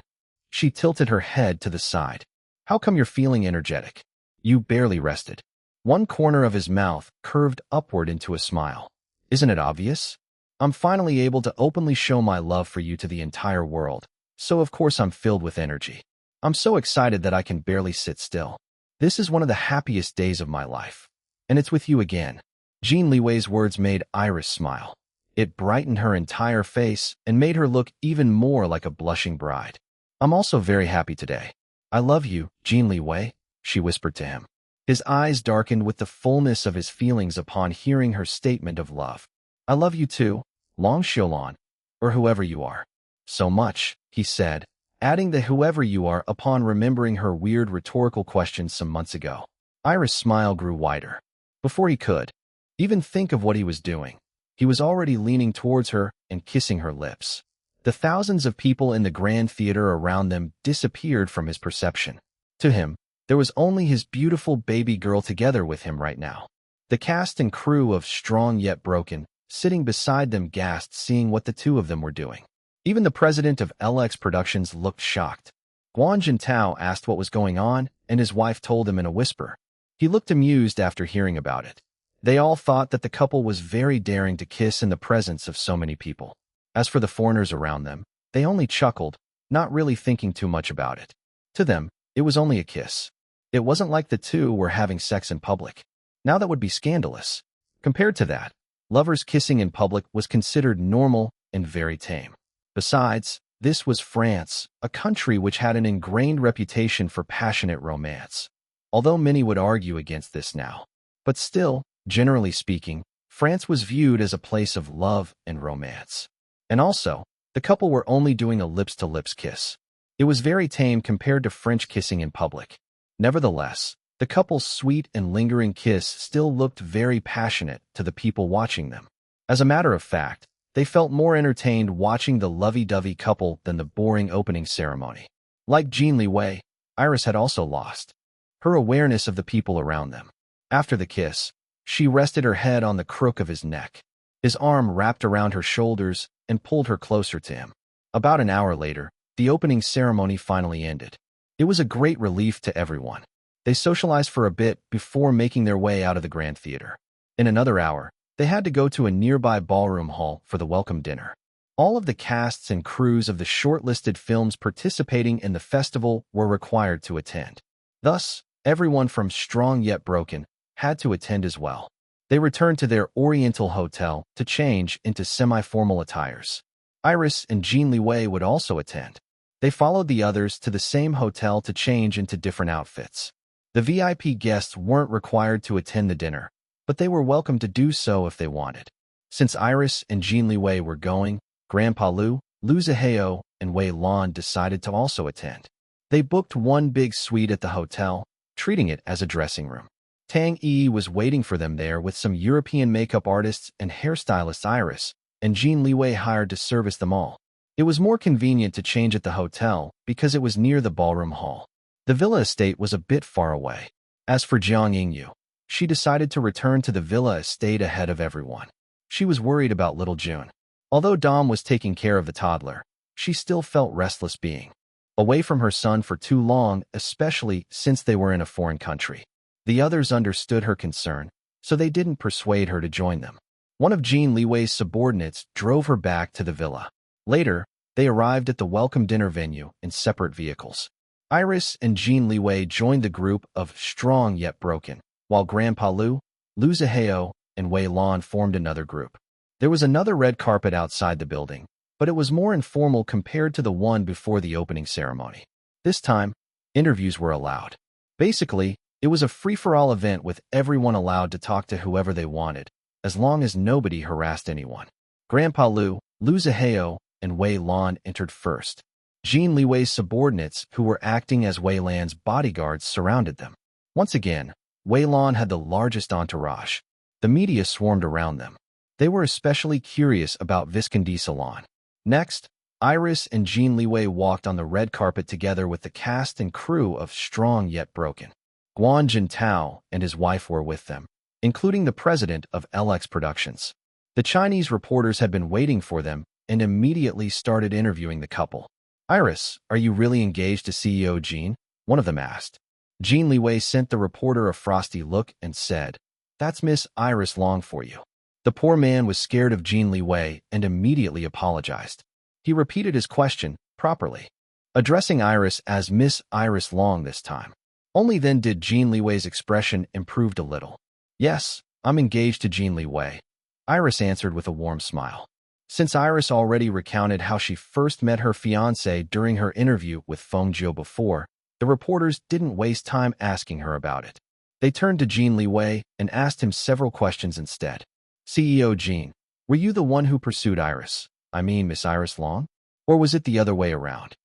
She tilted her head to the side. "How come you're feeling energetic? You barely rested." One corner of his mouth curved upward into a smile. "Isn't it obvious? I'm finally able to openly show my love for you to the entire world, so of course I'm filled with energy. I'm so excited that I can barely sit still. This is one of the happiest days of my life. And it's with you again." Jin Liwei's words made Iris smile. It brightened her entire face and made her look even more like a blushing bride. "I'm also very happy today. I love you, Jin Liwei," she whispered to him. His eyes darkened with the fullness of his feelings upon hearing her statement of love. "I love you too, Long Xiulan, or whoever you are. So much," he said, adding the "whoever you are" upon remembering her weird rhetorical questions some months ago. Iris' smile grew wider. Before he could even think of what he was doing, he was already leaning towards her and kissing her lips. The thousands of people in the grand theater around them disappeared from his perception. To him, there was only his beautiful baby girl together with him right now. The cast and crew of Strong Yet Broken, sitting beside them, gasped seeing what the two of them were doing. Even the president of LX Productions looked shocked. Guan Jintao asked what was going on, and his wife told him in a whisper. He looked amused after hearing about it. They all thought that the couple was very daring to kiss in the presence of so many people. As for the foreigners around them, they only chuckled, not really thinking too much about it. To them, it was only a kiss. It wasn't like the two were having sex in public. Now that would be scandalous. Compared to that, lovers kissing in public was considered normal and very tame. Besides, this was France, a country which had an ingrained reputation for passionate romance. Although many would argue against this now. But still, generally speaking, France was viewed as a place of love and romance. And also, the couple were only doing a lips-to-lips kiss. It was very tame compared to French kissing in public. Nevertheless, the couple's sweet and lingering kiss still looked very passionate to the people watching them. As a matter of fact, they felt more entertained watching the lovey-dovey couple than the boring opening ceremony. Like Jin Liwei, Iris had also lost her awareness of the people around them. After the kiss, she rested her head on the crook of his neck. His arm wrapped around her shoulders and pulled her closer to him. About an hour later, the opening ceremony finally ended. It was a great relief to everyone. They socialized for a bit before making their way out of the Grand Theater. In another hour, they had to go to a nearby ballroom hall for the welcome dinner. All of the casts and crews of the shortlisted films participating in the festival were required to attend. Thus, everyone from Strong Yet Broken had to attend as well. They returned to their Oriental hotel to change into semi-formal attires. Iris and Jin Liwei would also attend. They followed the others to the same hotel to change into different outfits. The VIP guests weren't required to attend the dinner, but they were welcome to do so if they wanted. Since Iris and Jin Liwei were going, Grandpa Lu, Lu Zihao, and Wei Lan decided to also attend. They booked one big suite at the hotel, treating it as a dressing room. Tang Yi was waiting for them there with some European makeup artists and hairstylist Iris, and Jin Liwei hired to service them all. It was more convenient to change at the hotel because it was near the ballroom hall. The villa estate was a bit far away. As for Jiang Yingyu, she decided to return to the villa estate ahead of everyone. She was worried about little June. Although Dom was taking care of the toddler, she still felt restless being. away from her son for too long, especially since they were in a foreign country. The others understood her concern, so they didn't persuade her to join them. One of Jin Liwei's subordinates drove her back to the villa. Later, they arrived at the welcome dinner venue in separate vehicles. Iris and Jin Liwei joined the group of strong yet broken, while Grandpa Lu Zaheo, and Wei Lan formed another group. There was another red carpet outside the building, but it was more informal compared to the one before the opening ceremony. This time, interviews were allowed. Basically, it was a free-for-all event with everyone allowed to talk to whoever they wanted, as long as nobody harassed anyone. Grandpa Lu Zaheo, and Wei Lan entered first. Jin Liwei's subordinates, who were acting as Wei Lan's bodyguards, surrounded them. Once again, Wei Lan had the largest entourage. The media swarmed around them. They were especially curious about Visconti Salon. Next, Iris and Jin Liwei walked on the red carpet together with the cast and crew of Strong Yet Broken. Guan Jintao and his wife were with them, including the president of LX Productions. The Chinese reporters had been waiting for them and immediately started interviewing the couple. "Iris, are you really engaged to CEO Jin?" one of them asked. Jin Liwei sent the reporter a frosty look and said, "That's Miss Iris Long for you." The poor man was scared of Jin Liwei and immediately apologized. He repeated his question properly, addressing Iris as Miss Iris Long this time. Only then did Jin Liwei's expression improve a little. "Yes, I'm engaged to Jin Liwei," Iris answered with a warm smile. Since Iris already recounted how she first met her fiancé during her interview with Feng Jiu before, the reporters didn't waste time asking her about it. They turned to Jin Liwei and asked him several questions instead. "CEO Jin, were you the one who pursued Iris? I mean, Miss Iris Long? Or was it the other way around?"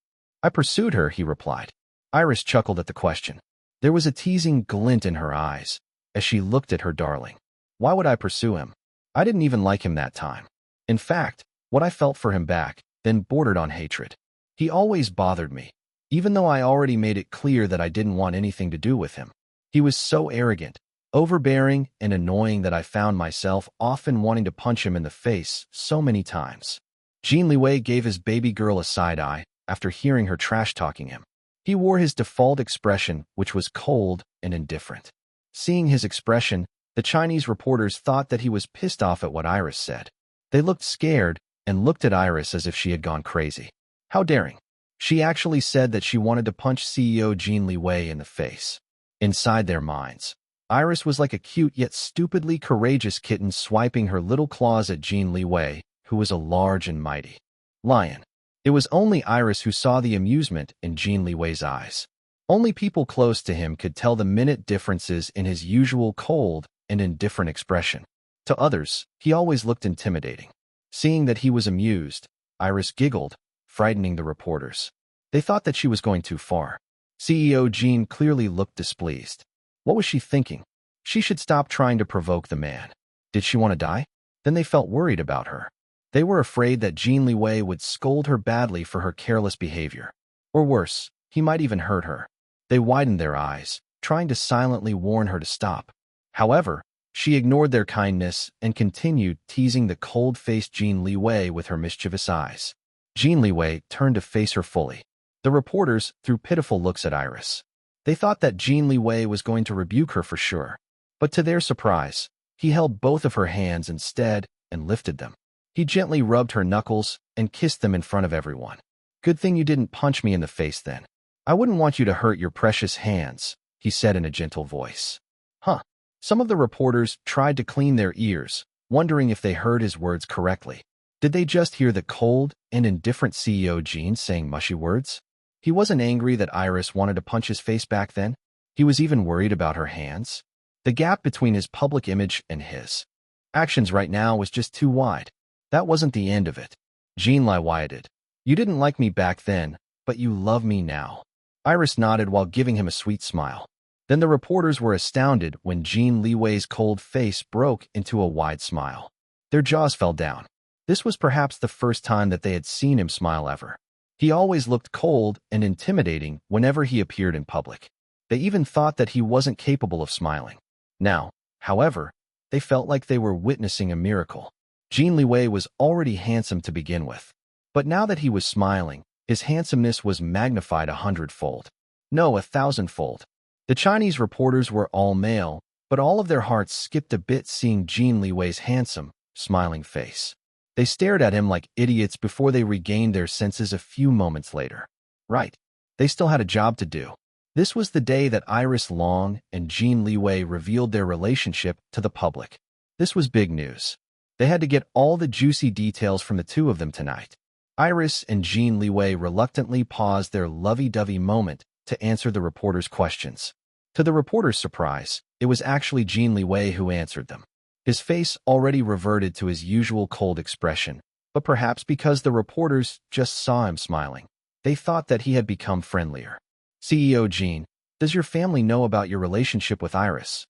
"I pursued her," he replied. Iris chuckled at the question. There was a teasing glint in her eyes as she looked at her darling. "Why would I pursue him? I didn't even like him that time. In fact, what I felt for him back then bordered on hatred. He always bothered me, even though I already made it clear that I didn't want anything to do with him. He was so arrogant, overbearing, and annoying that I found myself often wanting to punch him in the face so many times." Jin Liwei gave his baby girl a side-eye after hearing her trash-talking him. He wore his default expression, which was cold and indifferent. Seeing his expression, the Chinese reporters thought that he was pissed off at what Iris said. They looked scared and looked at Iris as if she had gone crazy. How daring. She actually said that she wanted to punch CEO Jin Liwei in the face. Inside their minds, Iris was like a cute yet stupidly courageous kitten swiping her little claws at Jin Liwei, who was a large and mighty lion. It was only Iris who saw the amusement in Jin Liwei's eyes. Only people close to him could tell the minute differences in his usual cold and indifferent expression. To others, he always looked intimidating. Seeing that he was amused, Iris giggled, frightening the reporters. They thought that she was going too far. CEO Jin clearly looked displeased. What was she thinking? She should stop trying to provoke the man. Did she want to die? Then they felt worried about her. They were afraid that Jin Liwei would scold her badly for her careless behavior. Or worse, he might even hurt her. They widened their eyes, trying to silently warn her to stop. However, she ignored their kindness and continued teasing the cold-faced Jin Liwei with her mischievous eyes. Jin Liwei turned to face her fully. The reporters threw pitiful looks at Iris. They thought that Jin Liwei was going to rebuke her for sure. But to their surprise, he held both of her hands instead and lifted them. He gently rubbed her knuckles and kissed them in front of everyone. "Good thing you didn't punch me in the face then. I wouldn't want you to hurt your precious hands," he said in a gentle voice. Huh. Some of the reporters tried to clean their ears, wondering if they heard his words correctly. Did they just hear the cold and indifferent CEO Jin saying mushy words? He wasn't angry that Iris wanted to punch his face back then. He was even worried about her hands. The gap between his public image and his actions right now was just too wide. That wasn't the end of it. Jin Liwei did. "You didn't like me back then, but you love me now." Iris nodded while giving him a sweet smile. Then the reporters were astounded when Jin Liwei's cold face broke into a wide smile. Their jaws fell down. This was perhaps the first time that they had seen him smile ever. He always looked cold and intimidating whenever he appeared in public. They even thought that he wasn't capable of smiling. Now, however, they felt like they were witnessing a miracle. Jin Liwei was already handsome to begin with. But now that he was smiling, His handsomeness was magnified 100-fold. No, 1,000-fold. The Chinese reporters were all male, but all of their hearts skipped a bit seeing Jin Liwei's handsome, smiling face. They stared at him like idiots before they regained their senses a few moments later. Right. They still had a job to do. This was the day that Iris Long and Jin Liwei revealed their relationship to the public. This was big news. They had to get all the juicy details from the two of them tonight. Iris and Jin Liwei reluctantly paused their lovey-dovey moment to answer the reporters' questions. To the reporters' surprise, it was actually Jin Liwei who answered them. His face already reverted to his usual cold expression, but perhaps because the reporters just saw him smiling, they thought that he had become friendlier. CEO Jin, does your family know about your relationship with Iris?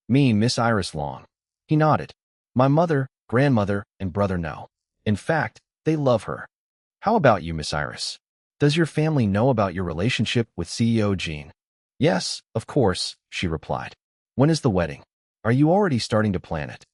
Me, Miss Iris Long. He nodded. My mother, grandmother, and brother know. In fact, they love her. How about you, Miss Iris? Does your family know about your relationship with CEO Jin? Yes, of course, she replied. When is the wedding? Are you already starting to plan it?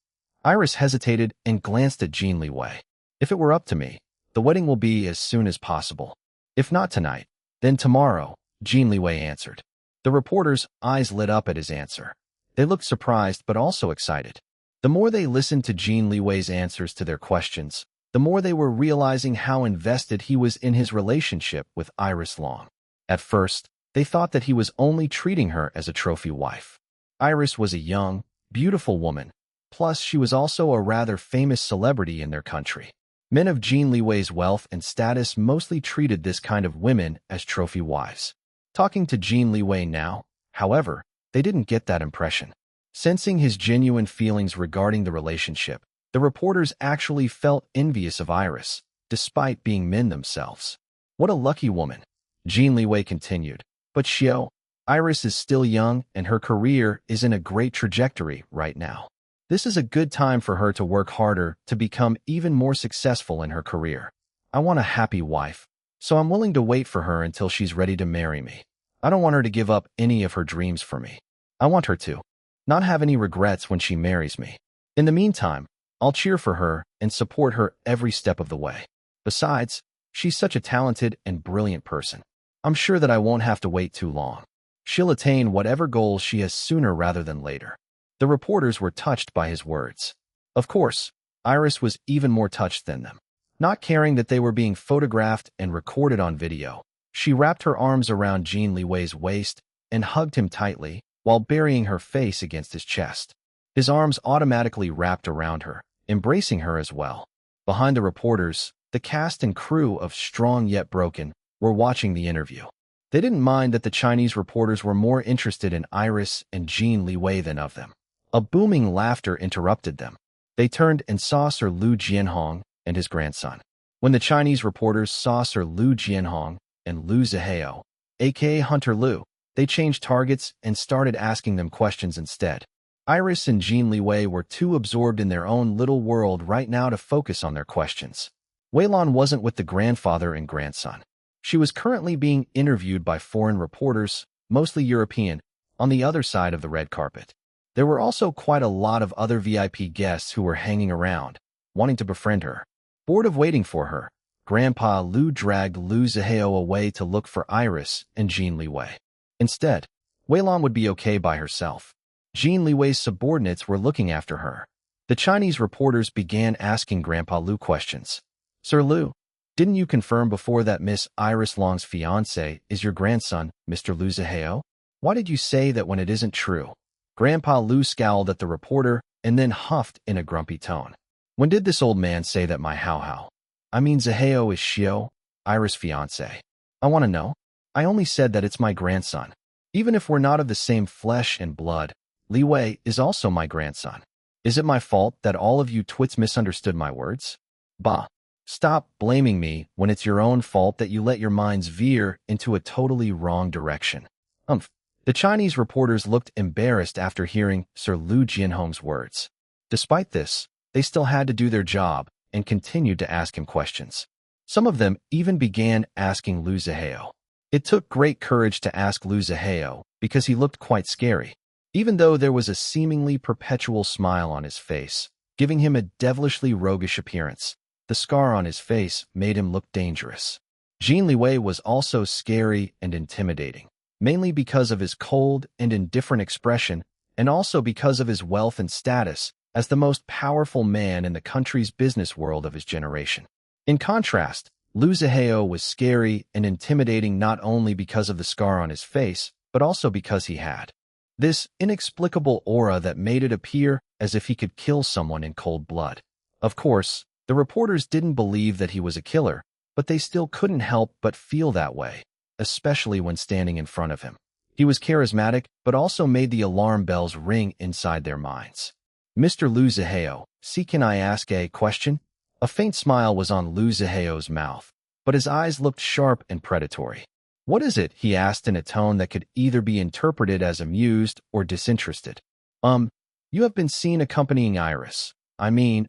Iris hesitated and glanced at Jin Liwei. If it were up to me, the wedding will be as soon as possible. If not tonight, then tomorrow, Jin Liwei answered. The reporters' eyes lit up at his answer. They looked surprised but also excited. The more they listened to Jin Liwei's answers to their questions, the more they were realizing how invested he was in his relationship with Iris Long. At first, they thought that he was only treating her as a trophy wife. Iris was a young, beautiful woman, plus she was also a rather famous celebrity in their country. Men of Jin Liwei's wealth and status mostly treated this kind of women as trophy wives. Talking to Jin Liwei now, however, they didn't get that impression. Sensing his genuine feelings regarding the relationship, the reporters actually felt envious of Iris, despite being men themselves. What a lucky woman, Jin Liwei continued. But Xiao, Iris is still young and her career is in a great trajectory right now. This is a good time for her to work harder to become even more successful in her career. I want a happy wife, so I'm willing to wait for her until she's ready to marry me. I don't want her to give up any of her dreams for me. I want her to not have any regrets when she marries me. In the meantime, I'll cheer for her and support her every step of the way. Besides, she's such a talented and brilliant person. I'm sure that I won't have to wait too long. She'll attain whatever goals she has sooner rather than later. The reporters were touched by his words. Of course, Iris was even more touched than them. Not caring that they were being photographed and recorded on video, she wrapped her arms around Jin Liwei's waist and hugged him tightly while burying her face against his chest. His arms automatically wrapped around her, embracing her as well. Behind the reporters, the cast and crew of Strong Yet Broken were watching the interview. They didn't mind that the Chinese reporters were more interested in Iris and Jin Liwei than of them. A booming laughter interrupted them. They turned and saw Sir Liu Jianhong and his grandson. When the Chinese reporters saw Sir Liu Jianhong and Liu Zihao, aka Hunter Liu, they changed targets and started asking them questions instead. Iris and Jin Liwei were too absorbed in their own little world right now to focus on their questions. Weilan wasn't with the grandfather and grandson. She was currently being interviewed by foreign reporters, mostly European, on the other side of the red carpet. There were also quite a lot of other VIP guests who were hanging around, wanting to befriend her. Bored of waiting for her, Grandpa Liu dragged Liu Zihao away to look for Iris and Jin Liwei. Instead, Weilan would be okay by herself. Jin Liwei's subordinates were looking after her. The Chinese reporters began asking Grandpa Liu questions. Sir Liu, didn't you confirm before that Miss Iris Long's fiancé is your grandson, Mr. Liu Zihao? Why did you say that when it isn't true? Grandpa Liu scowled at the reporter and then huffed in a grumpy tone. When did this old man say that my Hao? I mean Zihao is Xiao, Iris' fiancé. I want to know. I only said that it's my grandson. Even if we're not of the same flesh and blood, Liwei is also my grandson. Is it my fault that all of you twits misunderstood my words? Bah. Stop blaming me when it's your own fault that you let your minds veer into a totally wrong direction. The Chinese reporters looked embarrassed after hearing Sir Liu Jianhong's words. Despite this, they still had to do their job and continued to ask him questions. Some of them even began asking Liu Zihao. It took great courage to ask Liu Zihao because he looked quite scary, even though there was a seemingly perpetual smile on his face, giving him a devilishly roguish appearance. The scar on his face made him look dangerous. Jin Liwei was also scary and intimidating, mainly because of his cold and indifferent expression and also because of his wealth and status as the most powerful man in the country's business world of his generation. In contrast, Liu Zihao was scary and intimidating not only because of the scar on his face, but also because he had this inexplicable aura that made it appear as if he could kill someone in cold blood. Of course, the reporters didn't believe that he was a killer, but they still couldn't help but feel that way, especially when standing in front of him. He was charismatic, but also made the alarm bells ring inside their minds. Mr. Liu Zihao, can I ask a question? A faint smile was on Liu Zihao's mouth, but his eyes looked sharp and predatory. What is it? He asked in a tone that could either be interpreted as amused or disinterested. You have been seen accompanying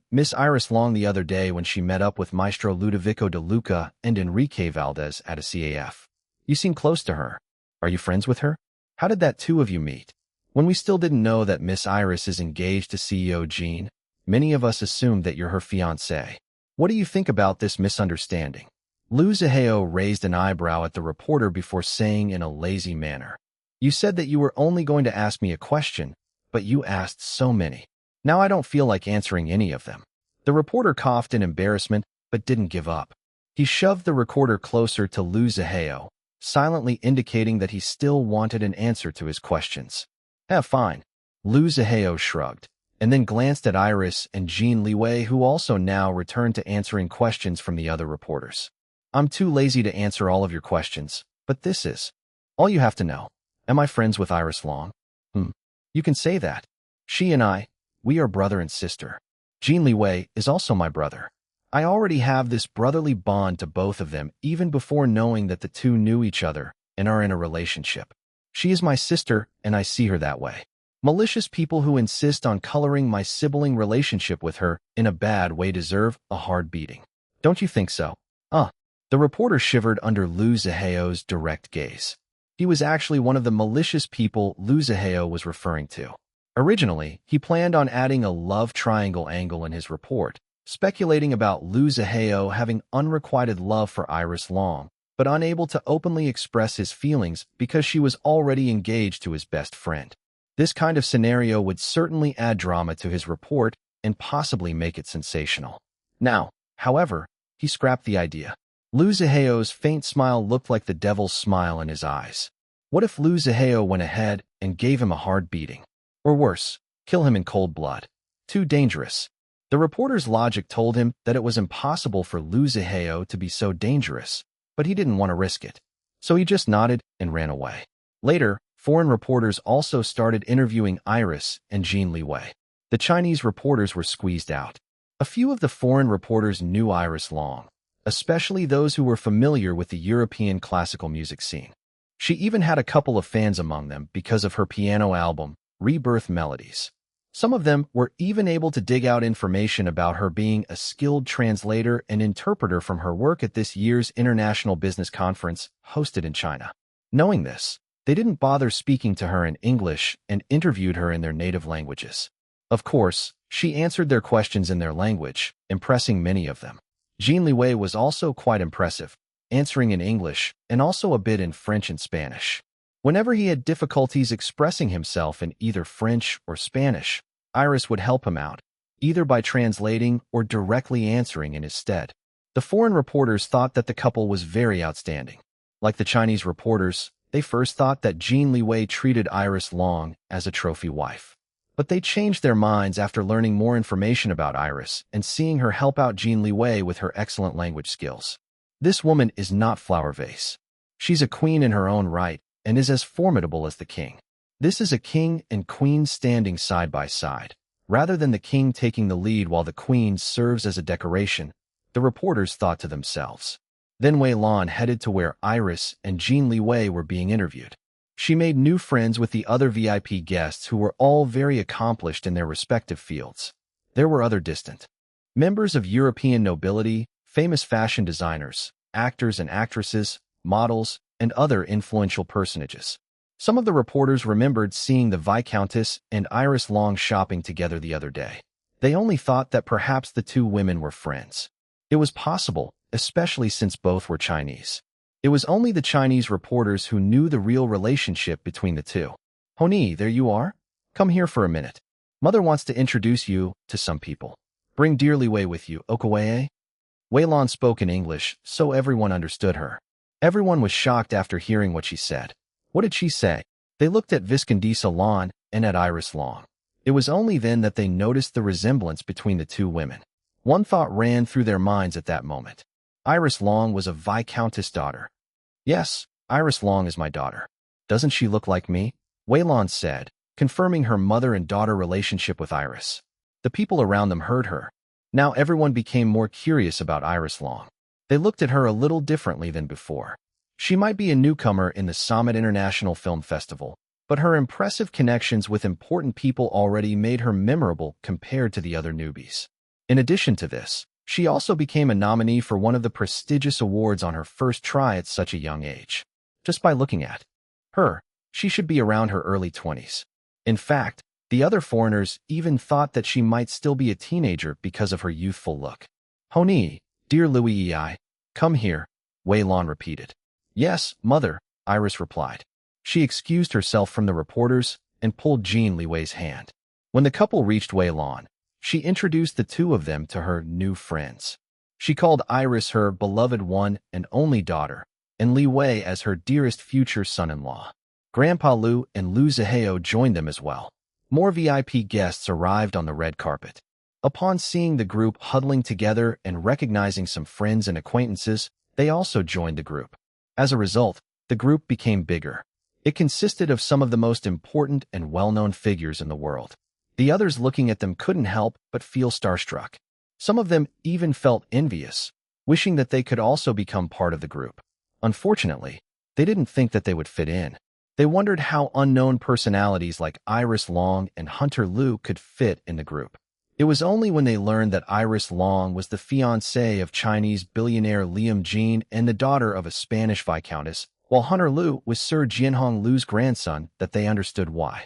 Miss Iris Long the other day when she met up with Maestro Ludovico de Luca and Enrique Valdez at a CAF. You seem close to her. Are you friends with her? How did that two of you meet? When we still didn't know that Miss Iris is engaged to CEO Jean, many of us assumed that you're her fiancé. What do you think about this misunderstanding? Liu Zihao raised an eyebrow at the reporter before saying in a lazy manner, You said that you were only going to ask me a question, but you asked so many. Now I don't feel like answering any of them. The reporter coughed in embarrassment, but didn't give up. He shoved the recorder closer to Liu Zihao, silently indicating that he still wanted an answer to his questions. Fine. Liu Zihao shrugged, and then glanced at Iris and Jin Liwei, who also now returned to answering questions from the other reporters. I'm too lazy to answer all of your questions, but this is all you have to know. Am I friends with Iris Long? You can say that. She and we are brother and sister. Jin Liwei is also my brother. I already have this brotherly bond to both of them even before knowing that the two knew each other and are in a relationship. She is my sister, and I see her that way. Malicious people who insist on coloring my sibling relationship with her in a bad way deserve a hard beating. Don't you think so? The reporter shivered under Liu Zihao's direct gaze. He was actually one of the malicious people Liu Zihao was referring to. Originally, he planned on adding a love triangle angle in his report, speculating about Liu Zihao having unrequited love for Iris Long, but unable to openly express his feelings because she was already engaged to his best friend. This kind of scenario would certainly add drama to his report and possibly make it sensational. Now, however, he scrapped the idea. Liu Zihao's faint smile looked like the devil's smile in his eyes. What if Liu Zihao went ahead and gave him a hard beating? Or worse, kill him in cold blood? Too dangerous. The reporter's logic told him that it was impossible for Liu Zihao to be so dangerous, but he didn't want to risk it. So he just nodded and ran away. Later, foreign reporters also started interviewing Iris and Jin Liwei. The Chinese reporters were squeezed out. A few of the foreign reporters knew Iris Long, especially those who were familiar with the European classical music scene. She even had a couple of fans among them because of her piano album, Rebirth Melodies. Some of them were even able to dig out information about her being a skilled translator and interpreter from her work at this year's International Business Conference hosted in China. Knowing this, they didn't bother speaking to her in English and interviewed her in their native languages. Of course, she answered their questions in their language, impressing many of them. Jin Liwei was also quite impressive, answering in English and also a bit in French and Spanish. Whenever he had difficulties expressing himself in either French or Spanish, Iris would help him out, either by translating or directly answering in his stead. The foreign reporters thought that the couple was very outstanding. Like the Chinese reporters, they first thought that Jin Liwei treated Iris Long as a trophy wife. But they changed their minds after learning more information about Iris and seeing her help out Jin Liwei with her excellent language skills. This woman is not flower vase. She's a queen in her own right and is as formidable as the king. This is a king and queen standing side by side. Rather than the king taking the lead while the queen serves as a decoration, the reporters thought to themselves. Then Wei Lan headed to where Iris and Jin Liwei were being interviewed. She made new friends with the other VIP guests who were all very accomplished in their respective fields. There were other distant members of European nobility, famous fashion designers, actors and actresses, models, and other influential personages. Some of the reporters remembered seeing the Viscountess and Iris Long shopping together the other day. They only thought that perhaps the two women were friends. It was possible especially since both were Chinese. It was only the Chinese reporters who knew the real relationship between the two. Honi, there you are? Come here for a minute. Mother wants to introduce you to some people. Bring dear Liwei with you, Okawaye. Weilon spoke in English, so everyone understood her. Everyone was shocked after hearing what she said. What did she say? They looked at Viscondisa Lawn and at Iris Long. It was only then that they noticed the resemblance between the two women. One thought ran through their minds at that moment. Iris Long was a Viscountess' daughter. Yes, Iris Long is my daughter. Doesn't she look like me? Weilon said, confirming her mother and daughter relationship with Iris. The people around them heard her. Now everyone became more curious about Iris Long. They looked at her a little differently than before. She might be a newcomer in the Summit International Film Festival, but her impressive connections with important people already made her memorable compared to the other newbies. In addition to this, she also became a nominee for one of the prestigious awards on her first try at such a young age. Just by looking at her, she should be around her early 20s. In fact, the other foreigners even thought that she might still be a teenager because of her youthful look. Honi, dear Liwei, come here, Weilon repeated. Yes, mother, Iris replied. She excused herself from the reporters and pulled Jin Liwei's hand. When the couple reached Weilon, she introduced the two of them to her new friends. She called Iris her beloved one and only daughter, and Liwei as her dearest future son-in-law. Grandpa Lu and Lu Zihao joined them as well. More VIP guests arrived on the red carpet. Upon seeing the group huddling together and recognizing some friends and acquaintances, they also joined the group. As a result, the group became bigger. It consisted of some of the most important and well-known figures in the world. The others looking at them couldn't help but feel starstruck. Some of them even felt envious, wishing that they could also become part of the group. Unfortunately, they didn't think that they would fit in. They wondered how unknown personalities like Iris Long and Hunter Liu could fit in the group. It was only when they learned that Iris Long was the fiancée of Chinese billionaire Liam Jean and the daughter of a Spanish viscountess, while Hunter Liu was Sir Jianhong Liu's grandson, that they understood why.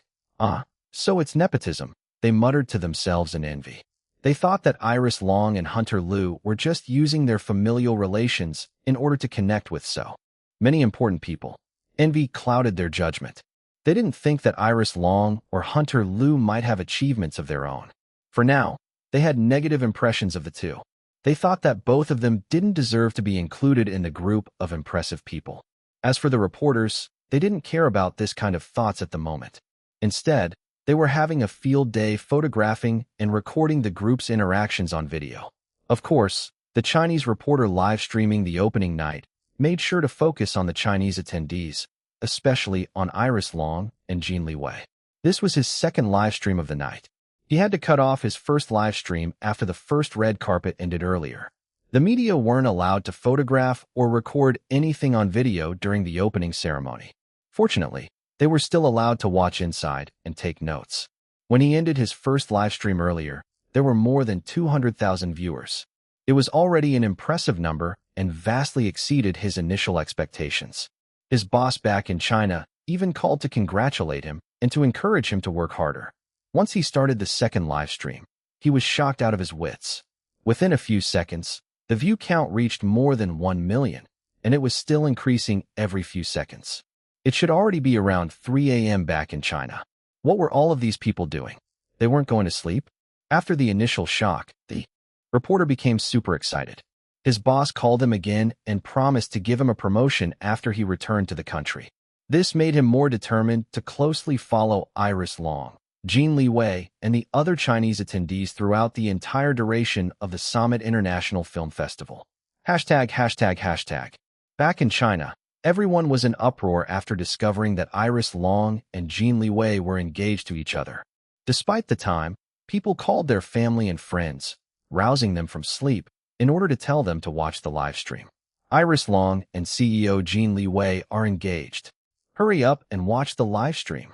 So it's nepotism, they muttered to themselves in envy. They thought that Iris Long and Hunter Liu were just using their familial relations in order to connect with so many important people. Envy clouded their judgment. They didn't think that Iris Long or Hunter Liu might have achievements of their own. For now, they had negative impressions of the two. They thought that both of them didn't deserve to be included in the group of impressive people. As for the reporters, they didn't care about this kind of thoughts at the moment. Instead, they were having a field day photographing and recording the group's interactions on video. Of course, the Chinese reporter live streaming the opening night made sure to focus on the Chinese attendees, especially on Iris Long and Jin Liwei. This was his second live stream of the night. He had to cut off his first live stream after the first red carpet ended earlier. The media weren't allowed to photograph or record anything on video during the opening ceremony. Fortunately, they were still allowed to watch inside and take notes. When he ended his first live stream earlier, there were more than 200,000 viewers. It was already an impressive number and vastly exceeded his initial expectations. His boss back in China even called to congratulate him and to encourage him to work harder. Once he started the second live stream, he was shocked out of his wits. Within a few seconds, the view count reached more than 1 million, and it was still increasing every few seconds. It should already be around 3 a.m. back in China. What were all of these people doing? They weren't going to sleep? After the initial shock, the reporter became super excited. His boss called him again and promised to give him a promotion after he returned to the country. This made him more determined to closely follow Iris Long, Jin Liwei, and the other Chinese attendees throughout the entire duration of the Summit International Film Festival. ####. Back in China, everyone was in uproar after discovering that Iris Long and Jin Liwei were engaged to each other. Despite the time, people called their family and friends, rousing them from sleep, in order to tell them to watch the live stream. Iris Long and CEO Jin Liwei are engaged. Hurry up and watch the live stream.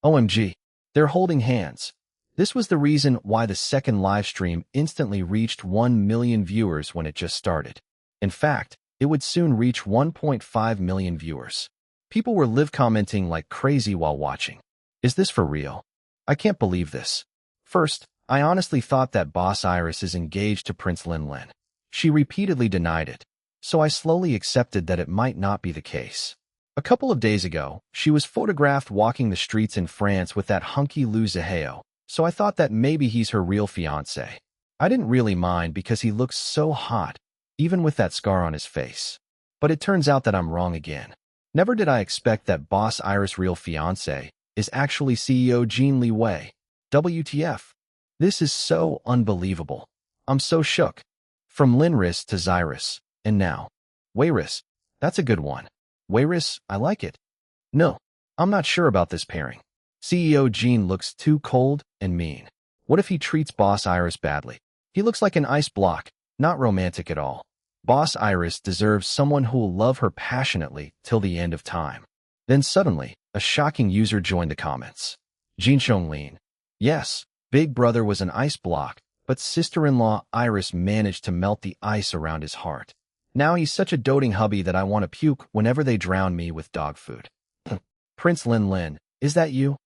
OMG, they're holding hands. This was the reason why the second live stream instantly reached 1 million viewers when it just started. In fact, it would soon reach 1.5 million viewers. People were live commenting like crazy while watching. Is this for real? I can't believe this. First, I honestly thought that boss Iris is engaged to Prince Lin Lin. She repeatedly denied it, so I slowly accepted that it might not be the case. A couple of days ago, she was photographed walking the streets in France with that hunky Lou Zaheo, so I thought that maybe he's her real fiancé. I didn't really mind because he looks so hot, even with that scar on his face. But it turns out that I'm wrong again. Never did I expect that Boss Iris' real fiancé is actually CEO Jin Liwei. WTF. This is so unbelievable. I'm so shook. From Linris to Zyrus, and now. Wayris. That's a good one. Wayris, I like it. No, I'm not sure about this pairing. CEO Jin looks too cold and mean. What if he treats Boss Iris badly? He looks like an ice block, not romantic at all. Boss Iris deserves someone who'll love her passionately till the end of time. Then suddenly, a shocking user joined the comments. Jin Chonglin. Yes, Big Brother was an ice block, but sister-in-law Iris managed to melt the ice around his heart. Now he's such a doting hubby that I want to puke whenever they drown me with dog food. Prince Lin Lin, is that you?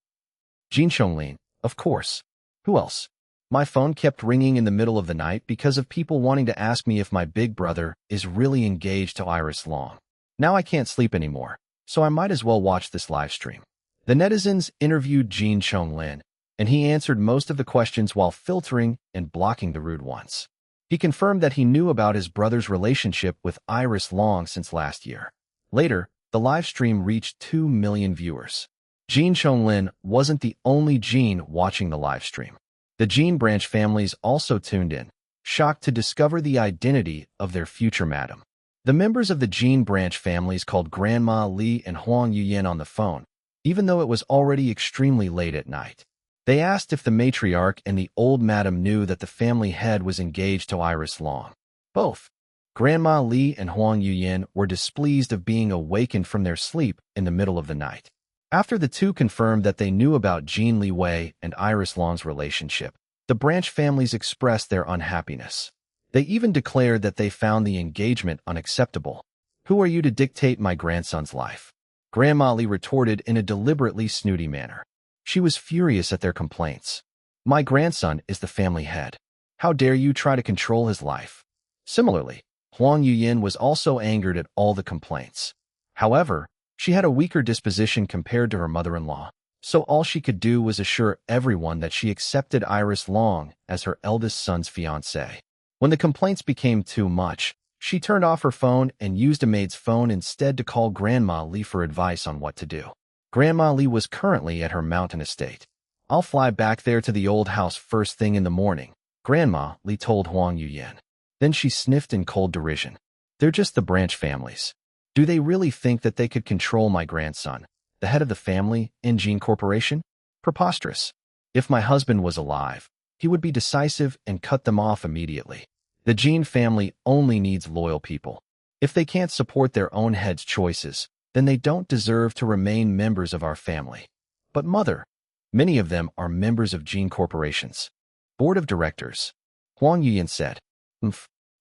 Jin Chonglin, of course. Who else? My phone kept ringing in the middle of the night because of people wanting to ask me if my big brother is really engaged to Iris Long. Now I can't sleep anymore, so I might as well watch this live stream. The netizens interviewed Jin Chonglin, and he answered most of the questions while filtering and blocking the rude ones. He confirmed that he knew about his brother's relationship with Iris Long since last year. Later, the live stream reached 2 million viewers. Jin Chonglin wasn't the only Jin watching the live stream. The Jin branch families also tuned in, shocked to discover the identity of their future madam. The members of the Jin branch families called Grandma Li and Huang Yuyan on the phone, even though it was already extremely late at night. They asked if the matriarch and the old madam knew that the family head was engaged to Iris Long. Both Grandma Li and Huang Yuyan were displeased of being awakened from their sleep in the middle of the night. After the two confirmed that they knew about Jin Liwei and Iris Long's relationship, the branch families expressed their unhappiness. They even declared that they found the engagement unacceptable. Who are you to dictate my grandson's life? Grandma Li retorted in a deliberately snooty manner. She was furious at their complaints. My grandson is the family head. How dare you try to control his life? Similarly, Huang Yuyan was also angered at all the complaints. However, she had a weaker disposition compared to her mother-in-law, so all she could do was assure everyone that she accepted Iris Long as her eldest son's fiancé. When the complaints became too much, she turned off her phone and used a maid's phone instead to call Grandma Li for advice on what to do. Grandma Li was currently at her mountain estate. I'll fly back there to the old house first thing in the morning, Grandma Li told Huang Yuyan. Then she sniffed in cold derision. They're just the branch families. Do they really think that they could control my grandson, the head of the family, in Jin Corporation? Preposterous. If my husband was alive, he would be decisive and cut them off immediately. The Jin family only needs loyal people. If they can't support their own head's choices, then they don't deserve to remain members of our family. But mother, many of them are members of Jin Corporation's board of directors. Huang Yuyan said,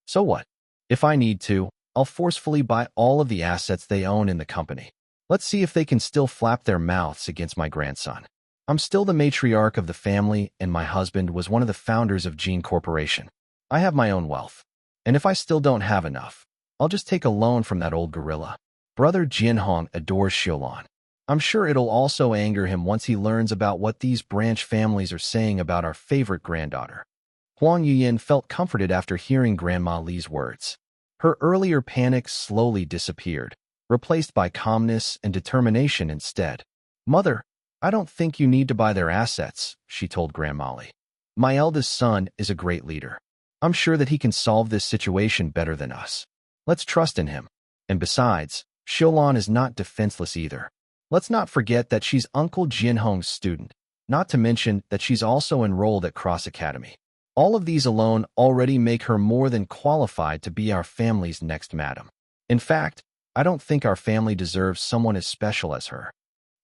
so what? If I need to, I'll forcefully buy all of the assets they own in the company. Let's see if they can still flap their mouths against my grandson. I'm still the matriarch of the family, and my husband was one of the founders of Jin Corporation. I have my own wealth. And if I still don't have enough, I'll just take a loan from that old gorilla. Brother Jin Hong adores Xiaolon. I'm sure it'll also anger him once he learns about what these branch families are saying about our favorite granddaughter. Huang Yuyan felt comforted after hearing Grandma Li's words. Her earlier panic slowly disappeared, replaced by calmness and determination instead. Mother, I don't think you need to buy their assets, she told Grandma Li. My eldest son is a great leader. I'm sure that he can solve this situation better than us. Let's trust in him. And besides, Xiaolon is not defenseless either. Let's not forget that she's Uncle Jin Hong's student, not to mention that she's also enrolled at Cross Academy. All of these alone already make her more than qualified to be our family's next madam. In fact, I don't think our family deserves someone as special as her.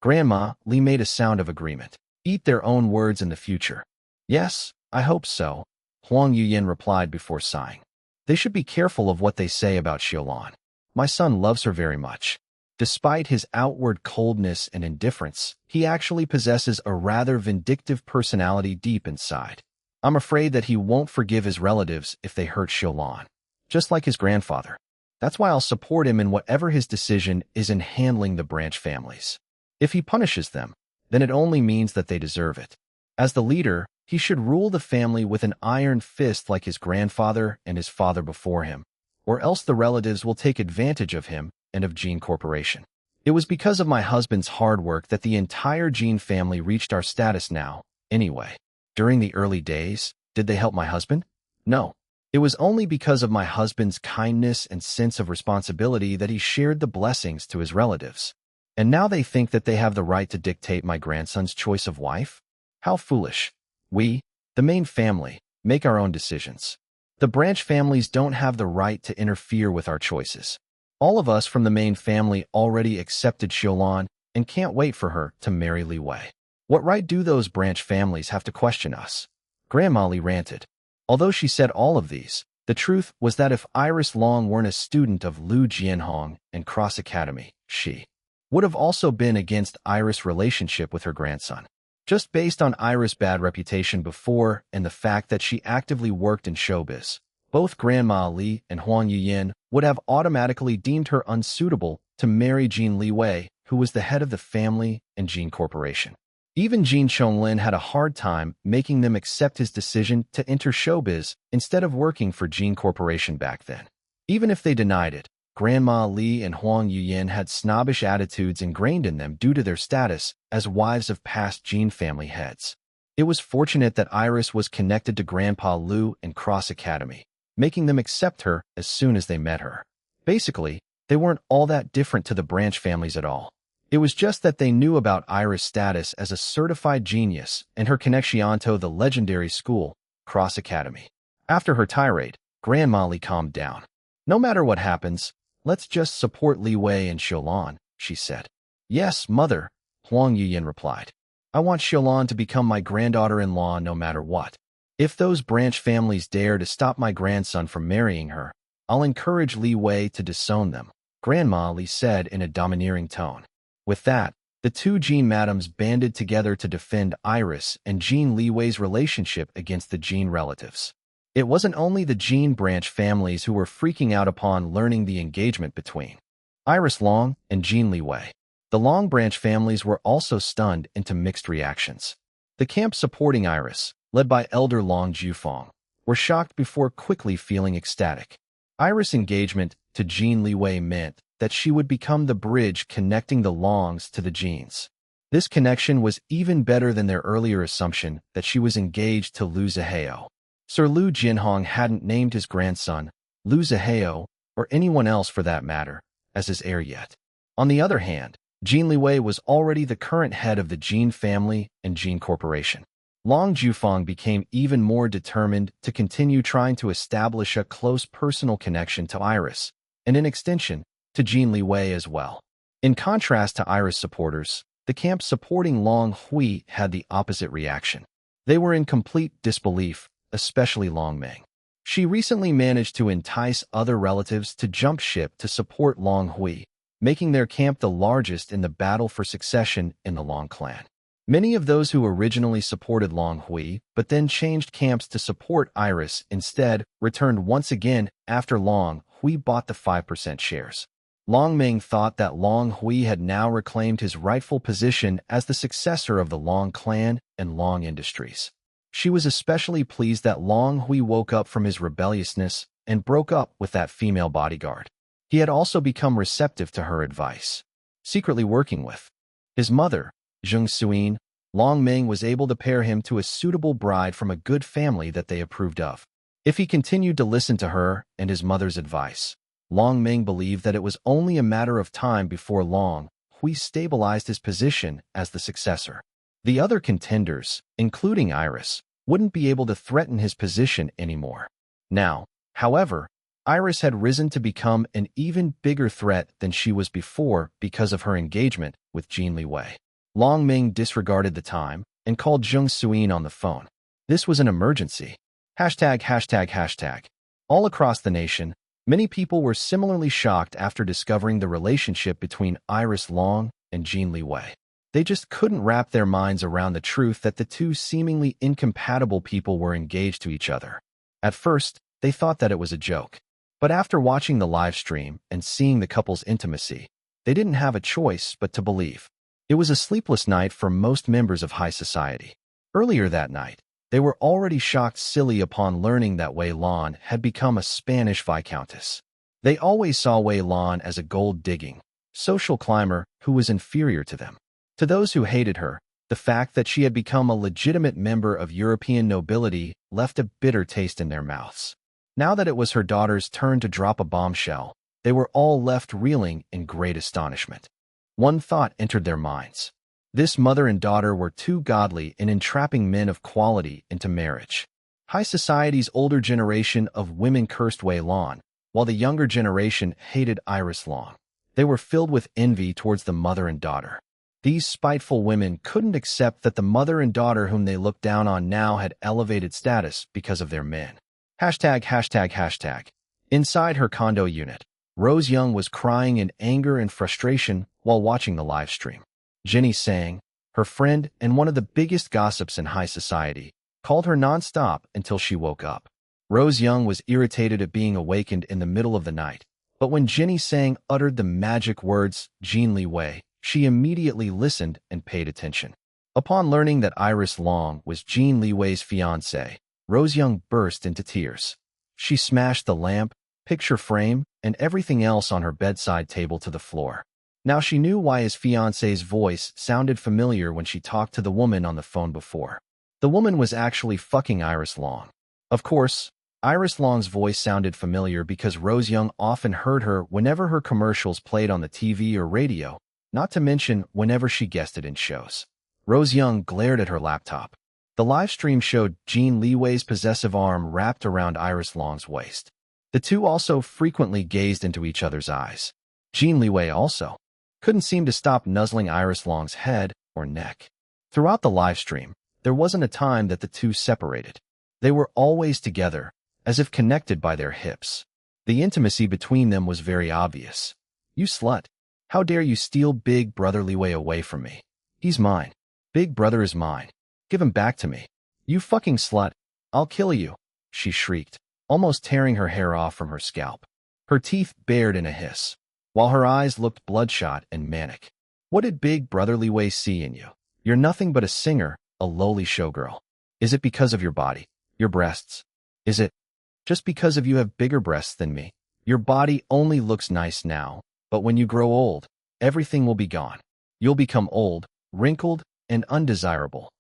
Grandma Li made a sound of agreement. Eat their own words in the future. Yes, I hope so, Huang Yuyan replied before sighing. They should be careful of what they say about Xiaolon. My son loves her very much. Despite his outward coldness and indifference, he actually possesses a rather vindictive personality deep inside. I'm afraid that he won't forgive his relatives if they hurt Xiaolon, just like his grandfather. That's why I'll support him in whatever his decision is in handling the branch families. If he punishes them, then it only means that they deserve it. As the leader, he should rule the family with an iron fist like his grandfather and his father before him, or else the relatives will take advantage of him and of Jin Corporation. It was because of my husband's hard work that the entire Jin family reached our status now, anyway. During the early days, did they help my husband? No. It was only because of my husband's kindness and sense of responsibility that he shared the blessings to his relatives. And now they think that they have the right to dictate my grandson's choice of wife? How foolish. We, the main family, make our own decisions. The branch families don't have the right to interfere with our choices. All of us from the main family already accepted Xiaolon and can't wait for her to marry Liwei. What right do those branch families have to question us? Grandma Li ranted. Although she said all of these, the truth was that if Iris Long weren't a student of Lu Jianhong and Cross Academy, she would have also been against Iris' relationship with her grandson. Just based on Iris' bad reputation before and the fact that she actively worked in showbiz, both Grandma Li and Huang Yuyin would have automatically deemed her unsuitable to marry Jin Liwei, who was the head of the family and Jin Corporation. Even Jin Chonglin had a hard time making them accept his decision to enter showbiz instead of working for Jin Corporation back then. Even if they denied it, Grandma Li and Huang Yuyin had snobbish attitudes ingrained in them due to their status as wives of past Jin family heads. It was fortunate that Iris was connected to Grandpa Lu and Cross Academy, making them accept her as soon as they met her. Basically, they weren't all that different to the branch families at all. It was just that they knew about Iris' status as a certified genius and her connection to the legendary school, Cross Academy. After her tirade, Grandma Li calmed down. No matter what happens, let's just support Liwei and Xiaolon, she said. Yes, mother, Huang Yuyin replied. I want Xiaolon to become my granddaughter-in-law no matter what. If those branch families dare to stop my grandson from marrying her, I'll encourage Liwei to disown them, Grandma Li said in a domineering tone. With that, the two Jin madams banded together to defend Iris and Jin Liwei's relationship against the Jin relatives. It wasn't only the Jin branch families who were freaking out upon learning the engagement between Iris Long and Jin Liwei. The Long branch families were also stunned into mixed reactions. The camp supporting Iris, led by Elder Long Jufeng, were shocked before quickly feeling ecstatic. Iris' engagement to Jin Liwei meant that she would become the bridge connecting the Longs to the Jins. This connection was even better than their earlier assumption that she was engaged to Lu Zihao. Sir Lu Jinhong hadn't named his grandson, Lu Zihao, or anyone else for that matter, as his heir yet. On the other hand, Jin Liwei was already the current head of the Jin family and Jin Corporation. Long Jufeng became even more determined to continue trying to establish a close personal connection to Iris, and in extension, to Jin Liwei as well. In contrast to Iris supporters, the camp supporting Long Hui had the opposite reaction. They were in complete disbelief, especially Long Meng. She recently managed to entice other relatives to jump ship to support Long Hui, making their camp the largest in the battle for succession in the Long clan. Many of those who originally supported Long Hui, but then changed camps to support Iris instead, returned once again after Long Hui bought the 5% shares. Long Meng thought that Long Hui had now reclaimed his rightful position as the successor of the Long clan and Long Industries. She was especially pleased that Long Hui woke up from his rebelliousness and broke up with that female bodyguard. He had also become receptive to her advice. Secretly working with his mother, Zheng Suyin, Long Meng was able to pair him to a suitable bride from a good family that they approved of. If he continued to listen to her and his mother's advice, Long Meng believed that it was only a matter of time before Long Hui stabilized his position as the successor. The other contenders, including Iris, wouldn't be able to threaten his position anymore. Now, however, Iris had risen to become an even bigger threat than she was before because of her engagement with Jin Liwei. Long Meng disregarded the time and called Zheng Suyin on the phone. This was an emergency. ####. All across the nation, many people were similarly shocked after discovering the relationship between Iris Long and Jin Liwei. They just couldn't wrap their minds around the truth that the two seemingly incompatible people were engaged to each other. At first, they thought that it was a joke. But after watching the live stream and seeing the couple's intimacy, they didn't have a choice but to believe. It was a sleepless night for most members of high society. Earlier that night, they were already shocked silly upon learning that Wei Lan had become a Spanish viscountess. They always saw Wei Lan as a gold-digging, social climber who was inferior to them. To those who hated her, the fact that she had become a legitimate member of European nobility left a bitter taste in their mouths. Now that it was her daughter's turn to drop a bombshell, they were all left reeling in great astonishment. One thought entered their minds. This mother and daughter were too godly in entrapping men of quality into marriage. High society's older generation of women cursed Wei Lan, while the younger generation hated Iris Long. They were filled with envy towards the mother and daughter. These spiteful women couldn't accept that the mother and daughter whom they looked down on now had elevated status because of their men. ####. Inside her condo unit, Rose Young was crying in anger and frustration while watching the live stream. Jenny Sang, her friend and one of the biggest gossips in high society, called her non-stop until she woke up. Rose Young was irritated at being awakened in the middle of the night, but when Jenny Sang uttered the magic words, Jin Liwei, she immediately listened and paid attention. Upon learning that Iris Long was Jin Liwei's fiancée, Rose Young burst into tears. She smashed the lamp, picture frame, and everything else on her bedside table to the floor. Now she knew why his fiancée's voice sounded familiar when she talked to the woman on the phone before. The woman was actually fucking Iris Long. Of course, Iris Long's voice sounded familiar because Rose Young often heard her whenever her commercials played on the TV or radio, not to mention whenever she guested in shows. Rose Young glared at her laptop. The live stream showed Jin Liwei's possessive arm wrapped around Iris Long's waist. The two also frequently gazed into each other's eyes. Jin Liwei also couldn't seem to stop nuzzling Iris Long's head or neck. Throughout the live stream, there wasn't a time that the two separated. They were always together, as if connected by their hips. The intimacy between them was very obvious. "You slut. How dare you steal Big Brother Liwei away from me? He's mine. Big Brother is mine. Give him back to me. You fucking slut. I'll kill you," she shrieked, almost tearing her hair off from her scalp. Her teeth bared in a hiss, while her eyes looked bloodshot and manic. "What did Big Brother Liwei see in you? You're nothing but a singer, a lowly showgirl. Is it because of your body, your breasts? Is it just because of you have bigger breasts than me? Your body only looks nice now, but when you grow old, everything will be gone. You'll become old, wrinkled, and undesirable.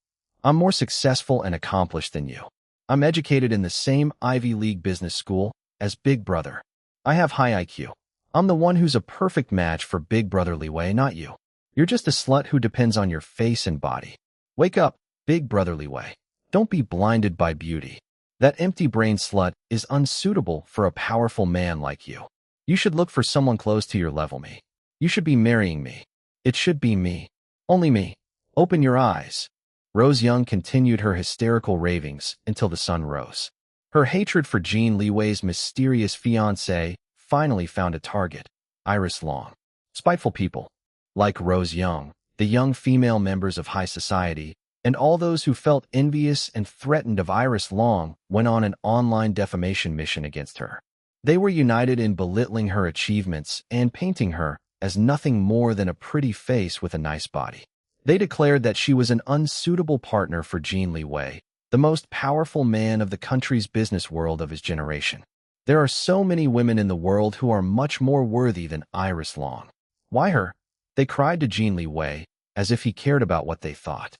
I'm more successful and accomplished than you. I'm educated in the same Ivy League business school as Big Brother. I have high IQ. I'm the one who's a perfect match for Big Brother Liwei, not you. You're just a slut who depends on your face and body. Wake up, Big Brother Liwei. Don't be blinded by beauty. That empty-brained slut is unsuitable for a powerful man like you. You should look for someone close to your level, me. You should be marrying me. It should be me. Only me. Open your eyes." Rose Young continued her hysterical ravings until the sun rose. Her hatred for Jin Liwei's mysterious fiancée finally found a target: Iris Long. Spiteful people, like Rose Young, the young female members of high society, and all those who felt envious and threatened of Iris Long, went on an online defamation mission against her. They were united in belittling her achievements and painting her as nothing more than a pretty face with a nice body. They declared that she was an unsuitable partner for Jin Liwei, the most powerful man of the country's business world of his generation. There are so many women in the world who are much more worthy than Iris Long. Why her? They cried to Jin Liwei, as if he cared about what they thought.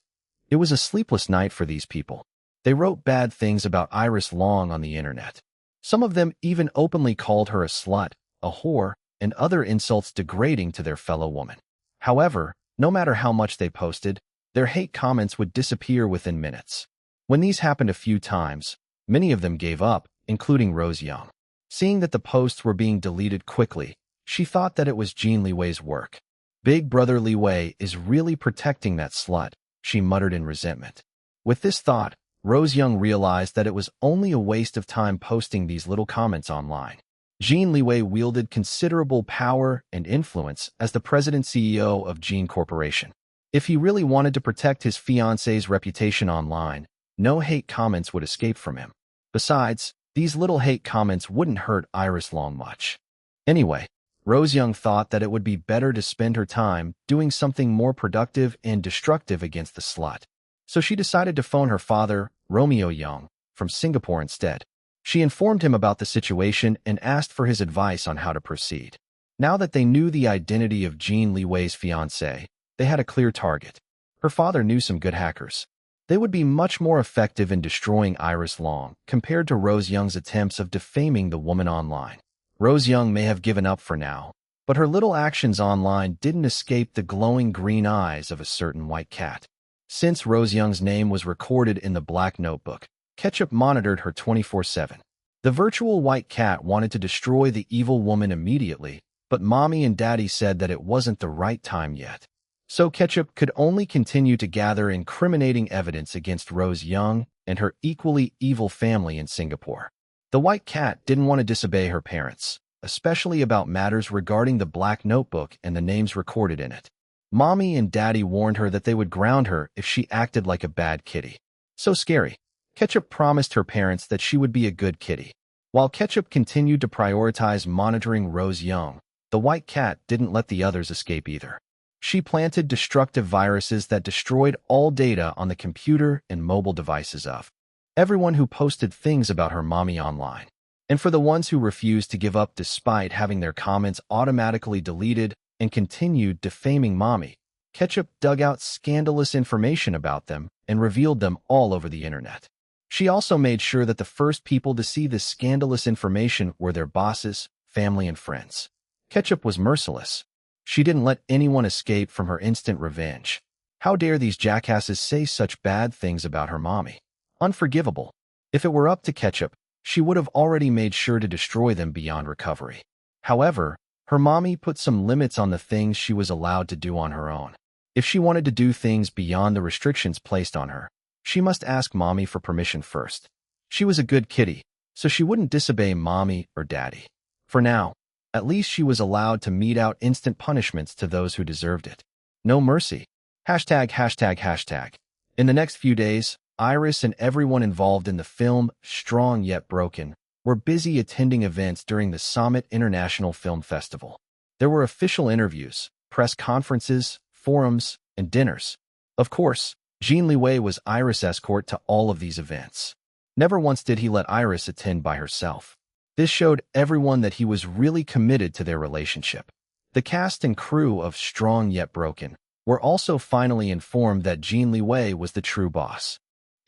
It was a sleepless night for these people. They wrote bad things about Iris Long on the internet. Some of them even openly called her a slut, a whore, and other insults degrading to their fellow woman. However, no matter how much they posted, their hate comments would disappear within minutes. When these happened a few times, many of them gave up, including Rose Young. Seeing that the posts were being deleted quickly, she thought that it was Jin Liwei's work. Big Brother Liwei is really protecting that slut, she muttered in resentment. With this thought, Rose Young realized that it was only a waste of time posting these little comments online. Jin Liwei wielded considerable power and influence as the president-CEO of Jin Corporation. If he really wanted to protect his fiancée's reputation online, no hate comments would escape from him. Besides, these little hate comments wouldn't hurt Iris Long much. Anyway, Rose Young thought that it would be better to spend her time doing something more productive and destructive against the slut. So she decided to phone her father, Romeo Young, from Singapore instead. She informed him about the situation and asked for his advice on how to proceed. Now that they knew the identity of Jin Liwei's fiancée, they had a clear target. Her father knew some good hackers. They would be much more effective in destroying Iris Long compared to Rose Young's attempts of defaming the woman online. Rose Young may have given up for now, but her little actions online didn't escape the glowing green eyes of a certain white cat. Since Rose Young's name was recorded in the black notebook, Ketchup monitored her 24/7. The virtual white cat wanted to destroy the evil woman immediately, but Mommy and Daddy said that it wasn't the right time yet. So Ketchup could only continue to gather incriminating evidence against Rose Young and her equally evil family in Singapore. The white cat didn't want to disobey her parents, especially about matters regarding the black notebook and the names recorded in it. Mommy and Daddy warned her that they would ground her if she acted like a bad kitty. So scary. Ketchup promised her parents that she would be a good kitty. While Ketchup continued to prioritize monitoring Rose Young, the white cat didn't let the others escape either. She planted destructive viruses that destroyed all data on the computer and mobile devices of everyone who posted things about her mommy online. And for the ones who refused to give up despite having their comments automatically deleted and continued defaming mommy, Ketchup dug out scandalous information about them and revealed them all over the internet. She also made sure that the first people to see this scandalous information were their bosses, family, and friends. Ketchup was merciless. She didn't let anyone escape from her instant revenge. How dare these jackasses say such bad things about her mommy? Unforgivable. If it were up to Ketchup, she would have already made sure to destroy them beyond recovery. However, her mommy put some limits on the things she was allowed to do on her own. If she wanted to do things beyond the restrictions placed on her, she must ask mommy for permission first. She was a good kitty, so she wouldn't disobey mommy or daddy. For now, at least she was allowed to mete out instant punishments to those who deserved it. No mercy. ####. In the next few days, Iris and everyone involved in the film Strong Yet Broken were busy attending events during the Summit International Film Festival. There were official interviews, press conferences, forums, and dinners. Of course, Jin Liwei was Iris' escort to all of these events. Never once did he let Iris attend by herself. This showed everyone that he was really committed to their relationship. The cast and crew of Strong Yet Broken were also finally informed that Jin Liwei was the true boss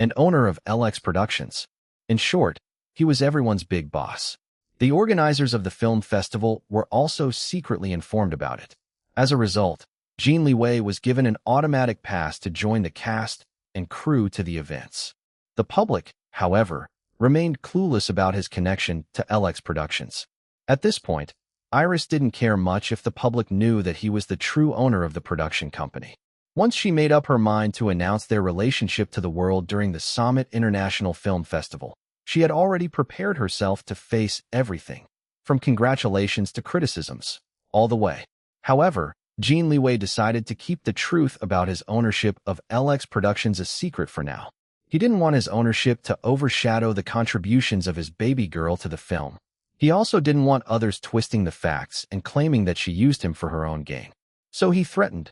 and owner of LX Productions. In short, he was everyone's big boss. The organizers of the film festival were also secretly informed about it. As a result, Jin Liwei was given an automatic pass to join the cast and crew to the events. The public, however, remained clueless about his connection to LX Productions. At this point, Iris didn't care much if the public knew that he was the true owner of the production company. Once she made up her mind to announce their relationship to the world during the Summit International Film Festival, she had already prepared herself to face everything, from congratulations to criticisms, all the way. However, Jin Liwei decided to keep the truth about his ownership of LX Productions a secret for now. He didn't want his ownership to overshadow the contributions of his baby girl to the film. He also didn't want others twisting the facts and claiming that she used him for her own gain. So he threatened,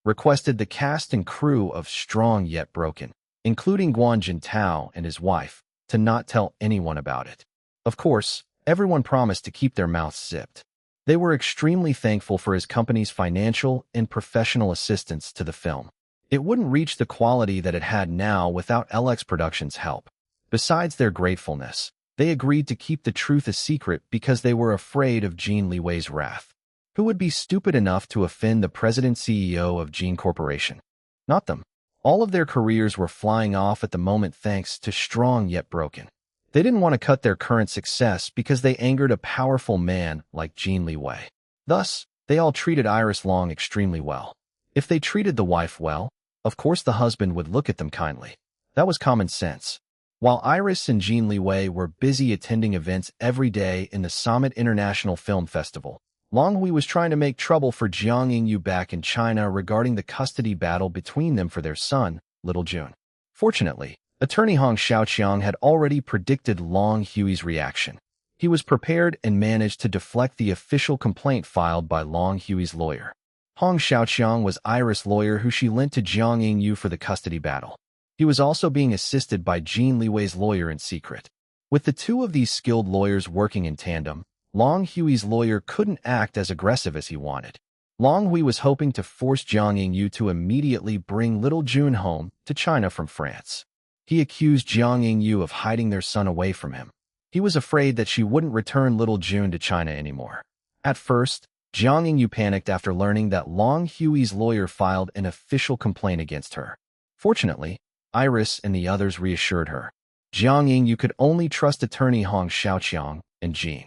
requested the cast and crew of Strong Yet Broken, including Guan Jintao and his wife, to not tell anyone about it. Of course, everyone promised to keep their mouths zipped. They were extremely thankful for his company's financial and professional assistance to the film. It wouldn't reach the quality that it had now without LX Productions' help. Besides their gratefulness, they agreed to keep the truth a secret because they were afraid of Jin Liwei's wrath. Who would be stupid enough to offend the president-CEO of Jin Corporation? Not them. All of their careers were flying off at the moment thanks to Strong Yet Broken. They didn't want to cut their current success because they angered a powerful man like Jin Liwei. Thus, they all treated Iris Long extremely well. If they treated the wife well, of course the husband would look at them kindly. That was common sense. While Iris and Jin Liwei were busy attending events every day in the Summit International Film Festival, Longhui was trying to make trouble for Jiang Yingyu back in China regarding the custody battle between them for their son, Little Jun. Fortunately, Attorney Hong Xiaoqiang had already predicted Long Hui's reaction. He was prepared and managed to deflect the official complaint filed by Long Hui's lawyer. Hong Xiaoqiang was Iris' lawyer who she lent to Jiang Yingyu for the custody battle. He was also being assisted by Jin Liwei's lawyer in secret. With the two of these skilled lawyers working in tandem, Long Hui's lawyer couldn't act as aggressive as he wanted. Long Hui was hoping to force Jiang Yingyu to immediately bring little Jun home to China from France. He accused Jiang Yingyu of hiding their son away from him. He was afraid that she wouldn't return little Jun to China anymore. At first, Jiang Yingyu panicked after learning that Long Hui's lawyer filed an official complaint against her. Fortunately, Iris and the others reassured her. Jiang Yingyu could only trust attorney Hong Xiaoqiang and Jin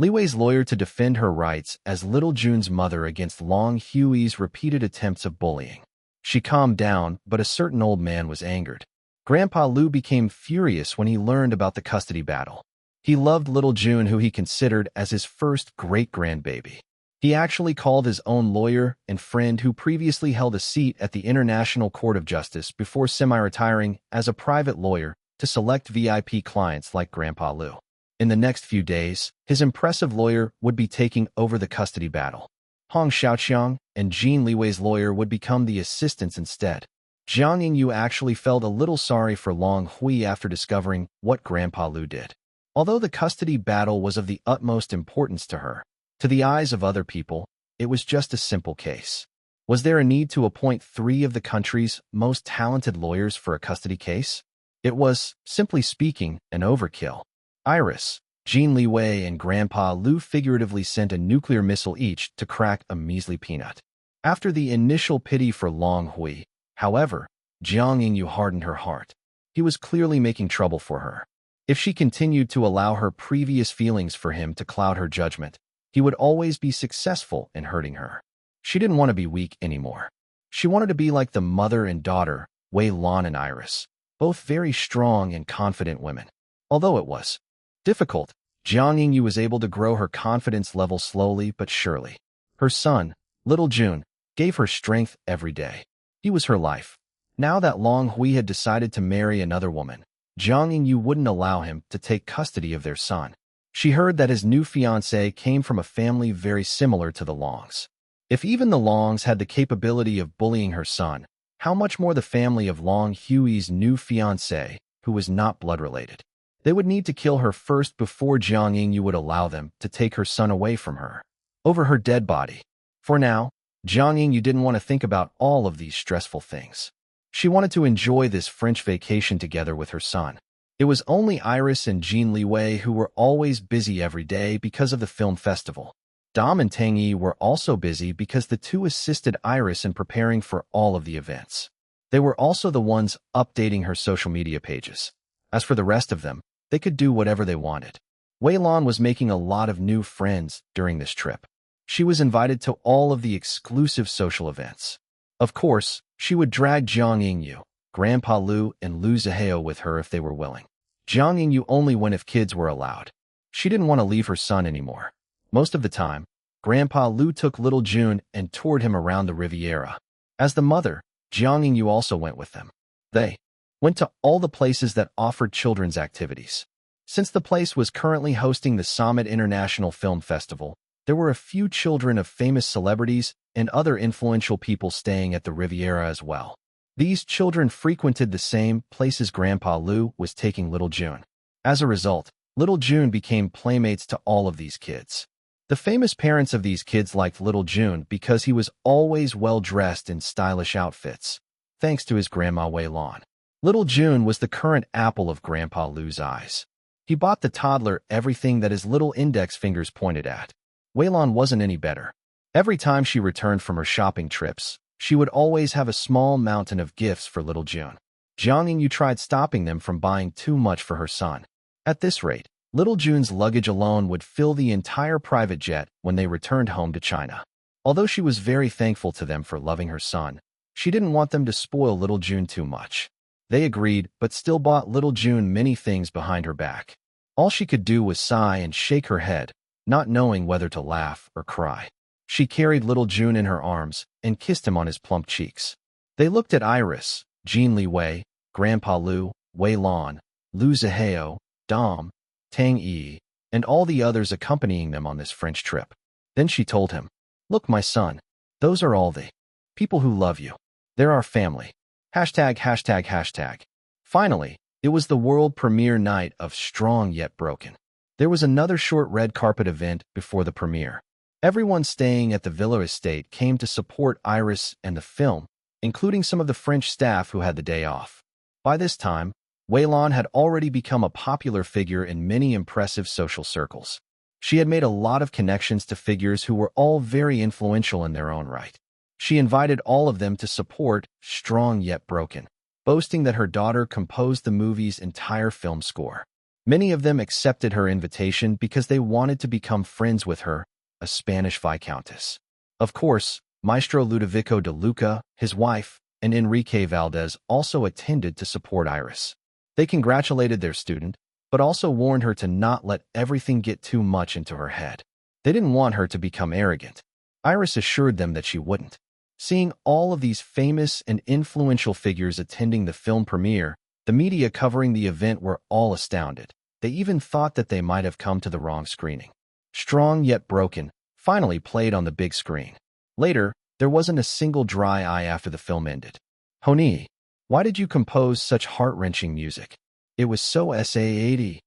Liwei's lawyer to defend her rights as little Jun's mother against Long Hui's repeated attempts of bullying. She calmed down, but a certain old man was angered. Grandpa Lu became furious when he learned about the custody battle. He loved little Jun, who he considered as his first great-grandbaby. He actually called his own lawyer and friend who previously held a seat at the International Court of Justice before semi-retiring as a private lawyer to select VIP clients like Grandpa Lu. In the next few days, his impressive lawyer would be taking over the custody battle. Hong Xiaoqiang and Jin Liwei's lawyer would become the assistants instead. Jiang Yingyu actually felt a little sorry for Long Hui after discovering what Grandpa Lu did. Although the custody battle was of the utmost importance to her, to the eyes of other people, it was just a simple case. Was there a need to appoint 3 of the country's most talented lawyers for a custody case? It was, simply speaking, an overkill. Iris, Jin Liwei, and Grandpa Lu figuratively sent a nuclear missile each to crack a measly peanut. After the initial pity for Long Hui, however, Jiang Yingyu hardened her heart. He was clearly making trouble for her. If she continued to allow her previous feelings for him to cloud her judgment, he would always be successful in hurting her. She didn't want to be weak anymore. She wanted to be like the mother and daughter, Wei Lan and Iris, both very strong and confident women. Although it was difficult, Jiang Yingyu was able to grow her confidence level slowly but surely. Her son, little Jun, gave her strength every day. He was her life. Now that Long Hui had decided to marry another woman, Jiang Yingyu wouldn't allow him to take custody of their son. She heard that his new fiancé came from a family very similar to the Longs. If even the Longs had the capability of bullying her son, how much more the family of Long Hui's new fiancé, who was not blood-related. They would need to kill her first before Jiang Yingyu would allow them to take her son away from her, over her dead body. For now, Jiang Yingyu didn't want to think about all of these stressful things. She wanted to enjoy this French vacation together with her son. It was only Iris and Jin Liwei who were always busy every day because of the film festival. Dom and Tang Yi were also busy because the two assisted Iris in preparing for all of the events. They were also the ones updating her social media pages. As for the rest of them, they could do whatever they wanted. Wei Lan was making a lot of new friends during this trip. She was invited to all of the exclusive social events. Of course, she would drag Jiang Yingyu, Grandpa Lu, and Lu Zihao with her if they were willing. Jiang Yingyu only went if kids were allowed. She didn't want to leave her son anymore. Most of the time, Grandpa Lu took little Jun and toured him around the Riviera. As the mother, Jiang Yingyu also went with them. They went to all the places that offered children's activities. Since the place was currently hosting the Summit International Film Festival, there were a few children of famous celebrities and other influential people staying at the Riviera as well. These children frequented the same places Grandpa Lu was taking little Jun. As a result, little Jun became playmates to all of these kids. The famous parents of these kids liked little Jun because he was always well-dressed in stylish outfits, thanks to his grandma Wei Lan. Little Jun was the current apple of Grandpa Lu's eyes. He bought the toddler everything that his little index fingers pointed at. Wei Lan wasn't any better. Every time she returned from her shopping trips, she would always have a small mountain of gifts for little Jun. Jiang Yingyu tried stopping them from buying too much for her son. At this rate, little Jun's luggage alone would fill the entire private jet when they returned home to China. Although she was very thankful to them for loving her son, she didn't want them to spoil little Jun too much. They agreed, but still bought little Jun many things behind her back. All she could do was sigh and shake her head, not knowing whether to laugh or cry. She carried little Jun in her arms and kissed him on his plump cheeks. They looked at Iris, Jin Liwei, Grandpa Lu, Wei Lan, Lu Zihao, Dom, Tang Yi, and all the others accompanying them on this French trip. Then she told him, "Look, my son, those are all the people who love you. They're our family. Hashtag, hashtag, hashtag." Finally, it was the world premiere night of Strong Yet Broken. There was another short red carpet event before the premiere. Everyone staying at the Villa estate came to support Iris and the film, including some of the French staff who had the day off. By this time, Wei Lan had already become a popular figure in many impressive social circles. She had made a lot of connections to figures who were all very influential in their own right. She invited all of them to support Strong Yet Broken, boasting that her daughter composed the movie's entire film score. Many of them accepted her invitation because they wanted to become friends with her, a Spanish viscountess. Of course, Maestro Ludovico de Luca, his wife, and Enrique Valdez also attended to support Iris. They congratulated their student, but also warned her to not let everything get too much into her head. They didn't want her to become arrogant. Iris assured them that she wouldn't. Seeing all of these famous and influential figures attending the film premiere, the media covering the event were all astounded. They even thought that they might have come to the wrong screening. Strong Yet Broken finally played on the big screen. Later, there wasn't a single dry eye after the film ended. "Honi, why did you compose such heart-wrenching music? It was so SA80.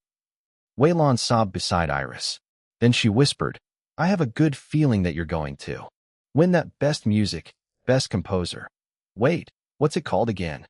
Wei Lan sobbed beside Iris. Then she whispered, "I have a good feeling that you're going to win that Best Music, Best Composer. Wait, what's it called again?"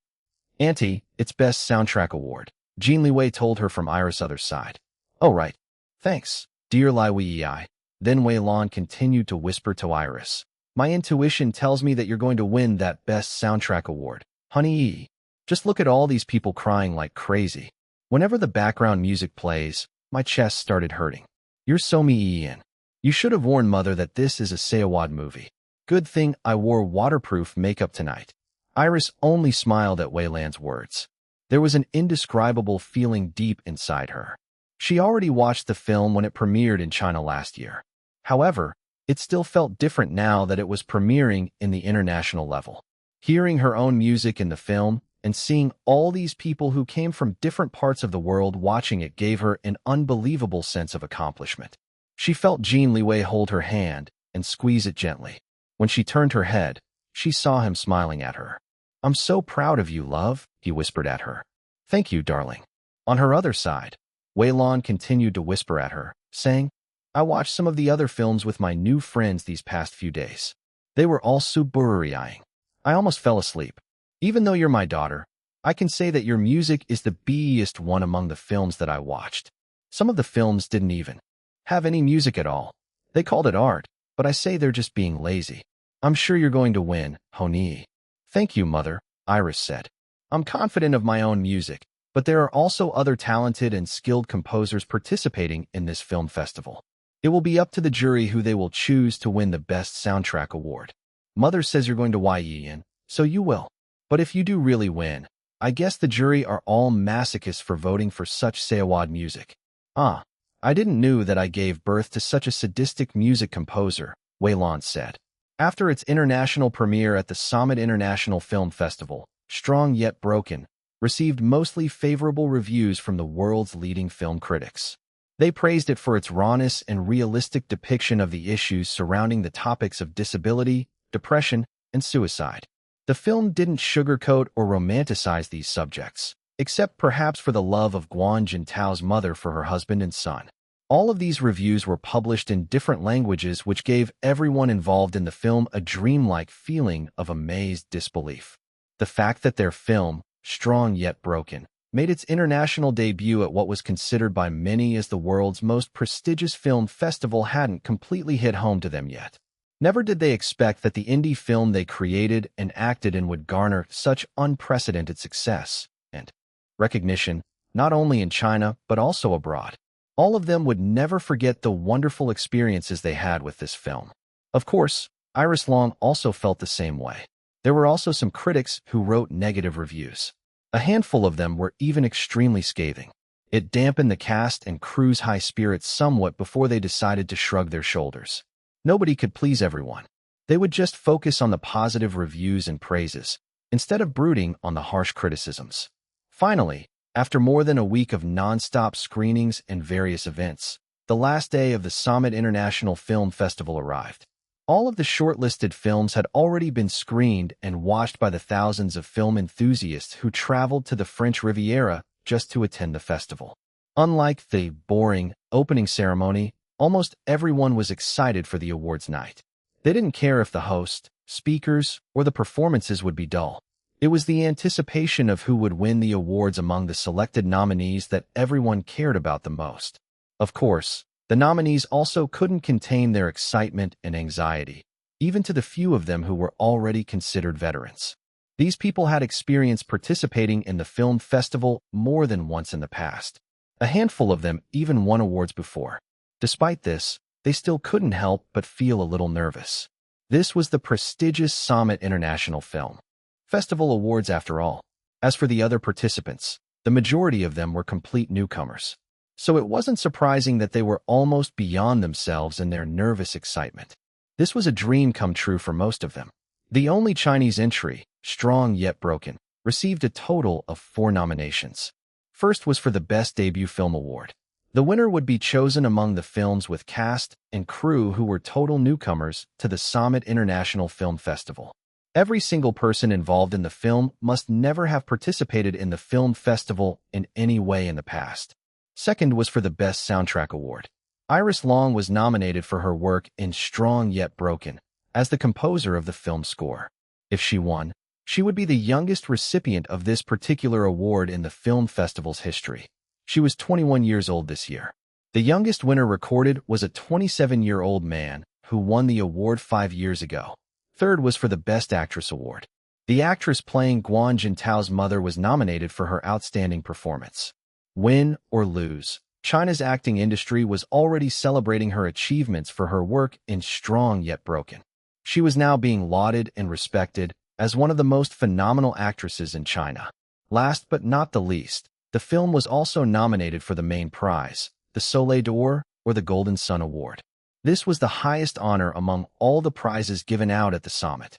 "Auntie, it's Best Soundtrack Award," Jin Liwei told her from Iris' other side. "Oh right. Thanks, dear Liwei." Then Wei Lan continued to whisper to Iris, "My intuition tells me that you're going to win that Best Soundtrack Award, honey. Just look at all these people crying like crazy. Whenever the background music plays, my chest started hurting. You're so me-Ian. You should have warned Mother that this is a Sayawad movie. Good thing I wore waterproof makeup tonight." Iris only smiled at Wei Lan's words. There was an indescribable feeling deep inside her. She already watched the film when it premiered in China last year. However, it still felt different now that it was premiering in the international level. Hearing her own music in the film and seeing all these people who came from different parts of the world watching it gave her an unbelievable sense of accomplishment. She felt Jin Liwei hold her hand and squeeze it gently. When she turned her head, she saw him smiling at her. "I'm so proud of you, love," he whispered at her. "Thank you, darling." On her other side, Wei Lan continued to whisper at her, saying, "I watched some of the other films with my new friends these past few days. They were all so blurry-eyeing. I almost fell asleep. Even though you're my daughter, I can say that your music is the best one among the films that I watched. Some of the films didn't even have any music at all. They called it art, but I say they're just being lazy. I'm sure you're going to win, Honi." "Thank you, Mother," Iris said. "I'm confident of my own music, but there are also other talented and skilled composers participating in this film festival. It will be up to the jury who they will choose to win the Best Soundtrack Award. Mother says you're going to win, so you will. But if you do really win, I guess the jury are all masochists for voting for such Sayawad music." "Ah, I didn't know that I gave birth to such a sadistic music composer," Wei Lan said. After its international premiere at the Summit International Film Festival, Strong Yet Broken received mostly favorable reviews from the world's leading film critics. They praised it for its rawness and realistic depiction of the issues surrounding the topics of disability, depression, and suicide. The film didn't sugarcoat or romanticize these subjects, except perhaps for the love of Guan Jintao's mother for her husband and son. All of these reviews were published in different languages, which gave everyone involved in the film a dreamlike feeling of amazed disbelief. The fact that their film, Strong Yet Broken, made its international debut at what was considered by many as the world's most prestigious film festival hadn't completely hit home to them yet. Never did they expect that the indie film they created and acted in would garner such unprecedented success and recognition, not only in China but also abroad. All of them would never forget the wonderful experiences they had with this film. Of course, Iris Long also felt the same way. There were also some critics who wrote negative reviews. A handful of them were even extremely scathing. It dampened the cast and crew's high spirits somewhat before they decided to shrug their shoulders. Nobody could please everyone. They would just focus on the positive reviews and praises, instead of brooding on the harsh criticisms. Finally, After more than a week of non-stop screenings and various events, the last day of the Summit International Film Festival arrived. All of the shortlisted films had already been screened and watched by the thousands of film enthusiasts who traveled to the French Riviera just to attend the festival. Unlike the boring opening ceremony, almost everyone was excited for the awards night. They didn't care if the host, speakers, or the performances would be dull. It was the anticipation of who would win the awards among the selected nominees that everyone cared about the most. Of course, the nominees also couldn't contain their excitement and anxiety, even to the few of them who were already considered veterans. These people had experience participating in the film festival more than once in the past. A handful of them even won awards before. Despite this, they still couldn't help but feel a little nervous. This was the prestigious Summit International Film Festival Awards after all. As for the other participants, the majority of them were complete newcomers. So it wasn't surprising that they were almost beyond themselves in their nervous excitement. This was a dream come true for most of them. The only Chinese entry, Strong Yet Broken, received a total of 4 nominations. First was for the Best Debut Film Award. The winner would be chosen among the films with cast and crew who were total newcomers to the Summit International Film Festival. Every single person involved in the film must never have participated in the film festival in any way in the past. Second was for the Best Soundtrack Award. Iris Long was nominated for her work in Strong Yet Broken as the composer of the film score. If she won, she would be the youngest recipient of this particular award in the film festival's history. She was 21 years old this year. The youngest winner recorded was a 27-year-old man who won the award 5 years ago. Third was for the Best Actress Award. The actress playing Guan Jintao's mother was nominated for her outstanding performance. Win or lose, China's acting industry was already celebrating her achievements for her work in Strong Yet Broken. She was now being lauded and respected as one of the most phenomenal actresses in China. Last but not the least, the film was also nominated for the main prize, the Soleil d'Or or the Golden Sun Award. This was the highest honor among all the prizes given out at the Summit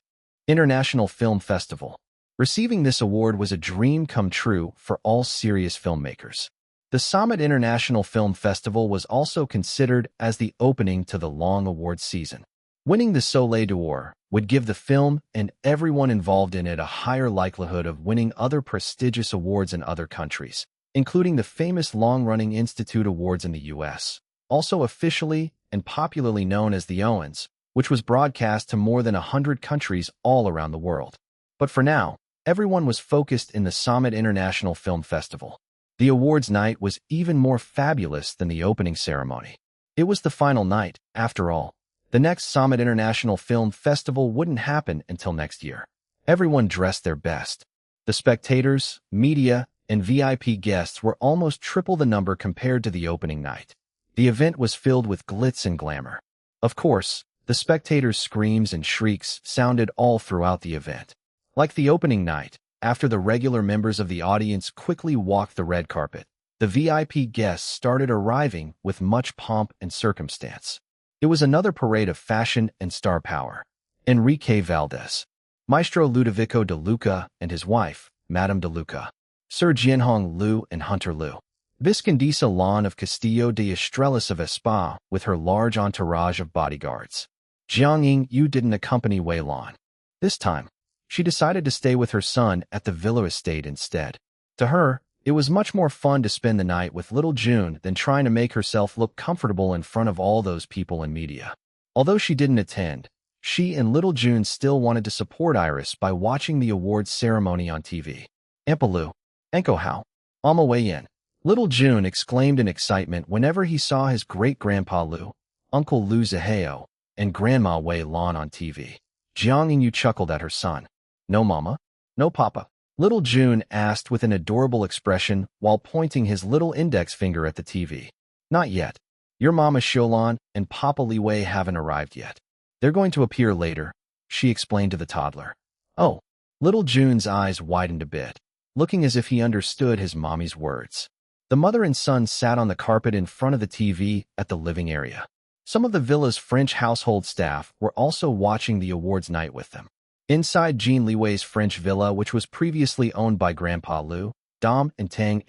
International Film Festival. Receiving this award was a dream come true for all serious filmmakers. The Summit International Film Festival was also considered as the opening to the long awards season. Winning the Soleil d'Or would give the film and everyone involved in it a higher likelihood of winning other prestigious awards in other countries, including the famous long-running Institute Awards in the U.S., also officially and popularly known as the Owens, which was broadcast to more than 100 countries all around the world. But for now, everyone was focused in the Summit International Film Festival. The awards night was even more fabulous than the opening ceremony. It was the final night, after all. The next Summit International Film Festival wouldn't happen until next year. Everyone dressed their best. The spectators, media, and VIP guests were almost triple the number compared to the opening night. The event was filled with glitz and glamour. Of course, the spectators' screams and shrieks sounded all throughout the event. Like the opening night, after the regular members of the audience quickly walked the red carpet, the VIP guests started arriving with much pomp and circumstance. It was another parade of fashion and star power. Enrique Valdez, Maestro Ludovico de Luca and his wife, Madame de Luca, Sir Jianhong Liu and Hunter Liu, Viscondesa Lan of Castillo de Estrellas of Espa with her large entourage of bodyguards. Jiang Ying didn't accompany Wei Lan. This time, she decided to stay with her son at the Villa estate instead. To her, it was much more fun to spend the night with little June than trying to make herself look comfortable in front of all those people and media. Although she didn't attend, she and little June still wanted to support Iris by watching the awards ceremony on TV. Ampa Lu, Enko Hao, Ama Wei Yin. Little June exclaimed in excitement whenever he saw his great-grandpa Lu, Uncle Lu Zihao, and Grandma Wei Lan on TV. Jiang Yingyu chuckled at her son. No mama? No papa? Little June asked with an adorable expression while pointing his little index finger at the TV. Not yet. Your mama Xiulan and Papa Liwei haven't arrived yet. They're going to appear later, she explained to the toddler. Oh. Little June's eyes widened a bit, looking as if he understood his mommy's words. The mother and son sat on the carpet in front of the TV at the living area. Some of the villa's French household staff were also watching the awards night with them. Inside Jin Liwei's French villa, which was previously owned by Grandpa Lu, Dom and Tang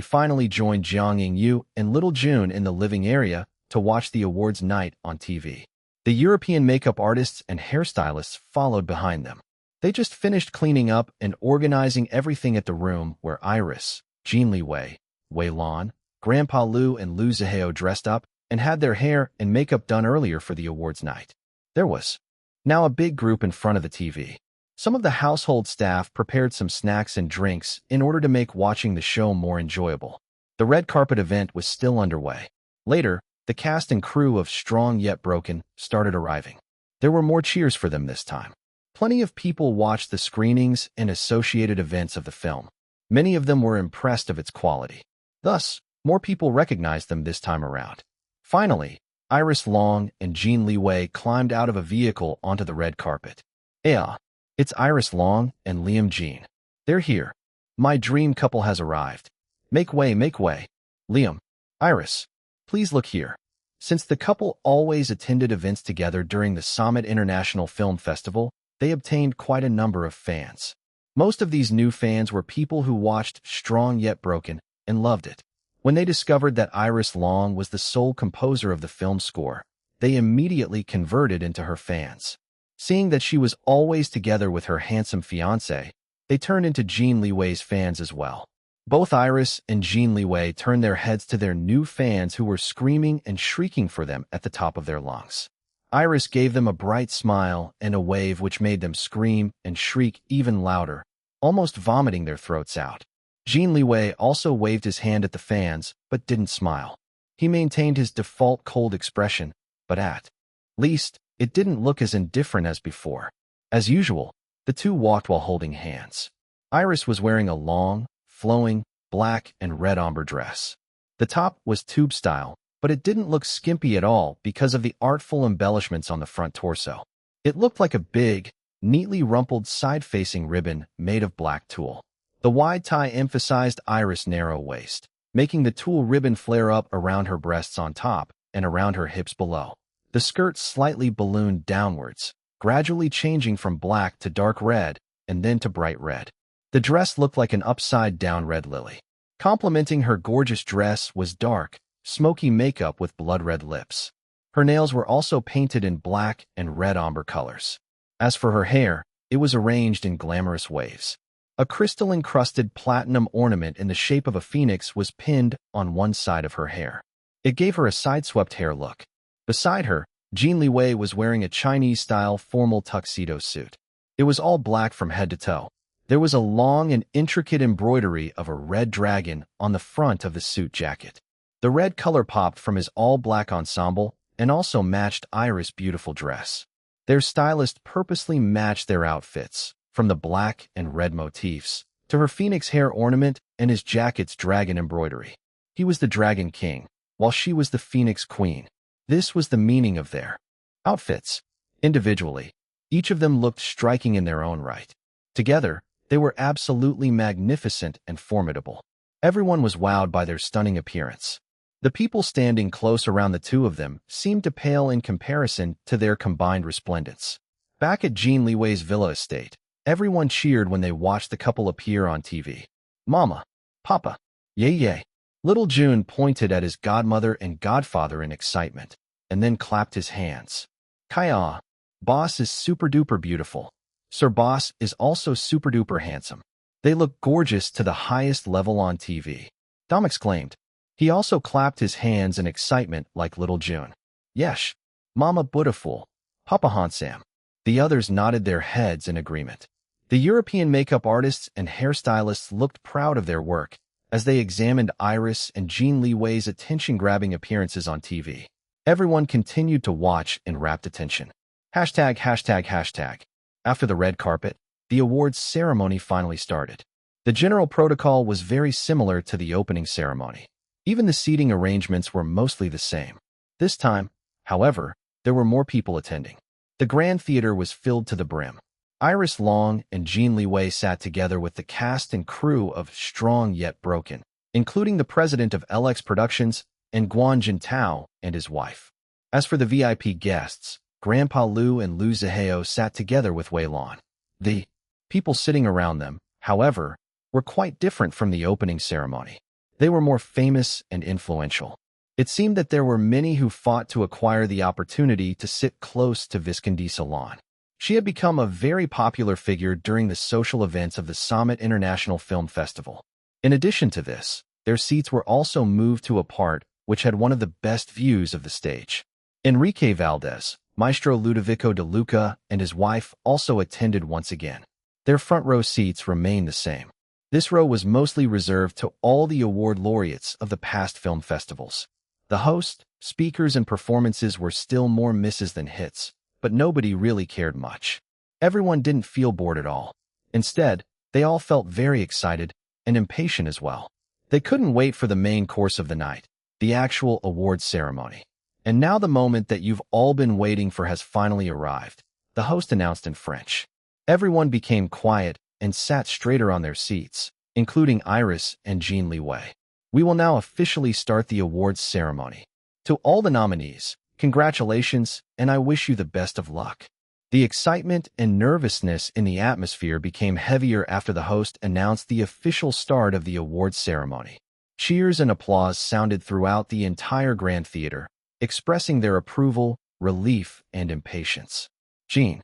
finally joined Jiang Yingyu and Little June in the living area to watch the awards night on TV. The European makeup artists and hairstylists followed behind them. They just finished cleaning up and organizing everything at the room where Iris, Jin Liwei, Wei Lan, Grandpa Lu and Lu Zihao dressed up and had their hair and makeup done earlier for the awards night. There was now a big group in front of the TV. Some of the household staff prepared some snacks and drinks in order to make watching the show more enjoyable. The red carpet event was still underway. Later, the cast and crew of Strong Yet Broken started arriving. There were more cheers for them this time. Plenty of people watched the screenings and associated events of the film. Many of them were impressed of its quality. Thus, more people recognized them this time around. Finally, Iris Long and Jin Liwei climbed out of a vehicle onto the red carpet. Yeah, it's Iris Long and Liam Jean. They're here. My dream couple has arrived. Make way, make way. Liam, Iris, please look here. Since the couple always attended events together during the Summit International Film Festival, they obtained quite a number of fans. Most of these new fans were people who watched Strong Yet Broken and loved it. When they discovered that Iris Long was the sole composer of the film score, they immediately converted into her fans. Seeing that she was always together with her handsome fiancé, they turned into Jin Liwei's fans as well. Both Iris and Jin Liwei turned their heads to their new fans who were screaming and shrieking for them at the top of their lungs. Iris gave them a bright smile and a wave which made them scream and shriek even louder, almost vomiting their throats out. Jin Liwei also waved his hand at the fans, but didn't smile. He maintained his default cold expression, but at least, it didn't look as indifferent as before. As usual, the two walked while holding hands. Iris was wearing a long, flowing, black and red ombre dress. The top was tube style, but it didn't look skimpy at all because of the artful embellishments on the front torso. It looked like a big, neatly rumpled side-facing ribbon made of black tulle. The wide tie emphasized Iris' narrow waist, making the tulle ribbon flare up around her breasts on top and around her hips below. The skirt slightly ballooned downwards, gradually changing from black to dark red and then to bright red. The dress looked like an upside-down red lily. Complementing her gorgeous dress was dark, smoky makeup with blood-red lips. Her nails were also painted in black and red ombre colors. As for her hair, it was arranged in glamorous waves. A crystal-encrusted platinum ornament in the shape of a phoenix was pinned on one side of her hair. It gave her a side-swept hair look. Beside her, Jin Liwei was wearing a Chinese-style formal tuxedo suit. It was all black from head to toe. There was a long and intricate embroidery of a red dragon on the front of the suit jacket. The red color popped from his all-black ensemble and also matched Iris' beautiful dress. Their stylist purposely matched their outfits, from the black and red motifs to her phoenix hair ornament and his jacket's dragon embroidery. He was the Dragon King, while she was the Phoenix Queen. This was the meaning of their outfits. Individually, each of them looked striking in their own right. Together, they were absolutely magnificent and formidable. Everyone was wowed by their stunning appearance. The people standing close around the two of them seemed to pale in comparison to their combined resplendence. Back at Jin Liwei's villa estate, everyone cheered when they watched the couple appear on TV. Mama, Papa, yay yay. Little June pointed at his godmother and godfather in excitement, and then clapped his hands. Kaya, Boss is super-duper beautiful. Sir Boss is also super-duper handsome. They look gorgeous to the highest level on TV. Dom exclaimed. He also clapped his hands in excitement like Little June. Yesh, Mama beautiful, Papa handsome. The others nodded their heads in agreement. The European makeup artists and hairstylists looked proud of their work as they examined Iris and Jin Liwei's attention-grabbing appearances on TV. Everyone continued to watch in rapt attention. Hashtag, hashtag, hashtag. After the red carpet, the awards ceremony finally started. The general protocol was very similar to the opening ceremony. Even the seating arrangements were mostly the same. This time, however, there were more people attending. The grand theater was filled to the brim. Iris Long and Jin Liwei sat together with the cast and crew of Strong Yet Broken, including the president of LX Productions and Guan Jintao and his wife. As for the VIP guests, Grandpa Lu and Lu Zihao sat together with Wei Lan. The people sitting around them, however, were quite different from the opening ceremony. They were more famous and influential. It seemed that there were many who fought to acquire the opportunity to sit close to Visconti Salon. She had become a very popular figure during the social events of the Summit International Film Festival. In addition to this, their seats were also moved to a part which had one of the best views of the stage. Enrique Valdez, Maestro Ludovico de Luca, and his wife also attended once again. Their front row seats remained the same. This row was mostly reserved to all the award laureates of the past film festivals. The host, speakers, and performances were still more misses than hits, but nobody really cared much. Everyone didn't feel bored at all. Instead, they all felt very excited and impatient as well. They couldn't wait for the main course of the night, the actual awards ceremony. And now the moment that you've all been waiting for has finally arrived, the host announced in French. Everyone became quiet and sat straighter on their seats, including Iris and Jin Liwei. We will now officially start the awards ceremony. To all the nominees, congratulations, and I wish you the best of luck. The excitement and nervousness in the atmosphere became heavier after the host announced the official start of the awards ceremony. Cheers and applause sounded throughout the entire Grand Theater, expressing their approval, relief, and impatience. Jin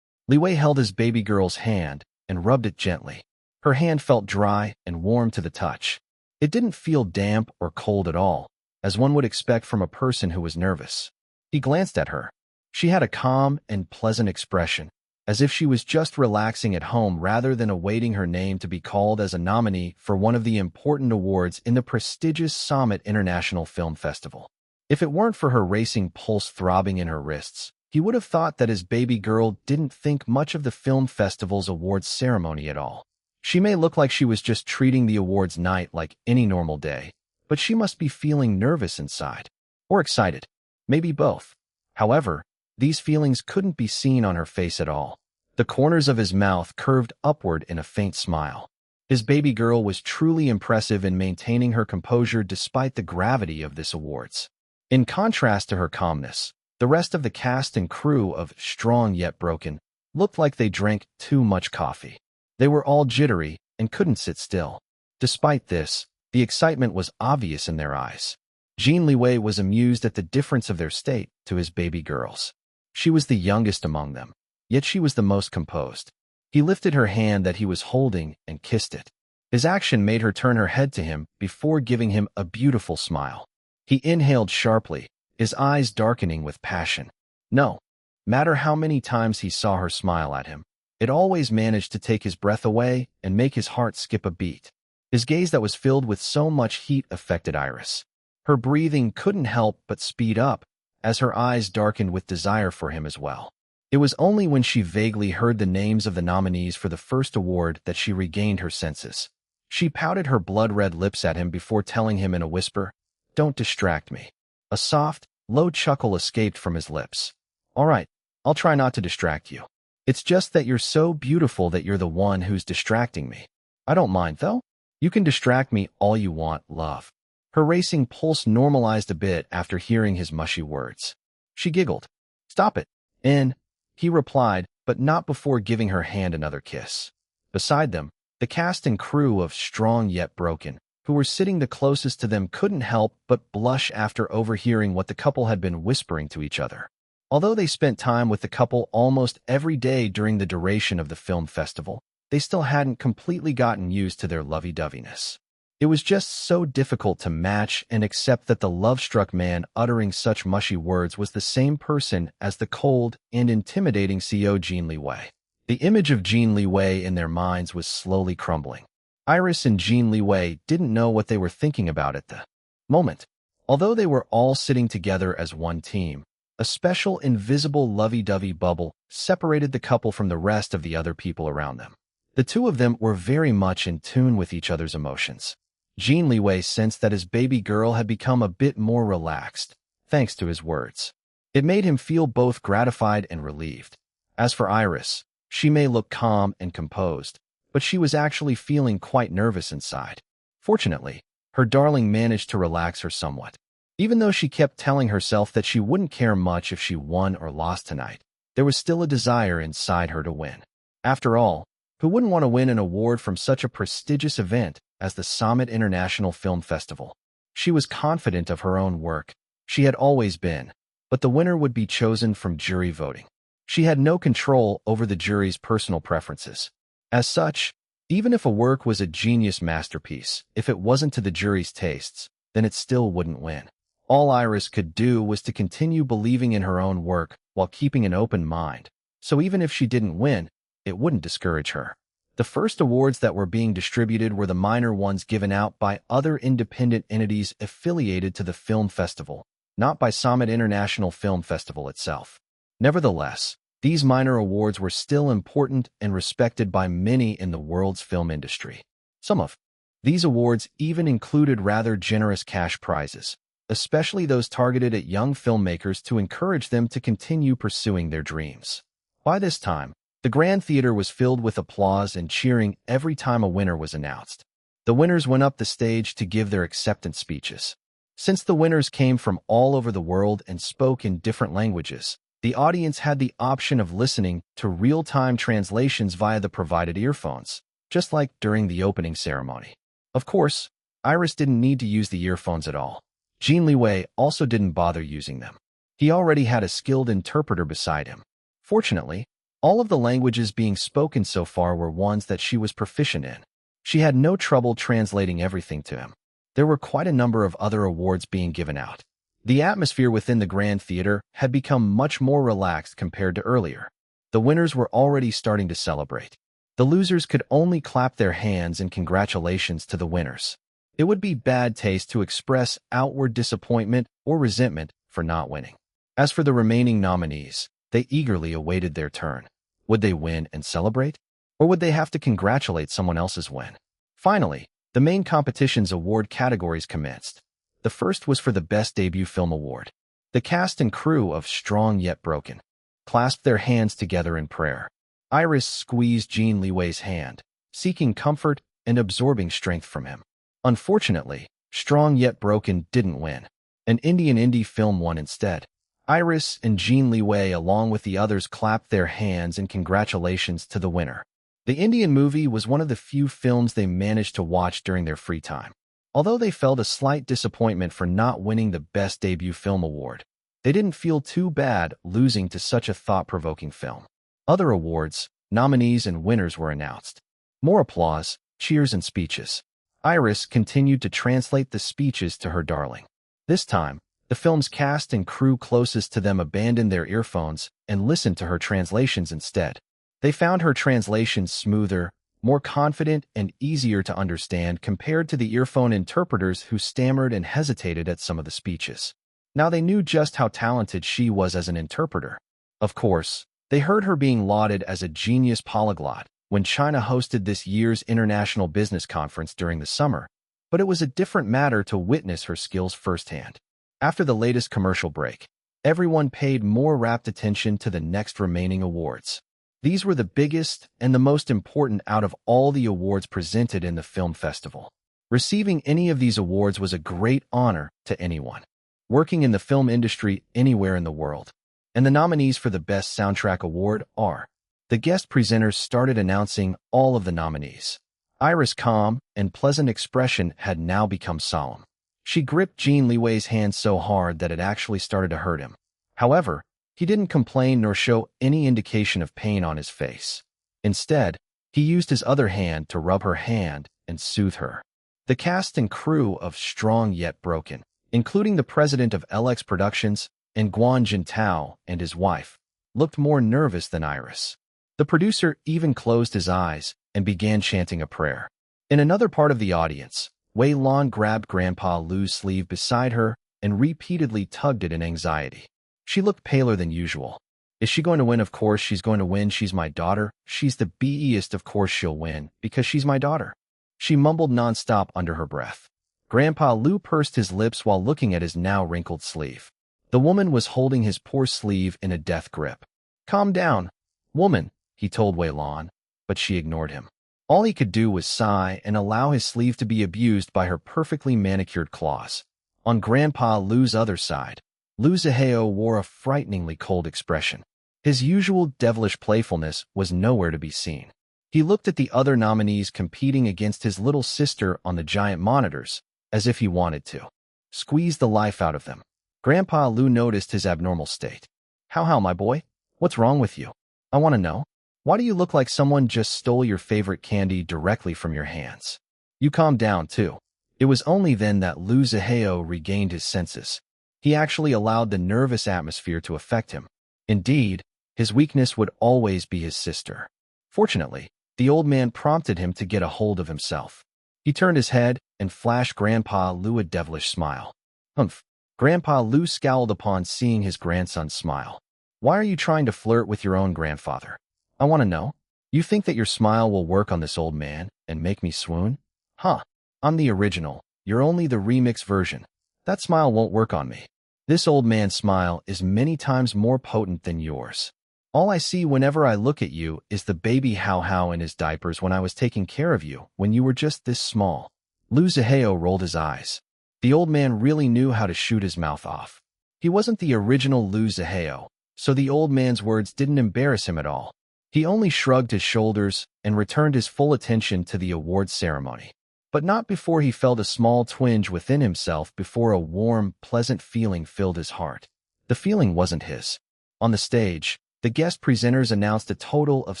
Liwei held his baby girl's hand and rubbed it gently. Her hand felt dry and warm to the touch. It didn't feel damp or cold at all, as one would expect from a person who was nervous. He glanced at her. She had a calm and pleasant expression, as if she was just relaxing at home rather than awaiting her name to be called as a nominee for one of the important awards in the prestigious Summit International Film Festival. If it weren't for her racing pulse throbbing in her wrists, he would have thought that his baby girl didn't think much of the film festival's awards ceremony at all. She may look like she was just treating the awards night like any normal day, but she must be feeling nervous inside. Or excited. Maybe both. However, these feelings couldn't be seen on her face at all. The corners of his mouth curved upward in a faint smile. His baby girl was truly impressive in maintaining her composure despite the gravity of this awards. In contrast to her calmness, the rest of the cast and crew of Strong Yet Broken looked like they drank too much coffee. They were all jittery and couldn't sit still. Despite this, the excitement was obvious in their eyes. Jin Liwei was amused at the difference of their state to his baby girls. She was the youngest among them, yet she was the most composed. He lifted her hand that he was holding and kissed it. His action made her turn her head to him before giving him a beautiful smile. He inhaled sharply, his eyes darkening with passion. No matter how many times he saw her smile at him, it always managed to take his breath away and make his heart skip a beat. His gaze that was filled with so much heat affected Iris. Her breathing couldn't help but speed up as her eyes darkened with desire for him as well. It was only when she vaguely heard the names of the nominees for the first award that she regained her senses. She pouted her blood-red lips at him before telling him in a whisper, "Don't distract me." A soft, low chuckle escaped from his lips. "All right, I'll try not to distract you. It's just that you're so beautiful that you're the one who's distracting me. I don't mind, though. You can distract me all you want, love." Her racing pulse normalized a bit after hearing his mushy words. She giggled. "Stop it." And he replied, but not before giving her hand another kiss. Beside them, the cast and crew of Strong Yet Broken, who were sitting the closest to them, couldn't help but blush after overhearing what the couple had been whispering to each other. Although they spent time with the couple almost every day during the duration of the film festival, they still hadn't completely gotten used to their lovey-doveyness. It was just so difficult to match and accept that the love-struck man uttering such mushy words was the same person as the cold and intimidating CEO Jin Liwei. The image of Jin Liwei in their minds was slowly crumbling. Iris and Jin Liwei didn't know what they were thinking about at the moment. Although they were all sitting together as one team, a special invisible lovey-dovey bubble separated the couple from the rest of the other people around them. The two of them were very much in tune with each other's emotions. Jin Liwei sensed that his baby girl had become a bit more relaxed, thanks to his words. It made him feel both gratified and relieved. As for Iris, she may look calm and composed, but she was actually feeling quite nervous inside. Fortunately, her darling managed to relax her somewhat. Even though she kept telling herself that she wouldn't care much if she won or lost tonight, there was still a desire inside her to win. After all, Who wouldn't want to win an award from such a prestigious event as the Summit International Film Festival? She was confident of her own work. She had always been. But the winner would be chosen from jury voting. She had no control over the jury's personal preferences. As such, even if a work was a genius masterpiece, if it wasn't to the jury's tastes, then it still wouldn't win. All Iris could do was to continue believing in her own work while keeping an open mind. So even if she didn't win, it wouldn't discourage her. The first awards that were being distributed were the minor ones given out by other independent entities affiliated to the film festival, not by Summit International Film Festival itself. Nevertheless, these minor awards were still important and respected by many in the world's film industry. Some of these awards even included rather generous cash prizes, especially those targeted at young filmmakers to encourage them to continue pursuing their dreams. By this time, the Grand Theater was filled with applause and cheering every time a winner was announced. The winners went up the stage to give their acceptance speeches. Since the winners came from all over the world and spoke in different languages, the audience had the option of listening to real-time translations via the provided earphones, just like during the opening ceremony. Of course, Iris didn't need to use the earphones at all. Jin Liwei also didn't bother using them. He already had a skilled interpreter beside him. Fortunately, all of the languages being spoken so far were ones that she was proficient in. She had no trouble translating everything to him. There were quite a number of other awards being given out. The atmosphere within the Grand Theater had become much more relaxed compared to earlier. The winners were already starting to celebrate. The losers could only clap their hands in congratulations to the winners. It would be bad taste to express outward disappointment or resentment for not winning. As for the remaining nominees, they eagerly awaited their turn. Would they win and celebrate? Or would they have to congratulate someone else's win? Finally, the main competition's award categories commenced. The first was for the Best Debut Film Award. The cast and crew of Strong Yet Broken clasped their hands together in prayer. Iris squeezed Jin Liwei's hand, seeking comfort and absorbing strength from him. Unfortunately, Strong Yet Broken didn't win. An Indian indie film won instead. Iris and Jin Liwei, along with the others, clapped their hands in congratulations to the winner. The Indian movie was one of the few films they managed to watch during their free time. Although they felt a slight disappointment for not winning the Best Debut Film Award, they didn't feel too bad losing to such a thought-provoking film. Other awards, nominees, and winners were announced. More applause, cheers, and speeches. Iris continued to translate the speeches to her darling. This time, the film's cast and crew closest to them abandoned their earphones and listened to her translations instead. They found her translations smoother, more confident, and easier to understand compared to the earphone interpreters who stammered and hesitated at some of the speeches. Now they knew just how talented she was as an interpreter. Of course, they heard her being lauded as a genius polyglot when China hosted this year's International Business Conference during the summer, but it was a different matter to witness her skills firsthand. After the latest commercial break, everyone paid more rapt attention to the next remaining awards. These were the biggest and the most important out of all the awards presented in the film festival. Receiving any of these awards was a great honor to anyone working in the film industry anywhere in the world. And the nominees for the Best Soundtrack Award are. The guest presenters started announcing all of the nominees. Iris' calm and pleasant expression had now become solemn. She gripped Jin Liwei's hand so hard that it actually started to hurt him. However, he didn't complain nor show any indication of pain on his face. Instead, he used his other hand to rub her hand and soothe her. The cast and crew of Strong Yet Broken, including the president of LX Productions and Guan Jintao and his wife, looked more nervous than Iris. The producer even closed his eyes and began chanting a prayer. In another part of the audience, Wei Lan grabbed Grandpa Lu's sleeve beside her and repeatedly tugged it in anxiety. She looked paler than usual. Is she going to win? Of course she's going to win. She's my daughter. She's the best. Of course she'll win, because she's my daughter. She mumbled nonstop under her breath. Grandpa Lu pursed his lips while looking at his now wrinkled sleeve. The woman was holding his poor sleeve in a death grip. Calm down, woman, he told Wei Lan, but she ignored him. All he could do was sigh and allow his sleeve to be abused by her perfectly manicured claws. On Grandpa Lu's other side, Lu Zihao wore a frighteningly cold expression. His usual devilish playfulness was nowhere to be seen. He looked at the other nominees competing against his little sister on the giant monitors, as if he wanted to squeeze the life out of them. Grandpa Lu noticed his abnormal state. How, my boy? What's wrong with you? I want to know. Why do you look like someone just stole your favorite candy directly from your hands? You calm down, too. It was only then that Lu Zihao regained his senses. He actually allowed the nervous atmosphere to affect him. Indeed, his weakness would always be his sister. Fortunately, the old man prompted him to get a hold of himself. He turned his head and flashed Grandpa Lu a devilish smile. Humph. Grandpa Lu scowled upon seeing his grandson's smile. Why are you trying to flirt with your own grandfather? I want to know. You think that your smile will work on this old man and make me swoon? Huh. I'm the original. You're only the remix version. That smile won't work on me. This old man's smile is many times more potent than yours. All I see whenever I look at you is the baby Hao in his diapers when I was taking care of you when you were just this small. Lu Zihao rolled his eyes. The old man really knew how to shoot his mouth off. He wasn't the original Lu Zihao, so the old man's words didn't embarrass him at all. He only shrugged his shoulders and returned his full attention to the awards ceremony. But not before he felt a small twinge within himself before a warm, pleasant feeling filled his heart. The feeling wasn't his. On the stage, the guest presenters announced a total of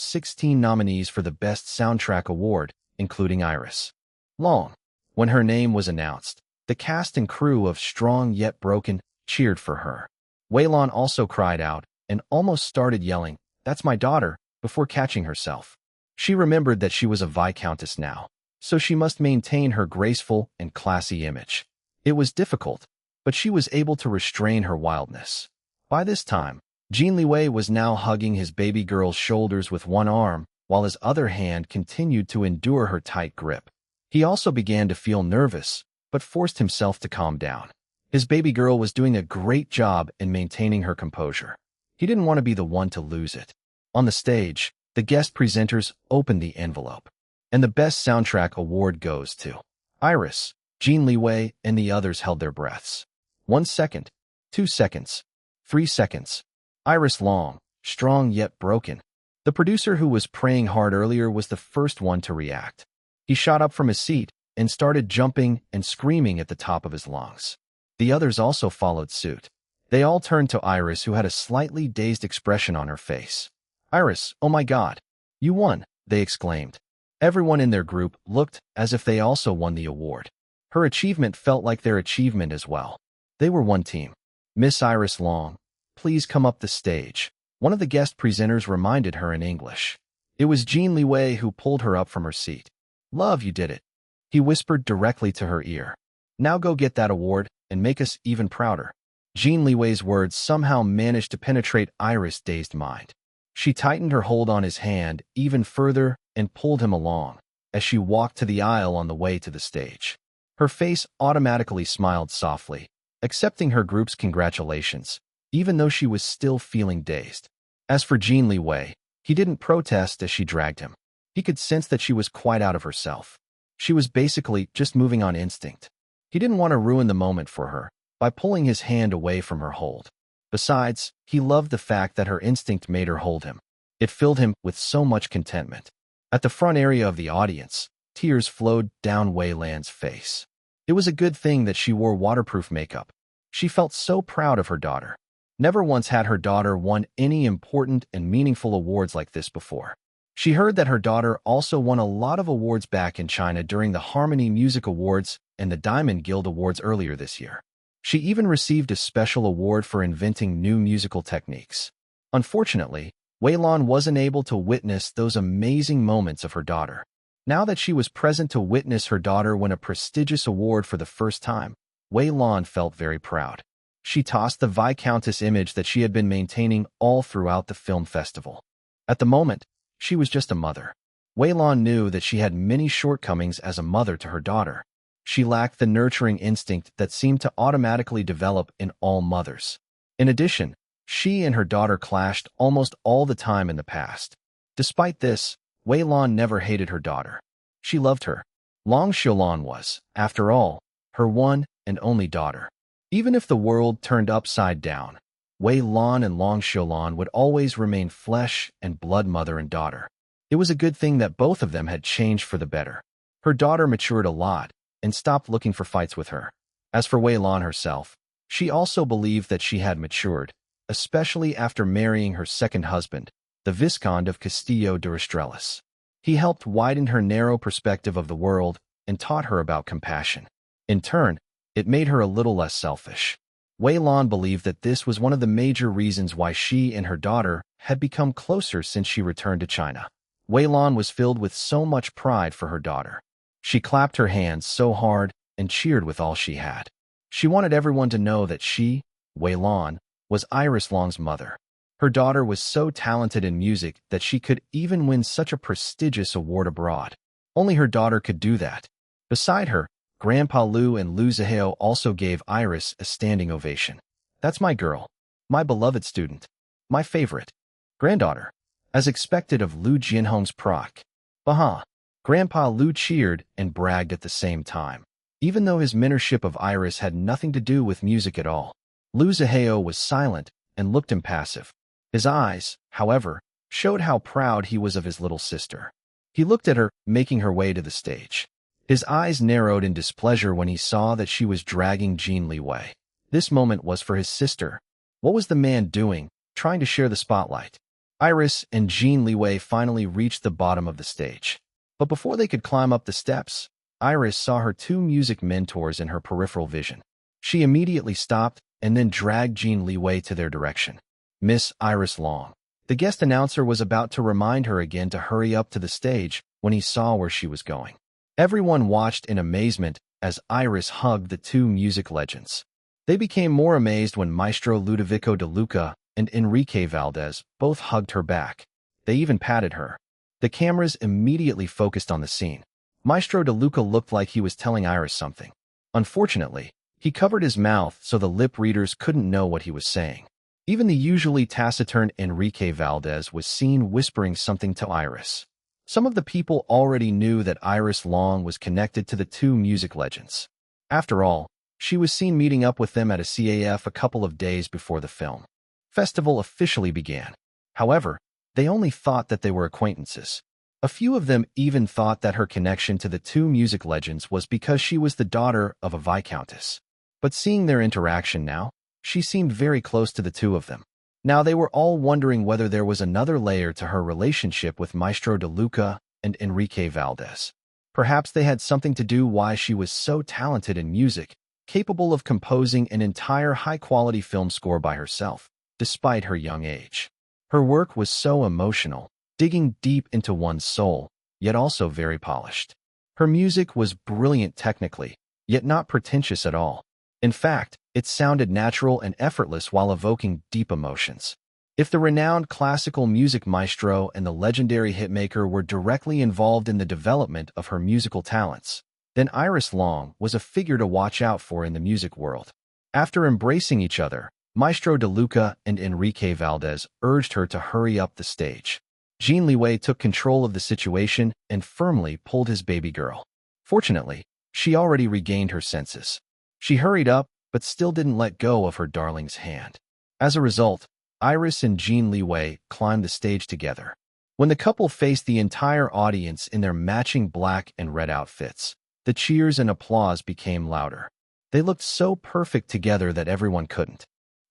16 nominees for the Best Soundtrack Award, including Iris Long. When her name was announced, the cast and crew of Strong Yet Broken cheered for her. Weilon also cried out and almost started yelling, "That's my daughter," before catching herself. She remembered that she was a viscountess now, so she must maintain her graceful and classy image. It was difficult, but she was able to restrain her wildness. By this time, Jin Liwei was now hugging his baby girl's shoulders with one arm, while his other hand continued to endure her tight grip. He also began to feel nervous, but forced himself to calm down. His baby girl was doing a great job in maintaining her composure. He didn't want to be the one to lose it. On the stage, the guest presenters opened the envelope. And the Best Soundtrack Award goes to Iris. Jin Liwei and the others held their breaths. 1 second, 2 seconds, 3 seconds. Iris Long, Strong Yet Broken. The producer who was praying hard earlier was the first one to react. He shot up from his seat and started jumping and screaming at the top of his lungs. The others also followed suit. They all turned to Iris, who had a slightly dazed expression on her face. "Iris, oh my God, you won," they exclaimed. Everyone in their group looked as if they also won the award. Her achievement felt like their achievement as well. They were one team. "Miss Iris Long, please come up the stage," one of the guest presenters reminded her in English. It was Jin Liwei who pulled her up from her seat. "Love, you did it," he whispered directly to her ear. "Now go get that award and make us even prouder." Jin Liwei's words somehow managed to penetrate Iris' dazed mind. She tightened her hold on his hand even further and pulled him along as she walked to the aisle on the way to the stage. Her face automatically smiled softly, accepting her group's congratulations, even though she was still feeling dazed. As for Jin Liwei, he didn't protest as she dragged him. He could sense that she was quite out of herself. She was basically just moving on instinct. He didn't want to ruin the moment for her by pulling his hand away from her hold. Besides, he loved the fact that her instinct made her hold him. It filled him with so much contentment. At the front area of the audience, tears flowed down Wei Lan's face. It was a good thing that she wore waterproof makeup. She felt so proud of her daughter. Never once had her daughter won any important and meaningful awards like this before. She heard that her daughter also won a lot of awards back in China during the Harmony Music Awards and the Diamond Guild Awards earlier this year. She even received a special award for inventing new musical techniques. Unfortunately, Wei Lan wasn't able to witness those amazing moments of her daughter. Now that she was present to witness her daughter win a prestigious award for the first time, Wei Lan felt very proud. She tossed the Viscountess image that she had been maintaining all throughout the film festival. At the moment, she was just a mother. Wei Lan knew that she had many shortcomings as a mother to her daughter. She lacked the nurturing instinct that seemed to automatically develop in all mothers. In addition, she and her daughter clashed almost all the time in the past. Despite this, Wei Lan never hated her daughter. She loved her. Long Xiulan was, after all, her one and only daughter. Even if the world turned upside down, Wei Lan and Long Xiulan would always remain flesh and blood mother and daughter. It was a good thing that both of them had changed for the better. Her daughter matured a lot and stopped looking for fights with her. As for Wei Lan herself, she also believed that she had matured, especially after marrying her second husband, the Viscount of Castillo de Restrelis. He helped widen her narrow perspective of the world and taught her about compassion. In turn, it made her a little less selfish. Wei Lan believed that this was one of the major reasons why she and her daughter had become closer since she returned to China. Wei Lan was filled with so much pride for her daughter. She clapped her hands so hard and cheered with all she had. She wanted everyone to know that she, Wei Lan, was Iris Long's mother. Her daughter was so talented in music that she could even win such a prestigious award abroad. Only her daughter could do that. Beside her, Grandpa Liu and Liu Zihao also gave Iris a standing ovation. "That's my girl. My beloved student. My favorite. Granddaughter." As expected of Liu Jianhong's proc. Baha. Grandpa Liu cheered and bragged at the same time. Even though his mentorship of Iris had nothing to do with music at all, Liu Zihao was silent and looked impassive. His eyes, however, showed how proud he was of his little sister. He looked at her, making her way to the stage. His eyes narrowed in displeasure when he saw that she was dragging Jin Liwei. This moment was for his sister. What was the man doing, trying to share the spotlight? Iris and Jin Liwei finally reached the bottom of the stage. But before they could climb up the steps, Iris saw her two music mentors in her peripheral vision. She immediately stopped and then dragged Jin Liwei to their direction. "Miss Iris Long." The guest announcer was about to remind her again to hurry up to the stage when he saw where she was going. Everyone watched in amazement as Iris hugged the two music legends. They became more amazed when Maestro Ludovico de Luca and Enrique Valdez both hugged her back. They even patted her. The cameras immediately focused on the scene. Maestro de Luca looked like he was telling Iris something. Unfortunately, he covered his mouth so the lip readers couldn't know what he was saying. Even the usually taciturn Enrique Valdez was seen whispering something to Iris. Some of the people already knew that Iris Long was connected to the two music legends. After all, she was seen meeting up with them at a CAF a couple of days before the film festival officially began. However, they only thought that they were acquaintances. A few of them even thought that her connection to the two music legends was because she was the daughter of a viscountess. But seeing their interaction now, she seemed very close to the two of them. Now they were all wondering whether there was another layer to her relationship with Maestro de Luca and Enrique Valdez. Perhaps they had something to do why she was so talented in music, capable of composing an entire high-quality film score by herself, despite her young age. Her work was so emotional, digging deep into one's soul, yet also very polished. Her music was brilliant technically, yet not pretentious at all. In fact, it sounded natural and effortless while evoking deep emotions. If the renowned classical music maestro and the legendary hitmaker were directly involved in the development of her musical talents, then Iris Long was a figure to watch out for in the music world. After embracing each other, Maestro de Luca and Enrique Valdez urged her to hurry up the stage. Jin Liwei took control of the situation and firmly pulled his baby girl. Fortunately, she already regained her senses. She hurried up, but still didn't let go of her darling's hand. As a result, Iris and Jin Liwei climbed the stage together. When the couple faced the entire audience in their matching black and red outfits, the cheers and applause became louder. They looked so perfect together that everyone couldn't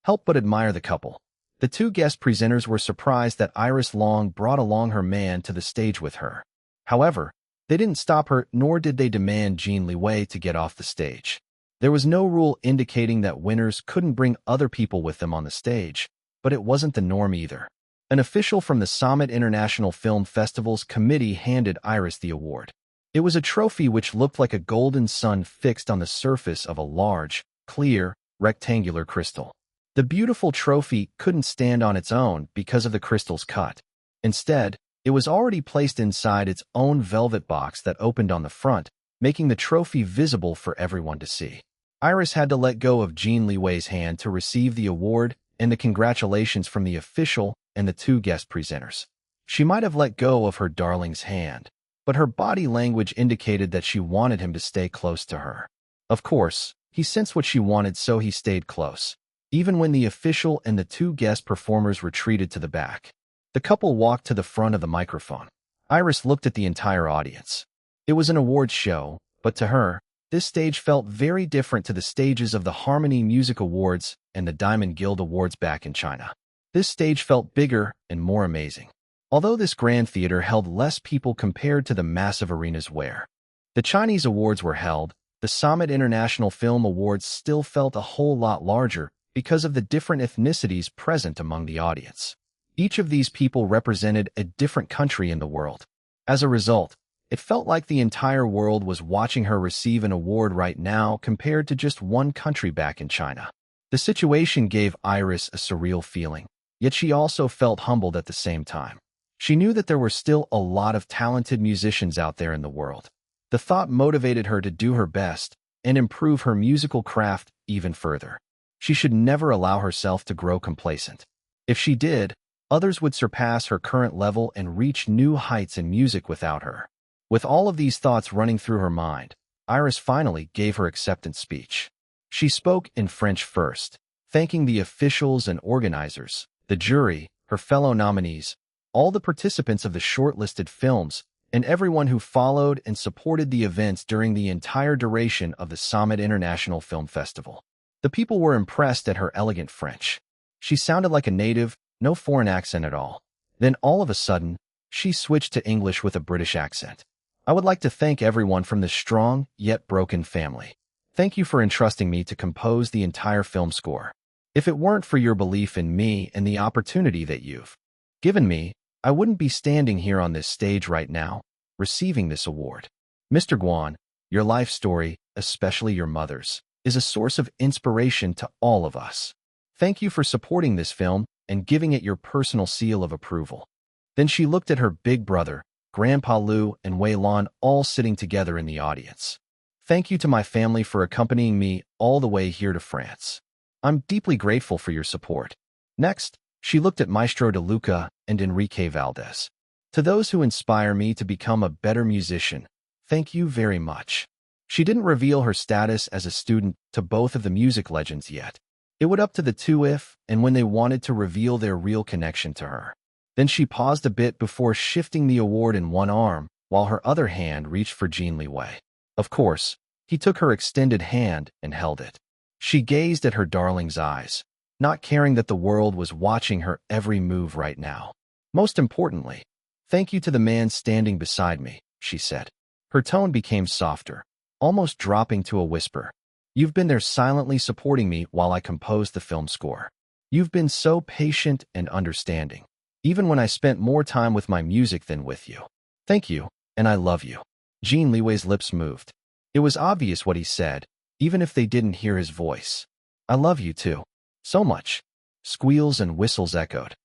help but admire the couple. The two guest presenters were surprised that Iris Long brought along her man to the stage with her. However, they didn't stop her, nor did they demand Jin Liwei to get off the stage. There was no rule indicating that winners couldn't bring other people with them on the stage, but it wasn't the norm either. An official from the Summit International Film Festival's committee handed Iris the award. It was a trophy which looked like a golden sun fixed on the surface of a large, clear, rectangular crystal. The beautiful trophy couldn't stand on its own because of the crystal's cut. Instead, it was already placed inside its own velvet box that opened on the front, making the trophy visible for everyone to see. Iris had to let go of Jin Liwei's hand to receive the award and the congratulations from the official and the two guest presenters. She might have let go of her darling's hand, but her body language indicated that she wanted him to stay close to her. Of course, he sensed what she wanted, so he stayed close, even when the official and the two guest performers retreated to the back. The couple walked to the front of the microphone. Iris looked at the entire audience. It was an awards show, but to her, this stage felt very different to the stages of the Harmony Music Awards and the Diamond Guild Awards back in China. This stage felt bigger and more amazing. Although this grand theater held less people compared to the massive arenas where the Chinese awards were held, the Summit International Film Awards still felt a whole lot larger because of the different ethnicities present among the audience. Each of these people represented a different country in the world. As a result, it felt like the entire world was watching her receive an award right now compared to just one country back in China. The situation gave Iris a surreal feeling, yet she also felt humbled at the same time. She knew that there were still a lot of talented musicians out there in the world. The thought motivated her to do her best and improve her musical craft even further. She should never allow herself to grow complacent. If she did, others would surpass her current level and reach new heights in music without her. With all of these thoughts running through her mind, Iris finally gave her acceptance speech. She spoke in French first, thanking the officials and organizers, the jury, her fellow nominees, all the participants of the shortlisted films, and everyone who followed and supported the events during the entire duration of the Summit International Film Festival. The people were impressed at her elegant French. She sounded like a native, no foreign accent at all. Then all of a sudden, she switched to English with a British accent. I would like to thank everyone from this strong, yet broken family. Thank you for entrusting me to compose the entire film score. If it weren't for your belief in me and the opportunity that you've given me, I wouldn't be standing here on this stage right now, receiving this award. Mr. Guan, your life story, especially your mother's, is a source of inspiration to all of us. Thank you for supporting this film and giving it your personal seal of approval. Then she looked at her big brother, Grandpa Lu and Wei Lan all sitting together in the audience. Thank you to my family for accompanying me all the way here to France. I'm deeply grateful for your support. Next, she looked at Maestro De Luca and Enrique Valdez. To those who inspire me to become a better musician, thank you very much. She didn't reveal her status as a student to both of the music legends yet. It would up to the two if and when they wanted to reveal their real connection to her. Then she paused a bit before shifting the award in one arm, while her other hand reached for Jin Liwei. Of course, he took her extended hand and held it. She gazed at her darling's eyes, not caring that the world was watching her every move right now. Most importantly, thank you to the man standing beside me, she said. Her tone became softer, almost dropping to a whisper. You've been there silently supporting me while I composed the film score. You've been so patient and understanding, even when I spent more time with my music than with you. Thank you, and I love you. Jin Liwei's lips moved. It was obvious what he said, even if they didn't hear his voice. I love you too. So much. Squeals and whistles echoed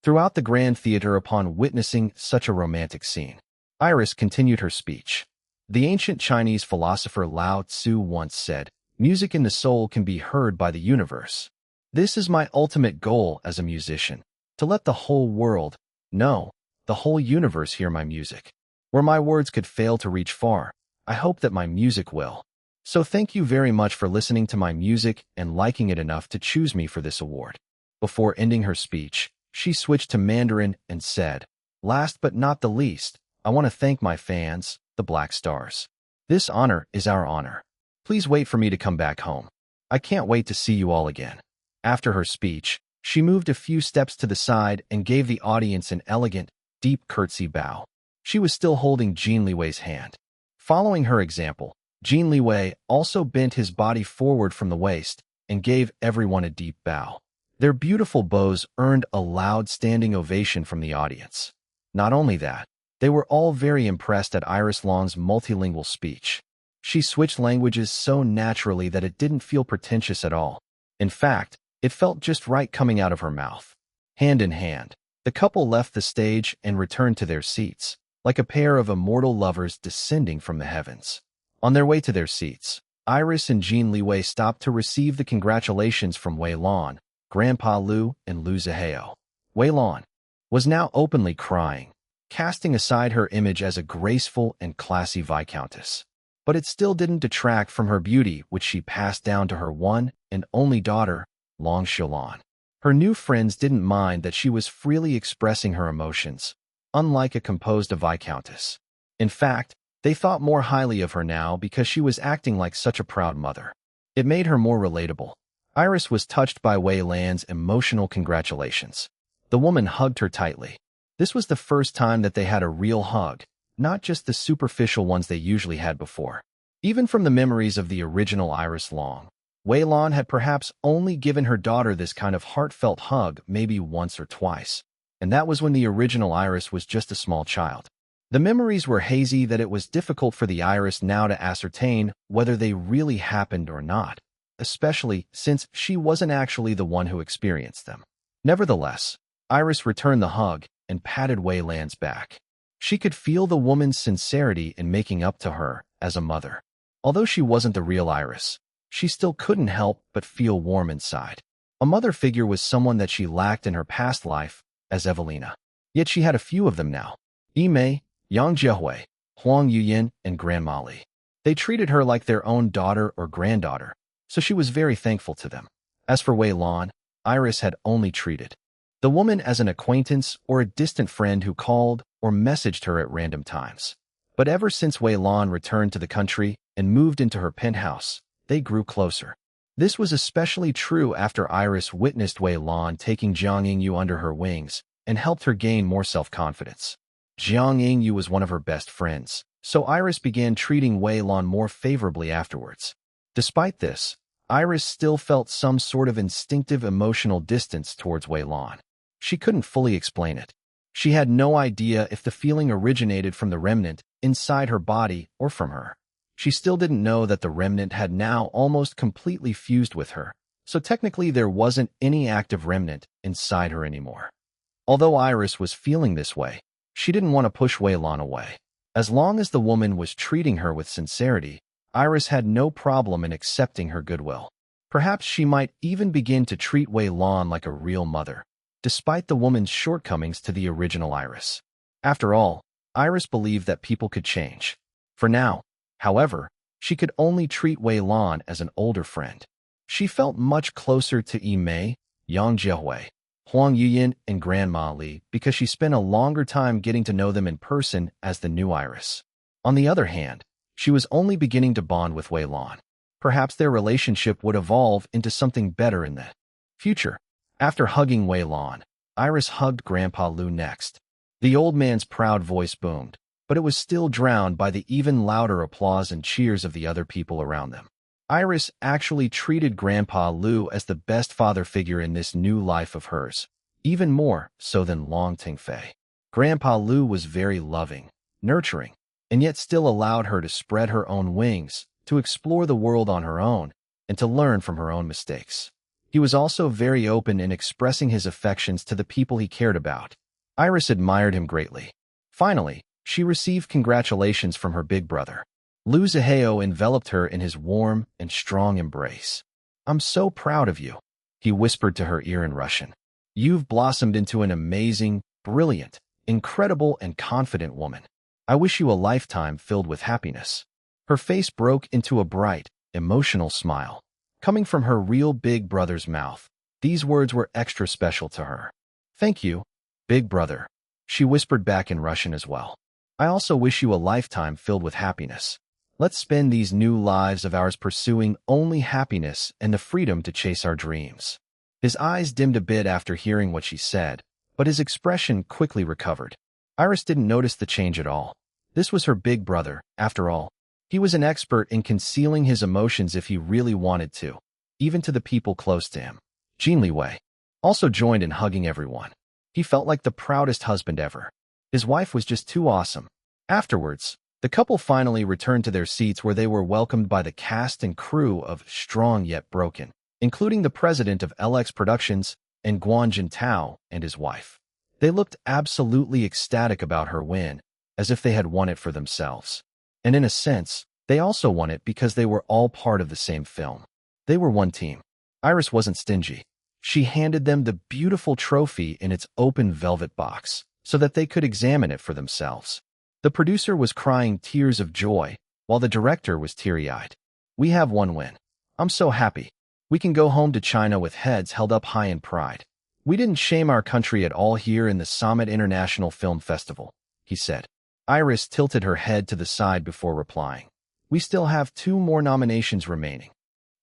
throughout the grand theater upon witnessing such a romantic scene. Iris continued her speech. The ancient Chinese philosopher Lao Tzu once said, "Music in the soul can be heard by the universe." This is my ultimate goal as a musician, to let the whole world, no, the whole universe hear my music. Where my words could fail to reach far, I hope that my music will. So thank you very much for listening to my music and liking it enough to choose me for this award. Before ending her speech, she switched to Mandarin and said, last but not the least, I want to thank my fans, the Black Stars. This honor is our honor. Please wait for me to come back home. I can't wait to see you all again. After her speech, she moved a few steps to the side and gave the audience an elegant, deep curtsy bow. She was still holding Jin Liwei's hand. Following her example, Jin Liwei also bent his body forward from the waist and gave everyone a deep bow. Their beautiful bows earned a loud standing ovation from the audience. Not only that, they were all very impressed at Iris Long's multilingual speech. She switched languages so naturally that it didn't feel pretentious at all. In fact, it felt just right coming out of her mouth. Hand in hand, the couple left the stage and returned to their seats, like a pair of immortal lovers descending from the heavens. On their way to their seats, Iris and Jin Liwei stopped to receive the congratulations from Wei Lan, Grandpa Lu, and Lu Zihao. Wei Lan was now openly crying, casting aside her image as a graceful and classy viscountess. But it still didn't detract from her beauty, which she passed down to her one and only daughter, Long Xiaolan. Her new friends didn't mind that she was freely expressing her emotions. unlike a composed viscountess. In fact, they thought more highly of her now because she was acting like such a proud mother. It made her more relatable. Iris was touched by Wei Lan's emotional congratulations. The woman hugged her tightly. This was the first time that they had a real hug, not just the superficial ones they usually had before. Even from the memories of the original Iris Long, Wei Lan had perhaps only given her daughter this kind of heartfelt hug maybe once or twice, and that was when the original Iris was just a small child. The memories were hazy that it was difficult for the Iris now to ascertain whether they really happened or not, especially since she wasn't actually the one who experienced them. Nevertheless, Iris returned the hug and patted Wei Lan's back. She could feel the woman's sincerity in making up to her as a mother. Although she wasn't the real Iris, she still couldn't help but feel warm inside. A mother figure was someone that she lacked in her past life as Evelina. Yet she had a few of them now. Yimei, Yang Jiehui, Huang Yuyin, and Grandma Li. They treated her like their own daughter or granddaughter, so she was very thankful to them. As for Wei Lan, Iris had only treated the woman as an acquaintance or a distant friend who called or messaged her at random times. But ever since Wei Lan returned to the country and moved into her penthouse, they grew closer. This was especially true after Iris witnessed Wei Lan taking Jiang Yingyu under her wings and helped her gain more self-confidence. Jiang Yingyu was one of her best friends, so Iris began treating Wei Lan more favorably afterwards. Despite this, Iris still felt some sort of instinctive emotional distance towards Wei Lan. She couldn't fully explain it. She had no idea if the feeling originated from the remnant inside her body or from her. She still didn't know that the remnant had now almost completely fused with her, so technically there wasn't any active remnant inside her anymore. Although Iris was feeling this way, she didn't want to push Wei Lan away. As long as the woman was treating her with sincerity, Iris had no problem in accepting her goodwill. Perhaps she might even begin to treat Wei Lan like a real mother, despite the woman's shortcomings to the original Iris. After all, Iris believed that people could change. For now, however, she could only treat Wei Lan as an older friend. She felt much closer to Yimei, Yang Jiehui, Huang Yuyin, and Grandma Li because she spent a longer time getting to know them in person as the new Iris. On the other hand, she was only beginning to bond with Wei Lan. Perhaps their relationship would evolve into something better in the future. After hugging Wei Lan, Iris hugged Grandpa Lu next. The old man's proud voice boomed, but it was still drowned by the even louder applause and cheers of the other people around them. Iris actually treated Grandpa Lu as the best father figure in this new life of hers, even more so than Long Tingfei. Grandpa Lu was very loving, nurturing, and yet still allowed her to spread her own wings, to explore the world on her own, and to learn from her own mistakes. He was also very open in expressing his affections to the people he cared about. Iris admired him greatly. Finally, she received congratulations from her big brother. Lu Zihao enveloped her in his warm and strong embrace. "I'm so proud of you," he whispered to her ear in Russian. "You've blossomed into an amazing, brilliant, incredible, and confident woman. I wish you a lifetime filled with happiness." Her face broke into a bright, emotional smile. Coming from her real big brother's mouth, these words were extra special to her. "Thank you, big brother," she whispered back in Russian as well. "I also wish you a lifetime filled with happiness. Let's spend these new lives of ours pursuing only happiness and the freedom to chase our dreams." His eyes dimmed a bit after hearing what she said, but his expression quickly recovered. Iris didn't notice the change at all. This was her big brother, after all. He was an expert in concealing his emotions if he really wanted to, even to the people close to him. Jin Liwei also joined in hugging everyone. He felt like the proudest husband ever. His wife was just too awesome. Afterwards, the couple finally returned to their seats where they were welcomed by the cast and crew of Strong Yet Broken, including the president of LX Productions and Guanjin Tao and his wife. They looked absolutely ecstatic about her win, as if they had won it for themselves. And in a sense, they also won it because they were all part of the same film. They were one team. Iris wasn't stingy. She handed them the beautiful trophy in its open velvet box so that they could examine it for themselves. The producer was crying tears of joy, while the director was teary-eyed. "We have one win. I'm so happy. We can go home to China with heads held up high in pride." "We didn't shame our country at all here in the Summit International Film Festival," he said. Iris tilted her head to the side before replying. "We still have 2 more nominations remaining."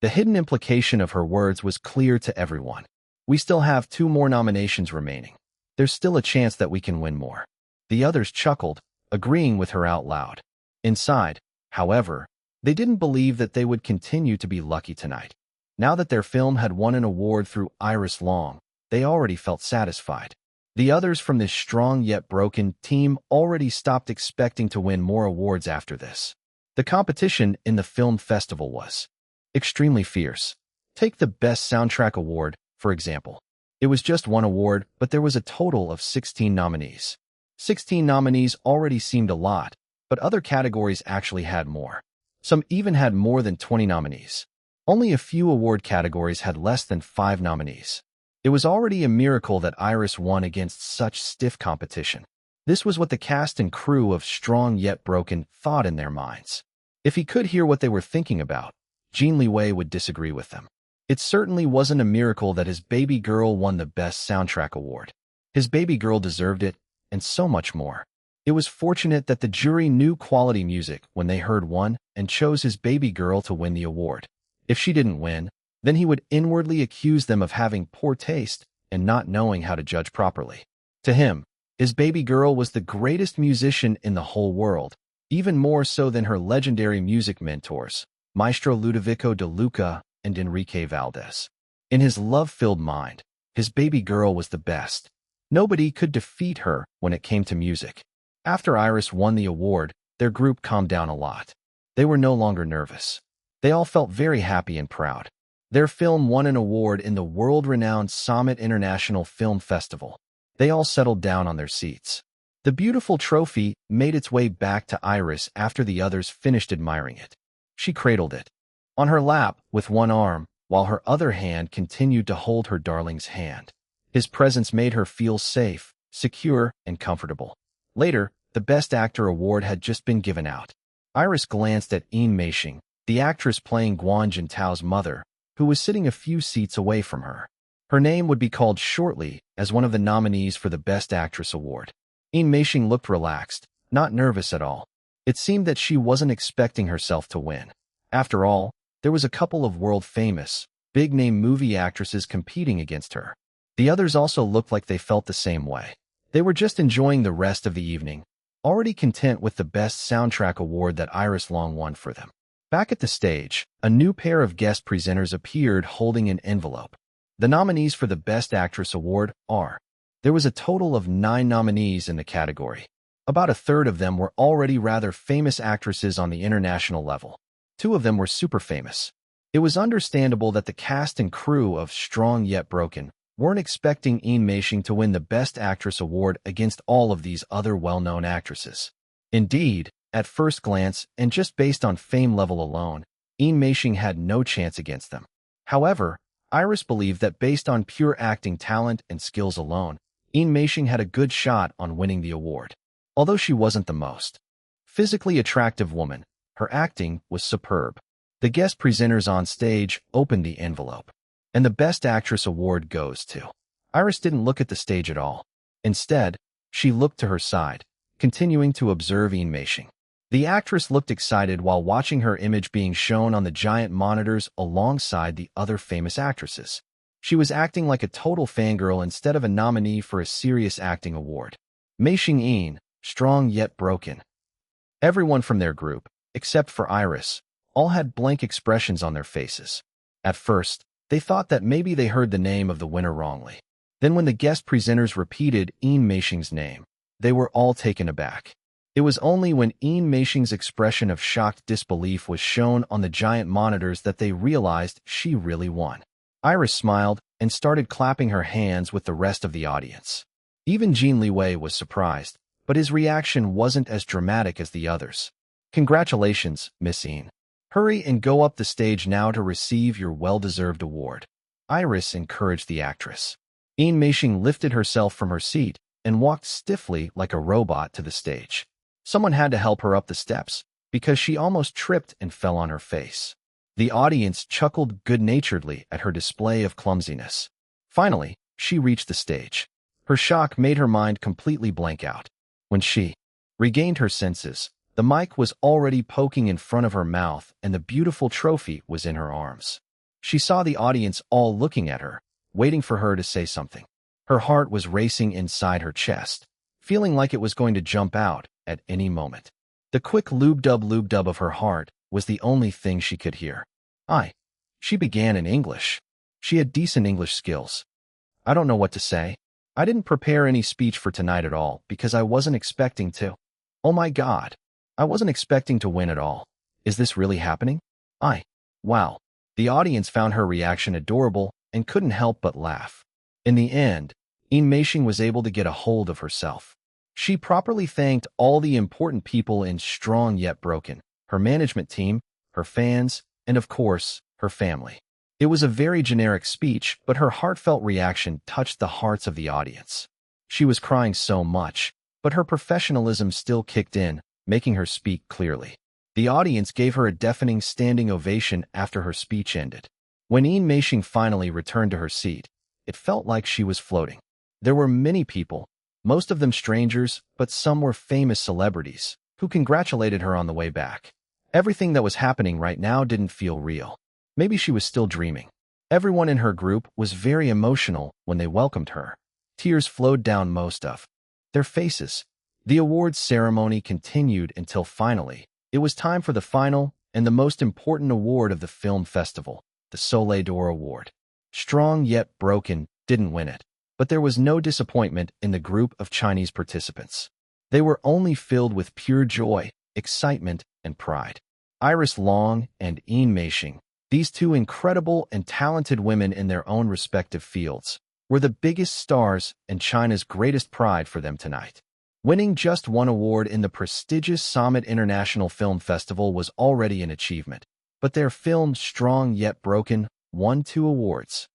The hidden implication of her words was clear to everyone. "We still have 2 more nominations remaining. There's still a chance that we can win more." The others chuckled, agreeing with her out loud. Inside, however, they didn't believe that they would continue to be lucky tonight. Now that their film had won an award through Iris Long, they already felt satisfied. The others from this strong yet broken team already stopped expecting to win more awards after this. The competition in the film festival was extremely fierce. Take the Best Soundtrack Award, for example. It was just 1 award, but there was a total of 16 nominees. 16 nominees already seemed a lot, but other categories actually had more. Some even had more than 20 nominees. Only a few award categories had less than 5 nominees. It was already a miracle that Iris won against such stiff competition. This was what the cast and crew of Strong Yet Broken thought in their minds. If he could hear what they were thinking about, Jin Liwei would disagree with them. It certainly wasn't a miracle that his baby girl won the Best Soundtrack Award. His baby girl deserved it, and so much more. It was fortunate that the jury knew quality music when they heard one and chose his baby girl to win the award. If she didn't win, then he would inwardly accuse them of having poor taste and not knowing how to judge properly. To him, his baby girl was the greatest musician in the whole world, even more so than her legendary music mentors, Maestro Ludovico de Luca and Enrique Valdez. In his love-filled mind, his baby girl was the best. Nobody could defeat her when it came to music. After Iris won the award, their group calmed down a lot. They were no longer nervous. They all felt very happy and proud. Their film won an award in the world-renowned Summit International Film Festival. They all settled down on their seats. The beautiful trophy made its way back to Iris after the others finished admiring it. She cradled it on her lap with one arm, while her other hand continued to hold her darling's hand. His presence made her feel safe, secure, and comfortable. Later, the Best Actor award had just been given out. Iris glanced at Yin Meishing, the actress playing Guan Jintao's mother, who was sitting a few seats away from her. Her name would be called shortly as one of the nominees for the Best Actress award. Yin Meishing looked relaxed, not nervous at all. It seemed that she wasn't expecting herself to win. After all, there was a couple of world-famous, big-name movie actresses competing against her. The others also looked like they felt the same way. They were just enjoying the rest of the evening, already content with the Best Soundtrack award that Iris Long won for them. Back at the stage, a new pair of guest presenters appeared holding an envelope. The nominees for the Best Actress award are. There was a total of 9 nominees in the category. About a third of them were already rather famous actresses on the international level. 2 of them were super famous. It was understandable that the cast and crew of Strong Yet Broken weren't expecting Yin Meishing to win the Best Actress award against all of these other well-known actresses. Indeed, at first glance, and just based on fame level alone, Yin Meishing had no chance against them. However, Iris believed that based on pure acting talent and skills alone, Yin Meishing had a good shot on winning the award. Although she wasn't the most physically attractive woman, her acting was superb. The guest presenters on stage opened the envelope, and the Best Actress award goes to. Iris didn't look at the stage at all. Instead, she looked to her side, continuing to observe Yin Meishing. The actress looked excited while watching her image being shown on the giant monitors alongside the other famous actresses. She was acting like a total fangirl instead of a nominee for a serious acting award. Meishing Yin, Strong Yet Broken. Everyone from their group, except for Iris, all had blank expressions on their faces. At first, they thought that maybe they heard the name of the winner wrongly. Then when the guest presenters repeated Yin Meishing's name, they were all taken aback. It was only when Yin Meishing's expression of shocked disbelief was shown on the giant monitors that they realized she really won. Iris smiled and started clapping her hands with the rest of the audience. Even Jin Liwei was surprised, but his reaction wasn't as dramatic as the others. "Congratulations, Miss Yin. Hurry and go up the stage now to receive your well-deserved award," Iris encouraged the actress. Yin Meishing lifted herself from her seat and walked stiffly like a robot to the stage. Someone had to help her up the steps, because she almost tripped and fell on her face. The audience chuckled good-naturedly at her display of clumsiness. Finally, she reached the stage. Her shock made her mind completely blank out. When she regained her senses, the mic was already poking in front of her mouth and the beautiful trophy was in her arms. She saw the audience all looking at her, waiting for her to say something. Her heart was racing inside her chest, feeling like it was going to jump out at any moment. The quick lube-dub of her heart was the only thing she could hear. She began in English. She had decent English skills. I don't know what to say. I didn't prepare any speech for tonight at all because I wasn't expecting to. Oh my God. I wasn't expecting to win at all. Is this really happening? Wow. The audience found her reaction adorable and couldn't help but laugh. In the end, Mei was able to get a hold of herself. She properly thanked all the important people in Strong Yet Broken, her management team, her fans, and of course, her family. It was a very generic speech, but her heartfelt reaction touched the hearts of the audience. She was crying so much, but her professionalism still kicked in, making her speak clearly. The audience gave her a deafening standing ovation after her speech ended. When Mei finally returned to her seat, it felt like she was floating. There were many people, most of them strangers, but some were famous celebrities, who congratulated her on the way back. Everything that was happening right now didn't feel real. Maybe she was still dreaming. Everyone in her group was very emotional when they welcomed her. Tears flowed down most of their faces. The awards ceremony continued until finally, it was time for the final and the most important award of the film festival, the Soleil d'Or Award. Strong Yet Broken didn't win it, but there was no disappointment in the group of Chinese participants. They were only filled with pure joy, excitement, and pride. Iris Long and Mei, these two incredible and talented women in their own respective fields, were the biggest stars and China's greatest pride for them tonight. Winning just one award in the prestigious Summit International Film Festival was already an achievement, but their film Strong Yet Broken won 2 awards.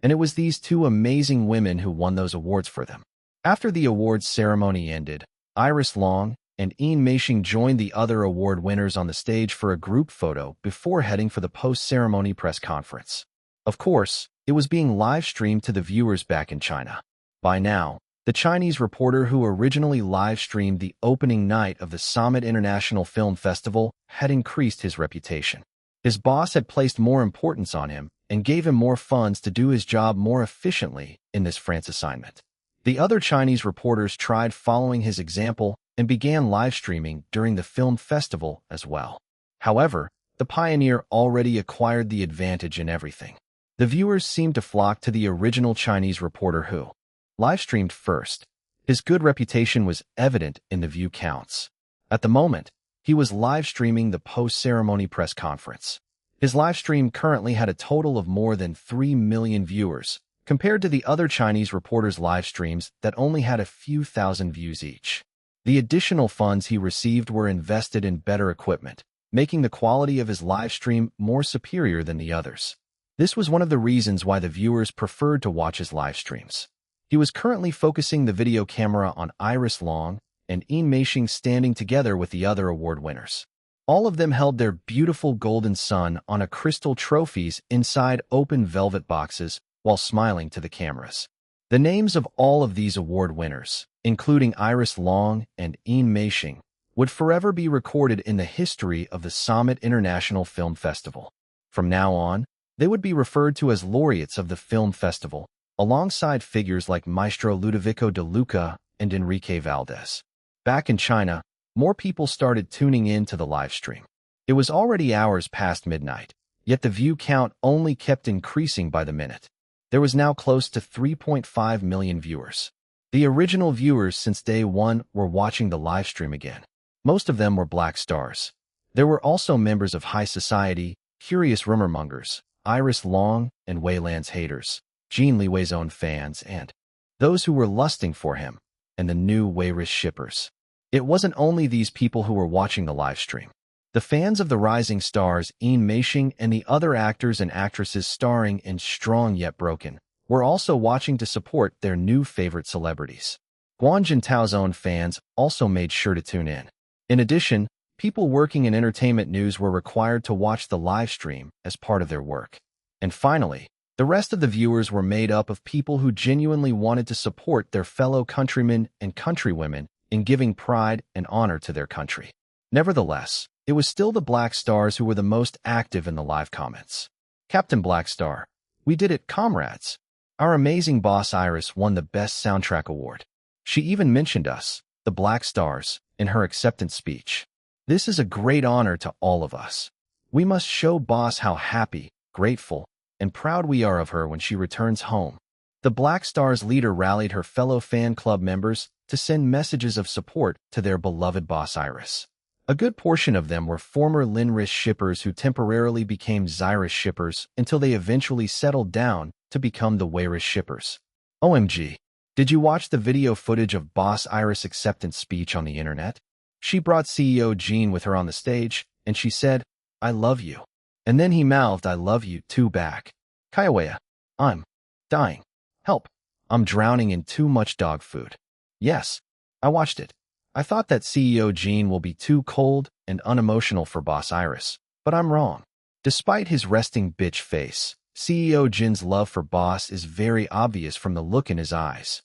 And it was these 2 amazing women who won those awards for them. After the awards ceremony ended, Iris Long and Mei joined the other award winners on the stage for a group photo before heading for the post-ceremony press conference. Of course, it was being live-streamed to the viewers back in China. By now, the Chinese reporter who originally live-streamed the opening night of the Summit International Film Festival had increased his reputation. His boss had placed more importance on him and gave him more funds to do his job more efficiently in this France assignment. The other Chinese reporters tried following his example and began live streaming during the film festival as well. However, the pioneer already acquired the advantage in everything. The viewers seemed to flock to the original Chinese reporter who live streamed first. His good reputation was evident in the view counts. At the moment, he was live streaming the post-ceremony press conference. His live stream currently had a total of more than 3 million viewers, compared to the other Chinese reporters' live streams that only had a few thousand views each. The additional funds he received were invested in better equipment, making the quality of his live stream more superior than the others. This was one of the reasons why the viewers preferred to watch his live streams. He was currently focusing the video camera on Iris Long and Mei standing together with the other award winners. All of them held their beautiful golden sun on a crystal trophies inside open velvet boxes while smiling to the cameras. The names of all of these award winners, including Iris Long and Mei, would forever be recorded in the history of the Summit International Film Festival. From now on, they would be referred to as laureates of the film festival, alongside figures like Maestro Ludovico de Luca and Enrique Valdez. Back in China, more people started tuning in to the live stream. It was already hours past midnight, yet the view count only kept increasing by the minute. There was now close to 3.5 million viewers. The original viewers since day one were watching the live stream again. Most of them were black stars. There were also members of high society, curious rumor-mongers, Iris Long and Wei Lan's haters, Jin Liwei's own fans, and those who were lusting for him, and the new Wei shippers. It wasn't only these people who were watching the live stream. The fans of the rising stars Mei and the other actors and actresses starring in Strong Yet Broken were also watching to support their new favorite celebrities. Guan Jintao's own fans also made sure to tune in. In addition, people working in entertainment news were required to watch the live stream as part of their work. And finally, The rest of the viewers were made up of people who genuinely wanted to support their fellow countrymen and countrywomen in giving pride and honor to their country. Nevertheless, it was still the Black Stars who were the most active in the live comments. Captain Black Star, we did it, comrades. Our amazing boss Iris won the Best Soundtrack Award. She even mentioned us, the Black Stars, in her acceptance speech. This is a great honor to all of us. We must show Boss how happy, grateful, and proud we are of her when she returns home. The Black Stars leader rallied her fellow fan club members to send messages of support to their beloved boss Iris. A good portion of them were former Linris shippers who temporarily became Xyrus shippers until they eventually settled down to become the Weiris shippers. OMG, did you watch the video footage of Boss Iris' acceptance speech on the internet? She brought CEO Jin with her on the stage, and she said, "I love you." And then he mouthed, "I love you too" back. Kaiwaya, I'm dying. Help. I'm drowning in too much dog food. Yes, I watched it. I thought that CEO Jin will be too cold and unemotional for Boss Iris, but I'm wrong. Despite his resting bitch face, CEO Jin's love for Boss is very obvious from the look in his eyes.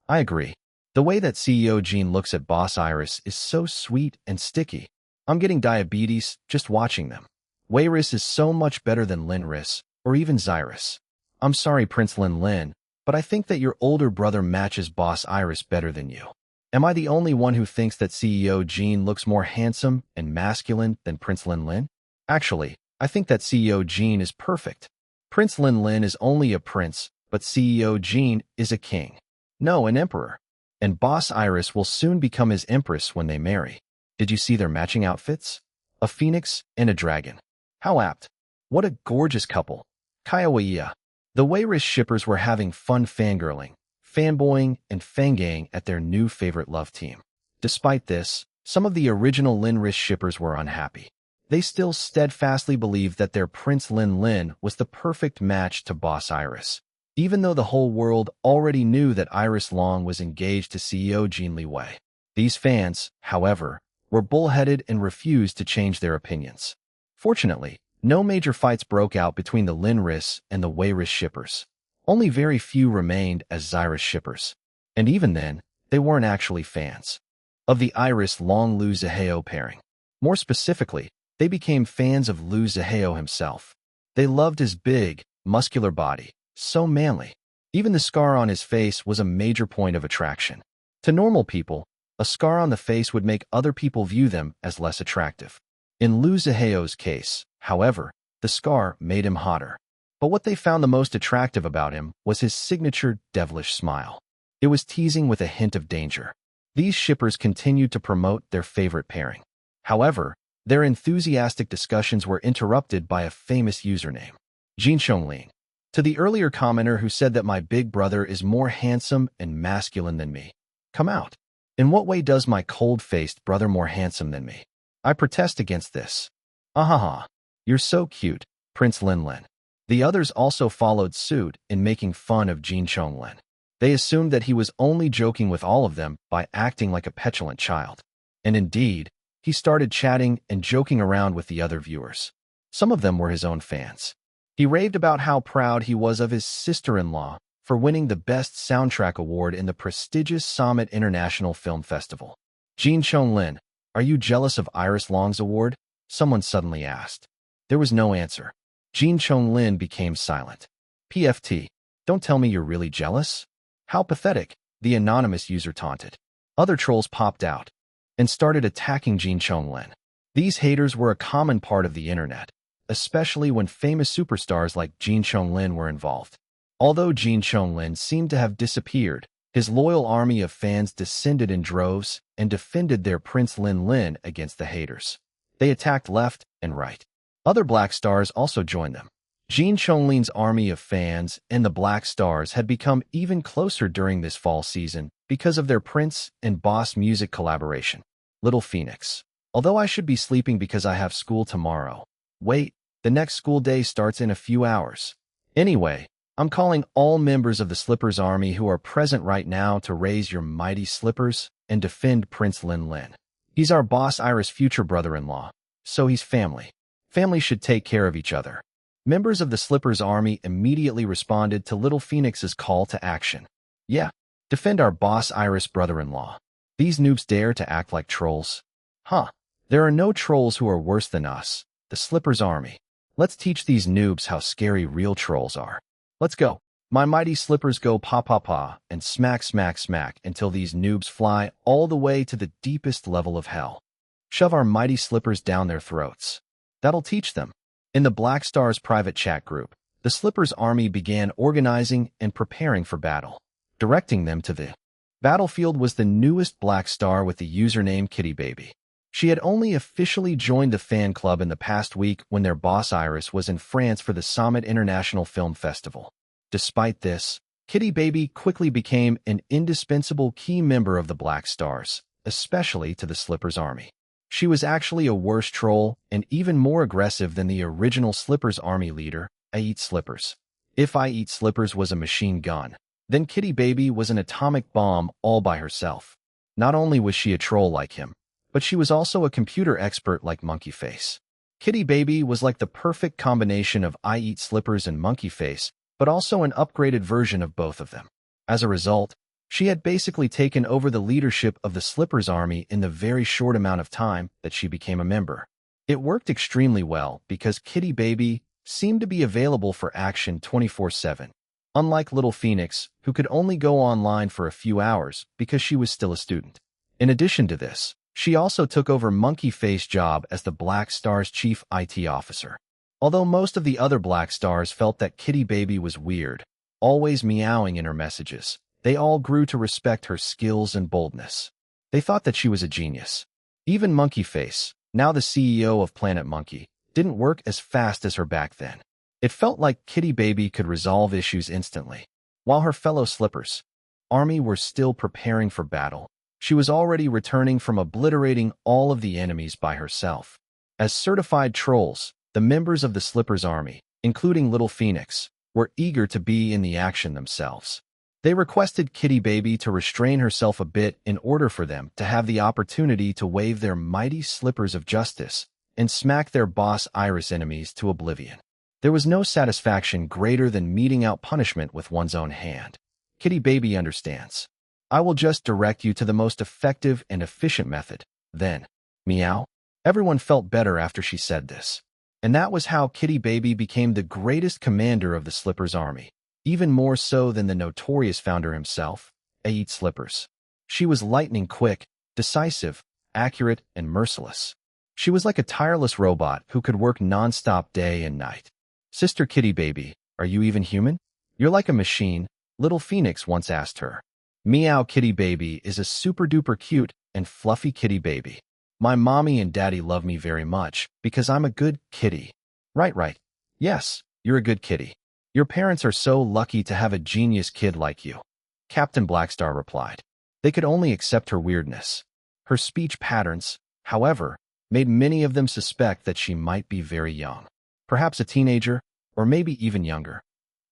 I agree. The way that CEO Jin looks at Boss Iris is so sweet and sticky. I'm getting diabetes just watching them. Weiris is so much better than Linris, or even Xyrus. I'm sorry, Prince Lin, but I think that your older brother matches Boss Iris better than you. Am I the only one who thinks that CEO Jin looks more handsome and masculine than Prince Lin? Actually, I think that CEO Jin is perfect. Prince Lin is only a prince, but CEO Jin is a king. No, an emperor. And Boss Iris will soon become his empress when they marry. Did you see their matching outfits? A phoenix and a dragon. How apt. What a gorgeous couple. Kaiwaya. The Weiris shippers were having fun fangirling, fanboying, and fangaying at their new favorite love team. Despite this, some of the original Linris shippers were unhappy. They still steadfastly believed that their Prince Lin was the perfect match to Boss Iris, even though the whole world already knew that Iris Long was engaged to CEO Jin Liwei. These fans, however, were bullheaded and refused to change their opinions. Fortunately, no major fights broke out between the Linris and the Weiris shippers. Only very few remained as Xyrus shippers. And even then, they weren't actually fans of the Iris Long Lu Zihao pairing. More specifically, they became fans of Lu Zihao himself. They loved his big, muscular body, so manly. Even the scar on his face was a major point of attraction. To normal people, a scar on the face would make other people view them as less attractive. In Lu Zihao's case, however, the scar made him hotter. But what they found the most attractive about him was his signature devilish smile. It was teasing with a hint of danger. These shippers continued to promote their favorite pairing. However, their enthusiastic discussions were interrupted by a famous username, Jin Chongling. To the earlier commenter who said that my big brother is more handsome and masculine than me. Come out. In what way does my cold-faced brother more handsome than me? I protest against this. Ahaha. You're so cute, Prince Lin. The others also followed suit in making fun of Jin Chonglin. They assumed that he was only joking with all of them by acting like a petulant child. And indeed, he started chatting and joking around with the other viewers. Some of them were his own fans. He raved about how proud he was of his sister-in-law for winning the Best Soundtrack Award in the prestigious Summit International Film Festival. Jin Chonglin, are you jealous of Iris Long's award? Someone suddenly asked. There was no answer. Jin Chonglin became silent. PFT, don't tell me you're really jealous? How pathetic, the anonymous user taunted. Other trolls popped out and started attacking Jin Chonglin. These haters were a common part of the internet, especially when famous superstars like Jin Chonglin were involved. Although Jin Chonglin seemed to have disappeared, his loyal army of fans descended in droves and defended their Prince Lin against the haters. They attacked left and right. Other Black Stars also joined them. Jin Chonglin's army of fans and the Black Stars had become even closer during this fall season because of their Prince and Boss music collaboration. Little Phoenix. Although I should be sleeping because I have school tomorrow. Wait, the next school day starts in a few hours. Anyway, I'm calling all members of the Slippers army who are present right now to raise your mighty slippers and defend Prince Lin. He's our Boss Iris' future brother-in-law, so he's family. Families should take care of each other. Members of the Slippers army immediately responded to Little Phoenix's call to action. Yeah, defend our boss Iris brother-in-law. These noobs dare to act like trolls? Huh, there are no trolls who are worse than us, the Slippers army. Let's teach these noobs how scary real trolls are. Let's go. My mighty slippers go pa-pa-pa and smack smack smack until these noobs fly all the way to the deepest level of hell. Shove our mighty slippers down their throats. That'll teach them. In the Black Star's private chat group, the Slippers army began organizing and preparing for battle. Directing them to the battlefield was the newest Black Star with the username Kitty Baby. She had only officially joined the fan club in the past week when their boss Iris was in France for the Summit International Film Festival. Despite this, Kitty Baby quickly became an indispensable key member of the Black Stars, especially to the Slippers army. She was actually a worse troll and even more aggressive than the original Slippers army leader, I Eat Slippers. If I Eat Slippers was a machine gun, then Kitty Baby was an atomic bomb all by herself. Not only was she a troll like him, but she was also a computer expert like Monkey Face. Kitty Baby was like the perfect combination of I Eat Slippers and Monkey Face, but also an upgraded version of both of them. As a result, she had basically taken over the leadership of the Slippers army in the very short amount of time that she became a member. It worked extremely well because Kitty Baby seemed to be available for action 24/7, unlike Little Phoenix, who could only go online for a few hours because she was still a student. In addition to this, she also took over Monkey Face's job as the Black Star's chief IT officer. Although most of the other Black Stars felt that Kitty Baby was weird, always meowing in her messages, they all grew to respect her skills and boldness. They thought that she was a genius. Even Monkey Face, now the CEO of Planet Monkey, didn't work as fast as her back then. It felt like Kitty Baby could resolve issues instantly. While her fellow Slippers army were still preparing for battle, she was already returning from obliterating all of the enemies by herself. As certified trolls, the members of the Slippers army, including Little Phoenix, were eager to be in the action themselves. They requested Kitty Baby to restrain herself a bit in order for them to have the opportunity to wave their mighty slippers of justice and smack their boss Iris enemies to oblivion. There was no satisfaction greater than meting out punishment with one's own hand. Kitty Baby understands. I will just direct you to the most effective and efficient method. Then, meow. Everyone felt better after she said this. And that was how Kitty Baby became the greatest commander of the Slippers army. Even more so than the notorious founder himself, I Eat Slippers. She was lightning quick, decisive, accurate, and merciless. She was like a tireless robot who could work non-stop day and night. Sister Kitty Baby, are you even human? You're like a machine, Little Phoenix once asked her. Meow Kitty Baby is a super-duper cute and fluffy kitty baby. My mommy and daddy love me very much because I'm a good kitty. Right. Yes, you're a good kitty. Your parents are so lucky to have a genius kid like you. Captain Blackstar replied. They could only accept her weirdness. Her speech patterns, however, made many of them suspect that she might be very young. Perhaps a teenager, or maybe even younger.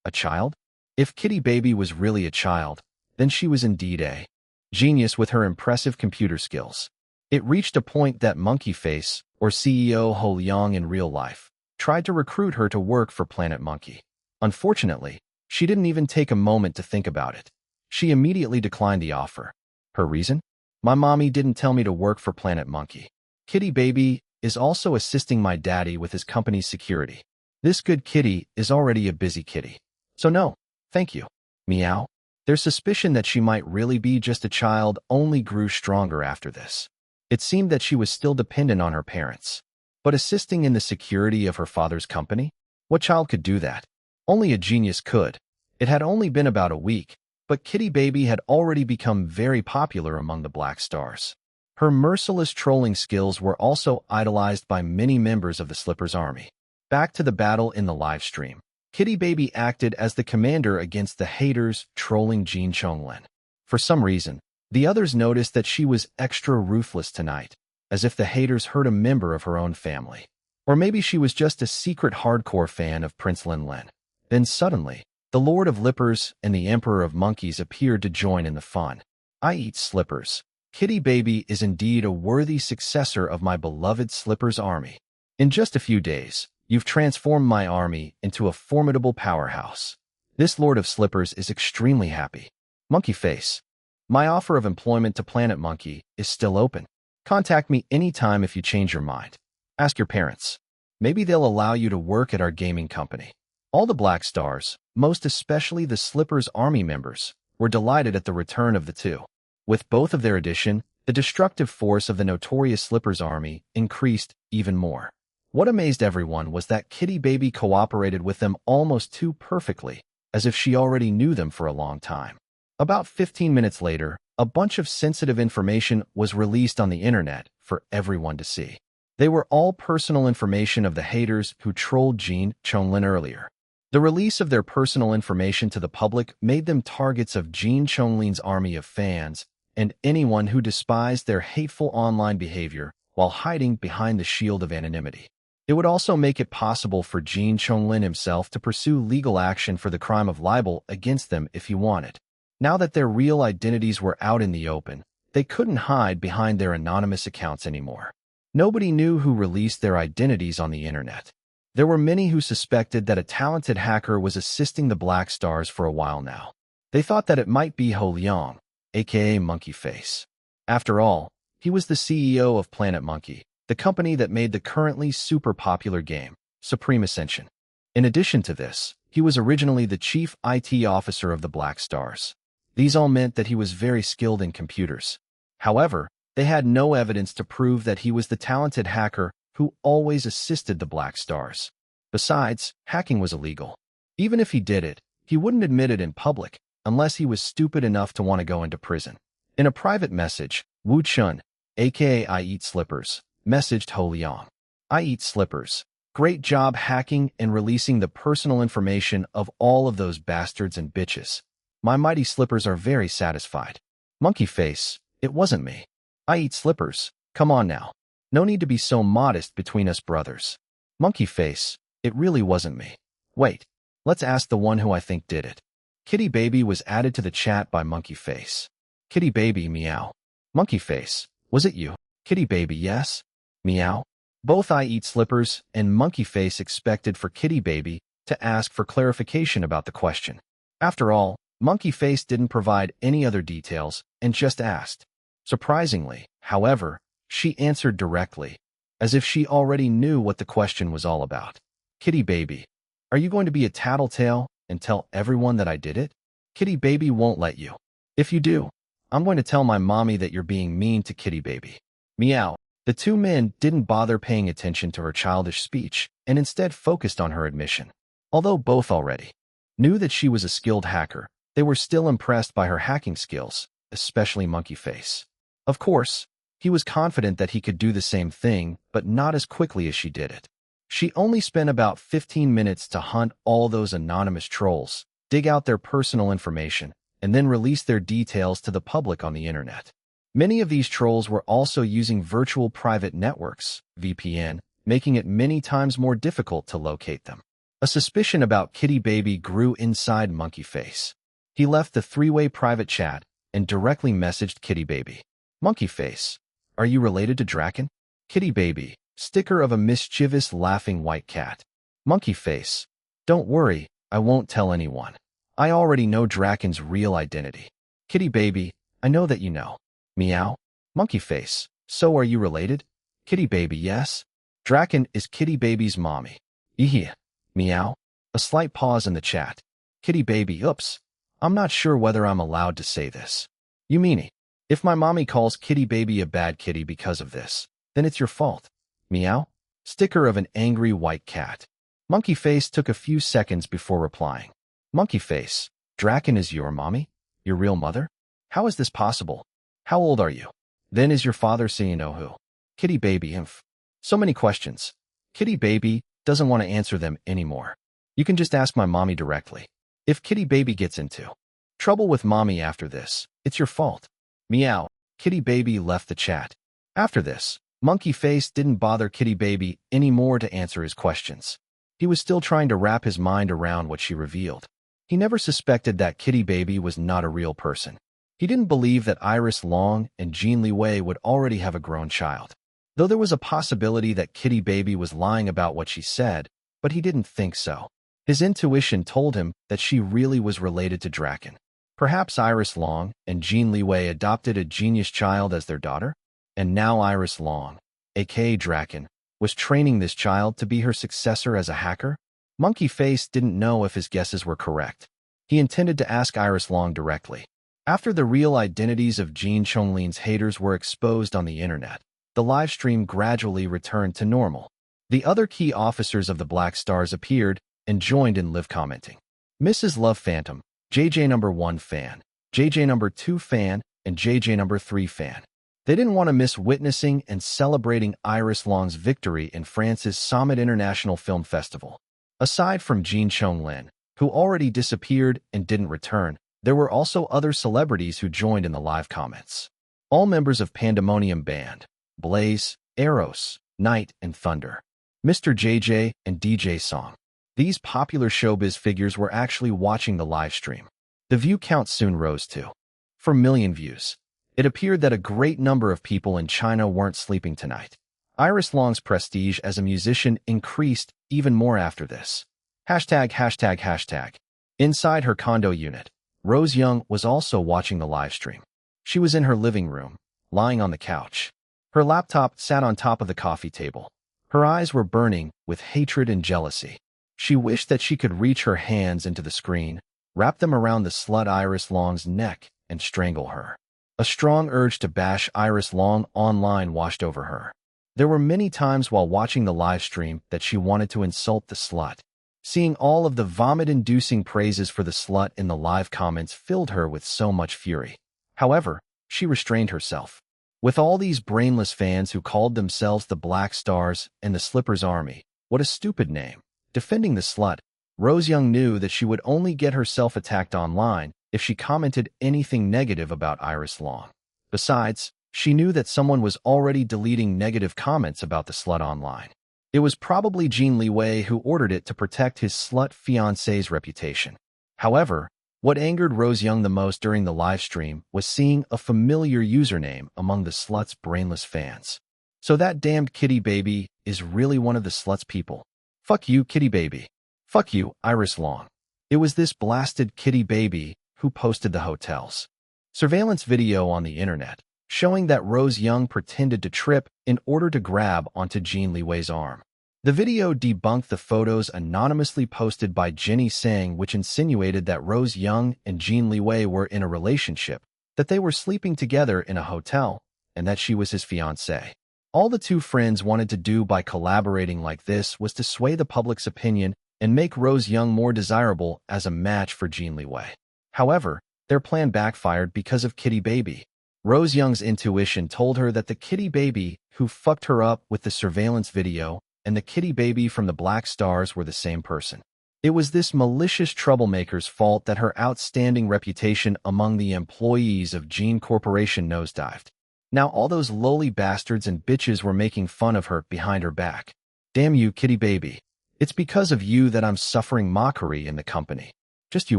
A child? If Kitty Baby was really a child, then she was indeed a genius with her impressive computer skills. It reached a point that Monkey Face, or CEO Ho Liang in real life, tried to recruit her to work for Planet Monkey. Unfortunately, she didn't even take a moment to think about it. She immediately declined the offer. Her reason? My mommy didn't tell me to work for Planet Monkey. Kitty Baby is also assisting my daddy with his company's security. This good kitty is already a busy kitty. So no, thank you. Meow. Their suspicion that she might really be just a child only grew stronger after this. It seemed that she was still dependent on her parents. But assisting in the security of her father's company? What child could do that? Only a genius could. It had only been about a week, but Kitty Baby had already become very popular among the Black Stars. Her merciless trolling skills were also idolized by many members of the Slippers army. Back to the battle in the live stream. Kitty Baby acted as the commander against the haters trolling Jin Chonglin. For some reason, the others noticed that she was extra ruthless tonight, as if the haters hurt a member of her own family. Or maybe she was just a secret hardcore fan of Prince Lin Lin. Then suddenly, the Lord of Lippers and the Emperor of Monkeys appeared to join in the fun. I Eat Slippers. Kitty Baby is indeed a worthy successor of my beloved Slippers army. In just a few days, You've transformed my army into a formidable powerhouse. This Lord of Slippers is extremely happy. Monkey face. My offer of employment to Planet Monkey is still open. Contact me anytime if you change your mind. Ask your parents. Maybe they'll allow you to work at our gaming company. All the Black Stars, most especially the Slippers army members, were delighted at the return of the two. With both of their addition, the destructive force of the notorious Slippers army increased even more. What amazed everyone was that Kitty Baby cooperated with them almost too perfectly, as if she already knew them for a long time. About 15 minutes later, a bunch of sensitive information was released on the internet for everyone to see. They were all personal information of the haters who trolled Jin Liwei earlier. The release of their personal information to the public made them targets of Jin Liwei's army of fans and anyone who despised their hateful online behavior while hiding behind the shield of anonymity. It would also make it possible for Jin Liwei himself to pursue legal action for the crime of libel against them if he wanted. Now that their real identities were out in the open, they couldn't hide behind their anonymous accounts anymore. Nobody knew who released their identities on the internet. There were many who suspected that a talented hacker was assisting the Black Stars for a while now. They thought that it might be Ho Liang, aka Monkey Face. After all, he was the CEO of Planet Monkey, the company that made the currently super popular game, Supreme Ascension. In addition to this, he was originally the chief IT officer of the Black Stars. These all meant that he was very skilled in computers. However, they had no evidence to prove that he was the talented hacker who always assisted the Black Stars. Besides, hacking was illegal. Even if he did it, he wouldn't admit it in public, unless he was stupid enough to want to go into prison. In a private message, Wu Chun, aka I Eat Slippers, messaged Ho Liang. I Eat Slippers. Great job hacking and releasing the personal information of all of those bastards and bitches. My mighty Slippers are very satisfied. Monkey face, it wasn't me. I Eat Slippers, come on now. No need to be so modest between us brothers. Monkey face, it really wasn't me. Wait, let's ask the one who I think did it. Kitty Baby was added to the chat by Monkey Face. Kitty Baby, meow. Monkey Face, was it you? Kitty Baby, yes. Meow. Both I Eat Slippers and Monkey Face expected for Kitty Baby to ask for clarification about the question. After all, Monkey Face didn't provide any other details and just asked. Surprisingly, however, she answered directly, as if she already knew what the question was all about. Kitty Baby, are you going to be a tattletale and tell everyone that I did it? Kitty Baby won't let you. If you do, I'm going to tell my mommy that you're being mean to Kitty Baby. Meow. The two men didn't bother paying attention to her childish speech and instead focused on her admission. Although both already knew that she was a skilled hacker, they were still impressed by her hacking skills, especially Monkey Face. Of course, he was confident that he could do the same thing, but not as quickly as she did it. She only spent about 15 minutes to hunt all those anonymous trolls, dig out their personal information, and then release their details to the public on the internet. Many of these trolls were also using virtual private networks, VPN, making it many times more difficult to locate them. A suspicion about Kitty Baby grew inside Monkey Face. He left the three-way private chat and directly messaged Kitty Baby. Monkey Face, are you related to Draken? Kitty Baby, sticker of a mischievous laughing white cat. Monkey Face, don't worry, I won't tell anyone. I already know Draken's real identity. Kitty Baby, I know that you know. Meow. Monkey Face, so are you related? Kitty Baby, yes. Draken is Kitty Baby's mommy. Yeah. Meow. A slight pause in the chat. Kitty Baby, oops. I'm not sure whether I'm allowed to say this. You meanie. If my mommy calls Kitty Baby a bad kitty because of this, then it's your fault. Meow. Sticker of an angry white cat. Monkey Face took a few seconds before replying. Monkey Face, Draken is your mommy? Your real mother? How is this possible? How old are you? Then is your father saying know who? Kitty Baby, inf. So many questions. Kitty Baby doesn't want to answer them anymore. You can just ask my mommy directly. If Kitty Baby gets into trouble with mommy after this, it's your fault. Meow. Kitty Baby left the chat. After this, Monkey Face didn't bother Kitty Baby anymore to answer his questions. He was still trying to wrap his mind around what she revealed. He never suspected that Kitty Baby was not a real person. He didn't believe that Iris Long and Jin Liwei would already have a grown child. Though there was a possibility that Kitty Baby was lying about what she said, but he didn't think so. His intuition told him that she really was related to Draken. Perhaps Iris Long and Jin Liwei adopted a genius child as their daughter? And now Iris Long, aka Draken, was training this child to be her successor as a hacker? Monkey Face didn't know if his guesses were correct. He intended to ask Iris Long directly. After the real identities of Jin Chonglin's haters were exposed on the internet, the livestream gradually returned to normal. The other key officers of the Black Stars appeared and joined in live commenting. Mrs. Love Phantom, JJ number 1 fan, JJ number 2 fan, and JJ number 3 fan. They didn't want to miss witnessing and celebrating Iris Long's victory in France's Summit International Film Festival. Aside from Jin Chonglin, who already disappeared and didn't return, there were also other celebrities who joined in the live comments. All members of Pandemonium Band, Blaze, Eros, Night, and Thunder, Mr. JJ, and DJ Song. These popular showbiz figures were actually watching the live stream. The view count soon rose to 4 million views. It appeared that a great number of people in China weren't sleeping tonight. Iris Long's prestige as a musician increased even more after this. ####. Inside her condo unit, Rose Young was also watching the live stream. She was in her living room, lying on the couch. Her laptop sat on top of the coffee table. Her eyes were burning with hatred and jealousy. She wished that she could reach her hands into the screen, wrap them around the slut Iris Long's neck, and strangle her. A strong urge to bash Iris Long online washed over her. There were many times while watching the live stream that she wanted to insult the slut. Seeing all of the vomit-inducing praises for the slut in the live comments filled her with so much fury. However, she restrained herself. With all these brainless fans who called themselves the Black Stars and the Slippers Army, what a stupid name, defending the slut, Rose Young knew that she would only get herself attacked online if she commented anything negative about Iris Long. Besides, she knew that someone was already deleting negative comments about the slut online. It was probably Jin Liwei who ordered it to protect his slut fiancé's reputation. However, what angered Rose Young the most during the live stream was seeing a familiar username among the slut's brainless fans. So that damned kitty baby is really one of the slut's people. Fuck you, kitty baby. Fuck you, Iris Long. It was this blasted kitty baby who posted the hotel's surveillance video on the internet, showing that Rose Young pretended to trip in order to grab onto Jin Liwei's arm. The video debunked the photos anonymously posted by Jenny Sang, which insinuated that Rose Young and Jin Liwei were in a relationship, that they were sleeping together in a hotel, and that she was his fiancée. All the two friends wanted to do by collaborating like this was to sway the public's opinion and make Rose Young more desirable as a match for Jin Liwei. However, their plan backfired because of Kitty Baby. Rose Young's intuition told her that the Kitty Baby who fucked her up with the surveillance video and the Kitty Baby from the Black Stars were the same person. It was this malicious troublemaker's fault that her outstanding reputation among the employees of Jin Corporation nosedived. Now all those lowly bastards and bitches were making fun of her behind her back. Damn you, Kitty Baby. It's because of you that I'm suffering mockery in the company. Just you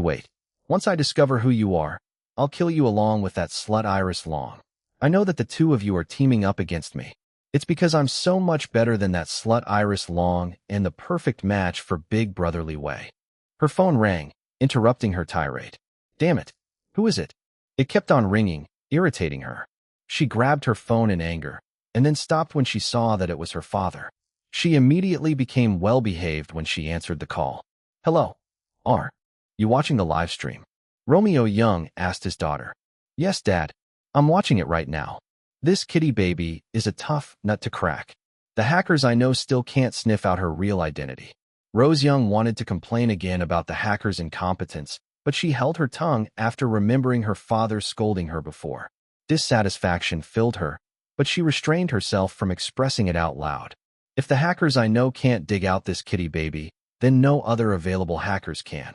wait. Once I discover who you are, I'll kill you along with that slut Iris Long. I know that the two of you are teaming up against me. It's because I'm so much better than that slut Iris Long and the perfect match for Big Brother Liwei. Her phone rang, interrupting her tirade. Damn it. Who is it? It kept on ringing, irritating her. She grabbed her phone in anger, and then stopped when she saw that it was her father. She immediately became well-behaved when she answered the call. Hello. Are you watching the live stream? Romeo Young asked his daughter. Yes, Dad. I'm watching it right now. This kitty baby is a tough nut to crack. The hackers I know still can't sniff out her real identity. Rose Young wanted to complain again about the hackers' incompetence, but she held her tongue after remembering her father scolding her before. Dissatisfaction filled her, but she restrained herself from expressing it out loud. If the hackers I know can't dig out this kitty baby, then no other available hackers can.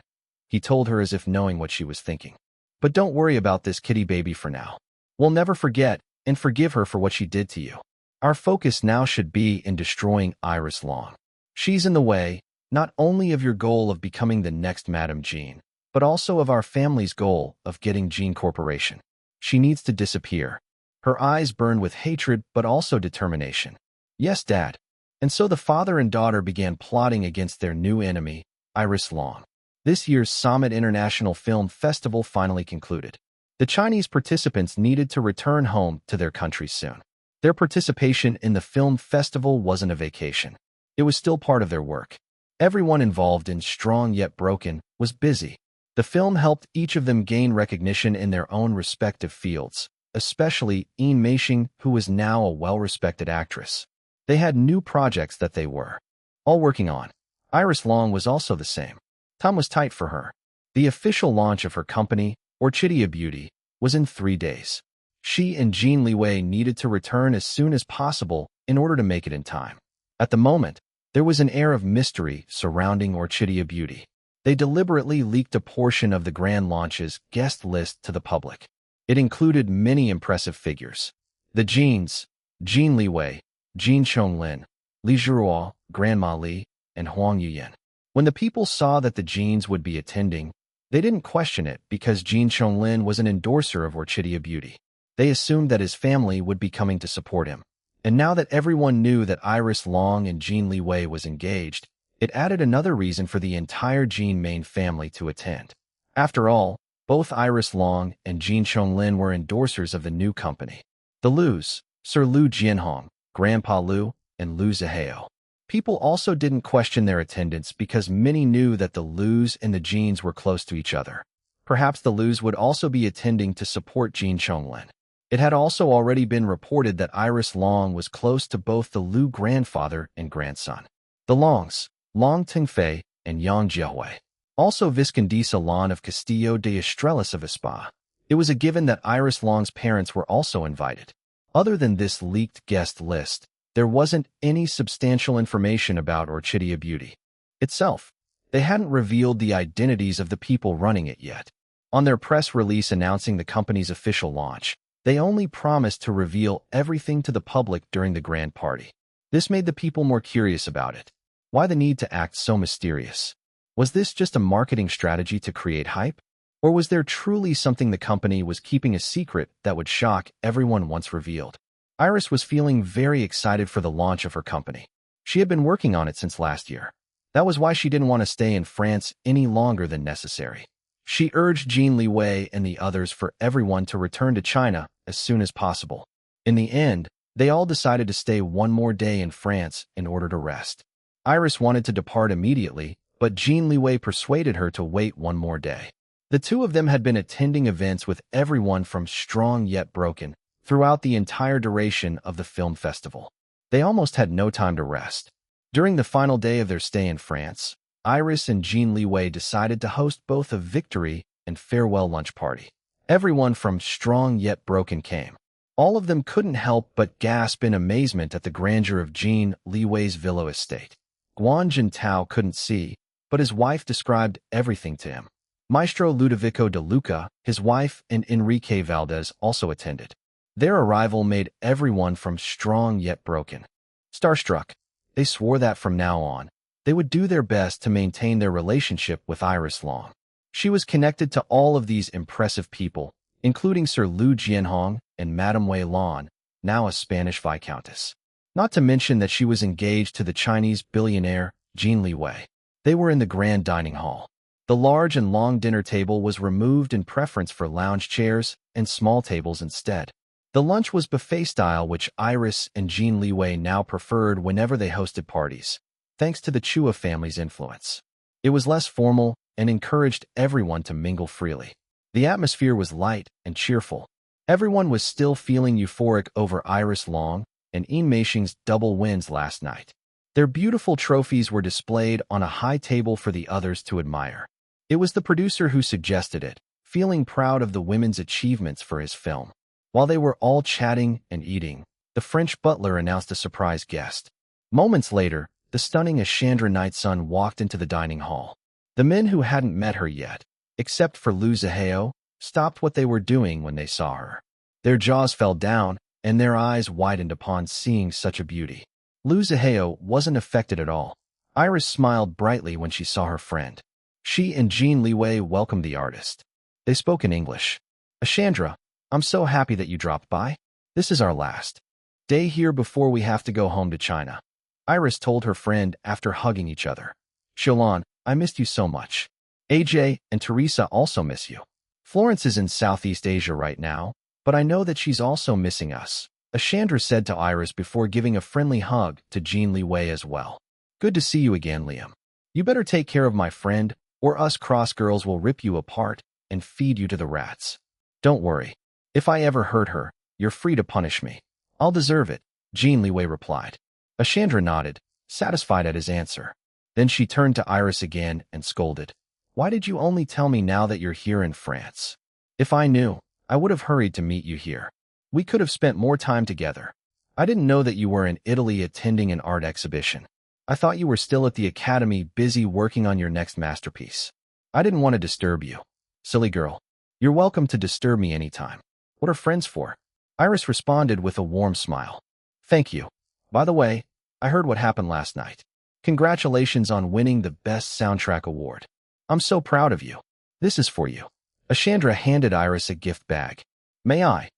He told her as if knowing what she was thinking. But don't worry about this kitty baby for now. We'll never forget and forgive her for what she did to you. Our focus now should be in destroying Iris Long. She's in the way, not only of your goal of becoming the next Madame Jean, but also of our family's goal of getting Jin Corporation. She needs to disappear. Her eyes burned with hatred but also determination. Yes, Dad. And so the father and daughter began plotting against their new enemy, Iris Long. This year's Summit International Film Festival finally concluded. The Chinese participants needed to return home to their countries soon. Their participation in the film festival wasn't a vacation. It was still part of their work. Everyone involved in Strong Yet Broken was busy. The film helped each of them gain recognition in their own respective fields, especially Yin Meishing, who was now a well-respected actress. They had new projects that they were all working on. Iris Long was also the same. Time was tight for her. The official launch of her company, Orchidia Beauty, was in 3 days. She and Jin Liwei needed to return as soon as possible in order to make it in time. At the moment, there was an air of mystery surrounding Orchidia Beauty. They deliberately leaked a portion of the grand launch's guest list to the public. It included many impressive figures. The Jins, Jin Liwei, Jin Chonglin, Li Zhiruo, Grandma Li, and Huang Yuyan. When the people saw that the Jins would be attending, they didn't question it because Jin Chonglin was an endorser of Orchidia Beauty. They assumed that his family would be coming to support him. And now that everyone knew that Iris Long and Jin Liwei was engaged, it added another reason for the entire Jin main family to attend. After all, both Iris Long and Jin Chonglin were endorsers of the new company. The Lus, Sir Lu Jianhong, Grandpa Lu, and Lu Zihao. People also didn't question their attendance because many knew that the Lus and the Jins were close to each other. Perhaps the Lus would also be attending to support Jin Chonglin. It had also already been reported that Iris Long was close to both the Lu grandfather and grandson. The Longs, Long Tengfei and Yang Jiehui. Also Viscondisa Lon of Castillo de Estrellas of Espa. It was a given that Iris Long's parents were also invited. Other than this leaked guest list, there wasn't any substantial information about Orchidia Beauty itself. They hadn't revealed the identities of the people running it yet. On their press release announcing the company's official launch, they only promised to reveal everything to the public during the grand party. This made the people more curious about it. Why the need to act so mysterious? Was this just a marketing strategy to create hype? Or was there truly something the company was keeping a secret that would shock everyone once revealed? Iris was feeling very excited for the launch of her company. She had been working on it since last year. That was why she didn't want to stay in France any longer than necessary. She urged Jin Liwei and the others for everyone to return to China as soon as possible. In the end, they all decided to stay one more day in France in order to rest. Iris wanted to depart immediately, but Jin Liwei persuaded her to wait one more day. The two of them had been attending events with everyone from Strong Yet Broken throughout the entire duration of the film festival. They almost had no time to rest. During the final day of their stay in France, Iris and Jin Liwei decided to host both a victory and farewell lunch party. Everyone from Strong Yet Broken came. All of them couldn't help but gasp in amazement at the grandeur of Jin Liwei's villa estate. Guan Jintao couldn't see, but his wife described everything to him. Maestro Ludovico de Luca, his wife, and Enrique Valdez also attended. Their arrival made everyone from Strong Yet Broken starstruck. They swore that from now on, they would do their best to maintain their relationship with Iris Long. She was connected to all of these impressive people, including Sir Lu Jianhong and Madame Wei Lan, now a Spanish viscountess. Not to mention that she was engaged to the Chinese billionaire Jin Liwei. They were in the grand dining hall. The large and long dinner table was removed in preference for lounge chairs and small tables instead. The lunch was buffet-style, which Iris and Jin Liwei now preferred whenever they hosted parties, thanks to the Chua family's influence. It was less formal and encouraged everyone to mingle freely. The atmosphere was light and cheerful. Everyone was still feeling euphoric over Iris Long and Yin Meishing's double wins last night. Their beautiful trophies were displayed on a high table for the others to admire. It was the producer who suggested it, feeling proud of the women's achievements for his film. While they were all chatting and eating, the French butler announced a surprise guest. Moments later, the stunning Ashandra Nightsun walked into the dining hall. The men who hadn't met her yet, except for Lu Zihao, stopped what they were doing when they saw her. Their jaws fell down, and their eyes widened upon seeing such a beauty. Lu Zihao wasn't affected at all. Iris smiled brightly when she saw her friend. She and Jin Liwei welcomed the artist. They spoke in English. Ashandra, I'm so happy that you dropped by. This is our last day here before we have to go home to China. Iris told her friend after hugging each other. Xiaolon, I missed you so much. AJ and Teresa also miss you. Florence is in Southeast Asia right now, but I know that she's also missing us, Ashandra said to Iris before giving a friendly hug to Jin Liwei as well. Good to see you again, Liam. You better take care of my friend, or us cross girls will rip you apart and feed you to the rats. Don't worry. If I ever hurt her, you're free to punish me. I'll deserve it, Jin Liwei replied. Ashandra nodded, satisfied at his answer. Then she turned to Iris again and scolded. Why did you only tell me now that you're here in France? If I knew, I would have hurried to meet you here. We could have spent more time together. I didn't know that you were in Italy attending an art exhibition. I thought you were still at the academy busy working on your next masterpiece. I didn't want to disturb you. Silly girl. You're welcome to disturb me anytime. What are friends for? Iris responded with a warm smile. Thank you. By the way, I heard what happened last night. Congratulations on winning the Best Soundtrack Award. I'm so proud of you. This is for you. Ashandra handed Iris a gift bag. May I?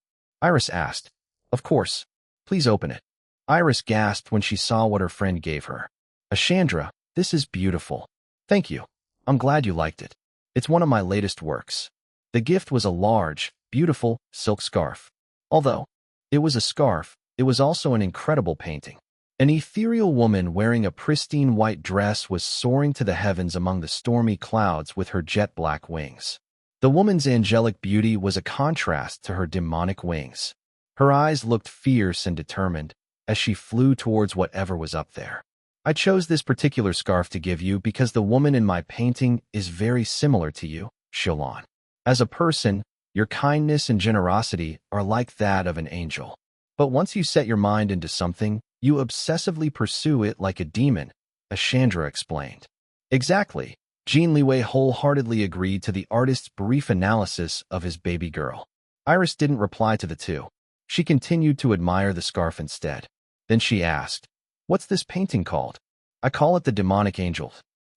Iris asked. Of course. Please open it. Iris gasped when she saw what her friend gave her. Ashandra, this is beautiful. Thank you. I'm glad you liked it. It's one of my latest works. The gift was a large, beautiful silk scarf. Although it was a scarf, it was also an incredible painting. An ethereal woman wearing a pristine white dress was soaring to the heavens among the stormy clouds with her jet-black wings. The woman's angelic beauty was a contrast to her demonic wings. Her eyes looked fierce and determined as she flew towards whatever was up there. I chose this particular scarf to give you because the woman in my painting is very similar to you, Xiaolon. As a person, your kindness and generosity are like that of an angel. But once you set your mind into something, you obsessively pursue it like a demon, Ashandra explained. Exactly. Jin Liwei wholeheartedly agreed to the artist's brief analysis of his baby girl. Iris didn't reply to the two. She continued to admire the scarf instead. Then she asked, What's this painting called? I call it the demonic angel.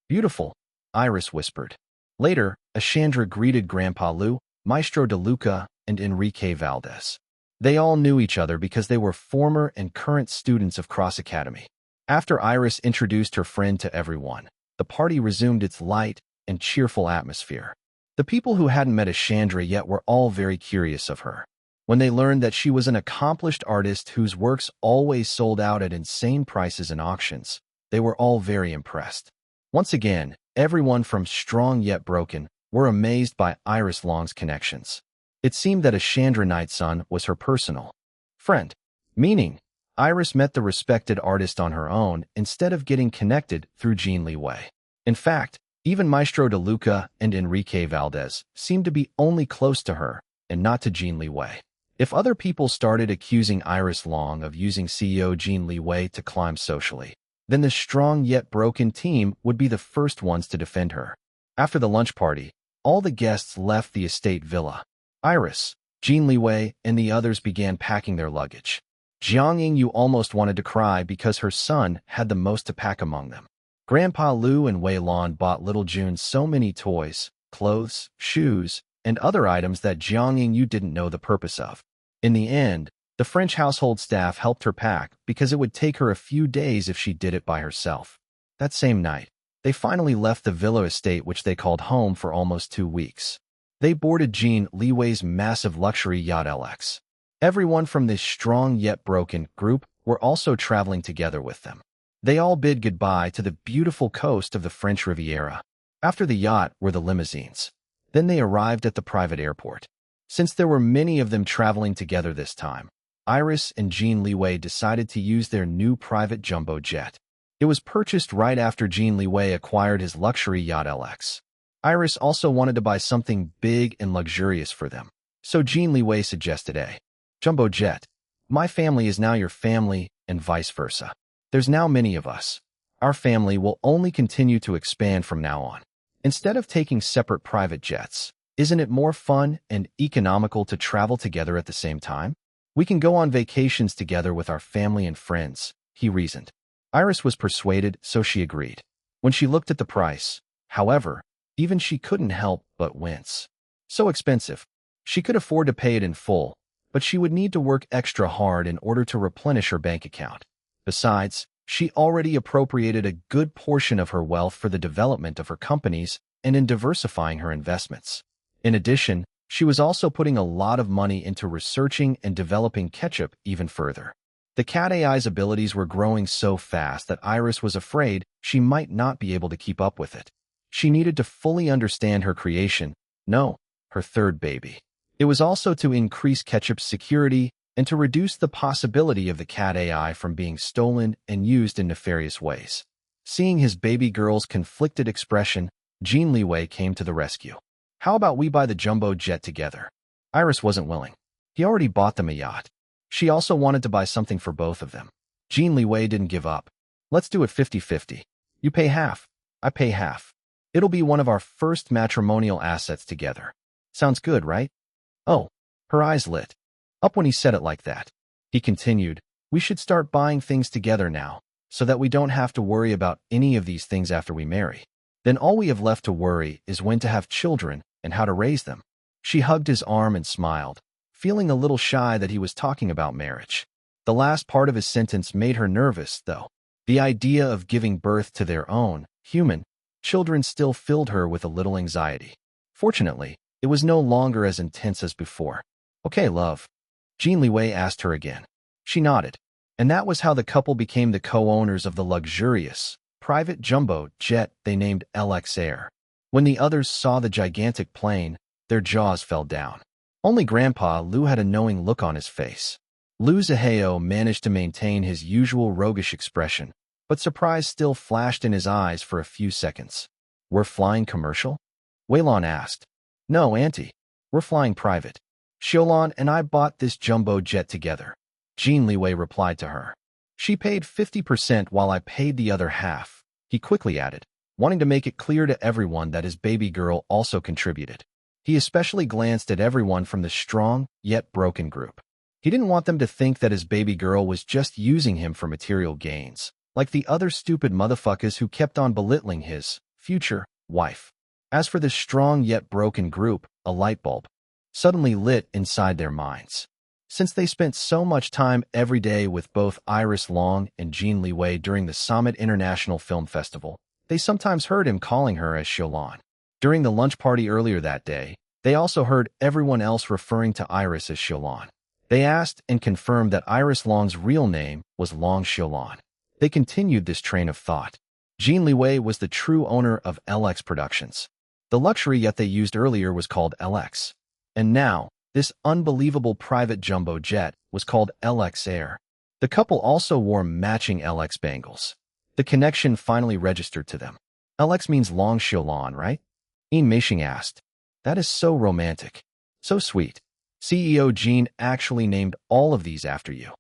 Beautiful, Iris whispered. Later, Ashandra greeted Grandpa Lu, Maestro De Luca, and Enrique Valdez. They all knew each other because they were former and current students of Cross Academy. After Iris introduced her friend to everyone, the party resumed its light and cheerful atmosphere. The people who hadn't met Ashandra yet were all very curious of her. When they learned that she was an accomplished artist whose works always sold out at insane prices in auctions, they were all very impressed. Once again, everyone from Strong Yet Broken were amazed by Iris Long's connections. It seemed that Ashandra Nightsun was her personal friend, meaning Iris met the respected artist on her own instead of getting connected through Jin Liwei. In fact, even Maestro De Luca and Enrique Valdez seemed to be only close to her and not to Jin Liwei. If other people started accusing Iris Long of using CEO Jin Liwei to climb socially, then the Strong Yet Broken team would be the first ones to defend her. After the lunch party, all the guests left the estate villa. Iris, Jin Liwei, and the others began packing their luggage. Jiang Yingyu almost wanted to cry because her son had the most to pack among them. Grandpa Lu and Wei Lan bought little June so many toys, clothes, shoes, and other items that Jiang Yingyu didn't know the purpose of. In the end, the French household staff helped her pack because it would take her a few days if she did it by herself. That same night, they finally left the villa estate which they called home for almost 2 weeks. They boarded Jin Liwei's massive luxury yacht LX. Everyone from this Strong Yet Broken group were also traveling together with them. They all bid goodbye to the beautiful coast of the French Riviera. After the yacht were the limousines. Then they arrived at the private airport. Since there were many of them traveling together this time, Iris and Jin Liwei decided to use their new private jumbo jet. It was purchased right after Jin Liwei acquired his luxury yacht LX. Iris also wanted to buy something big and luxurious for them, so Jin Liwei suggested a jumbo jet. My family is now your family, and vice versa. There's now many of us. Our family will only continue to expand from now on. Instead of taking separate private jets, isn't it more fun and economical to travel together at the same time? We can go on vacations together with our family and friends, he reasoned. Iris was persuaded, so she agreed. When she looked at the price, however, even she couldn't help but wince. So expensive. She could afford to pay it in full, but she would need to work extra hard in order to replenish her bank account. Besides, She already appropriated a good portion of her wealth for the development of her companies and in diversifying her investments. In addition, she was also putting a lot of money into researching and developing ketchup even further. The cat AI's abilities were growing so fast that Iris was afraid she might not be able to keep up with it. She needed to fully understand her creation, no, her third baby. It was also to increase Ketchup's security and to reduce the possibility of the cat AI from being stolen and used in nefarious ways. Seeing his baby girl's conflicted expression, Jin Liwei came to the rescue. How about we buy the jumbo jet together? Iris wasn't willing. He already bought them a yacht. She also wanted to buy something for both of them. Jin Liwei didn't give up. Let's do it 50-50. You pay half. I pay half. It'll be one of our first matrimonial assets together. Sounds good, right? Oh, her eyes lit up when he said it like that. He continued, we should start buying things together now, so that we don't have to worry about any of these things after we marry. Then all we have left to worry is when to have children and how to raise them. She hugged his arm and smiled, feeling a little shy that he was talking about marriage. The last part of his sentence made her nervous, though. The idea of giving birth to their own, human, children still filled her with a little anxiety. Fortunately, it was no longer as intense as before. Okay, love. Jin Liwei asked her again. She nodded. And that was how the couple became the co-owners of the luxurious, private jumbo jet they named LX Air. When the others saw the gigantic plane, their jaws fell down. Only Grandpa Liu had a knowing look on his face. Liu Zihao managed to maintain his usual roguish expression, but surprise still flashed in his eyes for a few seconds. We're flying commercial? Weilon asked. No, Auntie. We're flying private. Xiaolon and I bought this jumbo jet together. Jin Liwei replied to her. She paid 50% while I paid the other half, he quickly added, wanting to make it clear to everyone that his baby girl also contributed. He especially glanced at everyone from the strong, yet broken group. He didn't want them to think that his baby girl was just using him for material gains, like the other stupid motherfuckers who kept on belittling his future wife. As for this strong yet broken group, a light bulb suddenly lit inside their minds. Since they spent so much time every day with both Iris Long and Jin Liwei during the Summit International Film Festival, they sometimes heard him calling her as Xiaolon. During the lunch party earlier that day, they also heard everyone else referring to Iris as Xiaolon. They asked and confirmed that Iris Long's real name was Long Xiaolon. They continued this train of thought. Jin Liwei was the true owner of LX Productions. The luxury yacht they used earlier was called LX. And now, this unbelievable private jumbo jet was called LX Air. The couple also wore matching LX bangles. The connection finally registered to them. LX means Long Xiaolon, right? Yin Meishing asked. That is so romantic. So sweet. CEO Jin actually named all of these after you.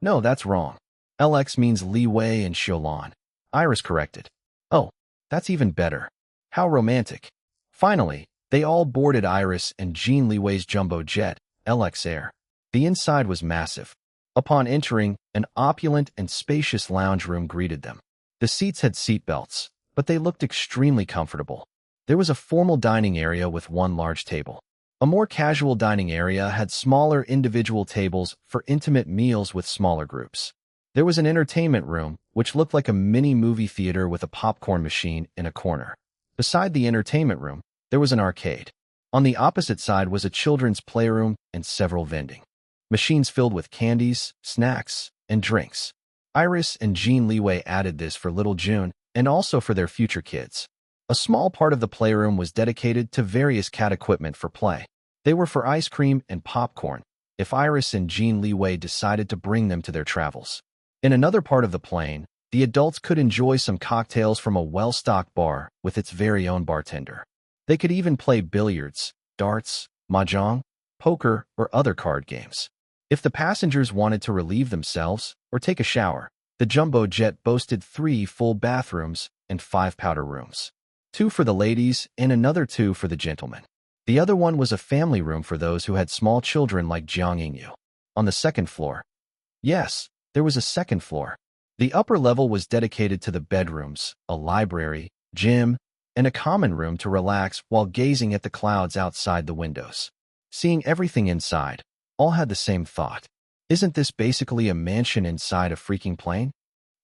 No, that's wrong. LX means Li Wei and Xiaolon. Iris corrected. Oh, that's even better. How romantic. Finally, they all boarded Iris and Jin Liwei's jumbo jet, LX Air. The inside was massive. Upon entering, an opulent and spacious lounge room greeted them. The seats had seat belts, but they looked extremely comfortable. There was a formal dining area with one large table. A more casual dining area had smaller individual tables for intimate meals with smaller groups. There was an entertainment room, which looked like a mini movie theater with a popcorn machine in a corner. Beside the entertainment room, there was an arcade. On the opposite side was a children's playroom and several vending machines filled with candies, snacks, and drinks. Iris and Jin Liwei added this for little June and also for their future kids. A small part of the playroom was dedicated to various cat equipment for play. They were for ice cream and popcorn, if Iris and Jin Liwei decided to bring them to their travels. In another part of the plane, the adults could enjoy some cocktails from a well-stocked bar with its very own bartender. They could even play billiards, darts, mahjong, poker, or other card games. If the passengers wanted to relieve themselves or take a shower, the jumbo jet boasted 3 full bathrooms and 5 powder rooms. 2 for the ladies and another 2 for the gentlemen. The other one was a family room for those who had small children like Jiang Yingyu. On the second floor. Yes, there was a second floor. The upper level was dedicated to the bedrooms, a library, gym, and a common room to relax while gazing at the clouds outside the windows. Seeing everything inside, all had the same thought. Isn't this basically a mansion inside a freaking plane?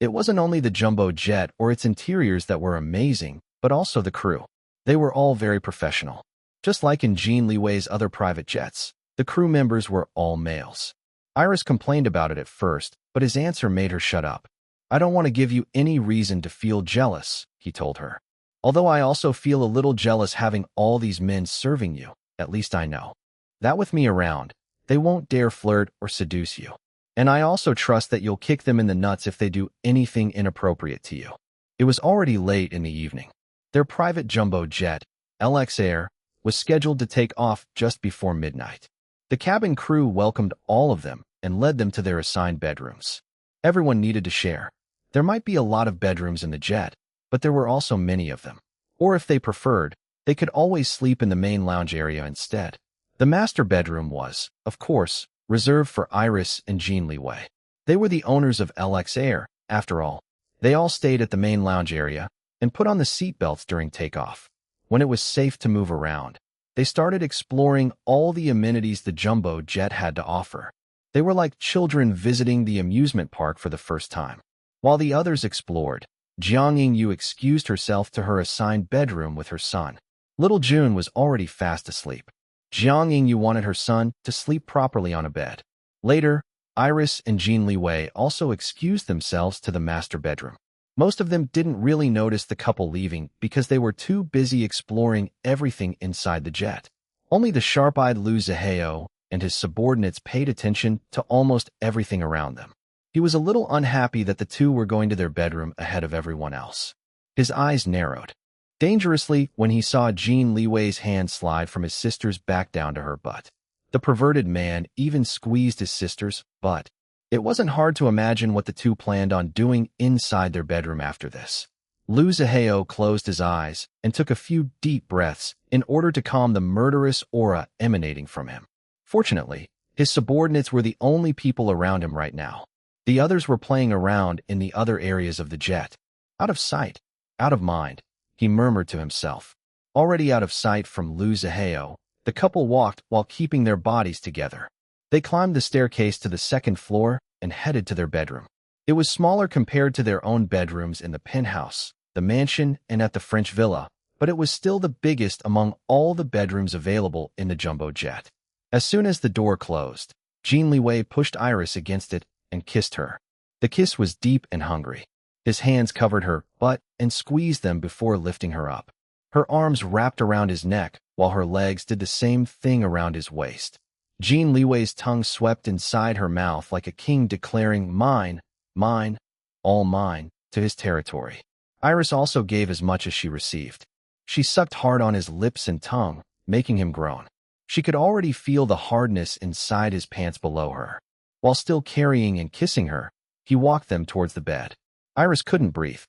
It wasn't only the jumbo jet or its interiors that were amazing, but also the crew. They were all very professional. Just like in Jin Liwei's other private jets, the crew members were all males. Iris complained about it at first, but his answer made her shut up. "I don't want to give you any reason to feel jealous," he told her. "Although I also feel a little jealous having all these men serving you, at least I know that with me around, they won't dare flirt or seduce you. And I also trust that you'll kick them in the nuts if they do anything inappropriate to you." It was already late in the evening. Their private jumbo jet, LX Air, was scheduled to take off just before midnight. The cabin crew welcomed all of them and led them to their assigned bedrooms. Everyone needed to share. There might be a lot of bedrooms in the jet, but there were also many of them. Or if they preferred, they could always sleep in the main lounge area instead. The master bedroom was, of course, reserved for Iris and Jin Liwei. They were the owners of LX Air, after all. They all stayed at the main lounge area and put on the seatbelts during takeoff. When it was safe to move around, they started exploring all the amenities the jumbo jet had to offer. They were like children visiting the amusement park for the first time. While the others explored, Jiang Yingyu excused herself to her assigned bedroom with her son. Little June was already fast asleep. Jiang Yingyu wanted her son to sleep properly on a bed. Later, Iris and Jin Liwei also excused themselves to the master bedroom. Most of them didn't really notice the couple leaving because they were too busy exploring everything inside the jet. Only the sharp-eyed Liu Zihao and his subordinates paid attention to almost everything around them. He was a little unhappy that the two were going to their bedroom ahead of everyone else. His eyes narrowed dangerously when he saw Jin Liwei's hand slide from his sister's back down to her butt. The perverted man even squeezed his sister's butt. It wasn't hard to imagine what the two planned on doing inside their bedroom after this. Liu Zihao closed his eyes and took a few deep breaths in order to calm the murderous aura emanating from him. Fortunately, his subordinates were the only people around him right now. The others were playing around in the other areas of the jet. Out of sight, out of mind, he murmured to himself. Already out of sight from Liu Zihao, the couple walked while keeping their bodies together. They climbed the staircase to the second floor and headed to their bedroom. It was smaller compared to their own bedrooms in the penthouse, the mansion, and at the French villa, but it was still the biggest among all the bedrooms available in the jumbo jet. As soon as the door closed, Jin Liwei pushed Iris against it and kissed her. The kiss was deep and hungry. His hands covered her butt and squeezed them before lifting her up. Her arms wrapped around his neck, while her legs did the same thing around his waist. Jin Liwei's tongue swept inside her mouth like a king declaring mine, mine, all mine, to his territory. Iris also gave as much as she received. She sucked hard on his lips and tongue, making him groan. She could already feel the hardness inside his pants below her. While still carrying and kissing her, he walked them towards the bed. Iris couldn't breathe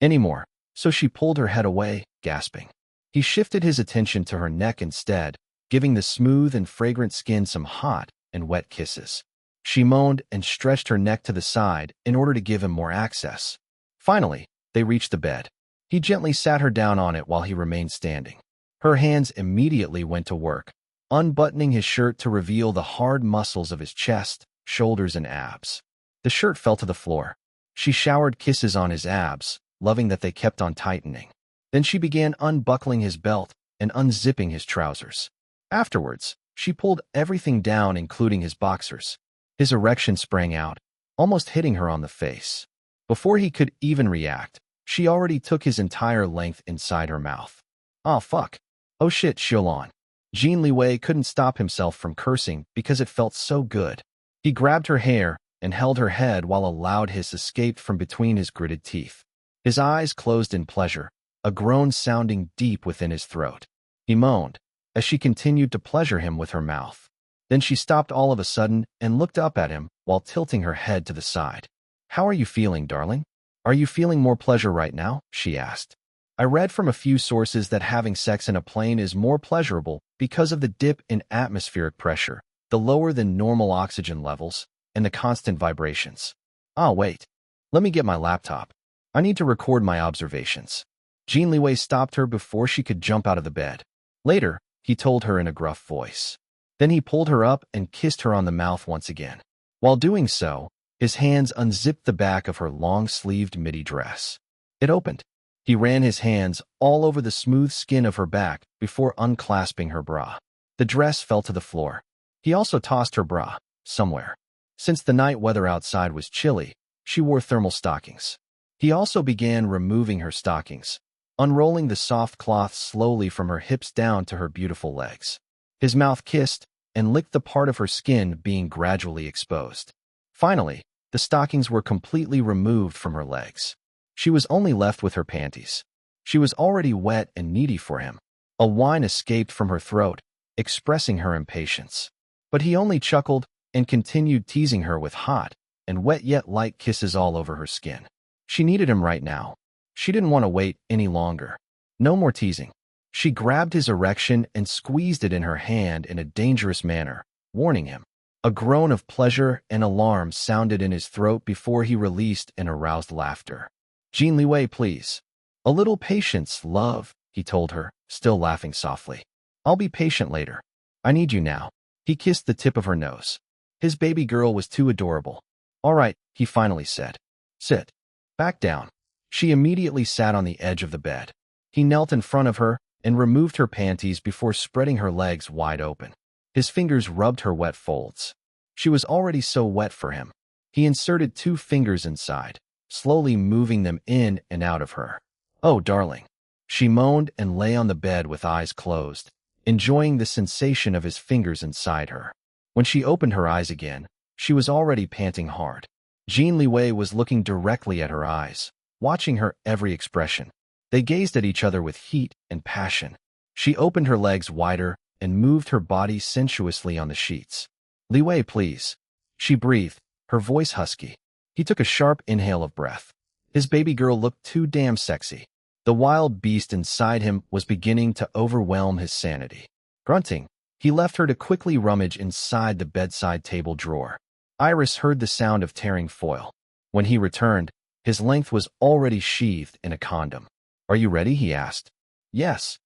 anymore, so she pulled her head away, gasping. He shifted his attention to her neck instead, giving the smooth and fragrant skin some hot and wet kisses. She moaned and stretched her neck to the side in order to give him more access. Finally, they reached the bed. He gently sat her down on it while he remained standing. Her hands immediately went to work, unbuttoning his shirt to reveal the hard muscles of his chest, shoulders, and abs. The shirt fell to the floor. She showered kisses on his abs, loving that they kept on tightening. Then she began unbuckling his belt and unzipping his trousers. Afterwards, she pulled everything down, including his boxers. His erection sprang out, almost hitting her on the face. Before he could even react, she already took his entire length inside her mouth. "Aw, fuck. Oh shit, Xiaolon." Jin Liwei couldn't stop himself from cursing because it felt so good. He grabbed her hair and held her head while a loud hiss escaped from between his gritted teeth. His eyes closed in pleasure, a groan sounding deep within his throat. He moaned as she continued to pleasure him with her mouth. Then she stopped all of a sudden and looked up at him while tilting her head to the side. "How are you feeling, darling? Are you feeling more pleasure right now?" she asked. "I read from a few sources that having sex in a plane is more pleasurable because of the dip in atmospheric pressure, the lower than normal oxygen levels, and the constant vibrations." "Ah, wait. Let me get my laptop. I need to record my observations." Jin Liwei stopped her before she could jump out of the bed. Later, he told her in a gruff voice. Then he pulled her up and kissed her on the mouth once again. While doing so, His hands unzipped the back of her long-sleeved midi dress. It opened. He ran his hands all over the smooth skin of her back before unclasping her bra. The dress fell to the floor. He also tossed her bra somewhere. Since the night weather outside was chilly, she wore thermal stockings. He also began removing her stockings, unrolling the soft cloth slowly from her hips down to her beautiful legs. His mouth kissed and licked the part of her skin being gradually exposed. Finally, the stockings were completely removed from her legs. She was only left with her panties. She was already wet and needy for him. A whine escaped from her throat, expressing her impatience. But he only chuckled and continued teasing her with hot and wet yet light kisses all over her skin. She needed him right now. She didn't want to wait any longer. No more teasing. She grabbed his erection and squeezed it in her hand in a dangerous manner, warning him. A groan of pleasure and alarm sounded in his throat before he released an aroused laughter. Jin Liwei, please. A little patience, love, he told her, still laughing softly. I'll be patient later. I need you now. He kissed the tip of her nose. His baby girl was too adorable. All right, he finally said. Sit. Back down. She immediately sat on the edge of the bed. He knelt in front of her and removed her panties before spreading her legs wide open. His fingers rubbed her wet folds. She was already so wet for him. He inserted 2 fingers inside, slowly moving them in and out of her. Oh, darling. She moaned and lay on the bed with eyes closed, enjoying the sensation of his fingers inside her. When she opened her eyes again, she was already panting hard. Jin Liwei was looking directly at her eyes, watching her every expression. They gazed at each other with heat and passion. She opened her legs wider and moved her body sensuously on the sheets. Liwei, please. She breathed, her voice husky. He took a sharp inhale of breath. His baby girl looked too damn sexy. The wild beast inside him was beginning to overwhelm his sanity. Grunting, he left her to quickly rummage inside the bedside table drawer. Iris heard the sound of tearing foil. When he returned, his length was already sheathed in a condom. Are you ready? He asked. Yes.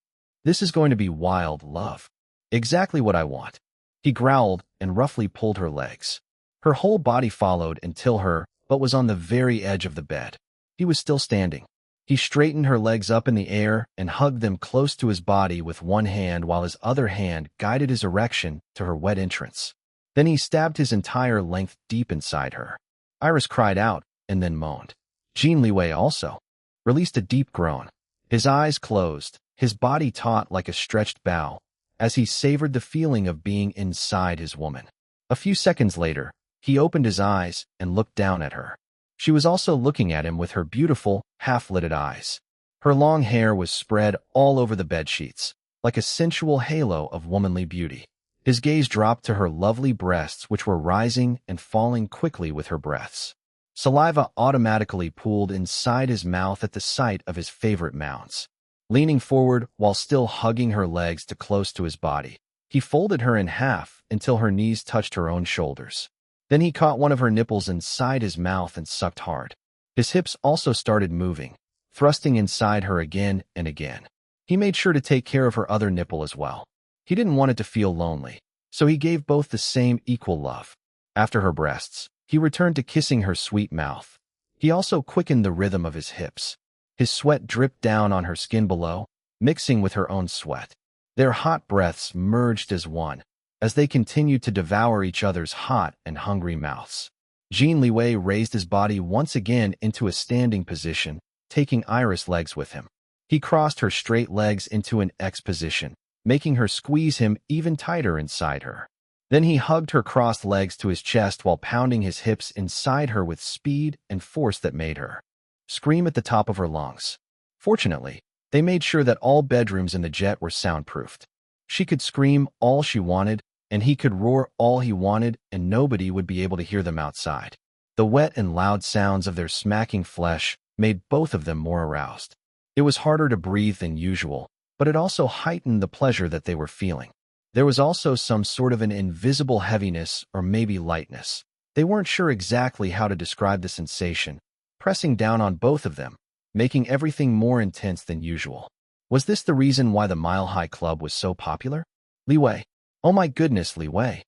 This is going to be wild, love. Exactly what I want. He growled and roughly pulled her legs. Her whole body followed until her butt was on the very edge of the bed. He was still standing. He straightened her legs up in the air and hugged them close to his body with one hand while his other hand guided his erection to her wet entrance. Then he stabbed his entire length deep inside her. Iris cried out and then moaned. Jin Liwei also released a deep groan. His eyes closed, his body taut like a stretched bow, as he savored the feeling of being inside his woman. A few seconds later, he opened his eyes and looked down at her. She was also looking at him with her beautiful, half-lidded eyes. Her long hair was spread all over the bedsheets, like a sensual halo of womanly beauty. His gaze dropped to her lovely breasts, which were rising and falling quickly with her breaths. Saliva automatically pooled inside his mouth at the sight of his favorite mounds. Leaning forward while still hugging her legs too close to his body, he folded her in half until her knees touched her own shoulders. Then he caught one of her nipples inside his mouth and sucked hard. His hips also started moving, thrusting inside her again and again. He made sure to take care of her other nipple as well. He didn't want it to feel lonely, so he gave both the same equal love. After her breasts, he returned to kissing her sweet mouth. He also quickened the rhythm of his hips. His sweat dripped down on her skin below, mixing with her own sweat. Their hot breaths merged as one, as they continued to devour each other's hot and hungry mouths. Jin Liwei raised his body once again into a standing position, taking Iris' legs with him. He crossed her straight legs into an X position, making her squeeze him even tighter inside her. Then he hugged her crossed legs to his chest while pounding his hips inside her with speed and force that made her scream at the top of her lungs. Fortunately, they made sure that all bedrooms in the jet were soundproofed. She could scream all she wanted, and he could roar all he wanted, and nobody would be able to hear them outside. The wet and loud sounds of their smacking flesh made both of them more aroused. It was harder to breathe than usual, but it also heightened the pleasure that they were feeling. There was also some sort of an invisible heaviness or maybe lightness. They weren't sure exactly how to describe the sensation, pressing down on both of them, making everything more intense than usual. Was this the reason why the Mile High Club was so popular? Liwei. Oh my goodness, Liwei.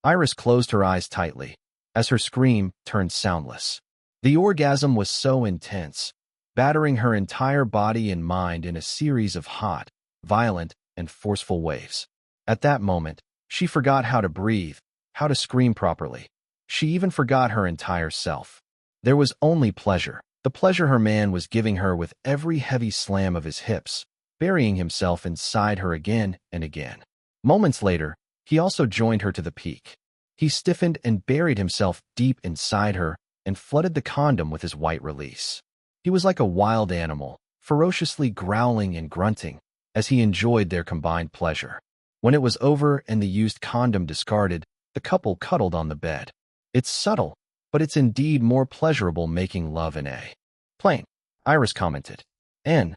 Iris closed her eyes tightly. as her scream turned soundless. The orgasm was so intense, battering her entire body and mind in a series of hot, violent, and forceful waves. At that moment, she forgot how to breathe, how to scream properly. She even forgot her entire self. There was only pleasure, the pleasure her man was giving her with every heavy slam of his hips, burying himself inside her again and again. Moments later, he also joined her to the peak. He stiffened and buried himself deep inside her and flooded the condom with his white release. He was like a wild animal, ferociously growling and grunting as he enjoyed their combined pleasure. When it was over and the used condom discarded, the couple cuddled on the bed. It's subtle, but it's indeed more pleasurable making love in a plane, Iris commented. N.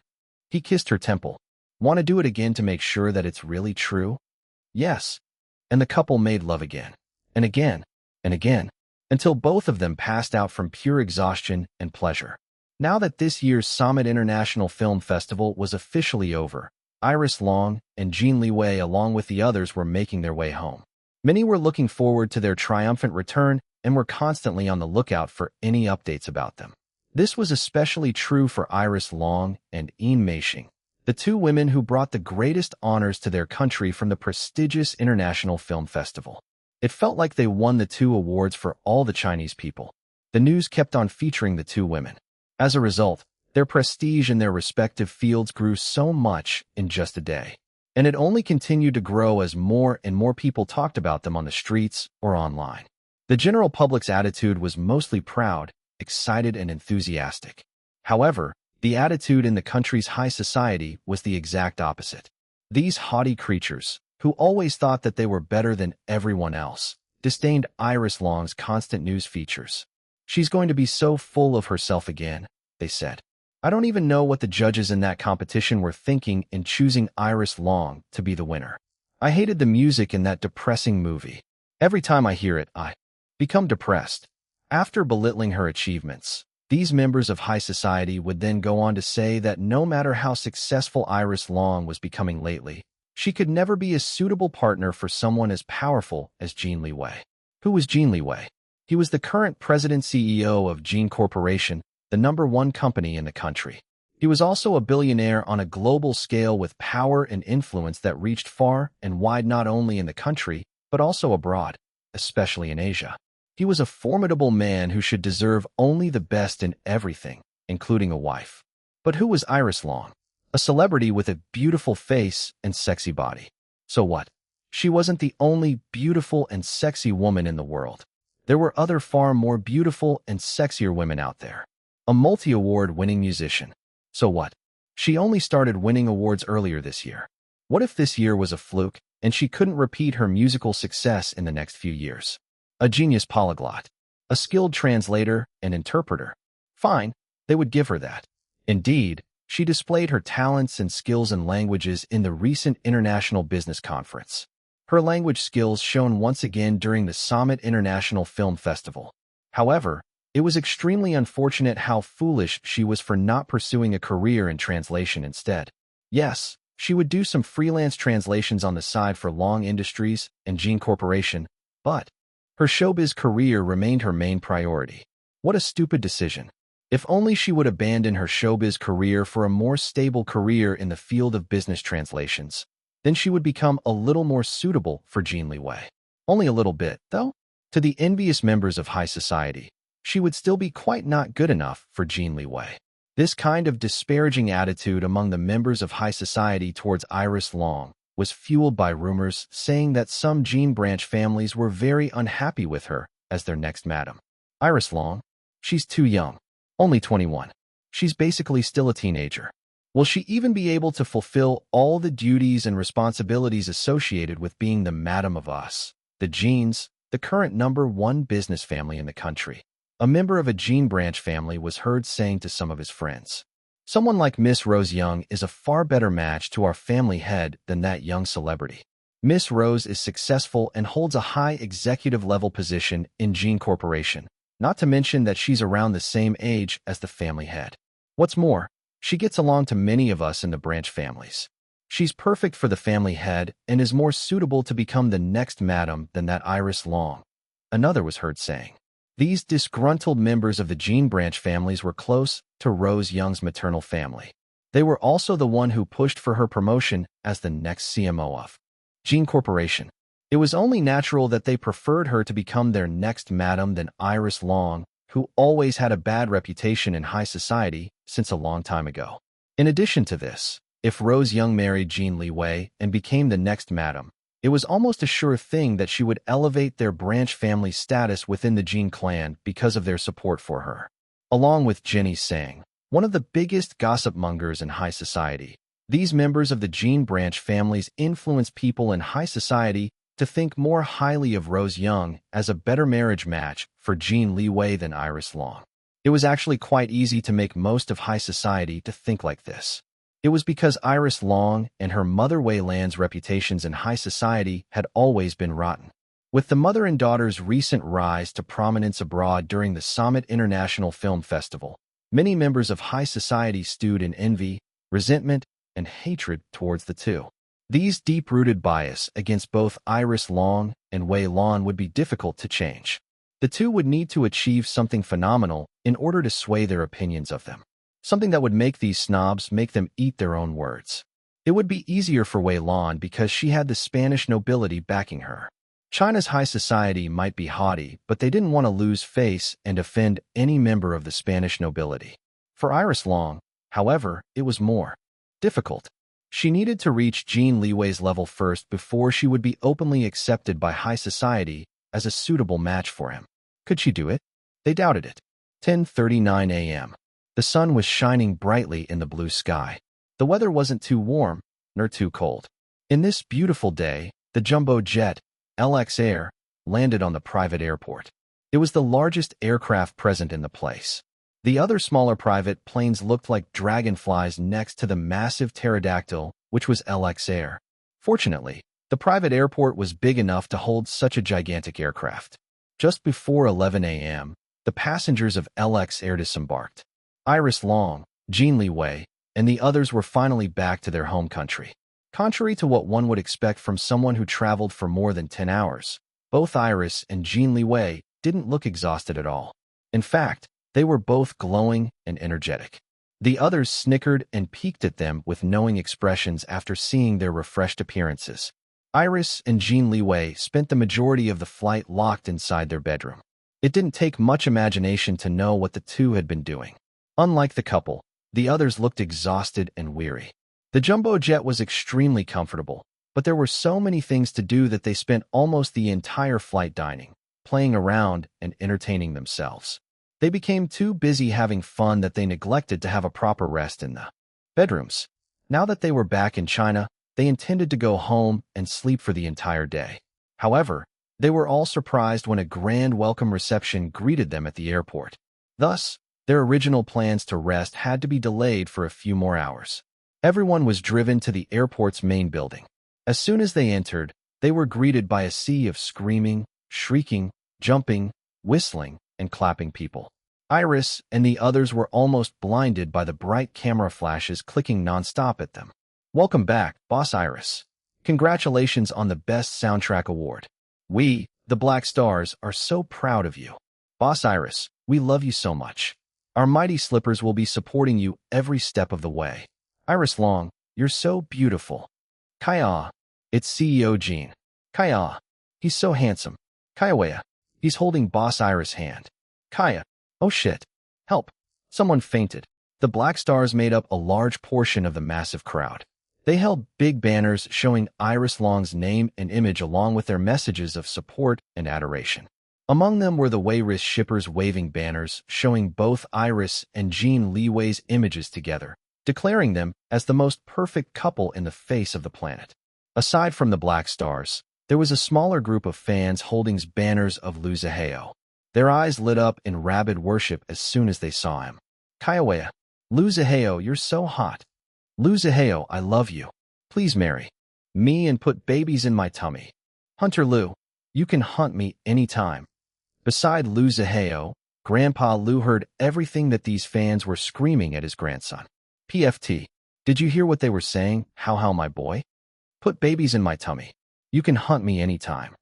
He kissed her temple. Want to do it again to make sure that it's really true? Yes. And the couple made love again, and again, and again, until both of them passed out from pure exhaustion and pleasure. Now that this year's Summit International Film Festival was officially over, Iris Long and Jin Liwei along with the others were making their way home. Many were looking forward to their triumphant return and were constantly on the lookout for any updates about them. This was especially true for Iris Long and Yin Meishing, the two women who brought the greatest honors to their country from the prestigious International Film Festival. It felt like they won the two awards for all the Chinese people. The news kept on featuring the two women. As a result, their prestige in their respective fields grew so much in just a day. And it only continued to grow as more and more people talked about them on the streets or online. The general public's attitude was mostly proud, excited, and enthusiastic. However, the attitude in the country's high society was the exact opposite. These haughty creatures, who always thought that they were better than everyone else, disdained Iris Long's constant news features. She's going to be so full of herself again, they said. I don't even know what the judges in that competition were thinking in choosing Iris Long to be the winner. I hated the music in that depressing movie. Every time I hear it, I become depressed. After belittling her achievements, these members of high society would then go on to say that no matter how successful Iris Long was becoming lately, she could never be a suitable partner for someone as powerful as Jin Liwei. Who was Jin Liwei? He was the current president-CEO of Jin Corporation, the #1 company in the country. He was also a billionaire on a global scale with power and influence that reached far and wide not only in the country, but also abroad, especially in Asia. He was a formidable man who should deserve only the best in everything, including a wife. But who was Iris Long? A celebrity with a beautiful face and sexy body. So what? She wasn't the only beautiful and sexy woman in the world. There were other far more beautiful and sexier women out there. A multi-award-winning musician. So what? She only started winning awards earlier this year. What if this year was a fluke and she couldn't repeat her musical success in the next few years? A genius polyglot. A skilled translator and interpreter. Fine, they would give her that. Indeed, she displayed her talents and skills in languages in the recent International Business Conference. Her language skills shone once again during the Summit International Film Festival. However, it was extremely unfortunate how foolish she was for not pursuing a career in translation instead. Yes, she would do some freelance translations on the side for Long Industries and Jin Corporation, but her showbiz career remained her main priority. What a stupid decision. If only she would abandon her showbiz career for a more stable career in the field of business translations, then she would become a little more suitable for Jin Liwei. Only a little bit, though. To the envious members of high society, she would still be quite not good enough for Jin Liwei. This kind of disparaging attitude among the members of high society towards Iris Long was fueled by rumors saying that some Jin branch families were very unhappy with her as their next madam. Iris Long? She's too young. Only 21. She's basically still a teenager. Will she even be able to fulfill all the duties and responsibilities associated with being the madam of us, the Jins, the current #1 business family in the country? A member of a Jin branch family was heard saying to some of his friends, "Someone like Miss Rose Young is a far better match to our family head than that young celebrity. Miss Rose is successful and holds a high executive-level position in Jin Corporation, not to mention that she's around the same age as the family head. What's more, she gets along to many of us in the branch families. She's perfect for the family head and is more suitable to become the next madam than that Iris Long," another was heard saying. These disgruntled members of the Jin branch families were close to Rose Young's maternal family. They were also the one who pushed for her promotion as the next CMO of Jin Corporation. It was only natural that they preferred her to become their next madam than Iris Long, who always had a bad reputation in high society since a long time ago. In addition to this, if Rose Young married Jin Liwei and became the next madam, it was almost a sure thing that she would elevate their branch family status within the Jin clan because of their support for her. Along with Jenny Sang, one of the biggest gossip mongers in high society, these members of the Jin branch families influence people in high society to think more highly of Rose Young as a better marriage match for Jin Liwei than Iris Long. It was actually quite easy to make most of high society to think like this. It was because Iris Long and her mother Wei Lan's reputations in high society had always been rotten. With the mother and daughter's recent rise to prominence abroad during the Summit International Film Festival, many members of high society stewed in envy, resentment, and hatred towards the two. These deep-rooted bias against both Iris Long and Wei Lan would be difficult to change. The two would need to achieve something phenomenal in order to sway their opinions of them. Something that would make these snobs make them eat their own words. It would be easier for Wei Lan because she had the Spanish nobility backing her. China's high society might be haughty, but they didn't want to lose face and offend any member of the Spanish nobility. For Iris Long, however, it was more difficult. She needed to reach Jin Liwei's level first before she would be openly accepted by high society as a suitable match for him. Could she do it? They doubted it. 10:39 a.m. The sun was shining brightly in the blue sky. The weather wasn't too warm, nor too cold. In this beautiful day, the jumbo jet, LX Air, landed on the private airport. It was the largest aircraft present in the place. The other smaller private planes looked like dragonflies next to the massive pterodactyl, which was LX Air. Fortunately, the private airport was big enough to hold such a gigantic aircraft. Just before 11 a.m., the passengers of LX Air disembarked. Iris Long, Jin Liwei, and the others were finally back to their home country. Contrary to what one would expect from someone who traveled for more than 10 hours, both Iris and Jin Liwei didn't look exhausted at all. In fact, they were both glowing and energetic. The others snickered and peeked at them with knowing expressions after seeing their refreshed appearances. Iris and Jin Liwei spent the majority of the flight locked inside their bedroom. It didn't take much imagination to know what the two had been doing. Unlike the couple, the others looked exhausted and weary. The jumbo jet was extremely comfortable, but there were so many things to do that they spent almost the entire flight dining, playing around, and entertaining themselves. They became too busy having fun that they neglected to have a proper rest in the bedrooms. Now that they were back in China, they intended to go home and sleep for the entire day. However, they were all surprised when a grand welcome reception greeted them at the airport. Thus, their original plans to rest had to be delayed for a few more hours. Everyone was driven to the airport's main building. As soon as they entered, they were greeted by a sea of screaming, shrieking, jumping, whistling, and clapping people. Iris and the others were almost blinded by the bright camera flashes clicking nonstop at them. Welcome back, Boss Iris. Congratulations on the Best Soundtrack Award. We, the Black Stars, are so proud of you. Boss Iris, we love you so much. Our mighty slippers will be supporting you every step of the way. Iris Long, you're so beautiful. Kaya, it's CEO Jin. Kaya, he's so handsome. Kayawea, he's holding Boss Iris' hand. Kaya, oh shit. Help. Someone fainted. The Black Stars made up a large portion of the massive crowd. They held big banners showing Iris Long's name and image along with their messages of support and adoration. Among them were the Wei-Ris shippers waving banners showing both Iris and Jin Liwei's images together, declaring them as the most perfect couple in the face of the planet. Aside from the Black Stars, there was a smaller group of fans holding banners of Liu Zihao. Their eyes lit up in rabid worship as soon as they saw him. Kayawea, Liu Zihao, you're so hot. Liu Zihao, I love you. Please marry me and put babies in my tummy. Hunter Liu, you can hunt me anytime. Beside Liu Zihao, Grandpa Liu heard everything that these fans were screaming at his grandson. PFT, did you hear what they were saying? How my boy? Put babies in my tummy. You can hunt me anytime.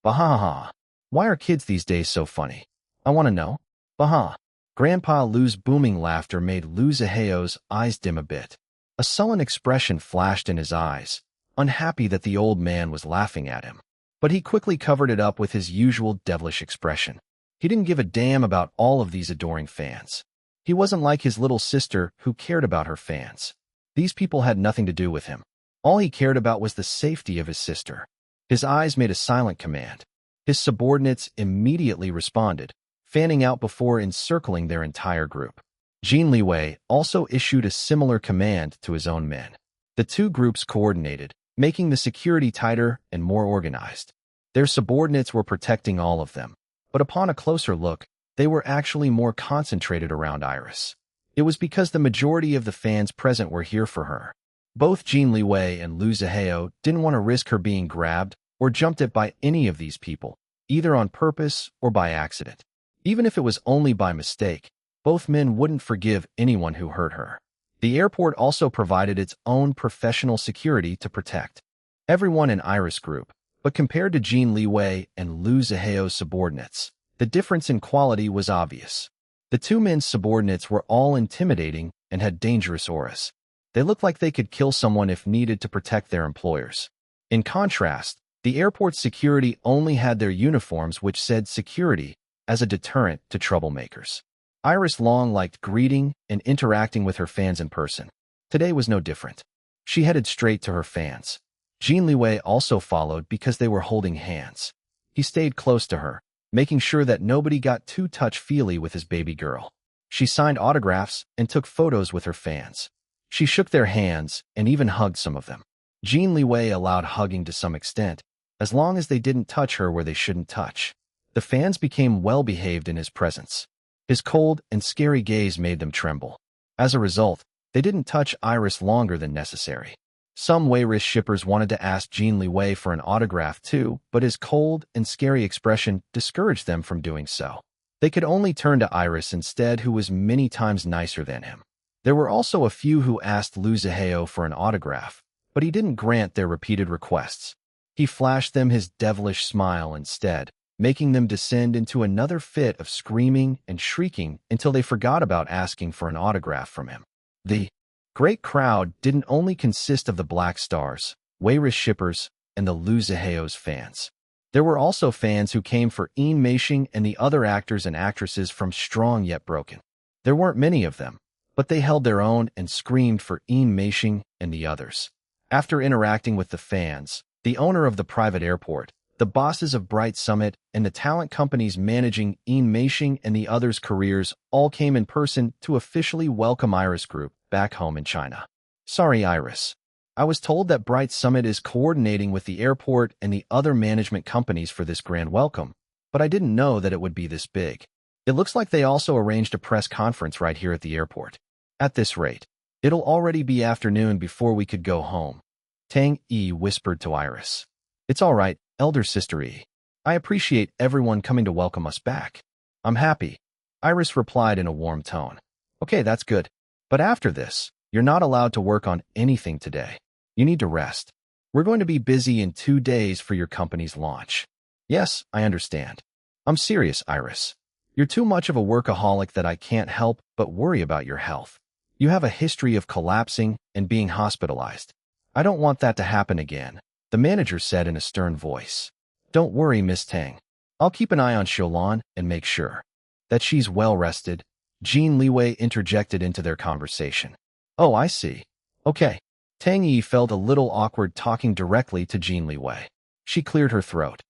Bahaha. Why are kids these days so funny? I want to know. Baha. Grandpa Lu's booming laughter made Lu Ziheo's eyes dim a bit. A sullen expression flashed in his eyes, unhappy that the old man was laughing at him. But he quickly covered it up with his usual devilish expression. He didn't give a damn about all of these adoring fans. He wasn't like his little sister who cared about her fans. These people had nothing to do with him. All he cared about was the safety of his sister. His eyes made a silent command. His subordinates immediately responded, fanning out before encircling their entire group. Jin Liwei also issued a similar command to his own men. The two groups coordinated, making the security tighter and more organized. Their subordinates were protecting all of them, but upon a closer look, they were actually more concentrated around Iris. It was because the majority of the fans present were here for her. Both Jin Liwei and Lu Ziheo didn't want to risk her being grabbed or jumped at by any of these people, either on purpose or by accident. Even if it was only by mistake, both men wouldn't forgive anyone who hurt her. The airport also provided its own professional security to protect everyone in Iris Group, but compared to Jin Liwei and Lu Ziheo's subordinates, the difference in quality was obvious. The two men's subordinates were all intimidating and had dangerous auras. They looked like they could kill someone if needed to protect their employers. In contrast, the airport's security only had their uniforms which said security as a deterrent to troublemakers. Iris Long liked greeting and interacting with her fans in person. Today was no different. She headed straight to her fans. Jin Liwei also followed because they were holding hands. He stayed close to her, making sure that nobody got too touch-feely with his baby girl. She signed autographs and took photos with her fans. She shook their hands and even hugged some of them. Jin Liwei allowed hugging to some extent, as long as they didn't touch her where they shouldn't touch. The fans became well-behaved in his presence. His cold and scary gaze made them tremble. As a result, they didn't touch Iris longer than necessary. Some Weirish shippers wanted to ask Jin Liwei for an autograph too, but his cold and scary expression discouraged them from doing so. They could only turn to Iris instead, who was many times nicer than him. There were also a few who asked Lu Ziheo for an autograph, but he didn't grant their repeated requests. He flashed them his devilish smile instead, making them descend into another fit of screaming and shrieking until they forgot about asking for an autograph from him. The great crowd didn't only consist of the Black Stars, Weirish shippers, and the Lu Ziheo's fans. There were also fans who came for Ian Meishing and the other actors and actresses from Strong Yet Broken. There weren't many of them, but they held their own and screamed for Ian Meishing and the others. After interacting with the fans, the owner of the private airport, the bosses of Bright Summit, and the talent companies managing Ian Meishing and the others' careers all came in person to officially welcome Iris Group back home in China. Sorry, Iris. I was told that Bright Summit is coordinating with the airport and the other management companies for this grand welcome, but I didn't know that it would be this big. It looks like they also arranged a press conference right here at the airport. At this rate, it'll already be afternoon before we could go home. Tang Yi whispered to Iris. It's all right, elder sister Yi. I appreciate everyone coming to welcome us back. I'm happy. Iris replied in a warm tone. Okay, that's good. But after this, you're not allowed to work on anything today. You need to rest. We're going to be busy in 2 days for your company's launch. Yes, I understand. I'm serious, Iris. You're too much of a workaholic that I can't help but worry about your health. You have a history of collapsing and being hospitalized. I don't want that to happen again, the manager said in a stern voice. Don't worry, Miss Tang. I'll keep an eye on Xiaolan and make sure that she's well rested. Jin Liwei interjected into their conversation. Oh, I see. Okay. Tang Yi felt a little awkward talking directly to Jin Liwei. She cleared her throat.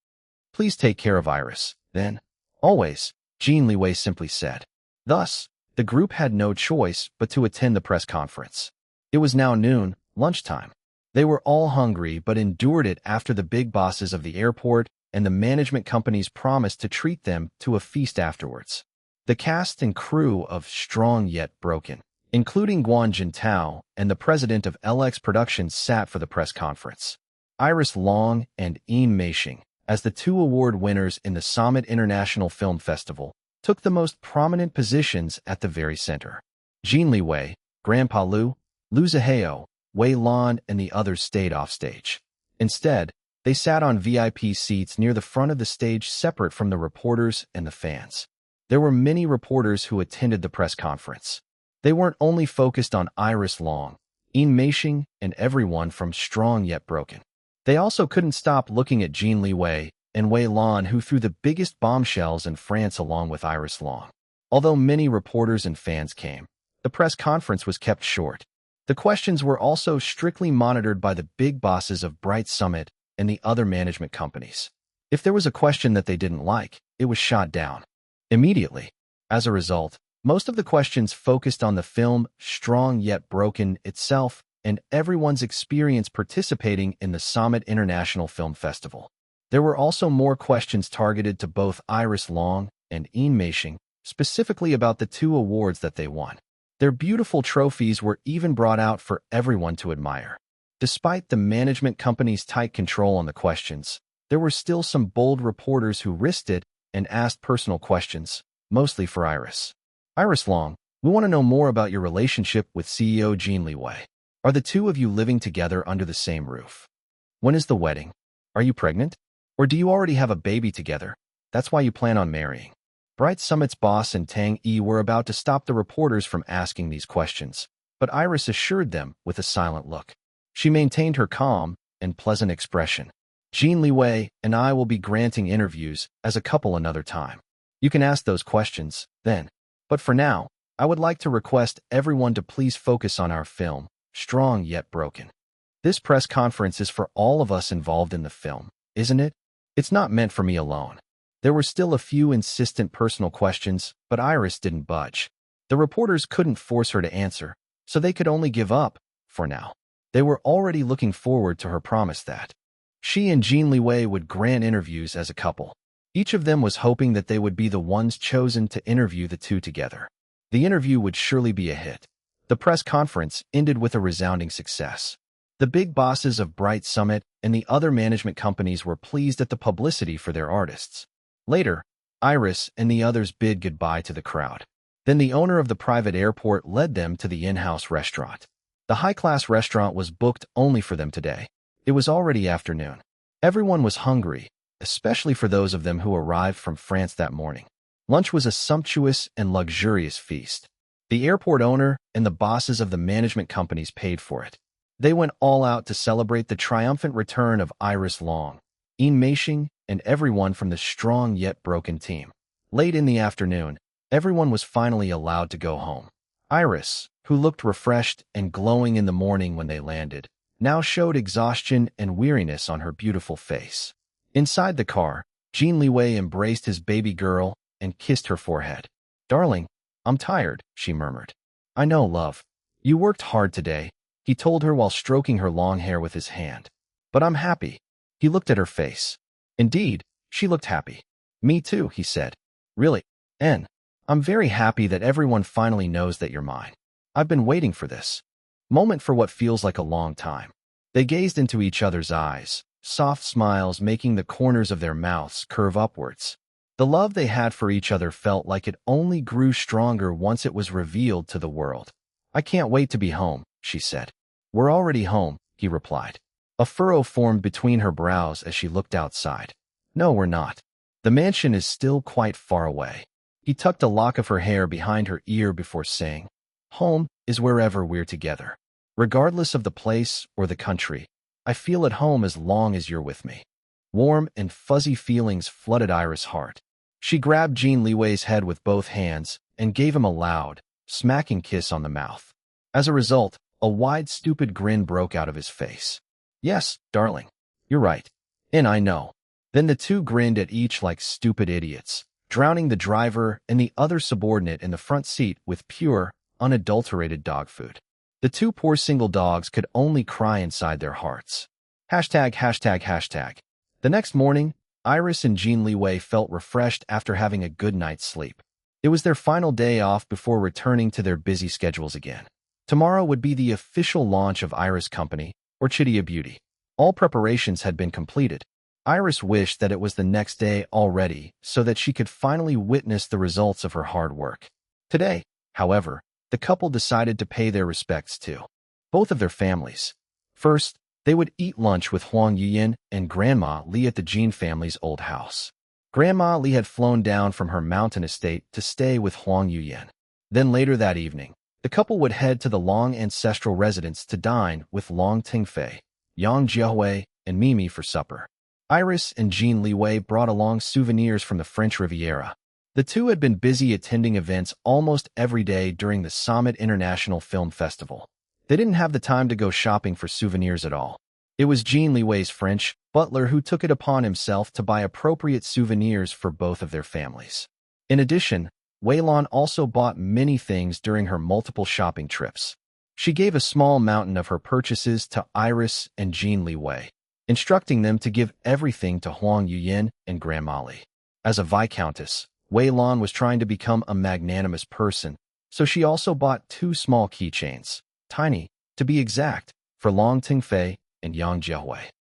Please take care of Iris, then. Always, Jin Liwei simply said. Thus, the group had no choice but to attend the press conference. It was now noon, lunchtime. They were all hungry but endured it after the big bosses of the airport and the management companies promised to treat them to a feast afterwards. The cast and crew of Strong Yet Broken, including Guan Jintao and the president of LX Productions, sat for the press conference. Iris Long and Ian Meishing, as the 2 award winners in the Summit International Film Festival, took the most prominent positions at the very center. Jin Liwei, Grandpa Lu Ziheo, Wei Lan, and the others stayed offstage. Instead, they sat on VIP seats near the front of the stage, separate from the reporters and the fans. There were many reporters who attended the press conference. They weren't only focused on Iris Long, Yin Meishing, and everyone from Strong Yet Broken. They also couldn't stop looking at Jin Liwei and Wei Lan, who threw the biggest bombshells in France along with Iris Long. Although many reporters and fans came, the press conference was kept short. The questions were also strictly monitored by the big bosses of Bright Summit and the other management companies. If there was a question that they didn't like, it was shot down immediately. As a result, most of the questions focused on the film Strong Yet Broken itself and everyone's experience participating in the Summit International Film Festival. There were also more questions targeted to both Iris Long and Yin Meishing, specifically about the 2 awards that they won. Their beautiful trophies were even brought out for everyone to admire. Despite the management company's tight control on the questions, there were still some bold reporters who risked it and asked personal questions, mostly for Iris. Iris Long, we want to know more about your relationship with CEO Jin Liwei. Are the 2 of you living together under the same roof? When is the wedding? Are you pregnant? Or do you already have a baby together? That's why you plan on marrying. Bright Summit's boss and Tang Yi were about to stop the reporters from asking these questions, but Iris assured them with a silent look. She maintained her calm and pleasant expression. Jin Liwei and I will be granting interviews as a couple another time. You can ask those questions then. But for now, I would like to request everyone to please focus on our film, Strong Yet Broken. This press conference is for all of us involved in the film, isn't it? It's not meant for me alone. There were still a few insistent personal questions, but Iris didn't budge. The reporters couldn't force her to answer, so they could only give up, for now. They were already looking forward to her promise that she and Jin Liwei would grant interviews as a couple. Each of them was hoping that they would be the ones chosen to interview the 2 together. The interview would surely be a hit. The press conference ended with a resounding success. The big bosses of Bright Summit and the other management companies were pleased at the publicity for their artists. Later, Iris and the others bid goodbye to the crowd. Then the owner of the private airport led them to the in-house restaurant. The high-class restaurant was booked only for them today. It was already afternoon. Everyone was hungry, especially for those of them who arrived from France that morning. Lunch was a sumptuous and luxurious feast. The airport owner and the bosses of the management companies paid for it. They went all out to celebrate the triumphant return of Iris Long, Yin Meishing, and everyone from the Strong Yet Broken team. Late in the afternoon, everyone was finally allowed to go home. Iris, who looked refreshed and glowing in the morning when they landed, now showed exhaustion and weariness on her beautiful face. Inside the car, Jin Liwei embraced his baby girl and kissed her forehead. "Darling, I'm tired," she murmured. "I know, love. You worked hard today," he told her while stroking her long hair with his hand. "But I'm happy." He looked at her face. Indeed, she looked happy. "Me too," he said. "Really, N. I'm very happy that everyone finally knows that you're mine. I've been waiting for this moment for what feels like a long time." They gazed into each other's eyes, soft smiles making the corners of their mouths curve upwards. The love they had for each other felt like it only grew stronger once it was revealed to the world. "I can't wait to be home," she said. "We're already home," he replied. A furrow formed between her brows as she looked outside. "No, we're not. The mansion is still quite far away." He tucked a lock of her hair behind her ear before saying, "Home is wherever we're together. Regardless of the place or the country, I feel at home as long as you're with me." Warm and fuzzy feelings flooded Iris' heart. She grabbed Jin Liwei's head with both hands and gave him a loud, smacking kiss on the mouth. As a result, a wide, stupid grin broke out of his face. "Yes, darling. You're right. And I know." Then the 2 grinned at each like stupid idiots, drowning the driver and the other subordinate in the front seat with pure, unadulterated dog food. The 2 poor single dogs could only cry inside their hearts. ####. The next morning, Iris and Jin Liwei felt refreshed after having a good night's sleep. It was their final day off before returning to their busy schedules again. Tomorrow would be the official launch of Iris Company, or Chidia Beauty. All preparations had been completed. Iris wished that it was the next day already so that she could finally witness the results of her hard work. Today, however, the couple decided to pay their respects to both of their families. First, they would eat lunch with Huang Yuyan and Grandma Li at the Jin family's old house. Grandma Li had flown down from her mountain estate to stay with Huang Yuyan. Then later that evening, the couple would head to the Long ancestral residence to dine with Long Tingfei, Yang Jiahui, and Mimi for supper. Iris and Jin Liwei brought along souvenirs from the French Riviera. The two had been busy attending events almost every day during the Summit International Film Festival. They didn't have the time to go shopping for souvenirs at all. It was Jin Liwei's French butler who took it upon himself to buy appropriate souvenirs for both of their families. In addition, Weilan also bought many things during her multiple shopping trips. She gave a small mountain of her purchases to Iris and Jin Liwei, instructing them to give everything to Huang Yuyan and Grandma Li. As a viscountess, Weilan was trying to become a magnanimous person, so she also bought 2 small keychains, tiny, to be exact, for Long Tingfei and Yang Jiahui.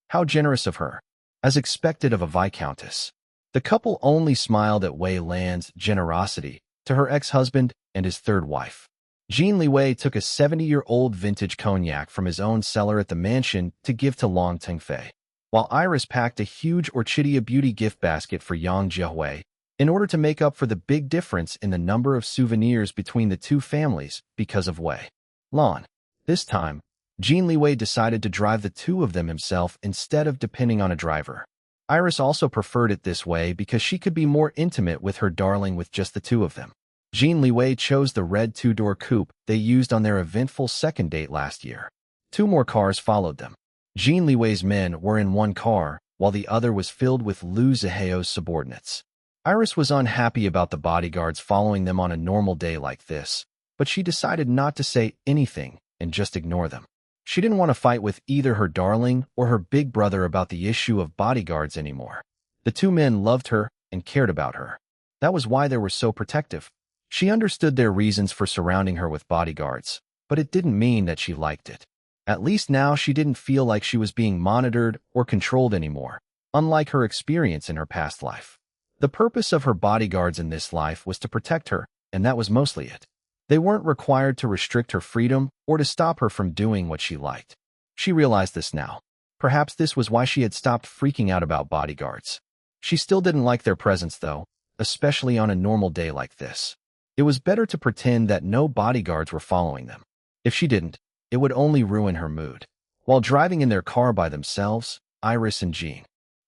How generous of her. As expected of a viscountess. The couple only smiled at Wei Lan's generosity to her ex-husband and his third wife. Jin Liwei took a 70-year-old vintage cognac from his own cellar at the mansion to give to Long Tingfei, while Iris packed a huge Orchidea beauty gift basket for Yang Jiahui in order to make up for the big difference in the number of souvenirs between the two families because of Wei Lan. This time, Jin Liwei decided to drive the two of them himself instead of depending on a driver. Iris also preferred it this way because she could be more intimate with her darling with just the two of them. Jin Liwei chose the red 2-door coupe they used on their eventful second date last year. 2 more cars followed them. Jin Liwei's men were in one car, while the other was filled with Liu Ziheo's subordinates. Iris was unhappy about the bodyguards following them on a normal day like this, but she decided not to say anything and just ignore them. She didn't want to fight with either her darling or her big brother about the issue of bodyguards anymore. The 2 men loved her and cared about her. That was why they were so protective. She understood their reasons for surrounding her with bodyguards, but it didn't mean that she liked it. At least now she didn't feel like she was being monitored or controlled anymore, unlike her experience in her past life. The purpose of her bodyguards in this life was to protect her, and that was mostly it. They weren't required to restrict her freedom or to stop her from doing what she liked. She realized this now. Perhaps this was why she had stopped freaking out about bodyguards. She still didn't like their presence though, especially on a normal day like this. It was better to pretend that no bodyguards were following them. If she didn't, it would only ruin her mood. While driving in their car by themselves, Iris and Jin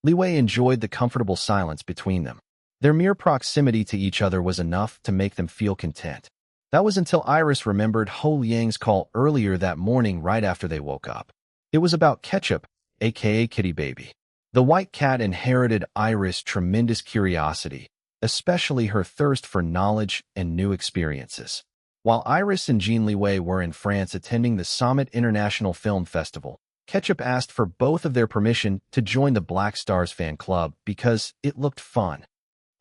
Liwei enjoyed the comfortable silence between them. Their mere proximity to each other was enough to make them feel content. That was until Iris remembered Ho Liang's call earlier that morning right after they woke up. It was about Ketchup, aka Kitty Baby. The white cat inherited Iris' tremendous curiosity, especially her thirst for knowledge and new experiences. While Iris and Jin Liwei were in France attending the Summit International Film Festival, Ketchup asked for both of their permission to join the Black Stars fan club because it looked fun.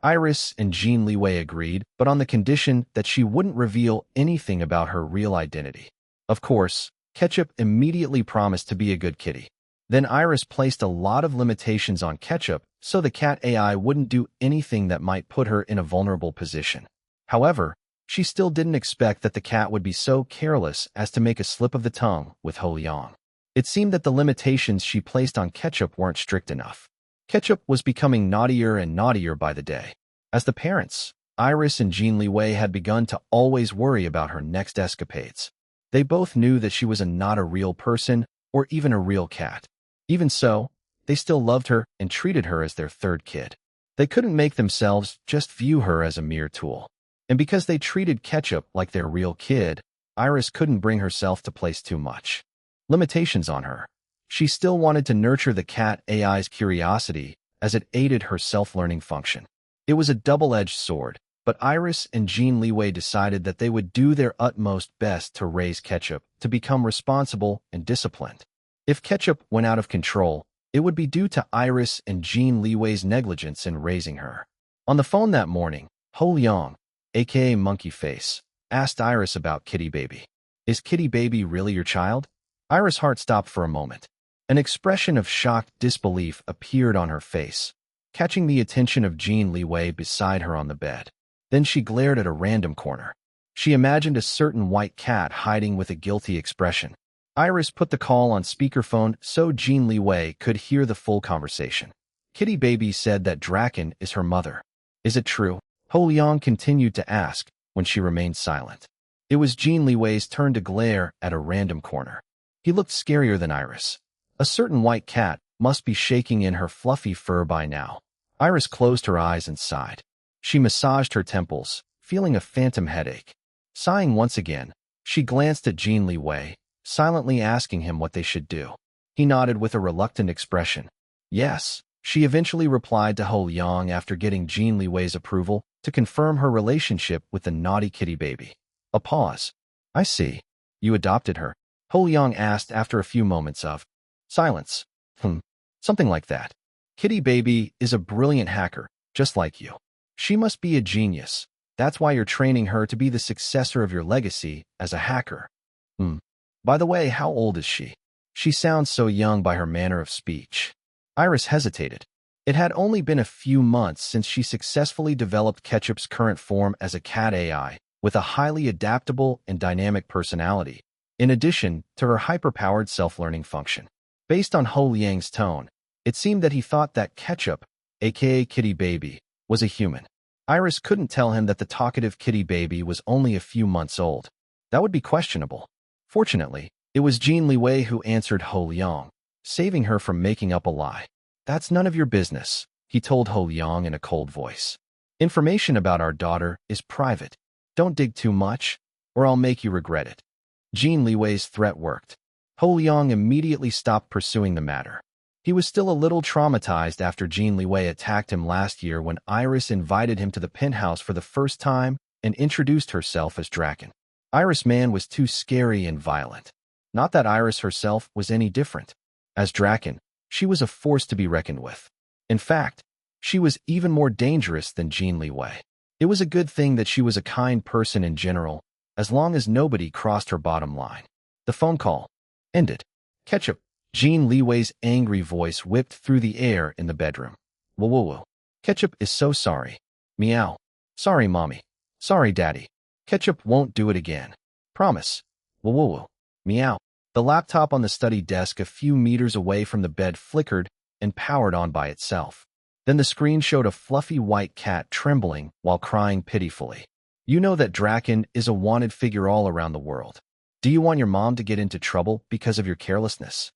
Iris and Jin Liwei agreed, but on the condition that she wouldn't reveal anything about her real identity. Of course, Ketchup immediately promised to be a good kitty. Then Iris placed a lot of limitations on Ketchup so the cat AI wouldn't do anything that might put her in a vulnerable position. However, she still didn't expect that the cat would be so careless as to make a slip of the tongue with Ho Liang. It seemed that the limitations she placed on Ketchup weren't strict enough. Ketchup was becoming naughtier and naughtier by the day. As the parents, Iris and Jin Liwei had begun to always worry about her next escapades. They both knew that she was not a real person or even a real cat. Even so, they still loved her and treated her as their third kid. They couldn't make themselves just view her as a mere tool. And because they treated Ketchup like their real kid, Iris couldn't bring herself to place too much limitations on her. She still wanted to nurture the cat AI's curiosity as it aided her self-learning function. It was a double-edged sword, but Iris and Jin Liwei decided that they would do their utmost best to raise Ketchup to become responsible and disciplined. If Ketchup went out of control, it would be due to Iris and Jin Liwei's negligence in raising her. On the phone that morning, Ho Liang, aka Monkey Face, asked Iris about Kitty Baby. Is Kitty Baby really your child? Iris' heart stopped for a moment. An expression of shocked disbelief appeared on her face, catching the attention of Jin Liwei beside her on the bed. Then she glared at a random corner. She imagined a certain white cat hiding with a guilty expression. Iris put the call on speakerphone so Jin Liwei could hear the full conversation. Kitty Baby said that Draken is her mother. Is it true? Ho Liang continued to ask when she remained silent. It was Jin Liwei's turn to glare at a random corner. He looked scarier than Iris. A certain white cat must be shaking in her fluffy fur by now. Iris closed her eyes and sighed. She massaged her temples, feeling a phantom headache. Sighing once again, she glanced at Jin Liwei, silently asking him what they should do. He nodded with a reluctant expression. Yes, she eventually replied to Ho Liang after getting Jin Liwei's approval to confirm her relationship with the naughty Kitty Baby. A pause. I see. You adopted her? Ho Liang asked after a few moments of silence. Something like that. Kitty Baby is a brilliant hacker, just like you. She must be a genius. That's why you're training her to be the successor of your legacy as a hacker. By the way, how old is she? She sounds so young by her manner of speech. Iris hesitated. It had only been a few months since she successfully developed Ketchup's current form as a cat AI, with a highly adaptable and dynamic personality, in addition to her hyper-powered self-learning function. Based on Ho Liang's tone, it seemed that he thought that Ketchup, aka Kitty Baby, was a human. Iris couldn't tell him that the talkative Kitty Baby was only a few months old. That would be questionable. Fortunately, it was Jin Liwei who answered Ho Liang, saving her from making up a lie. That's none of your business, he told Ho Liang in a cold voice. Information about our daughter is private. Don't dig too much, or I'll make you regret it. Jin Liwei's threat worked. Ho Liang immediately stopped pursuing the matter. He was still a little traumatized after Jin Liwei attacked him last year when Iris invited him to the penthouse for the first time and introduced herself as Draken. Iris Man was too scary and violent. Not that Iris herself was any different. As Draken, she was a force to be reckoned with. In fact, she was even more dangerous than Jin Liwei. It was a good thing that she was a kind person in general, as long as nobody crossed her bottom line. The phone call ended. Ketchup. Jin Liwei's angry voice whipped through the air in the bedroom. Whoa. Ketchup is so sorry. Meow. Sorry, Mommy. Sorry, Daddy. Ketchup won't do it again. Promise. Whoa. Meow. The laptop on the study desk a few meters away from the bed flickered and powered on by itself. Then the screen showed a fluffy white cat trembling while crying pitifully. You know that Draken is a wanted figure all around the world. Do you want your mom to get into trouble because of your carelessness?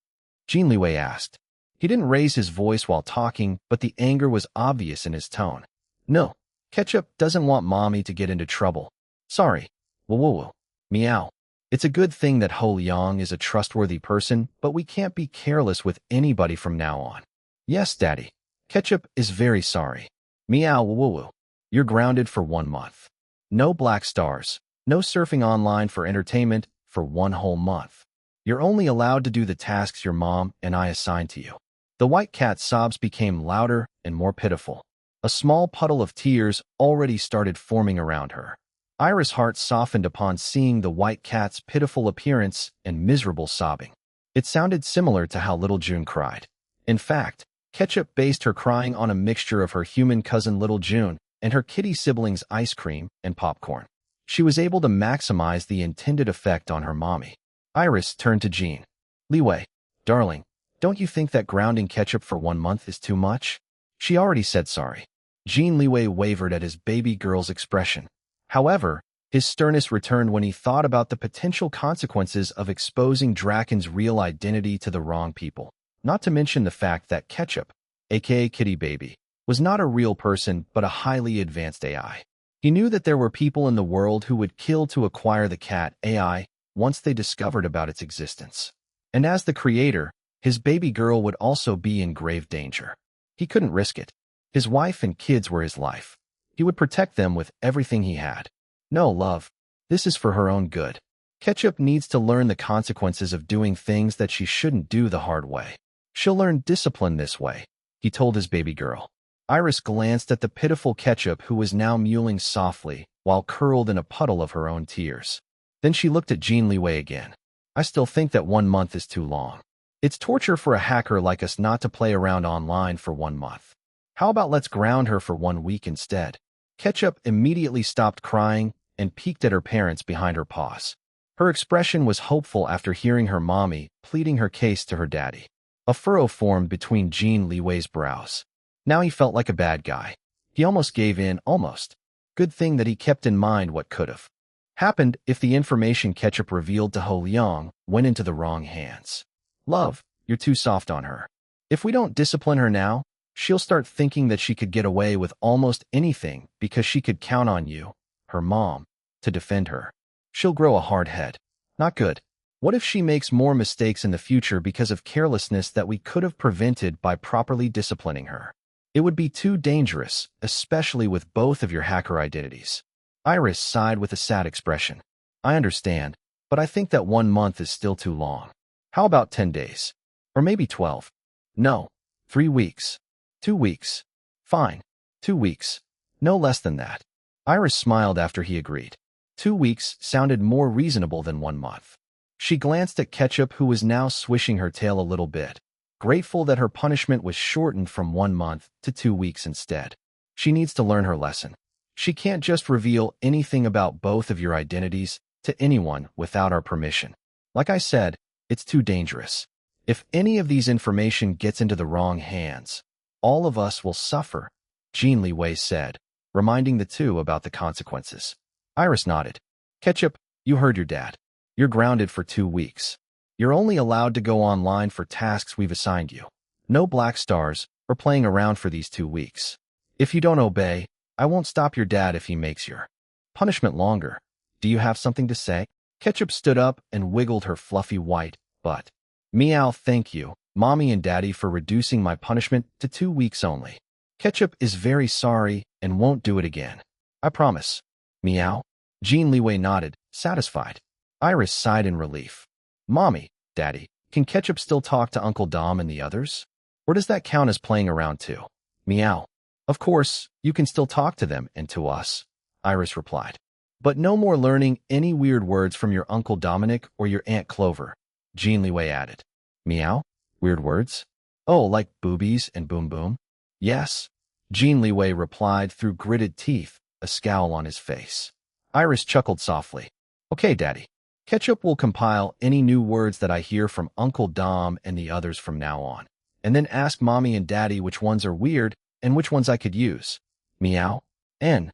Jin Liwei asked. He didn't raise his voice while talking, but the anger was obvious in his tone. No, Ketchup doesn't want Mommy to get into trouble. Sorry. Whoa. Meow. It's a good thing that Ho Liang is a trustworthy person, but we can't be careless with anybody from now on. Yes, Daddy. Ketchup is very sorry. Meow. Whoa. You're grounded for 1 month. No black stars. No surfing online for entertainment for 1 whole month. You're only allowed to do the tasks your mom and I assign to you. The white cat's sobs became louder and more pitiful. A small puddle of tears already started forming around her. Iris' heart softened upon seeing the white cat's pitiful appearance and miserable sobbing. It sounded similar to how little June cried. In fact, Ketchup based her crying on a mixture of her human cousin Little June and her kitty siblings' ice cream and popcorn. She was able to maximize the intended effect on her mommy. Iris turned to Jin Liwei. Darling, don't you think that grounding Ketchup for 1 month is too much? She already said sorry. Jin Liwei wavered at his baby girl's expression. However, his sternness returned when he thought about the potential consequences of exposing Draken's real identity to the wrong people. Not to mention the fact that Ketchup, aka Kitty Baby, was not a real person but a highly advanced AI. He knew that there were people in the world who would kill to acquire the cat AI once they discovered about its existence. And as the creator, his baby girl would also be in grave danger. He couldn't risk it. His wife and kids were his life. He would protect them with everything he had. No, love. This is for her own good. Ketchup needs to learn the consequences of doing things that she shouldn't do the hard way. She'll learn discipline this way, he told his baby girl. Iris glanced at the pitiful Ketchup who was now mewling softly while curled in a puddle of her own tears. Then she looked at Jin Liwei again. I still think that 1 month is too long. It's torture for a hacker like us not to play around online for 1 month. How about let's ground her for 1 week instead? Ketchup immediately stopped crying and peeked at her parents behind her paws. Her expression was hopeful after hearing her mommy pleading her case to her daddy. A furrow formed between Jin Liwei's brows. Now he felt like a bad guy. He almost gave in, almost. Good thing that he kept in mind what could have happened if the information Ketchup revealed to Ho Liang went into the wrong hands. Love, you're too soft on her. If we don't discipline her now, she'll start thinking that she could get away with almost anything because she could count on you, her mom, to defend her. She'll grow a hard head. Not good. What if she makes more mistakes in the future because of carelessness that we could have prevented by properly disciplining her? It would be too dangerous, especially with both of your hacker identities. Iris sighed with a sad expression. I understand, but I think that 1 month is still too long. How about 10 days? Or maybe 12? No. 3 weeks. 2 weeks. Fine. 2 weeks. No less than that. Iris smiled after he agreed. 2 weeks sounded more reasonable than 1 month. She glanced at Ketchup, who was now swishing her tail a little bit, grateful that her punishment was shortened from 1 month to 2 weeks instead. She needs to learn her lesson. She can't just reveal anything about both of your identities to anyone without our permission. Like I said, it's too dangerous. If any of these information gets into the wrong hands, all of us will suffer, Jin Liwei said, reminding the two about the consequences. Iris nodded. Ketchup, you heard your dad. You're grounded for 2 weeks. You're only allowed to go online for tasks we've assigned you. No black stars or playing around for these 2 weeks. If you don't obey, I won't stop your dad if he makes your punishment longer. Do you have something to say? Ketchup stood up and wiggled her fluffy white butt. Meow, thank you, Mommy and Daddy, for reducing my punishment to 2 weeks only. Ketchup is very sorry and won't do it again. I promise. Meow. Jin Liwei nodded, satisfied. Iris sighed in relief. Mommy, Daddy, can Ketchup still talk to Uncle Dom and the others? Or does that count as playing around too? Meow. Of course, you can still talk to them and to us, Iris replied. But no more learning any weird words from your Uncle Dominic or your Aunt Clover, Jin Liwei added. Meow? Weird words? Oh, like boobies and boom boom? Yes, Jin Liwei replied through gritted teeth, a scowl on his face. Iris chuckled softly. Okay, Daddy. Ketchup will compile any new words that I hear from Uncle Dom and the others from now on, and then ask Mommy and Daddy which ones are weird and which ones I could use. Meow. And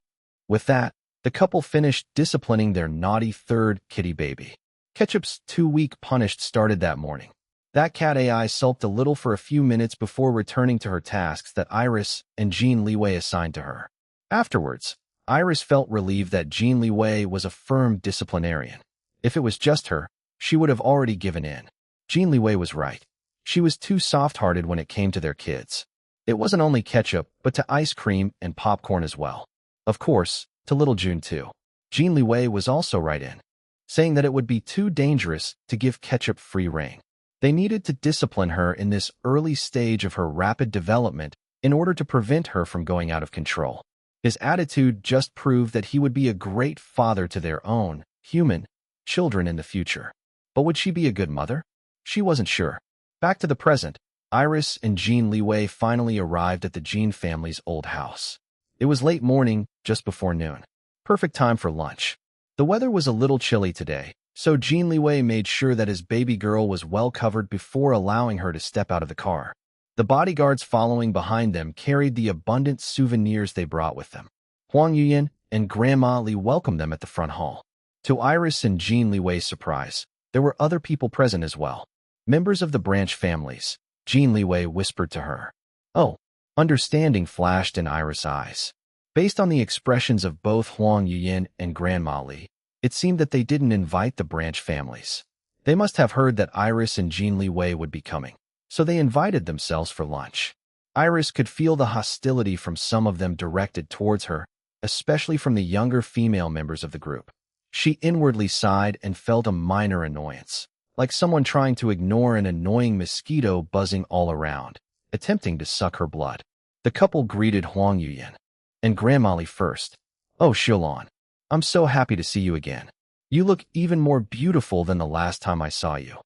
with that, the couple finished disciplining their naughty third kitty baby. Ketchup's 2-week punish started that morning. That cat AI sulked a little for a few minutes before returning to her tasks that Iris and Jin Liwei assigned to her. Afterwards, Iris felt relieved that Jin Liwei was a firm disciplinarian. If it was just her, she would have already given in. Jin Liwei was right. She was too soft-hearted when it came to their kids. It wasn't only Ketchup, but to ice cream and popcorn as well. Of course, to little June too. Jin Liwei was also right in, saying that it would be too dangerous to give Ketchup free rein. They needed to discipline her in this early stage of her rapid development in order to prevent her from going out of control. His attitude just proved that he would be a great father to their own, human, children in the future. But would she be a good mother? She wasn't sure. Back to the present, Iris and Jin Liwei finally arrived at the Jin family's old house. It was late morning, just before noon. Perfect time for lunch. The weather was a little chilly today, so Jin Liwei made sure that his baby girl was well covered before allowing her to step out of the car. The bodyguards following behind them carried the abundant souvenirs they brought with them. Huang Yuyan and Grandma Li welcomed them at the front hall. To Iris and Jin Liwei's surprise, there were other people present as well. Members of the branch families, Jin Liwei whispered to her. Oh, understanding flashed in Iris' eyes. Based on the expressions of both Huang Yuyan and Grandma Li, it seemed that they didn't invite the branch families. They must have heard that Iris and Jin Liwei would be coming, so they invited themselves for lunch. Iris could feel the hostility from some of them directed towards her, especially from the younger female members of the group. She inwardly sighed and felt a minor annoyance, like someone trying to ignore an annoying mosquito buzzing all around, attempting to suck her blood. The couple greeted Huang Yuyan and Grandma Li first. Oh, Shilon, I'm so happy to see you again. You look even more beautiful than the last time I saw you,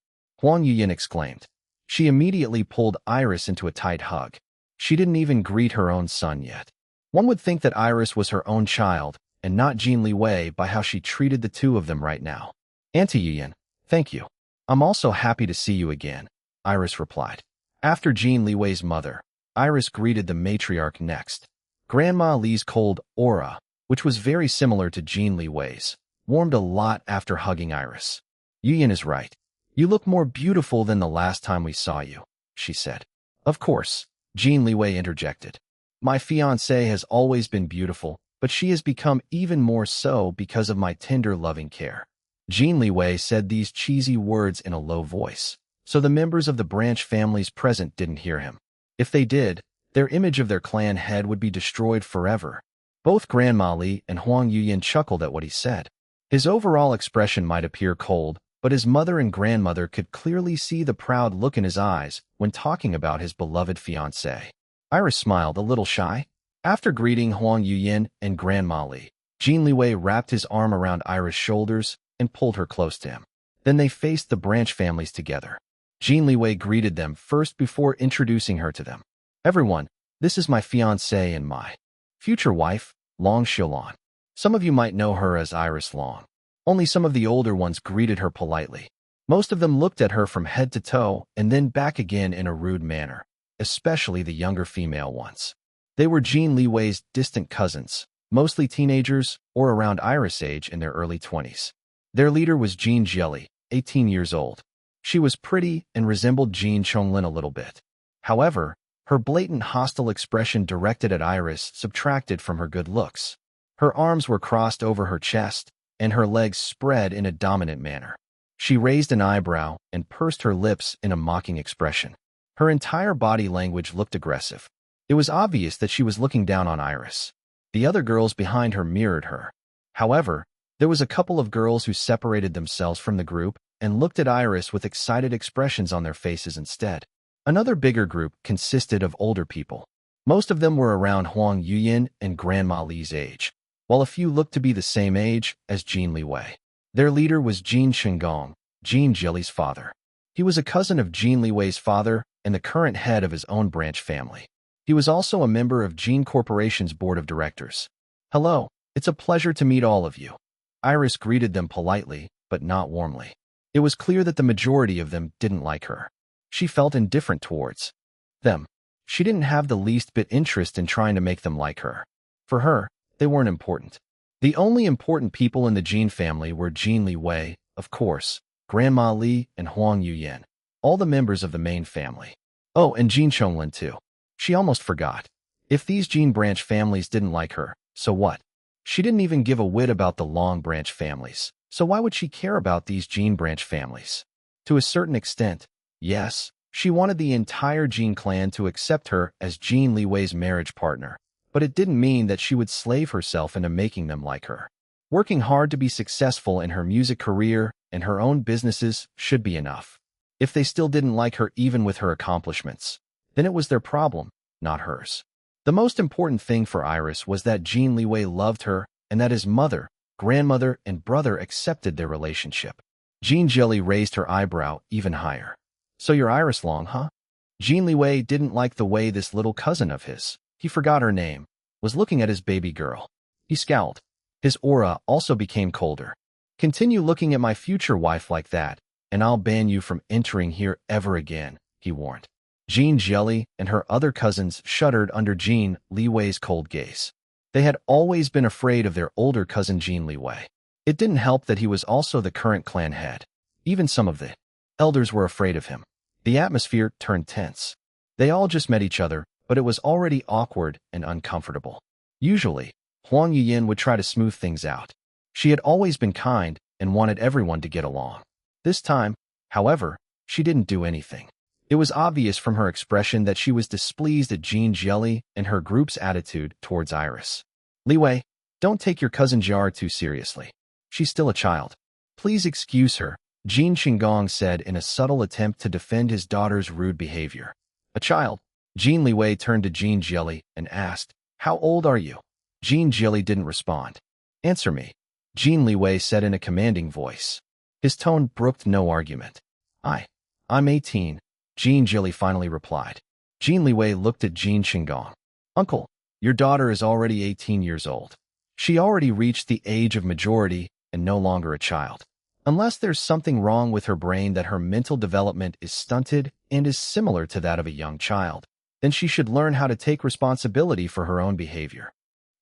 Huang Yuyan exclaimed. She immediately pulled Iris into a tight hug. She didn't even greet her own son yet. One would think that Iris was her own child, and not Jin Liwei by how she treated the two of them right now. Auntie Yuyan, thank you. I'm also happy to see you again, Iris replied. After Jin Liwei's mother, Iris greeted the matriarch next. Grandma Li's cold aura, which was very similar to Jin Liwei's, warmed a lot after hugging Iris. Yuyan is right. You look more beautiful than the last time we saw you, she said. Of course, Jin Liwei interjected. My fiancée has always been beautiful, but she has become even more so because of my tender loving care. Jin Liwei said these cheesy words in a low voice, so the members of the branch families present didn't hear him. If they did, their image of their clan head would be destroyed forever. Both Grandma Li and Huang Yuyan chuckled at what he said. His overall expression might appear cold, but his mother and grandmother could clearly see the proud look in his eyes when talking about his beloved fiancée. Iris smiled, a little shy. After greeting Huang Yuyan and Grandma Li, Jin Liwei wrapped his arm around Iris' shoulders and pulled her close to him. Then they faced the branch families together. Jin Liwei greeted them first before introducing her to them. Everyone, this is my fiancée and my future wife, Long Xiaolon. Some of you might know her as Iris Long. Only some of the older ones greeted her politely. Most of them looked at her from head to toe and then back again in a rude manner, especially the younger female ones. They were Jin Liwei's distant cousins, mostly teenagers or around Iris' age in their early 20s. Their leader was Jin Liwei, 18 years old. She was pretty and resembled Jin Chonglin a little bit. However, her blatant hostile expression directed at Iris subtracted from her good looks. Her arms were crossed over her chest, and her legs spread in a dominant manner. She raised an eyebrow and pursed her lips in a mocking expression. Her entire body language looked aggressive. It was obvious that she was looking down on Iris. The other girls behind her mirrored her. However, there was a couple of girls who separated themselves from the group and looked at Iris with excited expressions on their faces instead. Another bigger group consisted of older people. Most of them were around Huang Yuyan and Grandma Li's age, while a few looked to be the same age as Jin Liwei. Their leader was Jin Shenggong, Jin Liwei's father. He was a cousin of Jin Liwei's father and the current head of his own branch family. He was also a member of Jin Corporation's board of directors. Hello, it's a pleasure to meet all of you. Iris greeted them politely, but not warmly. It was clear that the majority of them didn't like her. She felt indifferent towards them. She didn't have the least bit interest in trying to make them like her. For her, they weren't important. The only important people in the Jin family were Jin Liwei, of course, Grandma Li, and Huang Yuyan, all the members of the main family. Oh, and Jin Chonglin too. She almost forgot. If these Jin branch families didn't like her, so what? She didn't even give a whit about the Long branch families, so why would she care about these Jin branch families? To a certain extent, yes, she wanted the entire Jin clan to accept her as Jin Liwei's marriage partner, but it didn't mean that she would slave herself into making them like her. Working hard to be successful in her music career and her own businesses should be enough. If they still didn't like her even with her accomplishments, then it was their problem, not hers. The most important thing for Iris was that Jin Liwei loved her and that his mother, grandmother, and brother accepted their relationship. Jin Liwei raised her eyebrow even higher. So you're Iris Long, huh? Jin Liwei didn't like the way this little cousin of his, he forgot her name, was looking at his baby girl. He scowled. His aura also became colder. Continue looking at my future wife like that, and I'll ban you from entering here ever again, he warned. Jin Liwei and her other cousins shuddered under Jin Liwei's cold gaze. They had always been afraid of their older cousin Jin Liwei. It didn't help that he was also the current clan head. Even some of the elders were afraid of him. The atmosphere turned tense. They all just met each other, but it was already awkward and uncomfortable. Usually, Huang Yuyan would try to smooth things out. She had always been kind and wanted everyone to get along. This time, however, she didn't do anything. It was obvious from her expression that she was displeased at Jin Liwei and her group's attitude towards Iris. Liwei, don't take your cousin Jiar too seriously. She's still a child. Please excuse her, Jin Shenggong said in a subtle attempt to defend his daughter's rude behavior. A child? Jin Liwei turned to Jin Liwei and asked, how old are you? Jin Liwei didn't respond. Answer me, Jin Liwei said in a commanding voice. His tone brooked no argument. I'm 18. Jin Liwei finally replied. Jin Liwei looked at Jin Shenggong. Uncle, your daughter is already 18 years old. She already reached the age of majority and no longer a child. Unless there's something wrong with her brain that her mental development is stunted and is similar to that of a young child, then she should learn how to take responsibility for her own behavior.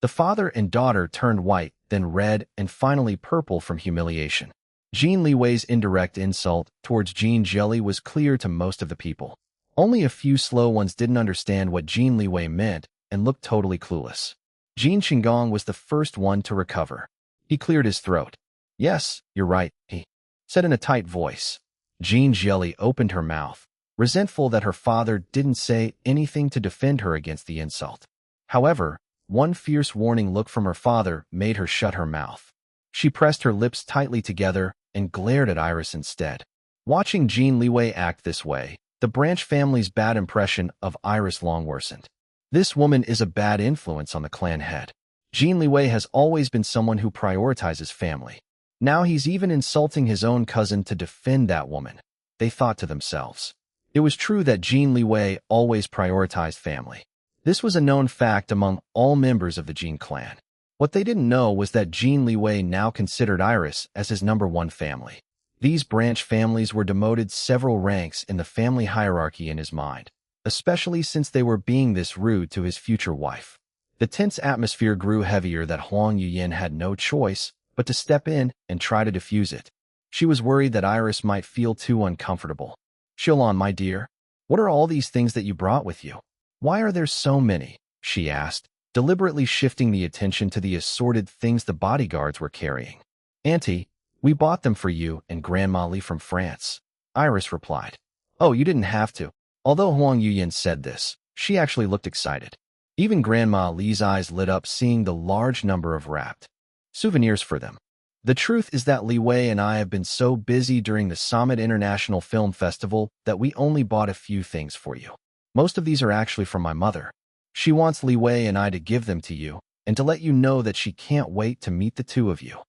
The father and daughter turned white, then red, and finally purple from humiliation. Jin Liwei's indirect insult towards Jin Jelly was clear to most of the people. Only a few slow ones didn't understand what Jin Liwei meant and looked totally clueless. Jin Qinggong was the first one to recover. He cleared his throat. "Yes, you're right," he said in a tight voice. Jin Jelly opened her mouth, resentful that her father didn't say anything to defend her against the insult. However, one fierce warning look from her father made her shut her mouth. She pressed her lips tightly together and glared at Iris instead. Watching Jin Liwei act this way, the Branch family's bad impression of Iris Long worsened. This woman is a bad influence on the clan head. Jin Liwei has always been someone who prioritizes family. Now he's even insulting his own cousin to defend that woman. They thought to themselves. It was true that Jin Liwei always prioritized family. This was a known fact among all members of the Jin clan. What they didn't know was that Jin Liwei now considered Iris as his #1 family. These Branch families were demoted several ranks in the family hierarchy in his mind, especially since they were being this rude to his future wife. The tense atmosphere grew heavier that Huang Yuyin had no choice but to step in and try to diffuse it. She was worried that Iris might feel too uncomfortable. "Shilon, my dear, what are all these things that you brought with you? Why are there so many?" she asked, deliberately shifting the attention to the assorted things the bodyguards were carrying. "Auntie, we bought them for you and Grandma Li from France," Iris replied. "Oh, you didn't have to." Although Huang Yuyin said this, she actually looked excited. Even Grandma Li's eyes lit up seeing the large number of wrapped souvenirs for them. "The truth is that Li Wei and I have been so busy during the Summit International Film Festival that we only bought a few things for you. Most of these are actually from my mother. She wants Li Wei and I to give them to you and to let you know that she can't wait to meet the two of you."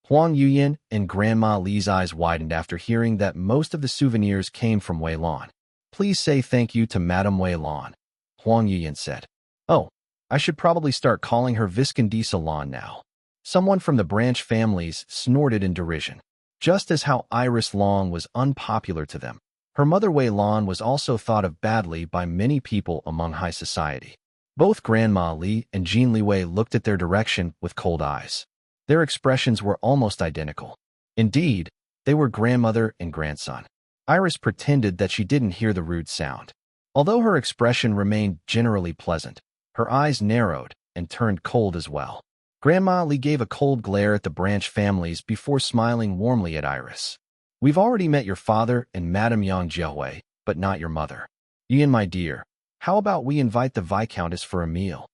Huang Yuyin and Grandma Li's eyes widened after hearing that most of the souvenirs came from Wei Lan. "Please say thank you to Madame Wei Lan," Huang Yuyin said. "Oh, I should probably start calling her Viscondisa Lan now." Someone from the Branch families snorted in derision. Just as how Iris Long was unpopular to them, her mother Wei Lan was also thought of badly by many people among high society. Both Grandma Li and Jin Liwei looked at their direction with cold eyes. Their expressions were almost identical. Indeed, they were grandmother and grandson. Iris pretended that she didn't hear the rude sound. Although her expression remained generally pleasant, her eyes narrowed and turned cold as well. Grandma Li gave a cold glare at the Branch families before smiling warmly at Iris. "We've already met your father and Madame Yang Jiahui, but not your mother. Ian, my dear, how about we invite the Viscountess for a meal?"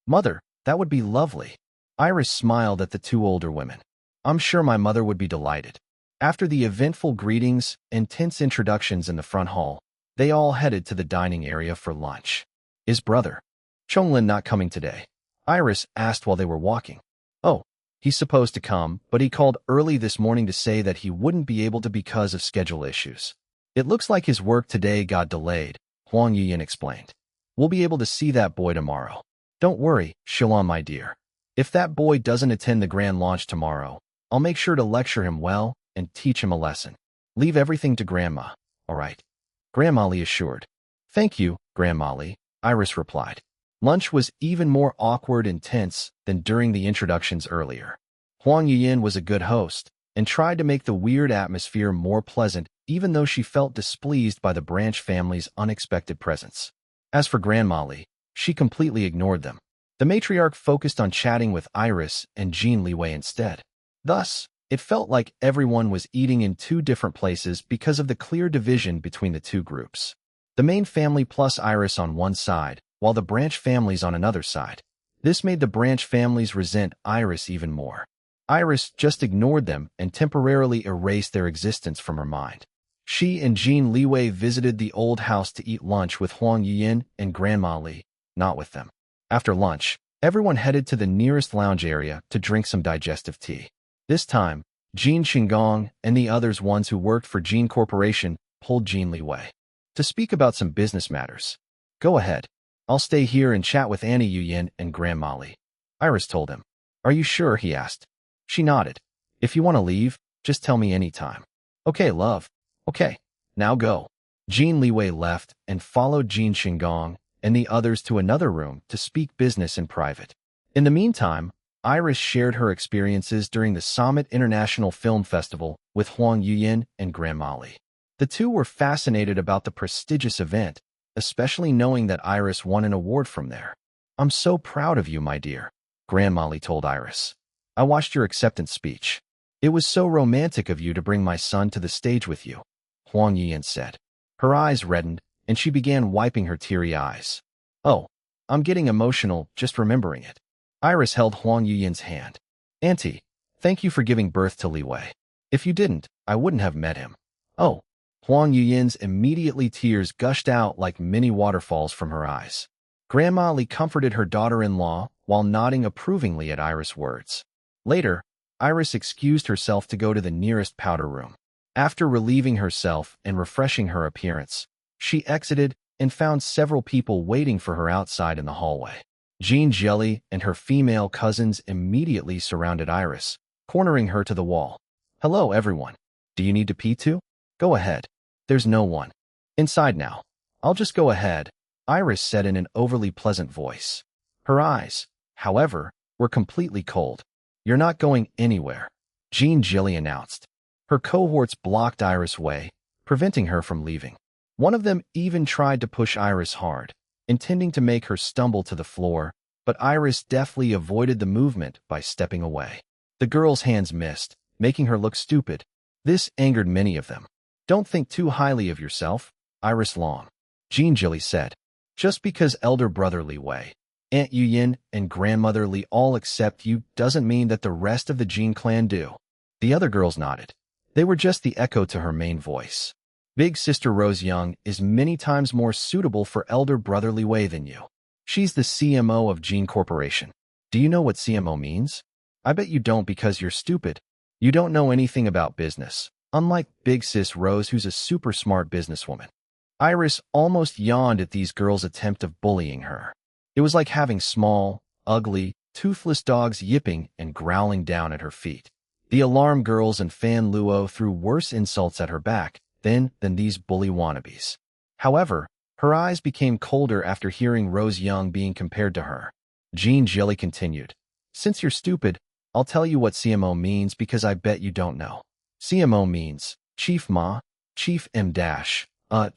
"Mother, that would be lovely." Iris smiled at the two older women. "I'm sure my mother would be delighted." After the eventful greetings and tense introductions in the front hall, they all headed to the dining area for lunch. "Is brother Chonglin not coming today?" Iris asked while they were walking. "Oh, he's supposed to come, but he called early this morning to say that he wouldn't be able to because of schedule issues. It looks like his work today got delayed," Huang Yuyin explained. "We'll be able to see that boy tomorrow. Don't worry, Shilon, my dear. If that boy doesn't attend the grand launch tomorrow, I'll make sure to lecture him well and teach him a lesson. Leave everything to Grandma, all right?" Grandma Li assured. "Thank you, Grandma Li," Iris replied. Lunch was even more awkward and tense than during the introductions earlier. Huang Yuyin was a good host and tried to make the weird atmosphere more pleasant even though she felt displeased by the Branch family's unexpected presence. As for Grandma Li, she completely ignored them. The matriarch focused on chatting with Iris and Jin Liwei instead. Thus, it felt like everyone was eating in two different places because of the clear division between the two groups. The main family plus Iris on one side, while the Branch families on another side. This made the Branch families resent Iris even more. Iris just ignored them and temporarily erased their existence from her mind. She and Jin Liwei visited the old house to eat lunch with Huang Yuyin and Grandma Li, not with them. After lunch, everyone headed to the nearest lounge area to drink some digestive tea. This time, Jin Qinggong and the others ones who worked for Jin Corporation pulled Jin Liwei to speak about some business matters. "Go ahead. I'll stay here and chat with Annie Yuyin and Grandma Li," Iris told him. "Are you sure?" he asked. She nodded. "If you want to leave, just tell me anytime." "Okay, love. Okay, now go." Jin Liwei left and followed Jin Qinggong and the others to another room to speak business in private. In the meantime, Iris shared her experiences during the Summit International Film Festival with Huang Yuyin and Grandma Li. The two were fascinated about the prestigious event, especially knowing that Iris won an award from there. "I'm so proud of you, my dear," Grandma Li told Iris. "I watched your acceptance speech. It was so romantic of you to bring my son to the stage with you," Huang Yuyin said. Her eyes reddened, and she began wiping her teary eyes. "Oh, I'm getting emotional just remembering it." Iris held Huang Yuyin's hand. "Auntie, thank you for giving birth to Liwei. If you didn't, I wouldn't have met him." "Oh." Huang Yuyin's immediately tears gushed out like mini waterfalls from her eyes. Grandma Li comforted her daughter-in-law while nodding approvingly at Iris' words. Later, Iris excused herself to go to the nearest powder room. After relieving herself and refreshing her appearance, she exited and found several people waiting for her outside in the hallway. Jin Liwei and her female cousins immediately surrounded Iris, cornering her to the wall. "Hello, everyone. Do you need to pee too? Go ahead. There's no one inside now. I'll just go ahead," Iris said in an overly pleasant voice. Her eyes, however, were completely cold. "You're not going anywhere," Jin Liwei announced. Her cohorts blocked Iris' way, preventing her from leaving. One of them even tried to push Iris hard, intending to make her stumble to the floor, but Iris deftly avoided the movement by stepping away. The girl's hands missed, making her look stupid. This angered many of them. "Don't think too highly of yourself, Iris Long," Jin Liwei said. "Just because elder brother Liwei, Aunt Yuyin, and grandmother Li all accept you doesn't mean that the rest of the Jin clan do." The other girls nodded. They were just the echo to her main voice. "Big sister Rose Young is many times more suitable for elder brother Liwei than you. She's the CMO of Jin Corporation. Do you know what CMO means? I bet you don't because you're stupid. You don't know anything about business, unlike big sis Rose who's a super smart businesswoman." Iris almost yawned at these girls' attempt of bullying her. It was like having small, ugly, toothless dogs yipping and growling down at her feet. The alarm girls and Fan Luo threw worse insults at her back than these bully wannabes. However, her eyes became colder after hearing Rose Young being compared to her. Jin Liwei continued, "Since you're stupid, I'll tell you what CMO means because I bet you don't know. CMO means Chief Ma, Chief M dash,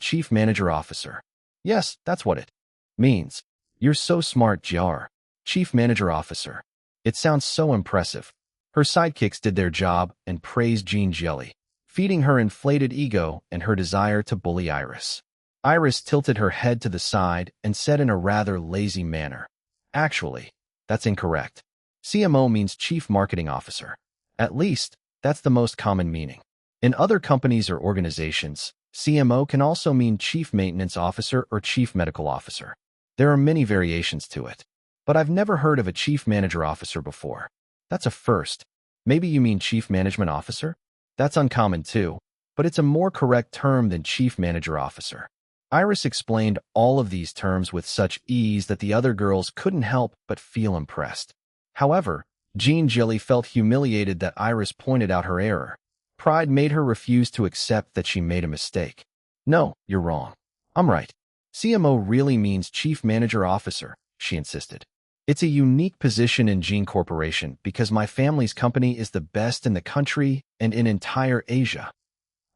Chief Manager Officer. Yes, that's what it means. You're so smart, Jar. Chief Manager Officer. It sounds so impressive." Her sidekicks did their job and praised Jin Liwei, feeding her inflated ego and her desire to bully Iris. Iris tilted her head to the side and said in a rather lazy manner, "Actually, that's incorrect. CMO means Chief Marketing Officer. At least, that's the most common meaning. In other companies or organizations, CMO can also mean Chief Maintenance Officer or Chief Medical Officer. There are many variations to it. But I've never heard of a Chief Manager Officer before. That's a first. Maybe you mean Chief Management Officer? That's uncommon too, but it's a more correct term than Chief Manager Officer." Iris explained all of these terms with such ease that the other girls couldn't help but feel impressed. However, Jin Liwei felt humiliated that Iris pointed out her error. Pride made her refuse to accept that she made a mistake. "No, you're wrong. I'm right. CMO really means Chief Manager Officer," she insisted. "It's a unique position in Jin Corporation because my family's company is the best in the country and in entire Asia."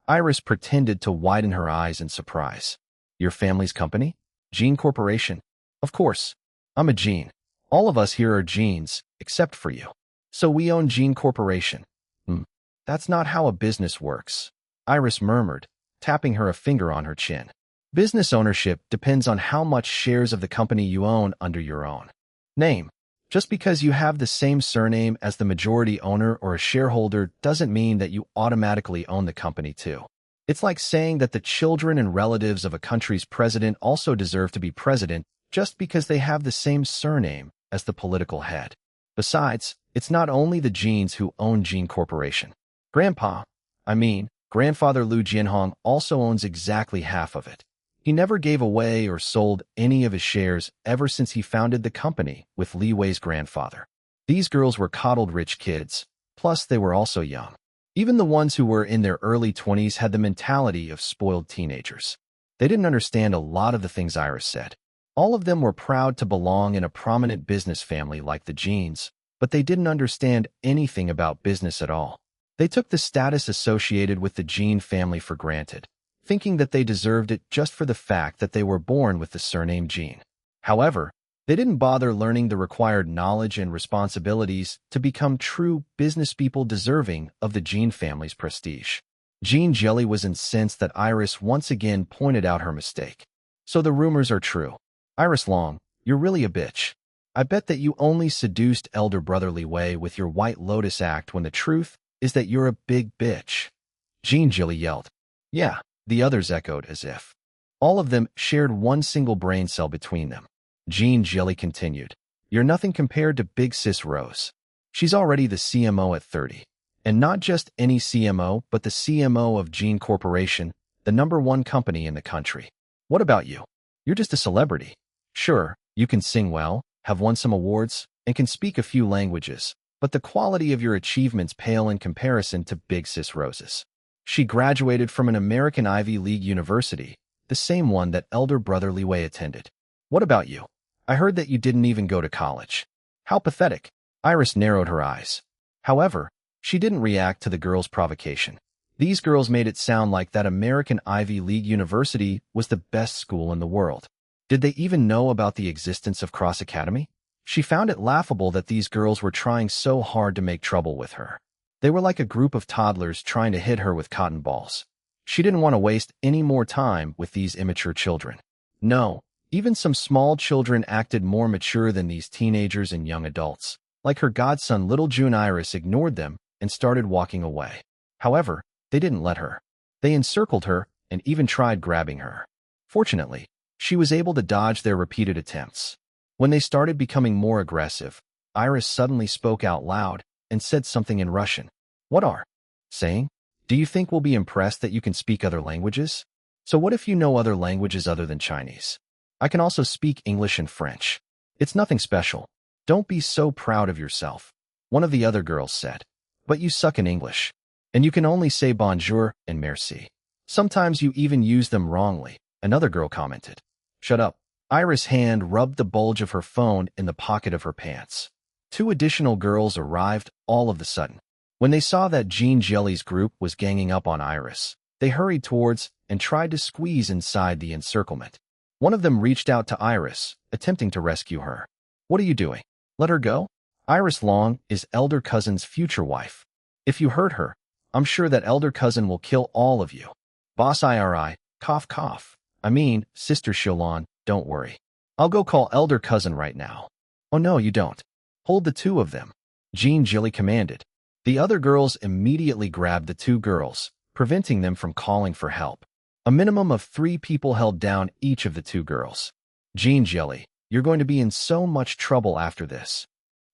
Iris pretended to widen her eyes in surprise. "Your family's company? Jin Corporation? Of course. I'm a Jin. All of us here are Jins, except for you. So we own Jin Corporation." "That's not how a business works," Iris murmured, tapping a finger on her chin. "Business ownership depends on how much shares of the company you own under your own name. Just because you have the same surname as the majority owner or a shareholder doesn't mean that you automatically own the company too. It's like saying that the children and relatives of a country's president also deserve to be president just because they have the same surname as the political head. Besides, it's not only the Jins who own Jin Corporation. Grandfather Lu Jianhong also owns exactly half of it. He never gave away or sold any of his shares ever since he founded the company with Li Wei's grandfather. These girls were coddled rich kids, plus they were also young. Even the ones who were in their early 20s had the mentality of spoiled teenagers. They didn't understand a lot of the things Iris said. All of them were proud to belong in a prominent business family like the Jins, but they didn't understand anything about business at all. They took the status associated with the Jin family for granted, thinking that they deserved it just for the fact that they were born with the surname Jin. However, they didn't bother learning the required knowledge and responsibilities to become true business people deserving of the Jin family's prestige. Jin Liwei was incensed that Iris once again pointed out her mistake. So the rumors are true. Iris Long, you're really a bitch. I bet that you only seduced elder brother Liwei with your White Lotus act when the truth is that you're a big bitch. Jin Liwei yelled. Yeah, the others echoed as if. All of them shared one single brain cell between them. Jin Liwei continued. You're nothing compared to Big Sis Rose. She's already the CMO at 30. And not just any CMO, but the CMO of Jin Corporation, the #1 company in the country. What about you? You're just a celebrity. Sure, you can sing well, have won some awards, and can speak a few languages, but the quality of your achievements pale in comparison to Big Sis Rose's. She graduated from an American Ivy League university, the same one that elder brother Liwei attended. What about you? I heard that you didn't even go to college. How pathetic. Iris narrowed her eyes. However, she didn't react to the girls' provocation. These girls made it sound like that American Ivy League university was the best school in the world. Did they even know about the existence of Cross Academy? She found it laughable that these girls were trying so hard to make trouble with her. They were like a group of toddlers trying to hit her with cotton balls. She didn't want to waste any more time with these immature children. No, even some small children acted more mature than these teenagers and young adults. Like her godson little June, Iris ignored them and started walking away. However, they didn't let her. They encircled her and even tried grabbing her. Fortunately, she was able to dodge their repeated attempts. When they started becoming more aggressive, Iris suddenly spoke out loud and said something in Russian. What are saying? Do you think we'll be impressed that you can speak other languages? So what if you know other languages other than Chinese? I can also speak English and French. It's nothing special. Don't be so proud of yourself. One of the other girls said. But you suck in English. And you can only say bonjour and merci. Sometimes you even use them wrongly, another girl commented. Shut up. Iris' hand rubbed the bulge of her phone in the pocket of her pants. 2 additional girls arrived all of a sudden. When they saw that Jin Liwei's group was ganging up on Iris, they hurried towards and tried to squeeze inside the encirclement. One of them reached out to Iris, attempting to rescue her. What are you doing? Let her go? Iris Long is elder cousin's future wife. If you hurt her, I'm sure that elder cousin will kill all of you. Boss IRI, cough cough. I mean, Sister Shilon, don't worry. I'll go call elder cousin right now. Oh no, you don't. Hold the 2 of them. Jin Liwei commanded. The other girls immediately grabbed the 2 girls, preventing them from calling for help. A minimum of 3 people held down each of the 2 girls. Jin Liwei, you're going to be in so much trouble after this.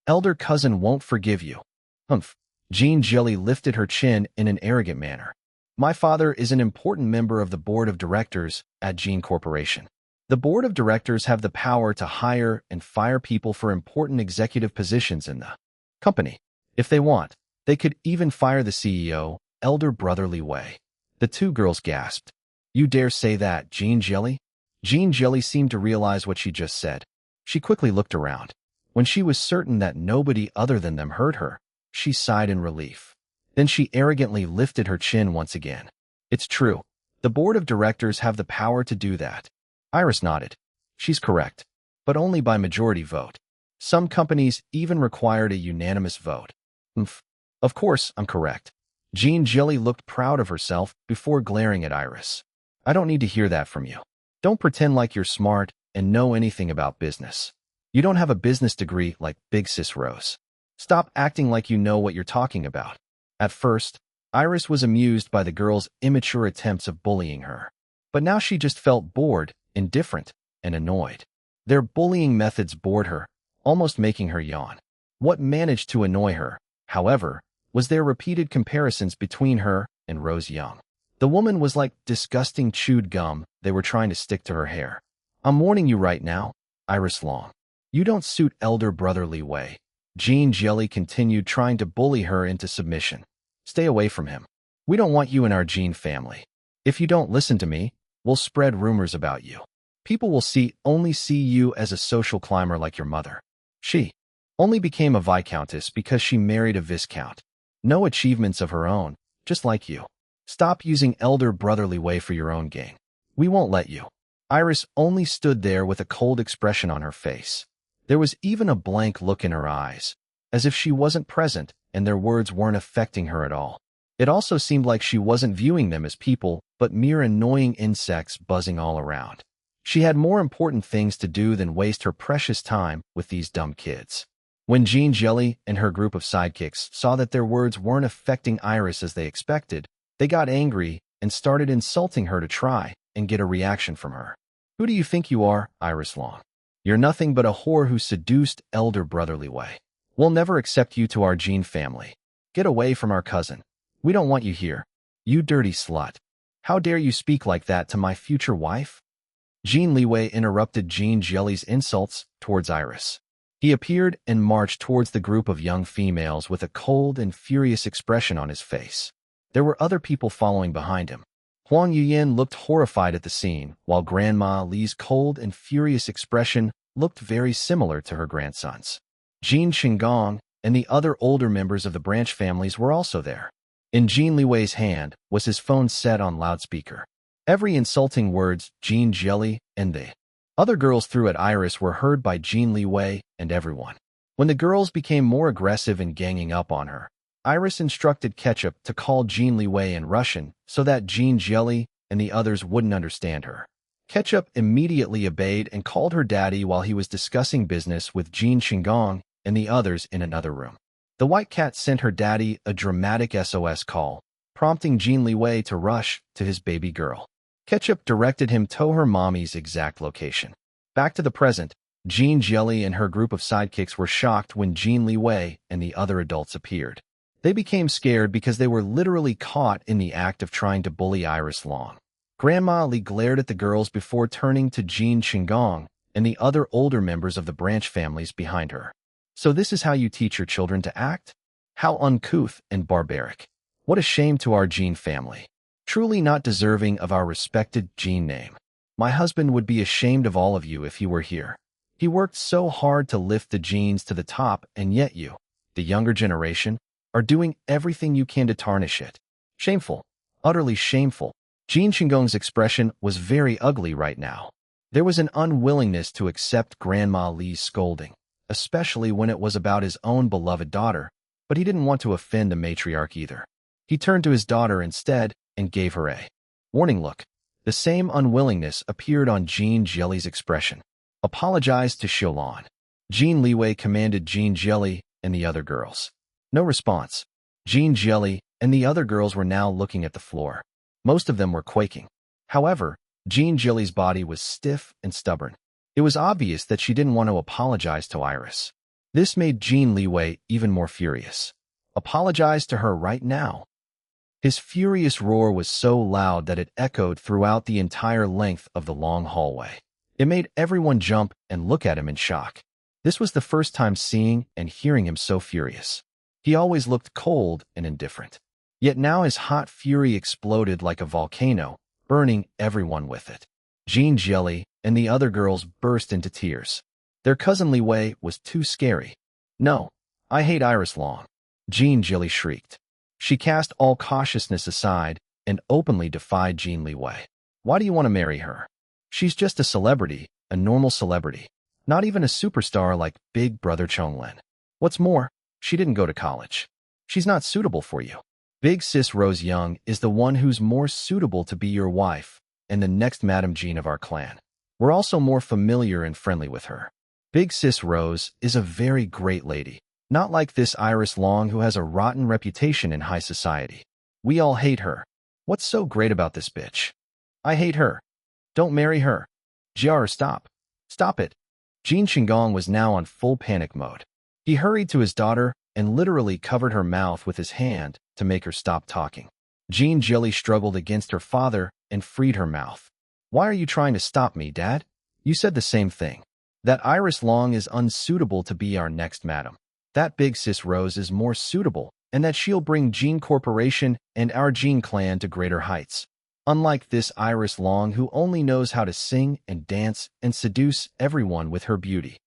Elder cousin won't forgive you. Humph. Jin Liwei lifted her chin in an arrogant manner. My father is an important member of the board of directors at Jin Corporation. The board of directors have the power to hire and fire people for important executive positions in the company. If they want, they could even fire the CEO, elder brother Liwei. The 2 girls gasped. You dare say that, Jin Liwei? Jin Liwei seemed to realize what she just said. She quickly looked around. When she was certain that nobody other than them heard her, she sighed in relief. Then she arrogantly lifted her chin once again. It's true. The board of directors have the power to do that. Iris nodded. She's correct, but only by majority vote. Some companies even required a unanimous vote. Of course, I'm correct. Jin Liwei looked proud of herself before glaring at Iris. I don't need to hear that from you. Don't pretend like you're smart and know anything about business. You don't have a business degree like Big Sis Rose. Stop acting like you know what you're talking about. At first, Iris was amused by the girls' immature attempts of bullying her. But now she just felt bored, indifferent, and annoyed. Their bullying methods bored her, almost making her yawn. What managed to annoy her, however, was their repeated comparisons between her and Rose Young. The woman was like disgusting chewed gum they were trying to stick to her hair. I'm warning you right now, Iris Long. You don't suit elder brother Liwei. Jin Liwei continued trying to bully her into submission. Stay away from him. We don't want you in our Jin family. If you don't listen to me, we'll spread rumors about you. People will only see you as a social climber like your mother. She only became a viscountess because she married a viscount. No achievements of her own, just like you. Stop using elder brotherly way for your own gain. We won't let you. Iris only stood there with a cold expression on her face. There was even a blank look in her eyes, as if she wasn't present and their words weren't affecting her at all. It also seemed like she wasn't viewing them as people, but mere annoying insects buzzing all around. She had more important things to do than waste her precious time with these dumb kids. When Jin Liwei and her group of sidekicks saw that their words weren't affecting Iris as they expected, they got angry and started insulting her to try and get a reaction from her. Who do you think you are, Iris Long? You're nothing but a whore who seduced elder brother Liwei. We'll never accept you to our Jin family. Get away from our cousin. We don't want you here. You dirty slut. How dare you speak like that to my future wife? Jin Liwei interrupted Jin Liwei's insults towards Iris. He appeared and marched towards the group of young females with a cold and furious expression on his face. There were other people following behind him. Huang Yuyan looked horrified at the scene, while Grandma Li's cold and furious expression looked very similar to her grandson's. Jin Qinggong and the other older members of the branch families were also there. In Jin Liwei's hand was his phone set on loudspeaker. Every insulting words Jin Liwei and the other girls threw at Iris were heard by Jin Liwei and everyone. When the girls became more aggressive and ganging up on her, Iris instructed Ketchup to call Jin Liwei in Russian so that Jin Liwei and the others wouldn't understand her. Ketchup immediately obeyed and called her daddy while he was discussing business with Jin Qinggong and the others in another room. The white cat sent her daddy a dramatic SOS call, prompting Jin Liwei to rush to his baby girl. Ketchup directed him to her mommy's exact location. Back to the present, Jin Liwei and her group of sidekicks were shocked when Jin Liwei and the other adults appeared. They became scared because they were literally caught in the act of trying to bully Iris Long. Grandma Li glared at the girls before turning to Jin Qinggong and the other older members of the branch families behind her. So this is how you teach your children to act? How uncouth and barbaric. What a shame to our Jin family. Truly not deserving of our respected Jin name. My husband would be ashamed of all of you if he were here. He worked so hard to lift the Jins to the top, and yet you, the younger generation, are doing everything you can to tarnish it. Shameful. Utterly shameful. Jin Qinggong's expression was very ugly right now. There was an unwillingness to accept Grandma Li's scolding, especially when it was about his own beloved daughter, but he didn't want to offend the matriarch either. He turned to his daughter instead and gave her a warning look. The same unwillingness appeared on Jin Liwei's expression. Apologize to Xiaolan. Jin Liwei commanded Jin Liwei and the other girls. No response. Jin Liwei and the other girls were now looking at the floor. Most of them were quaking. However, Jin Liwei's body was stiff and stubborn. It was obvious that she didn't want to apologize to Iris. This made Jin Liwei even more furious. Apologize to her right now. His furious roar was so loud that it echoed throughout the entire length of the long hallway. It made everyone jump and look at him in shock. This was the first time seeing and hearing him so furious. He always looked cold and indifferent. Yet now his hot fury exploded like a volcano, burning everyone with it. Jin Liwei and the other girls burst into tears. Their cousin Liwei was too scary. No, I hate Iris Long. Jin Liwei shrieked. She cast all cautiousness aside and openly defied Jin Liwei. Why do you want to marry her? She's just a celebrity, a normal celebrity. Not even a superstar like Big Brother Chonglen. What's more, she didn't go to college. She's not suitable for you. Big Sis Rose Young is the one who's more suitable to be your wife and the next Madame Jean of our clan. We're also more familiar and friendly with her. Big Sis Rose is a very great lady. Not like this Iris Long who has a rotten reputation in high society. We all hate her. What's so great about this bitch? I hate her. Don't marry her. Jiar, stop. Stop it. Jin Qinggong was now on full panic mode. He hurried to his daughter and literally covered her mouth with his hand to make her stop talking. Jin Liwei struggled against her father and freed her mouth. Why are you trying to stop me, Dad? You said the same thing. That Iris Long is unsuitable to be our next madam. That Big Sis Rose is more suitable, and that she'll bring Jin Corporation and our Jin clan to greater heights. Unlike this Iris Long who only knows how to sing and dance and seduce everyone with her beauty.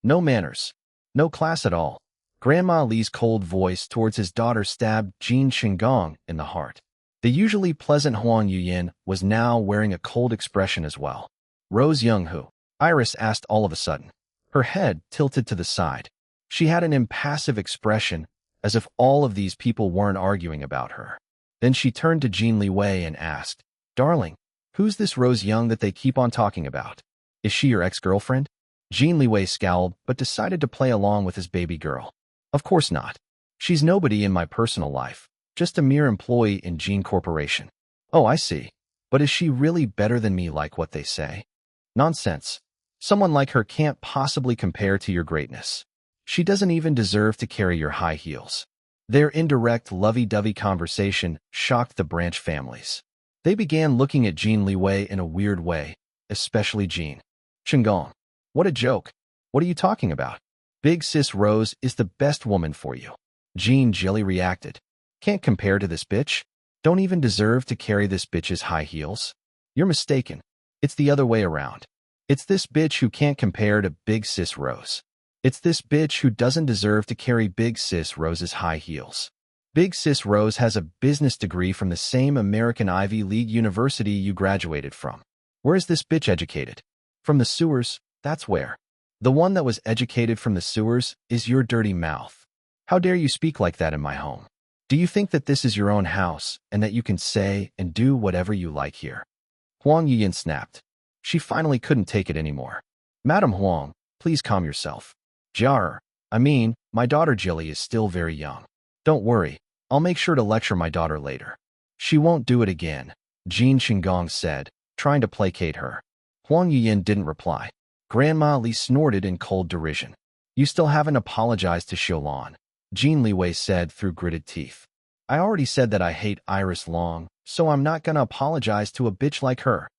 No manners. No class at all. Grandma Li's cold voice towards his daughter stabbed Jin Qinggong in the heart. The usually pleasant Huang Yuyin was now wearing a cold expression as well. Rose Young who? Iris asked all of a sudden. Her head tilted to the side. She had an impassive expression, as if all of these people weren't arguing about her. Then she turned to Jin Liwei and asked, "Darling, who's this Rose Young that they keep on talking about? Is she your ex-girlfriend?" Jin Liwei scowled but decided to play along with his baby girl. "Of course not. She's nobody in my personal life, just a mere employee in Jin Corporation." "Oh, I see. But is she really better than me like what they say?" "Nonsense. Someone like her can't possibly compare to your greatness. She doesn't even deserve to carry your high heels." Their indirect, lovey-dovey conversation shocked the branch families. They began looking at Jin Liwei in a weird way, especially Jin. "Qinggong, what a joke. What are you talking about? Big sis Rose is the best woman for you." Jin Jilly reacted. "Can't compare to this bitch? Don't even deserve to carry this bitch's high heels? You're mistaken. It's the other way around. It's this bitch who can't compare to Big Sis Rose. It's this bitch who doesn't deserve to carry Big Sis Rose's high heels. Big Sis Rose has a business degree from the same American Ivy League university you graduated from. Where's this bitch educated? From the sewers, that's where. The one that was educated from the sewers is your dirty mouth. How dare you speak like that in my home? Do you think that this is your own house and that you can say and do whatever you like here?" Huang Yuyin snapped. She finally couldn't take it anymore. "Madam Huang, please calm yourself. My daughter Jilly is still very young. Don't worry, I'll make sure to lecture my daughter later." "She won't do it again," Jin Qinggong said, trying to placate her. Huang Yuyin didn't reply. Grandma Li snorted in cold derision. "You still haven't apologized to Xiaolan," Jin Liwei said through gritted teeth. "I already said that I hate Iris Long, so I'm not gonna apologize to a bitch like her."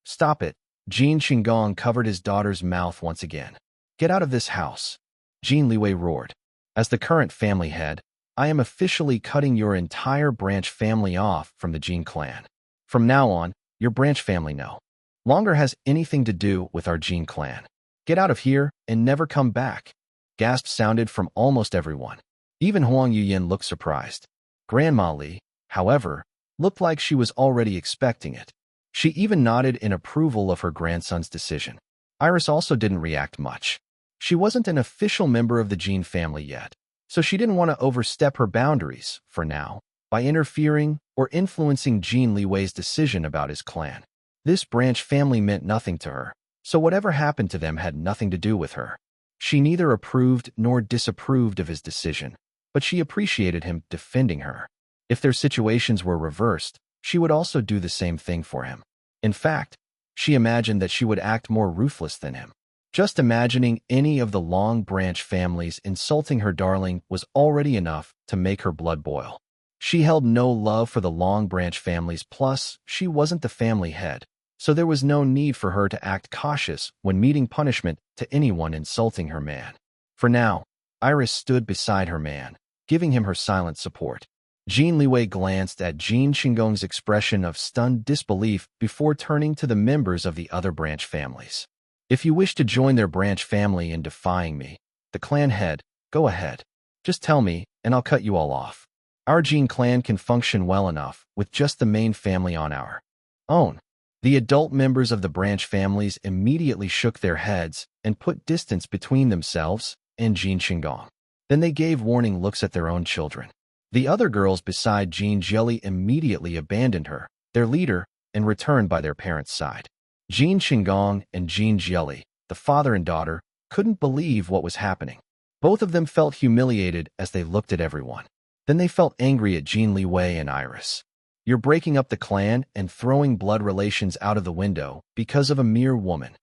Stop it." Jin Qinggong covered his daughter's mouth once again. "Get out of this house," Jin Liwei roared. "As the current family head, I am officially cutting your entire branch family off from the Jin clan. From now on, your branch family no longer has anything to do with our Jin clan. Get out of here and never come back." Gasps sounded from almost everyone. Even Huang Yuyin looked surprised. Grandma Li, however, looked like she was already expecting it. She even nodded in approval of her grandson's decision. Iris also didn't react much. She wasn't an official member of the Jin family yet, so she didn't want to overstep her boundaries, for now, by interfering or influencing Jin Liwei's decision about his clan. This branch family meant nothing to her, so whatever happened to them had nothing to do with her. She neither approved nor disapproved of his decision, but she appreciated him defending her. If their situations were reversed, she would also do the same thing for him. In fact, she imagined that she would act more ruthless than him. Just imagining any of the Long branch families insulting her darling was already enough to make her blood boil. She held no love for the Long branch families, plus she wasn't the family head, so there was no need for her to act cautious when meeting punishment to anyone insulting her man. For now, Iris stood beside her man, giving him her silent support. Jin Liwei glanced at Jin Qinggong's expression of stunned disbelief before turning to the members of the other branch families. "If you wish to join their branch family in defying me, the clan head, go ahead. Just tell me, and I'll cut you all off. Our Jin clan can function well enough with just the main family on our own." The adult members of the branch families immediately shook their heads and put distance between themselves and Jin Qinggong. Then they gave warning looks at their own children. The other girls beside Jin Jelly immediately abandoned her, their leader, and returned by their parents' side. Jin Qinggong and Jin Jelly, the father and daughter, couldn't believe what was happening. Both of them felt humiliated as they looked at everyone. Then they felt angry at Jin Liwei and Iris. "You're breaking up the clan and throwing blood relations out of the window because of a mere woman.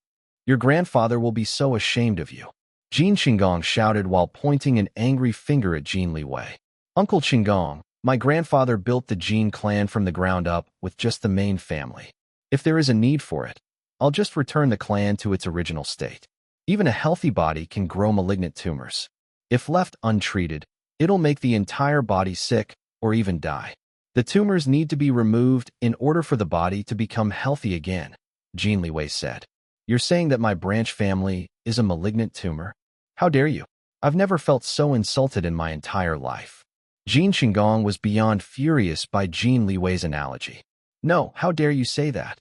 Your grandfather will be so ashamed of you," Jin Qinggong shouted while pointing an angry finger at Jin Liwei. "Uncle Qinggong, my grandfather built the Jin clan from the ground up with just the main family. If there is a need for it, I'll just return the clan to its original state. Even a healthy body can grow malignant tumors. If left untreated, it'll make the entire body sick or even die. The tumors need to be removed in order for the body to become healthy again, Jin Liwei said. You're saying that my branch family is a malignant tumor? How dare you? I've never felt so insulted in my entire life. Jin Shinggong was beyond furious by Jin Liwei's analogy. No, how dare you say that?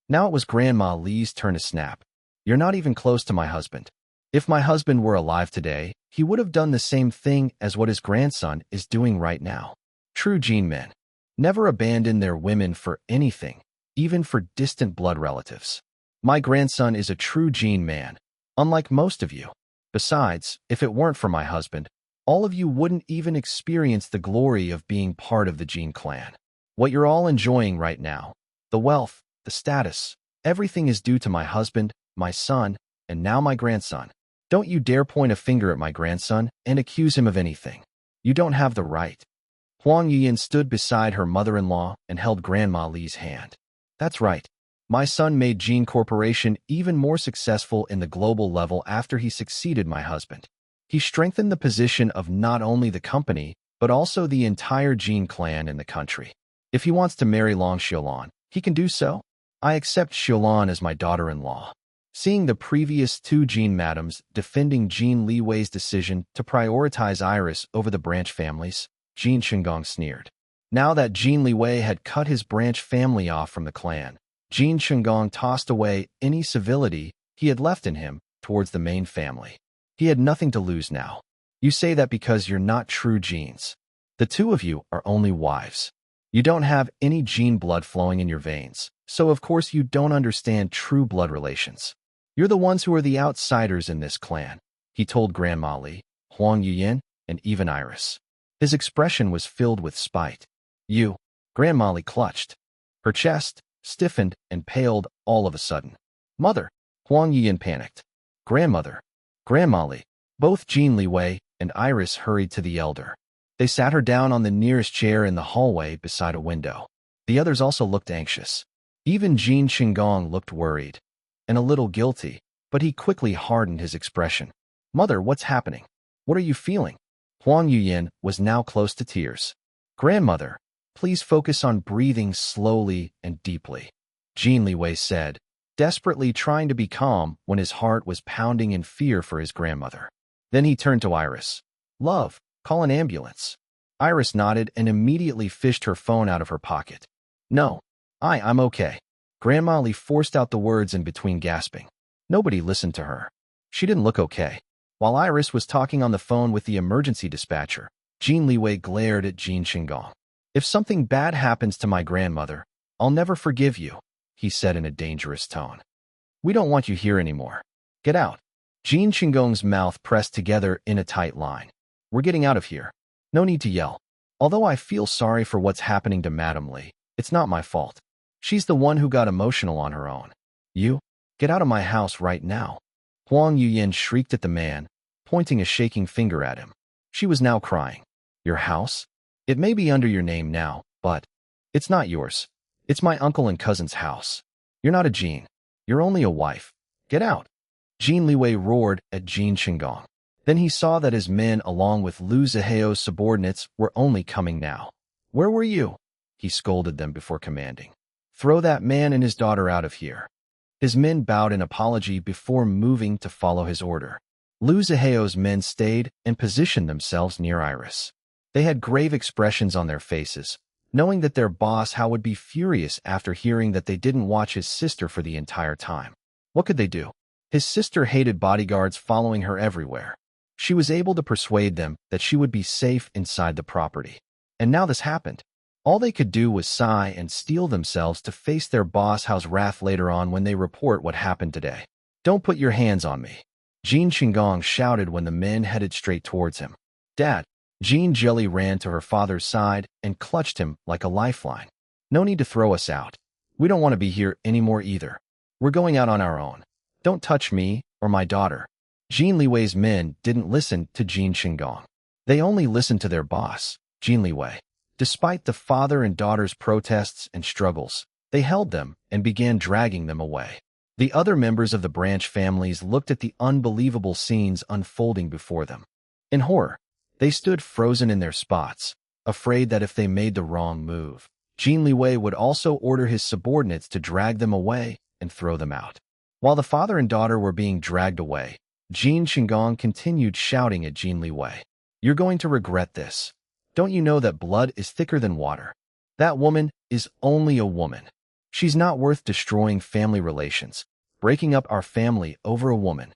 Now it was Grandma Li's turn to snap. You're not even close to my husband. If my husband were alive today, he would have done the same thing as what his grandson is doing right now. True Jin men never abandon their women for anything, even for distant blood relatives. My grandson is a true Jin man, unlike most of you. Besides, if it weren't for my husband, all of you wouldn't even experience the glory of being part of the Jin clan. What you're all enjoying right now, the wealth, the status, everything is due to my husband, my son, and now my grandson. Don't you dare point a finger at my grandson and accuse him of anything. You don't have the right. Huang Yuyan stood beside her mother-in-law and held Grandma Li's hand. That's right. My son made Jin Corporation even more successful in the global level after he succeeded my husband. He strengthened the position of not only the company, but also the entire Jin clan in the country. If he wants to marry Long Xiulan, he can do so. I accept Xiulan as my daughter-in-law. Seeing the previous two Jin madams defending Jin Liwei's decision to prioritize Iris over the branch families, Jin Shinggong sneered. Now that Jin Liwei had cut his branch family off from the clan, Jin Shinggong tossed away any civility he had left in him towards the main family. He had nothing to lose now. You say that because you're not true Jins. The two of you are only wives. You don't have any Jin blood flowing in your veins, so of course you don't understand true blood relations. You're the ones who are the outsiders in this clan, he told Grandma Li, Huang Yuyan, and even Iris. His expression was filled with spite. You, Grandma Li clutched. Her chest stiffened and paled all of a sudden. Mother, Huang Yuyan panicked. Grandmother, Grandma Li. Both Jin Liwei and Iris hurried to the elder. They sat her down on the nearest chair in the hallway beside a window. The others also looked anxious. Even Jin Shinggong looked worried and a little guilty, but he quickly hardened his expression. Mother, what's happening? What are you feeling? Huang Yuyan was now close to tears. Grandmother, please focus on breathing slowly and deeply, Jin Liwei said, desperately trying to be calm when his heart was pounding in fear for his grandmother. Then he turned to Iris. Love, call an ambulance. Iris nodded and immediately fished her phone out of her pocket. No, I'm okay. Grandma Li forced out the words in between gasping. Nobody listened to her. She didn't look okay. While Iris was talking on the phone with the emergency dispatcher, Jin Liwei glared at Jin Shinggong. If something bad happens to my grandmother, I'll never forgive you, he said in a dangerous tone. We don't want you here anymore. Get out. Jin Shinggong's mouth pressed together in a tight line. We're getting out of here. No need to yell. Although I feel sorry for what's happening to Madam Li, it's not my fault. She's the one who got emotional on her own. You? Get out of my house right now. Huang Yuyan shrieked at the man, pointing a shaking finger at him. She was now crying. Your house? It may be under your name now, but it's not yours. It's my uncle and cousin's house. You're not a Jin. You're only a wife. Get out. Jin Liwei roared at Jin Shinggong. Then he saw that his men along with Lu Ziheo's subordinates were only coming now. Where were you? He scolded them before commanding. Throw that man and his daughter out of here. His men bowed in apology before moving to follow his order. Lu Ziheo's men stayed and positioned themselves near Iris. They had grave expressions on their faces, knowing that their boss Hao would be furious after hearing that they didn't watch his sister for the entire time. What could they do? His sister hated bodyguards following her everywhere. She was able to persuade them that she would be safe inside the property. And now this happened. All they could do was sigh and steel themselves to face their boss Hao's wrath later on when they report what happened today. Don't put your hands on me, Jin Shinggong shouted when the men headed straight towards him. Dad, Jin Jelly ran to her father's side and clutched him like a lifeline. No need to throw us out. We don't want to be here anymore either. We're going out on our own. Don't touch me or my daughter. Jin Liwei's men didn't listen to Jin Shinggong. They only listened to their boss, Jin Liwei. Despite the father and daughter's protests and struggles, they held them and began dragging them away. The other members of the branch families looked at the unbelievable scenes unfolding before them. In horror, they stood frozen in their spots, afraid that if they made the wrong move, Jin Liwei would also order his subordinates to drag them away and throw them out. While the father and daughter were being dragged away, Jin Shinggong continued shouting at Jin Liwei. "You're going to regret this. Don't you know that blood is thicker than water? That woman is only a woman. She's not worth destroying family relations, breaking up our family over a woman."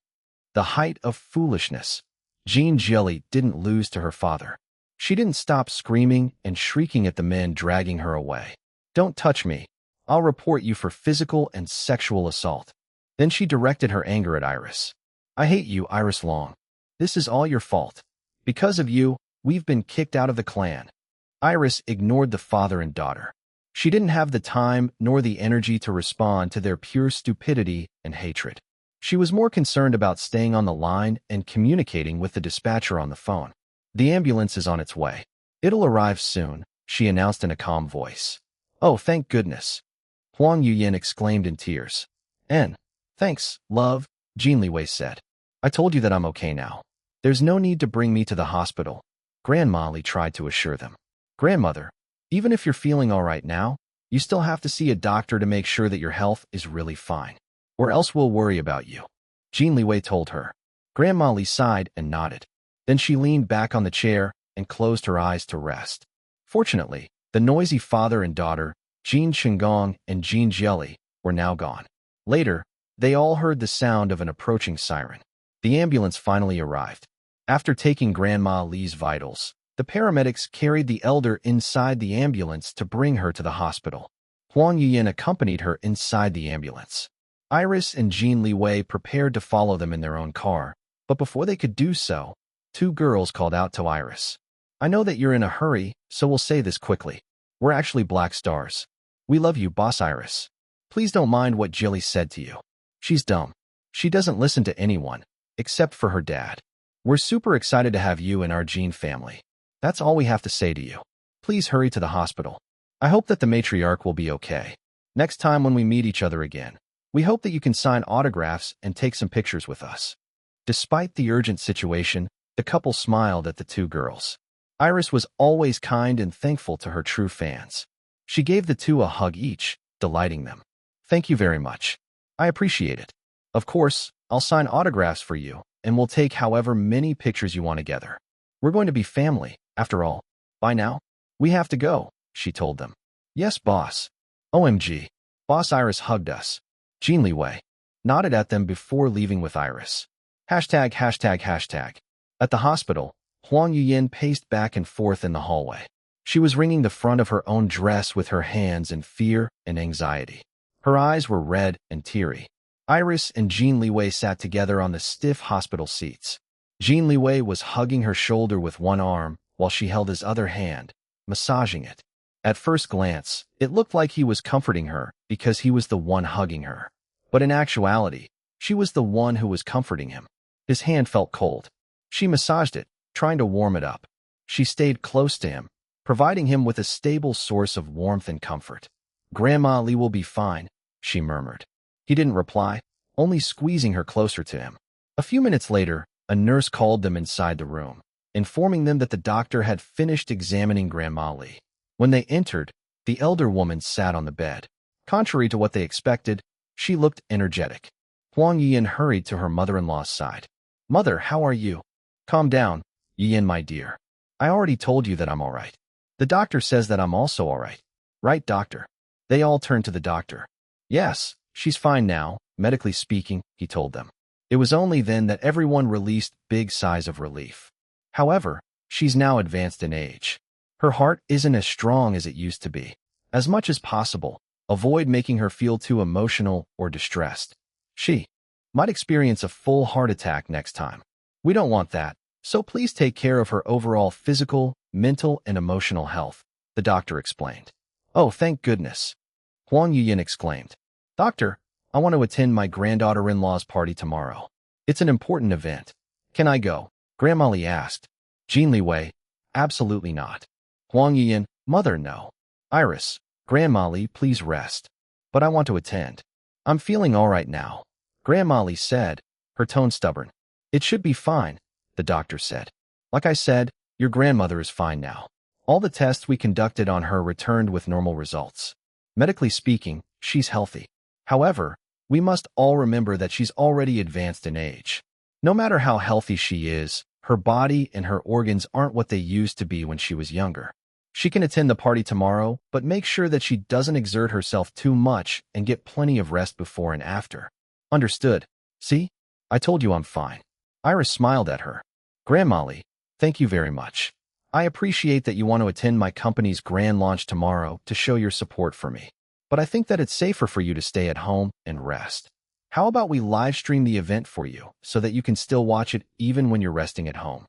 The height of foolishness. Jin Liwei didn't lose to her father. She didn't stop screaming and shrieking at the men dragging her away. "Don't touch me. I'll report you for physical and sexual assault." Then she directed her anger at Iris. "I hate you, Iris Long. This is all your fault. Because of you, we've been kicked out of the clan." Iris ignored the father and daughter. She didn't have the time nor the energy to respond to their pure stupidity and hatred. She was more concerned about staying on the line and communicating with the dispatcher on the phone. "The ambulance is on its way. It'll arrive soon," she announced in a calm voice. "Oh, thank goodness." Huang Yuyin exclaimed in tears. Thanks, love," Jin Liwei said. "I told you that I'm okay now. There's no need to bring me to the hospital," Grandma Li tried to assure them. "Grandmother, even if you're feeling all right now, you still have to see a doctor to make sure that your health is really fine, or else we'll worry about you," Jin Liwei told her. Grandma Li sighed and nodded. Then she leaned back on the chair and closed her eyes to rest. Fortunately, the noisy father and daughter, Jin Shinggong and Jin Liwei, were now gone. Later, they all heard the sound of an approaching siren. The ambulance finally arrived. After taking Grandma Li's vitals, the paramedics carried the elder inside the ambulance to bring her to the hospital. Huang Yuyin accompanied her inside the ambulance. Iris and Jin Liwei prepared to follow them in their own car, but before they could do so, two girls called out to Iris. "I know that you're in a hurry, so we'll say this quickly. We're actually Black Stars. We love you, Boss Iris. Please don't mind what Jilly said to you. She's dumb. She doesn't listen to anyone, except for her dad. We're super excited to have you in our Jin family. That's all we have to say to you. Please hurry to the hospital. I hope that the matriarch will be okay. Next time when we meet each other again, we hope that you can sign autographs and take some pictures with us." Despite the urgent situation, the couple smiled at the two girls. Iris was always kind and thankful to her true fans. She gave the two a hug each, delighting them. "Thank you very much. I appreciate it. Of course, I'll sign autographs for you, and we'll take however many pictures you want together. We're going to be family, after all. Bye now. We have to go," she told them. "Yes, boss." OMG. Boss Iris hugged us. Jin Liwei nodded at them before leaving with Iris. ####. At the hospital, Huang Yuyin paced back and forth in the hallway. She was wringing the front of her own dress with her hands in fear and anxiety. Her eyes were red and teary. Iris and Jin Liwei sat together on the stiff hospital seats. Jin Liwei was hugging her shoulder with one arm while she held his other hand, massaging it. At first glance, it looked like he was comforting her because he was the one hugging her. But in actuality, she was the one who was comforting him. His hand felt cold. She massaged it, trying to warm it up. She stayed close to him, providing him with a stable source of warmth and comfort. "Grandma Li will be fine," she murmured. He didn't reply, only squeezing her closer to him. A few minutes later, a nurse called them inside the room, informing them that the doctor had finished examining Grandma Li. When they entered, the elder woman sat on the bed. Contrary to what they expected, she looked energetic. Huang Yuyin hurried to her mother-in-law's side. "Mother, how are you?" "Calm down, Yuyin, my dear. I already told you that I'm all right. The doctor says that I'm also all right. Right, doctor?" They all turned to the doctor. "Yes, she's fine now, medically speaking," he told them. It was only then that everyone released big sighs of relief. However, she's now advanced in age. Her heart isn't as strong as it used to be. As much as possible, avoid making her feel too emotional or distressed. She might experience a full heart attack next time. We don't want that, so please take care of her overall physical, mental, and emotional health, the doctor explained. "Oh, thank goodness," Huang Yuyin exclaimed. "Doctor, I want to attend my granddaughter-in-law's party tomorrow. It's an important event. Can I go?" Grandma Li asked. Jin Liwei, "Absolutely not." Huang Yuyin, "Mother, no." Iris, "Grandma Li, please rest. But I want to attend. I'm feeling all right now." Grandma Li said, her tone stubborn. "It should be fine," the doctor said. "Like I said, your grandmother is fine now. All the tests we conducted on her returned with normal results. Medically speaking, she's healthy. However, we must all remember that she's already advanced in age. No matter how healthy she is, her body and her organs aren't what they used to be when she was younger. She can attend the party tomorrow, but make sure that she doesn't exert herself too much and get plenty of rest before and after. Understood. See? I told you I'm fine. Iris smiled at her. Grandma Lee, thank you very much. I appreciate that you want to attend my company's grand launch tomorrow to show your support for me. But I think that it's safer for you to stay at home and rest. How about we live stream the event for you so that you can still watch it even when you're resting at home?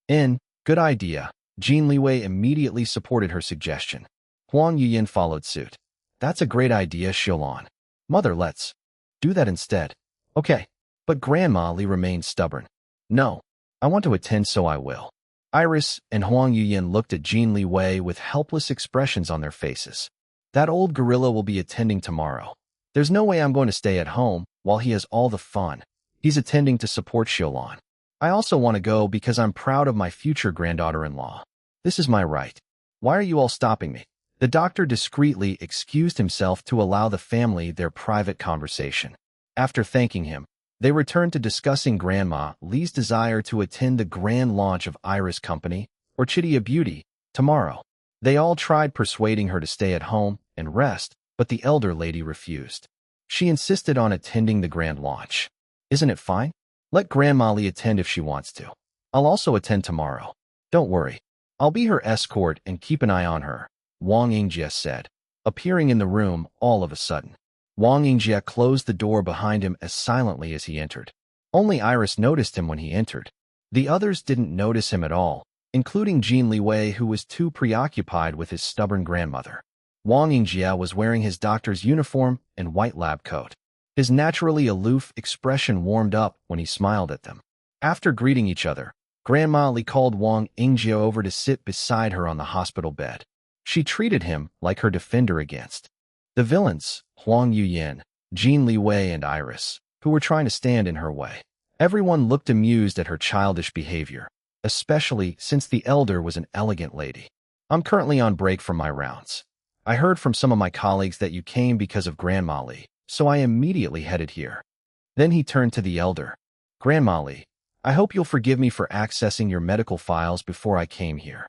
Good idea. Jin Liwei immediately supported her suggestion. Huang Yuyin followed suit. That's a great idea, Xiaolon. Mother, let's do that instead. Okay. But Grandma Li remained stubborn. No, I want to attend, so I will. Iris and Huang Yuyin looked at Jin Liwei with helpless expressions on their faces. That old gorilla will be attending tomorrow. There's no way I'm going to stay at home while he has all the fun. He's attending to support Xiaolon. I also want to go because I'm proud of my future granddaughter-in-law. This is my right. Why are you all stopping me? The doctor discreetly excused himself to allow the family their private conversation. After thanking him, they returned to discussing Grandma Lee's desire to attend the grand launch of Iris Company, or Chidia Beauty, tomorrow. They all tried persuading her to stay at home and rest, but the elder lady refused. She insisted on attending the grand launch. Isn't it fine? Let Grandma Lee attend if she wants to. I'll also attend tomorrow. Don't worry. I'll be her escort and keep an eye on her, Wang Yingjie said, appearing in the room all of a sudden. Wang Yingjie closed the door behind him as silently as he entered. Only Iris noticed him when he entered. The others didn't notice him at all, including Jin Liwei, who was too preoccupied with his stubborn grandmother. Wang Yingjie was wearing his doctor's uniform and white lab coat. His naturally aloof expression warmed up when he smiled at them. After greeting each other, Grandma Li called Wang Yingjie over to sit beside her on the hospital bed. She treated him like her defender against the villains, Huang Yuyin, Jin Liwei, and Iris, who were trying to stand in her way. Everyone looked amused at her childish behavior, especially since the elder was an elegant lady. I'm currently on break from my rounds. I heard from some of my colleagues that you came because of Grandma Li, so I immediately headed here. Then he turned to the elder. Grandma Li, I hope you'll forgive me for accessing your medical files before I came here.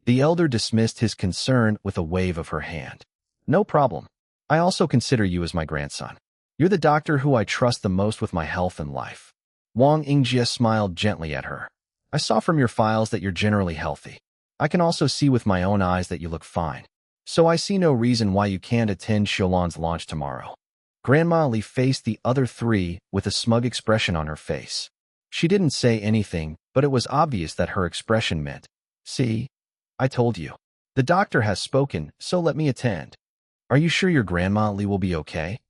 The elder dismissed his concern with a wave of her hand. No problem. I also consider you as my grandson. You're the doctor who I trust the most with my health and life. Wang Yingjie smiled gently at her. I saw from your files that you're generally healthy. I can also see with my own eyes that you look fine. So I see no reason why you can't attend Xiaolon's launch tomorrow. Grandma Li faced the other three with a smug expression on her face. She didn't say anything, but it was obvious that her expression meant, see, I told you. The doctor has spoken, so let me attend. Are you sure your Grandma Li will be okay?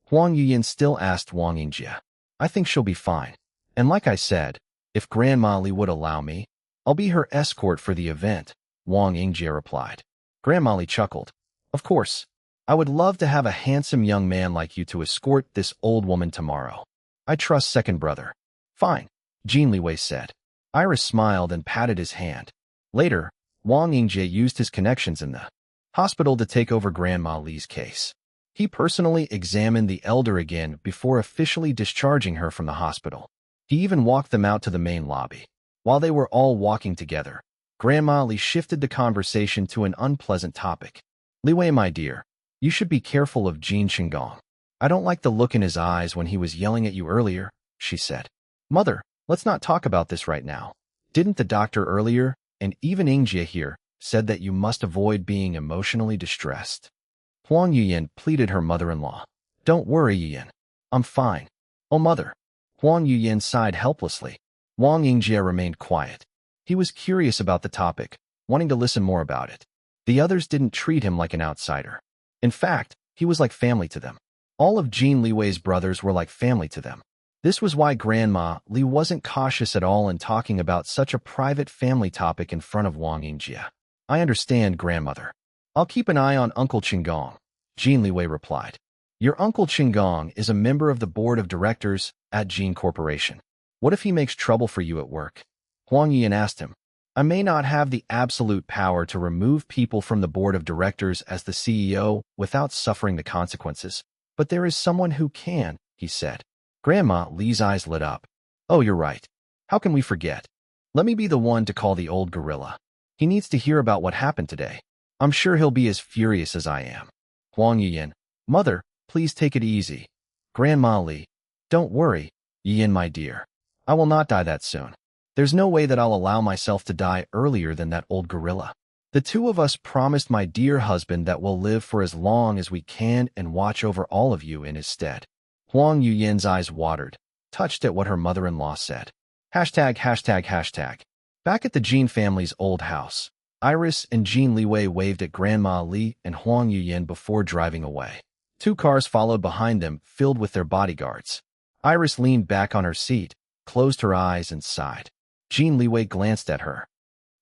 Huang Yuyin still asked Wang Yingjie. I think she'll be fine. And like I said, if Grandma Li would allow me, I'll be her escort for the event, Wang Yingjie replied. Grandma Li chuckled. Of course. I would love to have a handsome young man like you to escort this old woman tomorrow. I trust second brother. Fine, Jin Liwei said. Iris smiled and patted his hand. Later, Wang Yingjie used his connections in the hospital to take over Grandma Li's case. He personally examined the elder again before officially discharging her from the hospital. He even walked them out to the main lobby. While they were all walking together, Grandma Li shifted the conversation to an unpleasant topic. Liwei, my dear, you should be careful of Jin Qinggong. I don't like the look in his eyes when he was yelling at you earlier, she said. Mother, let's not talk about this right now. Didn't the doctor earlier, and even Yingjie here, said that you must avoid being emotionally distressed? Huang Yuyin pleaded her mother-in-law. Don't worry, Yuyin. I'm fine. Oh, mother. Huang Yuyin sighed helplessly. Wang Yingjie remained quiet. He was curious about the topic, wanting to listen more about it. The others didn't treat him like an outsider. In fact, he was like family to them. All of Jin Liwei's brothers were like family to them. This was why Grandma Li wasn't cautious at all in talking about such a private family topic in front of Wang Yingjie. I understand, grandmother. I'll keep an eye on Uncle Qinggong, Jin Liwei replied. Your Uncle Qinggong is a member of the board of directors at Jin Corporation. What if he makes trouble for you at work? Huang Yuyin asked him. I may not have the absolute power to remove people from the board of directors as the CEO without suffering the consequences, but there is someone who can, he said. Grandma Li's eyes lit up. Oh, you're right. How can we forget? Let me be the one to call the old gorilla. He needs to hear about what happened today. I'm sure he'll be as furious as I am. Huang Yiyin. Mother, please take it easy. Grandma Li. Don't worry, Yiyin my dear. I will not die that soon. There's no way that I'll allow myself to die earlier than that old gorilla. The two of us promised my dear husband that we'll live for as long as we can and watch over all of you in his stead. Huang Yuyin's eyes watered, touched at what her mother-in-law said. ####. Back at the Jin family's old house, Iris and Jin Liwei waved at Grandma Li and Huang Yuyin before driving away. Two cars followed behind them, filled with their bodyguards. Iris leaned back on her seat, closed her eyes, and sighed. Jin Liwei glanced at her.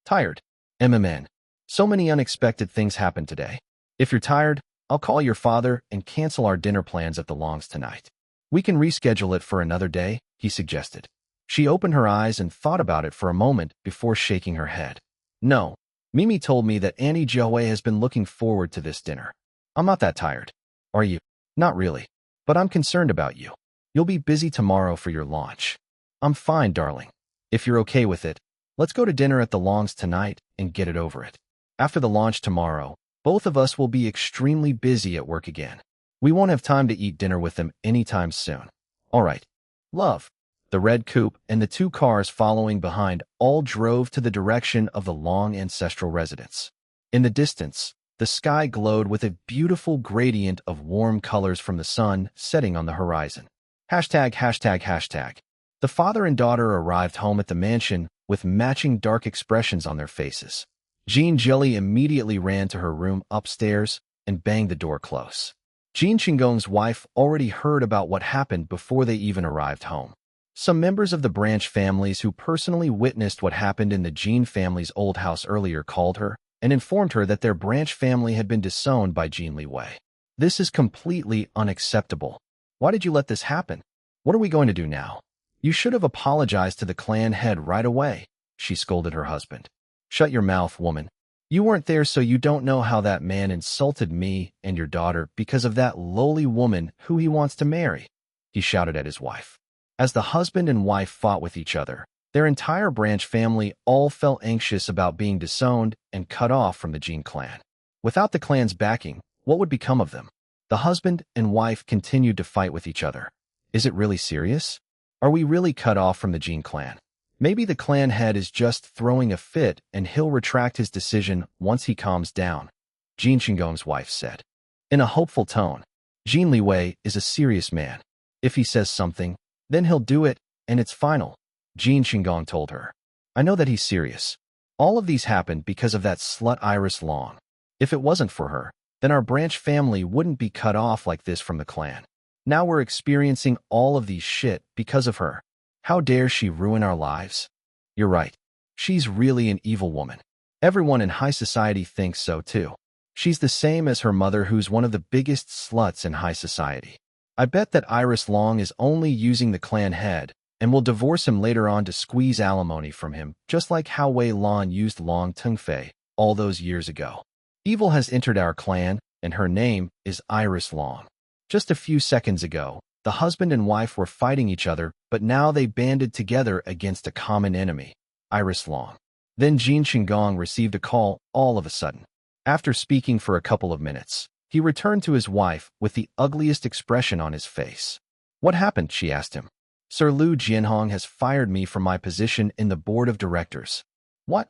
Tired. MMN. So many unexpected things happened today. If you're tired, I'll call your father and cancel our dinner plans at the Longs tonight. We can reschedule it for another day, he suggested. She opened her eyes and thought about it for a moment before shaking her head. No. Mimi told me that Annie Jiahui has been looking forward to this dinner. I'm not that tired. Are you? Not really. But I'm concerned about you. You'll be busy tomorrow for your launch. I'm fine, darling. If you're okay with it, let's go to dinner at the Longs tonight and get it over it. After the launch tomorrow, both of us will be extremely busy at work again. We won't have time to eat dinner with them anytime soon. All right. Love. The red coupe and the two cars following behind all drove to the direction of the Long ancestral residence. In the distance, the sky glowed with a beautiful gradient of warm colors from the sun setting on the horizon. ####. The father and daughter arrived home at the mansion with matching dark expressions on their faces. Jean Jelly immediately ran to her room upstairs and banged the door close. Jean Qinggong's wife already heard about what happened before they even arrived home. Some members of the branch families who personally witnessed what happened in the Jin family's old house earlier called her and informed her that their branch family had been disowned by Jin Liwei. This is completely unacceptable. Why did you let this happen? What are we going to do now? You should have apologized to the clan head right away, she scolded her husband. Shut your mouth, woman. You weren't there, so you don't know how that man insulted me and your daughter because of that lowly woman who he wants to marry, he shouted at his wife. As the husband and wife fought with each other, their entire branch family all felt anxious about being disowned and cut off from the Jin clan. Without the clan's backing, what would become of them? The husband and wife continued to fight with each other. Is it really serious? Are we really cut off from the Jin clan? Maybe the clan head is just throwing a fit and he'll retract his decision once he calms down, Jin Qinggong's wife said. In a hopeful tone, Jin Liwei is a serious man. If he says something, then he'll do it, and it's final, Jin Qinggong told her. I know that he's serious. All of these happened because of that slut Iris Long. If it wasn't for her, then our branch family wouldn't be cut off like this from the clan. Now we're experiencing all of these shit because of her. How dare she ruin our lives? You're right. She's really an evil woman. Everyone in high society thinks so too. She's the same as her mother, who's one of the biggest sluts in high society. I bet that Iris Long is only using the clan head and will divorce him later on to squeeze alimony from him, just like how Wei Lan used Long Tengfei all those years ago. Evil has entered our clan, and her name is Iris Long. Just a few seconds ago, the husband and wife were fighting each other, but now they banded together against a common enemy, Iris Long. Then Jin Qinggong received a call all of a sudden. After speaking for a couple of minutes, he returned to his wife with the ugliest expression on his face. What happened? She asked him. Sir Liu Jianhong has fired me from my position in the board of directors. What?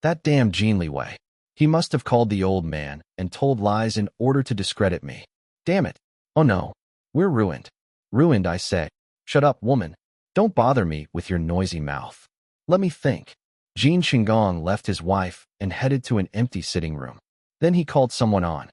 That damn Jin Liwei. He must have called the old man and told lies in order to discredit me. Damn it. Oh no. We're ruined. Ruined, I say. Shut up, woman. Don't bother me with your noisy mouth. Let me think. Jin Qinggong left his wife and headed to an empty sitting room. Then he called someone on.